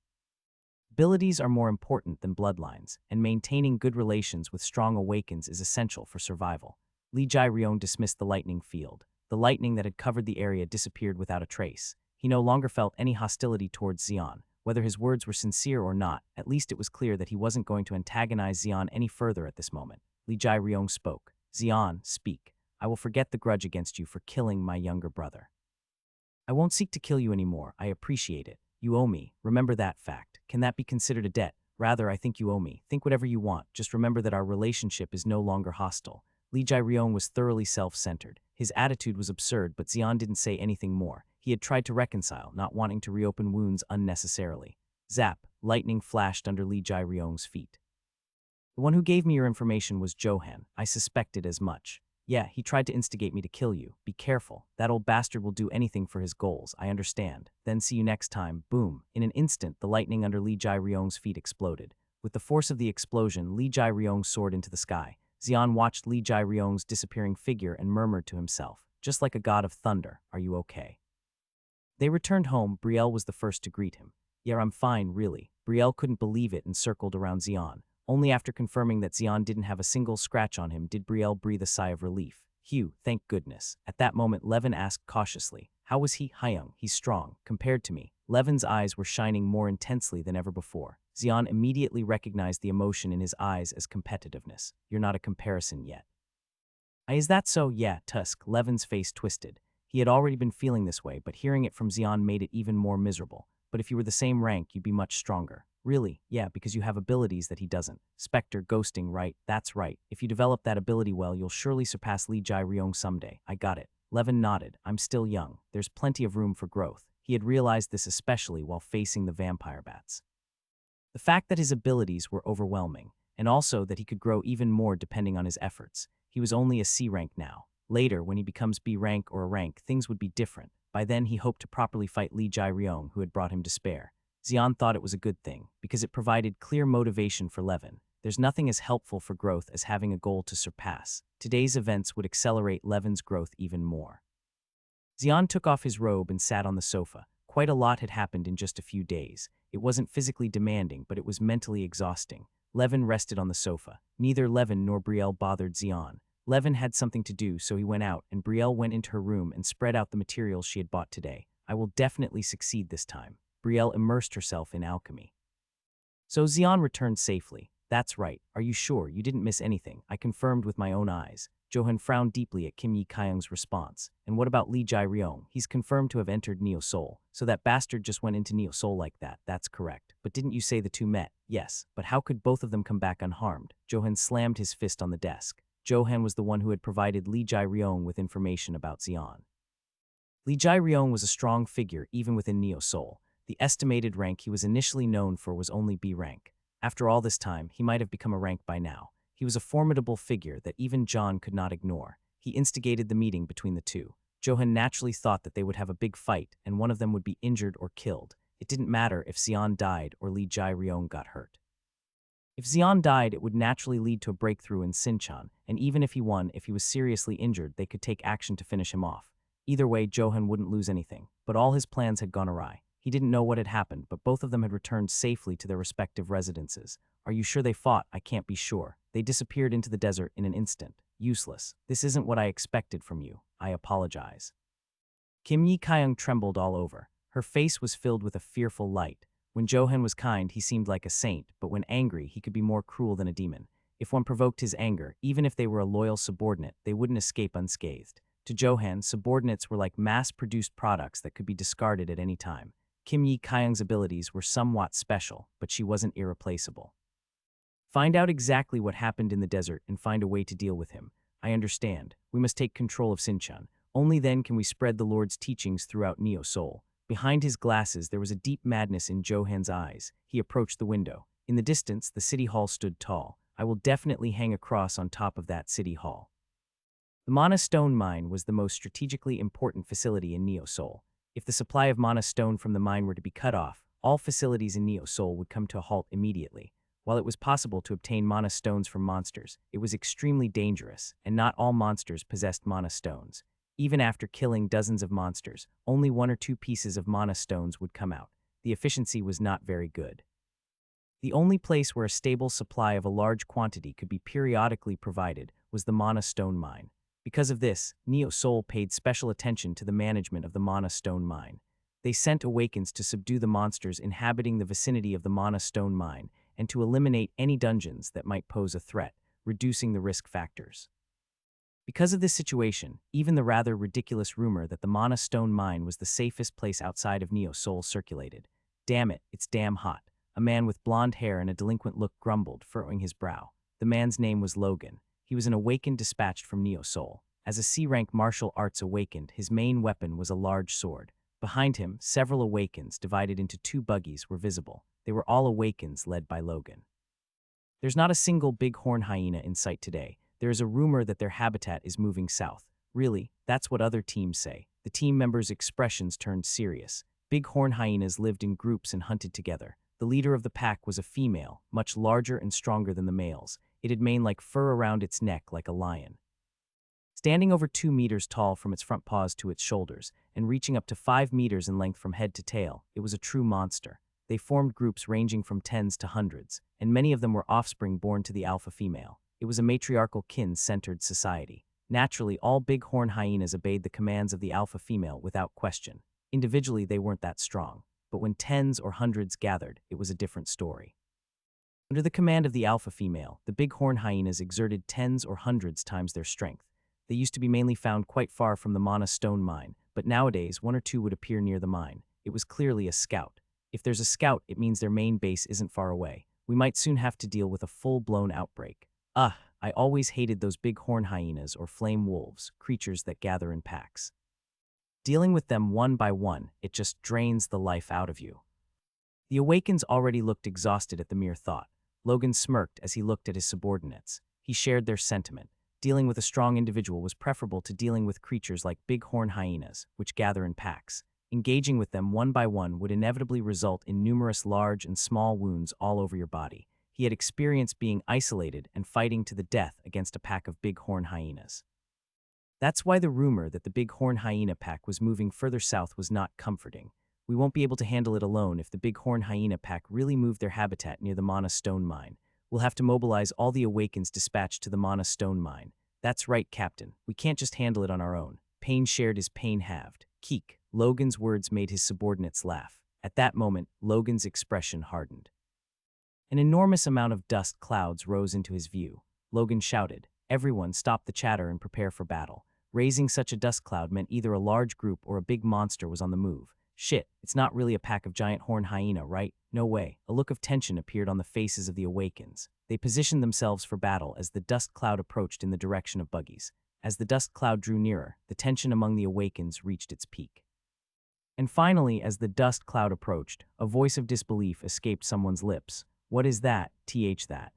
Abilities are more important than bloodlines, and maintaining good relations with strong awakens is essential for survival. Li Jai-ryong dismissed the lightning field. The lightning that had covered the area disappeared without a trace. He no longer felt any hostility towards Xian. Whether his words were sincere or not, at least it was clear that he wasn't going to antagonize Xian any further at this moment. Li Jai-ryong spoke. Xian, speak. I will forget the grudge against you for killing my younger brother. I won't seek to kill you anymore. I appreciate it. You owe me. Remember that fact. Can that be considered a debt? Rather, I think you owe me. Think whatever you want. Just remember that our relationship is no longer hostile. Li Jai-ryong was thoroughly self-centered. His attitude was absurd, but Xian didn't say anything more. He had tried to reconcile, not wanting to reopen wounds unnecessarily. Zap, lightning flashed under Li Jai-ryong's feet. The one who gave me your information was Johan. I suspected as much. Yeah, he tried to instigate me to kill you. Be careful. That old bastard will do anything for his goals, I understand. Then see you next time. Boom. In an instant, the lightning under Li Jai-ryong's feet exploded. With the force of the explosion, Li Jai-ryong soared into the sky. Xian watched Li Jai-ryong's disappearing figure and murmured to himself, just like a god of thunder, are you okay? They returned home. Brielle was the first to greet him. Yeah, I'm fine, really. Brielle couldn't believe it and circled around Xian. Only after confirming that Xian didn't have a single scratch on him did Brielle breathe a sigh of relief. Phew, thank goodness. At that moment, Levin asked cautiously, how was he? Hyung, he's strong, compared to me. Levin's eyes were shining more intensely than ever before. Xian immediately recognized the emotion in his eyes as competitiveness. You're not a comparison yet. Is that so? Yeah, Tusk. Levin's face twisted. He had already been feeling this way, but hearing it from Xian made it even more miserable. But if you were the same rank, you'd be much stronger. Really? Yeah, because you have abilities that he doesn't. Spectre, ghosting, right? That's right. If you develop that ability well, you'll surely surpass Li Jai-ryong someday. I got it. Levin nodded. I'm still young. There's plenty of room for growth. He had realized this especially while facing the vampire bats. The fact that his abilities were overwhelming, and also that he could grow even more depending on his efforts. He was only a C rank now. Later, when he becomes B rank or a rank, things would be different. By then, he hoped to properly fight Li Jai-ryong, who had brought him despair. Xian thought it was a good thing, because it provided clear motivation for Levin. There's nothing as helpful for growth as having a goal to surpass. Today's events would accelerate Levin's growth even more. Xian took off his robe and sat on the sofa. Quite a lot had happened in just a few days. It wasn't physically demanding, but it was mentally exhausting. Levin rested on the sofa. Neither Levin nor Brielle bothered Xian. Levin had something to do, so he went out, and Brielle went into her room and spread out the materials she had bought today. I will definitely succeed this time. Brielle immersed herself in alchemy. So Xian returned safely. That's right. Are you sure you didn't miss anything? I confirmed with my own eyes. Johan frowned deeply at Kim Yi-kyung's response. And what about Li Jai-ryong? He's confirmed to have entered Neo Soul. So that bastard just went into Neo Soul like that. That's correct. But didn't you say the two met? Yes. But how could both of them come back unharmed? Johan slammed his fist on the desk. Johan was the one who had provided Li Jai-ryong with information about Xian. Li Jai-ryong was a strong figure even within Neo Soul. The estimated rank he was initially known for was only B rank. After all this time, he might have become a rank by now. He was a formidable figure that even John could not ignore. He instigated the meeting between the two. Johan naturally thought that they would have a big fight and one of them would be injured or killed. It didn't matter if Xian died or Li Jai-ryong got hurt. If Xian died, it would naturally lead to a breakthrough in Sinchan, and even if he won, if he was seriously injured, they could take action to finish him off. Either way, Johan wouldn't lose anything, but all his plans had gone awry. He didn't know what had happened, but both of them had returned safely to their respective residences. Are you sure they fought? I can't be sure. They disappeared into the desert in an instant. Useless. This isn't what I expected from you. I apologize. Kim Yi-kyung trembled all over. Her face was filled with a fearful light. When Johan was kind, he seemed like a saint, but when angry, he could be more cruel than a demon. If one provoked his anger, even if they were a loyal subordinate, they wouldn't escape unscathed. To Johan, subordinates were like mass-produced products that could be discarded at any time. Kim Yi-kyung's abilities were somewhat special, but she wasn't irreplaceable. Find out exactly what happened in the desert and find a way to deal with him. I understand. We must take control of Sinchan. Only then can we spread the Lord's teachings throughout Neo Soul. Behind his glasses, there was a deep madness in Johan's eyes. He approached the window. In the distance, the city hall stood tall. I will definitely hang a cross on top of that city hall. The Mana Stone mine was the most strategically important facility in Neo Soul. If the supply of Mana Stone from the mine were to be cut off, all facilities in Neo Soul would come to a halt immediately. While it was possible to obtain Mana Stones from monsters, it was extremely dangerous, and not all monsters possessed Mana Stones. Even after killing dozens of monsters, only 1 or 2 pieces of Mana Stones would come out. The efficiency was not very good. The only place where a stable supply of a large quantity could be periodically provided was the Mana Stone mine. Because of this, Neo Soul paid special attention to the management of the Mana Stone mine. They sent Awakens to subdue the monsters inhabiting the vicinity of the Mana Stone mine and to eliminate any dungeons that might pose a threat, reducing the risk factors. Because of this situation, even the rather ridiculous rumor that the Mana Stone mine was the safest place outside of Neo Soul circulated. Damn it, it's damn hot. A man with blonde hair and a delinquent look grumbled, furrowing his brow. The man's name was Logan. He was an Awakened dispatched from Neo Soul. As a C-rank martial arts Awakened, his main weapon was a large sword. Behind him, several Awakens divided into 2 buggies were visible. They were all Awakens led by Logan. There's not a single bighorn hyena in sight today. There is a rumor that their habitat is moving south. Really, that's what other teams say. The team members' expressions turned serious. Bighorn hyenas lived in groups and hunted together. The leader of the pack was a female, much larger and stronger than the males. It had mane like fur around its neck like a lion. Standing over 2 meters tall from its front paws to its shoulders, and reaching up to 5 meters in length from head to tail, it was a true monster. They formed groups ranging from tens to hundreds, and many of them were offspring born to the alpha female. It was a matriarchal kin-centered society. Naturally, all bighorn hyenas obeyed the commands of the alpha female without question. Individually, they weren't that strong, but when tens or hundreds gathered, it was a different story. Under the command of the alpha female, the bighorn hyenas exerted tens or hundreds times their strength. They used to be mainly found quite far from the Mana Stone mine, but nowadays 1 or 2 would appear near the mine. It was clearly a scout. If there's a scout, it means their main base isn't far away. We might soon have to deal with a full-blown outbreak. I always hated those big horn hyenas or flame wolves, creatures that gather in packs. Dealing with them one by one, it just drains the life out of you. The Awakens already looked exhausted at the mere thought. Logan smirked as he looked at his subordinates. He shared their sentiment. Dealing with a strong individual was preferable to dealing with creatures like bighorn hyenas, which gather in packs. Engaging with them one by one would inevitably result in numerous large and small wounds all over your body. He had experienced being isolated and fighting to the death against a pack of bighorn hyenas. That's why the rumor that the bighorn hyena pack was moving further south was not comforting. We won't be able to handle it alone if the bighorn hyena pack really moved their habitat near the Mana Stone Mine. We'll have to mobilize all the Awakens dispatched to the Mana Stone Mine. That's right, Captain. We can't just handle it on our own. Pain shared is pain halved. Keek. Logan's words made his subordinates laugh. At that moment, Logan's expression hardened. An enormous amount of dust clouds rose into his view. Logan shouted, "Everyone stop the chatter and prepare for battle." Raising such a dust cloud meant either a large group or a big monster was on the move. Shit, it's not really a pack of giant horn hyena, right? No way. A look of tension appeared on the faces of the Awakens. They positioned themselves for battle as the dust cloud approached in the direction of buggies. As the dust cloud drew nearer, the tension among the Awakens reached its peak. And finally, as the dust cloud approached, a voice of disbelief escaped someone's lips. "What is that? That?"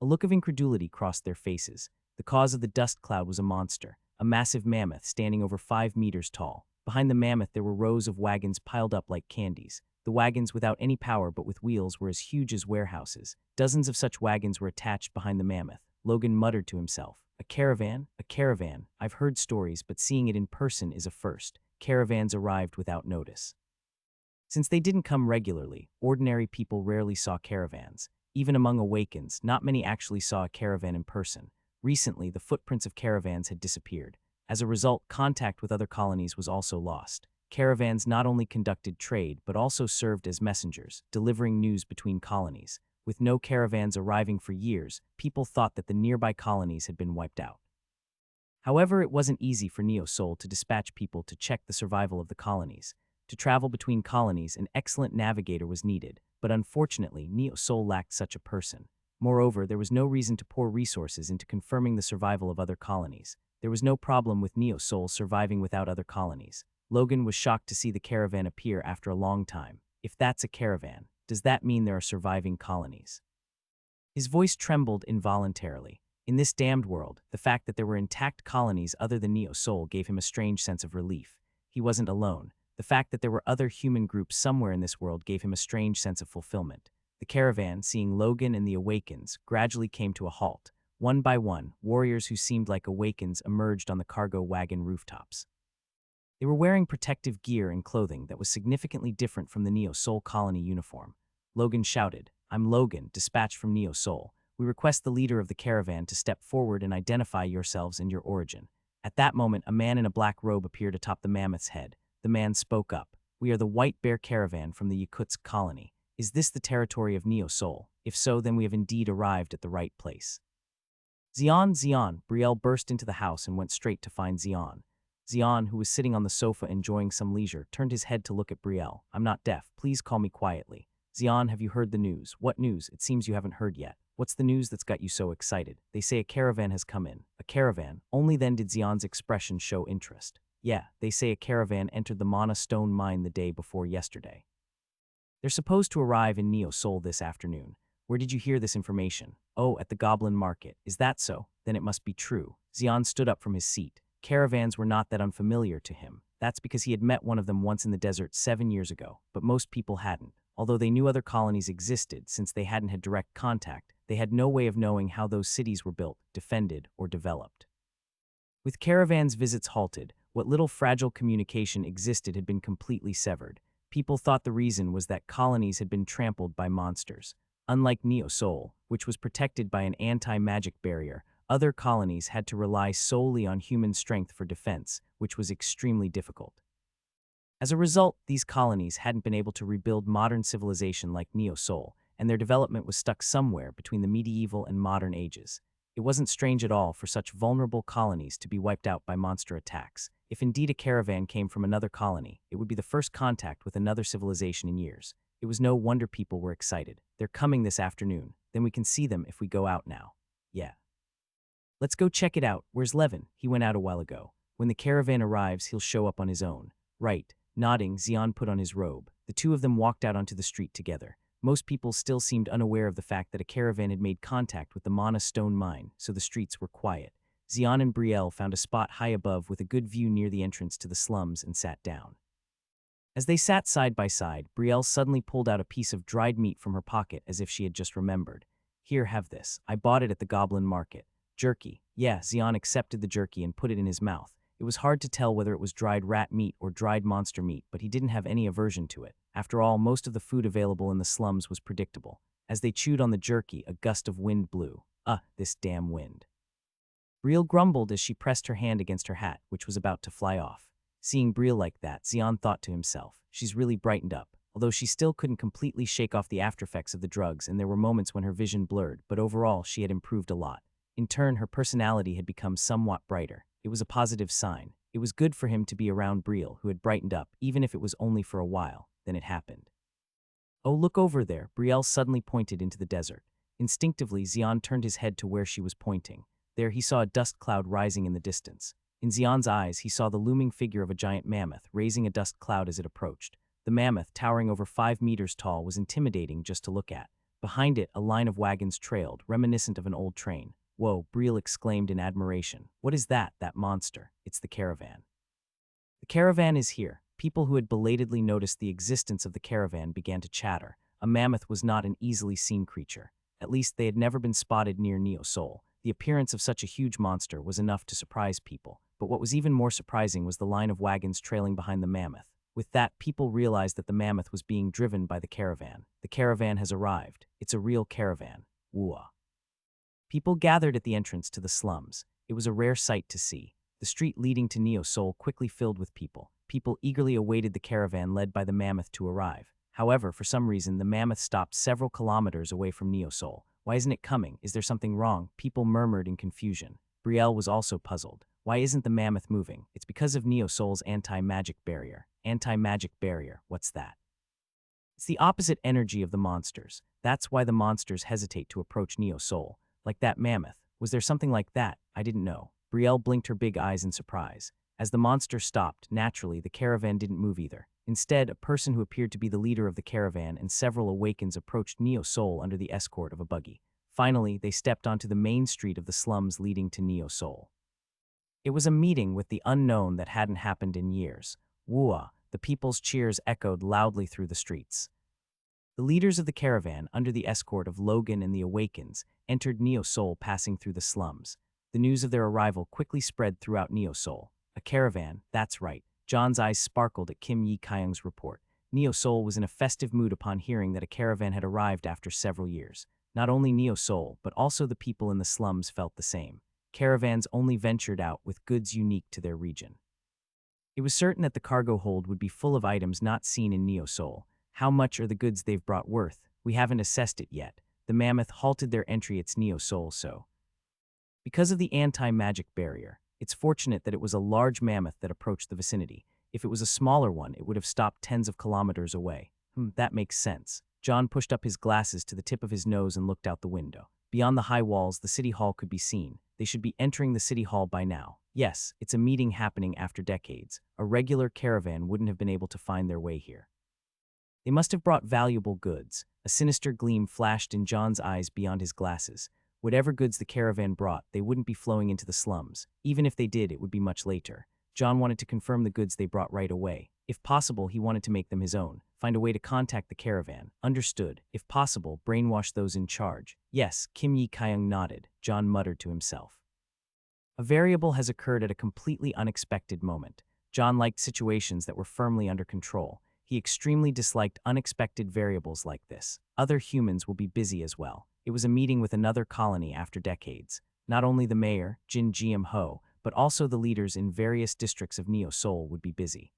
A look of incredulity crossed their faces. The cause of the dust cloud was a monster, a massive mammoth standing over 5 meters tall. Behind the mammoth there were rows of wagons piled up like candies. The wagons without any power but with wheels were as huge as warehouses. Dozens of such wagons were attached behind the mammoth. Logan muttered to himself, "A caravan? A caravan. I've heard stories, but seeing it in person is a first." Caravans arrived without notice. Since they didn't come regularly, ordinary people rarely saw caravans. Even among Awakens, not many actually saw a caravan in person. Recently, the footprints of caravans had disappeared. As a result, contact with other colonies was also lost. Caravans not only conducted trade, but also served as messengers, delivering news between colonies. With no caravans arriving for years, people thought that the nearby colonies had been wiped out. However, it wasn't easy for Neo Soul to dispatch people to check the survival of the colonies. To travel between colonies, an excellent navigator was needed, but unfortunately, Neo Soul lacked such a person. Moreover, there was no reason to pour resources into confirming the survival of other colonies. There was no problem with Neo Soul surviving without other colonies. Logan was shocked to see the caravan appear after a long time. If that's a caravan, does that mean there are surviving colonies? His voice trembled involuntarily. In this damned world, the fact that there were intact colonies other than Neo Soul gave him a strange sense of relief. He wasn't alone. The fact that there were other human groups somewhere in this world gave him a strange sense of fulfillment. The caravan, seeing Logan and the Awakens, gradually came to a halt. One by one, warriors who seemed like Awakens emerged on the cargo wagon rooftops. They were wearing protective gear and clothing that was significantly different from the Neo Soul colony uniform. Logan shouted, "I'm Logan, dispatched from Neo Soul. We request the leader of the caravan to step forward and identify yourselves and your origin." At that moment, a man in a black robe appeared atop the mammoth's head. The man spoke up. "We are the White Bear Caravan from the Yakutsk colony. Is this the territory of Neo Soul? If so, then we have indeed arrived at the right place." Xian, Brielle burst into the house and went straight to find Xian. Xian, who was sitting on the sofa enjoying some leisure, turned his head to look at Brielle. "I'm not deaf. Please call me quietly." "Xian, have you heard the news?" "What news? It seems you haven't heard yet." "What's the news that's got you so excited?" "They say a caravan has come in." "A caravan?" Only then did Xian's expression show interest. "Yeah, they say a caravan entered the Mana Stone Mine the day before yesterday. They're supposed to arrive in Neo Soul this afternoon." "Where did you hear this information?" "Oh, at the Goblin Market." "Is that so? Then it must be true." Xian stood up from his seat. Caravans were not that unfamiliar to him. That's because he had met one of them once in the desert 7 years ago, but most people hadn't. Although they knew other colonies existed, since they hadn't had direct contact, they had no way of knowing how those cities were built, defended, or developed. With caravans' visits halted, what little fragile communication existed had been completely severed. People thought the reason was that colonies had been trampled by monsters. Unlike Neo Soul, which was protected by an anti-magic barrier, other colonies had to rely solely on human strength for defense, which was extremely difficult. As a result, these colonies hadn't been able to rebuild modern civilization like Neo Soul, and their development was stuck somewhere between the medieval and modern ages. It wasn't strange at all for such vulnerable colonies to be wiped out by monster attacks. If indeed a caravan came from another colony, it would be the first contact with another civilization in years. It was no wonder people were excited. "They're coming this afternoon. Then we can see them if we go out now." "Yeah." Let's go check it out. Where's Levin? He went out a while ago. When the caravan arrives, he'll show up on his own. Right. Nodding, Xian put on his robe. The two of them walked out onto the street together. Most people still seemed unaware of the fact that a caravan had made contact with the Mana stone mine, so the streets were quiet. Xian and Brielle found a spot high above with a good view near the entrance to the slums and sat down. As they sat side by side, Brielle suddenly pulled out a piece of dried meat from her pocket as if she had just remembered. Here, have this. I bought it at the Goblin Market. Jerky. Yeah, Xian accepted the jerky and put it in his mouth. It was hard to tell whether it was dried rat meat or dried monster meat, but he didn't have any aversion to it. After all, most of the food available in the slums was predictable. As they chewed on the jerky, a gust of wind blew. This damn wind. Brielle grumbled as she pressed her hand against her hat, which was about to fly off. Seeing Brielle like that, Xian thought to himself, she's really brightened up. Although she still couldn't completely shake off the aftereffects of the drugs, and there were moments when her vision blurred, but overall she had improved a lot. In turn, her personality had become somewhat brighter. It was a positive sign. It was good for him to be around Brielle, who had brightened up, even if it was only for a while. Then it happened. Oh, look over there. Brielle suddenly pointed into the desert. Instinctively, Xian turned his head to where she was pointing. There he saw a dust cloud rising in the distance. In Xian's eyes, he saw the looming figure of a giant mammoth, raising a dust cloud as it approached. The mammoth, towering over 5 meters tall, was intimidating just to look at. Behind it, a line of wagons trailed, reminiscent of an old train. Whoa, Brielle exclaimed in admiration. What is that monster? It's the caravan. The caravan is here. People who had belatedly noticed the existence of the caravan began to chatter. A mammoth was not an easily seen creature. At least they had never been spotted near Neo Sol. The appearance of such a huge monster was enough to surprise people. But what was even more surprising was the line of wagons trailing behind the mammoth. With that, people realized that the mammoth was being driven by the caravan. The caravan has arrived. It's a real caravan. Wooah. People gathered at the entrance to the slums. It was a rare sight to see. The street leading to Neo Sol quickly filled with people. People eagerly awaited the caravan led by the mammoth to arrive. However, for some reason, the mammoth stopped several kilometers away from Neo Sol. Why isn't it coming? Is there something wrong? People murmured in confusion. Brielle was also puzzled. Why isn't the mammoth moving? It's because of Neo Sol's anti-magic barrier. Anti-magic barrier, what's that? It's the opposite energy of the monsters. That's why the monsters hesitate to approach Neo Sol. Like that mammoth. Was there something like that? I didn't know. Brielle blinked her big eyes in surprise. As the monster stopped, naturally, the caravan didn't move either. Instead, a person who appeared to be the leader of the caravan and several Awakens approached Neo Sol under the escort of a buggy. Finally, they stepped onto the main street of the slums leading to Neo Sol. It was a meeting with the unknown that hadn't happened in years. Wooah! The people's cheers echoed loudly through the streets. The leaders of the caravan, under the escort of Logan and the Awakens, entered Neo Sol passing through the slums. The news of their arrival quickly spread throughout Neo Sol. A caravan, that's right. John's eyes sparkled at Kim Yi-kyung's report. Neo Sol was in a festive mood upon hearing that a caravan had arrived after several years. Not only Neo Sol, but also the people in the slums felt the same. Caravans only ventured out with goods unique to their region. It was certain that the cargo hold would be full of items not seen in Neo Sol. How much are the goods they've brought worth? We haven't assessed it yet. The mammoth halted their entry at Neo Sol because of the anti-magic barrier. It's fortunate that it was a large mammoth that approached the vicinity. If it was a smaller one, it would have stopped tens of kilometers away. That makes sense. John pushed up his glasses to the tip of his nose and looked out the window. Beyond the high walls, the city hall could be seen. They should be entering the city hall by now. Yes, it's a meeting happening after decades. A regular caravan wouldn't have been able to find their way here. They must have brought valuable goods. A sinister gleam flashed in John's eyes beyond his glasses. Whatever goods the caravan brought, they wouldn't be flowing into the slums. Even if they did, it would be much later. John wanted to confirm the goods they brought right away. If possible, he wanted to make them his own. Find a way to contact the caravan. Understood. If possible, brainwash those in charge. Yes, Kim Yi-kyung nodded. John muttered to himself. A variable has occurred at a completely unexpected moment. John liked situations that were firmly under control. He extremely disliked unexpected variables like this. Other humans will be busy as well. It was a meeting with another colony after decades. Not only the mayor, Jin Jiam-ho, but also the leaders in various districts of Neo Sol would be busy.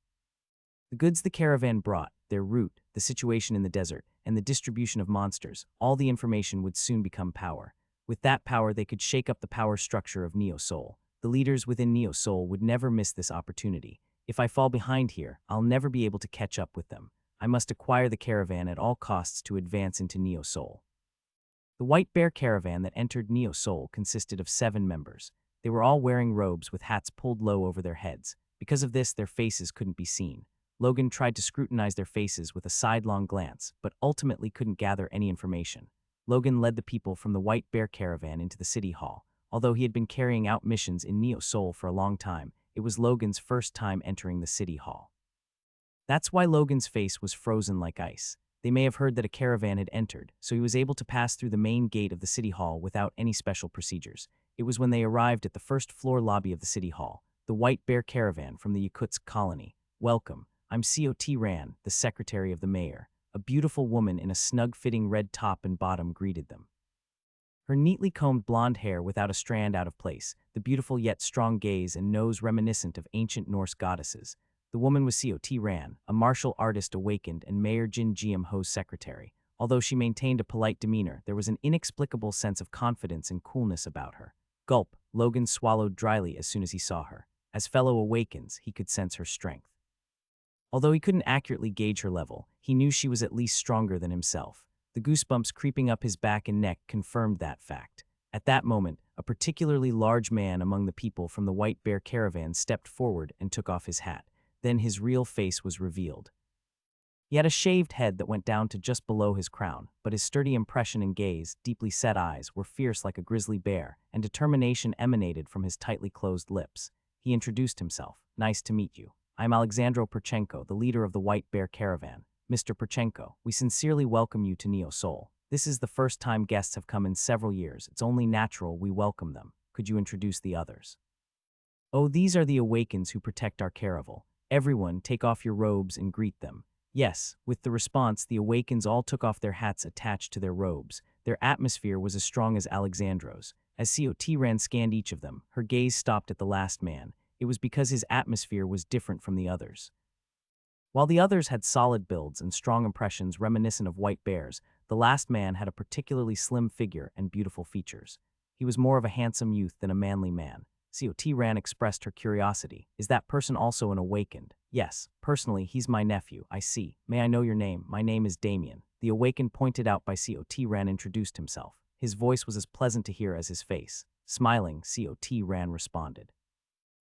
The goods the caravan brought, their route, the situation in the desert, and the distribution of monsters, all the information would soon become power. With that power, they could shake up the power structure of Neo Sol. The leaders within Neo Sol would never miss this opportunity. If I fall behind here, I'll never be able to catch up with them. I must acquire the caravan at all costs to advance into Neo Sol. The White Bear caravan that entered Neo Seoul consisted of 7 members. They were all wearing robes with hats pulled low over their heads. Because of this, their faces couldn't be seen. Logan tried to scrutinize their faces with a sidelong glance, but ultimately couldn't gather any information. Logan led the people from the White Bear caravan into the city hall. Although he had been carrying out missions in Neo Seoul for a long time, it was Logan's first time entering the city hall. That's why Logan's face was frozen like ice. They may have heard that a caravan had entered, so he was able to pass through the main gate of the city hall without any special procedures. It was when they arrived at the first floor lobby of the city hall, the White Bear caravan from the Yakutsk colony. Welcome, I'm Tyrant, the secretary of the mayor. A beautiful woman in a snug-fitting red top and bottom greeted them. Her neatly combed blonde hair without a strand out of place, the beautiful yet strong gaze and nose reminiscent of ancient Norse goddesses. The woman was Tyrant, a martial artist awakened and Mayor Jin Ho's secretary. Although she maintained a polite demeanor, there was an inexplicable sense of confidence and coolness about her. Gulp, Logan swallowed dryly as soon as he saw her. As fellow Awakens, he could sense her strength. Although he couldn't accurately gauge her level, he knew she was at least stronger than himself. The goosebumps creeping up his back and neck confirmed that fact. At that moment, a particularly large man among the people from the White Bear caravan stepped forward and took off his hat. Then his real face was revealed. He had a shaved head that went down to just below his crown, but his sturdy impression and gaze, deeply set eyes, were fierce like a grizzly bear, and determination emanated from his tightly closed lips. He introduced himself. Nice to meet you. I'm Alexandro Perchenko, the leader of the White Bear caravan. Mr. Perchenko, we sincerely welcome you to Neo Seoul. This is the first time guests have come in several years. It's only natural we welcome them. Could you introduce the others? Oh, these are the Awakens who protect our caravel. Everyone, take off your robes and greet them. Yes, with the response, the Awakens all took off their hats attached to their robes. Their atmosphere was as strong as Alexandro's. As Tyrant scanned each of them, her gaze stopped at the last man. It was because his atmosphere was different from the others. While the others had solid builds and strong impressions reminiscent of white bears, the last man had a particularly slim figure and beautiful features. He was more of a handsome youth than a manly man. Tyrant expressed her curiosity. Is that person also an awakened? Yes, personally, he's my nephew, I see. May I know your name? My name is Damien. The awakened pointed out by Tyrant introduced himself. His voice was as pleasant to hear as his face. Smiling, Tyrant responded.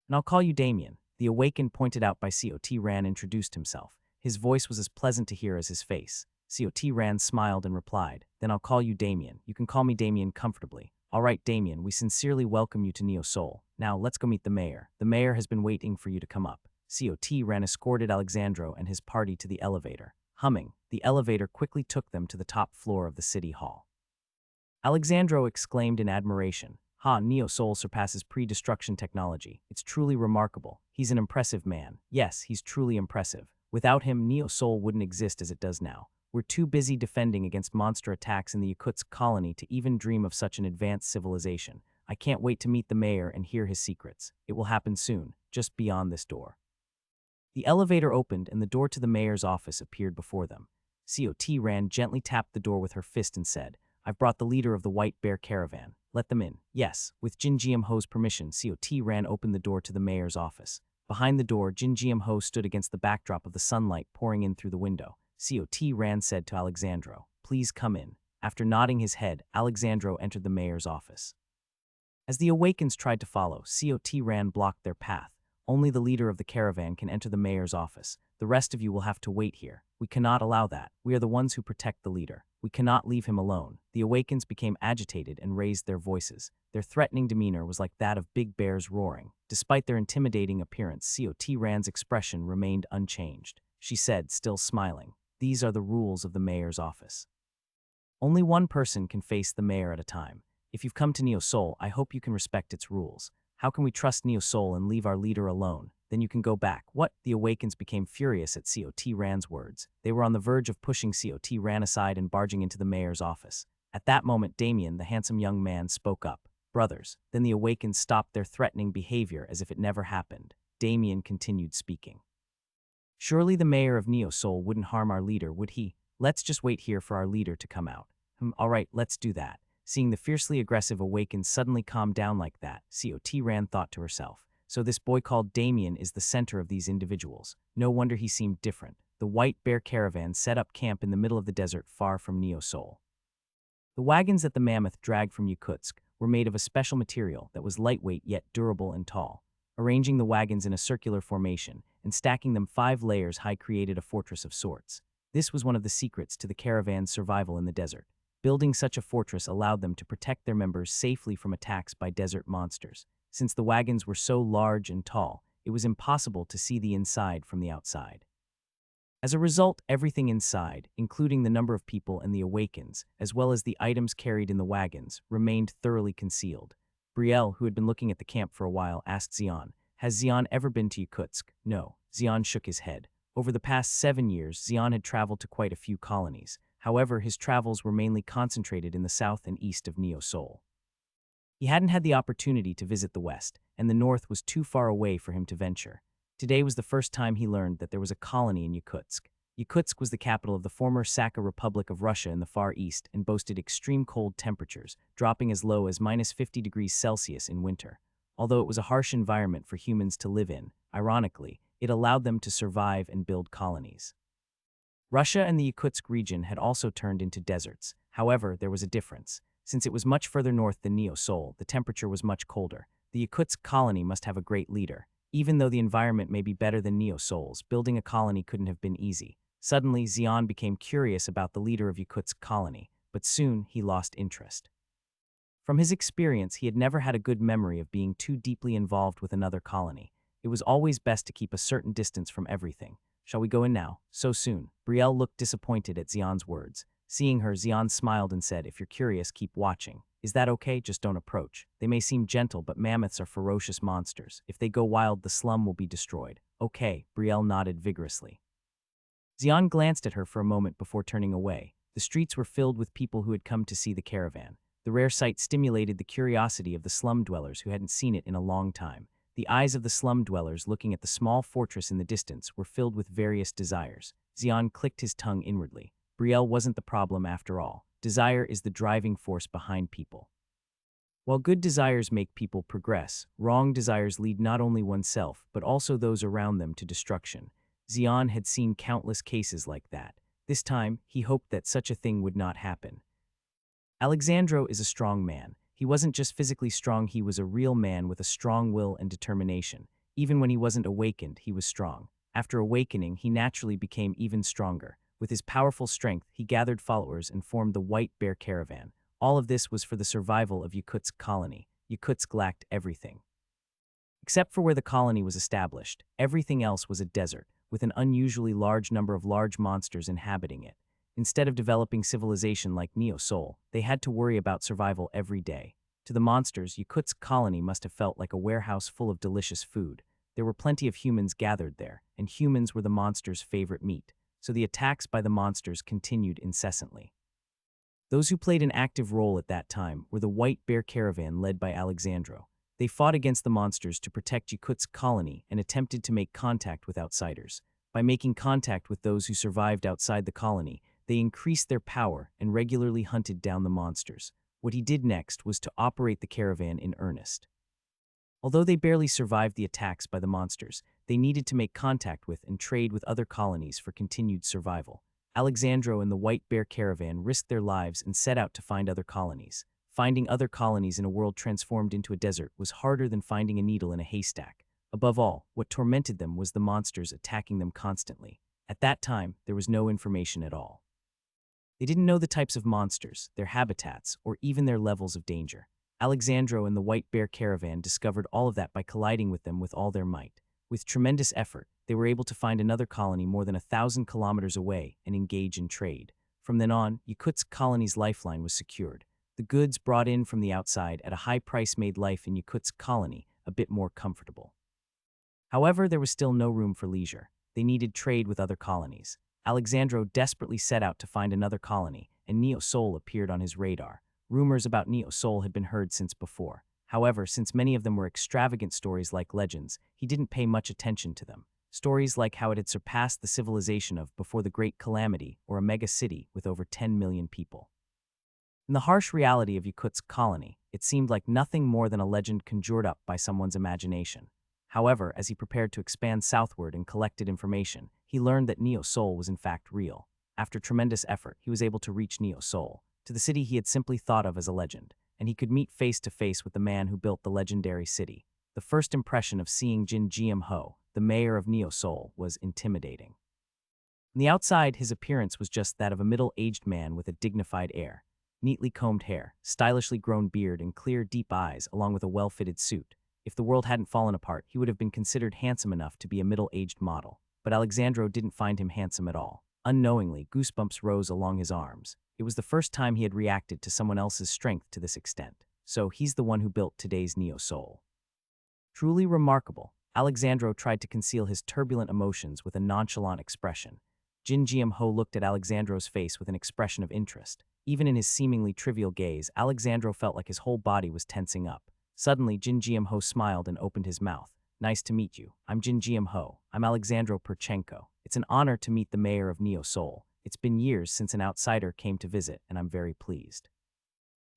And I'll call you Damien. The awakened pointed out by Tyrant introduced himself. His voice was as pleasant to hear as his face. Tyrant smiled and replied, Then I'll call you Damien. You can call me Damien comfortably. All right, Damien, we sincerely welcome you to Neo Seoul. Now, let's go meet the mayor. The mayor has been waiting for you to come up. Tyrant escorted Alexandro and his party to the elevator. Humming, the elevator quickly took them to the top floor of the city hall. Alexandro exclaimed in admiration. Neo Seoul surpasses pre-destruction technology. It's truly remarkable. He's an impressive man. Yes, he's truly impressive. Without him, Neo Seoul wouldn't exist as it does now. We're too busy defending against monster attacks in the Yakutsk colony to even dream of such an advanced civilization. I can't wait to meet the mayor and hear his secrets. It will happen soon, just beyond this door. The elevator opened and the door to the mayor's office appeared before them. Tyrant gently tapped the door with her fist and said, I've brought the leader of the White Bear caravan. Let them in. Yes, with Jin Ho's permission, Tyrant opened the door to the mayor's office. Behind the door, Jin Ho stood against the backdrop of the sunlight pouring in through the window. Tyrant said to Alexandro, Please come in. After nodding his head, Alexandro entered the mayor's office. As the Awakens tried to follow, Tyrant blocked their path. Only the leader of the caravan can enter the mayor's office. The rest of you will have to wait here. We cannot allow that. We are the ones who protect the leader. We cannot leave him alone. The Awakens became agitated and raised their voices. Their threatening demeanor was like that of big bears roaring. Despite their intimidating appearance, Tyrant's expression remained unchanged. She said, still smiling, These are the rules of the mayor's office. Only one person can face the mayor at a time. If you've come to Neo Seoul, I hope you can respect its rules. How can we trust Neo Seoul and leave our leader alone? Then you can go back. What? The Awakens became furious at Tyrant's words. They were on the verge of pushing Tyrant aside and barging into the mayor's office. At that moment, Damien, the handsome young man, spoke up. Brothers. Then the Awakens stopped their threatening behavior as if it never happened. Damien continued speaking. Surely the mayor of Neo Seoul wouldn't harm our leader, would he? Let's just wait here for our leader to come out. All right, let's do that. Seeing the fiercely aggressive Awakens suddenly calm down like that, Tyrant thought to herself. So this boy called Damien is the center of these individuals. No wonder he seemed different. The White Bear caravan set up camp in the middle of the desert far from Neo Seoul. The wagons that the mammoth dragged from Yakutsk were made of a special material that was lightweight yet durable and tall. Arranging the wagons in a circular formation and stacking them 5 layers high created a fortress of sorts. This was one of the secrets to the caravan's survival in the desert. Building such a fortress allowed them to protect their members safely from attacks by desert monsters. Since the wagons were so large and tall, it was impossible to see the inside from the outside. As a result, everything inside, including the number of people and the Awakens, as well as the items carried in the wagons, remained thoroughly concealed. Brielle, who had been looking at the camp for a while, asked Xian, "Has Xian ever been to Yakutsk?" "No." Xian shook his head. Over the past 7 years, Xian had traveled to quite a few colonies. However, his travels were mainly concentrated in the south and east of Neo-Seoul. He hadn't had the opportunity to visit the west, and the north was too far away for him to venture. Today was the first time he learned that there was a colony in Yakutsk. Yakutsk was the capital of the former Sakha Republic of Russia in the Far East and boasted extreme cold temperatures, dropping as low as -50 degrees Celsius in winter. Although it was a harsh environment for humans to live in, ironically, it allowed them to survive and build colonies. Russia and the Yakutsk region had also turned into deserts. However, there was a difference. Since it was much further north than Neo-Seoul, the temperature was much colder. The Yakutsk colony must have a great leader. Even though the environment may be better than Neo-Seoul's, building a colony couldn't have been easy. Suddenly, Xian became curious about the leader of Yakutsk colony, but soon he lost interest. From his experience, he had never had a good memory of being too deeply involved with another colony. It was always best to keep a certain distance from everything. "Shall we go in now? So soon?" Brielle looked disappointed at Xian's words. Seeing her, Xian smiled and said, "If you're curious, keep watching. Is that okay? Just don't approach. They may seem gentle, but mammoths are ferocious monsters. If they go wild, the slum will be destroyed." "Okay," Brielle nodded vigorously. Xian glanced at her for a moment before turning away. The streets were filled with people who had come to see the caravan. The rare sight stimulated the curiosity of the slum dwellers who hadn't seen it in a long time. The eyes of the slum dwellers looking at the small fortress in the distance were filled with various desires. Xian clicked his tongue inwardly. Brielle wasn't the problem after all. Desire is the driving force behind people. While good desires make people progress, wrong desires lead not only oneself, but also those around them to destruction. Xian had seen countless cases like that. This time, he hoped that such a thing would not happen. Alexandro is a strong man. He wasn't just physically strong, he was a real man with a strong will and determination. Even when he wasn't awakened, he was strong. After awakening, he naturally became even stronger. With his powerful strength, he gathered followers and formed the White Bear Caravan. All of this was for the survival of Yakutsk colony. Yakutsk lacked everything. Except for where the colony was established, everything else was a desert, with an unusually large number of large monsters inhabiting it. Instead of developing civilization like Neo-Seoul, they had to worry about survival every day. To the monsters, Yakutsk colony must have felt like a warehouse full of delicious food. There were plenty of humans gathered there, and humans were the monsters' favorite meat, so the attacks by the monsters continued incessantly. Those who played an active role at that time were the White Bear Caravan led by Alexandro. They fought against the monsters to protect Yakutsk colony and attempted to make contact with outsiders. By making contact with those who survived outside the colony, they increased their power and regularly hunted down the monsters. What he did next was to operate the caravan in earnest. Although they barely survived the attacks by the monsters, they needed to make contact with and trade with other colonies for continued survival. Alexandro and the White Bear Caravan risked their lives and set out to find other colonies. Finding other colonies in a world transformed into a desert was harder than finding a needle in a haystack. Above all, what tormented them was the monsters attacking them constantly. At that time, there was no information at all. They didn't know the types of monsters, their habitats, or even their levels of danger. Alexandro and the White Bear Caravan discovered all of that by colliding with them with all their might. With tremendous effort, they were able to find another colony more than 1,000 kilometers away and engage in trade. From then on, Yakutsk colony's lifeline was secured. The goods brought in from the outside at a high price made life in Yakutsk colony a bit more comfortable. However, there was still no room for leisure. They needed trade with other colonies. Alexandro desperately set out to find another colony, and Neo-Seoul appeared on his radar. Rumors about Neo-Seoul had been heard since before. However, since many of them were extravagant stories like legends, he didn't pay much attention to them. Stories like how it had surpassed the civilization of before the Great Calamity or a mega city with over 10 million people. In the harsh reality of Yakutsk colony, it seemed like nothing more than a legend conjured up by someone's imagination. However, as he prepared to expand southward and collected information, he learned that Neo-Seoul was in fact real. After tremendous effort, he was able to reach Neo-Seoul. to the city he had simply thought of as a legend, and he could meet face to face with the man who built the legendary city. The first impression of seeing Jin Jiam Ho, the mayor of Neo Seoul, was intimidating. On the outside, his appearance was just that of a middle-aged man with a dignified air. Neatly combed hair, stylishly grown beard, and clear, deep eyes, along with a well-fitted suit. If the world hadn't fallen apart, he would have been considered handsome enough to be a middle-aged model. But Alexandro didn't find him handsome at all. Unknowingly, goosebumps rose along his arms. It was the first time he had reacted to someone else's strength to this extent. So he's the one who built today's Neo Seoul. Truly remarkable. Alexandro tried to conceal his turbulent emotions with a nonchalant expression. Jin Jiam Ho looked at Alexandro's face with an expression of interest. Even in his seemingly trivial gaze, Alexandro felt like his whole body was tensing up. Suddenly, Jin Jiam Ho smiled and opened his mouth. Nice to meet you. I'm Jin Jiam Ho. I'm Alexandro Perchenko. It's an honor to meet the mayor of Neo Seoul. It's been years since an outsider came to visit, and I'm very pleased.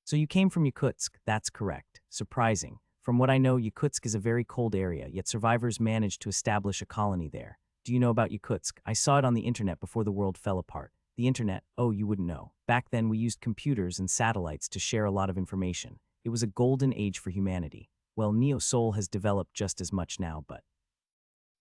So you came from Yakutsk, that's correct. Surprising. From what I know, Yakutsk is a very cold area, yet survivors managed to establish a colony there. Do you know about Yakutsk? I saw it on the internet before the world fell apart. The internet? Oh, you wouldn't know. Back then, we used computers and satellites to share a lot of information. It was a golden age for humanity. Well, Neo Seoul has developed just as much now, but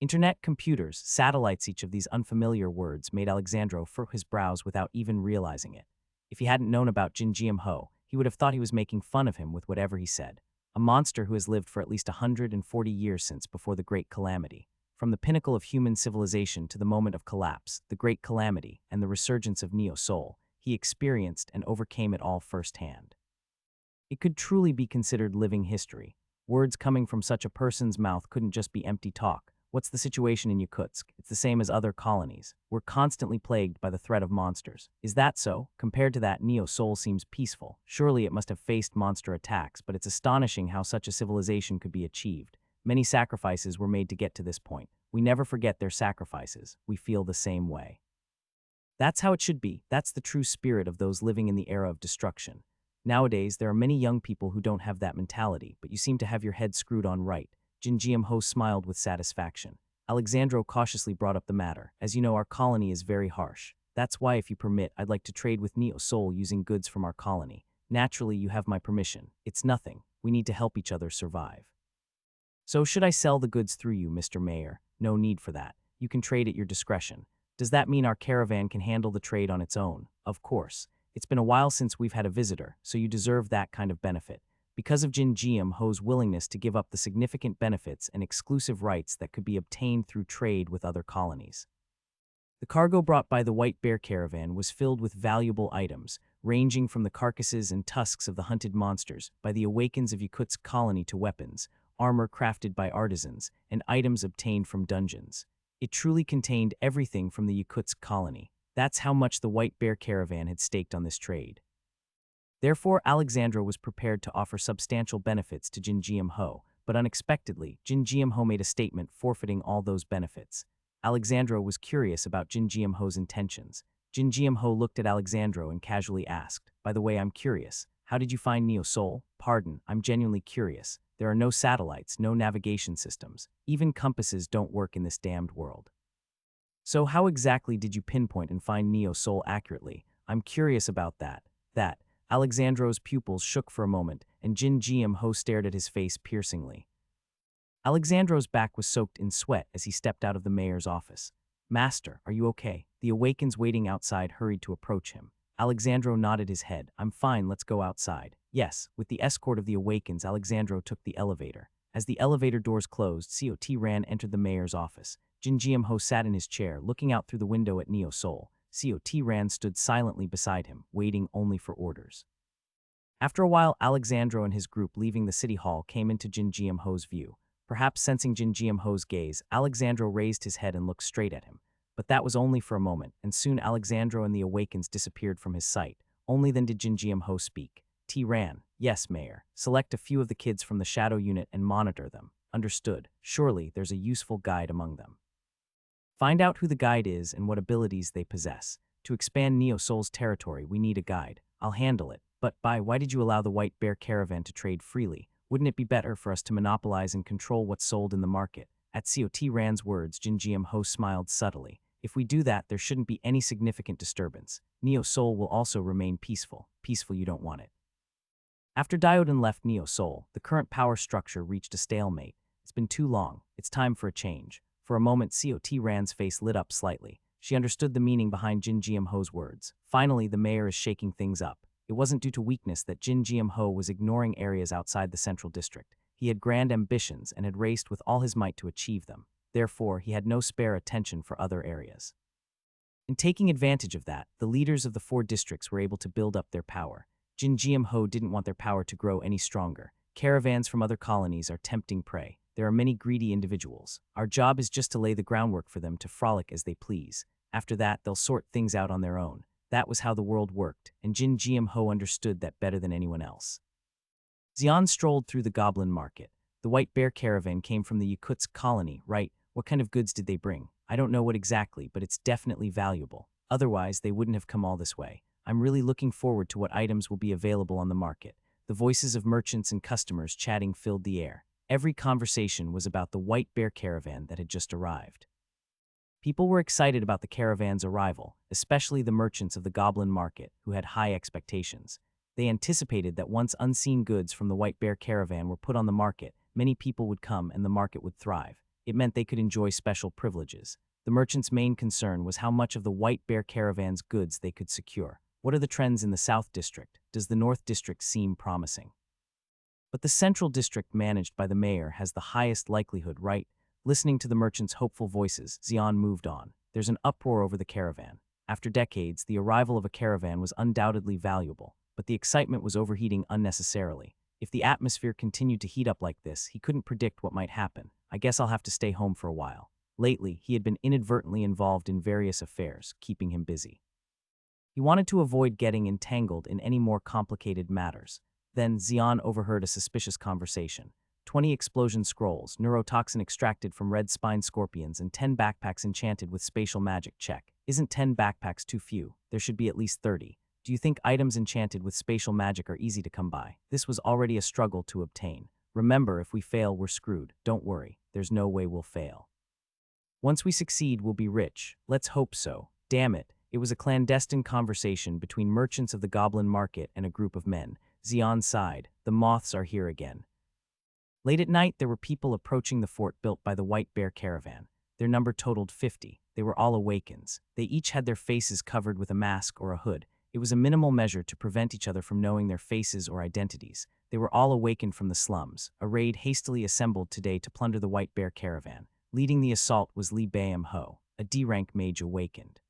internet, computers, satellites, each of these unfamiliar words made Alexandro furrow his brows without even realizing it. If he hadn't known about Jin Jiam Ho, he would have thought he was making fun of him with whatever he said. A monster who has lived for at least 140 years since before the Great Calamity. From the pinnacle of human civilization to the moment of collapse, the Great Calamity, and the resurgence of Neo Seoul, he experienced and overcame it all firsthand. It could truly be considered living history. Words coming from such a person's mouth couldn't just be empty talk. What's the situation in Yakutsk? It's the same as other colonies. We're constantly plagued by the threat of monsters. Is that so? Compared to that, Neo Seoul seems peaceful. Surely it must have faced monster attacks, but it's astonishing how such a civilization could be achieved. Many sacrifices were made to get to this point. We never forget their sacrifices. We feel the same way. That's how it should be. That's the true spirit of those living in the era of destruction. Nowadays, there are many young people who don't have that mentality, but you seem to have your head screwed on right. Jin Jiam Ho smiled with satisfaction. Alexandro cautiously brought up the matter. As you know, our colony is very harsh. That's why, if you permit, I'd like to trade with Neo Seoul using goods from our colony. Naturally, you have my permission. It's nothing. We need to help each other survive. So should I sell the goods through you, Mr. Mayor? No need for that. You can trade at your discretion. Does that mean our caravan can handle the trade on its own? Of course. It's been a while since we've had a visitor, so you deserve that kind of benefit. Because of Jin Jiam Ho's willingness to give up the significant benefits and exclusive rights that could be obtained through trade with other colonies. The cargo brought by the White Bear caravan was filled with valuable items, ranging from the carcasses and tusks of the hunted monsters by the Awakens of Yakutsk colony to weapons, armor crafted by artisans, and items obtained from dungeons. It truly contained everything from the Yakutsk colony. That's how much the White Bear caravan had staked on this trade. Therefore, Alexandro was prepared to offer substantial benefits to Jin Jiam Ho, but unexpectedly, Jin Jiam Ho made a statement forfeiting all those benefits. Alexandro was curious about Jin Jiam Ho's intentions. Jin Jiam Ho looked at Alexandro and casually asked, "By the way, I'm curious. How did you find Neo Seoul?" "Pardon, I'm genuinely curious. There are no satellites, no navigation systems. Even compasses don't work in this damned world. So how exactly did you pinpoint and find Neo Seoul accurately? I'm curious about that." Alexandro's pupils shook for a moment, and Jin Jiam Ho stared at his face piercingly. Alexandro's back was soaked in sweat as he stepped out of the mayor's office. "Master, are you okay?" The Awakens waiting outside hurried to approach him. Alexandro nodded his head. "I'm fine, let's go outside." Yes, with the escort of the Awakens, Alexandro took the elevator. As the elevator doors closed, Tyrant entered the mayor's office. Jin Jiam Ho sat in his chair, looking out through the window at Neo Seoul. Tyrant stood silently beside him, waiting only for orders. After a while, Alexandro and his group leaving the city hall came into Jin Jiam Ho's view. Perhaps sensing Jin Jiam Ho's gaze, Alexandro raised his head and looked straight at him. But that was only for a moment, and soon Alexandro and the Awakens disappeared from his sight. Only then did Jin Jiam Ho speak. "Tyrant, yes, Mayor. Select a few of the kids from the shadow unit and monitor them. Understood. Surely there's a useful guide among them. Find out who the guide is and what abilities they possess. To expand Neo Seoul's territory, we need a guide. I'll handle it. But why did you allow the White Bear caravan to trade freely? Wouldn't it be better for us to monopolize and control what's sold in the market?" At Tyrant's words, Jin Jiam Ho smiled subtly. If we do that, there shouldn't be any significant disturbance. Neo Soul will also remain peaceful. Peaceful, you don't want it. After Dioden left Neo Soul, the current power structure reached a stalemate. It's been too long. It's time for a change. For a moment, Tyrant's face lit up slightly. She understood the meaning behind Jin Jiam-ho's words. Finally, the mayor is shaking things up. It wasn't due to weakness that Jin Jiam-ho was ignoring areas outside the central district. He had grand ambitions and had raced with all his might to achieve them. Therefore, he had no spare attention for other areas. In taking advantage of that, the leaders of the 4 districts were able to build up their power. Jin Jiam-ho didn't want their power to grow any stronger. Caravans from other colonies are tempting prey. There are many greedy individuals. Our job is just to lay the groundwork for them to frolic as they please. After that, they'll sort things out on their own. That was how the world worked, and Jin Jiam-ho understood that better than anyone else. Xian strolled through the goblin market. The White Bear caravan came from the Yakutsk colony, right? What kind of goods did they bring? I don't know what exactly, but it's definitely valuable. Otherwise, they wouldn't have come all this way. I'm really looking forward to what items will be available on the market. The voices of merchants and customers chatting filled the air. Every conversation was about the White Bear caravan that had just arrived. People were excited about the caravan's arrival, especially the merchants of the goblin market, who had high expectations. They anticipated that once unseen goods from the White Bear caravan were put on the market, many people would come and the market would thrive. It meant they could enjoy special privileges. The merchants' main concern was how much of the White Bear caravan's goods they could secure. What are the trends in the South District? Does the North District seem promising? But the Central District managed by the mayor has the highest likelihood, right? Listening to the merchants' hopeful voices, Xian moved on. There's an uproar over the caravan. After decades, the arrival of a caravan was undoubtedly valuable, but the excitement was overheating unnecessarily. If the atmosphere continued to heat up like this, he couldn't predict what might happen. I guess I'll have to stay home for a while. Lately, he had been inadvertently involved in various affairs, keeping him busy. He wanted to avoid getting entangled in any more complicated matters. Then Xian overheard a suspicious conversation. 20 explosion scrolls, neurotoxin extracted from red spine scorpions, and 10 backpacks enchanted with spatial magic. Check. Isn't 10 backpacks too few? There should be at least 30. Do you think items enchanted with spatial magic are easy to come by? This was already a struggle to obtain. Remember, if we fail, we're screwed. Don't worry, there's no way we'll fail. Once we succeed, we'll be rich. Let's hope so. Damn it. It was a clandestine conversation between merchants of the goblin market and a group of men. Xian sighed. The moths are here again. Late at night, there were people approaching the fort built by the White Bear caravan. Their number totaled 50. They were all Awakens. They each had their faces covered with a mask or a hood. It was a minimal measure to prevent each other from knowing their faces or identities. They were all awakened from the slums. A raid hastily assembled today to plunder the White Bear caravan. Leading the assault was Li Baim-ho, a D-rank mage awakened.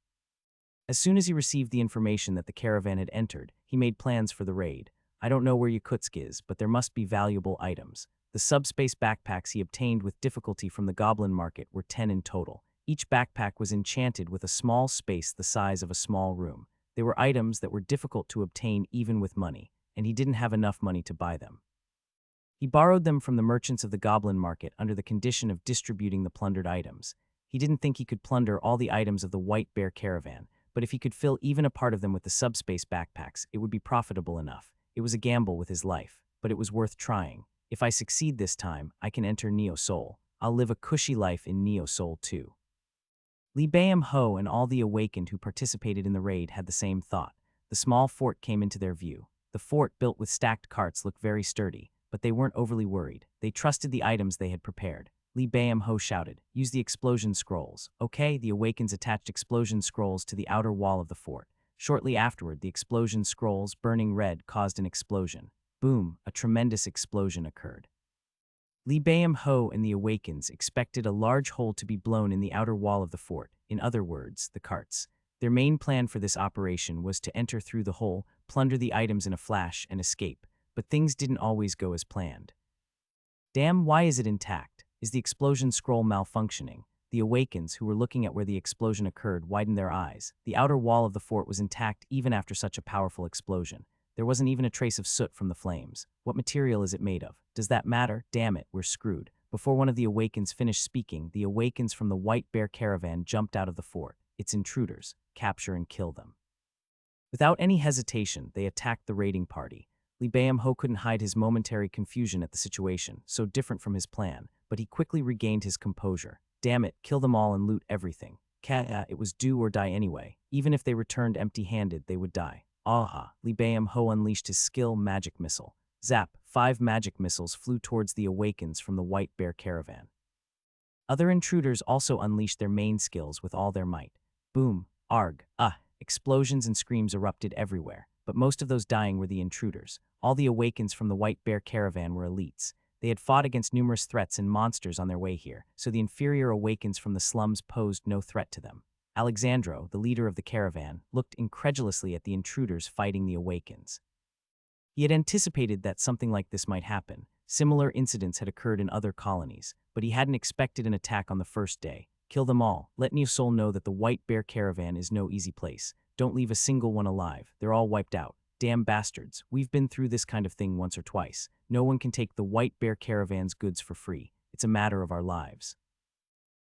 As soon as he received the information that the caravan had entered, he made plans for the raid. I don't know where Yakutsk is, but there must be valuable items. The subspace backpacks he obtained with difficulty from the goblin market were 10 in total. Each backpack was enchanted with a small space the size of a small room. They were items that were difficult to obtain even with money, and he didn't have enough money to buy them. He borrowed them from the merchants of the goblin market under the condition of distributing the plundered items. He didn't think he could plunder all the items of the White Bear caravan, but if he could fill even a part of them with the subspace backpacks, it would be profitable enough. It was a gamble with his life, but it was worth trying. If I succeed this time, I can enter Neo Soul. I'll live a cushy life in Neo Soul too. Li Baim-ho and all the awakened who participated in the raid had the same thought. The small fort came into their view. The fort, built with stacked carts, looked very sturdy, but they weren't overly worried. They trusted the items they had prepared. Li Baim-ho shouted, "Use the explosion scrolls." Okay, the Awakens attached explosion scrolls to the outer wall of the fort. Shortly afterward, the explosion scrolls, burning red, caused an explosion. Boom, a tremendous explosion occurred. Li Baim-ho and the Awakens expected a large hole to be blown in the outer wall of the fort, in other words, the carts. Their main plan for this operation was to enter through the hole, plunder the items in a flash, and escape, but things didn't always go as planned. Damn, why is it intact? Is the explosion scroll malfunctioning? The Awakens, who were looking at where the explosion occurred, widened their eyes. The outer wall of the fort was intact even after such a powerful explosion. There wasn't even a trace of soot from the flames. What material is it made of? Does that matter? Damn it, we're screwed. Before one of the Awakens finished speaking, the Awakens from the White Bear caravan jumped out of the fort. It's intruders. Capture and kill them. Without any hesitation, they attacked the raiding party. Li Baim-ho couldn't hide his momentary confusion at the situation, so different from his plan, but he quickly regained his composure. Damn it, kill them all and loot everything. It was do or die anyway. Even if they returned empty-handed, they would die. Aha! Li Bayam Ho unleashed his skill magic missile. Zap! 5 magic missiles flew towards the Awakens from the White Bear caravan. Other intruders also unleashed their main skills with all their might. Boom! Arg! Explosions and screams erupted everywhere, but most of those dying were the intruders. All the Awakens from the White Bear caravan were elites. They had fought against numerous threats and monsters on their way here, so the inferior Awakens from the slums posed no threat to them. Alexandro, the leader of the caravan, looked incredulously at the intruders fighting the Awakens. He had anticipated that something like this might happen. Similar incidents had occurred in other colonies, but he hadn't expected an attack on the first day. Kill them all. Let Neosol know that the White Bear caravan is no easy place. Don't leave a single one alive. They're all wiped out. Damn bastards. We've been through this kind of thing once or twice. No one can take the White Bear caravan's goods for free. It's a matter of our lives.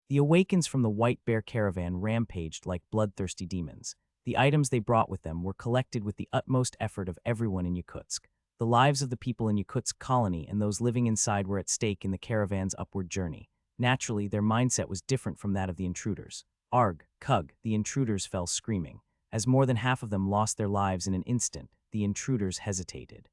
The Awakens from the White Bear caravan rampaged like bloodthirsty demons. The items they brought with them were collected with the utmost effort of everyone in Yakutsk. The lives of the people in Yakutsk colony and those living inside were at stake in the caravan's upward journey. Naturally, their mindset was different from that of the intruders. Arg! Kug! The intruders fell screaming. As more than half of them lost their lives in an instant, the intruders hesitated.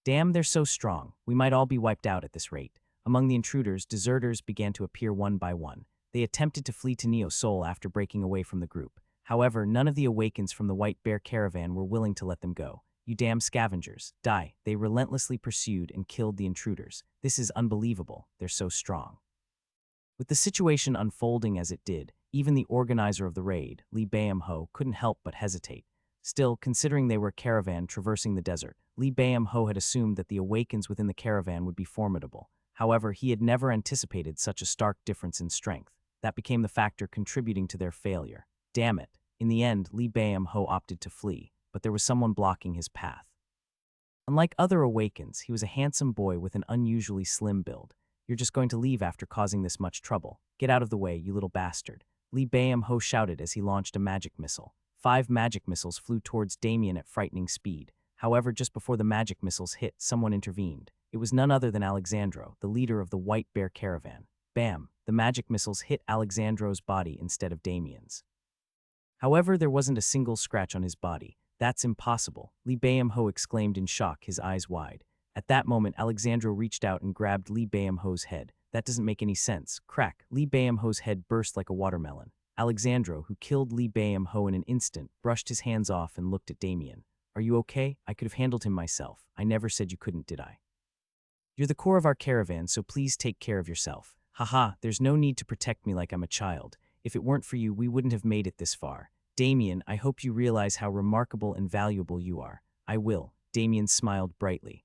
Damn, they're so strong. We might all be wiped out at this rate. Among the intruders, deserters began to appear one by one. They attempted to flee to Neosol after breaking away from the group. However, none of the Awakens from the White Bear caravan were willing to let them go. You damn scavengers, die. They relentlessly pursued and killed the intruders. This is unbelievable. They're so strong. With the situation unfolding as it did, even the organizer of the raid, Li Bayam Ho, couldn't help but hesitate. Still, considering they were a caravan traversing the desert, Li Bayam Ho had assumed that the Awakens within the caravan would be formidable. However, he had never anticipated such a stark difference in strength. That became the factor contributing to their failure. Damn it. In the end, Li Bayam Ho opted to flee, but there was someone blocking his path. Unlike other Awakens, he was a handsome boy with an unusually slim build. You're just going to leave after causing this much trouble. Get out of the way, you little bastard. Li Bayam Ho shouted as he launched a magic missile. 5 magic missiles flew towards Damien at frightening speed. However, just before the magic missiles hit, someone intervened. It was none other than Alexandro, the leader of the White Bear caravan. Bam! The magic missiles hit Alexandro's body instead of Damien's. However, there wasn't a single scratch on his body. That's impossible, Li Bayam Ho exclaimed in shock, his eyes wide. At that moment, Alexandro reached out and grabbed Li Bayam Ho's head. That doesn't make any sense. Crack! Li Bayam Ho's head burst like a watermelon. Alexandro, who killed Li Bayam Ho in an instant, brushed his hands off and looked at Damien. Are you okay? I could have handled him myself. I never said you couldn't, did I? You're the core of our caravan, so please take care of yourself. Haha, there's no need to protect me like I'm a child. If it weren't for you, we wouldn't have made it this far. Damien, I hope you realize how remarkable and valuable you are. I will. Damien smiled brightly.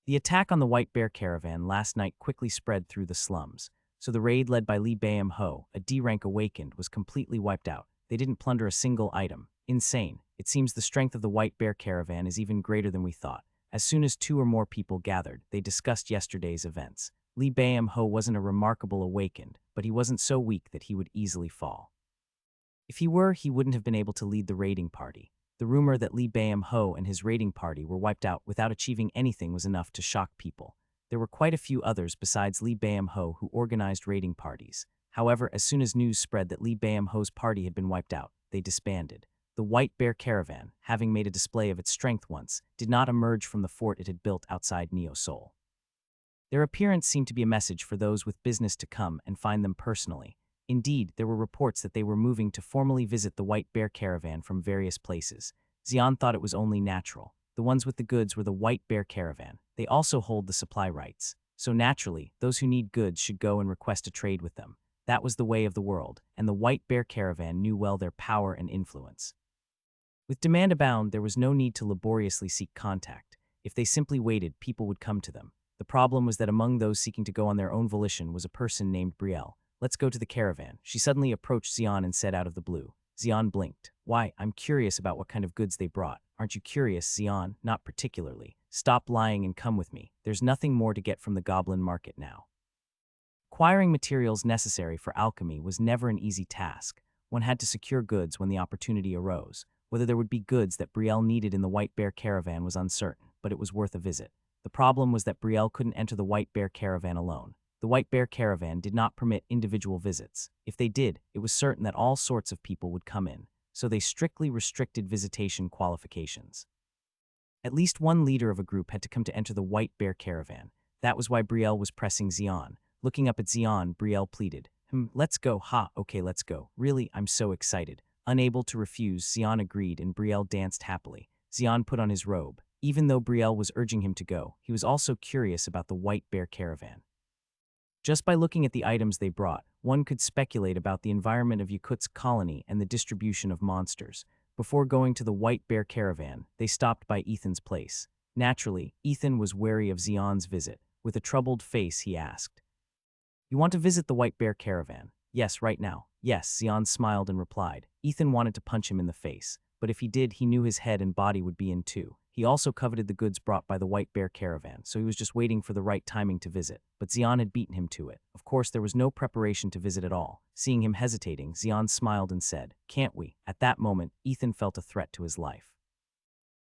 The attack on the White Bear caravan last night quickly spread through the slums, so the raid led by Li Bayam Ho, a D-rank awakened, was completely wiped out. They didn't plunder a single item. Insane. It seems the strength of the White Bear caravan is even greater than we thought. As soon as 2 or more people gathered, they discussed yesterday's events. Li Bayam Ho wasn't a remarkable awakened, but he wasn't so weak that he would easily fall. If he were, he wouldn't have been able to lead the raiding party. The rumor that Li Bayam Ho and his raiding party were wiped out without achieving anything was enough to shock people. There were quite a few others besides Li Bayam Ho who organized raiding parties. However, as soon as news spread that Li Bayam Ho's party had been wiped out, they disbanded. The White Bear caravan, having made a display of its strength once, did not emerge from the fort it had built outside Neosol. Their appearance seemed to be a message for those with business to come and find them personally. Indeed, there were reports that they were moving to formally visit the White Bear caravan from various places. Xian thought it was only natural. The ones with the goods were the White Bear caravan. They also hold the supply rights. So naturally, those who need goods should go and request a trade with them. That was the way of the world, and the White Bear caravan knew well their power and influence. With demand abound, there was no need to laboriously seek contact. If they simply waited, people would come to them. The problem was that among those seeking to go on their own volition was a person named Brielle. Let's go to the caravan. She suddenly approached Xian and said out of the blue. Xian blinked. Why, I'm curious about what kind of goods they brought. Aren't you curious, Xian? Not particularly. Stop lying and come with me. There's nothing more to get from the goblin market now. Acquiring materials necessary for alchemy was never an easy task. One had to secure goods when the opportunity arose. Whether there would be goods that Brielle needed in the White Bear caravan was uncertain, but it was worth a visit. The problem was that Brielle couldn't enter the White Bear caravan alone. The White Bear Caravan did not permit individual visits. If they did, it was certain that all sorts of people would come in, so they strictly restricted visitation qualifications. At least one leader of a group had to come to enter the White Bear Caravan. That was why Brielle was pressing Xian. Looking up at Xian, Brielle pleaded, let's go, okay, let's go. Really, I'm so excited. Unable to refuse, Xian agreed and Brielle danced happily. Xian put on his robe. Even though Brielle was urging him to go, he was also curious about the White Bear Caravan. Just by looking at the items they brought, one could speculate about the environment of Yakutsk's colony and the distribution of monsters. Before going to the White Bear Caravan, they stopped by Ethan's place. Naturally, Ethan was wary of Xian's visit. With a troubled face, he asked, "You want to visit the White Bear Caravan?" "Yes, right now." "Yes," Xian smiled and replied. Ethan wanted to punch him in the face, but if he did, he knew his head and body would be in too. He also coveted the goods brought by the White Bear Caravan, so he was just waiting for the right timing to visit. But Xian had beaten him to it. Of course, there was no preparation to visit at all. Seeing him hesitating, Xian smiled and said, "Can't we?" At that moment, Ethan felt a threat to his life.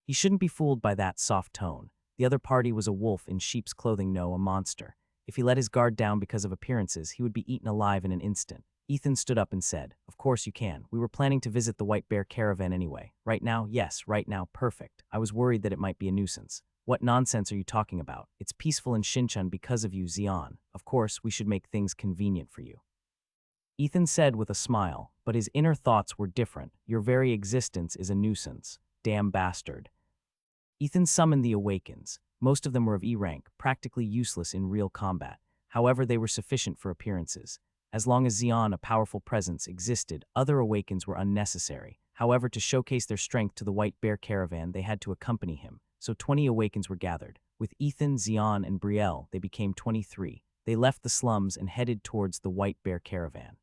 He shouldn't be fooled by that soft tone. The other party was a wolf in sheep's clothing, no, a monster. If he let his guard down because of appearances, he would be eaten alive in an instant. Ethan stood up and said, "Of course you can. We were planning to visit the White Bear Caravan anyway." "Right now?" "Yes, right now, perfect. I was worried that it might be a nuisance." "What nonsense are you talking about? It's peaceful in Shinchan because of you, Xian. Of course, we should make things convenient for you." Ethan said with a smile, but his inner thoughts were different. Your very existence is a nuisance. Damn bastard. Ethan summoned the Awakens. Most of them were of E rank, practically useless in real combat. However, they were sufficient for appearances. As long as Xian, a powerful presence, existed, other Awakens were unnecessary. However, to showcase their strength to the White Bear Caravan, they had to accompany him. So 20 Awakens were gathered. With Ethan, Xian, and Brielle, they became 23. They left the slums and headed towards the White Bear Caravan.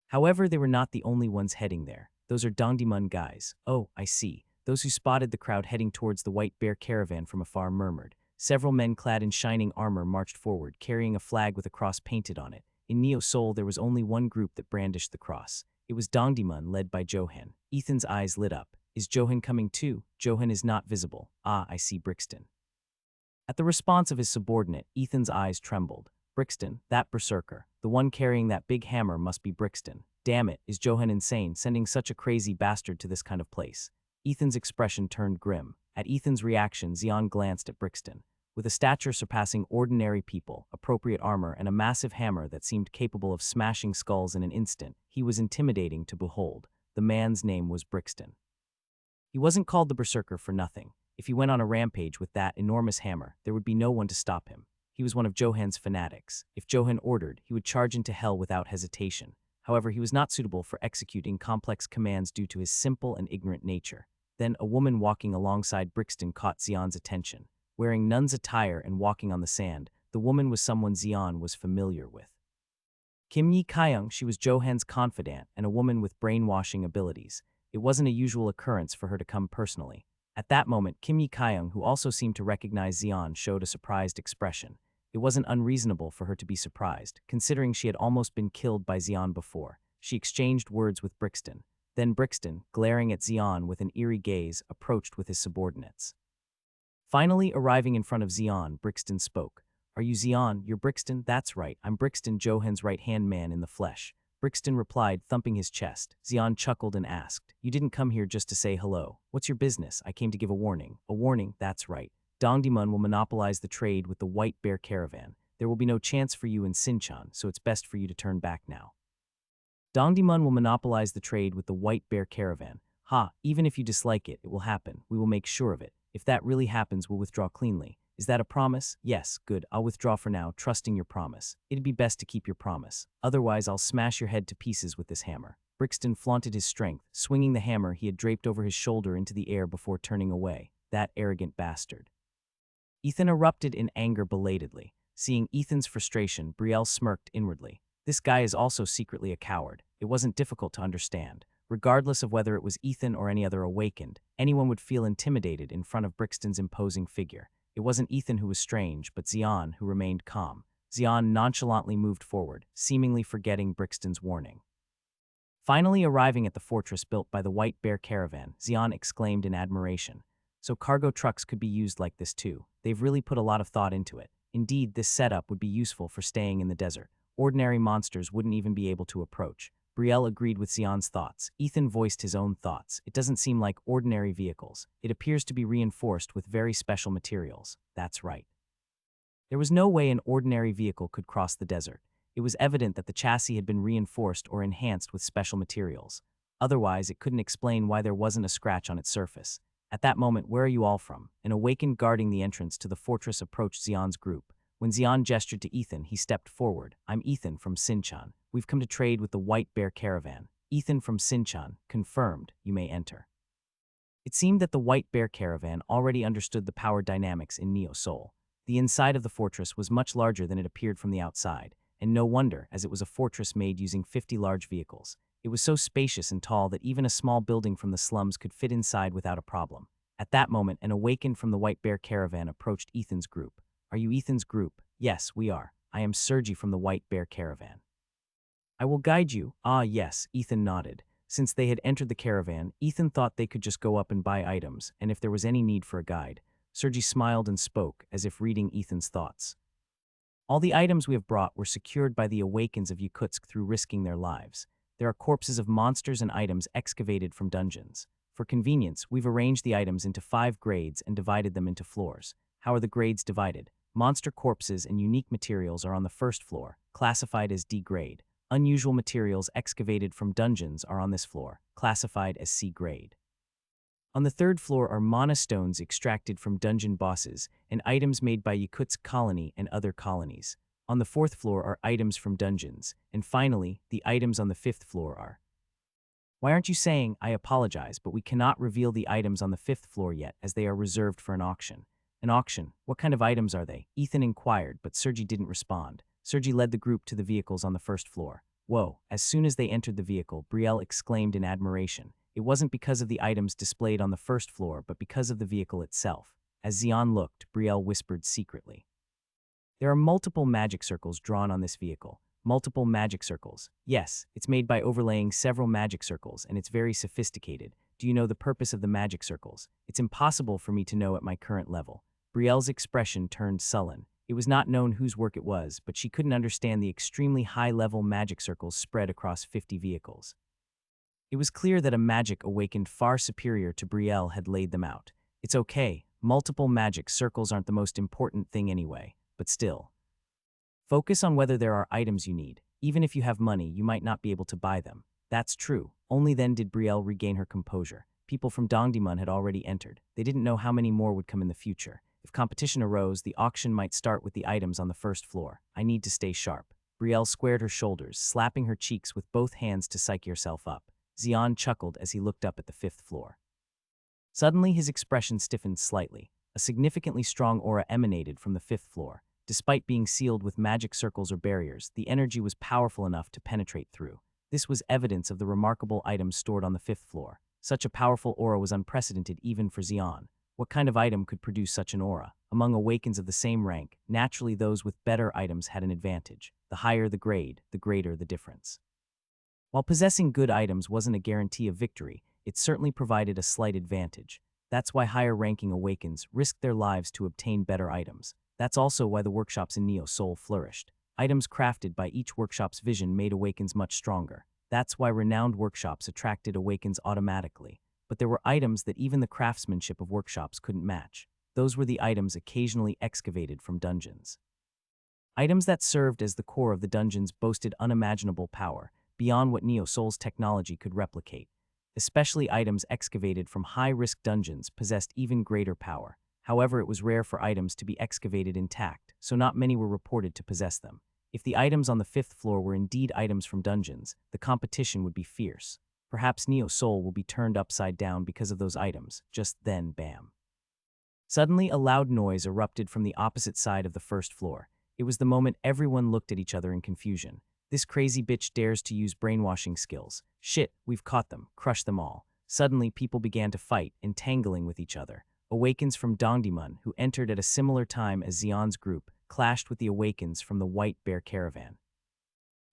However, they were not the only ones heading there. "Those are Dongdaemun guys." "Oh, I see." Those who spotted the crowd heading towards the White Bear Caravan from afar murmured. Several men clad in shining armor marched forward, carrying a flag with a cross painted on it. In Neo Seoul, there was only one group that brandished the cross. It was Dongdaemun, led by Johan. Ethan's eyes lit up. "Is Johan coming too?" "Johan is not visible." "Ah, I see, Brixton." At the response of his subordinate, Ethan's eyes trembled. "Brixton, that berserker. The one carrying that big hammer must be Brixton. Damn it, is Johan insane, sending such a crazy bastard to this kind of place?" Ethan's expression turned grim. At Ethan's reaction, Xian glanced at Brixton. With a stature surpassing ordinary people, appropriate armor, and a massive hammer that seemed capable of smashing skulls in an instant, he was intimidating to behold. The man's name was Brixton. He wasn't called the Berserker for nothing. If he went on a rampage with that enormous hammer, there would be no one to stop him. He was one of Johan's fanatics. If Johan ordered, he would charge into hell without hesitation. However, he was not suitable for executing complex commands due to his simple and ignorant nature. Then, a woman walking alongside Brixton caught Xian's attention. Wearing nun's attire and walking on the sand, the woman was someone Xian was familiar with. Kim Yi Kyung, she was Johan's confidant and a woman with brainwashing abilities. It wasn't a usual occurrence for her to come personally. At that moment, Kim Yi Kyung, who also seemed to recognize Xian, showed a surprised expression. It wasn't unreasonable for her to be surprised, considering she had almost been killed by Xian before. She exchanged words with Brixton. Then Brixton, glaring at Xian with an eerie gaze, approached with his subordinates. Finally, arriving in front of Xian, Brixton spoke. "Are you Xian? You're Brixton?" "That's right, I'm Brixton, Johan's right-hand man in the flesh." Brixton replied, thumping his chest. Xian chuckled and asked, "You didn't come here just to say hello. What's your business?" "I came to give a warning." "A warning? That's right. Dongdaemun will monopolize the trade with the White Bear Caravan. There will be no chance for you in Sinchan, so it's best for you to turn back now." "Dongdaemun will monopolize the trade with the White Bear Caravan. Ha, even if you dislike it, it will happen. We will make sure of it. If that really happens, we'll withdraw cleanly. Is that a promise?" "Yes, good. I'll withdraw for now, trusting your promise. It'd be best to keep your promise. Otherwise, I'll smash your head to pieces with this hammer." Brixton flaunted his strength, swinging the hammer he had draped over his shoulder into the air before turning away. That arrogant bastard. Ethan erupted in anger belatedly. Seeing Ethan's frustration, Brielle smirked inwardly. This guy is also secretly a coward. It wasn't difficult to understand. Regardless of whether it was Ethan or any other Awakened, anyone would feel intimidated in front of Brixton's imposing figure. It wasn't Ethan who was strange, but Xian who remained calm. Xian nonchalantly moved forward, seemingly forgetting Brixton's warning. Finally arriving at the fortress built by the White Bear Caravan, Xian exclaimed in admiration. "So cargo trucks could be used like this too. They've really put a lot of thought into it." Indeed, this setup would be useful for staying in the desert. Ordinary monsters wouldn't even be able to approach. Brielle agreed with Xian's thoughts. Ethan voiced his own thoughts. It doesn't seem like ordinary vehicles. It appears to be reinforced with very special materials. That's right. There was no way an ordinary vehicle could cross the desert. It was evident that the chassis had been reinforced or enhanced with special materials. Otherwise, it couldn't explain why there wasn't a scratch on its surface. At that moment, where are you all from? An awakened guarding the entrance to the fortress approached Xian's group. When Xian gestured to Ethan, he stepped forward. I'm Ethan from Sinchan. We've come to trade with the White Bear Caravan. Ethan from Sinchan, confirmed. You may enter. It seemed that the White Bear Caravan already understood the power dynamics in Neo Soul. The inside of the fortress was much larger than it appeared from the outside, and no wonder, as it was a fortress made using 50 large vehicles. It was so spacious and tall that even a small building from the slums could fit inside without a problem. At that moment, an awakened from the White Bear Caravan approached Ethan's group. Are you Ethan's group? Yes, we are. I am Sergi from the White Bear Caravan. I will guide you. Ah, yes, Ethan nodded. Since they had entered the caravan, Ethan thought they could just go up and buy items, and if there was any need for a guide. Sergi smiled and spoke, as if reading Ethan's thoughts. All the items we have brought were secured by the Awakens of Yakutsk through risking their lives. There are corpses of monsters and items excavated from dungeons. For convenience, we've arranged the items into 5 grades and divided them into floors. How are the grades divided? Monster corpses and unique materials are on the first floor, classified as D grade. Unusual materials excavated from dungeons are on this floor, classified as C grade. On the third floor are mana stones extracted from dungeon bosses and items made by Yakutsk colony and other colonies. On the fourth floor are items from dungeons, and finally, the items on the fifth floor are. Why aren't you saying, I apologize, but we cannot reveal the items on the fifth floor yet as they are reserved for an auction. An auction? What kind of items are they? Ethan inquired, but Sergi didn't respond. Sergi led the group to the vehicles on the first floor. Whoa, as soon as they entered the vehicle, Brielle exclaimed in admiration. It wasn't because of the items displayed on the first floor, but because of the vehicle itself. As Xian looked, Brielle whispered secretly. There are multiple magic circles drawn on this vehicle. Multiple magic circles. Yes, it's made by overlaying several magic circles, and it's very sophisticated. Do you know the purpose of the magic circles? It's impossible for me to know at my current level. Brielle's expression turned sullen. It was not known whose work it was, but she couldn't understand the extremely high-level magic circles spread across 50 vehicles. It was clear that a magic awakened far superior to Brielle had laid them out. It's okay, multiple magic circles aren't the most important thing anyway, but still. Focus on whether there are items you need. Even if you have money, you might not be able to buy them. That's true. Only then did Brielle regain her composure. People from Dongdaemun had already entered. They didn't know how many more would come in the future. If competition arose, the auction might start with the items on the first floor. I need to stay sharp. Brielle squared her shoulders, slapping her cheeks with both hands to psych yourself up. Xian chuckled as he looked up at the fifth floor. Suddenly, his expression stiffened slightly. A significantly strong aura emanated from the fifth floor. Despite being sealed with magic circles or barriers, the energy was powerful enough to penetrate through. This was evidence of the remarkable items stored on the fifth floor. Such a powerful aura was unprecedented even for Xian. What kind of item could produce such an aura? Among Awakens of the same rank, naturally those with better items had an advantage. The higher the grade, the greater the difference. While possessing good items wasn't a guarantee of victory, it certainly provided a slight advantage. That's why higher-ranking Awakens risked their lives to obtain better items. That's also why the workshops in Neo Soul flourished. Items crafted by each workshop's vision made Awakens much stronger. That's why renowned workshops attracted Awakens automatically. But there were items that even the craftsmanship of workshops couldn't match. Those were the items occasionally excavated from dungeons. Items that served as the core of the dungeons boasted unimaginable power, beyond what Neo Soul's technology could replicate. Especially items excavated from high-risk dungeons possessed even greater power. However, it was rare for items to be excavated intact, so not many were reported to possess them. If the items on the fifth floor were indeed items from dungeons, the competition would be fierce. Perhaps Neo Soul will be turned upside down because of those items. Just then, bam. Suddenly, a loud noise erupted from the opposite side of the first floor. It was the moment everyone looked at each other in confusion. This crazy bitch dares to use brainwashing skills. Shit, we've caught them, crushed them all. Suddenly, people began to fight, entangling with each other. Awakens from Dongdaemun, who entered at a similar time as Xian's group, clashed with the Awakens from the White Bear Caravan.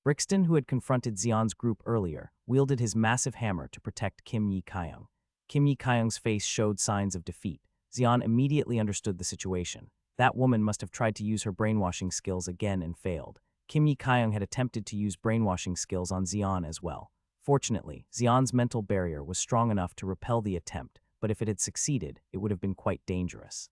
Brixton, who had confronted Xian's group earlier, wielded his massive hammer to protect Kim Yi-kyung. Kim Yi-kyung's face showed signs of defeat. Xian immediately understood the situation. That woman must have tried to use her brainwashing skills again and failed. Kim Yi-kyung had attempted to use brainwashing skills on Xian as well. Fortunately, Xian's mental barrier was strong enough to repel the attempt, but if it had succeeded, it would have been quite dangerous.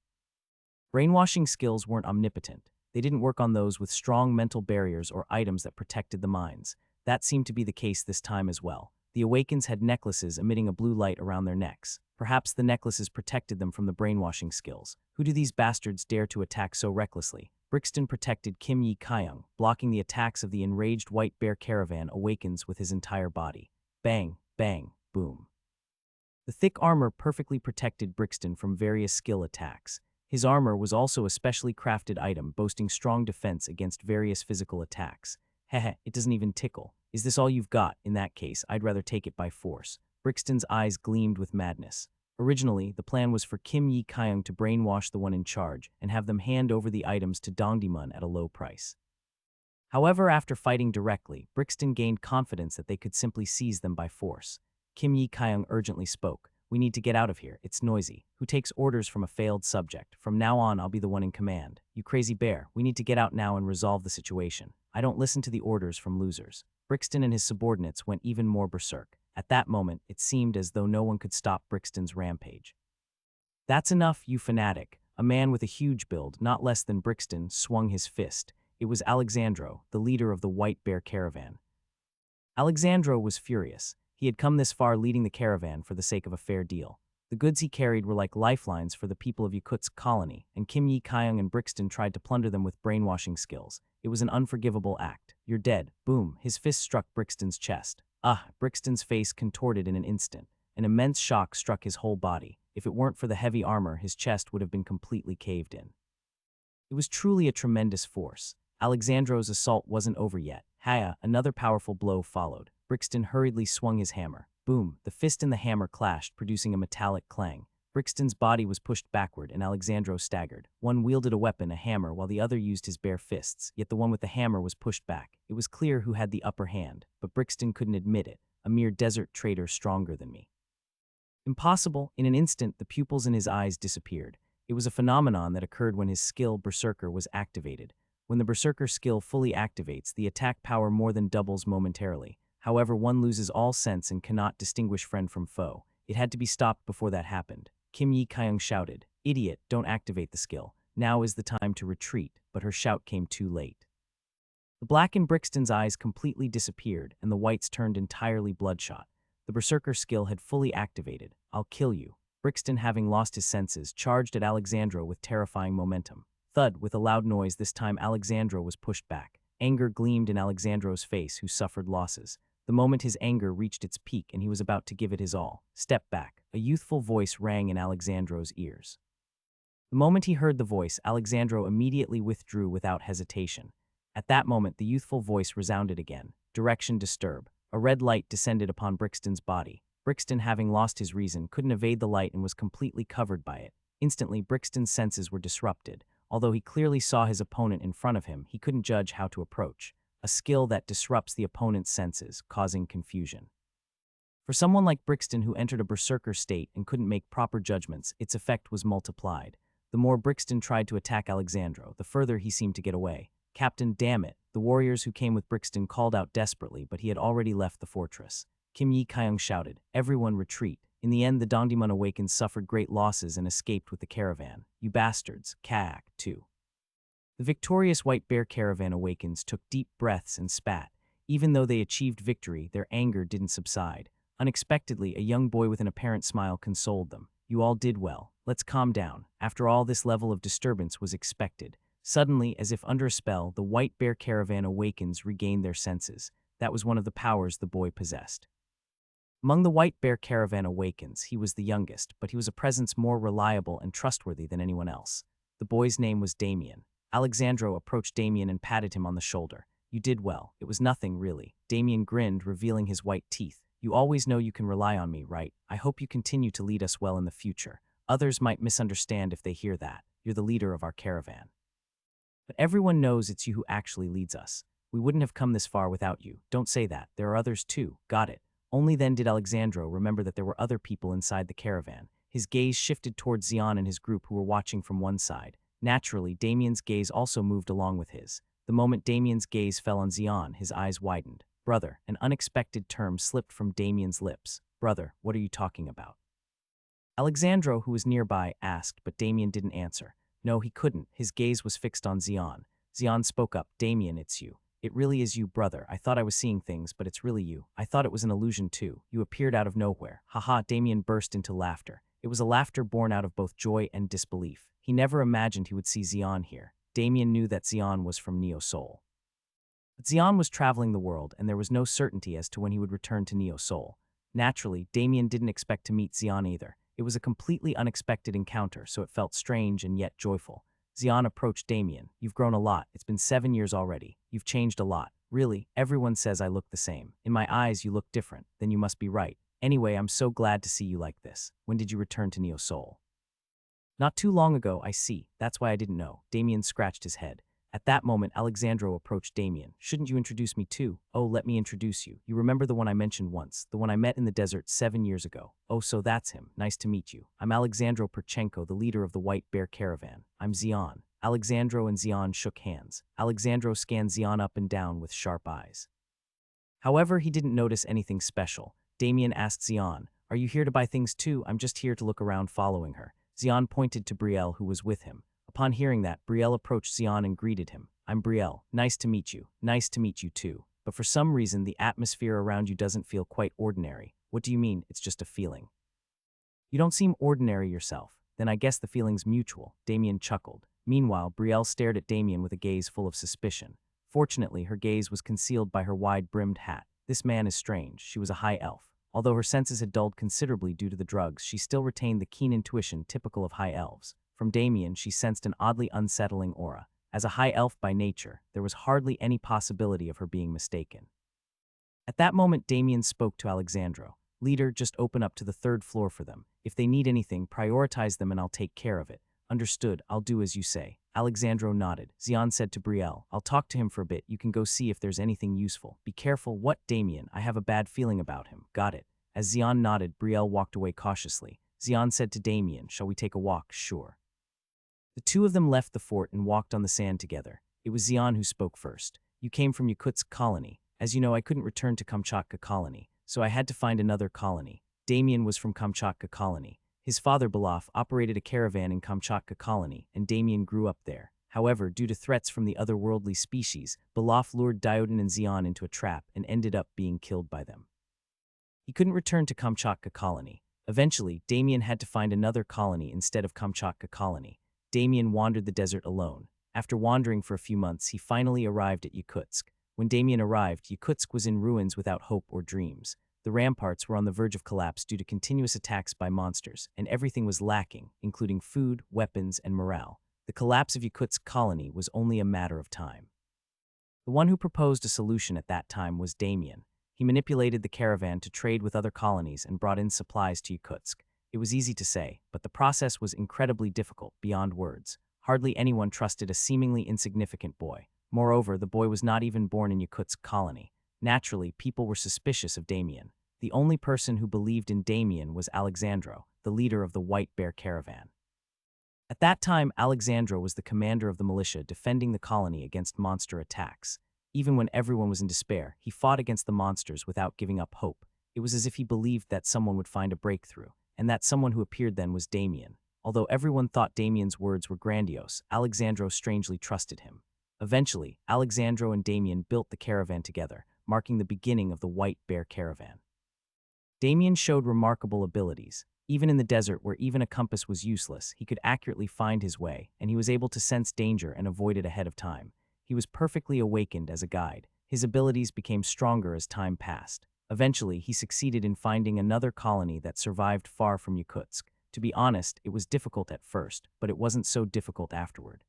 Brainwashing skills weren't omnipotent. They didn't work on those with strong mental barriers or items that protected the minds. That seemed to be the case this time as well. The Awakens had necklaces emitting a blue light around their necks. Perhaps the necklaces protected them from the brainwashing skills. Who do these bastards dare to attack so recklessly? Brixton protected Kim Yi-kyung, blocking the attacks of the enraged White Bear Caravan Awakens with his entire body. Bang, bang, boom. The thick armor perfectly protected Brixton from various skill attacks. His armor was also a specially crafted item boasting strong defense against various physical attacks. Heh, it doesn't even tickle. Is this all you've got? In that case, I'd rather take it by force. Brixton's eyes gleamed with madness. Originally, the plan was for Kim Yi-kyung to brainwash the one in charge and have them hand over the items to Dongdaemun at a low price. However, after fighting directly, Brixton gained confidence that they could simply seize them by force. Kim Yi-kyung urgently spoke. We need to get out of here. It's noisy. Who takes orders from a failed subject? From now on, I'll be the one in command. You crazy bear, we need to get out now and resolve the situation. I don't listen to the orders from losers. Brixton and his subordinates went even more berserk. At that moment, it seemed as though no one could stop Brixton's rampage. That's enough, you fanatic. A man with a huge build, not less than Brixton, swung his fist. It was Alexandro, the leader of the White Bear Caravan. Alexandro was furious. He had come this far leading the caravan for the sake of a fair deal. The goods he carried were like lifelines for the people of Yakutsk colony, and Kim Yi-kyung and Brixton tried to plunder them with brainwashing skills. It was an unforgivable act. You're dead. Boom. His fist struck Brixton's chest. Brixton's face contorted in an instant. An immense shock struck his whole body. If it weren't for the heavy armor, his chest would have been completely caved in. It was truly a tremendous force. Alexandro's assault wasn't over yet. Another powerful blow followed. Brixton hurriedly swung his hammer. Boom, the fist and the hammer clashed, producing a metallic clang. Brixton's body was pushed backward, and Alexandro staggered. One wielded a weapon, a hammer, while the other used his bare fists, yet the one with the hammer was pushed back. It was clear who had the upper hand, but Brixton couldn't admit it. A mere desert traitor stronger than me. Impossible. In an instant, the pupils in his eyes disappeared. It was a phenomenon that occurred when his skill, Berserker, was activated. When the Berserker skill fully activates, the attack power more than doubles momentarily. However, one loses all sense and cannot distinguish friend from foe. It had to be stopped before that happened. Kim Yi-kyung shouted, "Idiot, don't activate the skill. Now is the time to retreat," but her shout came too late. The black in Brixton's eyes completely disappeared, and the whites turned entirely bloodshot. The Berserker skill had fully activated. "I'll kill you." Brixton, having lost his senses, charged at Alexandro with terrifying momentum. Thud, with a loud noise, this time Alexandro was pushed back. Anger gleamed in Alexandro's face, who suffered losses. The moment his anger reached its peak and he was about to give it his all. "Step back." A youthful voice rang in Alexandro's ears. The moment he heard the voice, Alexandro immediately withdrew without hesitation. At that moment, the youthful voice resounded again. Direction disturb. A red light descended upon Brixton's body. Brixton, having lost his reason, couldn't evade the light and was completely covered by it. Instantly, Brixton's senses were disrupted. Although he clearly saw his opponent in front of him, he couldn't judge how to approach. A skill that disrupts the opponent's senses, causing confusion. For someone like Brixton, who entered a berserker state and couldn't make proper judgments, its effect was multiplied. The more Brixton tried to attack Alexandro, the further he seemed to get away. "Captain, damn it!" The warriors who came with Brixton called out desperately, but he had already left the fortress. Kim Yi-kyung shouted, "Everyone retreat." In the end, the Dongdaemun Awakens suffered great losses and escaped with the caravan. "You bastards, Kaak, too." The victorious White Bear Caravan Awakens took deep breaths and spat. Even though they achieved victory, their anger didn't subside. Unexpectedly, a young boy with an apparent smile consoled them. "You all did well. Let's calm down. After all, this level of disturbance was expected." Suddenly, as if under a spell, the White Bear Caravan Awakens regained their senses. That was one of the powers the boy possessed. Among the White Bear Caravan Awakens, he was the youngest, but he was a presence more reliable and trustworthy than anyone else. The boy's name was Damien. Alexandro approached Damien and patted him on the shoulder. "You did well. It was nothing, really." Damien grinned, revealing his white teeth. "You always know you can rely on me, right? I hope you continue to lead us well in the future. Others might misunderstand if they hear that. You're the leader of our caravan. But everyone knows it's you who actually leads us. We wouldn't have come this far without you. Don't say that. There are others too. Got it." Only then did Alexandro remember that there were other people inside the caravan. His gaze shifted towards Xian and his group, who were watching from one side. Naturally, Damien's gaze also moved along with his. The moment Damien's gaze fell on Xian, his eyes widened. Brother, an unexpected term slipped from Damien's lips. Brother, what are you talking about? Alexandro, who was nearby, asked, but Damien didn't answer. No, he couldn't. His gaze was fixed on Xian. Xian spoke up. Damien, it's you. It really is you, brother. I thought I was seeing things, but it's really you. I thought it was an illusion too. You appeared out of nowhere. Haha, Damien burst into laughter. It was a laughter born out of both joy and disbelief. He never imagined he would see Xian here. Damien knew that Xian was from Neo Soul. But Xian was traveling the world, and there was no certainty as to when he would return to Neo Soul. Naturally, Damien didn't expect to meet Xian either. It was a completely unexpected encounter, so it felt strange and yet joyful. Xian approached Damien. You've grown a lot. It's been 7 years already. You've changed a lot. Really, everyone says I look the same. In my eyes, you look different. Then you must be right. Anyway, I'm so glad to see you like this. When did you return to Neo Soul? Not too long ago, I see. That's why I didn't know. Damien scratched his head. At that moment, Alexandro approached Damien. Shouldn't you introduce me too? Oh, let me introduce you. You remember the one I mentioned once, the one I met in the desert 7 years ago. Oh, so that's him. Nice to meet you. I'm Alexandro Perchenko, the leader of the White Bear Caravan. I'm Xian. Alexandro and Xian shook hands. Alexandro scanned Xian up and down with sharp eyes. However, he didn't notice anything special. Damien asked Xian, are you here to buy things too? I'm just here to look around following her. Xian pointed to Brielle, who was with him. Upon hearing that, Brielle approached Xian and greeted him. I'm Brielle. Nice to meet you. Nice to meet you too. But for some reason, the atmosphere around you doesn't feel quite ordinary. What do you mean, it's just a feeling? You don't seem ordinary yourself. Then I guess the feeling's mutual. Damien chuckled. Meanwhile, Brielle stared at Damien with a gaze full of suspicion. Fortunately, her gaze was concealed by her wide-brimmed hat. This man is strange. She was a high elf. Although her senses had dulled considerably due to the drugs, she still retained the keen intuition typical of high elves. From Damien, she sensed an oddly unsettling aura. As a high elf by nature, there was hardly any possibility of her being mistaken. At that moment, Damien spoke to Alexandro. Leader, just open up to the 3rd floor for them. If they need anything, prioritize them and I'll take care of it. Understood, I'll do as you say. Alexandro nodded. Xian said to Brielle, I'll talk to him for a bit. You can go see if there's anything useful. Be careful. What, Damien? I have a bad feeling about him. Got it. As Xian nodded, Brielle walked away cautiously. Xian said to Damien, shall we take a walk? Sure. The two of them left the fort and walked on the sand together. It was Xian who spoke first. You came from Yakutsk colony. As you know, I couldn't return to Kamchatka colony, so I had to find another colony. Damien was from Kamchatka colony. His father, Belaf, operated a caravan in Kamchatka colony, and Damien grew up there. However, due to threats from the otherworldly species, Belaf lured Diodin and Xian into a trap and ended up being killed by them. He couldn't return to Kamchatka colony. Eventually, Damien had to find another colony instead of Kamchatka colony. Damien wandered the desert alone. After wandering for a few months, he finally arrived at Yakutsk. When Damien arrived, Yakutsk was in ruins without hope or dreams. The ramparts were on the verge of collapse due to continuous attacks by monsters, and everything was lacking, including food, weapons, and morale. The collapse of Yakutsk colony was only a matter of time. The one who proposed a solution at that time was Damien. He manipulated the caravan to trade with other colonies and brought in supplies to Yakutsk. It was easy to say, but the process was incredibly difficult, beyond words. Hardly anyone trusted a seemingly insignificant boy. Moreover, the boy was not even born in Yakutsk colony. Naturally, people were suspicious of Damien. The only person who believed in Damien was Alexandro, the leader of the White Bear Caravan. At that time, Alexandro was the commander of the militia defending the colony against monster attacks. Even when everyone was in despair, he fought against the monsters without giving up hope. It was as if he believed that someone would find a breakthrough, and that someone who appeared then was Damien. Although everyone thought Damien's words were grandiose, Alexandro strangely trusted him. Eventually, Alexandro and Damien built the caravan together, marking the beginning of the White Bear Caravan. Damien showed remarkable abilities. Even in the desert where even a compass was useless, he could accurately find his way, and he was able to sense danger and avoid it ahead of time. He was perfectly awakened as a guide. His abilities became stronger as time passed. Eventually, he succeeded in finding another colony that survived far from Yakutsk. To be honest, it was difficult at first, but it wasn't so difficult afterward.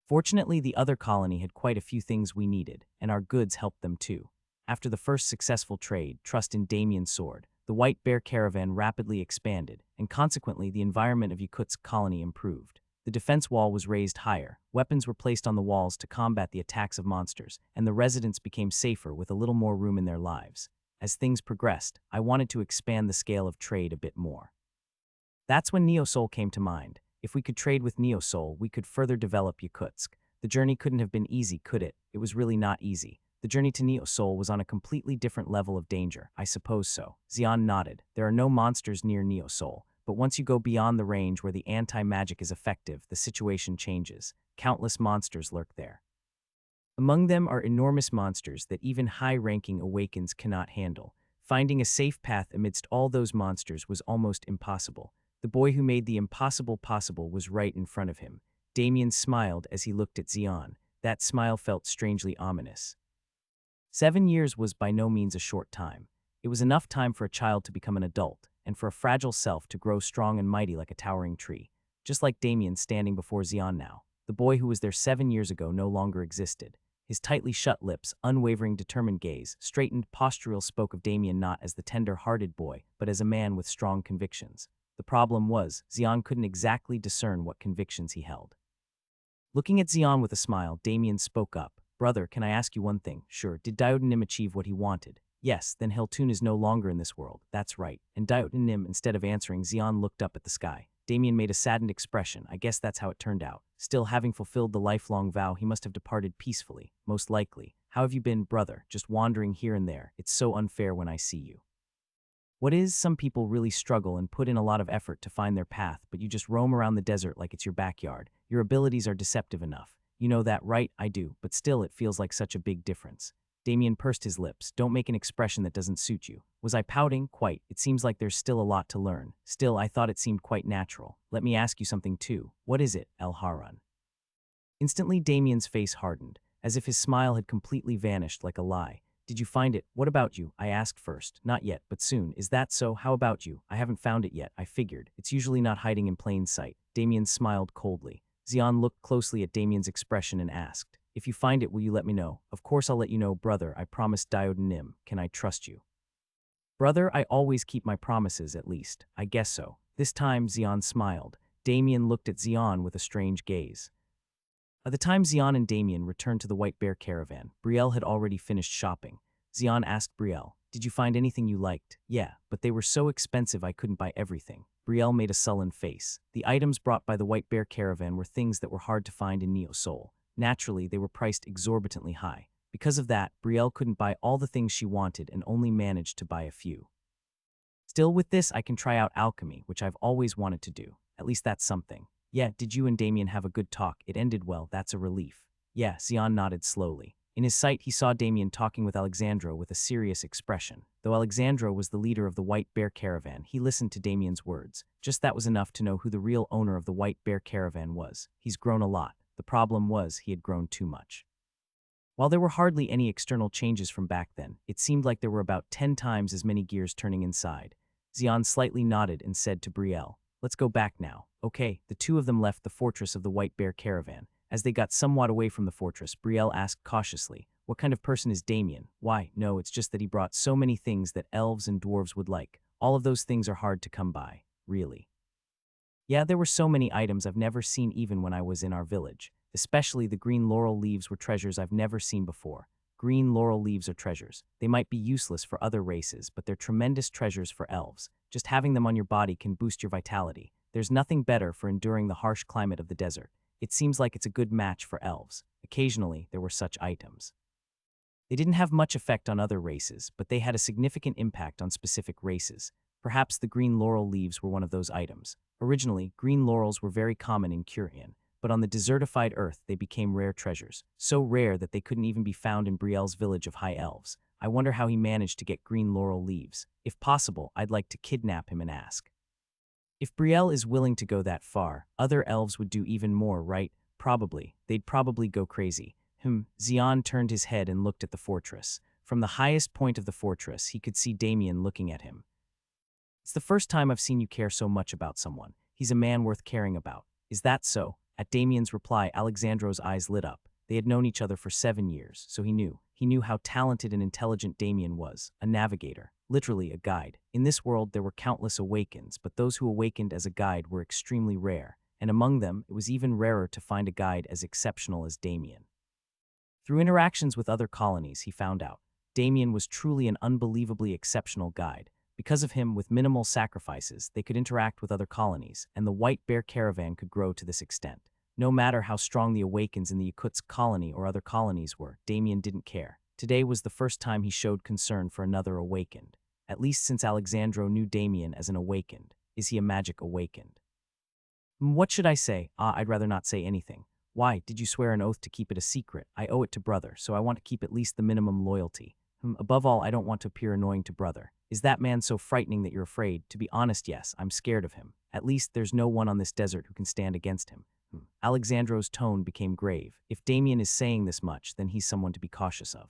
Fortunately, the other colony had quite a few things we needed, and our goods helped them too. After the first successful trade, trust in Damien's sword, the White Bear Caravan rapidly expanded, and consequently the environment of Yakutsk colony improved. The defense wall was raised higher, weapons were placed on the walls to combat the attacks of monsters, and the residents became safer with a little more room in their lives. As things progressed, I wanted to expand the scale of trade a bit more. That's when Neo Soul came to mind. If we could trade with Neo Soul, we could further develop Yakutsk. The journey couldn't have been easy, could it? It was really not easy. The journey to Neo Soul was on a completely different level of danger. I suppose so. Xian nodded. There are no monsters near Neo Soul, but once you go beyond the range where the anti-magic is effective, the situation changes. Countless monsters lurk there. Among them are enormous monsters that even high-ranking Awakens cannot handle. Finding a safe path amidst all those monsters was almost impossible. The boy who made the impossible possible was right in front of him. Damien smiled as he looked at Xian. That smile felt strangely ominous. 7 years was by no means a short time. It was enough time for a child to become an adult, and for a fragile self to grow strong and mighty like a towering tree. Just like Damien standing before Xian now. The boy who was there 7 years ago no longer existed. His tightly shut lips, unwavering determined gaze, straightened postural spoke of Damien not as the tender-hearted boy, but as a man with strong convictions. The problem was, Xian couldn't exactly discern what convictions he held. Looking at Xian with a smile, Damien spoke up. Brother, can I ask you one thing? Sure, did Diodanim achieve what he wanted? Yes, then Heltoon is no longer in this world. That's right. And Diodanim, instead of answering, Xian looked up at the sky. Damien made a saddened expression. I guess that's how it turned out. Still, having fulfilled the lifelong vow, he must have departed peacefully, most likely. How have you been, brother? Just wandering here and there. It's so unfair when I see you. What is, some people really struggle and put in a lot of effort to find their path, but you just roam around the desert like it's your backyard. Your abilities are deceptive enough. You know that, right? I do, but still it feels like such a big difference. Damien pursed his lips. Don't make an expression that doesn't suit you. Was I pouting? Quite. It seems like there's still a lot to learn. Still, I thought it seemed quite natural. Let me ask you something too. What is it, El Harun? Instantly, Damien's face hardened, as if his smile had completely vanished like a lie. Did you find it? What about you? I asked first. Not yet, but soon. Is that so? How about you? I haven't found it yet. I figured. It's usually not hiding in plain sight. Damien smiled coldly. Xian looked closely at Damien's expression and asked, if you find it, will you let me know? Of course I'll let you know, brother. I promised Diodanim. Can I trust you? Brother, I always keep my promises, at least. I guess so. This time, Xian smiled. Damien looked at Xian with a strange gaze. By the time Xian and Damien returned to the White Bear caravan, Brielle had already finished shopping. Xian asked Brielle, did you find anything you liked? Yeah, but they were so expensive I couldn't buy everything. Brielle made a sullen face. The items brought by the White Bear caravan were things that were hard to find in Neo Soul. Naturally, they were priced exorbitantly high. Because of that, Brielle couldn't buy all the things she wanted and only managed to buy a few. Still, with this, I can try out alchemy, which I've always wanted to do. At least that's something. Yeah, did you and Damien have a good talk? It ended well, that's a relief. Yeah, Xian nodded slowly. In his sight, he saw Damien talking with Alexandro with a serious expression. Though Alexandro was the leader of the White Bear caravan, he listened to Damien's words. Just that was enough to know who the real owner of the White Bear caravan was. He's grown a lot. The problem was he had grown too much. While there were hardly any external changes from back then, it seemed like there were about 10 times as many gears turning inside. Xian slightly nodded and said to Brielle, let's go back now. Okay, the two of them left the fortress of the White Bear caravan. As they got somewhat away from the fortress, Brielle asked cautiously, what kind of person is Damien? Why, no, it's just that he brought so many things that elves and dwarves would like. All of those things are hard to come by, really. Yeah, there were so many items I've never seen even when I was in our village. Especially the green laurel leaves were treasures I've never seen before. Green laurel leaves are treasures. They might be useless for other races, but they're tremendous treasures for elves. Just having them on your body can boost your vitality. There's nothing better for enduring the harsh climate of the desert. It seems like it's a good match for elves. Occasionally, there were such items. They didn't have much effect on other races, but they had a significant impact on specific races. Perhaps the green laurel leaves were one of those items. Originally, green laurels were very common in Curian, but on the desertified earth they became rare treasures, so rare that they couldn't even be found in Brielle's village of high elves. I wonder how he managed to get green laurel leaves. If possible, I'd like to kidnap him and ask. If Brielle is willing to go that far, other elves would do even more, right? Probably. They'd probably go crazy. Xian turned his head and looked at the fortress. From the highest point of the fortress, he could see Damien looking at him. It's the first time I've seen you care so much about someone. He's a man worth caring about. Is that so? At Damien's reply, Alexandro's eyes lit up. They had known each other for 7 years, so he knew. He knew how talented and intelligent Damien was. A navigator. Literally a guide. In this world, there were countless Awakens, but those who awakened as a guide were extremely rare. And among them, it was even rarer to find a guide as exceptional as Damien. Through interactions with other colonies, he found out. Damien was truly an unbelievably exceptional guide. Because of him, with minimal sacrifices, they could interact with other colonies, and the White Bear Caravan could grow to this extent. No matter how strong the Awakens in the Yakutsk colony or other colonies were, Damien didn't care. Today was the first time he showed concern for another Awakened. At least since Alexandro knew Damien as an Awakened. Is he a magic Awakened? What should I say? I'd rather not say anything. Why, did you swear an oath to keep it a secret? I owe it to brother, so I want to keep at least the minimum loyalty. Above all, I don't want to appear annoying to brother. Is that man so frightening that you're afraid? To be honest, yes, I'm scared of him. At least there's no one on this desert who can stand against him. Alexandro's tone became grave. If Damien is saying this much, then he's someone to be cautious of.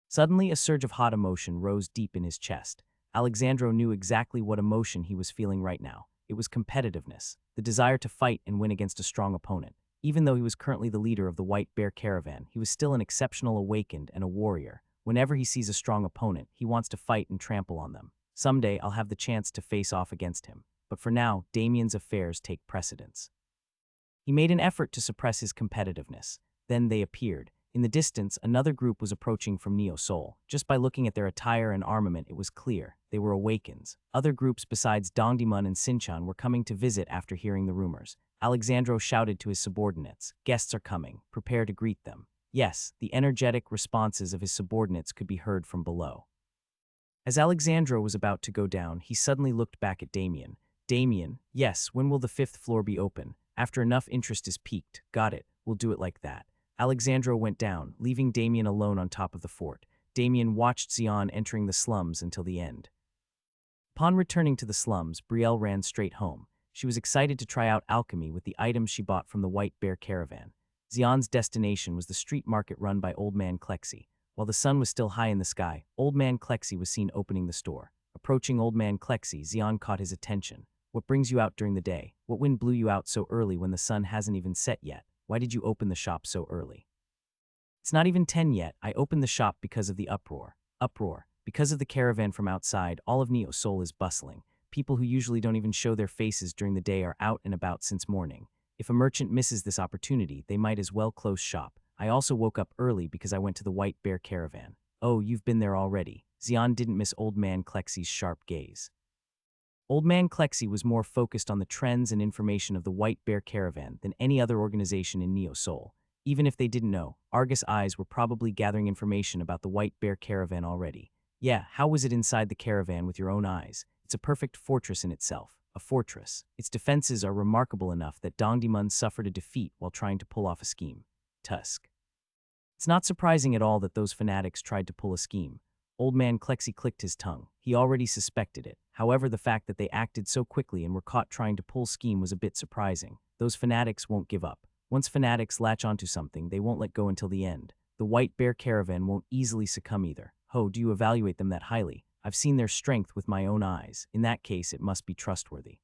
Suddenly, a surge of hot emotion rose deep in his chest. Alexandro knew exactly what emotion he was feeling right now. It was competitiveness, the desire to fight and win against a strong opponent. Even though he was currently the leader of the White Bear Caravan, he was still an exceptional Awakened and a warrior. Whenever he sees a strong opponent, he wants to fight and trample on them. Someday, I'll have the chance to face off against him. But for now, Damien's affairs take precedence. He made an effort to suppress his competitiveness. Then they appeared. In the distance, another group was approaching from Neo Seoul. Just by looking at their attire and armament, it was clear. They were Awakens. Other groups besides Dongdaemun and Sinchan were coming to visit after hearing the rumors. Alexandro shouted to his subordinates, "Guests are coming. Prepare to greet them." Yes, the energetic responses of his subordinates could be heard from below. As Alexandro was about to go down, he suddenly looked back at Damien. "Damien, yes, when will the 5th floor be open? After enough interest is piqued. Got it, we'll do it like that." Alexandro went down, leaving Damien alone on top of the fort. Damien watched Xian entering the slums until the end. Upon returning to the slums, Brielle ran straight home. She was excited to try out alchemy with the items she bought from the White Bear Caravan. Xian's destination was the street market run by Old Man Klexi. While the sun was still high in the sky, Old Man Klexi was seen opening the store. Approaching Old Man Klexi, Xian caught his attention. "What brings you out during the day? What wind blew you out so early when the sun hasn't even set yet? Why did you open the shop so early?" "It's not even 10 yet. I opened the shop because of the uproar." Uproar. Because of the caravan from outside, all of Neo Seoul is bustling. People who usually don't even show their faces during the day are out and about since morning. If a merchant misses this opportunity, they might as well close shop. I also woke up early because I went to the White Bear Caravan. "Oh, you've been there already." Xian didn't miss Old Man Klexi's sharp gaze. Old Man Klexi was more focused on the trends and information of the White Bear Caravan than any other organization in Neo Seoul. Even if they didn't know, Argus eyes were probably gathering information about the White Bear Caravan already. "Yeah, how was it inside the caravan with your own eyes? It's a perfect fortress in itself. A fortress. Its defenses are remarkable enough that Dongdaemun suffered a defeat while trying to pull off a scheme." Tusk. It's not surprising at all that those fanatics tried to pull a scheme. Old Man Klexi clicked his tongue. He already suspected it. However, the fact that they acted so quickly and were caught trying to pull scheme was a bit surprising. Those fanatics won't give up. Once fanatics latch onto something, they won't let go until the end. The White Bear Caravan won't easily succumb either. "Ho, do you evaluate them that highly? I've seen their strength with my own eyes. In that case, it must be trustworthy."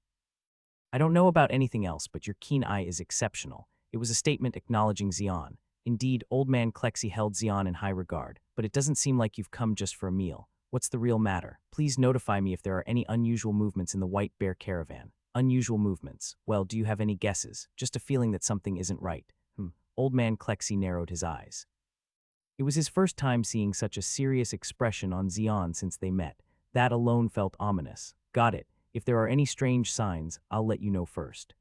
"I don't know about anything else, but your keen eye is exceptional." It was a statement acknowledging Xian. Indeed, Old Man Klexi held Xian in high regard, but it doesn't seem like you've come just for a meal. What's the real matter? Please notify me if there are any unusual movements in the White Bear Caravan. Unusual movements. Well, do you have any guesses? Just a feeling that something isn't right. Old Man Klexi narrowed his eyes. It was his first time seeing such a serious expression on Xian since they met. That alone felt ominous. "Got it. If there are any strange signs, I'll let you know first."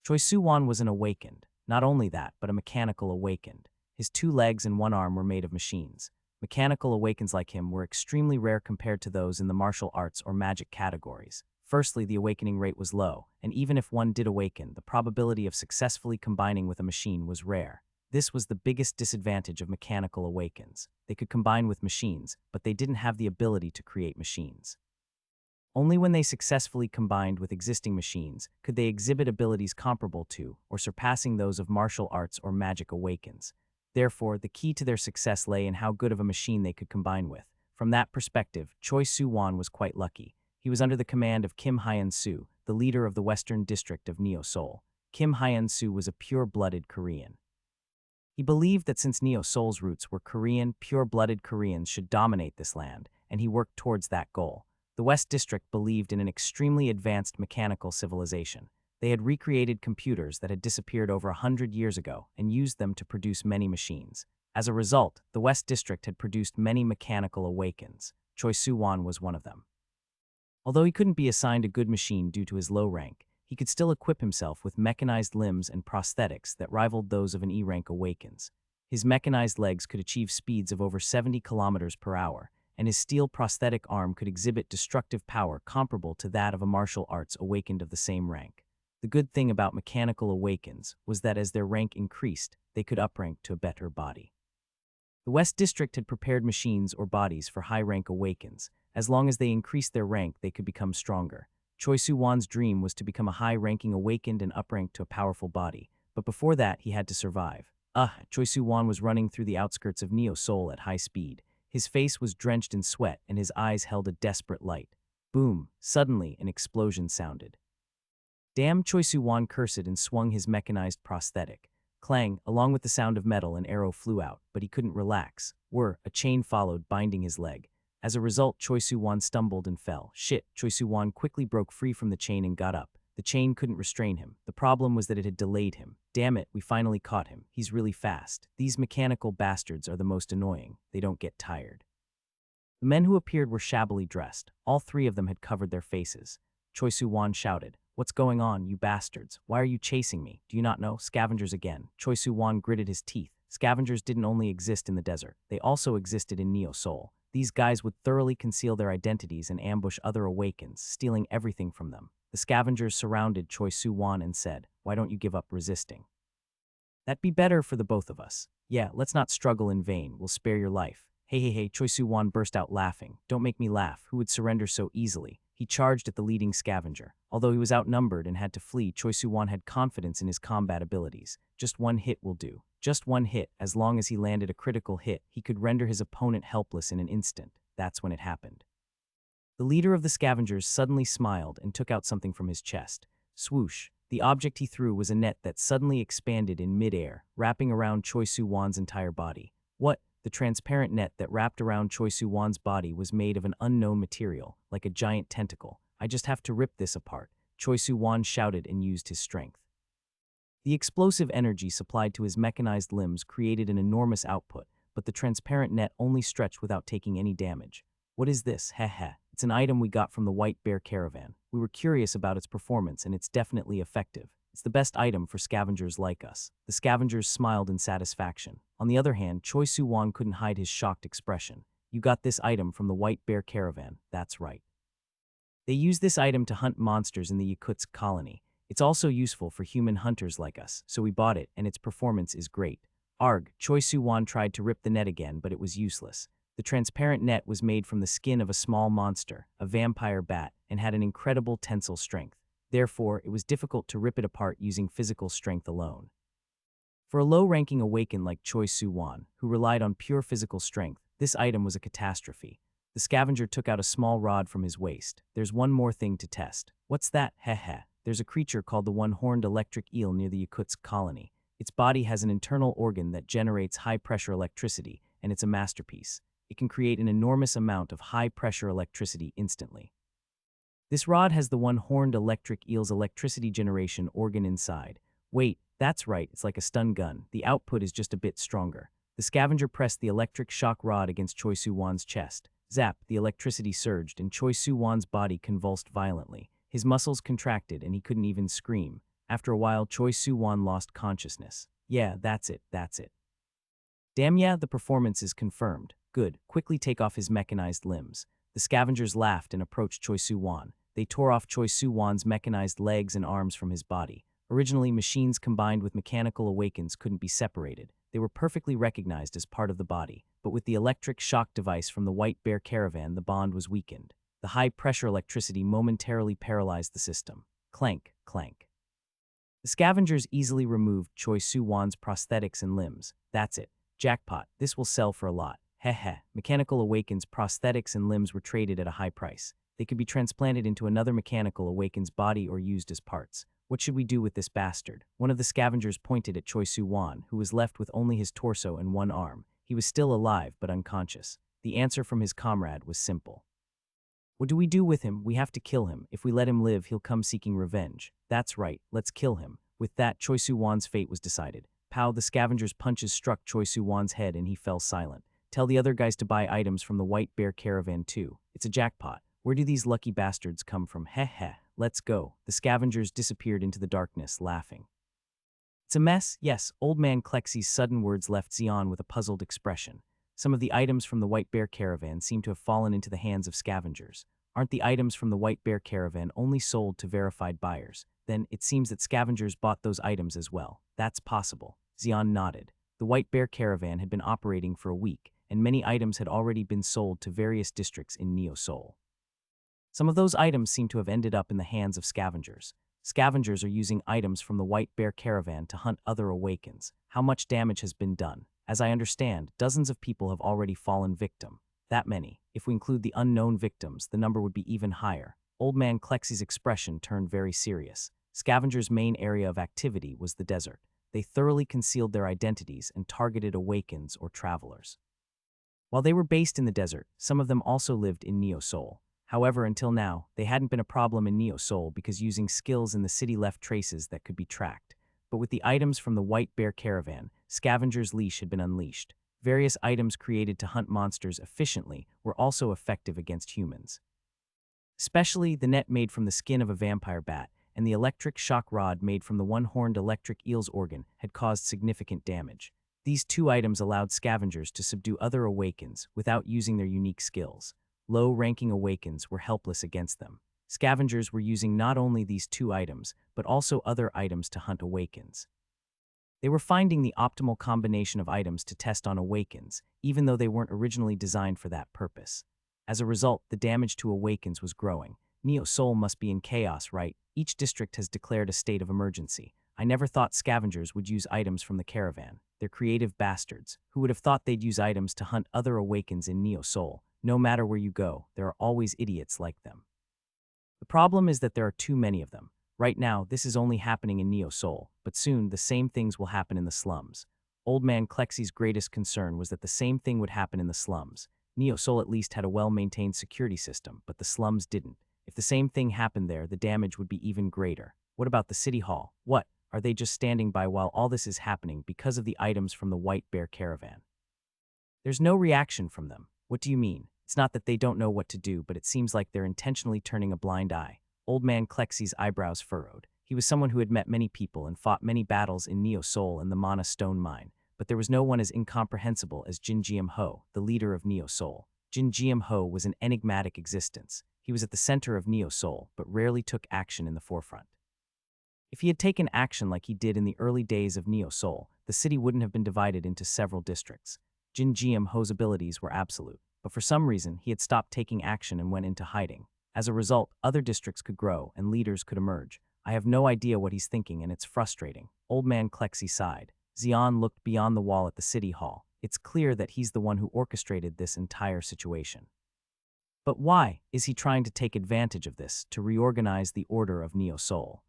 Choi Su-won was an Awakened. Not only that, but a mechanical Awakened. His 2 legs and 1 arm were made of machines. Mechanical Awakens like him were extremely rare compared to those in the martial arts or magic categories. Firstly, the awakening rate was low, and even if one did awaken, the probability of successfully combining with a machine was rare. This was the biggest disadvantage of mechanical Awakens. They could combine with machines, but they didn't have the ability to create machines. Only when they successfully combined with existing machines could they exhibit abilities comparable to or surpassing those of martial arts or magic Awakens. Therefore, the key to their success lay in how good of a machine they could combine with. From that perspective, Choi Su-won was quite lucky. He was under the command of Kim Hyun-soo, the leader of the Western District of Neo Seoul. Kim Hyun-soo was a pure-blooded Korean. He believed that since Neo Seoul's roots were Korean, pure-blooded Koreans should dominate this land, and he worked towards that goal. The West District believed in an extremely advanced mechanical civilization. They had recreated computers that had disappeared over 100 years ago and used them to produce many machines. As a result, the West District had produced many mechanical Awakens. Choi Su-won was one of them. Although he couldn't be assigned a good machine due to his low rank, he could still equip himself with mechanized limbs and prosthetics that rivaled those of an E-rank Awakens. His mechanized legs could achieve speeds of over 70 kilometers per hour, and his steel prosthetic arm could exhibit destructive power comparable to that of a martial arts awakened of the same rank. The good thing about mechanical Awakens was that as their rank increased, they could uprank to a better body. The West District had prepared machines or bodies for high-rank Awakens. As long as they increased their rank, they could become stronger. Choi Soo-won's dream was to become a high-ranking Awakened and uprank to a powerful body, but before that, he had to survive. Choi Soo-won was running through the outskirts of Neo Seoul at high speed. His face was drenched in sweat, and his eyes held a desperate light. Boom! Suddenly, an explosion sounded. Damn! Choi Soo-won cursed and swung his mechanized prosthetic. Clang! Along with the sound of metal, an arrow flew out, but he couldn't relax. A chain followed, binding his leg. As a result, Choi Soo-won stumbled and fell. Shit! Choi Soo-won quickly broke free from the chain and got up. The chain couldn't restrain him. The problem was that it had delayed him. Damn it, we finally caught him. He's really fast. These mechanical bastards are the most annoying. They don't get tired. The men who appeared were shabbily dressed. All three of them had covered their faces. Choi Soo-won shouted, "What's going on, you bastards? Why are you chasing me? Do you not know? Scavengers again." Choi Soo-won gritted his teeth. Scavengers didn't only exist in the desert. They also existed in Neo Seoul. These guys would thoroughly conceal their identities and ambush other Awakens, stealing everything from them. The scavengers surrounded Choi Soo-won and said, "Why don't you give up resisting? That'd be better for the both of us. Yeah, let's not struggle in vain. We'll spare your life." Hey, Choi Soo-won burst out laughing. "Don't make me laugh. Who would surrender so easily?" He charged at the leading scavenger. Although he was outnumbered and had to flee, Choi Soo-won had confidence in his combat abilities. Just one hit will do. Just one hit. As long as he landed a critical hit, he could render his opponent helpless in an instant. That's when it happened. The leader of the scavengers suddenly smiled and took out something from his chest. Swoosh! The object he threw was a net that suddenly expanded in midair, wrapping around Choi Soo-won's entire body. What? The transparent net that wrapped around Choi Soo-won's body was made of an unknown material, like a giant tentacle. "I just have to rip this apart," Choi Soo-won shouted and used his strength. The explosive energy supplied to his mechanized limbs created an enormous output, but the transparent net only stretched without taking any damage. "What is this? Heh. It's an item we got from the White Bear Caravan. We were curious about its performance, and it's definitely effective. It's the best item for scavengers like us." The scavengers smiled in satisfaction. On the other hand, Choi Soo-won couldn't hide his shocked expression. "You got this item from the White Bear Caravan." "That's right. They use this item to hunt monsters in the Yakutsk colony. It's also useful for human hunters like us, so we bought it, and its performance is great." Arg! Choi Soo-won tried to rip the net again, but it was useless. The transparent net was made from the skin of a small monster, a vampire bat, and had an incredible tensile strength. Therefore, it was difficult to rip it apart using physical strength alone. For a low-ranking Awaken like Choi Soo-won, who relied on pure physical strength, this item was a catastrophe. The scavenger took out a small rod from his waist. "There's one more thing to test." "What's that?" Heh. "There's a creature called the one-horned electric eel near the Yakutsk colony. Its body has an internal organ that generates high-pressure electricity, and it's a masterpiece. It can create an enormous amount of high-pressure electricity instantly. This rod has the one-horned electric eel's electricity generation organ inside. Wait, that's right, it's like a stun gun. The output is just a bit stronger." The scavenger pressed the electric shock rod against Choi Soo-won's chest. Zap! The electricity surged, and Choi Soo-won's body convulsed violently. His muscles contracted, and he couldn't even scream. After a while, Choi Soo-won lost consciousness. "Yeah, that's it. Damn yeah, the performance is confirmed. Good, quickly take off his mechanized limbs." The scavengers laughed and approached Choi Soo-won. They tore off Choi Soo-won's mechanized legs and arms from his body. Originally, machines combined with mechanical Awakens couldn't be separated. They were perfectly recognized as part of the body, but with the electric shock device from the White Bear Caravan, the bond was weakened. The high-pressure electricity momentarily paralyzed the system. Clank. The scavengers easily removed Choi Soo-won's prosthetics and limbs. "That's it. Jackpot. This will sell for a lot." Heh. Mechanical Awakens prosthetics and limbs were traded at a high price. They could be transplanted into another mechanical Awaken's body or used as parts. "What should we do with this bastard?" One of the scavengers pointed at Choi Soo-won, who was left with only his torso and one arm. He was still alive, but unconscious. The answer from his comrade was simple. "What do we do with him? We have to kill him. If we let him live, he'll come seeking revenge." "That's right, let's kill him." With that, Choi Soo-won's fate was decided. Pow! The scavenger's punches struck Choi Soo-won's head and he fell silent. "Tell the other guys to buy items from the White Bear Caravan too. It's a jackpot." Where do these lucky bastards come from? Heh heh, let's go. The scavengers disappeared into the darkness, laughing. It's a mess, yes. Old man Klexy's sudden words left Xian with a puzzled expression. Some of the items from the White Bear Caravan seem to have fallen into the hands of scavengers. Aren't the items from the White Bear Caravan only sold to verified buyers? Then it seems that scavengers bought those items as well. That's possible. Xian nodded. The White Bear Caravan had been operating for a week, and many items had already been sold to various districts in Neo Seoul. Some of those items seem to have ended up in the hands of scavengers. Scavengers are using items from the White Bear Caravan to hunt other Awakens. How much damage has been done? As I understand, dozens of people have already fallen victim. That many. If we include the unknown victims, the number would be even higher. Old man Klexy's expression turned very serious. Scavengers' main area of activity was the desert. They thoroughly concealed their identities and targeted Awakens or travelers. While they were based in the desert, some of them also lived in Neo Seoul. However, until now, they hadn't been a problem in Neo Seoul because using skills in the city left traces that could be tracked. But with the items from the White Bear Caravan, Scavenger's leash had been unleashed. Various items created to hunt monsters efficiently were also effective against humans. Especially the net made from the skin of a vampire bat and the electric shock rod made from the one-horned electric eel's organ had caused significant damage. These two items allowed scavengers to subdue other Awakens without using their unique skills. Low-ranking Awakens were helpless against them. Scavengers were using not only these two items, but also other items to hunt Awakens. They were finding the optimal combination of items to test on Awakens, even though they weren't originally designed for that purpose. As a result, the damage to Awakens was growing. Neo Seoul must be in chaos, right? Each district has declared a state of emergency. I never thought scavengers would use items from the caravan. They're creative bastards. Who would have thought they'd use items to hunt other Awakens in Neo Seoul? No matter where you go, there are always idiots like them. The problem is that there are too many of them. Right now, this is only happening in Neo Seoul, but soon the same things will happen in the slums. Old man Klexy's greatest concern was that the same thing would happen in the slums. Neo Seoul at least had a well-maintained security system, but the slums didn't. If the same thing happened there, the damage would be even greater. What about the city hall? What? Are they just standing by while all this is happening because of the items from the White Bear Caravan? There's no reaction from them. What do you mean? It's not that they don't know what to do, but it seems like they're intentionally turning a blind eye. Old man Klexy's eyebrows furrowed. He was someone who had met many people and fought many battles in Neo Seoul and the Mana Stone Mine, but there was no one as incomprehensible as Jin Jiam Ho, the leader of Neo Seoul. Jin Jiam Ho was an enigmatic existence. He was at the center of Neo Seoul, but rarely took action in the forefront. If he had taken action like he did in the early days of Neo Seoul, the city wouldn't have been divided into several districts. Jin Jiam Ho's abilities were absolute, but for some reason he had stopped taking action and went into hiding. As a result, other districts could grow and leaders could emerge. I have no idea what he's thinking and it's frustrating. Old man Klexy sighed. Xian looked beyond the wall at the city hall. It's clear that he's the one who orchestrated this entire situation. But why is he trying to take advantage of this to reorganize the order of Neo Seoul?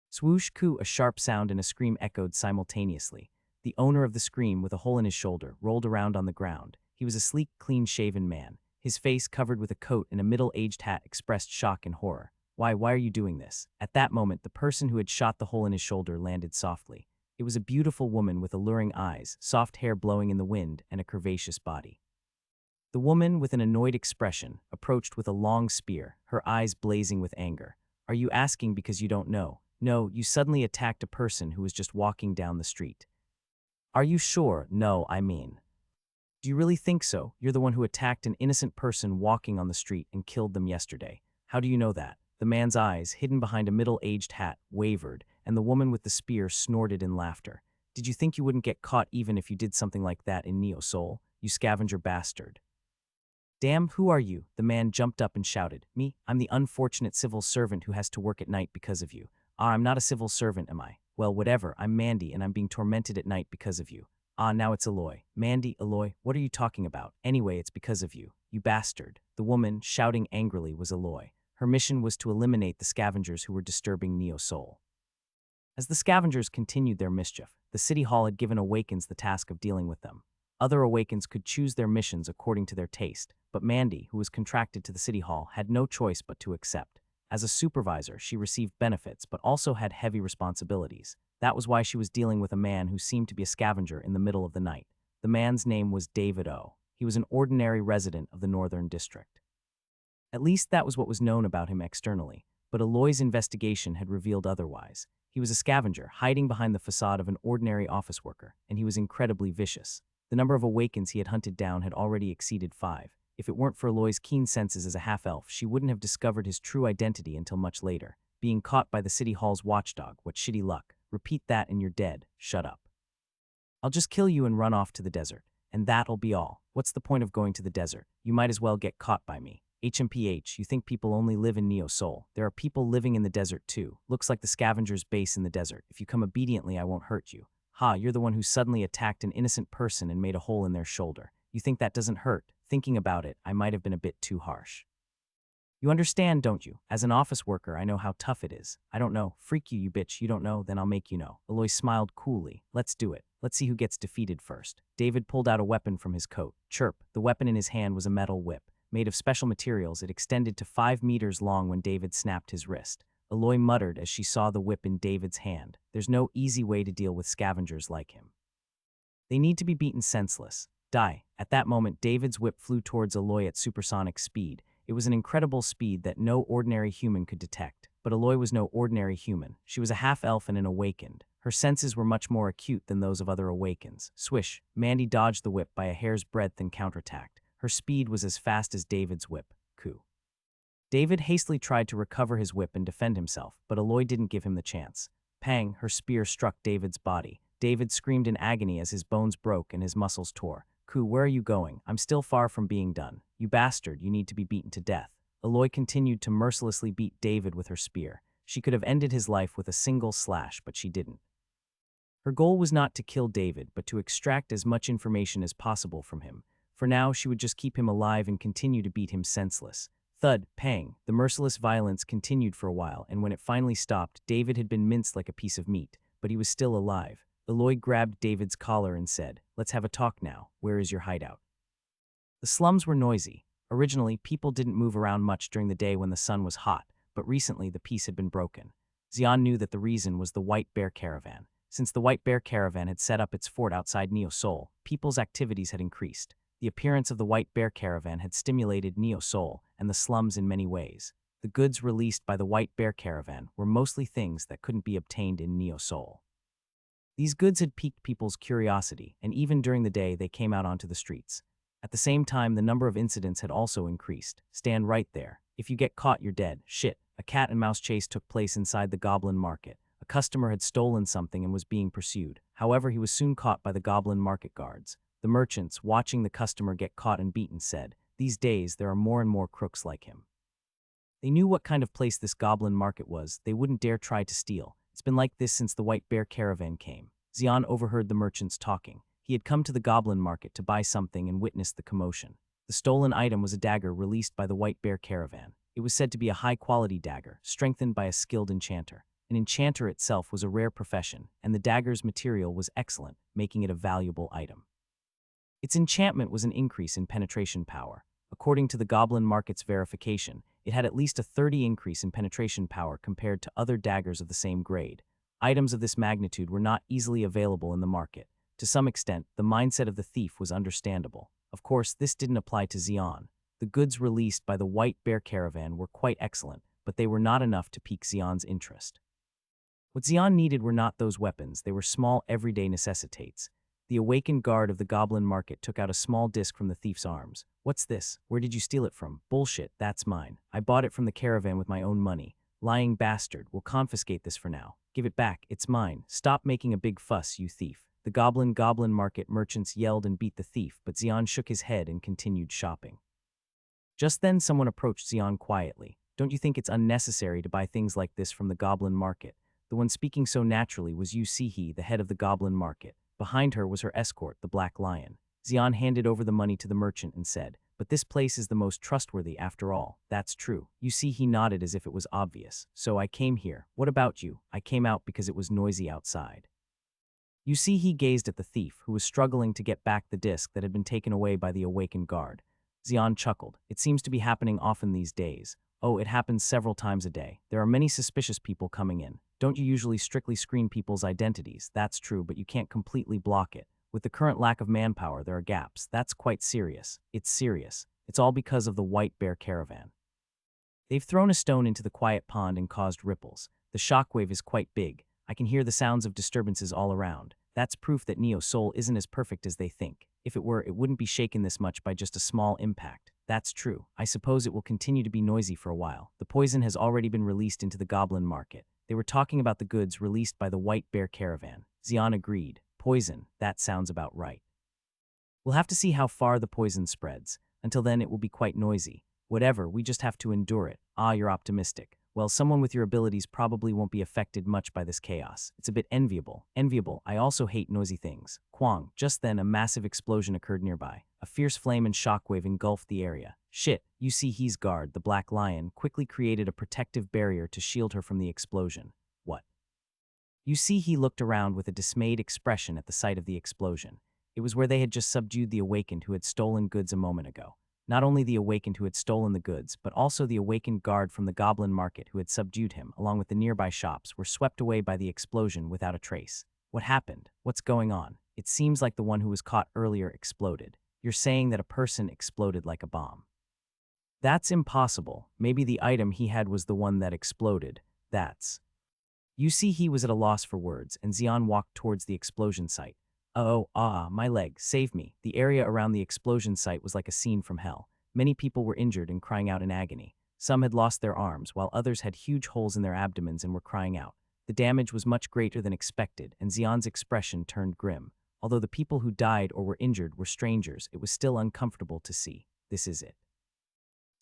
Swoosh coo, a sharp sound and a scream echoed simultaneously. The owner of the scream, with a hole in his shoulder, rolled around on the ground. He was a sleek, clean-shaven man. His face, covered with a coat and a middle-aged hat, expressed shock and horror. Why are you doing this? At that moment, the person who had shot the hole in his shoulder landed softly. It was a beautiful woman with alluring eyes, soft hair blowing in the wind, and a curvaceous body. The woman, with an annoyed expression, approached with a long spear, her eyes blazing with anger. Are you asking because you don't know? No, you suddenly attacked a person who was just walking down the street. Are you sure? No, I mean. Do you really think so? You're the one who attacked an innocent person walking on the street and killed them yesterday. How do you know that? The man's eyes, hidden behind a middle-aged hat, wavered, and the woman with the spear snorted in laughter. Did you think you wouldn't get caught even if you did something like that in Neo Seoul? You scavenger bastard. Damn, who are you? The man jumped up and shouted. Me? I'm the unfortunate civil servant who has to work at night because of you. Ah, I'm not a civil servant, am I? Well, whatever, I'm Mandy and I'm being tormented at night because of you. Ah, now it's Aloy. Mandy, Aloy, what are you talking about? Anyway, it's because of you. You bastard. The woman, shouting angrily, was Aloy. Her mission was to eliminate the scavengers who were disturbing Neo Seoul. As the scavengers continued their mischief, the city hall had given Awakens the task of dealing with them. Other Awakens could choose their missions according to their taste, but Mandy, who was contracted to the city hall, had no choice but to accept. As a supervisor, she received benefits but also had heavy responsibilities. That was why she was dealing with a man who seemed to be a scavenger in the middle of the night. The man's name was David O. He was an ordinary resident of the Northern District. At least that was what was known about him externally, but Aloy's investigation had revealed otherwise. He was a scavenger, hiding behind the facade of an ordinary office worker, and he was incredibly vicious. The number of Awakens he had hunted down had already exceeded 5. If it weren't for Aloy's keen senses as a half-elf, she wouldn't have discovered his true identity until much later. Being caught by the city hall's watchdog, what shitty luck. Repeat that and you're dead. Shut up. I'll just kill you and run off to the desert. And that'll be all. What's the point of going to the desert? You might as well get caught by me. HMPH, you think people only live in Neo Sol. There are people living in the desert too. Looks like the scavenger's base in the desert. If you come obediently, I won't hurt you. Ha, you're the one who suddenly attacked an innocent person and made a hole in their shoulder. You think that doesn't hurt? Thinking about it, I might have been a bit too harsh. You understand, don't you? As an office worker, I know how tough it is. I don't know. Freak you, you bitch. You don't know, then I'll make you know. Aloy smiled coolly. Let's do it. Let's see who gets defeated first. David pulled out a weapon from his coat. Chirp. The weapon in his hand was a metal whip. Made of special materials, it extended to 5 meters long when David snapped his wrist. Aloy muttered as she saw the whip in David's hand. There's no easy way to deal with scavengers like him. They need to be beaten senseless. Die. At that moment, David's whip flew towards Aloy at supersonic speed. It was an incredible speed that no ordinary human could detect. But Aloy was no ordinary human. She was a half-elf and an awakened. Her senses were much more acute than those of other Awakens. Swish. Mandy dodged the whip by a hair's breadth and counterattacked. Her speed was as fast as David's whip. Coup. David hastily tried to recover his whip and defend himself, but Aloy didn't give him the chance. Pang, her spear struck David's body. David screamed in agony as his bones broke and his muscles tore. Coup, where are you going? I'm still far from being done. You bastard, you need to be beaten to death. Aloy continued to mercilessly beat David with her spear. She could have ended his life with a single slash, but she didn't. Her goal was not to kill David, but to extract as much information as possible from him. For now, she would just keep him alive and continue to beat him senseless. Thud, pang, the merciless violence continued for a while, and when it finally stopped, David had been minced like a piece of meat, but he was still alive. Aloy grabbed David's collar and said, "Let's have a talk now. Where is your hideout?" The slums were noisy. Originally, people didn't move around much during the day when the sun was hot, but recently the peace had been broken. Xian knew that the reason was the White Bear Caravan. Since the White Bear Caravan had set up its fort outside Neo Sol, people's activities had increased. The appearance of the White Bear Caravan had stimulated Neo Sol and the slums in many ways. The goods released by the White Bear Caravan were mostly things that couldn't be obtained in Neo Sol. These goods had piqued people's curiosity, and even during the day they came out onto the streets. At the same time, the number of incidents had also increased. Stand right there. If you get caught, you're dead. Shit. A cat and mouse chase took place inside the Goblin Market. A customer had stolen something and was being pursued. However, he was soon caught by the Goblin Market guards. The merchants, watching the customer get caught and beaten, said, "These days there are more and more crooks like him." They knew what kind of place this Goblin Market was. They wouldn't dare try to steal. It's been like this since the White Bear Caravan came. Xian overheard the merchants talking. He had come to the Goblin Market to buy something and witnessed the commotion. The stolen item was a dagger released by the White Bear Caravan. It was said to be a high-quality dagger, strengthened by a skilled enchanter. An enchanter itself was a rare profession, and the dagger's material was excellent, making it a valuable item. Its enchantment was an increase in penetration power. According to the Goblin Market's verification, it had at least a 30 increase in penetration power compared to other daggers of the same grade. Items of this magnitude were not easily available in the market. To some extent, the mindset of the thief was understandable. Of course, this didn't apply to Xian. The goods released by the White Bear Caravan were quite excellent, but they were not enough to pique Xian's interest. What Xian needed were not those weapons, they were small everyday necessitates. The awakened guard of the Goblin Market took out a small disc from the thief's arms. "What's this? Where did you steal it from?" "Bullshit, that's mine. I bought it from the caravan with my own money." "Lying bastard, we'll confiscate this for now." "Give it back, it's mine." "Stop making a big fuss, you thief." The Goblin Market merchants yelled and beat the thief, but Xian shook his head and continued shopping. Just then someone approached Xian quietly. "Don't you think it's unnecessary to buy things like this from the Goblin Market?" The one speaking so naturally was Yu Sihi, the head of the Goblin Market. Behind her was her escort, the Black Lion. Xian handed over the money to the merchant and said, "But this place is the most trustworthy after all." "That's true." Yu Sihi nodded as if it was obvious. "So I came here. What about you?" "I came out because it was noisy outside." You see, he gazed at the thief, who was struggling to get back the disc that had been taken away by the awakened guard. Xian chuckled. "It seems to be happening often these days." "Oh, it happens several times a day. There are many suspicious people coming in. Don't you usually strictly screen people's identities?" "That's true, but you can't completely block it. With the current lack of manpower, there are gaps. That's quite serious." "It's serious. It's all because of the White Bear Caravan." They've thrown a stone into the quiet pond and caused ripples. The shockwave is quite big. I can hear the sounds of disturbances all around. That's proof that Neo's soul isn't as perfect as they think. If it were, it wouldn't be shaken this much by just a small impact. That's true. I suppose it will continue to be noisy for a while. The poison has already been released into the goblin market. They were talking about the goods released by the White Bear Caravan. Xian agreed. Poison, that sounds about right. We'll have to see how far the poison spreads. Until then, it will be quite noisy. Whatever, we just have to endure it. Ah, you're optimistic. Well, someone with your abilities probably won't be affected much by this chaos. It's a bit enviable. Enviable, I also hate noisy things. Kwang, just then a massive explosion occurred nearby. A fierce flame and shockwave engulfed the area. Shit, you see he's guard, the black lion, quickly created a protective barrier to shield her from the explosion. What? You see he looked around with a dismayed expression at the sight of the explosion. It was where they had just subdued the awakened who had stolen goods a moment ago. Not only the awakened who had stolen the goods, but also the awakened guard from the goblin market who had subdued him, along with the nearby shops, were swept away by the explosion without a trace. What happened? What's going on? It seems like the one who was caught earlier exploded. You're saying that a person exploded like a bomb. That's impossible. Maybe the item he had was the one that exploded. You see he was at a loss for words, and Xian walked towards the explosion site. My leg, save me. The area around the explosion site was like a scene from hell. Many people were injured and crying out in agony. Some had lost their arms, while others had huge holes in their abdomens and were crying out. The damage was much greater than expected, and Xian's expression turned grim. Although the people who died or were injured were strangers, it was still uncomfortable to see. This is it.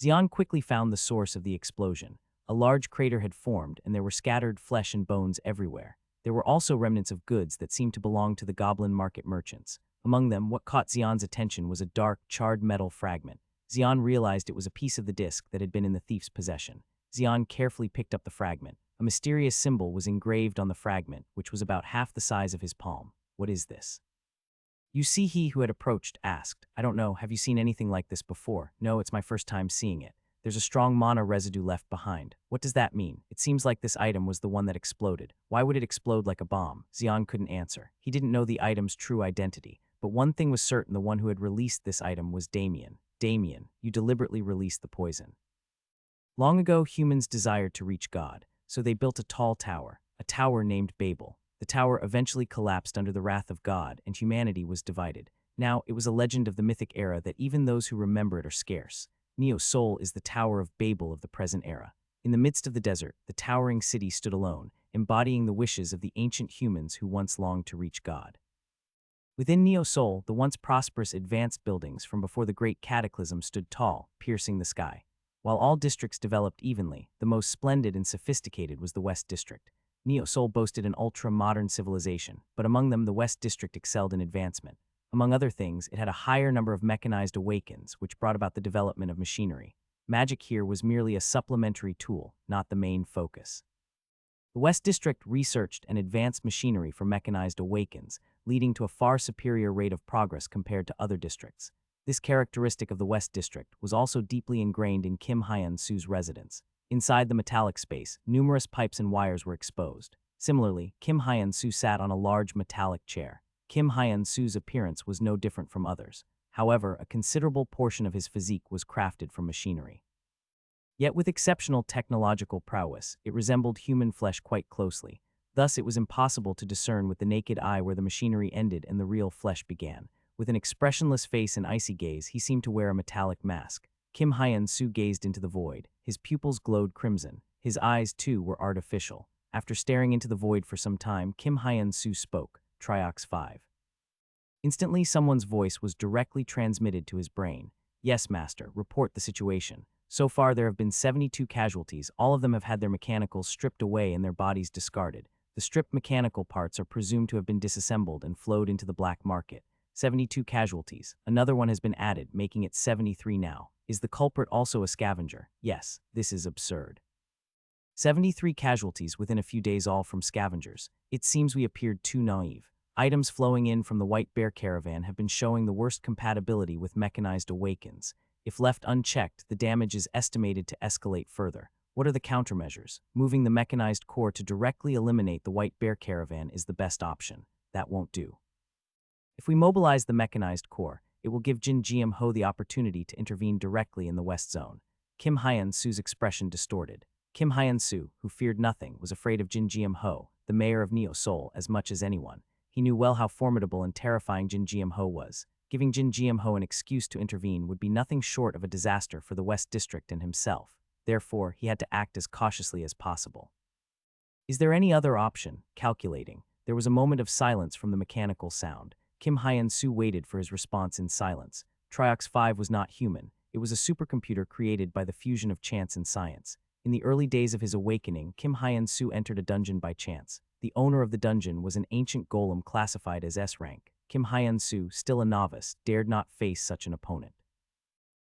Xian quickly found the source of the explosion. A large crater had formed, and there were scattered flesh and bones everywhere. There were also remnants of goods that seemed to belong to the goblin market merchants. Among them, what caught Xian's attention was a dark, charred metal fragment. Xian realized it was a piece of the disc that had been in the thief's possession. Xian carefully picked up the fragment. A mysterious symbol was engraved on the fragment, which was about half the size of his palm. What is this? You see, he who had approached asked, I don't know, have you seen anything like this before? No, it's my first time seeing it. There's a strong mana residue left behind. What does that mean? It seems like this item was the one that exploded. Why would it explode like a bomb? Xian couldn't answer. He didn't know the item's true identity. But one thing was certain, the one who had released this item was Damien. Damien, you deliberately released the poison. Long ago, humans desired to reach God, so they built a tall tower, a tower named Babel. The tower eventually collapsed under the wrath of God, and humanity was divided. Now, it was a legend of the mythic era that even those who remember it are scarce. Neo's soul is the Tower of Babel of the present era. In the midst of the desert, the towering city stood alone, embodying the wishes of the ancient humans who once longed to reach God. Within Neo's soul, the once prosperous advanced buildings from before the great cataclysm stood tall, piercing the sky. While all districts developed evenly, the most splendid and sophisticated was the West District. Neo's soul boasted an ultra-modern civilization, but among them the West District excelled in advancement. Among other things, it had a higher number of mechanized Awakens, which brought about the development of machinery. Magic here was merely a supplementary tool, not the main focus. The West District researched and advanced machinery for mechanized Awakens, leading to a far superior rate of progress compared to other districts. This characteristic of the West District was also deeply ingrained in Kim Hyun-soo's residence. Inside the metallic space, numerous pipes and wires were exposed. Similarly, Kim Hyun-soo sat on a large metallic chair. Kim Hyun-soo's appearance was no different from others. However, a considerable portion of his physique was crafted from machinery. Yet with exceptional technological prowess, it resembled human flesh quite closely. Thus, it was impossible to discern with the naked eye where the machinery ended and the real flesh began. With an expressionless face and icy gaze, he seemed to wear a metallic mask. Kim Hyun-soo gazed into the void. His pupils glowed crimson. His eyes, too, were artificial. After staring into the void for some time, Kim Hyun-soo spoke. Triox 5. Instantly, someone's voice was directly transmitted to his brain. Yes, Master, report the situation. So far, there have been 72 casualties. All of them have had their mechanicals stripped away and their bodies discarded. The stripped mechanical parts are presumed to have been disassembled and flowed into the black market. 72 casualties. Another one has been added, making it 73 now. Is the culprit also a scavenger? Yes, this is absurd. 73 casualties within a few days, all from scavengers. It seems we appeared too naive. Items flowing in from the White Bear Caravan have been showing the worst compatibility with mechanized Awakens. If left unchecked, the damage is estimated to escalate further. What are the countermeasures? Moving the mechanized core to directly eliminate the White Bear Caravan is the best option. That won't do. If we mobilize the mechanized core, it will give Jin Jiam Ho the opportunity to intervene directly in the West Zone. Kim Hyun-soo's expression distorted. Kim Hyun-soo, who feared nothing, was afraid of Jin Jiam-ho, the mayor of Neo-Seoul, as much as anyone. He knew well how formidable and terrifying Jin Jiam-ho was. Giving Jin Jiam-ho an excuse to intervene would be nothing short of a disaster for the West District and himself. Therefore, he had to act as cautiously as possible. Is there any other option? Calculating. There was a moment of silence from the mechanical sound. Kim Hyun-soo waited for his response in silence. Triox 5 was not human. It was a supercomputer created by the fusion of chance and science. In the early days of his awakening, Kim Hyun-soo entered a dungeon by chance. The owner of the dungeon was an ancient golem classified as S-rank. Kim Hyun-soo, still a novice, dared not face such an opponent.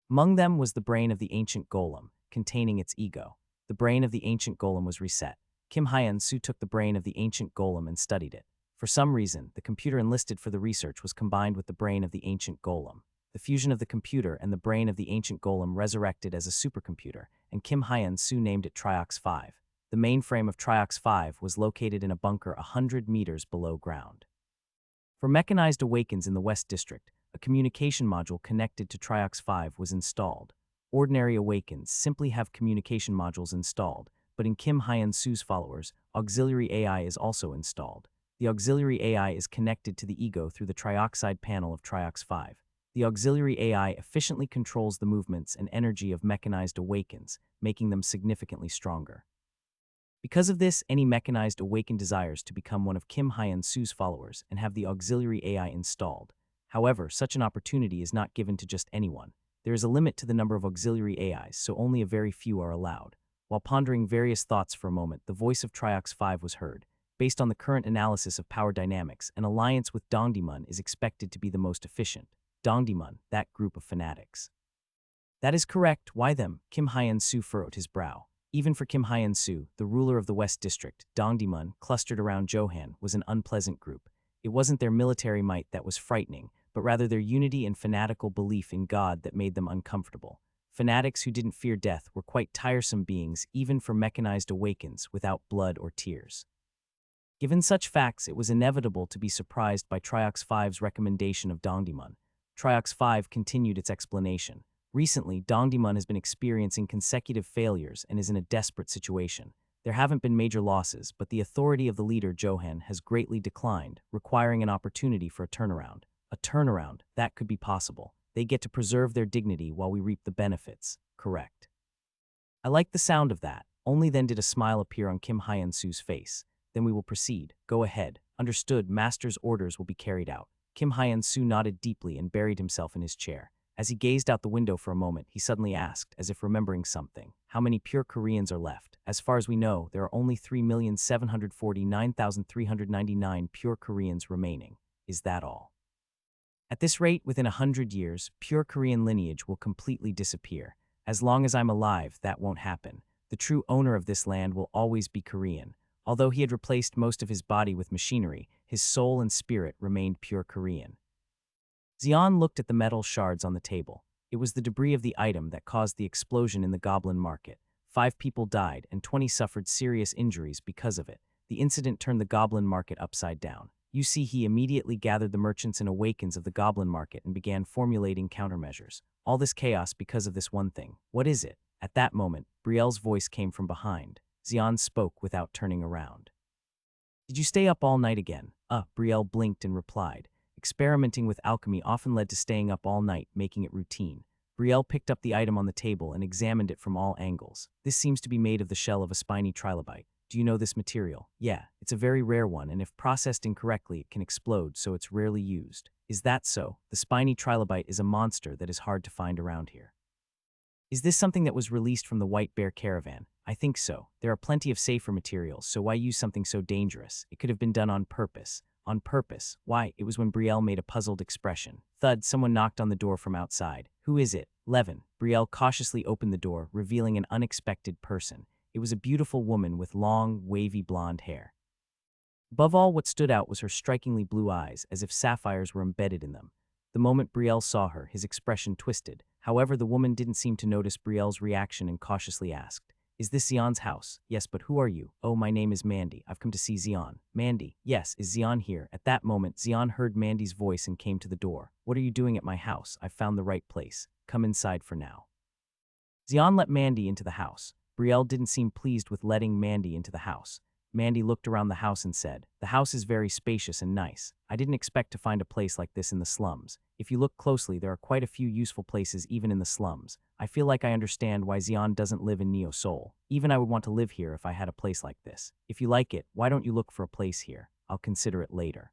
Among them was the brain of the ancient golem, containing its ego. The brain of the ancient golem was reset. Kim Hyun-soo took the brain of the ancient golem and studied it. For some reason, the computer enlisted for the research was combined with the brain of the ancient golem. The fusion of the computer and the brain of the ancient golem resurrected as a supercomputer, and Kim Hyun-soo named it Triox 5. The mainframe of Triox 5 was located in a bunker 100 meters below ground. For mechanized Awakens in the West District, a communication module connected to Triox 5 was installed. Ordinary Awakens simply have communication modules installed, but in Kim Hyun-soo's followers, auxiliary AI is also installed. The auxiliary AI is connected to the ego through the trioxide panel of Triox 5. The auxiliary AI efficiently controls the movements and energy of mechanized Awakens, making them significantly stronger. Because of this, any mechanized Awaken desires to become one of Kim Hyun-soo's followers and have the auxiliary AI installed. However, such an opportunity is not given to just anyone. There is a limit to the number of auxiliary AIs, so only a very few are allowed. While pondering various thoughts for a moment, the voice of Triox 5 was heard. Based on the current analysis of power dynamics, an alliance with Dongdaemun is expected to be the most efficient. Dongdaemun, that group of fanatics. That is correct. Why them? Kim Hyun-soo furrowed his brow. Even for Kim Hyun-soo, the ruler of the West District, Dongdaemun, clustered around Johan, was an unpleasant group. It wasn't their military might that was frightening, but rather their unity and fanatical belief in God that made them uncomfortable. Fanatics who didn't fear death were quite tiresome beings even for mechanized Awakens without blood or tears. Given such facts, it was inevitable to be surprised by Triox 5's recommendation of Dongdaemun. Triox 5 continued its explanation. Recently, Dongdaemun has been experiencing consecutive failures and is in a desperate situation. There haven't been major losses, but the authority of the leader, Johan, has greatly declined, requiring an opportunity for a turnaround. A turnaround, that could be possible. They get to preserve their dignity while we reap the benefits. Correct. I like the sound of that. Only then did a smile appear on Kim Hyun-soo's face. Then we will proceed. Go ahead. Understood. Master's orders will be carried out. Kim Hyun-soo nodded deeply and buried himself in his chair. As he gazed out the window for a moment, he suddenly asked, as if remembering something, how many pure Koreans are left? As far as we know, there are only 3,749,399 pure Koreans remaining. Is that all? At this rate, within 100 years, pure Korean lineage will completely disappear. As long as I'm alive, that won't happen. The true owner of this land will always be Korean. Although he had replaced most of his body with machinery, his soul and spirit remained pure Korean. Xian looked at the metal shards on the table. It was the debris of the item that caused the explosion in the goblin market. 5 people died and 20 suffered serious injuries because of it. The incident turned the goblin market upside down. You see, he immediately gathered the merchants and Awakens of the goblin market and began formulating countermeasures. All this chaos because of this one thing. What is it? At that moment, Brielle's voice came from behind. Xian spoke without turning around. Did you stay up all night again? Brielle blinked and replied. Experimenting with alchemy often led to staying up all night, making it routine. Brielle picked up the item on the table and examined it from all angles. This seems to be made of the shell of a spiny trilobite. Do you know this material? Yeah, it's a very rare one, and if processed incorrectly, it can explode, so it's rarely used. Is that so? The spiny trilobite is a monster that is hard to find around here. Is this something that was released from the White Bear caravan? I think so. There are plenty of safer materials, so why use something so dangerous? It could have been done on purpose. On purpose? Why, it was when Brielle made a puzzled expression. Thud, someone knocked on the door from outside. Who is it? Levin. Brielle cautiously opened the door, revealing an unexpected person. It was a beautiful woman with long, wavy blonde hair. Above all, what stood out was her strikingly blue eyes, as if sapphires were embedded in them. The moment Brielle saw her, his expression twisted. However, the woman didn't seem to notice Brielle's reaction and cautiously asked, Is this Xian's house? Yes, but who are you? Oh, my name is Mandy. I've come to see Xian. Mandy. Yes, is Xian here? At that moment, Xian heard Mandy's voice and came to the door. What are you doing at my house? I've found the right place. Come inside for now. Xian let Mandy into the house. Brielle didn't seem pleased with letting Mandy into the house. Mandy looked around the house and said, "The house is very spacious and nice. I didn't expect to find a place like this in the slums. If you look closely, there are quite a few useful places even in the slums. I feel like I understand why Xian doesn't live in Neo Seoul. Even I would want to live here if I had a place like this. If you like it, why don't you look for a place here? I'll consider it later."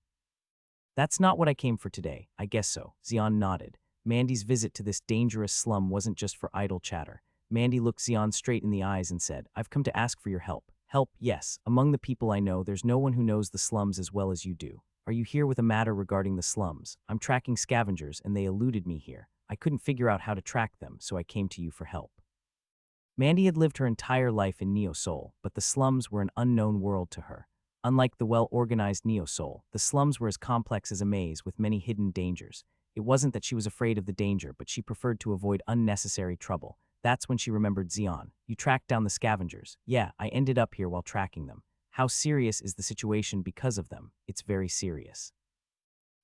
"That's not what I came for today. I guess so." Xian nodded. Mandy's visit to this dangerous slum wasn't just for idle chatter. Mandy looked Xian straight in the eyes and said, "I've come to ask for your help." "Help, yes. Among the people I know, there's no one who knows the slums as well as you do. Are you here with a matter regarding the slums? I'm tracking scavengers and they eluded me here. I couldn't figure out how to track them, so I came to you for help." Mandy had lived her entire life in Neo Seoul, but the slums were an unknown world to her. Unlike the well-organized Neo Seoul, the slums were as complex as a maze with many hidden dangers. It wasn't that she was afraid of the danger, but she preferred to avoid unnecessary trouble. That's when she remembered Xian. "You tracked down the scavengers." "Yeah, I ended up here while tracking them." "How serious is the situation because of them?" "It's very serious.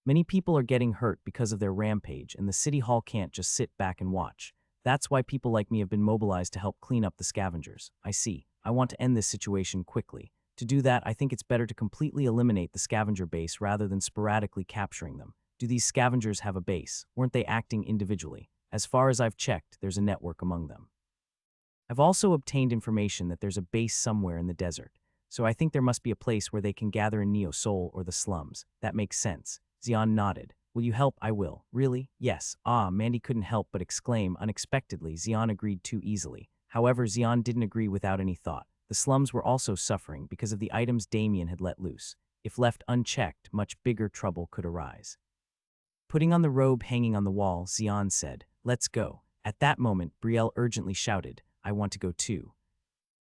Many people are getting hurt because of their rampage, and the city hall can't just sit back and watch. That's why people like me have been mobilized to help clean up the scavengers." "I see. I want to end this situation quickly. To do that, I think it's better to completely eliminate the scavenger base rather than sporadically capturing them." "Do these scavengers have a base? Weren't they acting individually?" "As far as I've checked, there's a network among them. I've also obtained information that there's a base somewhere in the desert, so I think there must be a place where they can gather in Neo Seoul or the slums." "That makes sense." Xian nodded. "Will you help?" "I will." "Really?" "Yes." Mandy couldn't help but exclaim unexpectedly. Xian agreed too easily. However, Xian didn't agree without any thought. The slums were also suffering because of the items Damien had let loose. If left unchecked, much bigger trouble could arise. Putting on the robe hanging on the wall, Xian said, "Let's go." At that moment, Brielle urgently shouted, "I want to go too."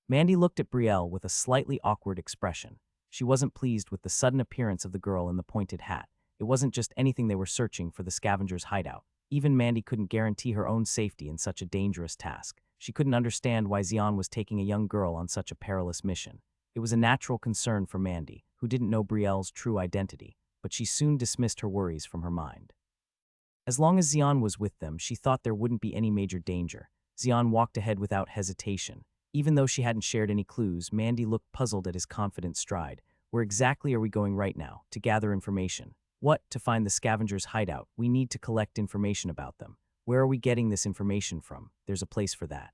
Mandy looked at Brielle with a slightly awkward expression. She wasn't pleased with the sudden appearance of the girl in the pointed hat. It wasn't just anything they were searching for the scavengers' hideout. Even Mandy couldn't guarantee her own safety in such a dangerous task. She couldn't understand why Xian was taking a young girl on such a perilous mission. It was a natural concern for Mandy, who didn't know Brielle's true identity, but she soon dismissed her worries from her mind. As long as Xian was with them, she thought there wouldn't be any major danger. Xian walked ahead without hesitation. Even though she hadn't shared any clues, Mandy looked puzzled at his confident stride. "Where exactly are we going right now?" "To gather information." "What?" "To find the scavengers' hideout. We need to collect information about them." "Where are we getting this information from?" "There's a place for that."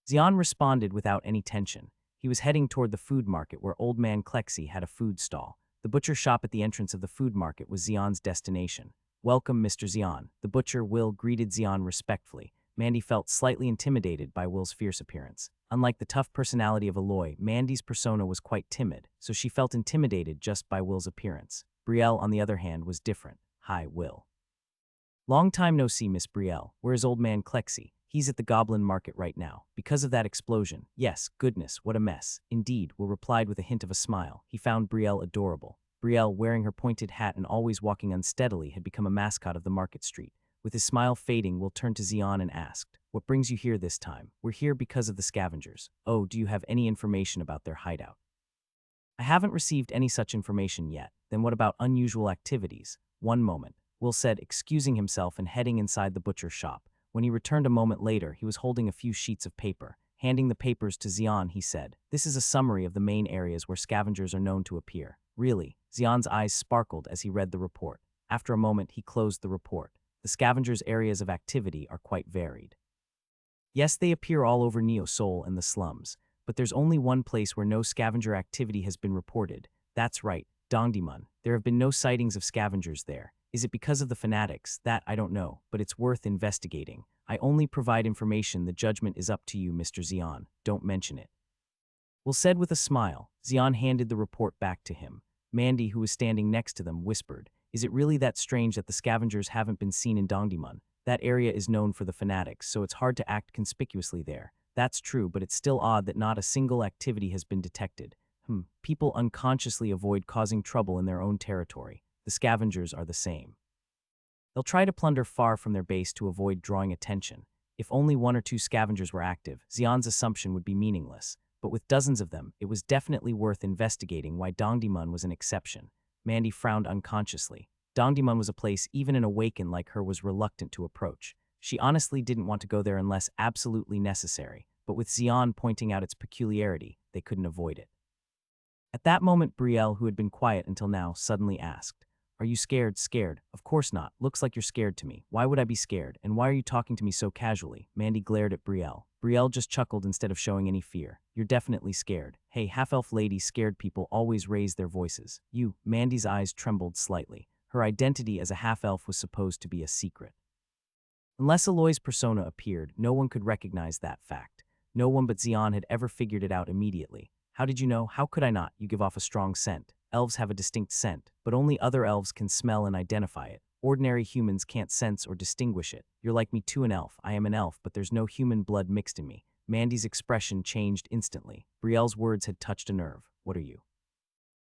Xian responded without any tension. He was heading toward the food market where Old Man Klexi had a food stall. The butcher shop at the entrance of the food market was Xian's destination. "Welcome, Mr. Xian." The butcher, Will, greeted Xian respectfully. Mandy felt slightly intimidated by Will's fierce appearance. Unlike the tough personality of Aloy, Mandy's persona was quite timid, so she felt intimidated just by Will's appearance. Brielle, on the other hand, was different. "Hi, Will." "Long time no see, Miss Brielle. Where is Old Man Klexi?" "He's at the Goblin Market right now. Because of that explosion." "Yes, goodness, what a mess." "Indeed," Will replied with a hint of a smile. He found Brielle adorable. Brielle, wearing her pointed hat and always walking unsteadily, had become a mascot of the market street. With his smile fading, Will turned to Xian and asked, "What brings you here this time?" "We're here because of the scavengers." "Oh, do you have any information about their hideout?" "I haven't received any such information yet." "Then what about unusual activities?" "One moment," Will said, excusing himself and heading inside the butcher's shop. When he returned a moment later, he was holding a few sheets of paper. Handing the papers to Xian, he said, "This is a summary of the main areas where scavengers are known to appear." "Really?" Xian's eyes sparkled as he read the report. After a moment, he closed the report. "The scavengers' areas of activity are quite varied. Yes, they appear all over Neo Seoul and the slums, but there's only one place where no scavenger activity has been reported. That's right, Dongdaemun. There have been no sightings of scavengers there. Is it because of the fanatics? That I don't know, but it's worth investigating. I only provide information. The judgment is up to you, Mr. Xian. Don't mention it." Will said with a smile. Xian handed the report back to him. Mandy, who was standing next to them, whispered, "Is it really that strange that the scavengers haven't been seen in Dongdaemun? That area is known for the fanatics, so it's hard to act conspicuously there." "That's true, but it's still odd that not a single activity has been detected. People unconsciously avoid causing trouble in their own territory. The scavengers are the same. They'll try to plunder far from their base to avoid drawing attention. If only one or two scavengers were active, Xian's assumption would be meaningless. But with dozens of them, it was definitely worth investigating why Dongdaemun was an exception." Mandy frowned unconsciously. Dongdaemun was a place even an Awaken like her was reluctant to approach. She honestly didn't want to go there unless absolutely necessary, but with Xian pointing out its peculiarity, they couldn't avoid it. At that moment, Brielle, who had been quiet until now, suddenly asked, "Are you scared?" "Scared? Of course not. Looks like you're scared to me. Why would I be scared? And why are you talking to me so casually?" Mandy glared at Brielle. Brielle just chuckled instead of showing any fear. "You're definitely scared. Hey, half-elf lady, scared people always raise their voices." "You." Mandy's eyes trembled slightly. Her identity as a half-elf was supposed to be a secret. Unless Aloy's persona appeared, no one could recognize that fact. No one but Xian had ever figured it out immediately. "How did you know?" "How could I not? You give off a strong scent. Elves have a distinct scent, but only other elves can smell and identify it. Ordinary humans can't sense or distinguish it. You're like me too, an elf. I am an elf, but there's no human blood mixed in me." Mandy's expression changed instantly. Brielle's words had touched a nerve. "What are you?"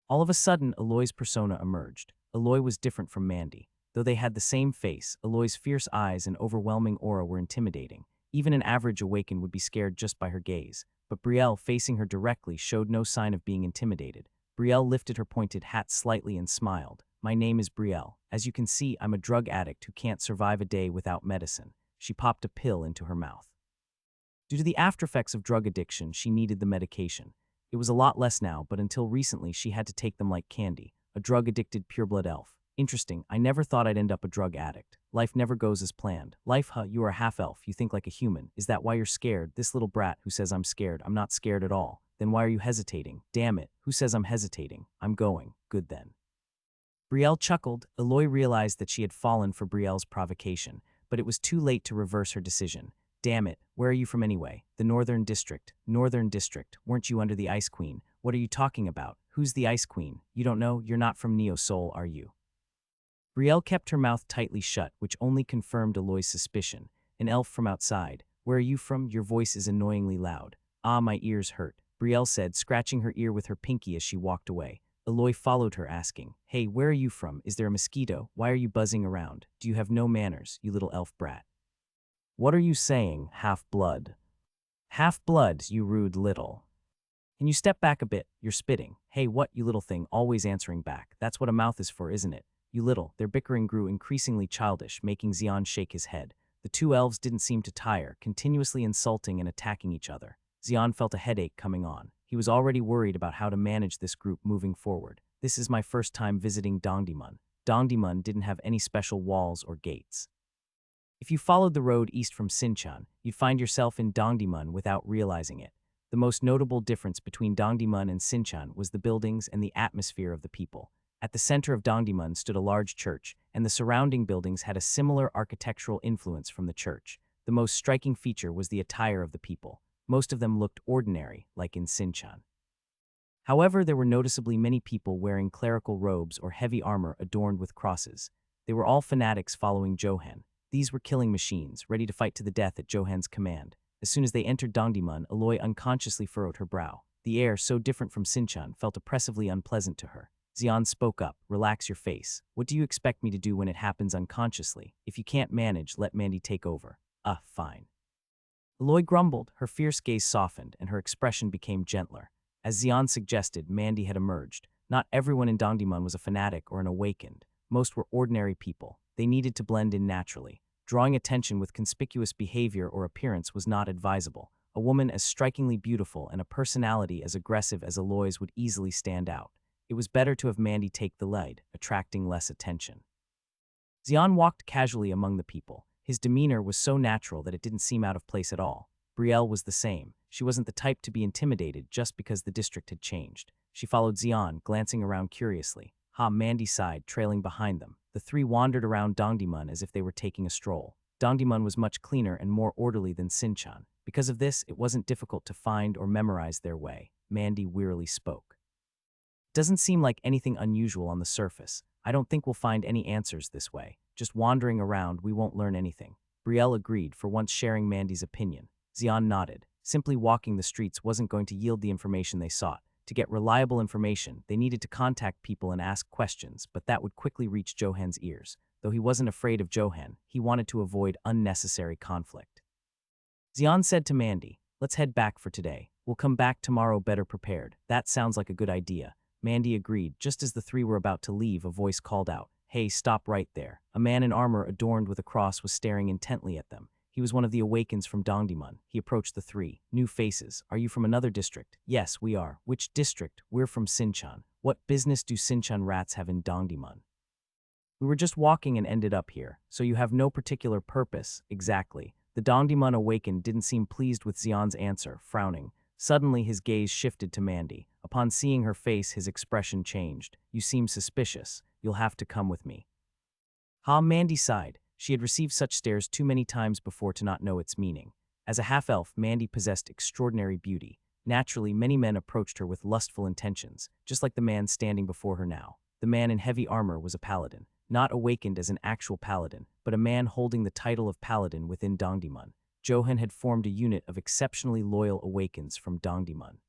All of a sudden, Aloy's persona emerged. Aloy was different from Mandy. Though they had the same face, Aloy's fierce eyes and overwhelming aura were intimidating. Even an average Awaken would be scared just by her gaze. But Brielle, facing her directly, showed no sign of being intimidated. Brielle lifted her pointed hat slightly and smiled. "My name is Brielle. As you can see, I'm a drug addict who can't survive a day without medicine." She popped a pill into her mouth. Due to the aftereffects of drug addiction, she needed the medication. It was a lot less now, but until recently she had to take them like candy. A drug-addicted pureblood elf. Interesting, I never thought I'd end up a drug addict. Life never goes as planned. Life, huh? You are a half-elf. You think like a human. Is that why you're scared? This little brat who says I'm scared. I'm not scared at all. Then why are you hesitating? Damn it. Who says I'm hesitating? I'm going. Good then. Brielle chuckled. Aloy realized that she had fallen for Brielle's provocation, but it was too late to reverse her decision. "Damn it. Where are you from anyway?" "The Northern District." "Northern District. Weren't you under the Ice Queen?" "What are you talking about? Who's the Ice Queen?" "You don't know? You're not from Neo Sol, are you?" Brielle kept her mouth tightly shut, which only confirmed Aloy's suspicion. "An elf from outside. Where are you from? Your voice is annoyingly loud." "Ah, my ears hurt," Brielle said, scratching her ear with her pinky as she walked away. Aloy followed her, asking, "Hey, where are you from? Is there a mosquito? Why are you buzzing around? Do you have no manners, you little elf brat?" "What are you saying, half-blood?" "Half-blood, you rude little." "Can you step back a bit? You're spitting." "Hey, what, you little thing," always answering back. "That's what a mouth is for, isn't it? You little." Their bickering grew increasingly childish, making Xian shake his head. The two elves didn't seem to tire, continuously insulting and attacking each other. Xian felt a headache coming on. He was already worried about how to manage this group moving forward. "This is my first time visiting Dongdaemun." Dongdaemun didn't have any special walls or gates. If you followed the road east from Sinchon, you'd find yourself in Dongdaemun without realizing it. The most notable difference between Dongdaemun and Sinchon was the buildings and the atmosphere of the people. At the center of Dongdaemun stood a large church, and the surrounding buildings had a similar architectural influence from the church. The most striking feature was the attire of the people. Most of them looked ordinary, like in Sinchon. However, there were noticeably many people wearing clerical robes or heavy armor adorned with crosses. They were all fanatics following Johan. These were killing machines, ready to fight to the death at Johan's command. As soon as they entered Dongdaemun, Aloy unconsciously furrowed her brow. The air, so different from Sinchon, felt oppressively unpleasant to her. Xian spoke up. "Relax your face. What do you expect me to do when it happens unconsciously? If you can't manage, let Mandy take over." Fine." Aloy grumbled. Her fierce gaze softened, and her expression became gentler. As Xian suggested, Mandy had emerged. Not everyone in Dongdaemun was a fanatic or an awakened. Most were ordinary people. They needed to blend in naturally. Drawing attention with conspicuous behavior or appearance was not advisable. A woman as strikingly beautiful and a personality as aggressive as Aloy's would easily stand out. It was better to have Mandy take the lead, attracting less attention. Xian walked casually among the people. His demeanor was so natural that it didn't seem out of place at all. Brielle was the same. She wasn't the type to be intimidated just because the district had changed. She followed Xian, glancing around curiously. Mandy sighed, trailing behind them. The three wandered around Dongdaemun as if they were taking a stroll. Dongdaemun was much cleaner and more orderly than Sinchon. Because of this, it wasn't difficult to find or memorize their way. Mandy wearily spoke. "Doesn't seem like anything unusual on the surface. I don't think we'll find any answers this way. Just wandering around, we won't learn anything." Brielle agreed, for once sharing Mandy's opinion. Xian nodded. Simply walking the streets wasn't going to yield the information they sought. To get reliable information, they needed to contact people and ask questions, but that would quickly reach Johan's ears. Though he wasn't afraid of Johan, he wanted to avoid unnecessary conflict. Xian said to Mandy, "Let's head back for today. We'll come back tomorrow better prepared." "That sounds like a good idea." Mandy agreed. Just as the three were about to leave, a voice called out, Hey, stop right there. A man in armor adorned with a cross was staring intently at them. He was one of the Awakens from Dongdaemun. He approached the three. New faces. Are you from another district? Yes, we are. Which district? We're from Sinchon. What business do Sinchon rats have in Dongdaemun? We were just walking and ended up here, so you have no particular purpose. Exactly. The Dongdaemun Awakened didn't seem pleased with Xian's answer, frowning. Suddenly his gaze shifted to Mandy. Upon seeing her face, his expression changed. You seem suspicious. You'll have to come with me. Mandy sighed. She had received such stares too many times before to not know its meaning. As a half-elf, Mandy possessed extraordinary beauty. Naturally, many men approached her with lustful intentions, just like the man standing before her now. The man in heavy armor was a paladin, not awakened as an actual paladin, but a man holding the title of paladin within Dongdaemun. Johan had formed a unit of exceptionally loyal Awakens from Dongdaemun.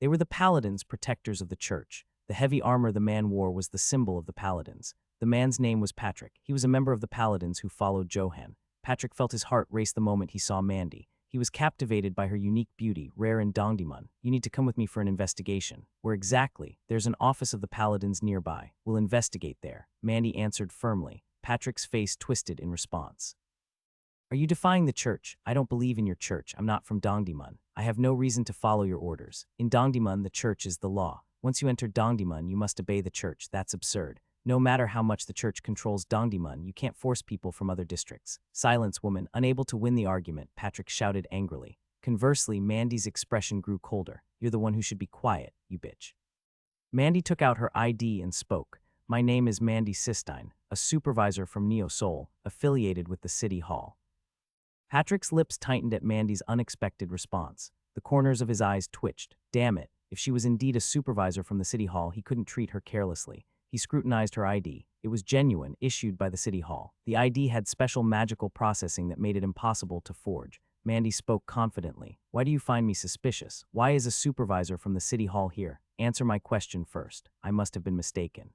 They were the paladins, protectors of the church. The heavy armor the man wore was the symbol of the paladins. The man's name was Patrick. He was a member of the paladins who followed Johan. Patrick felt his heart race the moment he saw Mandy. He was captivated by her unique beauty, rare in Dongdaemun. You need to come with me for an investigation. Where exactly? There's an office of the paladins nearby. We'll investigate there. Mandy answered firmly. Patrick's face twisted in response. Are you defying the church? I don't believe in your church. I'm not from Dongdaemun. I have no reason to follow your orders. In Dongdaemun, the church is the law. Once you enter Dongdaemun, you must obey the church. That's absurd. No matter how much the church controls Dongdaemun, you can't force people from other districts. Silence, woman. Unable to win the argument, Patrick shouted angrily. Conversely, Mandy's expression grew colder. You're the one who should be quiet, you bitch. Mandy took out her ID and spoke. My name is Mandy Sistine, a supervisor from Neo Seoul, affiliated with the city hall. Patrick's lips tightened at Mandy's unexpected response. The corners of his eyes twitched. Damn it. If she was indeed a supervisor from the city hall, he couldn't treat her carelessly. He scrutinized her ID. It was genuine, issued by the city hall. The ID had special magical processing that made it impossible to forge. Mandy spoke confidently. Why do you find me suspicious? Why is a supervisor from the city hall here? Answer my question first. I must have been mistaken.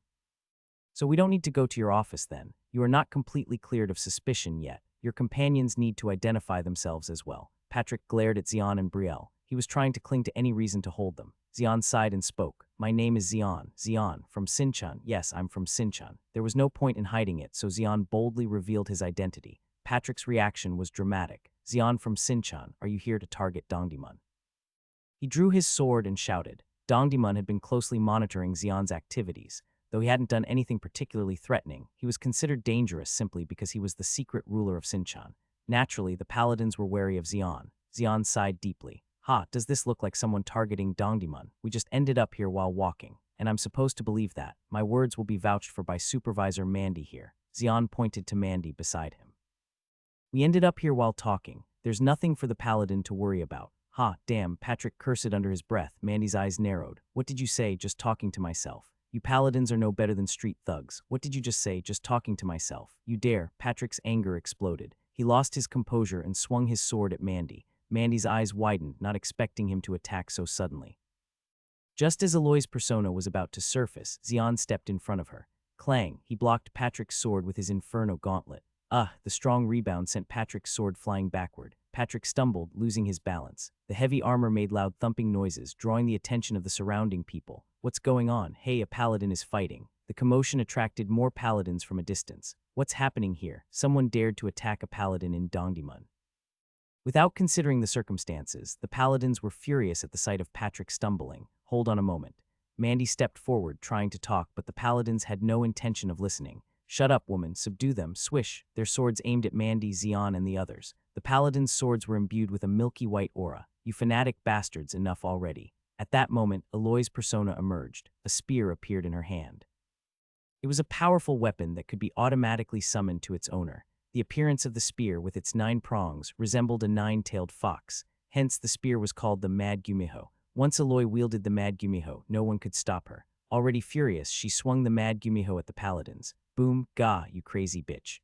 So we don't need to go to your office then. You are not completely cleared of suspicion yet. Your companions need to identify themselves as well. Patrick glared at Xian and Brielle. He was trying to cling to any reason to hold them. Xian sighed and spoke. My name is Xian. Xian, from Sinchon. Yes, I'm from Sinchon. There was no point in hiding it, so Xian boldly revealed his identity. Patrick's reaction was dramatic. Xian from Sinchon, are you here to target Dongdaemun? He drew his sword and shouted. Dongdaemun had been closely monitoring Xian's activities. Though he hadn't done anything particularly threatening, he was considered dangerous simply because he was the secret ruler of Sinchon. Naturally, the paladins were wary of Xian. Xian sighed deeply. Does this look like someone targeting Dongdaemun? We just ended up here while walking, and I'm supposed to believe that. My words will be vouched for by Supervisor Mandy here. Xian pointed to Mandy beside him. We ended up here while talking. There's nothing for the paladin to worry about. Damn, Patrick cursed under his breath. Mandy's eyes narrowed. What did you say? Just talking to myself. You paladins are no better than street thugs. What did you just say? Just talking to myself. You dare. Patrick's anger exploded. He lost his composure and swung his sword at Mandy. Mandy's eyes widened, not expecting him to attack so suddenly. Just as Aloy's persona was about to surface, Xian stepped in front of her. Clang, he blocked Patrick's sword with his Inferno gauntlet. The strong rebound sent Patrick's sword flying backward. Patrick stumbled, losing his balance. The heavy armor made loud thumping noises, drawing the attention of the surrounding people. What's going on? Hey, a paladin is fighting. The commotion attracted more paladins from a distance. What's happening here? Someone dared to attack a paladin in Dongdaemun. Without considering the circumstances, the paladins were furious at the sight of Patrick stumbling. Hold on a moment. Mandy stepped forward, trying to talk, but the paladins had no intention of listening. Shut up, woman, subdue them, swish, their swords aimed at Mandy, Xian, and the others. The paladins' swords were imbued with a milky white aura. You fanatic bastards, enough already. At that moment, Aloy's persona emerged. A spear appeared in her hand. It was a powerful weapon that could be automatically summoned to its owner. The appearance of the spear, with its 9 prongs, resembled a 9-tailed fox. Hence, the spear was called the Mad Gumiho. Once Aloy wielded the Mad Gumiho, no one could stop her. Already furious, she swung the Mad Gumiho at the paladins. Boom, gah, you crazy bitch.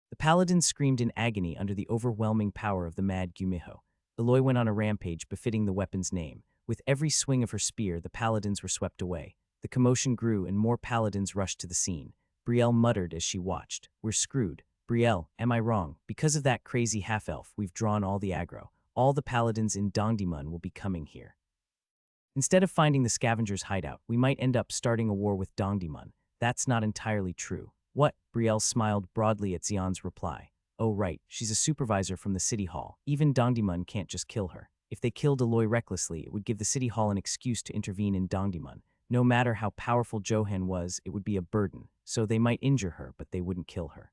The paladins screamed in agony under the overwhelming power of the Mad Gumiho. Aloy went on a rampage befitting the weapon's name. With every swing of her spear, the paladins were swept away. The commotion grew and more paladins rushed to the scene. Brielle muttered as she watched. We're screwed. Brielle, am I wrong? Because of that crazy half-elf, we've drawn all the aggro. All the paladins in Dongdaemun will be coming here. Instead of finding the scavengers' hideout, we might end up starting a war with Dongdaemun. That's not entirely true. What? Brielle smiled broadly at Xian's reply. Oh right, she's a supervisor from the city hall. Even Dongdaemun can't just kill her. If they killed Aloy recklessly, it would give the city hall an excuse to intervene in Dongdaemun. No matter how powerful Johan was, it would be a burden, so they might injure her, but they wouldn't kill her.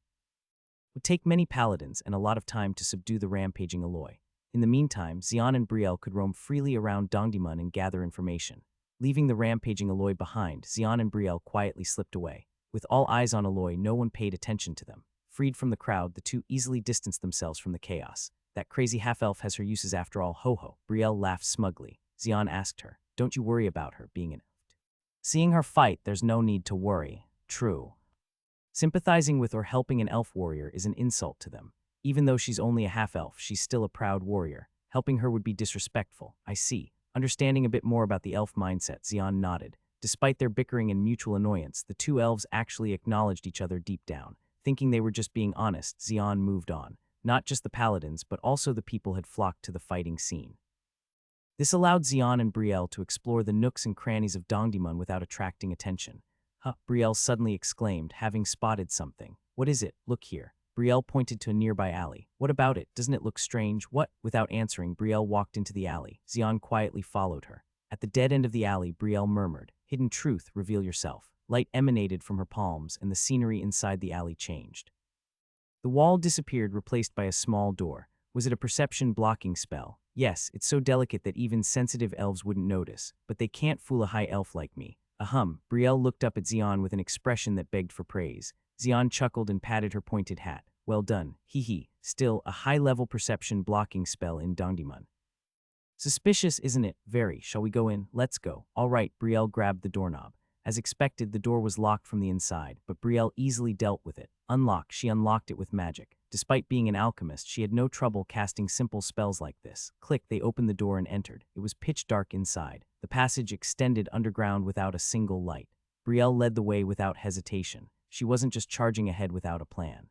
It would take many paladins and a lot of time to subdue the rampaging Aloy. In the meantime, Xian and Brielle could roam freely around Dongdaemun and gather information. Leaving the rampaging Aloy behind, Xian and Brielle quietly slipped away. With all eyes on Aloy, no one paid attention to them. Freed from the crowd, the two easily distanced themselves from the chaos. That crazy half-elf has her uses after all, ho-ho. Brielle laughed smugly. Xian asked her, don't you worry about her being an elf. Seeing her fight, there's no need to worry. True. Sympathizing with or helping an elf warrior is an insult to them. Even though she's only a half-elf, she's still a proud warrior. Helping her would be disrespectful. I see. Understanding a bit more about the elf mindset, Xian nodded. Despite their bickering and mutual annoyance, the two elves actually acknowledged each other deep down. Thinking they were just being honest, Xian moved on. Not just the paladins, but also the people had flocked to the fighting scene. This allowed Xian and Brielle to explore the nooks and crannies of Dongdaemun without attracting attention. Huh, Brielle suddenly exclaimed, having spotted something. What is it? Look here. Brielle pointed to a nearby alley. What about it? Doesn't it look strange? What? Without answering, Brielle walked into the alley. Xian quietly followed her. At the dead end of the alley, Brielle murmured, Hidden truth, reveal yourself. Light emanated from her palms, and the scenery inside the alley changed. The wall disappeared, replaced by a small door. Was it a perception blocking spell? Yes, it's so delicate that even sensitive elves wouldn't notice, but they can't fool a high elf like me. Ahem. Brielle looked up at Xian with an expression that begged for praise. Xian chuckled and patted her pointed hat. Well done. Hee hee. Still, a high-level perception blocking spell in Dongdaemun. Suspicious, isn't it? Very. Shall we go in? Let's go. All right. Brielle grabbed the doorknob. As expected, the door was locked from the inside, but Brielle easily dealt with it. She unlocked it with magic. Despite being an alchemist, she had no trouble casting simple spells like this. Click, they opened the door and entered. It was pitch dark inside. The passage extended underground without a single light. Brielle led the way without hesitation. She wasn't just charging ahead without a plan.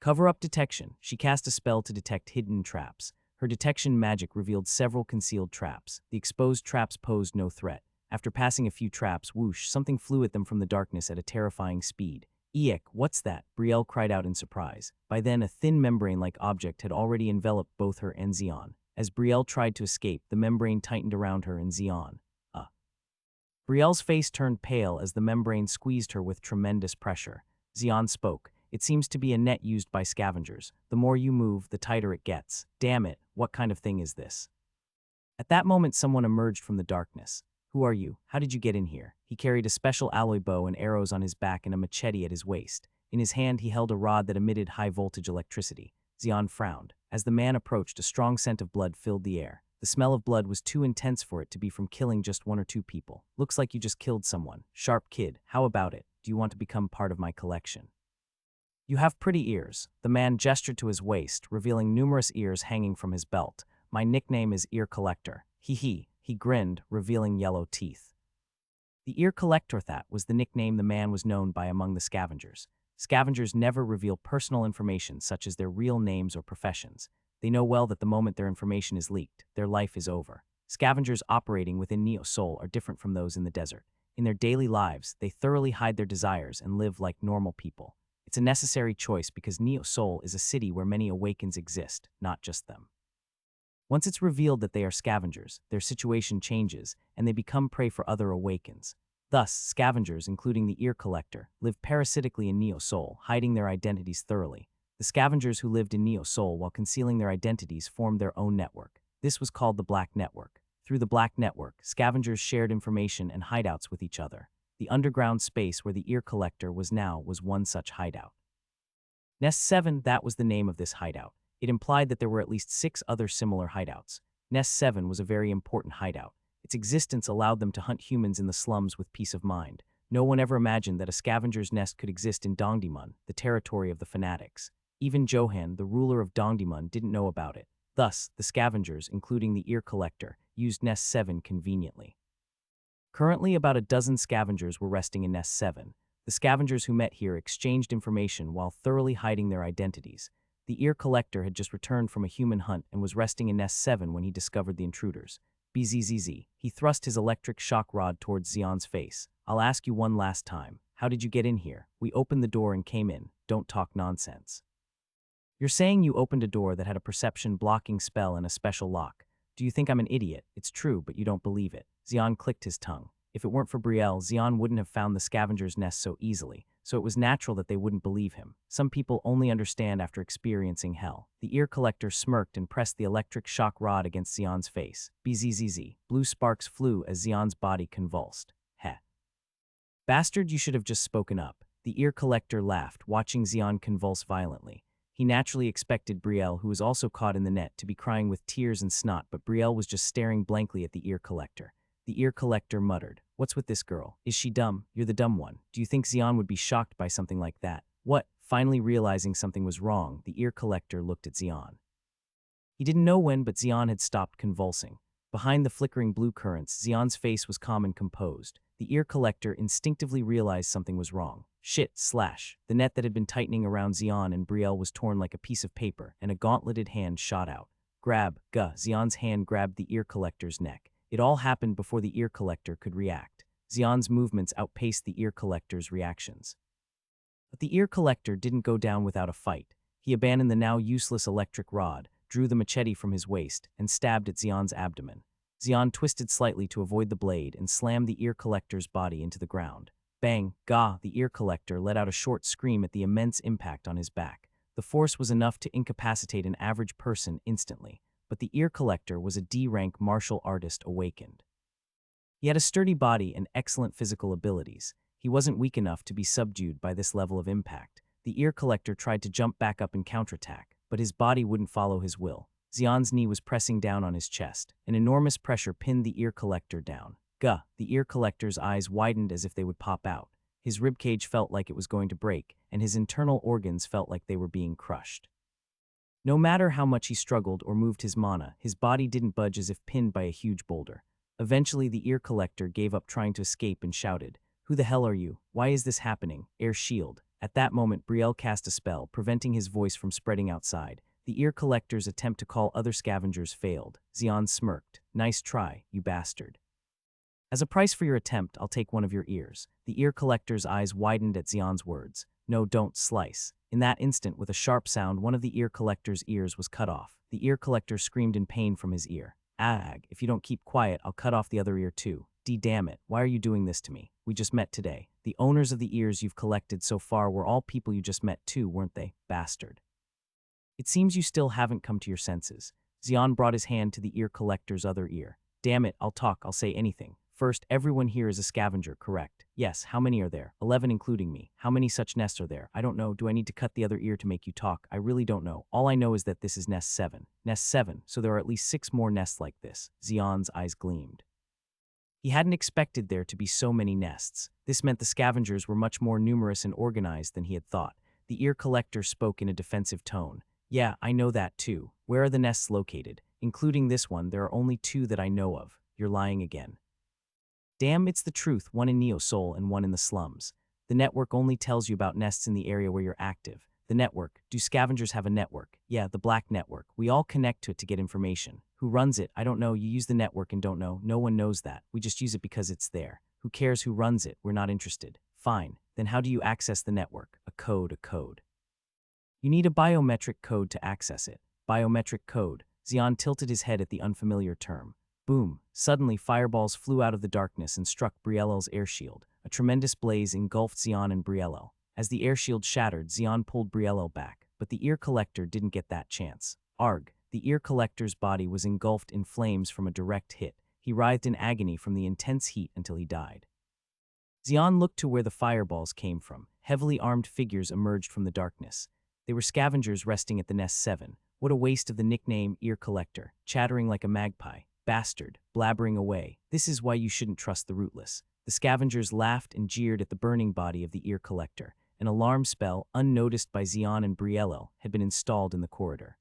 Cover-up detection. She cast a spell to detect hidden traps. Her detection magic revealed several concealed traps. The exposed traps posed no threat. After passing a few traps, whoosh, something flew at them from the darkness at a terrifying speed. Eek, what's that? Brielle cried out in surprise. By then, a thin membrane-like object had already enveloped both her and Xian. As Brielle tried to escape, the membrane tightened around her and Xian. Brielle's face turned pale as the membrane squeezed her with tremendous pressure. Xian spoke. It seems to be a net used by scavengers. The more you move, the tighter it gets. Damn it, what kind of thing is this? At that moment, someone emerged from the darkness. Who are you? How did you get in here? He carried a special alloy bow and arrows on his back and a machete at his waist. In his hand, he held a rod that emitted high-voltage electricity. Xian frowned. As the man approached, a strong scent of blood filled the air. The smell of blood was too intense for it to be from killing just one or two people. Looks like you just killed someone. Sharp kid. How about it? Do you want to become part of my collection? You have pretty ears. The man gestured to his waist, revealing numerous ears hanging from his belt. My nickname is Ear Collector. Hee hee. He grinned, revealing yellow teeth. The Ear Collector, that was the nickname the man was known by among the scavengers. Scavengers never reveal personal information such as their real names or professions. They know well that the moment their information is leaked, their life is over. Scavengers operating within Neo Sol are different from those in the desert. In their daily lives, they thoroughly hide their desires and live like normal people. It's a necessary choice because Neo Sol is a city where many Awakens exist, not just them. Once it's revealed that they are scavengers, their situation changes, and they become prey for other Awakens. Thus, scavengers, including the Ear Collector, live parasitically in Neo Sol, hiding their identities thoroughly. The scavengers who lived in Neo Sol while concealing their identities formed their own network. This was called the Black Network. Through the Black Network, scavengers shared information and hideouts with each other. The underground space where the Ear Collector was one such hideout. Nest 7, that was the name of this hideout. It implied that there were at least 6 other similar hideouts. Nest 7 was a very important hideout. Its existence allowed them to hunt humans in the slums with peace of mind. No one ever imagined that a scavenger's nest could exist in Dongdaemun, the territory of the fanatics. Even Johan, the ruler of Dongdaemun, didn't know about it. Thus, the scavengers, including the Ear Collector, used Nest 7 conveniently. Currently, about a dozen scavengers were resting in Nest 7. The scavengers who met here exchanged information while thoroughly hiding their identities. The Ear Collector had just returned from a human hunt and was resting in Nest 7 when he discovered the intruders. Bzzz. He thrust his electric shock rod towards Xian's face. I'll ask you one last time. How did you get in here? We opened the door and came in. Don't talk nonsense. You're saying you opened a door that had a perception blocking spell and a special lock. Do you think I'm an idiot? It's true, but you don't believe it. Xian clicked his tongue. If it weren't for Brielle, Xian wouldn't have found the scavenger's nest so easily, so it was natural that they wouldn't believe him. Some people only understand after experiencing hell. The ear collector smirked and pressed the electric shock rod against Xian's face. Bzzz. Blue sparks flew as Xian's body convulsed. Heh. Bastard, you should have just spoken up. The ear collector laughed, watching Xian convulse violently. He naturally expected Brielle, who was also caught in the net, to be crying with tears and snot, but Brielle was just staring blankly at the ear collector. The ear collector muttered, "What's with this girl? Is she dumb? You're the dumb one. Do you think Xian would be shocked by something like that?" What? Finally realizing something was wrong, the ear collector looked at Xian. He didn't know when, but Xian had stopped convulsing. Behind the flickering blue currents, Xian's face was calm and composed. The ear collector instinctively realized something was wrong. Shit, slash. The net that had been tightening around Xian and Brielle was torn like a piece of paper, and a gauntleted hand shot out. Grab, guh. Xian's hand grabbed the ear collector's neck. It all happened before the ear collector could react. Xian's movements outpaced the ear collector's reactions. But the ear collector didn't go down without a fight. He abandoned the now useless electric rod, drew the machete from his waist, and stabbed at Xian's abdomen. Xian twisted slightly to avoid the blade and slammed the ear collector's body into the ground. Bang, gah, the ear collector let out a short scream at the immense impact on his back. The force was enough to incapacitate an average person instantly, but the ear collector was a D-rank martial artist awakened. He had a sturdy body and excellent physical abilities. He wasn't weak enough to be subdued by this level of impact. The ear collector tried to jump back up and counterattack, but his body wouldn't follow his will. Xian's knee was pressing down on his chest. An enormous pressure pinned the ear collector down. Guh, the ear collector's eyes widened as if they would pop out. His ribcage felt like it was going to break, and his internal organs felt like they were being crushed. No matter how much he struggled or moved his mana, his body didn't budge as if pinned by a huge boulder. Eventually, the ear collector gave up trying to escape and shouted, "Who the hell are you? Why is this happening? Air shield." At that moment, Brielle cast a spell, preventing his voice from spreading outside. The ear collector's attempt to call other scavengers failed. Xian smirked. "Nice try, you bastard. As a price for your attempt, I'll take one of your ears." The ear collector's eyes widened at Xian's words. "No, don't slice." In that instant, with a sharp sound, one of the ear collector's ears was cut off. The ear collector screamed in pain from his ear. "Ag, if you don't keep quiet, I'll cut off the other ear too." Damn it, why are you doing this to me? We just met today. The owners of the ears you've collected so far were all people you just met too, weren't they, bastard? It seems you still haven't come to your senses. Xian brought his hand to the ear collector's other ear. "Damn it, I'll talk, I'll say anything. First, everyone here is a scavenger, correct? Yes, how many are there? 11 including me. How many such nests are there? I don't know. Do I need to cut the other ear to make you talk? I really don't know. All I know is that this is nest 7. Nest 7, so there are at least 6 more nests like this." Xian's eyes gleamed. He hadn't expected there to be so many nests. This meant the scavengers were much more numerous and organized than he had thought. The ear collector spoke in a defensive tone. "Yeah, I know that too. Where are the nests located? Including this one, there are only 2 that I know of." "You're lying again." "Damn, it's the truth, one in Neo Seoul and one in the slums. The network only tells you about nests in the area where you're active. The network. Do scavengers have a network? Yeah, the Black Network. We all connect to it to get information. Who runs it? I don't know. You use the network and don't know. No one knows that. We just use it because it's there. Who cares who runs it? We're not interested." "Fine. Then how do you access the network?" A code. "You need a biometric code to access it." "Biometric code." Xian tilted his head at the unfamiliar term. Boom. Suddenly, fireballs flew out of the darkness and struck Brielle's air shield. A tremendous blaze engulfed Xian and Brielle. As the air shield shattered, Xian pulled Brielle back, but the ear collector didn't get that chance. Arg. The ear collector's body was engulfed in flames from a direct hit. He writhed in agony from the intense heat until he died. Xian looked to where the fireballs came from. Heavily armed figures emerged from the darkness. They were scavengers resting at the nest 7. What a waste of the nickname ear collector, chattering like a magpie. Bastard, blabbering away. This is why you shouldn't trust the rootless. The scavengers laughed and jeered at the burning body of the ear collector. An alarm spell, unnoticed by Xian and Brielle, had been installed in the corridor.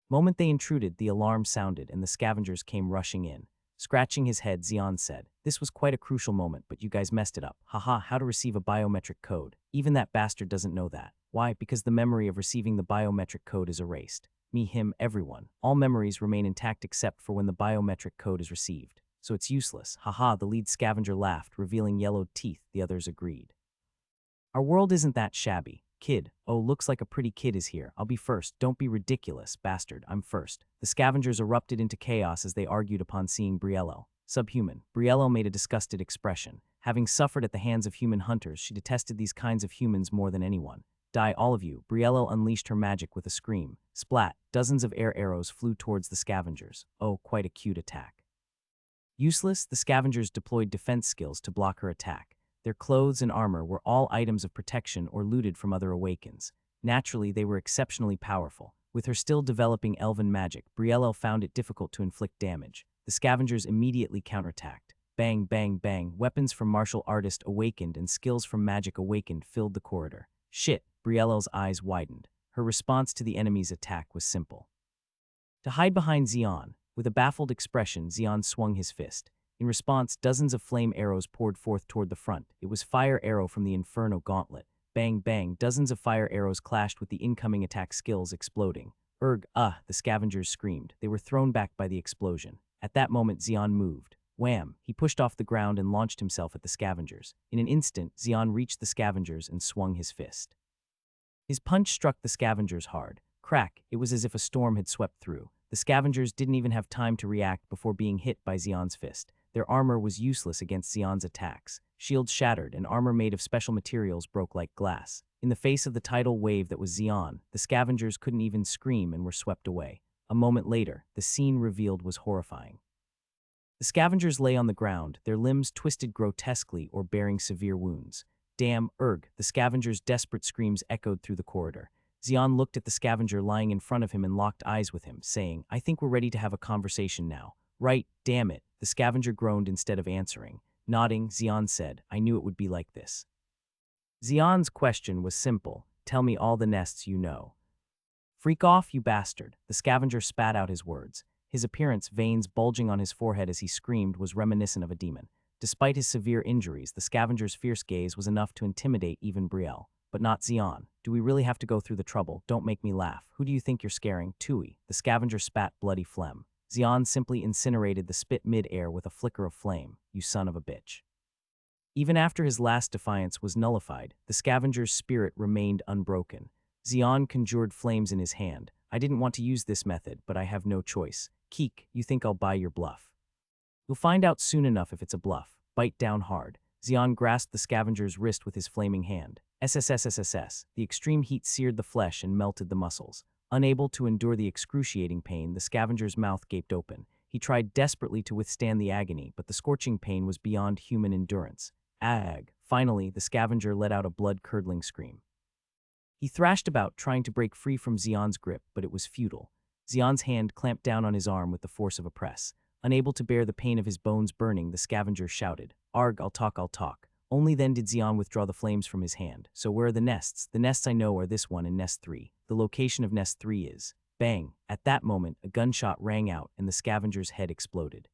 Moment they intruded, the alarm sounded and the scavengers came rushing in. Scratching his head, Xian said, "This was quite a crucial moment, but you guys messed it up. Haha, how to receive a biometric code. Even that bastard doesn't know that. Why? Because the memory of receiving the biometric code is erased. Me, him, everyone. All memories remain intact except for when the biometric code is received. So it's useless." Haha, the lead scavenger laughed, revealing yellowed teeth. The others agreed. Our world isn't that shabby. Kid, oh, looks like a pretty kid is here. I'll be first. Don't be ridiculous, bastard. I'm first. The scavengers erupted into chaos as they argued upon seeing Briello. Subhuman. Briello made a disgusted expression. Having suffered at the hands of human hunters, she detested these kinds of humans more than anyone. Die, all of you. Briello unleashed her magic with a scream. Splat. Dozens of air arrows flew towards the scavengers. Oh, quite a cute attack. Useless, the scavengers deployed defense skills to block her attack. Their clothes and armor were all items of protection or looted from other Awakens. Naturally, they were exceptionally powerful. With her still developing elven magic, Briello found it difficult to inflict damage. The scavengers immediately counterattacked. Bang, bang, bang. Weapons from martial artist awakened and skills from magic awakened filled the corridor. Shit, Briello's eyes widened. Her response to the enemy's attack was simple. To hide behind Xion, with a baffled expression, Xion swung his fist. In response, dozens of flame arrows poured forth toward the front. It was fire arrow from the Inferno Gauntlet. Bang, bang, dozens of fire arrows clashed with the incoming attack skills exploding. The scavengers screamed. They were thrown back by the explosion. At that moment, Xion moved. Wham! He pushed off the ground and launched himself at the scavengers. In an instant, Xion reached the scavengers and swung his fist. His punch struck the scavengers hard. Crack! It was as if a storm had swept through. The scavengers didn't even have time to react before being hit by Xion's fist. Their armor was useless against Xion's attacks. Shields shattered, and armor made of special materials broke like glass. In the face of the tidal wave that was Xion, the scavengers couldn't even scream and were swept away. A moment later, the scene revealed was horrifying. The scavengers lay on the ground, their limbs twisted grotesquely or bearing severe wounds. Damn, the scavengers' desperate screams echoed through the corridor. Xion looked at the scavenger lying in front of him and locked eyes with him, saying, I think we're ready to have a conversation now. Right, damn it. The scavenger groaned instead of answering. Nodding, Xion said, I knew it would be like this. Xion's question was simple. Tell me all the nests you know. Freak off, you bastard. The scavenger spat out his words. His appearance, veins bulging on his forehead as he screamed, was reminiscent of a demon. Despite his severe injuries, the scavenger's fierce gaze was enough to intimidate even Brielle. But not Xion. Do we really have to go through the trouble? Don't make me laugh. Who do you think you're scaring? Tui. The scavenger spat bloody phlegm. Xion simply incinerated the spit mid-air with a flicker of flame. You son of a bitch. Even after his last defiance was nullified, the scavenger's spirit remained unbroken. Xion conjured flames in his hand. I didn't want to use this method, but I have no choice. Keek, you think I'll buy your bluff? You'll find out soon enough if it's a bluff. Bite down hard. Xion grasped the scavenger's wrist with his flaming hand. SSSSSS. The extreme heat seared the flesh and melted the muscles. Unable to endure the excruciating pain, the scavenger's mouth gaped open. He tried desperately to withstand the agony, but the scorching pain was beyond human endurance. Ag. Finally, the scavenger let out a blood-curdling scream. He thrashed about, trying to break free from Xion's grip, but it was futile. Xion's hand clamped down on his arm with the force of a press. Unable to bear the pain of his bones burning, the scavenger shouted, Arg, I'll talk, I'll talk. Only then did Xion withdraw the flames from his hand. So where are the nests? The nests I know are this one and Nest 3. The location of Nest 3 is... Bang! At that moment, a gunshot rang out and the scavenger's head exploded.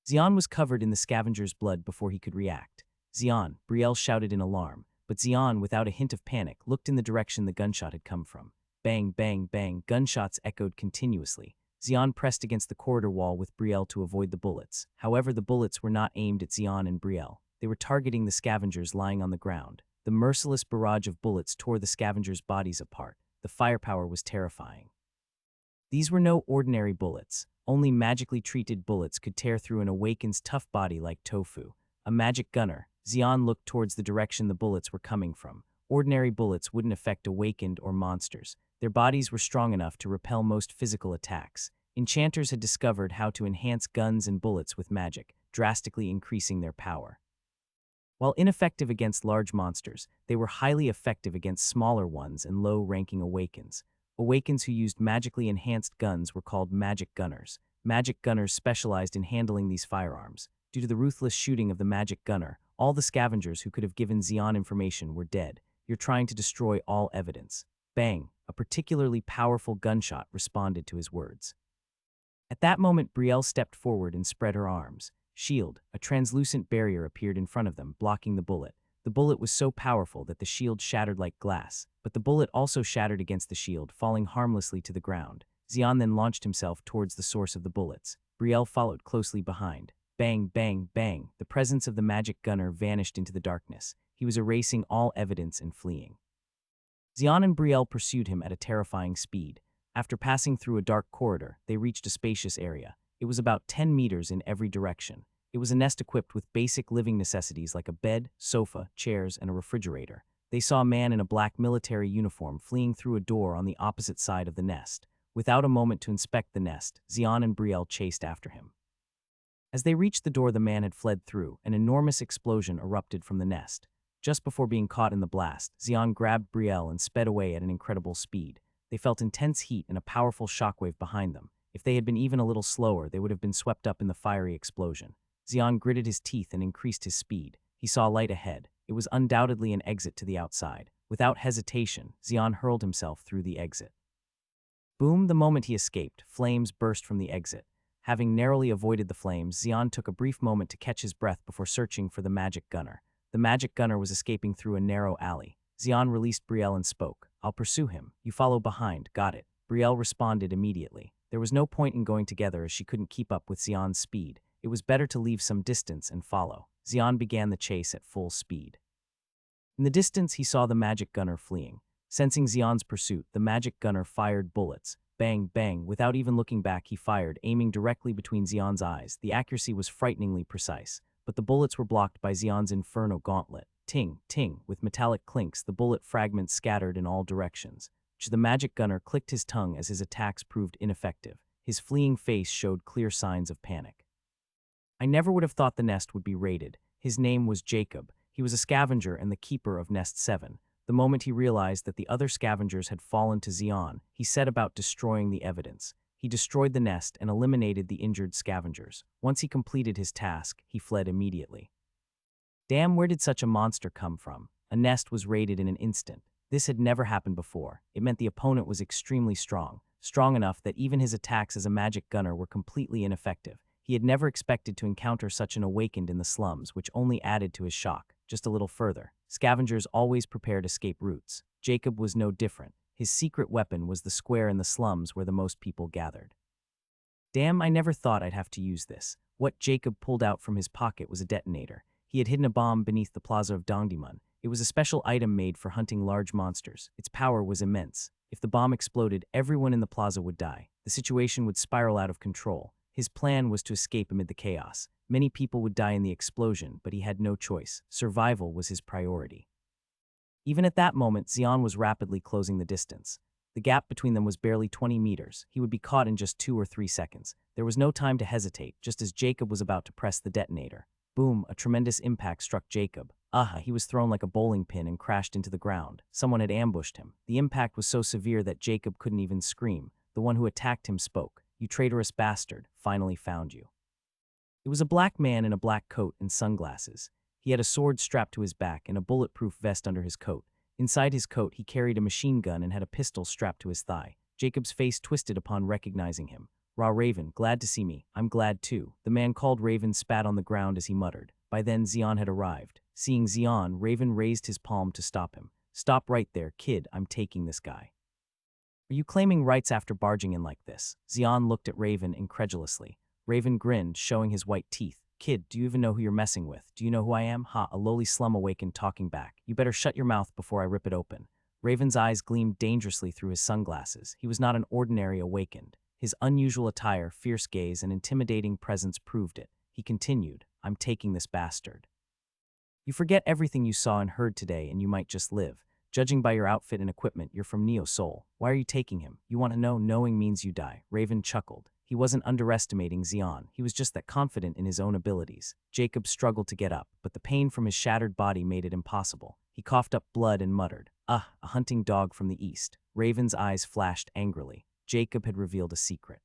Xion was covered in the scavenger's blood before he could react. Xion, Brielle shouted in alarm, but Xion, without a hint of panic, looked in the direction the gunshot had come from. Bang, bang, bang, gunshots echoed continuously. Xion pressed against the corridor wall with Brielle to avoid the bullets. However, the bullets were not aimed at Xion and Brielle. They were targeting the scavengers lying on the ground. The merciless barrage of bullets tore the scavengers' bodies apart. The firepower was terrifying. These were no ordinary bullets. Only magically treated bullets could tear through an Awaken's tough body like tofu. A magic gunner. Xion looked towards the direction the bullets were coming from. Ordinary bullets wouldn't affect Awakened or monsters. Their bodies were strong enough to repel most physical attacks. Enchanters had discovered how to enhance guns and bullets with magic, drastically increasing their power. While ineffective against large monsters, they were highly effective against smaller ones and low-ranking Awakens. Awakens who used magically enhanced guns were called magic gunners. Magic gunners specialized in handling these firearms. Due to the ruthless shooting of the magic gunner, all the scavengers who could have given Xion information were dead. You're trying to destroy all evidence. Bang! A particularly powerful gunshot responded to his words. At that moment, Brielle stepped forward and spread her arms. Shield, a translucent barrier appeared in front of them, blocking the bullet. The bullet was so powerful that the shield shattered like glass, but the bullet also shattered against the shield, falling harmlessly to the ground. Xion then launched himself towards the source of the bullets. Brielle followed closely behind. Bang, bang, bang. The presence of the magic gunner vanished into the darkness. He was erasing all evidence and fleeing. Xian and Brielle pursued him at a terrifying speed. After passing through a dark corridor, they reached a spacious area. It was about 10 meters in every direction. It was a nest equipped with basic living necessities like a bed, sofa, chairs, and a refrigerator. They saw a man in a black military uniform fleeing through a door on the opposite side of the nest. Without a moment to inspect the nest, Xian and Brielle chased after him. As they reached the door the man had fled through, an enormous explosion erupted from the nest. Just before being caught in the blast, Xian grabbed Brielle and sped away at an incredible speed. They felt intense heat and a powerful shockwave behind them. If they had been even a little slower, they would have been swept up in the fiery explosion. Xian gritted his teeth and increased his speed. He saw light ahead. It was undoubtedly an exit to the outside. Without hesitation, Xian hurled himself through the exit. Boom! The moment he escaped, flames burst from the exit. Having narrowly avoided the flames, Xian took a brief moment to catch his breath before searching for the magic gunner. The magic gunner was escaping through a narrow alley. Xian released Brielle and spoke. "I'll pursue him. You follow behind. Got it." Brielle responded immediately. There was no point in going together as she couldn't keep up with Xian's speed. It was better to leave some distance and follow. Xian began the chase at full speed. In the distance, he saw the magic gunner fleeing. Sensing Xian's pursuit, the magic gunner fired bullets. Bang, bang. Without even looking back, he fired, aiming directly between Xian's eyes. The accuracy was frighteningly precise, but the bullets were blocked by Xian's inferno gauntlet. Ting, ting. With metallic clinks, the bullet fragments scattered in all directions. The magic gunner clicked his tongue as his attacks proved ineffective. His fleeing face showed clear signs of panic. I never would have thought the nest would be raided. His name was Jacob. He was a scavenger and the keeper of Nest 7. The moment he realized that the other scavengers had fallen to Xian, he set about destroying the evidence. He destroyed the nest and eliminated the injured scavengers. Once he completed his task, he fled immediately. Damn, where did such a monster come from? A nest was raided in an instant. This had never happened before. It meant the opponent was extremely strong enough that even his attacks as a magic gunner were completely ineffective. He had never expected to encounter such an awakened in the slums, which only added to his shock. Just a little further. Scavengers always prepared escape routes. Jacob was no different. His secret weapon was the square in the slums where the most people gathered. Damn, I never thought I'd have to use this. What Jacob pulled out from his pocket was a detonator. He had hidden a bomb beneath the plaza of Dongdaemun. It was a special item made for hunting large monsters. Its power was immense. If the bomb exploded, everyone in the plaza would die. The situation would spiral out of control. His plan was to escape amid the chaos. Many people would die in the explosion, but he had no choice. Survival was his priority. Even at that moment, Xian was rapidly closing the distance. The gap between them was barely 20 meters. He would be caught in just 2 or 3 seconds. There was no time to hesitate, just as Jacob was about to press the detonator. Boom, a tremendous impact struck Jacob. He was thrown like a bowling pin and crashed into the ground. Someone had ambushed him. The impact was so severe that Jacob couldn't even scream. The one who attacked him spoke. "You traitorous bastard, finally found you." It was a black man in a black coat and sunglasses. He had a sword strapped to his back and a bulletproof vest under his coat. Inside his coat, he carried a machine gun and had a pistol strapped to his thigh. Jacob's face twisted upon recognizing him. "Raw Raven, glad to see me." "I'm glad too." The man called Raven spat on the ground as he muttered. By then, Xian had arrived. Seeing Xian, Raven raised his palm to stop him. "Stop right there, kid, I'm taking this guy." "Are you claiming rights after barging in like this?" Xian looked at Raven incredulously. Raven grinned, showing his white teeth. "Kid, do you even know who you're messing with? Do you know who I am?" "Ha," a lowly slum awakened, talking back. "You better shut your mouth before I rip it open." Raven's eyes gleamed dangerously through his sunglasses. He was not an ordinary awakened. His unusual attire, fierce gaze, and intimidating presence proved it. He continued, "I'm taking this bastard. You forget everything you saw and heard today and you might just live. Judging by your outfit and equipment, you're from Neo Soul. Why are you taking him? You want to know? Knowing means you die." Raven chuckled. He wasn't underestimating Xian. He was just that confident in his own abilities. Jacob struggled to get up, but the pain from his shattered body made it impossible. He coughed up blood and muttered, a hunting dog from the east." Raven's eyes flashed angrily. Jacob had revealed a secret.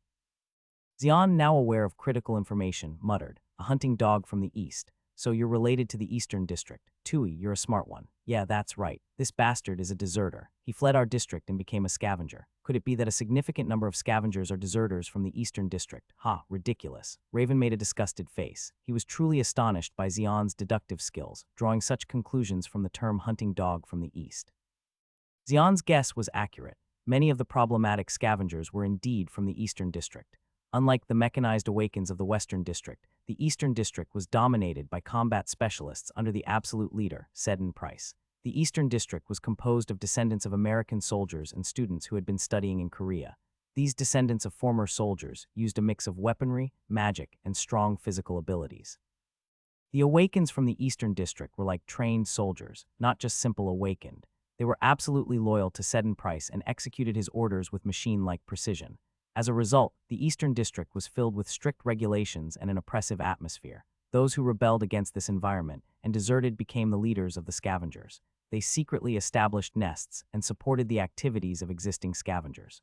Xian, now aware of critical information, muttered, "A hunting dog from the east. So you're related to the Eastern District. Tui, you're a smart one." "Yeah, that's right. This bastard is a deserter. He fled our district and became a scavenger. Could it be that a significant number of scavengers are deserters from the Eastern District?" "Ha, ridiculous." Raven made a disgusted face. He was truly astonished by Xian's deductive skills, drawing such conclusions from the term hunting dog from the East. Xian's guess was accurate. Many of the problematic scavengers were indeed from the Eastern District. Unlike the mechanized Awakens of the Western District, the Eastern District was dominated by combat specialists under the absolute leader, Seddon Price. The Eastern District was composed of descendants of American soldiers and students who had been studying in Korea. These descendants of former soldiers used a mix of weaponry, magic, and strong physical abilities. The Awakens from the Eastern District were like trained soldiers, not just simple awakened. They were absolutely loyal to Seddon Price and executed his orders with machine-like precision. As a result, the Eastern District was filled with strict regulations and an oppressive atmosphere. Those who rebelled against this environment and deserted became the leaders of the scavengers. They secretly established nests and supported the activities of existing scavengers.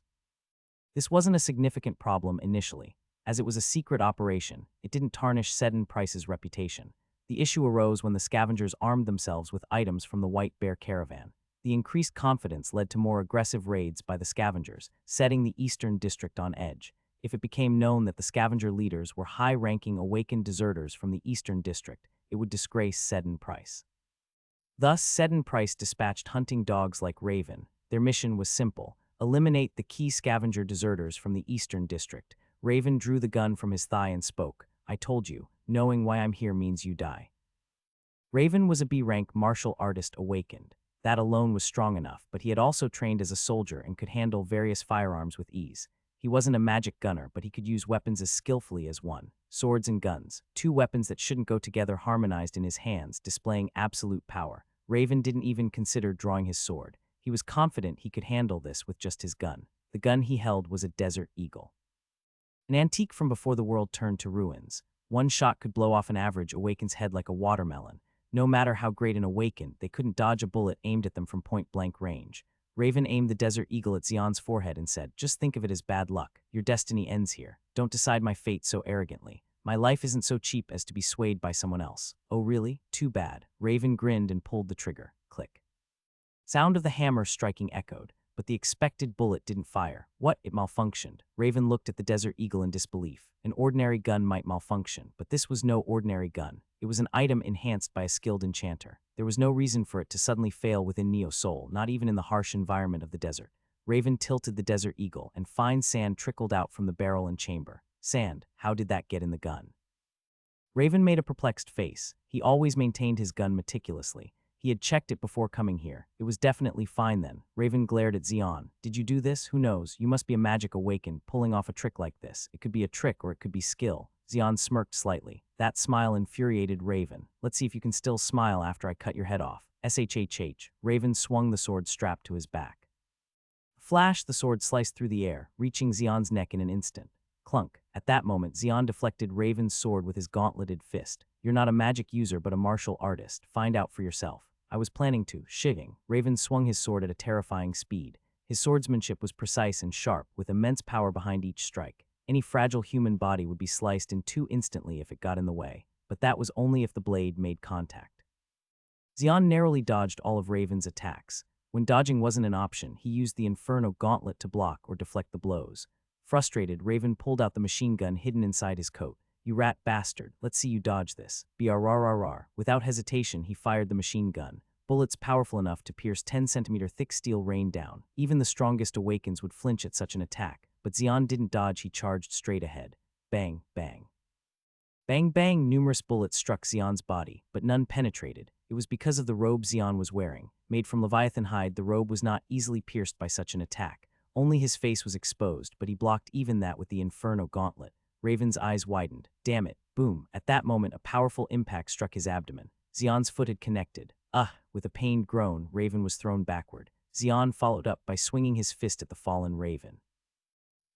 This wasn't a significant problem initially. As it was a secret operation, it didn't tarnish Seddon Price's reputation. The issue arose when the scavengers armed themselves with items from the White Bear caravan. The increased confidence led to more aggressive raids by the scavengers, setting the Eastern District on edge. If it became known that the scavenger leaders were high-ranking awakened deserters from the Eastern District, it would disgrace Seddon Price. Thus, Seddon Price dispatched hunting dogs like Raven. Their mission was simple: eliminate the key scavenger deserters from the Eastern District. Raven drew the gun from his thigh and spoke, "I told you, knowing why I'm here means you die." Raven was a B-rank martial artist awakened. That alone was strong enough, but he had also trained as a soldier and could handle various firearms with ease. He wasn't a magic gunner, but he could use weapons as skillfully as one. Swords and guns, two weapons that shouldn't go together, harmonized in his hands, displaying absolute power. Raven didn't even consider drawing his sword. He was confident he could handle this with just his gun. The gun he held was a Desert Eagle, an antique from before the world turned to ruins. One shot could blow off an average Awaken's head like a watermelon. No matter how great an Awakened, they couldn't dodge a bullet aimed at them from point-blank range. Raven aimed the Desert Eagle at Xion's forehead and said, "Just think of it as bad luck. Your destiny ends here. Don't decide my fate so arrogantly. My life isn't so cheap as to be swayed by someone else." "Oh really? Too bad." Raven grinned and pulled the trigger. Click. Sound of the hammer striking echoed, but the expected bullet didn't fire. What? It malfunctioned. Raven looked at the Desert Eagle in disbelief. An ordinary gun might malfunction, but this was no ordinary gun. It was an item enhanced by a skilled enchanter. There was no reason for it to suddenly fail within Neo's soul, not even in the harsh environment of the desert. Raven tilted the Desert Eagle, and fine sand trickled out from the barrel and chamber. Sand? How did that get in the gun? Raven made a perplexed face. He always maintained his gun meticulously. He had checked it before coming here. It was definitely fine then. Raven glared at Xion. "Did you do this? Who knows? You must be a magic awakened, pulling off a trick like this. It could be a trick or it could be skill." Xion smirked slightly. That smile infuriated Raven. "Let's see if you can still smile after I cut your head off." SHHH. Raven swung the sword strapped to his back. Flash, the sword sliced through the air, reaching Xion's neck in an instant. Clunk. At that moment, Xion deflected Raven's sword with his gauntleted fist. "You're not a magic user but a martial artist. Find out for yourself." "I was planning to." Shigging. Raven swung his sword at a terrifying speed. His swordsmanship was precise and sharp, with immense power behind each strike. Any fragile human body would be sliced in two instantly if it got in the way, but that was only if the blade made contact. Xion narrowly dodged all of Raven's attacks. When dodging wasn't an option, he used the Inferno Gauntlet to block or deflect the blows. Frustrated, Raven pulled out the machine gun hidden inside his coat. "You rat bastard, let's see you dodge this." Brrrr. Without hesitation, he fired the machine gun. Bullets powerful enough to pierce 10-centimeter thick steel rained down. Even the strongest Awakens would flinch at such an attack, but Xion didn't dodge, he charged straight ahead. Bang, bang. Bang, bang, numerous bullets struck Xion's body, but none penetrated. It was because of the robe Xion was wearing. Made from Leviathan hide, the robe was not easily pierced by such an attack. Only his face was exposed, but he blocked even that with the Inferno Gauntlet. Raven's eyes widened. Damn it. Boom. At that moment, a powerful impact struck his abdomen. Xion's foot had connected. With a pained groan, Raven was thrown backward. Xion followed up by swinging his fist at the fallen Raven.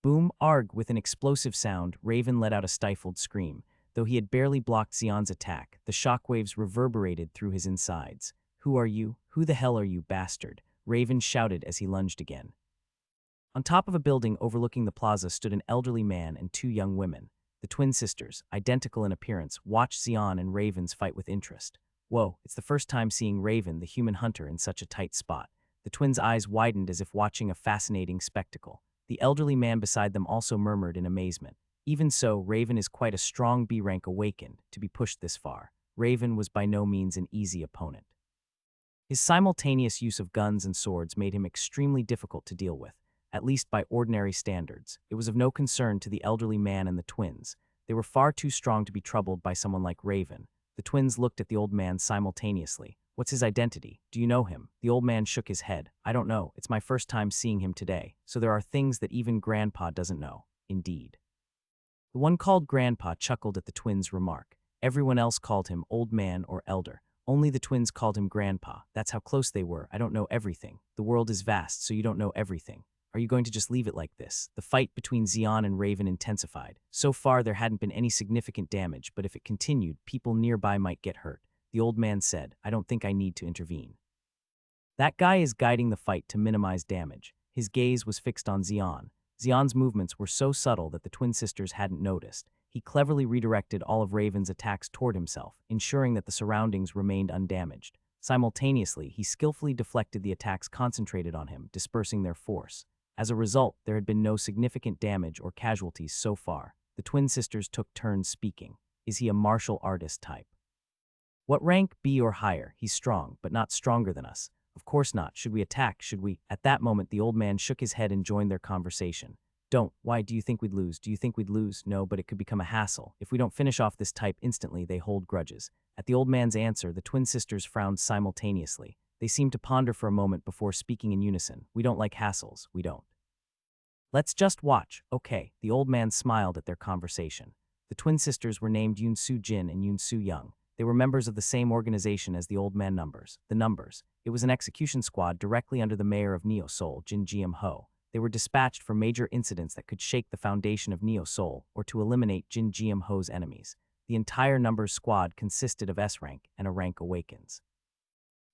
Boom, arg, with an explosive sound, Raven let out a stifled scream. Though he had barely blocked Xion's attack, the shockwaves reverberated through his insides. "Who are you? Who the hell are you, bastard?" Raven shouted as he lunged again. On top of a building overlooking the plaza stood an elderly man and two young women. The twin sisters, identical in appearance, watched Xion and Raven's fight with interest. Whoa, it's the first time seeing Raven, the human hunter, in such a tight spot. The twins' eyes widened as if watching a fascinating spectacle. The elderly man beside them also murmured in amazement. Even so, Raven is quite a strong B-rank awakened to be pushed this far. Raven was by no means an easy opponent. His simultaneous use of guns and swords made him extremely difficult to deal with. at least by ordinary standards. It was of no concern to the elderly man and the twins. They were far too strong to be troubled by someone like Raven. The twins looked at the old man simultaneously. What's his identity? Do you know him? The old man shook his head. I don't know. It's my first time seeing him today. So there are things that even Grandpa doesn't know. Indeed. The one called Grandpa chuckled at the twins' remark. Everyone else called him old man or elder. Only the twins called him Grandpa. That's how close they were. I don't know everything. The world is vast, so you don't know everything. Are you going to just leave it like this? The fight between Xian and Raven intensified. So far, there hadn't been any significant damage, but if it continued, people nearby might get hurt. The old man said, I don't think I need to intervene. That guy is guiding the fight to minimize damage. His gaze was fixed on Xian. Xian's movements were so subtle that the twin sisters hadn't noticed. He cleverly redirected all of Raven's attacks toward himself, ensuring that the surroundings remained undamaged. Simultaneously, he skillfully deflected the attacks concentrated on him, dispersing their force. As a result, there had been no significant damage or casualties so far. The twin sisters took turns speaking. Is he a martial artist type? What rank, B or higher? He's strong, but not stronger than us. Of course not. Should we attack? Should we? At that moment, the old man shook his head and joined their conversation. Don't. Why do you think we'd lose? Do you think we'd lose? No, but it could become a hassle. If we don't finish off this type instantly, they hold grudges. At the old man's answer, the twin sisters frowned simultaneously. They seemed to ponder for a moment before speaking in unison. We don't like hassles. We don't. Let's just watch. Okay. The old man smiled at their conversation. The twin sisters were named Yoon-soo Jin and Yoon-soo Young. They were members of the same organization as the old man Numbers. The Numbers. It was an execution squad directly under the mayor of Neo-Seoul, Jin Jiam-ho. They were dispatched for major incidents that could shake the foundation of Neo-Seoul or to eliminate Jin Jiam-ho's enemies. The entire Numbers squad consisted of S-rank and a rank Awakens.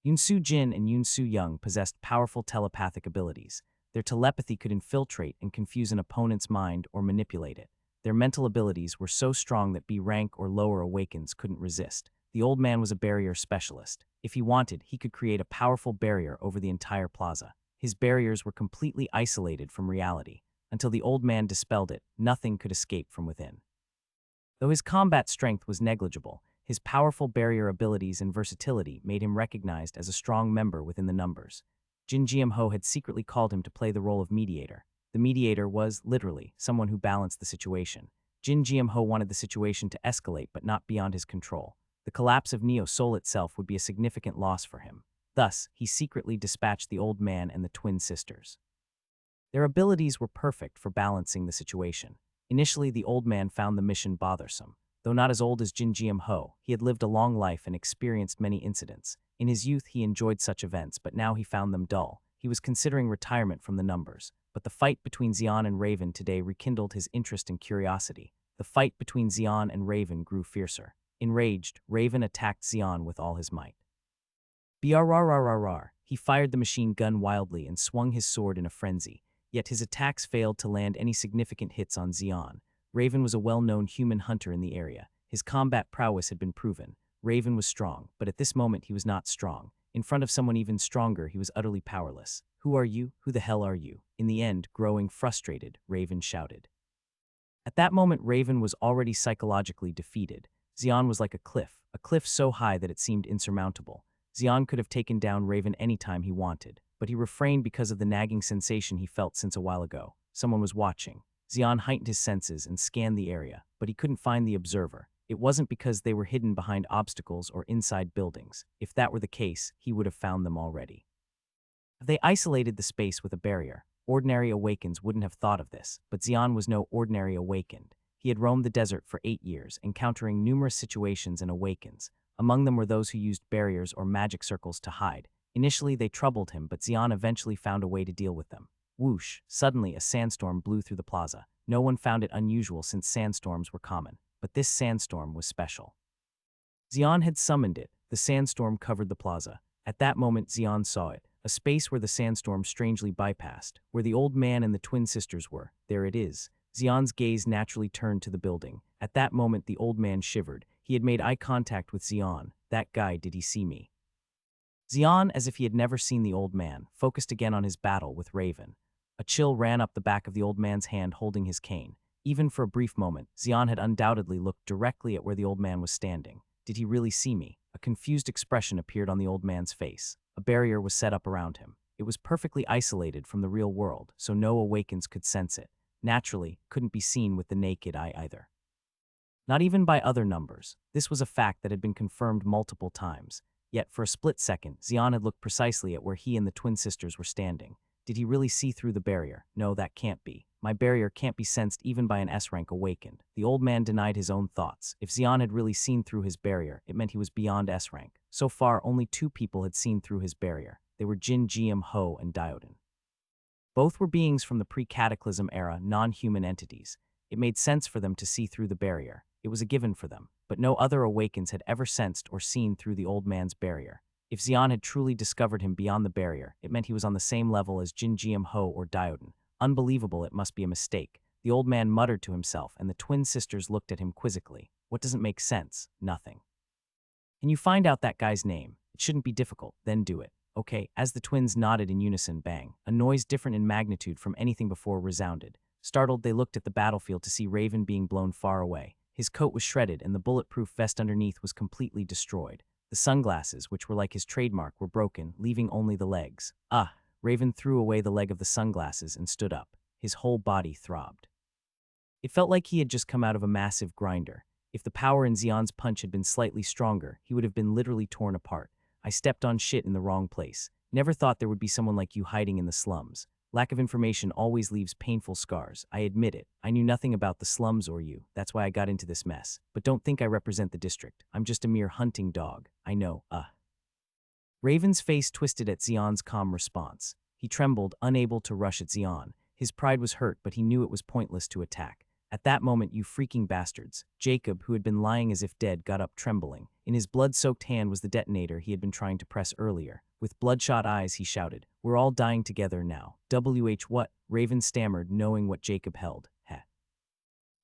Yoon-soo Jin and Yoon-soo Young possessed powerful telepathic abilities. Their telepathy could infiltrate and confuse an opponent's mind or manipulate it. Their mental abilities were so strong that B-rank or lower Awakens couldn't resist. The old man was a barrier specialist. If he wanted, he could create a powerful barrier over the entire plaza. His barriers were completely isolated from reality. Until the old man dispelled it, nothing could escape from within. Though his combat strength was negligible, his powerful barrier abilities and versatility made him recognized as a strong member within the Numbers. Jin Jiam-ho had secretly called him to play the role of mediator. The mediator was, literally, someone who balanced the situation. Jin Jiam-ho wanted the situation to escalate but not beyond his control. The collapse of Neo-Seoul itself would be a significant loss for him. Thus, he secretly dispatched the old man and the twin sisters. Their abilities were perfect for balancing the situation. Initially, the old man found the mission bothersome. Though not as old as Jin Jiam-ho, he had lived a long life and experienced many incidents. In his youth, he enjoyed such events, but now he found them dull. He was considering retirement from the Numbers. But the fight between Xian and Raven today rekindled his interest and curiosity. The fight between Xian and Raven grew fiercer. Enraged, Raven attacked Xian with all his might. Brrrrrrrr. He fired the machine gun wildly and swung his sword in a frenzy. Yet his attacks failed to land any significant hits on Xian. Raven was a well-known human hunter in the area. His combat prowess had been proven. Raven was strong, but at this moment he was not strong. In front of someone even stronger, he was utterly powerless. Who are you? Who the hell are you? In the end, growing frustrated, Raven shouted. At that moment, Raven was already psychologically defeated. Xian was like a cliff so high that it seemed insurmountable. Xian could have taken down Raven any time he wanted, but he refrained because of the nagging sensation he felt since a while ago. Someone was watching. Xian heightened his senses and scanned the area, but he couldn't find the observer. It wasn't because they were hidden behind obstacles or inside buildings. If that were the case, he would have found them already. They isolated the space with a barrier. Ordinary Awakens wouldn't have thought of this, but Xian was no ordinary Awakened. He had roamed the desert for 8 years, encountering numerous situations and Awakens. Among them were those who used barriers or magic circles to hide. Initially, they troubled him, but Xian eventually found a way to deal with them. Whoosh! Suddenly, a sandstorm blew through the plaza. No one found it unusual since sandstorms were common, but this sandstorm was special. Xian had summoned it. The sandstorm covered the plaza. At that moment, Xian saw it, a space where the sandstorm strangely bypassed, where the old man and the twin sisters were. There it is. Xian's gaze naturally turned to the building. At that moment, the old man shivered. He had made eye contact with Xian. That guy, did he see me? Xian, as if he had never seen the old man, focused again on his battle with Raven. A chill ran up the back of the old man's hand holding his cane. Even for a brief moment, Xian had undoubtedly looked directly at where the old man was standing. Did he really see me? A confused expression appeared on the old man's face. A barrier was set up around him. It was perfectly isolated from the real world, so no Awakens could sense it. Naturally, couldn't be seen with the naked eye either. Not even by other numbers. This was a fact that had been confirmed multiple times. Yet, for a split second, Xian had looked precisely at where he and the twin sisters were standing. Did he really see through the barrier? No, that can't be. My barrier can't be sensed even by an S-rank awakened. The old man denied his own thoughts. If Xian had really seen through his barrier, it meant he was beyond S-rank. So far, only 2 people had seen through his barrier. They were Jin Jiam Ho and Diodin. Both were beings from the pre-cataclysm era, non-human entities. It made sense for them to see through the barrier. It was a given for them, but no other Awakens had ever sensed or seen through the old man's barrier. If Xian had truly discovered him beyond the barrier, it meant he was on the same level as Jin Jiam Ho or Diodin. Unbelievable, it must be a mistake. The old man muttered to himself, and the twin sisters looked at him quizzically. What doesn't make sense? Nothing. Can you find out that guy's name? It shouldn't be difficult, then do it. Okay, as the twins nodded in unison, bang. A noise different in magnitude from anything before resounded. Startled, they looked at the battlefield to see Raven being blown far away. His coat was shredded, and the bulletproof vest underneath was completely destroyed. The sunglasses, which were like his trademark, were broken, leaving only the legs. Raven threw away the leg of the sunglasses and stood up. His whole body throbbed. It felt like he had just come out of a massive grinder. If the power in Xian's punch had been slightly stronger, he would have been literally torn apart. I stepped on shit in the wrong place. Never thought there would be someone like you hiding in the slums. Lack of information always leaves painful scars. I admit it. I knew nothing about the slums or you. That's why I got into this mess. But don't think I represent the district. I'm just a mere hunting dog. I know, Raven's face twisted at Xian's calm response. He trembled, unable to rush at Xian. His pride was hurt, but he knew it was pointless to attack. At that moment, you freaking bastards. Jacob, who had been lying as if dead, got up trembling. In his blood-soaked hand was the detonator he had been trying to press earlier. With bloodshot eyes, he shouted, "We're all dying together now." What? Raven stammered, knowing what Jacob held. Heh.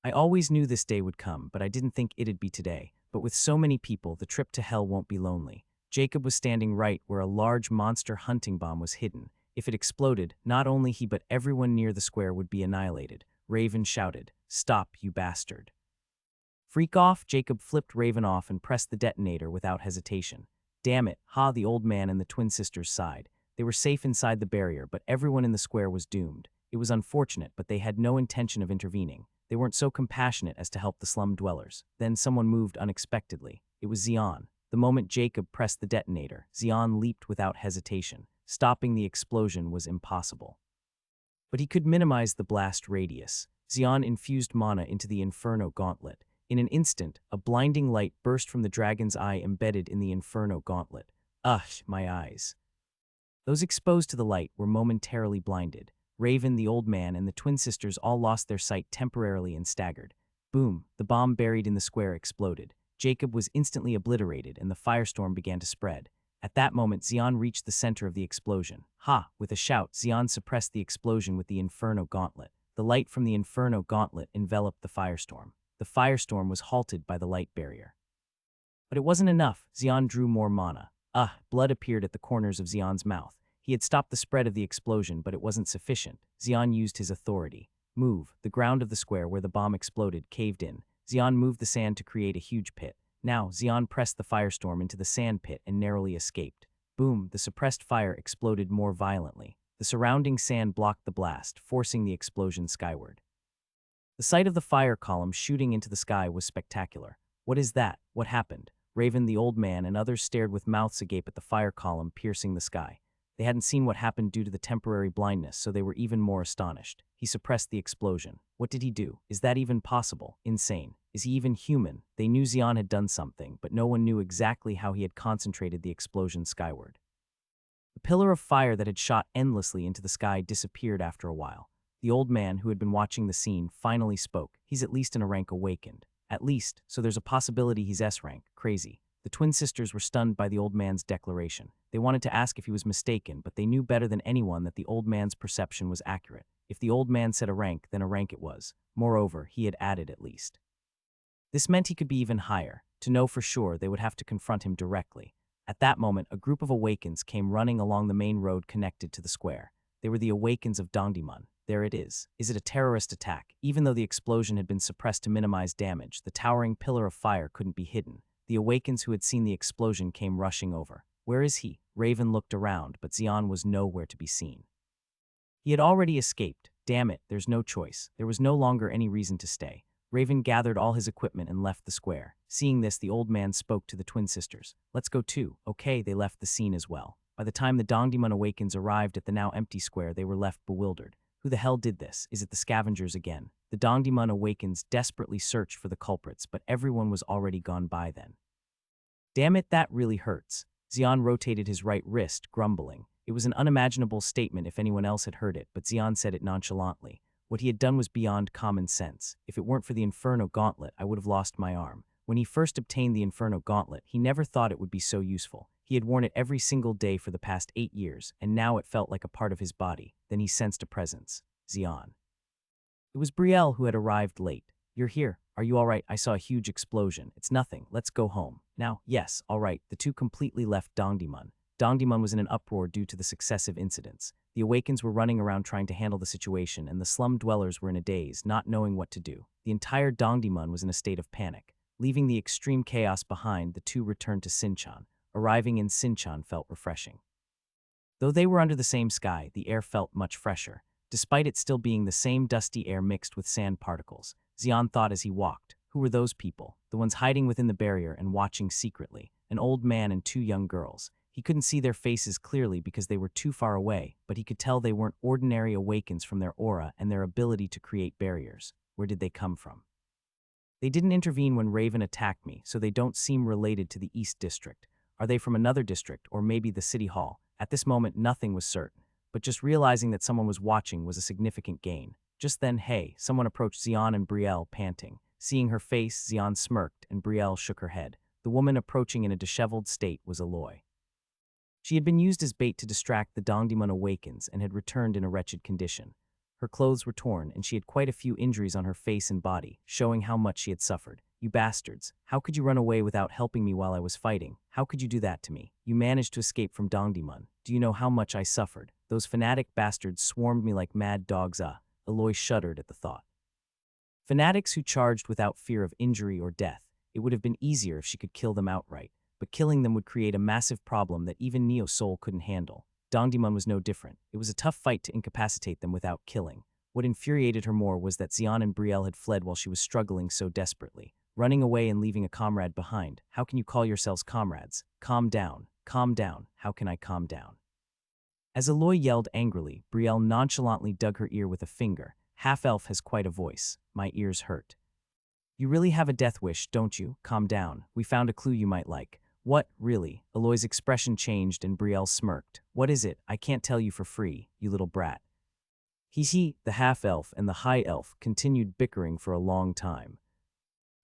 I always knew this day would come, but I didn't think it'd be today. But with so many people, the trip to hell won't be lonely. Jacob was standing right where a large monster hunting bomb was hidden. If it exploded, not only he but everyone near the square would be annihilated. Raven shouted, "Stop, you bastard." Freak off! Jacob flipped Raven off and pressed the detonator without hesitation. Damn it, the old man and the twin sisters sighed. They were safe inside the barrier, but everyone in the square was doomed. It was unfortunate, but they had no intention of intervening. They weren't so compassionate as to help the slum dwellers. Then someone moved unexpectedly. It was Xian. The moment Jacob pressed the detonator, Xian leaped without hesitation. Stopping the explosion was impossible. But he could minimize the blast radius. Xian infused mana into the Inferno Gauntlet. In an instant, a blinding light burst from the dragon's eye embedded in the Inferno Gauntlet. My eyes. Those exposed to the light were momentarily blinded. Raven, the old man, and the twin sisters all lost their sight temporarily and staggered. Boom, the bomb buried in the square exploded. Jacob was instantly obliterated, and the firestorm began to spread. At that moment, Xian reached the center of the explosion. With a shout, Xian suppressed the explosion with the Inferno Gauntlet. The light from the Inferno Gauntlet enveloped the firestorm. The firestorm was halted by the light barrier. But it wasn't enough. Xian drew more mana. Blood appeared at the corners of Xian's mouth. He had stopped the spread of the explosion, but it wasn't sufficient. Xian used his authority. Move. The ground of the square where the bomb exploded caved in. Xian moved the sand to create a huge pit. Now, Xian pressed the firestorm into the sand pit and narrowly escaped. Boom, the suppressed fire exploded more violently. The surrounding sand blocked the blast, forcing the explosion skyward. The sight of the fire column shooting into the sky was spectacular. What is that? What happened? Raven, the old man, and others stared with mouths agape at the fire column piercing the sky. They hadn't seen what happened due to the temporary blindness, so they were even more astonished. He suppressed the explosion. What did he do? Is that even possible? Insane. Is he even human? They knew Xian had done something, but no one knew exactly how he had concentrated the explosion skyward. The pillar of fire that had shot endlessly into the sky disappeared after a while. The old man, who had been watching the scene, finally spoke. He's at least in a rank awakened. At least, so there's a possibility he's S-rank. Crazy. The twin sisters were stunned by the old man's declaration. They wanted to ask if he was mistaken, but they knew better than anyone that the old man's perception was accurate. If the old man said a rank, then a rank it was. Moreover, he had added at least. This meant he could be even higher. To know for sure, they would have to confront him directly. At that moment, a group of Awakens came running along the main road connected to the square. They were the Awakens of Dongdaemun. There it is. Is it a terrorist attack? Even though the explosion had been suppressed to minimize damage, the towering pillar of fire couldn't be hidden. The Awakens who had seen the explosion came rushing over. Where is he? Raven looked around, but Xian was nowhere to be seen. He had already escaped. Damn it, there's no choice. There was no longer any reason to stay. Raven gathered all his equipment and left the square. Seeing this, the old man spoke to the twin sisters. Let's go too. Okay, they left the scene as well. By the time the Dongdaemon Awakens arrived at the now empty square, they were left bewildered. Who the hell did this? Is it the scavengers again? The Dongdaemon Awakens desperately searched for the culprits, but everyone was already gone by then. Damn it, that really hurts. Xian rotated his right wrist, grumbling. It was an unimaginable statement if anyone else had heard it, but Xian said it nonchalantly. What he had done was beyond common sense. If it weren't for the Inferno Gauntlet, I would have lost my arm. When he first obtained the Inferno Gauntlet, he never thought it would be so useful. He had worn it every single day for the past 8 years, and now it felt like a part of his body. Then he sensed a presence. Xian. It was Brielle who had arrived late. You're here. Are you all right? I saw a huge explosion. It's nothing. Let's go home. Now, yes, all right. The two completely left Dongdaemon. Dongdaemon was in an uproar due to the successive incidents. The Awakens were running around trying to handle the situation, and the slum dwellers were in a daze, not knowing what to do. The entire Dongdaemon was in a state of panic. Leaving the extreme chaos behind, the two returned to Sinchan. Arriving in Sinchan felt refreshing. Though they were under the same sky, the air felt much fresher, despite it still being the same dusty air mixed with sand particles. Xian thought as he walked, who were those people? The ones hiding within the barrier and watching secretly. An old man and 2 young girls. He couldn't see their faces clearly because they were too far away, but he could tell they weren't ordinary Awakens from their aura and their ability to create barriers. Where did they come from? They didn't intervene when Raven attacked me, so they don't seem related to the East District. Are they from another district, or maybe the City Hall? At this moment, nothing was certain, but just realizing that someone was watching was a significant gain. Just then, hey, someone approached Xian and Brielle, panting. Seeing her face, Xian smirked, and Brielle shook her head. The woman approaching in a disheveled state was Aloy. She had been used as bait to distract the Dongdaemon Awakens and had returned in a wretched condition. Her clothes were torn, and she had quite a few injuries on her face and body, showing how much she had suffered. You bastards, how could you run away without helping me while I was fighting? How could you do that to me? You managed to escape from Dongdaemon. Do you know how much I suffered? Those fanatic bastards swarmed me like mad dogs. Aloy shuddered at the thought. Fanatics who charged without fear of injury or death. It would have been easier if she could kill them outright, but killing them would create a massive problem that even Neo Soul couldn't handle. Dongdaemon was no different. It was a tough fight to incapacitate them without killing. What infuriated her more was that Xian and Brielle had fled while she was struggling so desperately, running away and leaving a comrade behind. How can you call yourselves comrades? Calm down. Calm down. How can I calm down? As Aloy yelled angrily, Brielle nonchalantly dug her ear with a finger. Half-elf has quite a voice. My ears hurt. You really have a death wish, don't you? Calm down. We found a clue you might like. What, really? Aloy's expression changed and Brielle smirked. What is it? I can't tell you for free, you little brat. He, the half-elf and the high-elf continued bickering for a long time.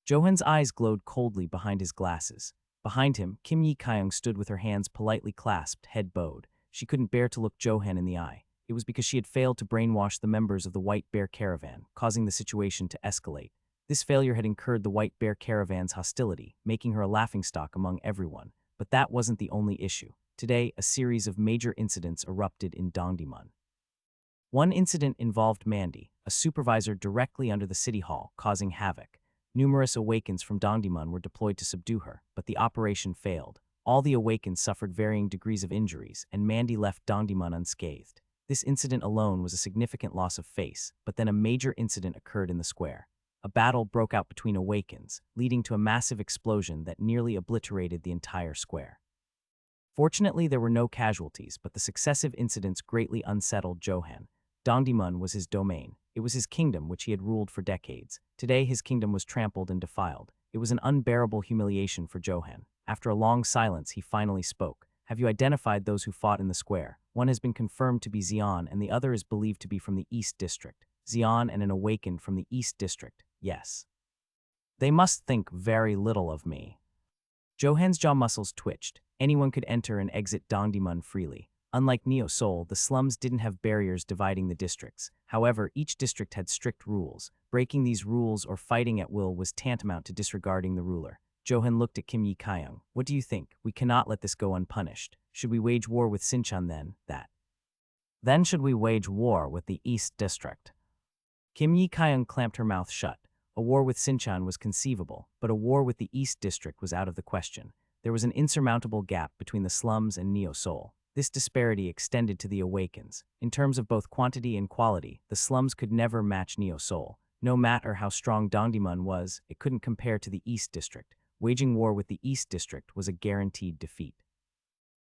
Johan's eyes glowed coldly behind his glasses. Behind him, Kim Yi-kyung stood with her hands politely clasped, head bowed. She couldn't bear to look Johan in the eye. It was because she had failed to brainwash the members of the White Bear Caravan, causing the situation to escalate. This failure had incurred the White Bear Caravan's hostility, making her a laughingstock among everyone. But that wasn't the only issue. Today, a series of major incidents erupted in Dongdaemon. One incident involved Mandy, a supervisor directly under the City Hall, causing havoc. Numerous Awakens from Dongdaemon were deployed to subdue her, but the operation failed. All the Awakens suffered varying degrees of injuries, and Mandy left Dongdaemon unscathed. This incident alone was a significant loss of face, but then a major incident occurred in the square. A battle broke out between Awakens, leading to a massive explosion that nearly obliterated the entire square. Fortunately, there were no casualties, but the successive incidents greatly unsettled Johan. Dongdaemon was his domain. It was his kingdom which he had ruled for decades. Today, his kingdom was trampled and defiled. It was an unbearable humiliation for Johan. After a long silence, he finally spoke. Have you identified those who fought in the square? One has been confirmed to be Xian, and the other is believed to be from the East District. Xian and an Awakened from the East District. Yes. They must think very little of me. Johan's jaw muscles twitched. Anyone could enter and exit Dongdaemon freely. Unlike Neo Soul, the slums didn't have barriers dividing the districts. However, each district had strict rules. Breaking these rules or fighting at will was tantamount to disregarding the ruler. Johan looked at Kim Yi-kyung. What do you think? We cannot let this go unpunished. Should we wage war with Sinchan then? Then should we wage war with the East District? Kim Yi-kyung clamped her mouth shut. A war with Sinchan was conceivable, but a war with the East District was out of the question. there was an insurmountable gap between the slums and Neo Seoul. This disparity extended to the Awakens. In terms of both quantity and quality, the slums could never match Neo Seoul. No matter how strong Dongdaemun was, it couldn't compare to the East District. Waging war with the East District was a guaranteed defeat.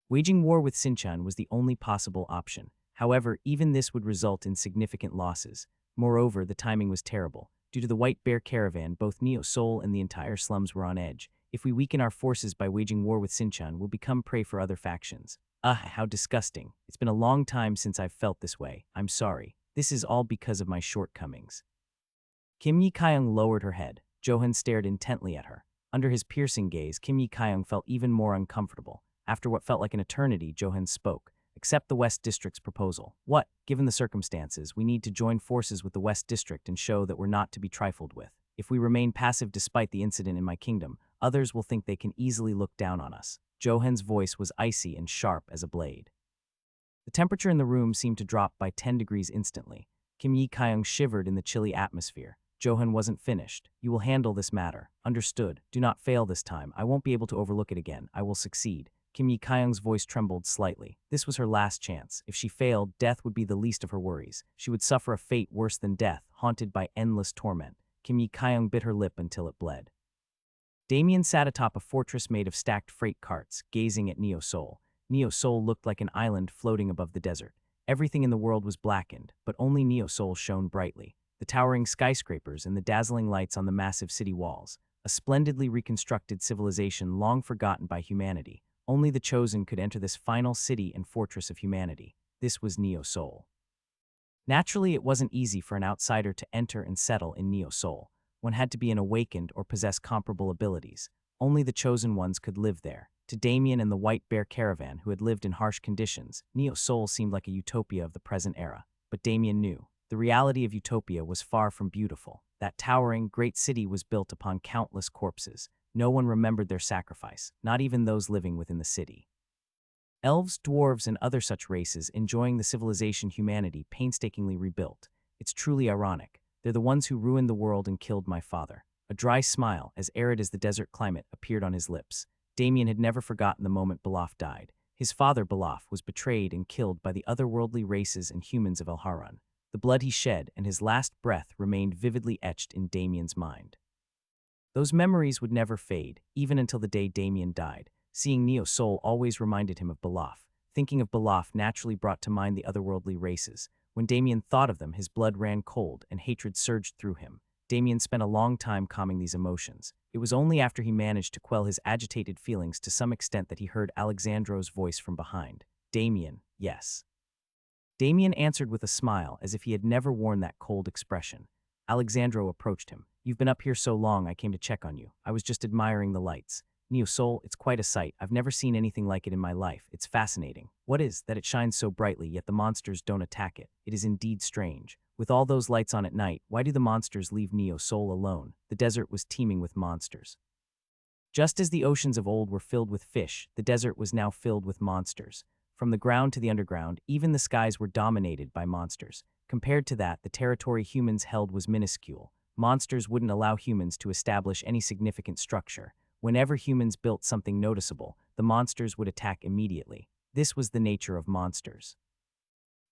Waging war with Sinchon was the only possible option. However, even this would result in significant losses. Moreover, the timing was terrible. Due to the White Bear Caravan, both Neo Seoul and the entire slums were on edge. If we weaken our forces by waging war with Sinchon, we'll become prey for other factions. How disgusting. It's been a long time since I've felt this way. I'm sorry. This is all because of my shortcomings. Kim Yi-kyung lowered her head. Johan stared intently at her. Under his piercing gaze, Kim Yi-kyung felt even more uncomfortable. After what felt like an eternity, Johan spoke. Accept the West District's proposal. What? Given the circumstances, we need to join forces with the West District and show that we're not to be trifled with. If we remain passive despite the incident in my kingdom, others will think they can easily look down on us. Johan's voice was icy and sharp as a blade. The temperature in the room seemed to drop by 10 degrees instantly. Kim Yi-kyung shivered in the chilly atmosphere. Johan wasn't finished. You will handle this matter. Understood. Do not fail this time. I won't be able to overlook it again. I will succeed. Kim Yi-kyung's voice trembled slightly. This was her last chance. If she failed, death would be the least of her worries. She would suffer a fate worse than death, haunted by endless torment. Kim Yi-kyung bit her lip until it bled. Damien sat atop a fortress made of stacked freight carts, gazing at Neo Seoul. Neo Seoul looked like an island floating above the desert. Everything in the world was blackened, but only Neo Seoul shone brightly. The towering skyscrapers and the dazzling lights on the massive city walls. A splendidly reconstructed civilization long forgotten by humanity. Only the chosen could enter this final city and fortress of humanity. This was Neo Seoul. Naturally, it wasn't easy for an outsider to enter and settle in Neo Seoul. One had to be an awakened or possess comparable abilities. Only the chosen ones could live there. To Damien and the White Bear Caravan, who had lived in harsh conditions, Neo Seoul seemed like a utopia of the present era. But Damien knew. The reality of utopia was far from beautiful. That towering, great city was built upon countless corpses. No one remembered their sacrifice, not even those living within the city. Elves, dwarves, and other such races enjoying the civilization humanity painstakingly rebuilt. It's truly ironic. They're the ones who ruined the world and killed my father. A dry smile, as arid as the desert climate, appeared on his lips. Damien had never forgotten the moment Belaf died. His father, Belaf, was betrayed and killed by the otherworldly races and humans of Elharan. The blood he shed and his last breath remained vividly etched in Damien's mind. Those memories would never fade, even until the day Damien died. Seeing Neo Seoul always reminded him of Belaf. Thinking of Belaf naturally brought to mind the otherworldly races. When Damien thought of them, his blood ran cold and hatred surged through him. Damien spent a long time calming these emotions. It was only after he managed to quell his agitated feelings to some extent that he heard Alexandro's voice from behind. Damien, yes. Damien answered with a smile, as if he had never worn that cold expression. Alexandro approached him. You've been up here so long, I came to check on you. I was just admiring the lights. Neo Seoul, it's quite a sight. I've never seen anything like it in my life. It's fascinating. What is that it shines so brightly, yet the monsters don't attack it? It is indeed strange. With all those lights on at night, why do the monsters leave Neo Seoul alone? The desert was teeming with monsters. Just as the oceans of old were filled with fish, the desert was now filled with monsters. From the ground to the underground, even the skies were dominated by monsters. Compared to that, the territory humans held was minuscule. Monsters wouldn't allow humans to establish any significant structure. Whenever humans built something noticeable, the monsters would attack immediately. This was the nature of monsters.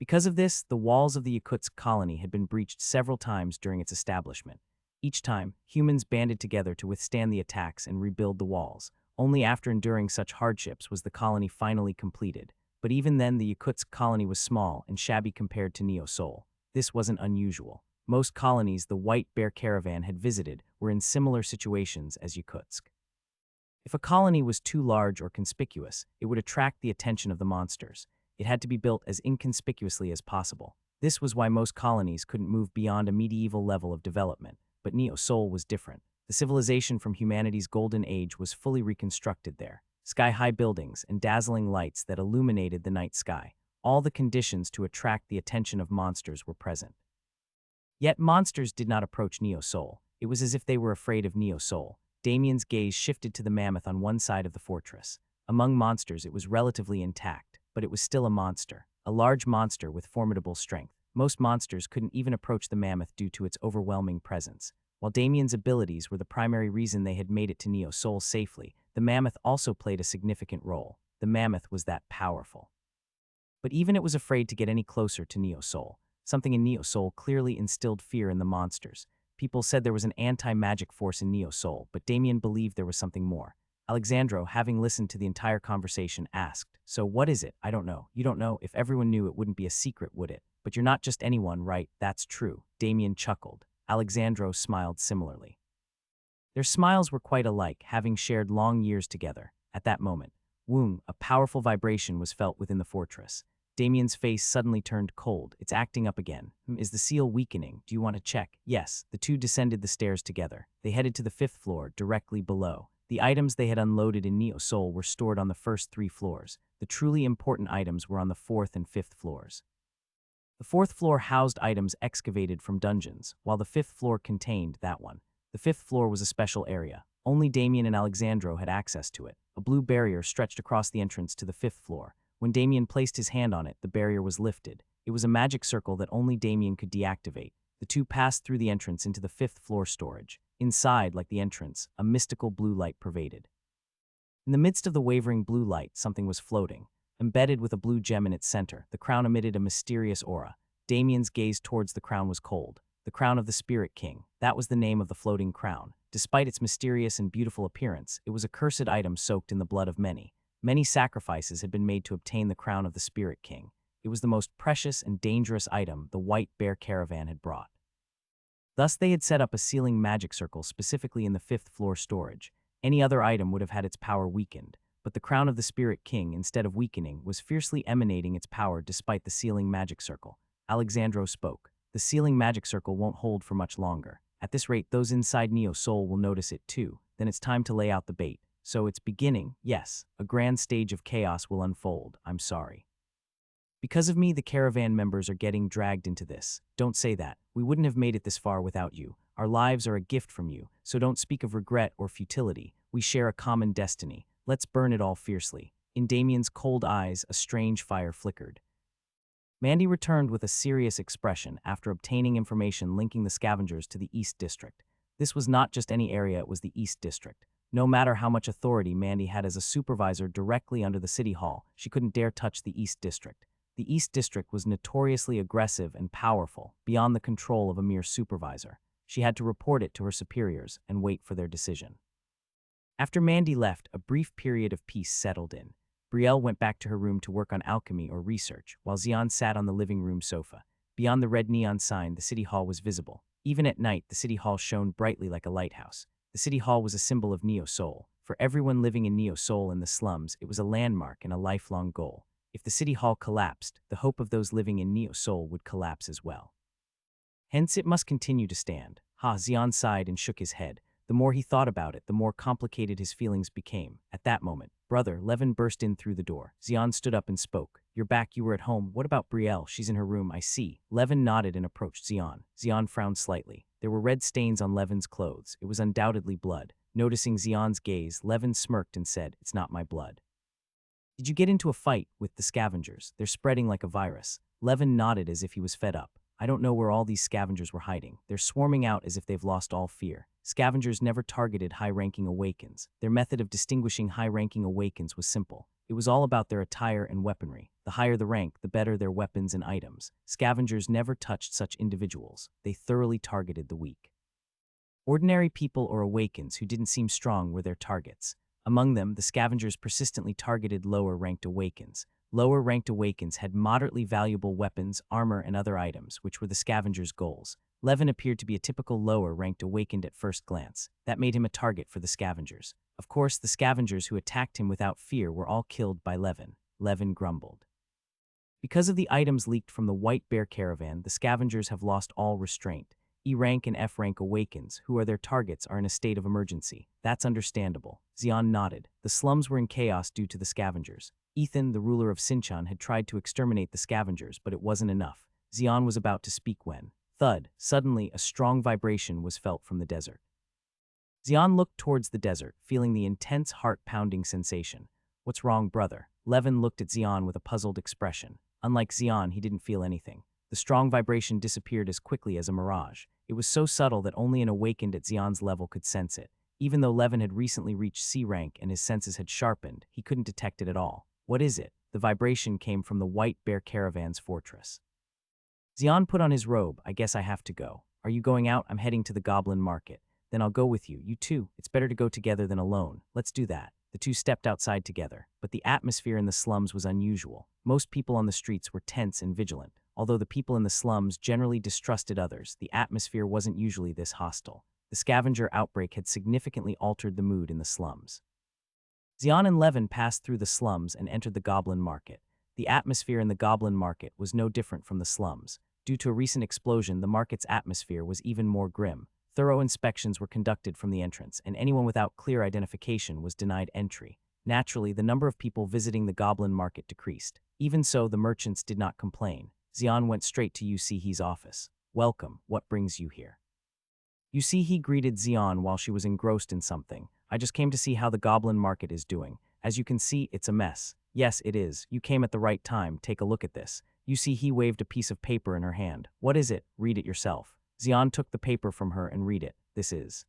Because of this, the walls of the Yakutsk colony had been breached several times during its establishment. Each time, humans banded together to withstand the attacks and rebuild the walls. Only after enduring such hardships was the colony finally completed. But even then, the Yakutsk colony was small and shabby compared to Neo Seoul. This wasn't unusual. Most colonies the White Bear Caravan had visited were in similar situations as Yakutsk. If a colony was too large or conspicuous, it would attract the attention of the monsters. It had to be built as inconspicuously as possible. This was why most colonies couldn't move beyond a medieval level of development. But Neo Seoul was different. The civilization from humanity's golden age was fully reconstructed there. Sky-high buildings and dazzling lights that illuminated the night sky. All the conditions to attract the attention of monsters were present. Yet monsters did not approach Neo Seoul. It was as if they were afraid of Neo Seoul. Damien's gaze shifted to the mammoth on one side of the fortress. Among monsters, it was relatively intact, but it was still a monster. A large monster with formidable strength. Most monsters couldn't even approach the mammoth due to its overwhelming presence. While Damien's abilities were the primary reason they had made it to Neo Seoul safely, the The mammoth also played a significant role. The mammoth was that powerful. But even it was afraid to get any closer to Neo Soul. Something in Neo Soul clearly instilled fear in the monsters. People said there was an anti-magic force in Neo Soul, but Damien believed there was something more. Alexandro, having listened to the entire conversation, asked, "So what is it? I don't know." "You don't know? If everyone knew, it wouldn't be a secret, would it? But you're not just anyone, right?" "That's true." Damien chuckled. Alexandro smiled similarly. Their smiles were quite alike, having shared long years together. At that moment, Woong, a powerful vibration was felt within the fortress. Damien's face suddenly turned cold. "It's acting up again. Is the seal weakening? Do you want to check?" Yes. The two descended the stairs together. They headed to the 5th floor, directly below. The items they had unloaded in Neo Soul were stored on the first 3 floors. The truly important items were on the 4th and 5th floors. The 4th floor housed items excavated from dungeons, while the 5th floor contained that one. The 5th floor was a special area. Only Damien and Alexandro had access to it. A blue barrier stretched across the entrance to the 5th floor. When Damien placed his hand on it, the barrier was lifted. It was a magic circle that only Damien could deactivate. The two passed through the entrance into the 5th floor storage. Inside, like the entrance, a mystical blue light pervaded. In the midst of the wavering blue light, something was floating. Embedded with a blue gem in its center, the crown emitted a mysterious aura. Damien's gaze towards the crown was cold. The crown of the Spirit King. That was the name of the floating crown. Despite its mysterious and beautiful appearance, it was a cursed item soaked in the blood of many. Many sacrifices had been made to obtain the crown of the Spirit King. It was the most precious and dangerous item the White Bear Caravan had brought. Thus they had set up a sealing magic circle specifically in the 5th floor storage. Any other item would have had its power weakened, but the crown of the Spirit King, instead of weakening, was fiercely emanating its power despite the sealing magic circle. Alexandro spoke. "The sealing magic circle won't hold for much longer. At this rate, those inside Neo Soul will notice it too. Then it's time to lay out the bait. So it's beginning, yes. A grand stage of chaos will unfold. I'm sorry. Because of me, the caravan members are getting dragged into this. Don't say that. We wouldn't have made it this far without you. Our lives are a gift from you, so don't speak of regret or futility. We share a common destiny. Let's burn it all fiercely." In Damien's cold eyes, a strange fire flickered. Mandy returned with a serious expression after obtaining information linking the scavengers to the East District. This was not just any area, it was the East District. No matter how much authority Mandy had as a supervisor directly under the City Hall, she couldn't dare touch the East District. The East District was notoriously aggressive and powerful, beyond the control of a mere supervisor. She had to report it to her superiors and wait for their decision. After Mandy left, a brief period of peace settled in. Brielle went back to her room to work on alchemy or research, while Xian sat on the living room sofa. Beyond the red neon sign, the City Hall was visible. Even at night, the City Hall shone brightly like a lighthouse. The City Hall was a symbol of Neo Soul. For everyone living in Neo Soul in the slums, it was a landmark and a lifelong goal. If the City Hall collapsed, the hope of those living in Neo Soul would collapse as well. Hence, it must continue to stand. Xian sighed and shook his head. The more he thought about it, the more complicated his feelings became. At that moment, "Brother," Levin burst in through the door. Xian stood up and spoke. "You're back, you were at home. What about Brielle? She's in her room, I see." Levin nodded and approached Xian. Xian frowned slightly. There were red stains on Levin's clothes. It was undoubtedly blood. Noticing Xian's gaze, Levin smirked and said, "It's not my blood." "Did you get into a fight with the scavengers? They're spreading like a virus." Levin nodded as if he was fed up. "I don't know where all these scavengers were hiding. They're swarming out as if they've lost all fear." Scavengers never targeted high-ranking Awakens. Their method of distinguishing high-ranking Awakens was simple. It was all about their attire and weaponry. The higher the rank, the better their weapons and items. Scavengers never touched such individuals. They thoroughly targeted the weak. Ordinary people or Awakens who didn't seem strong were their targets. Among them, the scavengers persistently targeted lower-ranked Awakens. Lower-ranked Awakens had moderately valuable weapons, armor, and other items, which were the scavengers' goals. Levin appeared to be a typical lower-ranked Awakened at first glance. That made him a target for the scavengers. Of course, the scavengers who attacked him without fear were all killed by Levin. Levin grumbled. Because of the items leaked from the White Bear Caravan, the scavengers have lost all restraint. E-rank and F-rank Awakens, who are their targets, are in a state of emergency. That's understandable. Xian nodded. The slums were in chaos due to the scavengers. Ethan, the ruler of Sinchan, had tried to exterminate the scavengers, but it wasn't enough. Xian was about to speak when, thud, suddenly a strong vibration was felt from the desert. Xian looked towards the desert, feeling the intense heart-pounding sensation. "What's wrong, brother?" Levin looked at Xian with a puzzled expression. Unlike Xian, he didn't feel anything. The strong vibration disappeared as quickly as a mirage. It was so subtle that only an Awakened at Xian's level could sense it. Even though Levin had recently reached C rank and his senses had sharpened, he couldn't detect it at all. What is it? The vibration came from the White Bear Caravan's fortress. Xian put on his robe. I guess I have to go. Are you going out? I'm heading to the Goblin Market. Then I'll go with you. You too. It's better to go together than alone. Let's do that. The two stepped outside together, but the atmosphere in the slums was unusual. Most people on the streets were tense and vigilant. Although the people in the slums generally distrusted others, the atmosphere wasn't usually this hostile. The scavenger outbreak had significantly altered the mood in the slums. Xian and Levin passed through the slums and entered the Goblin Market. The atmosphere in the Goblin Market was no different from the slums. Due to a recent explosion, the market's atmosphere was even more grim. Thorough inspections were conducted from the entrance, and anyone without clear identification was denied entry. Naturally, the number of people visiting the Goblin Market decreased. Even so, the merchants did not complain. Xian went straight to Yu Si-hee's office. Welcome, what brings you here? Yu Si-hee greeted Xian while she was engrossed in something. I just came to see how the Goblin Market is doing. As you can see, it's a mess. Yes, it is. You came at the right time. Take a look at this. Yu Si-hee waved a piece of paper in her hand. What is it? Read it yourself. Xian took the paper from her and read it. This is.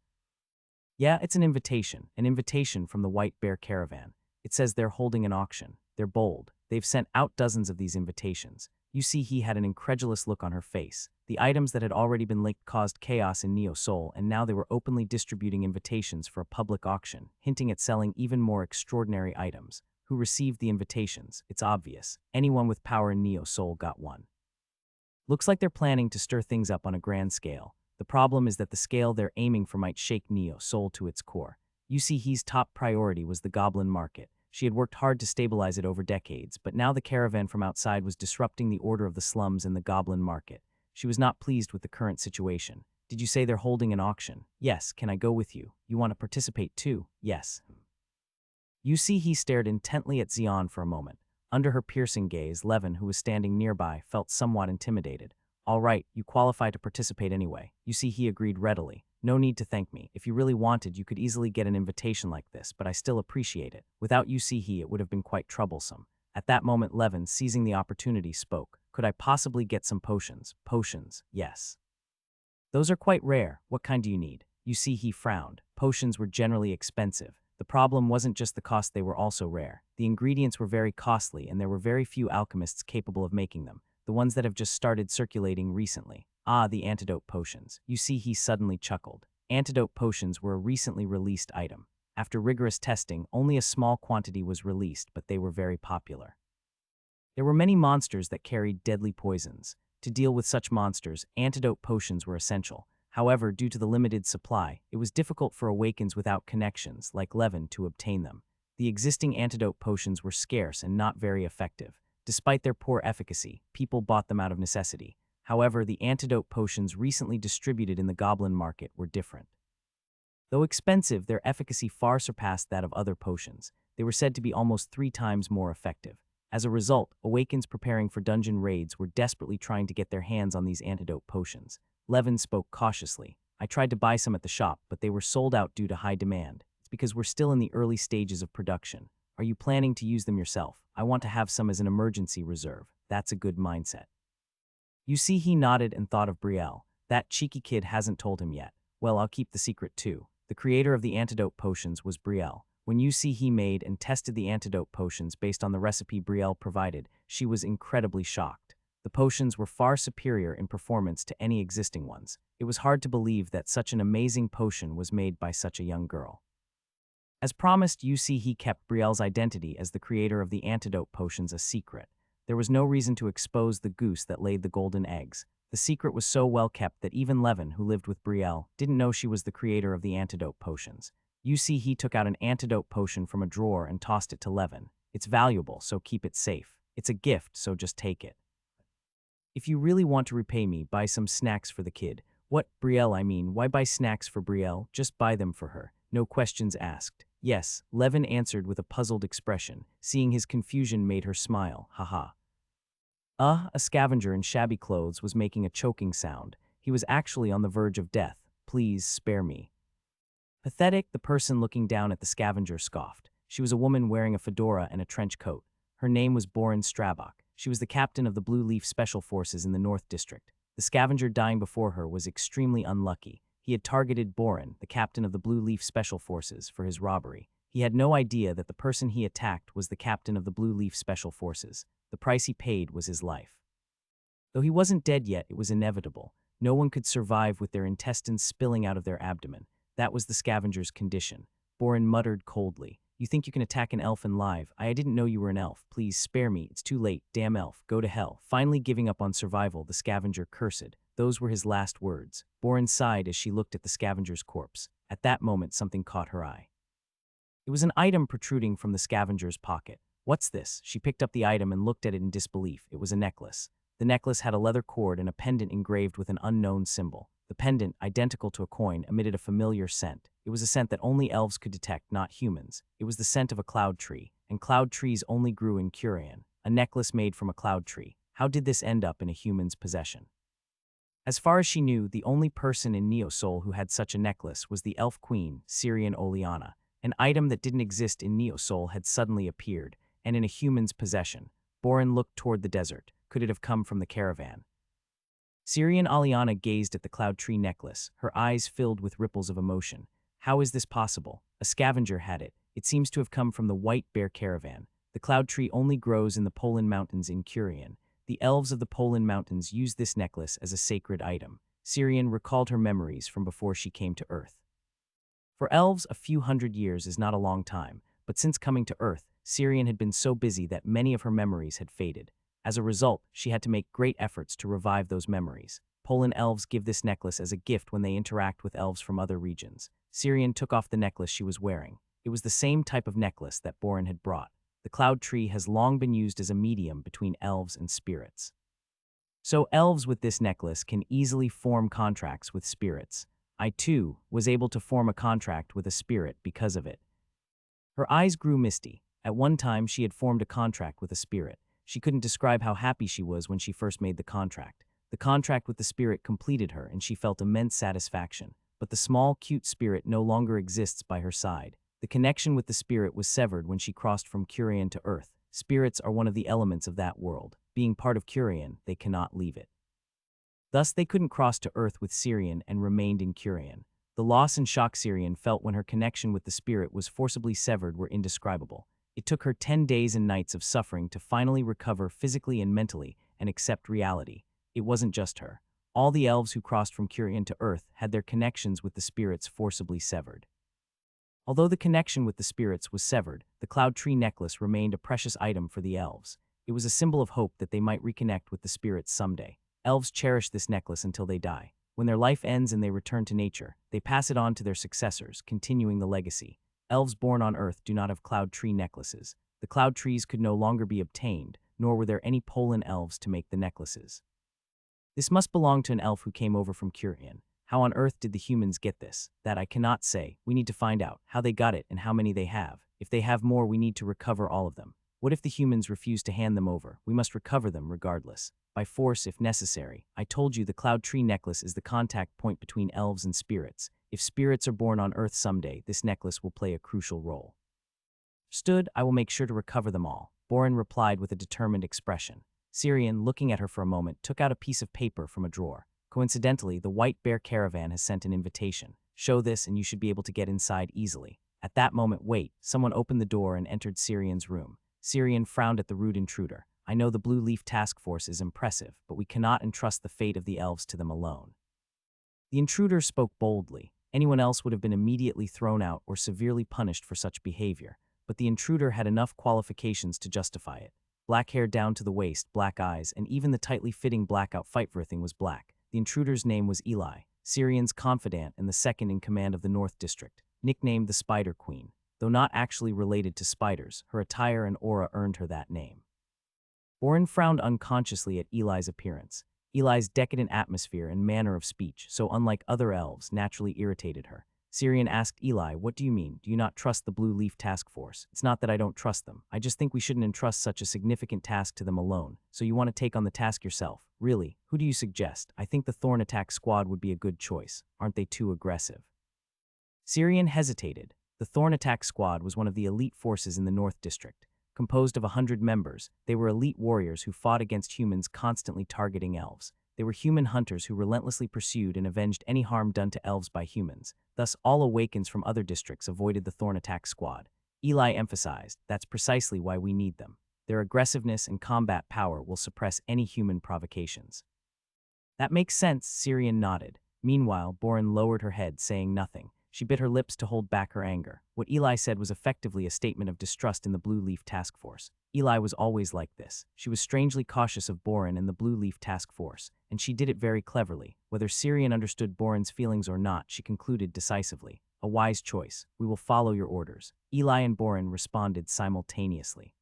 Yeah, it's an invitation from the White Bear Caravan. It says they're holding an auction. They're bold. They've sent out dozens of these invitations. Yu Si-hee had an incredulous look on her face. The items that had already been leaked caused chaos in Neo Seoul, and now they were openly distributing invitations for a public auction, hinting at selling even more extraordinary items. Who received the invitations? It's obvious. Anyone with power in Neo Seoul got one. Looks like they're planning to stir things up on a grand scale. The problem is that the scale they're aiming for might shake Neo Seoul to its core. Yu Si-hee's top priority was the Goblin Market. She had worked hard to stabilize it over decades, but now the caravan from outside was disrupting the order of the slums in the Goblin Market. She was not pleased with the current situation. Did you say they're holding an auction? Yes. Can I go with you? You want to participate too? Yes. Yu Si-hee stared intently at Xian for a moment. Under her piercing gaze, Levin, who was standing nearby, felt somewhat intimidated. All right, you qualify to participate anyway. Yu Si-hee agreed readily. No need to thank me. If you really wanted, you could easily get an invitation like this, but I still appreciate it. Without Yu Si-hee, it would have been quite troublesome. At that moment, Levin, seizing the opportunity, spoke. Could I possibly get some potions? Potions, yes. Those are quite rare. What kind do you need? Yu Si-hee frowned. Potions were generally expensive. The problem wasn't just the cost, they were also rare. The ingredients were very costly, and there were very few alchemists capable of making them. The ones that have just started circulating recently. Ah, the antidote potions. Yu Si-hee suddenly chuckled. Antidote potions were a recently released item. After rigorous testing, only a small quantity was released, but they were very popular. There were many monsters that carried deadly poisons. To deal with such monsters, antidote potions were essential. However, due to the limited supply, it was difficult for Awakens without connections, like Levin, to obtain them. The existing antidote potions were scarce and not very effective. Despite their poor efficacy, people bought them out of necessity. However, the antidote potions recently distributed in the Goblin Market were different. Though expensive, their efficacy far surpassed that of other potions. They were said to be almost 3 times more effective. As a result, Awakens preparing for dungeon raids were desperately trying to get their hands on these antidote potions. Levin spoke cautiously. I tried to buy some at the shop, but they were sold out due to high demand. It's because we're still in the early stages of production. Are you planning to use them yourself? I want to have some as an emergency reserve. That's a good mindset. You see, he nodded and thought of Brielle. That cheeky kid hasn't told him yet. Well, I'll keep the secret too. The creator of the antidote potions was Brielle. When you see he made and tested the antidote potions based on the recipe Brielle provided, she was incredibly shocked. The potions were far superior in performance to any existing ones. It was hard to believe that such an amazing potion was made by such a young girl. As promised, you see he kept Brielle's identity as the creator of the antidote potions a secret. There was no reason to expose the goose that laid the golden eggs. The secret was so well kept that even Levin, who lived with Brielle, didn't know she was the creator of the antidote potions. You see he took out an antidote potion from a drawer and tossed it to Levin. It's valuable, so keep it safe. It's a gift, so just take it. If you really want to repay me, buy some snacks for the kid. What, Brielle, I mean, why buy snacks for Brielle? Just buy them for her. No questions asked. Yes, Levin answered with a puzzled expression. Seeing his confusion made her smile. Haha. A scavenger in shabby clothes was making a choking sound. He was actually on the verge of death. Please spare me. Pathetic, the person looking down at the scavenger scoffed. She was a woman wearing a fedora and a trench coat. Her name was Borin Strabok. She was the captain of the Blue Leaf Special Forces in the North District. The scavenger dying before her was extremely unlucky. He had targeted Boren, the captain of the Blue Leaf Special Forces, for his robbery. He had no idea that the person he attacked was the captain of the Blue Leaf Special Forces. The price he paid was his life. Though he wasn't dead yet, it was inevitable. No one could survive with their intestines spilling out of their abdomen. That was the scavenger's condition. Boren muttered coldly. "You think you can attack an elf and live? I didn't know you were an elf. Please spare me. It's too late. Damn elf. Go to hell." Finally giving up on survival, the scavenger cursed. Those were his last words. Boren sighed as she looked at the scavenger's corpse. At that moment, something caught her eye. It was an item protruding from the scavenger's pocket. "What's this?" She picked up the item and looked at it in disbelief. It was a necklace. The necklace had a leather cord and a pendant engraved with an unknown symbol. The pendant, identical to a coin, emitted a familiar scent. It was a scent that only elves could detect, not humans. It was the scent of a cloud tree, and cloud trees only grew in Curian. A necklace made from a cloud tree. How did this end up in a human's possession? As far as she knew, the only person in Neosol who had such a necklace was the elf queen, Syrian Oleana. An item that didn't exist in Neosol had suddenly appeared, and in a human's possession. Boren looked toward the desert. Could it have come from the caravan? Syrian Oleana gazed at the cloud tree necklace, her eyes filled with ripples of emotion. How is this possible? A scavenger had it. It seems to have come from the White Bear caravan. The cloud tree only grows in the Polan Mountains in Curian. The elves of the Polan Mountains used this necklace as a sacred item. Syrian recalled her memories from before she came to Earth. For elves, a few hundred years is not a long time, but since coming to Earth, Syrian had been so busy that many of her memories had faded. As a result, she had to make great efforts to revive those memories. Polan elves give this necklace as a gift when they interact with elves from other regions. Syrian took off the necklace she was wearing. It was the same type of necklace that Boren had brought. The cloud tree has long been used as a medium between elves and spirits. So elves with this necklace can easily form contracts with spirits. I, too, was able to form a contract with a spirit because of it. Her eyes grew misty. At one time, she had formed a contract with a spirit. She couldn't describe how happy she was when she first made the contract. The contract with the spirit completed her, and she felt immense satisfaction. But the small, cute spirit no longer exists by her side. The connection with the spirit was severed when she crossed from Curian to Earth. Spirits are one of the elements of that world. Being part of Curian, they cannot leave it. Thus, they couldn't cross to Earth with Syrian and remained in Curian. The loss and shock Syrian felt when her connection with the spirit was forcibly severed were indescribable. It took her 10 days and nights of suffering to finally recover physically and mentally and accept reality. It wasn't just her. All the elves who crossed from Curian to Earth had their connections with the spirits forcibly severed. Although the connection with the spirits was severed, the cloud tree necklace remained a precious item for the elves. It was a symbol of hope that they might reconnect with the spirits someday. Elves cherish this necklace until they die. When their life ends and they return to nature, they pass it on to their successors, continuing the legacy. Elves born on Earth do not have cloud tree necklaces. The cloud trees could no longer be obtained, nor were there any Polan elves to make the necklaces. This must belong to an elf who came over from Curian. How on earth did the humans get this? That I cannot say. We need to find out how they got it and how many they have. If they have more, we need to recover all of them. What if the humans refuse to hand them over? We must recover them regardless. By force if necessary. I told you the cloud tree necklace is the contact point between elves and spirits. If spirits are born on Earth someday, this necklace will play a crucial role. Stood, I will make sure to recover them all. Boren replied with a determined expression. Syrian, looking at her for a moment, took out a piece of paper from a drawer. Coincidentally, the White Bear caravan has sent an invitation. Show this and you should be able to get inside easily. At that moment, wait, someone opened the door and entered Syrian's room. Syrian frowned at the rude intruder. I know the Blue Leaf Task Force is impressive, but we cannot entrust the fate of the elves to them alone. The intruder spoke boldly. Anyone else would have been immediately thrown out or severely punished for such behavior, but the intruder had enough qualifications to justify it. Black hair down to the waist, black eyes, and even the tightly fitting black outfit everything was black. The intruder's name was Eli, Syrian's confidant and the second in command of the North District, nicknamed the Spider Queen. Though not actually related to spiders, her attire and aura earned her that name. Boren frowned unconsciously at Eli's appearance. Eli's decadent atmosphere and manner of speech, so unlike other elves, naturally irritated her. Syrian asked Eli, "What do you mean? Do you not trust the Blue Leaf Task Force?" "It's not that I don't trust them. I just think we shouldn't entrust such a significant task to them alone. So you want to take on the task yourself? Really? Who do you suggest? I think the Thorn Attack Squad would be a good choice. Aren't they too aggressive?" Syrian hesitated. The Thorn Attack Squad was one of the elite forces in the North District. Composed of 100 members, they were elite warriors who fought against humans constantly targeting elves. They were human hunters who relentlessly pursued and avenged any harm done to elves by humans. Thus, all Awakens from other districts avoided the Thorn Attack Squad. Eli emphasized, that's precisely why we need them. Their aggressiveness and combat power will suppress any human provocations. That makes sense, Syrian nodded. Meanwhile, Boren lowered her head, saying nothing. She bit her lips to hold back her anger. What Eli said was effectively a statement of distrust in the Blue Leaf Task Force. Eli was always like this. She was strangely cautious of Boren and the Blue Leaf Task Force, and she did it very cleverly. Whether Syrian understood Boren's feelings or not, she concluded decisively. A wise choice. We will follow your orders. Eli and Boren responded simultaneously.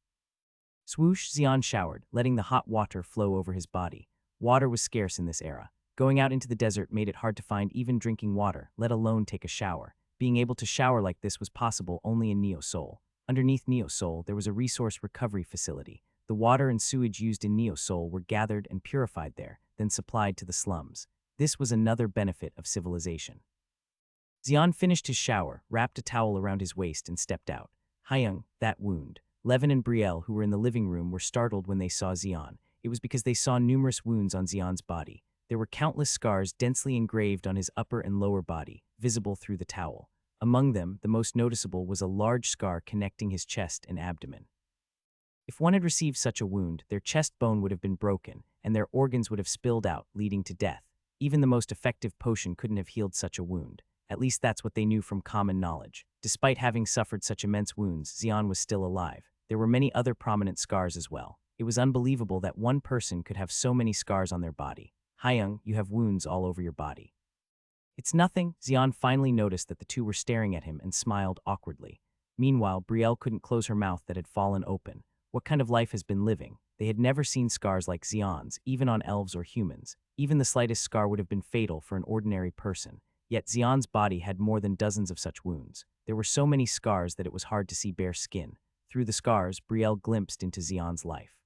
Swoosh, Xian showered, letting the hot water flow over his body. Water was scarce in this era. Going out into the desert made it hard to find even drinking water, let alone take a shower. Being able to shower like this was possible only in Neo Sol. Underneath Neo Sol, there was a resource recovery facility. The water and sewage used in Neo Sol were gathered and purified there, then supplied to the slums. This was another benefit of civilization. Xian finished his shower, wrapped a towel around his waist, and stepped out. Hyung, that wound. Levin and Brielle, who were in the living room, were startled when they saw Xian. It was because they saw numerous wounds on Xian's body. There were countless scars densely engraved on his upper and lower body, visible through the towel. Among them, the most noticeable was a large scar connecting his chest and abdomen. If one had received such a wound, their chest bone would have been broken, and their organs would have spilled out, leading to death. Even the most effective potion couldn't have healed such a wound. At least that's what they knew from common knowledge. Despite having suffered such immense wounds, Xian was still alive. There were many other prominent scars as well. It was unbelievable that one person could have so many scars on their body. Hyung, you have wounds all over your body. It's nothing. Xian finally noticed that the two were staring at him and smiled awkwardly. Meanwhile, Brielle couldn't close her mouth that had fallen open. What kind of life has been living? They had never seen scars like Xian's, even on elves or humans. Even the slightest scar would have been fatal for an ordinary person. Yet Xian's body had more than dozens of such wounds. There were so many scars that it was hard to see bare skin. Through the scars, Brielle glimpsed into Xian's life.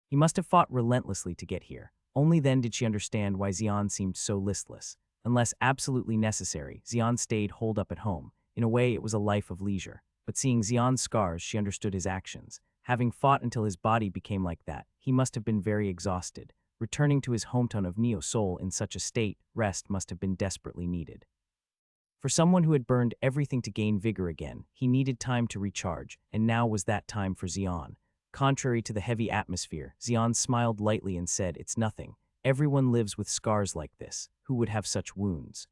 He must have fought relentlessly to get here. Only then did she understand why Xian seemed so listless. Unless absolutely necessary, Xian stayed holed up at home. In a way, it was a life of leisure. But seeing Xian's scars, she understood his actions. Having fought until his body became like that, he must have been very exhausted. Returning to his hometown of Neo Sol in such a state, rest must have been desperately needed. For someone who had burned everything to gain vigor again, he needed time to recharge, and now was that time for Xian. Contrary to the heavy atmosphere, Xian smiled lightly and said, "It's nothing. Everyone lives with scars like this. Who would have such wounds?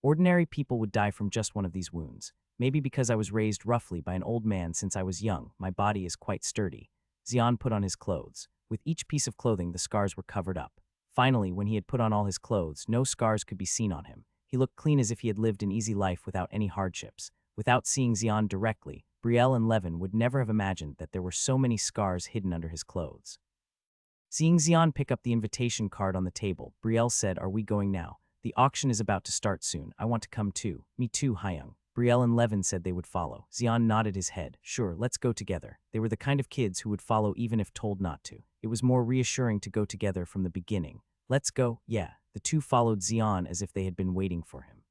Ordinary people would die from just one of these wounds. Maybe because I was raised roughly by an old man since I was young, my body is quite sturdy." Xian put on his clothes. With each piece of clothing, the scars were covered up. Finally, when he had put on all his clothes, no scars could be seen on him. He looked clean as if he had lived an easy life without any hardships. Without seeing Xian directly, Brielle and Levin would never have imagined that there were so many scars hidden under his clothes. Seeing Xian pick up the invitation card on the table, Brielle said, "Are we going now? The auction is about to start soon. I want to come too." "Me too, Hyung." Brielle and Levin said they would follow. Xian nodded his head. "Sure, let's go together." They were the kind of kids who would follow even if told not to. It was more reassuring to go together from the beginning. "Let's go." "Yeah." The two followed Xian as if they had been waiting for him.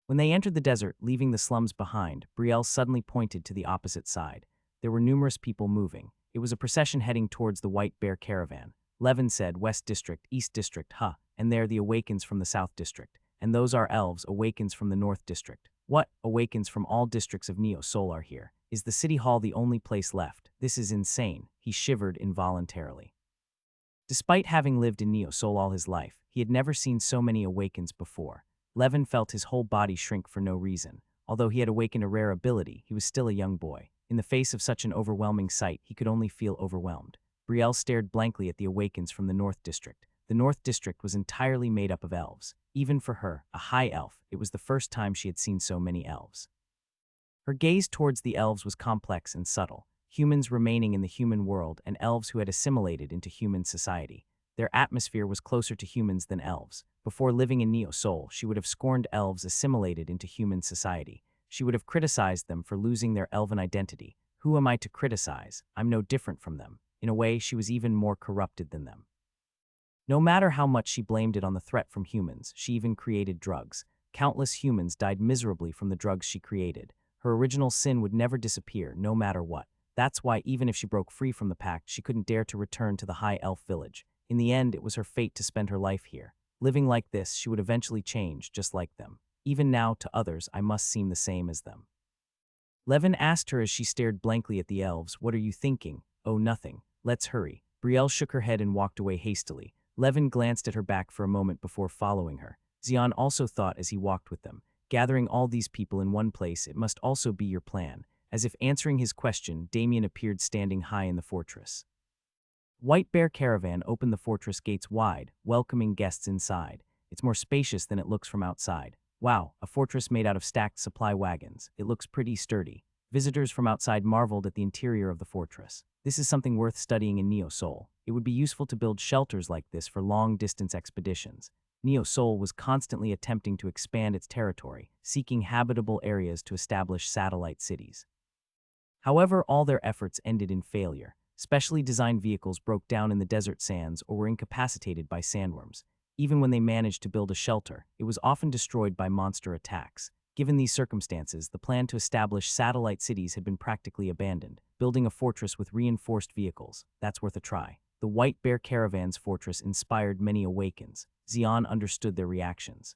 When they entered the desert, leaving the slums behind, Brielle suddenly pointed to the opposite side. There were numerous people moving. It was a procession heading towards the White Bear Caravan. Levin said, "West District, East District, huh? And they're the Awakens from the South District. And those are elves, Awakens from the North District." "What? Awakens from all districts of Neo Sol are here. Is the city hall the only place left? This is insane." He shivered involuntarily. Despite having lived in Neo Sol all his life, he had never seen so many Awakens before. Levin felt his whole body shrink for no reason. Although he had awakened a rare ability, he was still a young boy. In the face of such an overwhelming sight, he could only feel overwhelmed. Brielle stared blankly at the Awakens from the North District. The North District was entirely made up of elves. Even for her, a high elf, it was the first time she had seen so many elves. Her gaze towards the elves was complex and subtle. Humans remaining in the human world and elves who had assimilated into human society. Their atmosphere was closer to humans than elves. Before living in Neo Sol, she would have scorned elves assimilated into human society. She would have criticized them for losing their elven identity. Who am I to criticize? I'm no different from them. In a way, she was even more corrupted than them. No matter how much she blamed it on the threat from humans, she even created drugs. Countless humans died miserably from the drugs she created. Her original sin would never disappear, no matter what. That's why even if she broke free from the pact, she couldn't dare to return to the High Elf village. In the end, it was her fate to spend her life here. Living like this, she would eventually change, just like them. Even now, to others, I must seem the same as them. Levin asked her as she stared blankly at the elves, "What are you thinking?" "Oh, nothing. Let's hurry." Brielle shook her head and walked away hastily. Levin glanced at her back for a moment before following her. Xian also thought as he walked with them. Gathering all these people in one place, it must also be your plan. As if answering his question, Damien appeared standing high in the fortress. White Bear Caravan opened the fortress gates wide, welcoming guests inside. It's more spacious than it looks from outside. Wow, a fortress made out of stacked supply wagons. It looks pretty sturdy. Visitors from outside marveled at the interior of the fortress. This is something worth studying in Neo Sol. It would be useful to build shelters like this for long-distance expeditions. Neo Sol was constantly attempting to expand its territory, seeking habitable areas to establish satellite cities. However, all their efforts ended in failure. Specially designed vehicles broke down in the desert sands or were incapacitated by sandworms. Even when they managed to build a shelter, it was often destroyed by monster attacks. Given these circumstances, the plan to establish satellite cities had been practically abandoned. Building a fortress with reinforced vehicles, that's worth a try. The White Bear Caravan's fortress inspired many Awakens. Xian understood their reactions.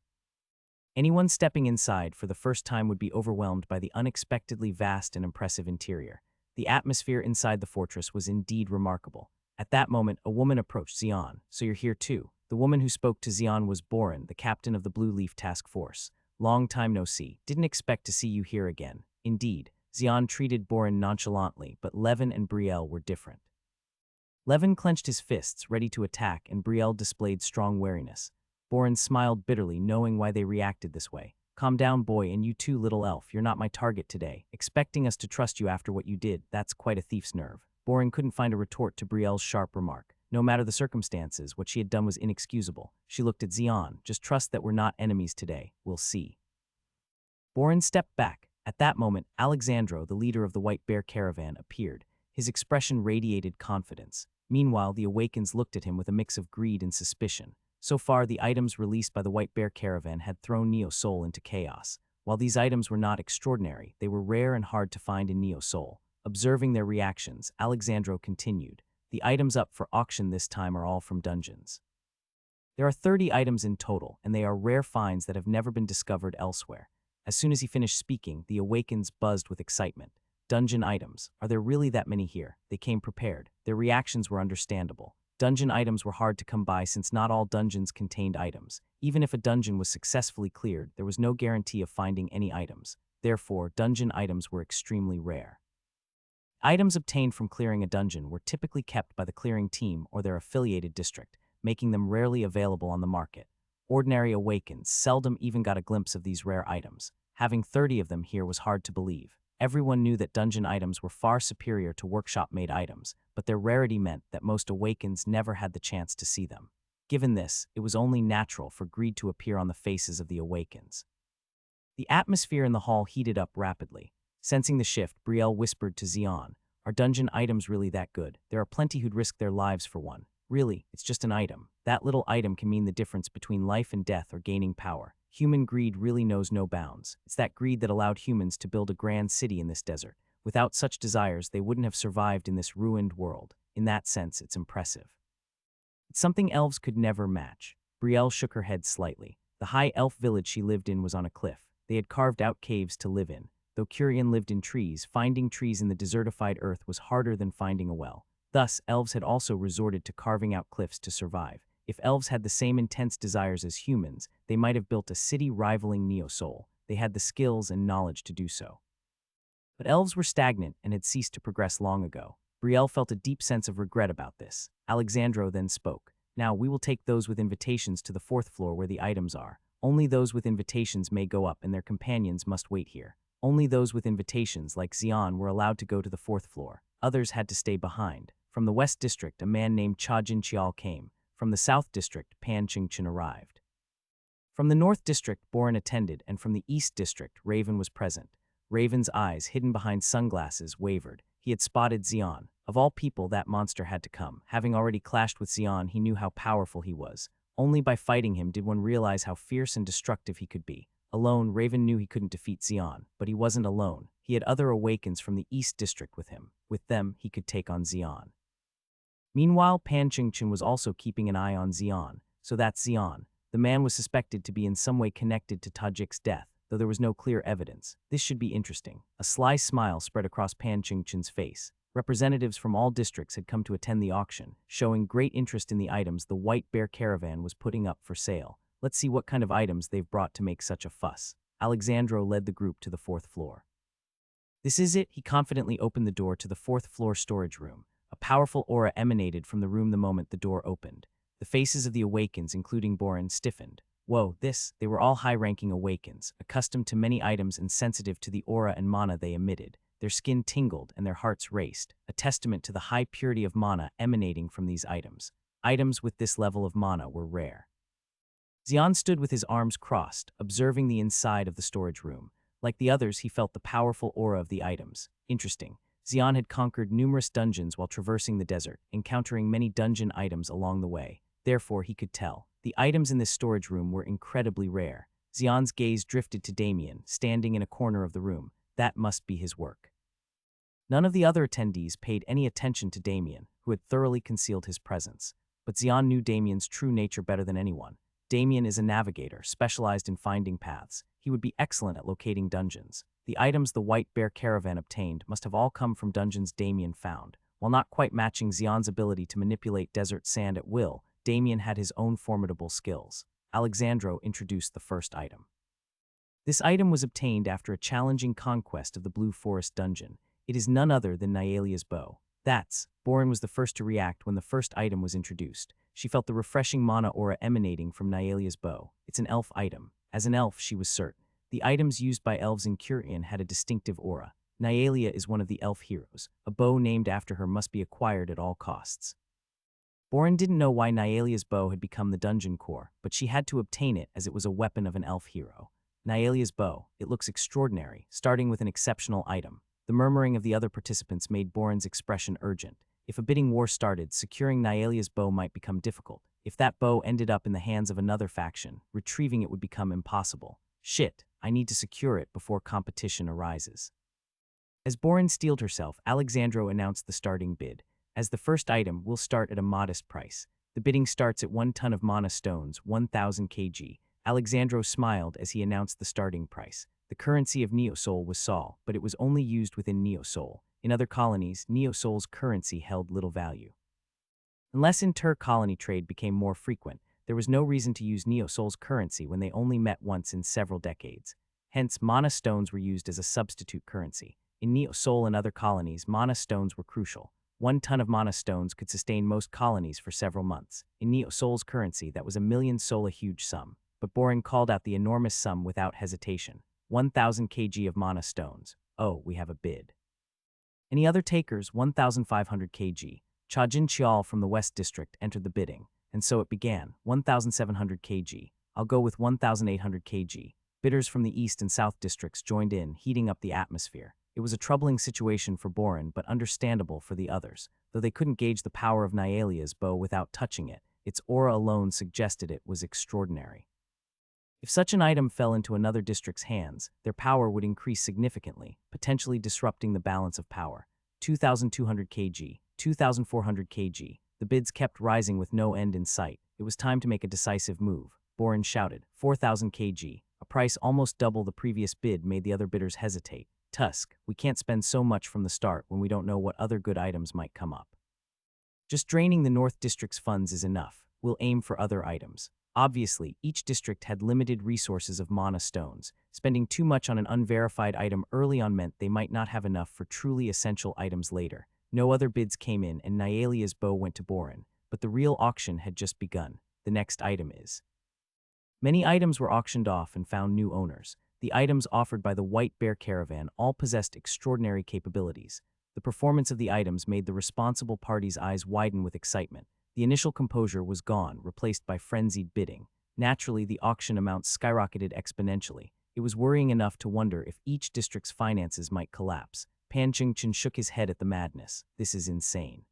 Anyone stepping inside for the first time would be overwhelmed by the unexpectedly vast and impressive interior. The atmosphere inside the fortress was indeed remarkable. At that moment, a woman approached Xian. "So you're here too." The woman who spoke to Xian was Boren, the captain of the Blue Leaf Task Force. "Long time no see. Didn't expect to see you here again." Indeed, Xian treated Boren nonchalantly, but Levin and Brielle were different. Levin clenched his fists, ready to attack, and Brielle displayed strong wariness. Boren smiled bitterly, knowing why they reacted this way. "Calm down, boy, and you too, little elf. You're not my target today. Expecting us to trust you after what you did, that's quite a thief's nerve." Boren couldn't find a retort to Brielle's sharp remark. No matter the circumstances, what she had done was inexcusable. She looked at Xian. "Just trust that we're not enemies today. We'll see." Boren stepped back. At that moment, Alexandro, the leader of the White Bear Caravan, appeared. His expression radiated confidence. Meanwhile, the Awakens looked at him with a mix of greed and suspicion. So far, the items released by the White Bear Caravan had thrown Neo Sol into chaos. While these items were not extraordinary, they were rare and hard to find in Neo Sol. Observing their reactions, Alexandro continued. "The items up for auction this time are all from dungeons. There are 30 items in total, and they are rare finds that have never been discovered elsewhere." As soon as he finished speaking, the Awakens buzzed with excitement. Dungeon items. Are there really that many here? They came prepared. Their reactions were understandable. Dungeon items were hard to come by since not all dungeons contained items. Even if a dungeon was successfully cleared, there was no guarantee of finding any items. Therefore, dungeon items were extremely rare. Items obtained from clearing a dungeon were typically kept by the clearing team or their affiliated district, making them rarely available on the market. Ordinary Awakens seldom even got a glimpse of these rare items. Having 30 of them here was hard to believe. Everyone knew that dungeon items were far superior to workshop-made items, but their rarity meant that most Awakens never had the chance to see them. Given this, it was only natural for greed to appear on the faces of the Awakens. The atmosphere in the hall heated up rapidly. Sensing the shift, Brielle whispered to Xian, "Are dungeon items really that good? There are plenty who'd risk their lives for one. Really, it's just an item. That little item can mean the difference between life and death or gaining power. Human greed really knows no bounds. It's that greed that allowed humans to build a grand city in this desert. Without such desires, they wouldn't have survived in this ruined world. In that sense, it's impressive. It's something elves could never match." Brielle shook her head slightly. The high elf village she lived in was on a cliff. They had carved out caves to live in. Though Curian lived in trees, finding trees in the desertified earth was harder than finding a well. Thus, elves had also resorted to carving out cliffs to survive. If elves had the same intense desires as humans, they might have built a city rivaling Neo Sol. They had the skills and knowledge to do so. But elves were stagnant and had ceased to progress long ago. Brielle felt a deep sense of regret about this. Alexandro then spoke. "Now, we will take those with invitations to the 4th floor where the items are. Only those with invitations may go up and their companions must wait here. Only those with invitations, like Xian, were allowed to go to the 4th floor. Others had to stay behind." From the West District, a man named Cha Jinqiao came. From the South District, Pan Qingchen arrived. From the North District, Boren attended, and from the East District, Raven was present. Raven's eyes, hidden behind sunglasses, wavered. He had spotted Xian. Of all people, that monster had to come. Having already clashed with Xian, he knew how powerful he was. Only by fighting him did one realize how fierce and destructive he could be. Alone, Raven knew he couldn't defeat Xian, but he wasn't alone. He had other Awakens from the East District with him. With them, he could take on Xian. Meanwhile, Pan Chingchen was also keeping an eye on Xian. So that's Xian. The man was suspected to be in some way connected to Tajik's death, though there was no clear evidence. This should be interesting. A sly smile spread across Pan Chingchen's face. Representatives from all districts had come to attend the auction, showing great interest in the items the White Bear Caravan was putting up for sale. Let's see what kind of items they've brought to make such a fuss. Alexandro led the group to the fourth floor. This is it, he confidently opened the door to the fourth floor storage room. A powerful aura emanated from the room the moment the door opened. The faces of the Awakens, including Boren, stiffened. Whoa, they were all high-ranking Awakens, accustomed to many items and sensitive to the aura and mana they emitted. Their skin tingled and their hearts raced, a testament to the high purity of mana emanating from these items. Items with this level of mana were rare. Xian stood with his arms crossed, observing the inside of the storage room. Like the others, he felt the powerful aura of the items. Interesting. Xian had conquered numerous dungeons while traversing the desert, encountering many dungeon items along the way. Therefore, he could tell. The items in this storage room were incredibly rare. Xian's gaze drifted to Damien, standing in a corner of the room. That must be his work. None of the other attendees paid any attention to Damien, who had thoroughly concealed his presence. But Xian knew Damien's true nature better than anyone. Damien is a navigator, specialized in finding paths. He would be excellent at locating dungeons. The items the White Bear Caravan obtained must have all come from dungeons Damien found. While not quite matching Xian's ability to manipulate desert sand at will, Damien had his own formidable skills. Alexandro introduced the first item. This item was obtained after a challenging conquest of the Blue Forest dungeon. It is none other than Nyalia's bow. Boren was the first to react when the first item was introduced. She felt the refreshing mana aura emanating from Nyalia's bow. It's an elf item. As an elf, she was certain. The items used by elves in Curian had a distinctive aura. Nyalia is one of the elf heroes. A bow named after her must be acquired at all costs. Boren didn't know why Nyalia's bow had become the dungeon core, but she had to obtain it as it was a weapon of an elf hero. Nyalia's bow, it looks extraordinary, starting with an exceptional item. The murmuring of the other participants made Boren's expression urgent. If a bidding war started, securing Nyalia's bow might become difficult. If that bow ended up in the hands of another faction, retrieving it would become impossible. Shit, I need to secure it before competition arises. As Boren steeled herself, Alexandro announced the starting bid. As the first item, we'll start at a modest price. The bidding starts at 1 ton of mana stones, 1,000 kg. Alexandro smiled as he announced the starting price. The currency of Neosol was Sol, but it was only used within Neosol. In other colonies, Neosol's currency held little value. Unless inter-colony trade became more frequent, there was no reason to use Neosol's currency when they only met once in several decades. Hence, mana stones were used as a substitute currency. In Neosol and other colonies, mana stones were crucial. 1 ton of mana stones could sustain most colonies for several months. In Neosol's currency, that was 1,000,000 sol, a huge sum. But Boren called out the enormous sum without hesitation. 1,000 kg of mana stones. Oh, we have a bid. Any other takers? 1,500 kg. Chajin Chial from the West District entered the bidding, and so it began. 1,700 kg. I'll go with 1,800 kg. Bidders from the East and South Districts joined in, heating up the atmosphere. It was a troubling situation for Boren, but understandable for the others. Though they couldn't gauge the power of Nyalia's bow without touching it, its aura alone suggested it was extraordinary. If such an item fell into another district's hands, their power would increase significantly, potentially disrupting the balance of power. 2,200 kg, 2,400 kg. The bids kept rising with no end in sight. It was time to make a decisive move. Boren shouted, 4,000 kg. A price almost double the previous bid made the other bidders hesitate. Tusk, we can't spend so much from the start when we don't know what other good items might come up. Just draining the North District's funds is enough. We'll aim for other items. Obviously, each district had limited resources of mana stones. Spending too much on an unverified item early on meant they might not have enough for truly essential items later. No other bids came in and Nyalia's bow went to Boren, but the real auction had just begun. The next item is. Many items were auctioned off and found new owners. The items offered by the White Bear Caravan all possessed extraordinary capabilities. The performance of the items made the responsible party's eyes widen with excitement. The initial composure was gone, replaced by frenzied bidding. Naturally, the auction amounts skyrocketed exponentially. It was worrying enough to wonder if each district's finances might collapse. Pan Chingchen shook his head at the madness. This is insane.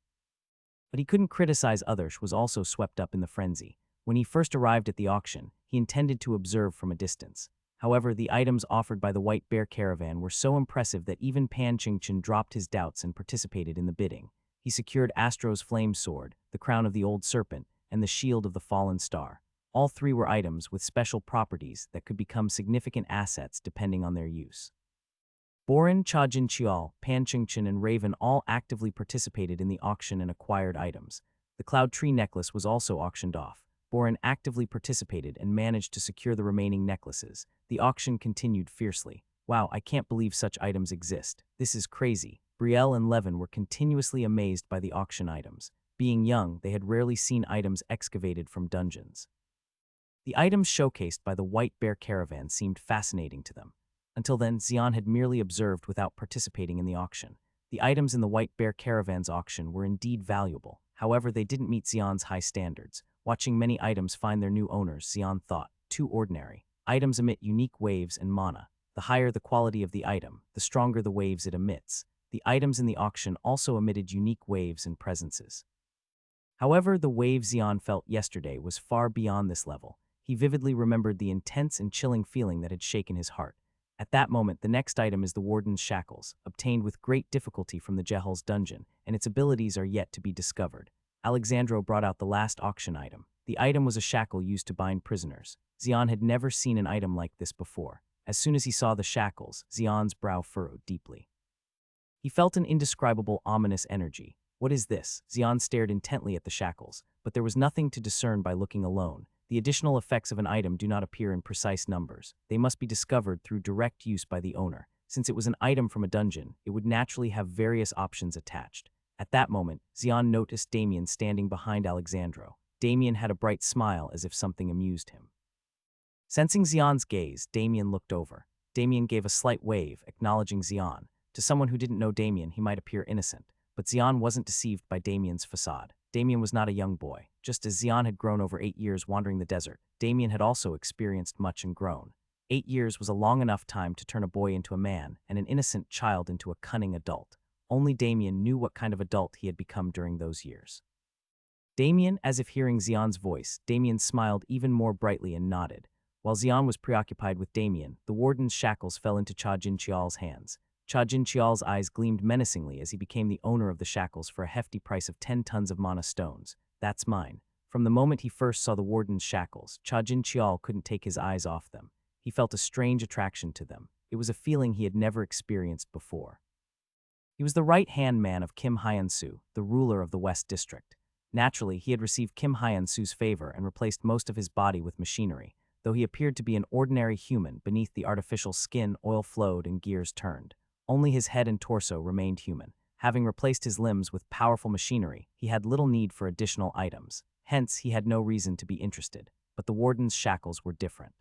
But he couldn't criticize others, was also swept up in the frenzy. When he first arrived at the auction, he intended to observe from a distance. However, the items offered by the White Bear Caravan were so impressive that even Pan Chingchen dropped his doubts and participated in the bidding. He secured Astro's flame sword, the crown of the old serpent, and the shield of the fallen star. All three were items with special properties that could become significant assets depending on their use. Borin, Cha-Jin Chial, Pan Ching-Chin, and Raven all actively participated in the auction and acquired items. The Cloud Tree necklace was also auctioned off. Borin actively participated and managed to secure the remaining necklaces. The auction continued fiercely. Wow, I can't believe such items exist. This is crazy. Brielle and Levin were continuously amazed by the auction items. Being young, they had rarely seen items excavated from dungeons. The items showcased by the White Bear Caravan seemed fascinating to them. Until then, Xian had merely observed without participating in the auction. The items in the White Bear Caravan's auction were indeed valuable. However, they didn't meet Xian's high standards. Watching many items find their new owners, Xian thought, too ordinary. Items emit unique waves and mana. The higher the quality of the item, the stronger the waves it emits. The items in the auction also emitted unique waves and presences. However, the wave Xian felt yesterday was far beyond this level. He vividly remembered the intense and chilling feeling that had shaken his heart. At that moment, the next item is the Warden's Shackles, obtained with great difficulty from the Jehal's dungeon, and its abilities are yet to be discovered. Alexandro brought out the last auction item. The item was a shackle used to bind prisoners. Xian had never seen an item like this before. As soon as he saw the shackles, Xian's brow furrowed deeply. He felt an indescribable, ominous energy. What is this? Xian stared intently at the shackles, but there was nothing to discern by looking alone. The additional effects of an item do not appear in precise numbers. They must be discovered through direct use by the owner. Since it was an item from a dungeon, it would naturally have various options attached. At that moment, Xian noticed Damien standing behind Alexandro. Damien had a bright smile as if something amused him. Sensing Xian's gaze, Damien looked over. Damien gave a slight wave, acknowledging Xian. To someone who didn't know Damien, he might appear innocent, but Xian wasn't deceived by Damien's facade. Damien was not a young boy. Just as Xian had grown over 8 years wandering the desert, Damien had also experienced much and grown. 8 years was a long enough time to turn a boy into a man and an innocent child into a cunning adult. Only Damien knew what kind of adult he had become during those years. Damien, as if hearing Xian's voice, Damien smiled even more brightly and nodded. While Xian was preoccupied with Damien, the Warden's shackles fell into Cha-Jin Chial's hands. Cha-Jin Chial's eyes gleamed menacingly as he became the owner of the shackles for a hefty price of 10 tons of mana stones. That's mine. From the moment he first saw the Warden's shackles, Cha-Jin Chial couldn't take his eyes off them. He felt a strange attraction to them. It was a feeling he had never experienced before. He was the right-hand man of Kim Hyan-Soo, the ruler of the West District. Naturally, he had received Kim Hyan-Soo's favor and replaced most of his body with machinery. Though he appeared to be an ordinary human beneath the artificial skin, oil flowed and gears turned. Only his head and torso remained human. Having replaced his limbs with powerful machinery, he had little need for additional items. Hence, he had no reason to be interested. But the Warden's shackles were different.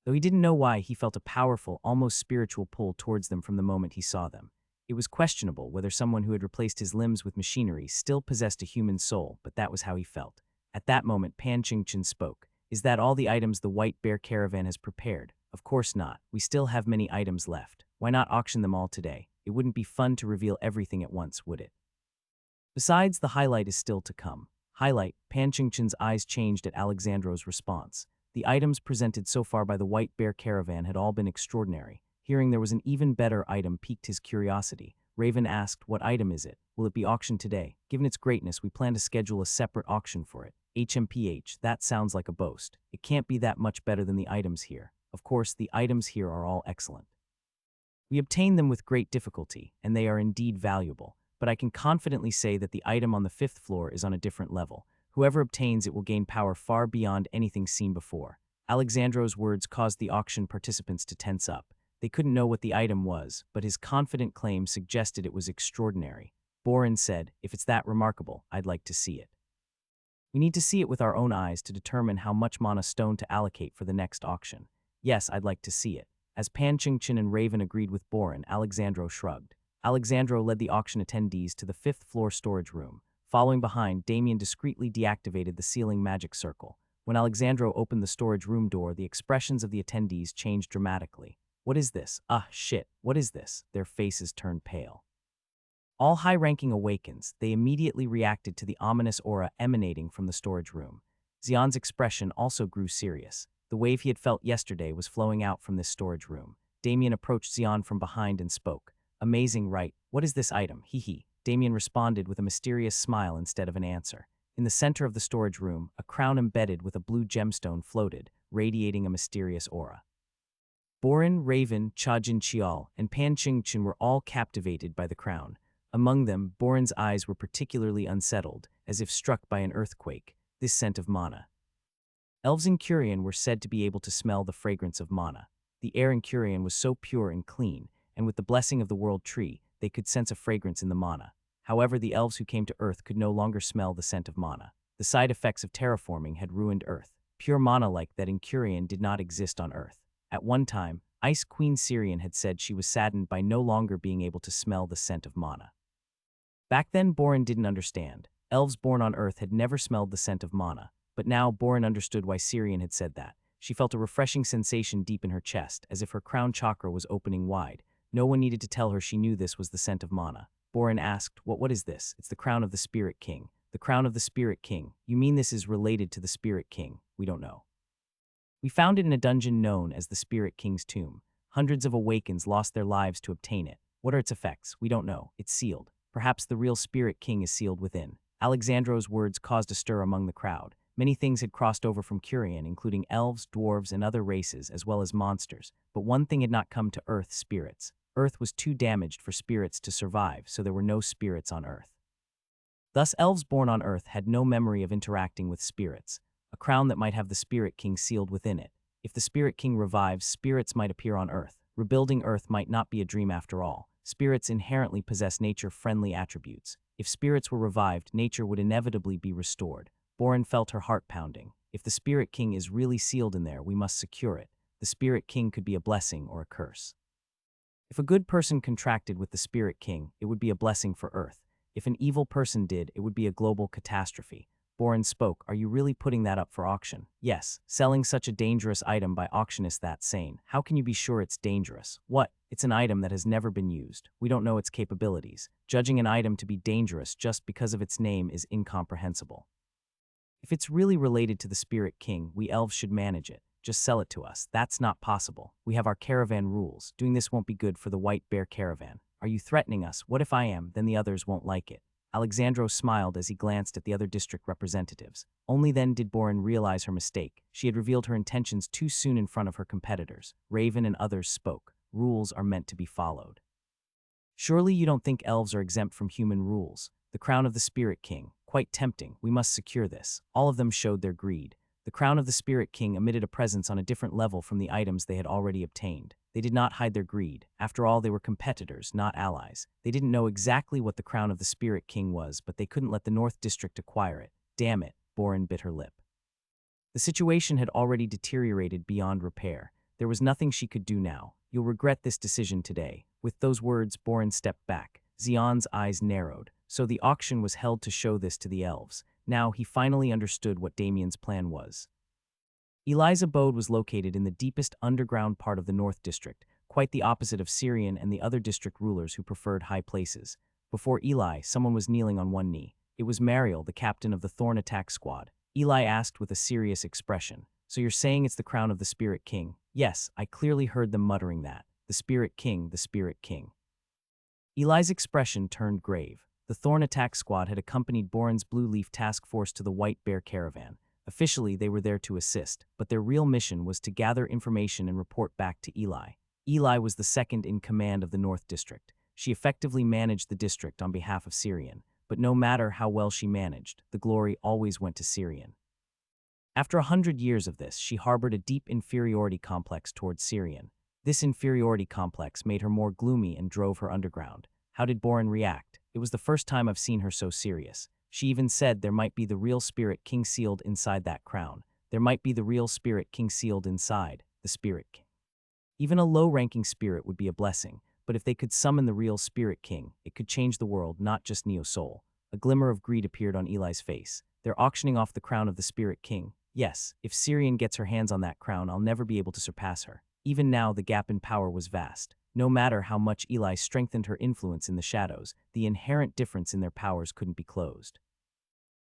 Though he didn't know why, he felt a powerful, almost spiritual pull towards them from the moment he saw them. It was questionable whether someone who had replaced his limbs with machinery still possessed a human soul, but that was how he felt. At that moment, Pan Ching-Chin spoke. Is that all the items the White Bear Caravan has prepared? Of course not. We still have many items left. Why not auction them all today? It wouldn't be fun to reveal everything at once, would it? Besides, the highlight is still to come. Highlight, Pan Ching-Chin's eyes changed at Alexandro's response. The items presented so far by the White Bear Caravan had all been extraordinary. Hearing there was an even better item piqued his curiosity. Raven asked, what item is it? Will it be auctioned today? Given its greatness, we plan to schedule a separate auction for it. HMPH, that sounds like a boast. It can't be that much better than the items here. Of course, the items here are all excellent. We obtained them with great difficulty, and they are indeed valuable, but I can confidently say that the item on the 5th floor is on a different level. Whoever obtains it will gain power far beyond anything seen before. Alexandro's words caused the auction participants to tense up. They couldn't know what the item was, but his confident claim suggested it was extraordinary. Borin said, if it's that remarkable, I'd like to see it. We need to see it with our own eyes to determine how much mana stone to allocate for the next auction. Yes, I'd like to see it. As Pan Ching-Chin and Raven agreed with Borin, Alexandro shrugged. Alexandro led the auction attendees to the 5th floor storage room. Following behind, Damien discreetly deactivated the ceiling magic circle. When Alexandro opened the storage room door, the expressions of the attendees changed dramatically. What is this? Ah, shit, what is this? Their faces turned pale. All high-ranking Awakens, they immediately reacted to the ominous aura emanating from the storage room. Xian's expression also grew serious. The wave he had felt yesterday was flowing out from this storage room. Damien approached Xian from behind and spoke. Amazing, right? What is this item? Hee hee. Damien responded with a mysterious smile instead of an answer. In the center of the storage room, a crown embedded with a blue gemstone floated, radiating a mysterious aura. Borin, Raven, Chajin Chial, and Pan Ching were all captivated by the crown. Among them, Borin's eyes were particularly unsettled, as if struck by an earthquake, this scent of mana. Elves in Curian were said to be able to smell the fragrance of mana. The air in Curian was so pure and clean, and with the blessing of the world tree, they could sense a fragrance in the mana. However, the elves who came to Earth could no longer smell the scent of mana. The side effects of terraforming had ruined Earth. Pure mana like that in Curian did not exist on Earth. At one time, Ice Queen Syrian had said she was saddened by no longer being able to smell the scent of mana. Back then, Borin didn't understand. Elves born on Earth had never smelled the scent of mana, but now Borin understood why Syrian had said that. She felt a refreshing sensation deep in her chest, as if her crown chakra was opening wide. No one needed to tell her she knew this was the scent of mana. Borin asked, What is this? It's the crown of the Spirit King. The crown of the Spirit King. You mean this is related to the Spirit King? We don't know. We found it in a dungeon known as the Spirit King's tomb. Hundreds of Awakens lost their lives to obtain it. What are its effects? We don't know. It's sealed. Perhaps the real Spirit King is sealed within. Alexandro's words caused a stir among the crowd. Many things had crossed over from Curian, including elves, dwarves, and other races, as well as monsters. But one thing had not come to Earth: spirits. Earth was too damaged for spirits to survive, so there were no spirits on Earth. Thus, elves born on Earth had no memory of interacting with spirits. A crown that might have the Spirit King sealed within it. If the Spirit King revives, spirits might appear on Earth. Rebuilding Earth might not be a dream after all. Spirits inherently possess nature-friendly attributes. If spirits were revived, nature would inevitably be restored. Borin felt her heart pounding. If the Spirit King is really sealed in there, we must secure it. The Spirit King could be a blessing or a curse. If a good person contracted with the Spirit King, it would be a blessing for Earth. If an evil person did, it would be a global catastrophe. Borin spoke. Are you really putting that up for auction? Yes. Selling such a dangerous item by auction is that sane. How can you be sure it's dangerous? What? It's an item that has never been used. We don't know its capabilities. Judging an item to be dangerous just because of its name is incomprehensible. If it's really related to the Spirit King, we elves should manage it. Just sell it to us. That's not possible. We have our caravan rules. Doing this won't be good for the White Bear caravan. Are you threatening us? What if I am? Then the others won't like it. Alexandro smiled as he glanced at the other district representatives. Only then did Borin realize her mistake. She had revealed her intentions too soon in front of her competitors. Raven and others spoke. Rules are meant to be followed. Surely you don't think elves are exempt from human rules. The crown of the Spirit King. Quite tempting. We must secure this. All of them showed their greed. The crown of the Spirit King emitted a presence on a different level from the items they had already obtained. They did not hide their greed. After all, they were competitors, not allies. They didn't know exactly what the crown of the Spirit King was, but they couldn't let the North District acquire it. Damn it, Borin bit her lip. The situation had already deteriorated beyond repair. There was nothing she could do now. You'll regret this decision today. With those words, Borin stepped back. Xion's eyes narrowed. So the auction was held to show this to the elves. Now he finally understood what Damien's plan was. Eli's abode was located in the deepest underground part of the North District, quite the opposite of Syrian and the other district rulers who preferred high places. Before Eli, someone was kneeling on one knee. It was Mariel, the captain of the Thorn Attack Squad. Eli asked with a serious expression, "So you're saying it's the crown of the Spirit King?" "Yes, I clearly heard them muttering that. The Spirit King, the Spirit King." Eli's expression turned grave. The Thorn Attack Squad had accompanied Borin's Blue Leaf Task Force to the White Bear caravan. Officially, they were there to assist, but their real mission was to gather information and report back to Eli. Eli was the second in command of the North District. She effectively managed the district on behalf of Syrian, but no matter how well she managed, the glory always went to Syrian. After 100 years of this, she harbored a deep inferiority complex towards Syrian. This inferiority complex made her more gloomy and drove her underground. How did Borin react? It was the first time I've seen her so serious. She even said there might be the real Spirit King sealed inside that crown. There might be the real Spirit King sealed inside the Spirit King. Even a low-ranking spirit would be a blessing, but if they could summon the real Spirit King, it could change the world, not just Neo Soul. A glimmer of greed appeared on Eli's face. They're auctioning off the crown of the Spirit King. Yes, if Syrian gets her hands on that crown, I'll never be able to surpass her. Even now, the gap in power was vast. No matter how much Eli strengthened her influence in the shadows, the inherent difference in their powers couldn't be closed.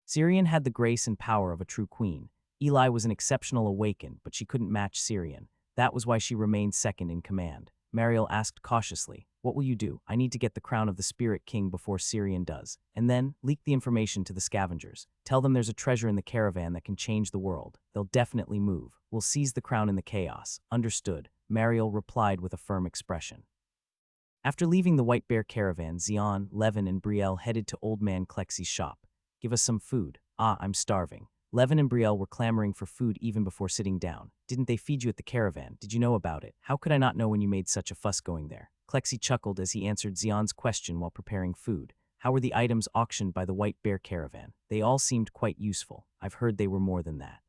Syrian had the grace and power of a true queen. Eli was an exceptional Awaken, but she couldn't match Syrian. That was why she remained second in command. Mariel asked cautiously. What will you do? I need to get the crown of the Spirit King before Syrian does. And then, leak the information to the scavengers. Tell them there's a treasure in the caravan that can change the world. They'll definitely move. We'll seize the crown in the chaos. Understood. Mariel replied with a firm expression. After leaving the White Bear caravan, Xian, Levin, and Brielle headed to Old Man Klexy's shop. Give us some food. Ah, I'm starving. Levin and Brielle were clamoring for food even before sitting down. Didn't they feed you at the caravan? Did you know about it? How could I not know when you made such a fuss going there? Klexy chuckled as he answered Xian's question while preparing food. How were the items auctioned by the White Bear caravan? They all seemed quite useful. I've heard they were more than that.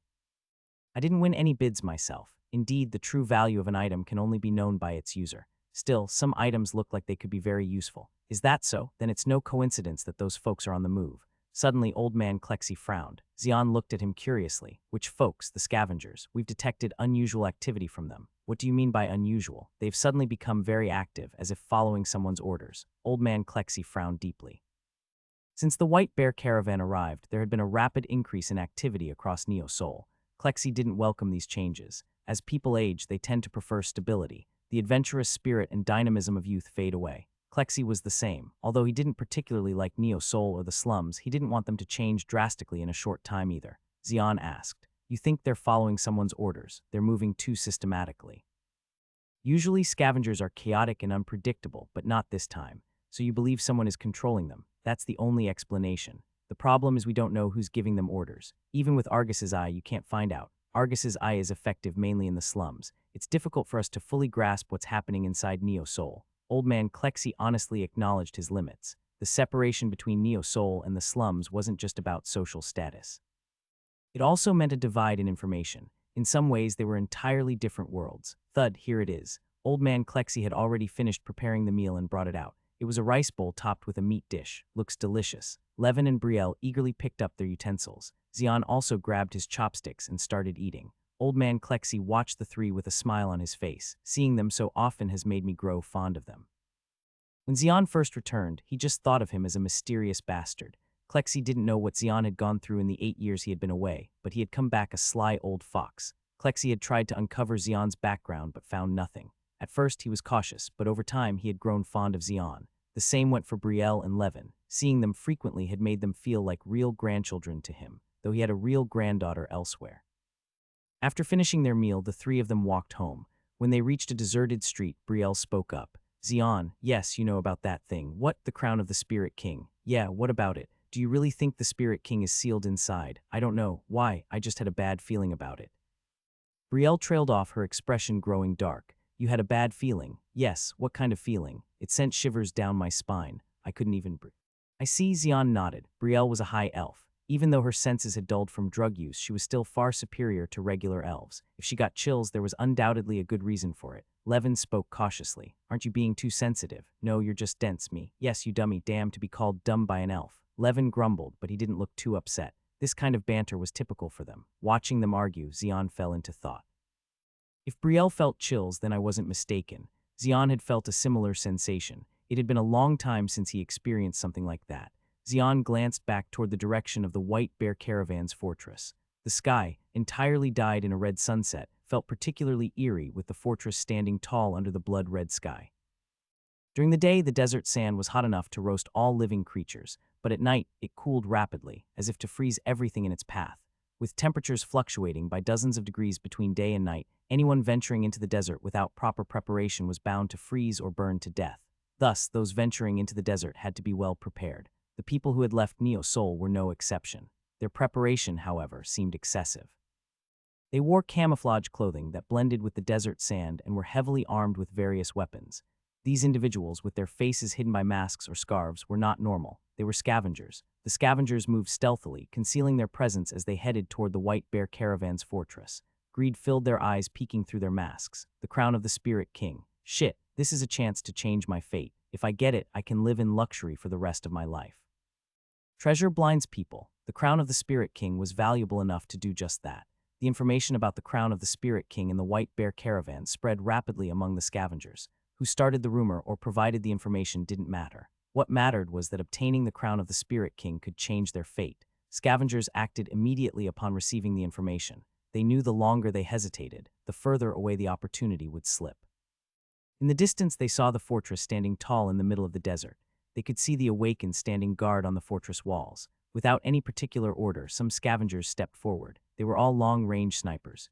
I didn't win any bids myself. Indeed, the true value of an item can only be known by its user. Still, some items look like they could be very useful. Is that so? Then it's no coincidence that those folks are on the move. Suddenly, Old Man Klexy frowned. Xian looked at him curiously. Which folks? The scavengers. We've detected unusual activity from them. What do you mean by unusual? They've suddenly become very active, as if following someone's orders. Old Man Klexy frowned deeply. Since the White Bear caravan arrived, there had been a rapid increase in activity across Neo Seoul. Klexy didn't welcome these changes. As people age, they tend to prefer stability. The adventurous spirit and dynamism of youth fade away. Klexy was the same. Although he didn't particularly like Neo Seoul or the slums, he didn't want them to change drastically in a short time either. Xian asked, You think they're following someone's orders? They're moving too systematically. Usually scavengers are chaotic and unpredictable, but not this time. So you believe someone is controlling them. That's the only explanation. The problem is we don't know who's giving them orders. Even with Argus's eye, you can't find out. Argus's eye is effective mainly in the slums. It's difficult for us to fully grasp what's happening inside Neo Seoul. Old Man Klexy honestly acknowledged his limits. The separation between Neo Seoul and the slums wasn't just about social status. It also meant a divide in information. In some ways, they were entirely different worlds. Thud, here it is. Old Man Klexy had already finished preparing the meal and brought it out. It was a rice bowl topped with a meat dish. Looks delicious. Levin and Brielle eagerly picked up their utensils. Xian also grabbed his chopsticks and started eating. Old Man Klexy watched the three with a smile on his face. Seeing them so often has made me grow fond of them. When Xian first returned, he just thought of him as a mysterious bastard. Klexy didn't know what Xian had gone through in the 8 years he had been away, but he had come back a sly old fox. Klexy had tried to uncover Xian's background but found nothing. At first he was cautious, but over time he had grown fond of Xian. The same went for Brielle and Levin. Seeing them frequently had made them feel like real grandchildren to him, though he had a real granddaughter elsewhere. After finishing their meal, the three of them walked home. When they reached a deserted street, Brielle spoke up. Xian, yes, you know about that thing. What? The crown of the Spirit King. Yeah, what about it? Do you really think the Spirit King is sealed inside? I don't know. Why? I just had a bad feeling about it. Brielle trailed off, her expression growing dark. You had a bad feeling? Yes, what kind of feeling? It sent shivers down my spine. I couldn't even breathe. I see, Xian nodded. Brielle was a high elf. Even though her senses had dulled from drug use, she was still far superior to regular elves. If she got chills, there was undoubtedly a good reason for it. Levin spoke cautiously. Aren't you being too sensitive? No, you're just dense, me. Yes, you dummy, damn to be called dumb by an elf. Levin grumbled, but he didn't look too upset. This kind of banter was typical for them. Watching them argue, Xian fell into thought. If Brielle felt chills, then I wasn't mistaken. Xian had felt a similar sensation. It had been a long time since he experienced something like that. Xian glanced back toward the direction of the White Bear caravan's fortress. The sky, entirely dyed in a red sunset, felt particularly eerie with the fortress standing tall under the blood-red sky. During the day, the desert sand was hot enough to roast all living creatures, but at night, it cooled rapidly, as if to freeze everything in its path. With temperatures fluctuating by dozens of degrees between day and night, anyone venturing into the desert without proper preparation was bound to freeze or burn to death. Thus, those venturing into the desert had to be well prepared. The people who had left Neo Seoul were no exception. Their preparation, however, seemed excessive. They wore camouflage clothing that blended with the desert sand and were heavily armed with various weapons. These individuals, with their faces hidden by masks or scarves, were not normal. They were scavengers. The scavengers moved stealthily, concealing their presence as they headed toward the White Bear caravan's fortress. Greed filled their eyes, peeking through their masks. The crown of the Spirit King. Shit, this is a chance to change my fate. If I get it, I can live in luxury for the rest of my life. Treasure blinds people. The crown of the Spirit King was valuable enough to do just that. The information about the crown of the Spirit King and the White Bear caravan spread rapidly among the scavengers. Who started the rumor or provided the information didn't matter. What mattered was that obtaining the crown of the Spirit King could change their fate. Scavengers acted immediately upon receiving the information. They knew the longer they hesitated, the further away the opportunity would slip. In the distance, they saw the fortress standing tall in the middle of the desert. They could see the Awakens standing guard on the fortress walls. Without any particular order, some scavengers stepped forward. They were all long-range snipers.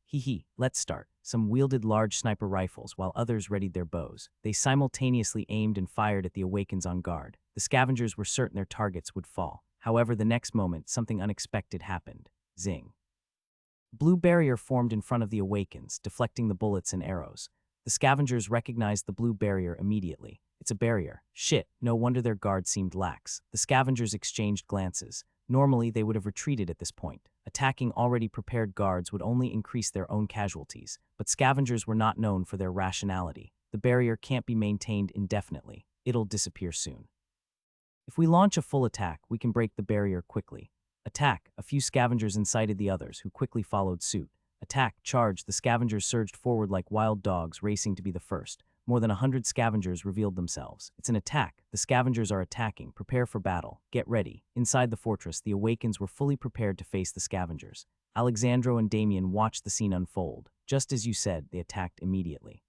Let's start. Some wielded large sniper rifles, while others readied their bows. They simultaneously aimed and fired at the Awakens on guard. The scavengers were certain their targets would fall. However, the next moment, something unexpected happened. Zing. Blue barrier formed in front of the Awakens, deflecting the bullets and arrows. The scavengers recognized the blue barrier immediately. It's a barrier. Shit, no wonder their guard seemed lax. The scavengers exchanged glances. Normally, they would have retreated at this point. Attacking already prepared guards would only increase their own casualties, but scavengers were not known for their rationality. The barrier can't be maintained indefinitely. It'll disappear soon. If we launch a full attack, we can break the barrier quickly. Attack! A few scavengers incited the others, who quickly followed suit. Attack! Charge! The scavengers surged forward like wild dogs, racing to be the first. More than 100 scavengers revealed themselves. It's an attack. The scavengers are attacking. Prepare for battle. Get ready. Inside the fortress, the Awakens were fully prepared to face the scavengers. Alexandro and Damien watched the scene unfold. Just as you said, they attacked immediately.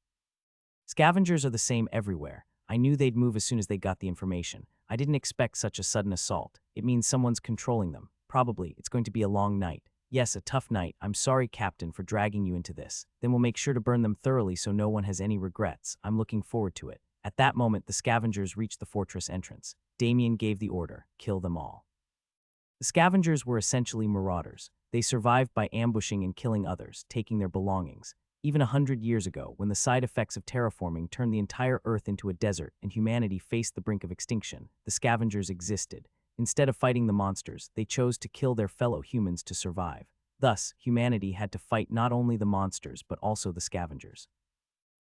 Scavengers are the same everywhere. I knew they'd move as soon as they got the information. I didn't expect such a sudden assault. It means someone's controlling them. Probably, it's going to be a long night. Yes, a tough night. I'm sorry, Captain, for dragging you into this. Then we'll make sure to burn them thoroughly so no one has any regrets. I'm looking forward to it. At that moment, the scavengers reached the fortress entrance. Damien gave the order, kill them all. The scavengers were essentially marauders. They survived by ambushing and killing others, taking their belongings. Even 100 years ago, when the side effects of terraforming turned the entire Earth into a desert and humanity faced the brink of extinction, the scavengers existed. Instead of fighting the monsters, they chose to kill their fellow humans to survive. Thus, humanity had to fight not only the monsters but also the scavengers.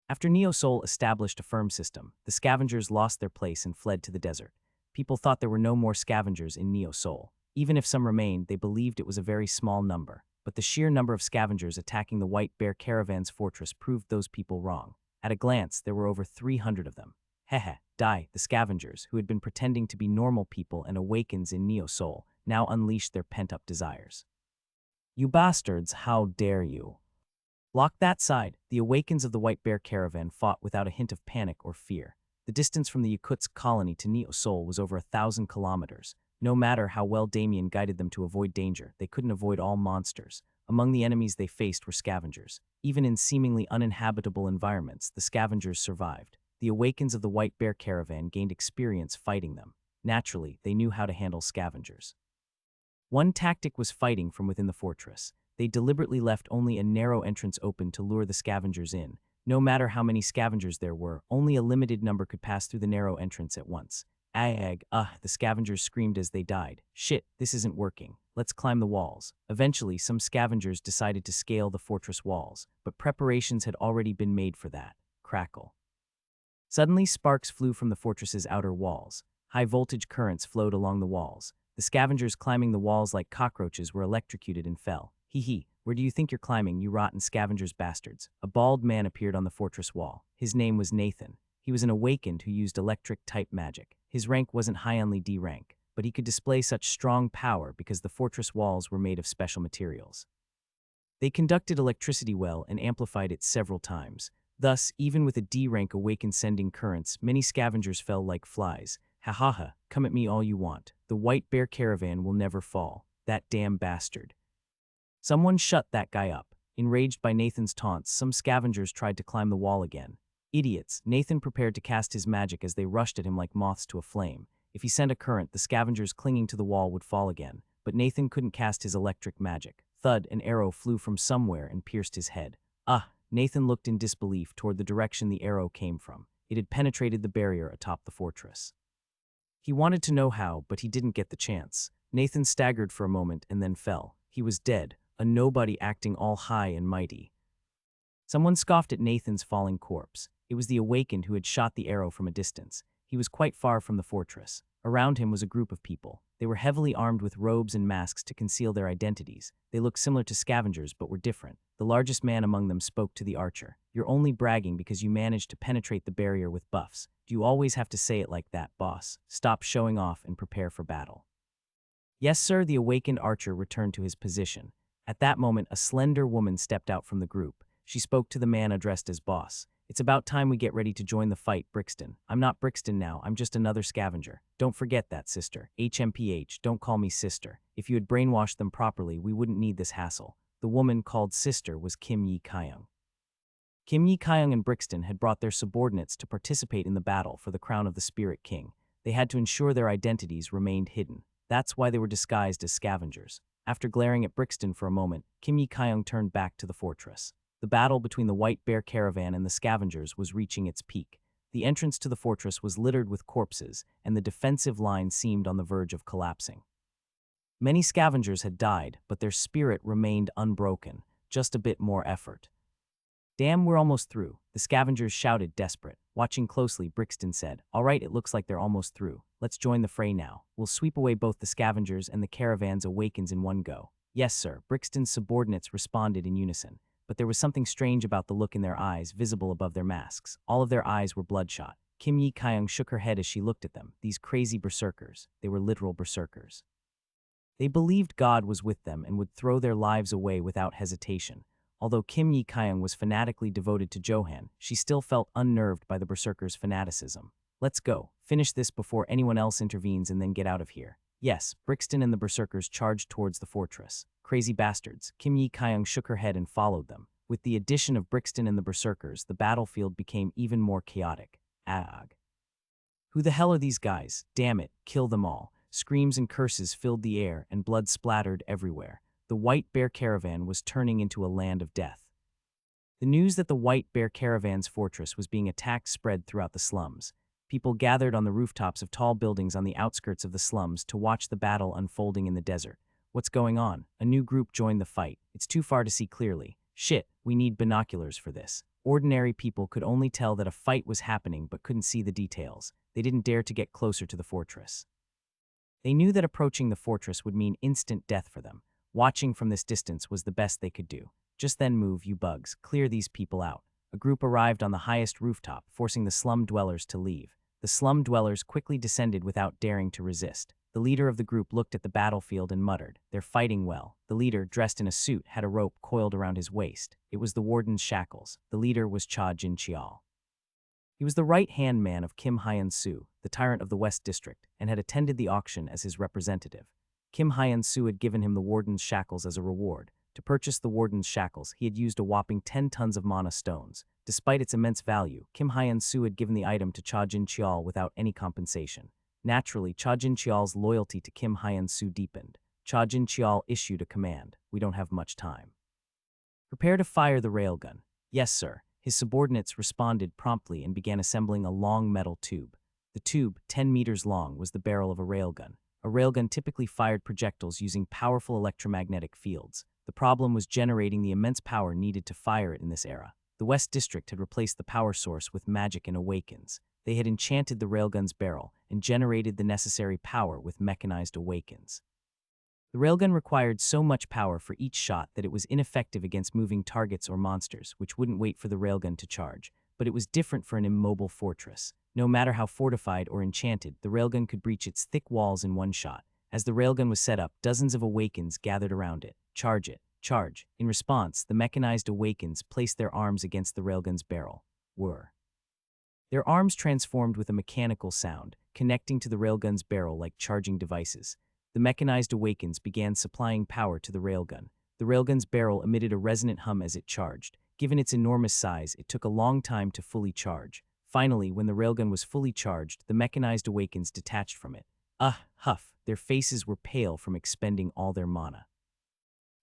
After Neo-Sol established a firm system, the scavengers lost their place and fled to the desert. People thought there were no more scavengers in Neo-Sol. Even if some remained, they believed it was a very small number. But the sheer number of scavengers attacking the White Bear Caravan's fortress proved those people wrong. At a glance, there were over 300 of them. Die, the scavengers, who had been pretending to be normal people and Awakens in Neo-Sol, now unleashed their pent-up desires. You bastards, how dare you? Lock that side. The Awakens of the White Bear Caravan fought without a hint of panic or fear. The distance from the Yakutsk colony to Neo-Sol was over 1,000 kilometers. No matter how well Damien guided them to avoid danger, they couldn't avoid all monsters. Among the enemies they faced were scavengers. Even in seemingly uninhabitable environments, the scavengers survived. The Awakens of the White Bear Caravan gained experience fighting them. Naturally, they knew how to handle scavengers. One tactic was fighting from within the fortress. They deliberately left only a narrow entrance open to lure the scavengers in. No matter how many scavengers there were, only a limited number could pass through the narrow entrance at once. The scavengers screamed as they died. Shit, this isn't working. Let's climb the walls. Eventually, some scavengers decided to scale the fortress walls, but preparations had already been made for that. Crackle. Suddenly, sparks flew from the fortress's outer walls. High-voltage currents flowed along the walls. The scavengers climbing the walls like cockroaches were electrocuted and fell. Where do you think you're climbing, you rotten scavengers bastards? A bald man appeared on the fortress wall. His name was Nathan. He was an Awakened who used electric-type magic. His rank wasn't high, only D rank, but he could display such strong power because the fortress walls were made of special materials. They conducted electricity well and amplified it several times. Thus, even with a D-rank Awakened sending currents, many scavengers fell like flies. Come at me all you want. The White Bear Caravan will never fall. That damn bastard. Someone shut that guy up. Enraged by Nathan's taunts, some scavengers tried to climb the wall again. Idiots. Nathan prepared to cast his magic as they rushed at him like moths to a flame. If he sent a current, the scavengers clinging to the wall would fall again. But Nathan couldn't cast his electric magic. Thud, an arrow flew from somewhere and pierced his head. Nathan looked in disbelief toward the direction the arrow came from. It had penetrated the barrier atop the fortress. He wanted to know how, but he didn't get the chance. Nathan staggered for a moment and then fell. He was dead, a nobody acting all high and mighty. Someone scoffed at Nathan's falling corpse. It was the Awakened who had shot the arrow from a distance. He was quite far from the fortress. Around him was a group of people. They were heavily armed with robes and masks to conceal their identities. They looked similar to scavengers, but were different. The largest man among them spoke to the archer. You're only bragging because you managed to penetrate the barrier with buffs. Do you always have to say it like that, boss? Stop showing off and prepare for battle. Yes, sir, the Awakened archer returned to his position. At that moment, a slender woman stepped out from the group. She spoke to the man addressed as boss. It's about time we get ready to join the fight, Brixton. I'm not Brixton now, I'm just another scavenger. Don't forget that, sister. HMPH, don't call me sister. If you had brainwashed them properly, we wouldn't need this hassle. The woman called sister was Kim Yi-kyung. Kim Yi-kyung and Brixton had brought their subordinates to participate in the battle for the crown of the Spirit King. They had to ensure their identities remained hidden. That's why they were disguised as scavengers. After glaring at Brixton for a moment, Kim Yi-kyung turned back to the fortress. The battle between the White Bear Caravan and the scavengers was reaching its peak. The entrance to the fortress was littered with corpses, and the defensive line seemed on the verge of collapsing. Many scavengers had died, but their spirit remained unbroken. Just a bit more effort. Damn, we're almost through, the scavengers shouted, desperate. Watching closely, Brixton said, all right, it looks like they're almost through. Let's join the fray now. We'll sweep away both the scavengers and the caravan's Awakens in one go. Yes, sir, Brixton's subordinates responded in unison. But there was something strange about the look in their eyes, visible above their masks. All of their eyes were bloodshot. Kim Yi-kyung shook her head as she looked at them. These crazy berserkers. They were literal berserkers. They believed God was with them and would throw their lives away without hesitation. Although Kim Yi-kyung was fanatically devoted to Johan, she still felt unnerved by the berserkers' fanaticism. Let's go. Finish this before anyone else intervenes and then get out of here. Yes, Brixton and the berserkers charged towards the fortress. Crazy bastards. Kim Yi-kyung shook her head and followed them. With the addition of Brixton and the berserkers, the battlefield became even more chaotic. Ag. Who the hell are these guys? Damn it, kill them all. Screams and curses filled the air and blood splattered everywhere. The White Bear Caravan was turning into a land of death. The news that the White Bear Caravan's fortress was being attacked spread throughout the slums. People gathered on the rooftops of tall buildings on the outskirts of the slums to watch the battle unfolding in the desert. What's going on? A new group joined the fight. It's too far to see clearly. Shit, we need binoculars for this. Ordinary people could only tell that a fight was happening but couldn't see the details. They didn't dare to get closer to the fortress. They knew that approaching the fortress would mean instant death for them. Watching from this distance was the best they could do. Just then move, you bugs. Clear these people out. A group arrived on the highest rooftop, forcing the slum dwellers to leave. The slum dwellers quickly descended without daring to resist. The leader of the group looked at the battlefield and muttered, "They're fighting well." The leader, dressed in a suit, had a rope coiled around his waist. It was the warden's shackles. The leader was Cha Jin-cheol. He was the right-hand man of Kim Hyun-soo, the tyrant of the West District, and had attended the auction as his representative. Kim Hyun-soo had given him the warden's shackles as a reward. To purchase the warden's shackles, he had used a whopping 10 tons of mana stones. Despite its immense value, Kim Hyun-soo had given the item to Cha Jin-cheol without any compensation. Naturally, Cha Jin-cheol's loyalty to Kim Hyun-soo deepened. Cha Jin-cheol issued a command. "We don't have much time. Prepare to fire the railgun." "Yes, sir." His subordinates responded promptly and began assembling a long metal tube. The tube, 10 meters long, was the barrel of a railgun. A railgun typically fired projectiles using powerful electromagnetic fields. The problem was generating the immense power needed to fire it in this era. The West District had replaced the power source with magic and Awakens. They had enchanted the railgun's barrel and generated the necessary power with mechanized Awakens. The railgun required so much power for each shot that it was ineffective against moving targets or monsters, which wouldn't wait for the railgun to charge. But it was different for an immobile fortress. No matter how fortified or enchanted, the railgun could breach its thick walls in one shot. As the railgun was set up, dozens of Awakens gathered around it. "Charge it. Charge." In response, the mechanized Awakens placed their arms against the railgun's barrel. Whir. Their arms transformed with a mechanical sound, connecting to the railgun's barrel like charging devices. The mechanized Awakens began supplying power to the railgun. The railgun's barrel emitted a resonant hum as it charged. Given its enormous size, it took a long time to fully charge. Finally, when the railgun was fully charged, the mechanized Awakens detached from it. Huff, their faces were pale from expending all their mana.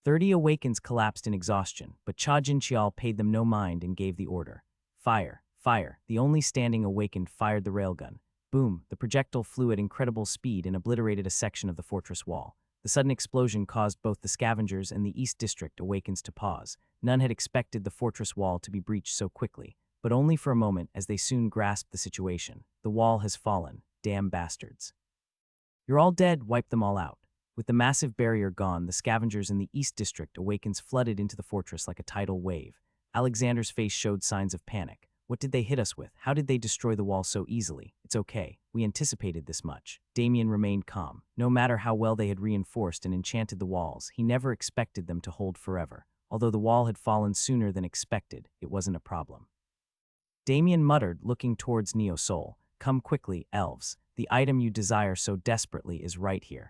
30 Awakens collapsed in exhaustion, but Cha Jin-cheol paid them no mind and gave the order. "Fire, fire." The only standing Awakened fired the railgun. Boom, the projectile flew at incredible speed and obliterated a section of the fortress wall. The sudden explosion caused both the scavengers and the East District Awakens to pause. None had expected the fortress wall to be breached so quickly, but only for a moment, as they soon grasped the situation. The wall has fallen. Damn bastards. "You're all dead. Wipe them all out." With the massive barrier gone, the scavengers in the East District Awakens flooded into the fortress like a tidal wave. Alexander's face showed signs of panic. "What did they hit us with? How did they destroy the wall so easily?" "It's okay. We anticipated this much." Damien remained calm. No matter how well they had reinforced and enchanted the walls, he never expected them to hold forever. Although the wall had fallen sooner than expected, it wasn't a problem. Damien muttered, looking towards Neo Soul. Come quickly, elves. The item you desire so desperately is right here.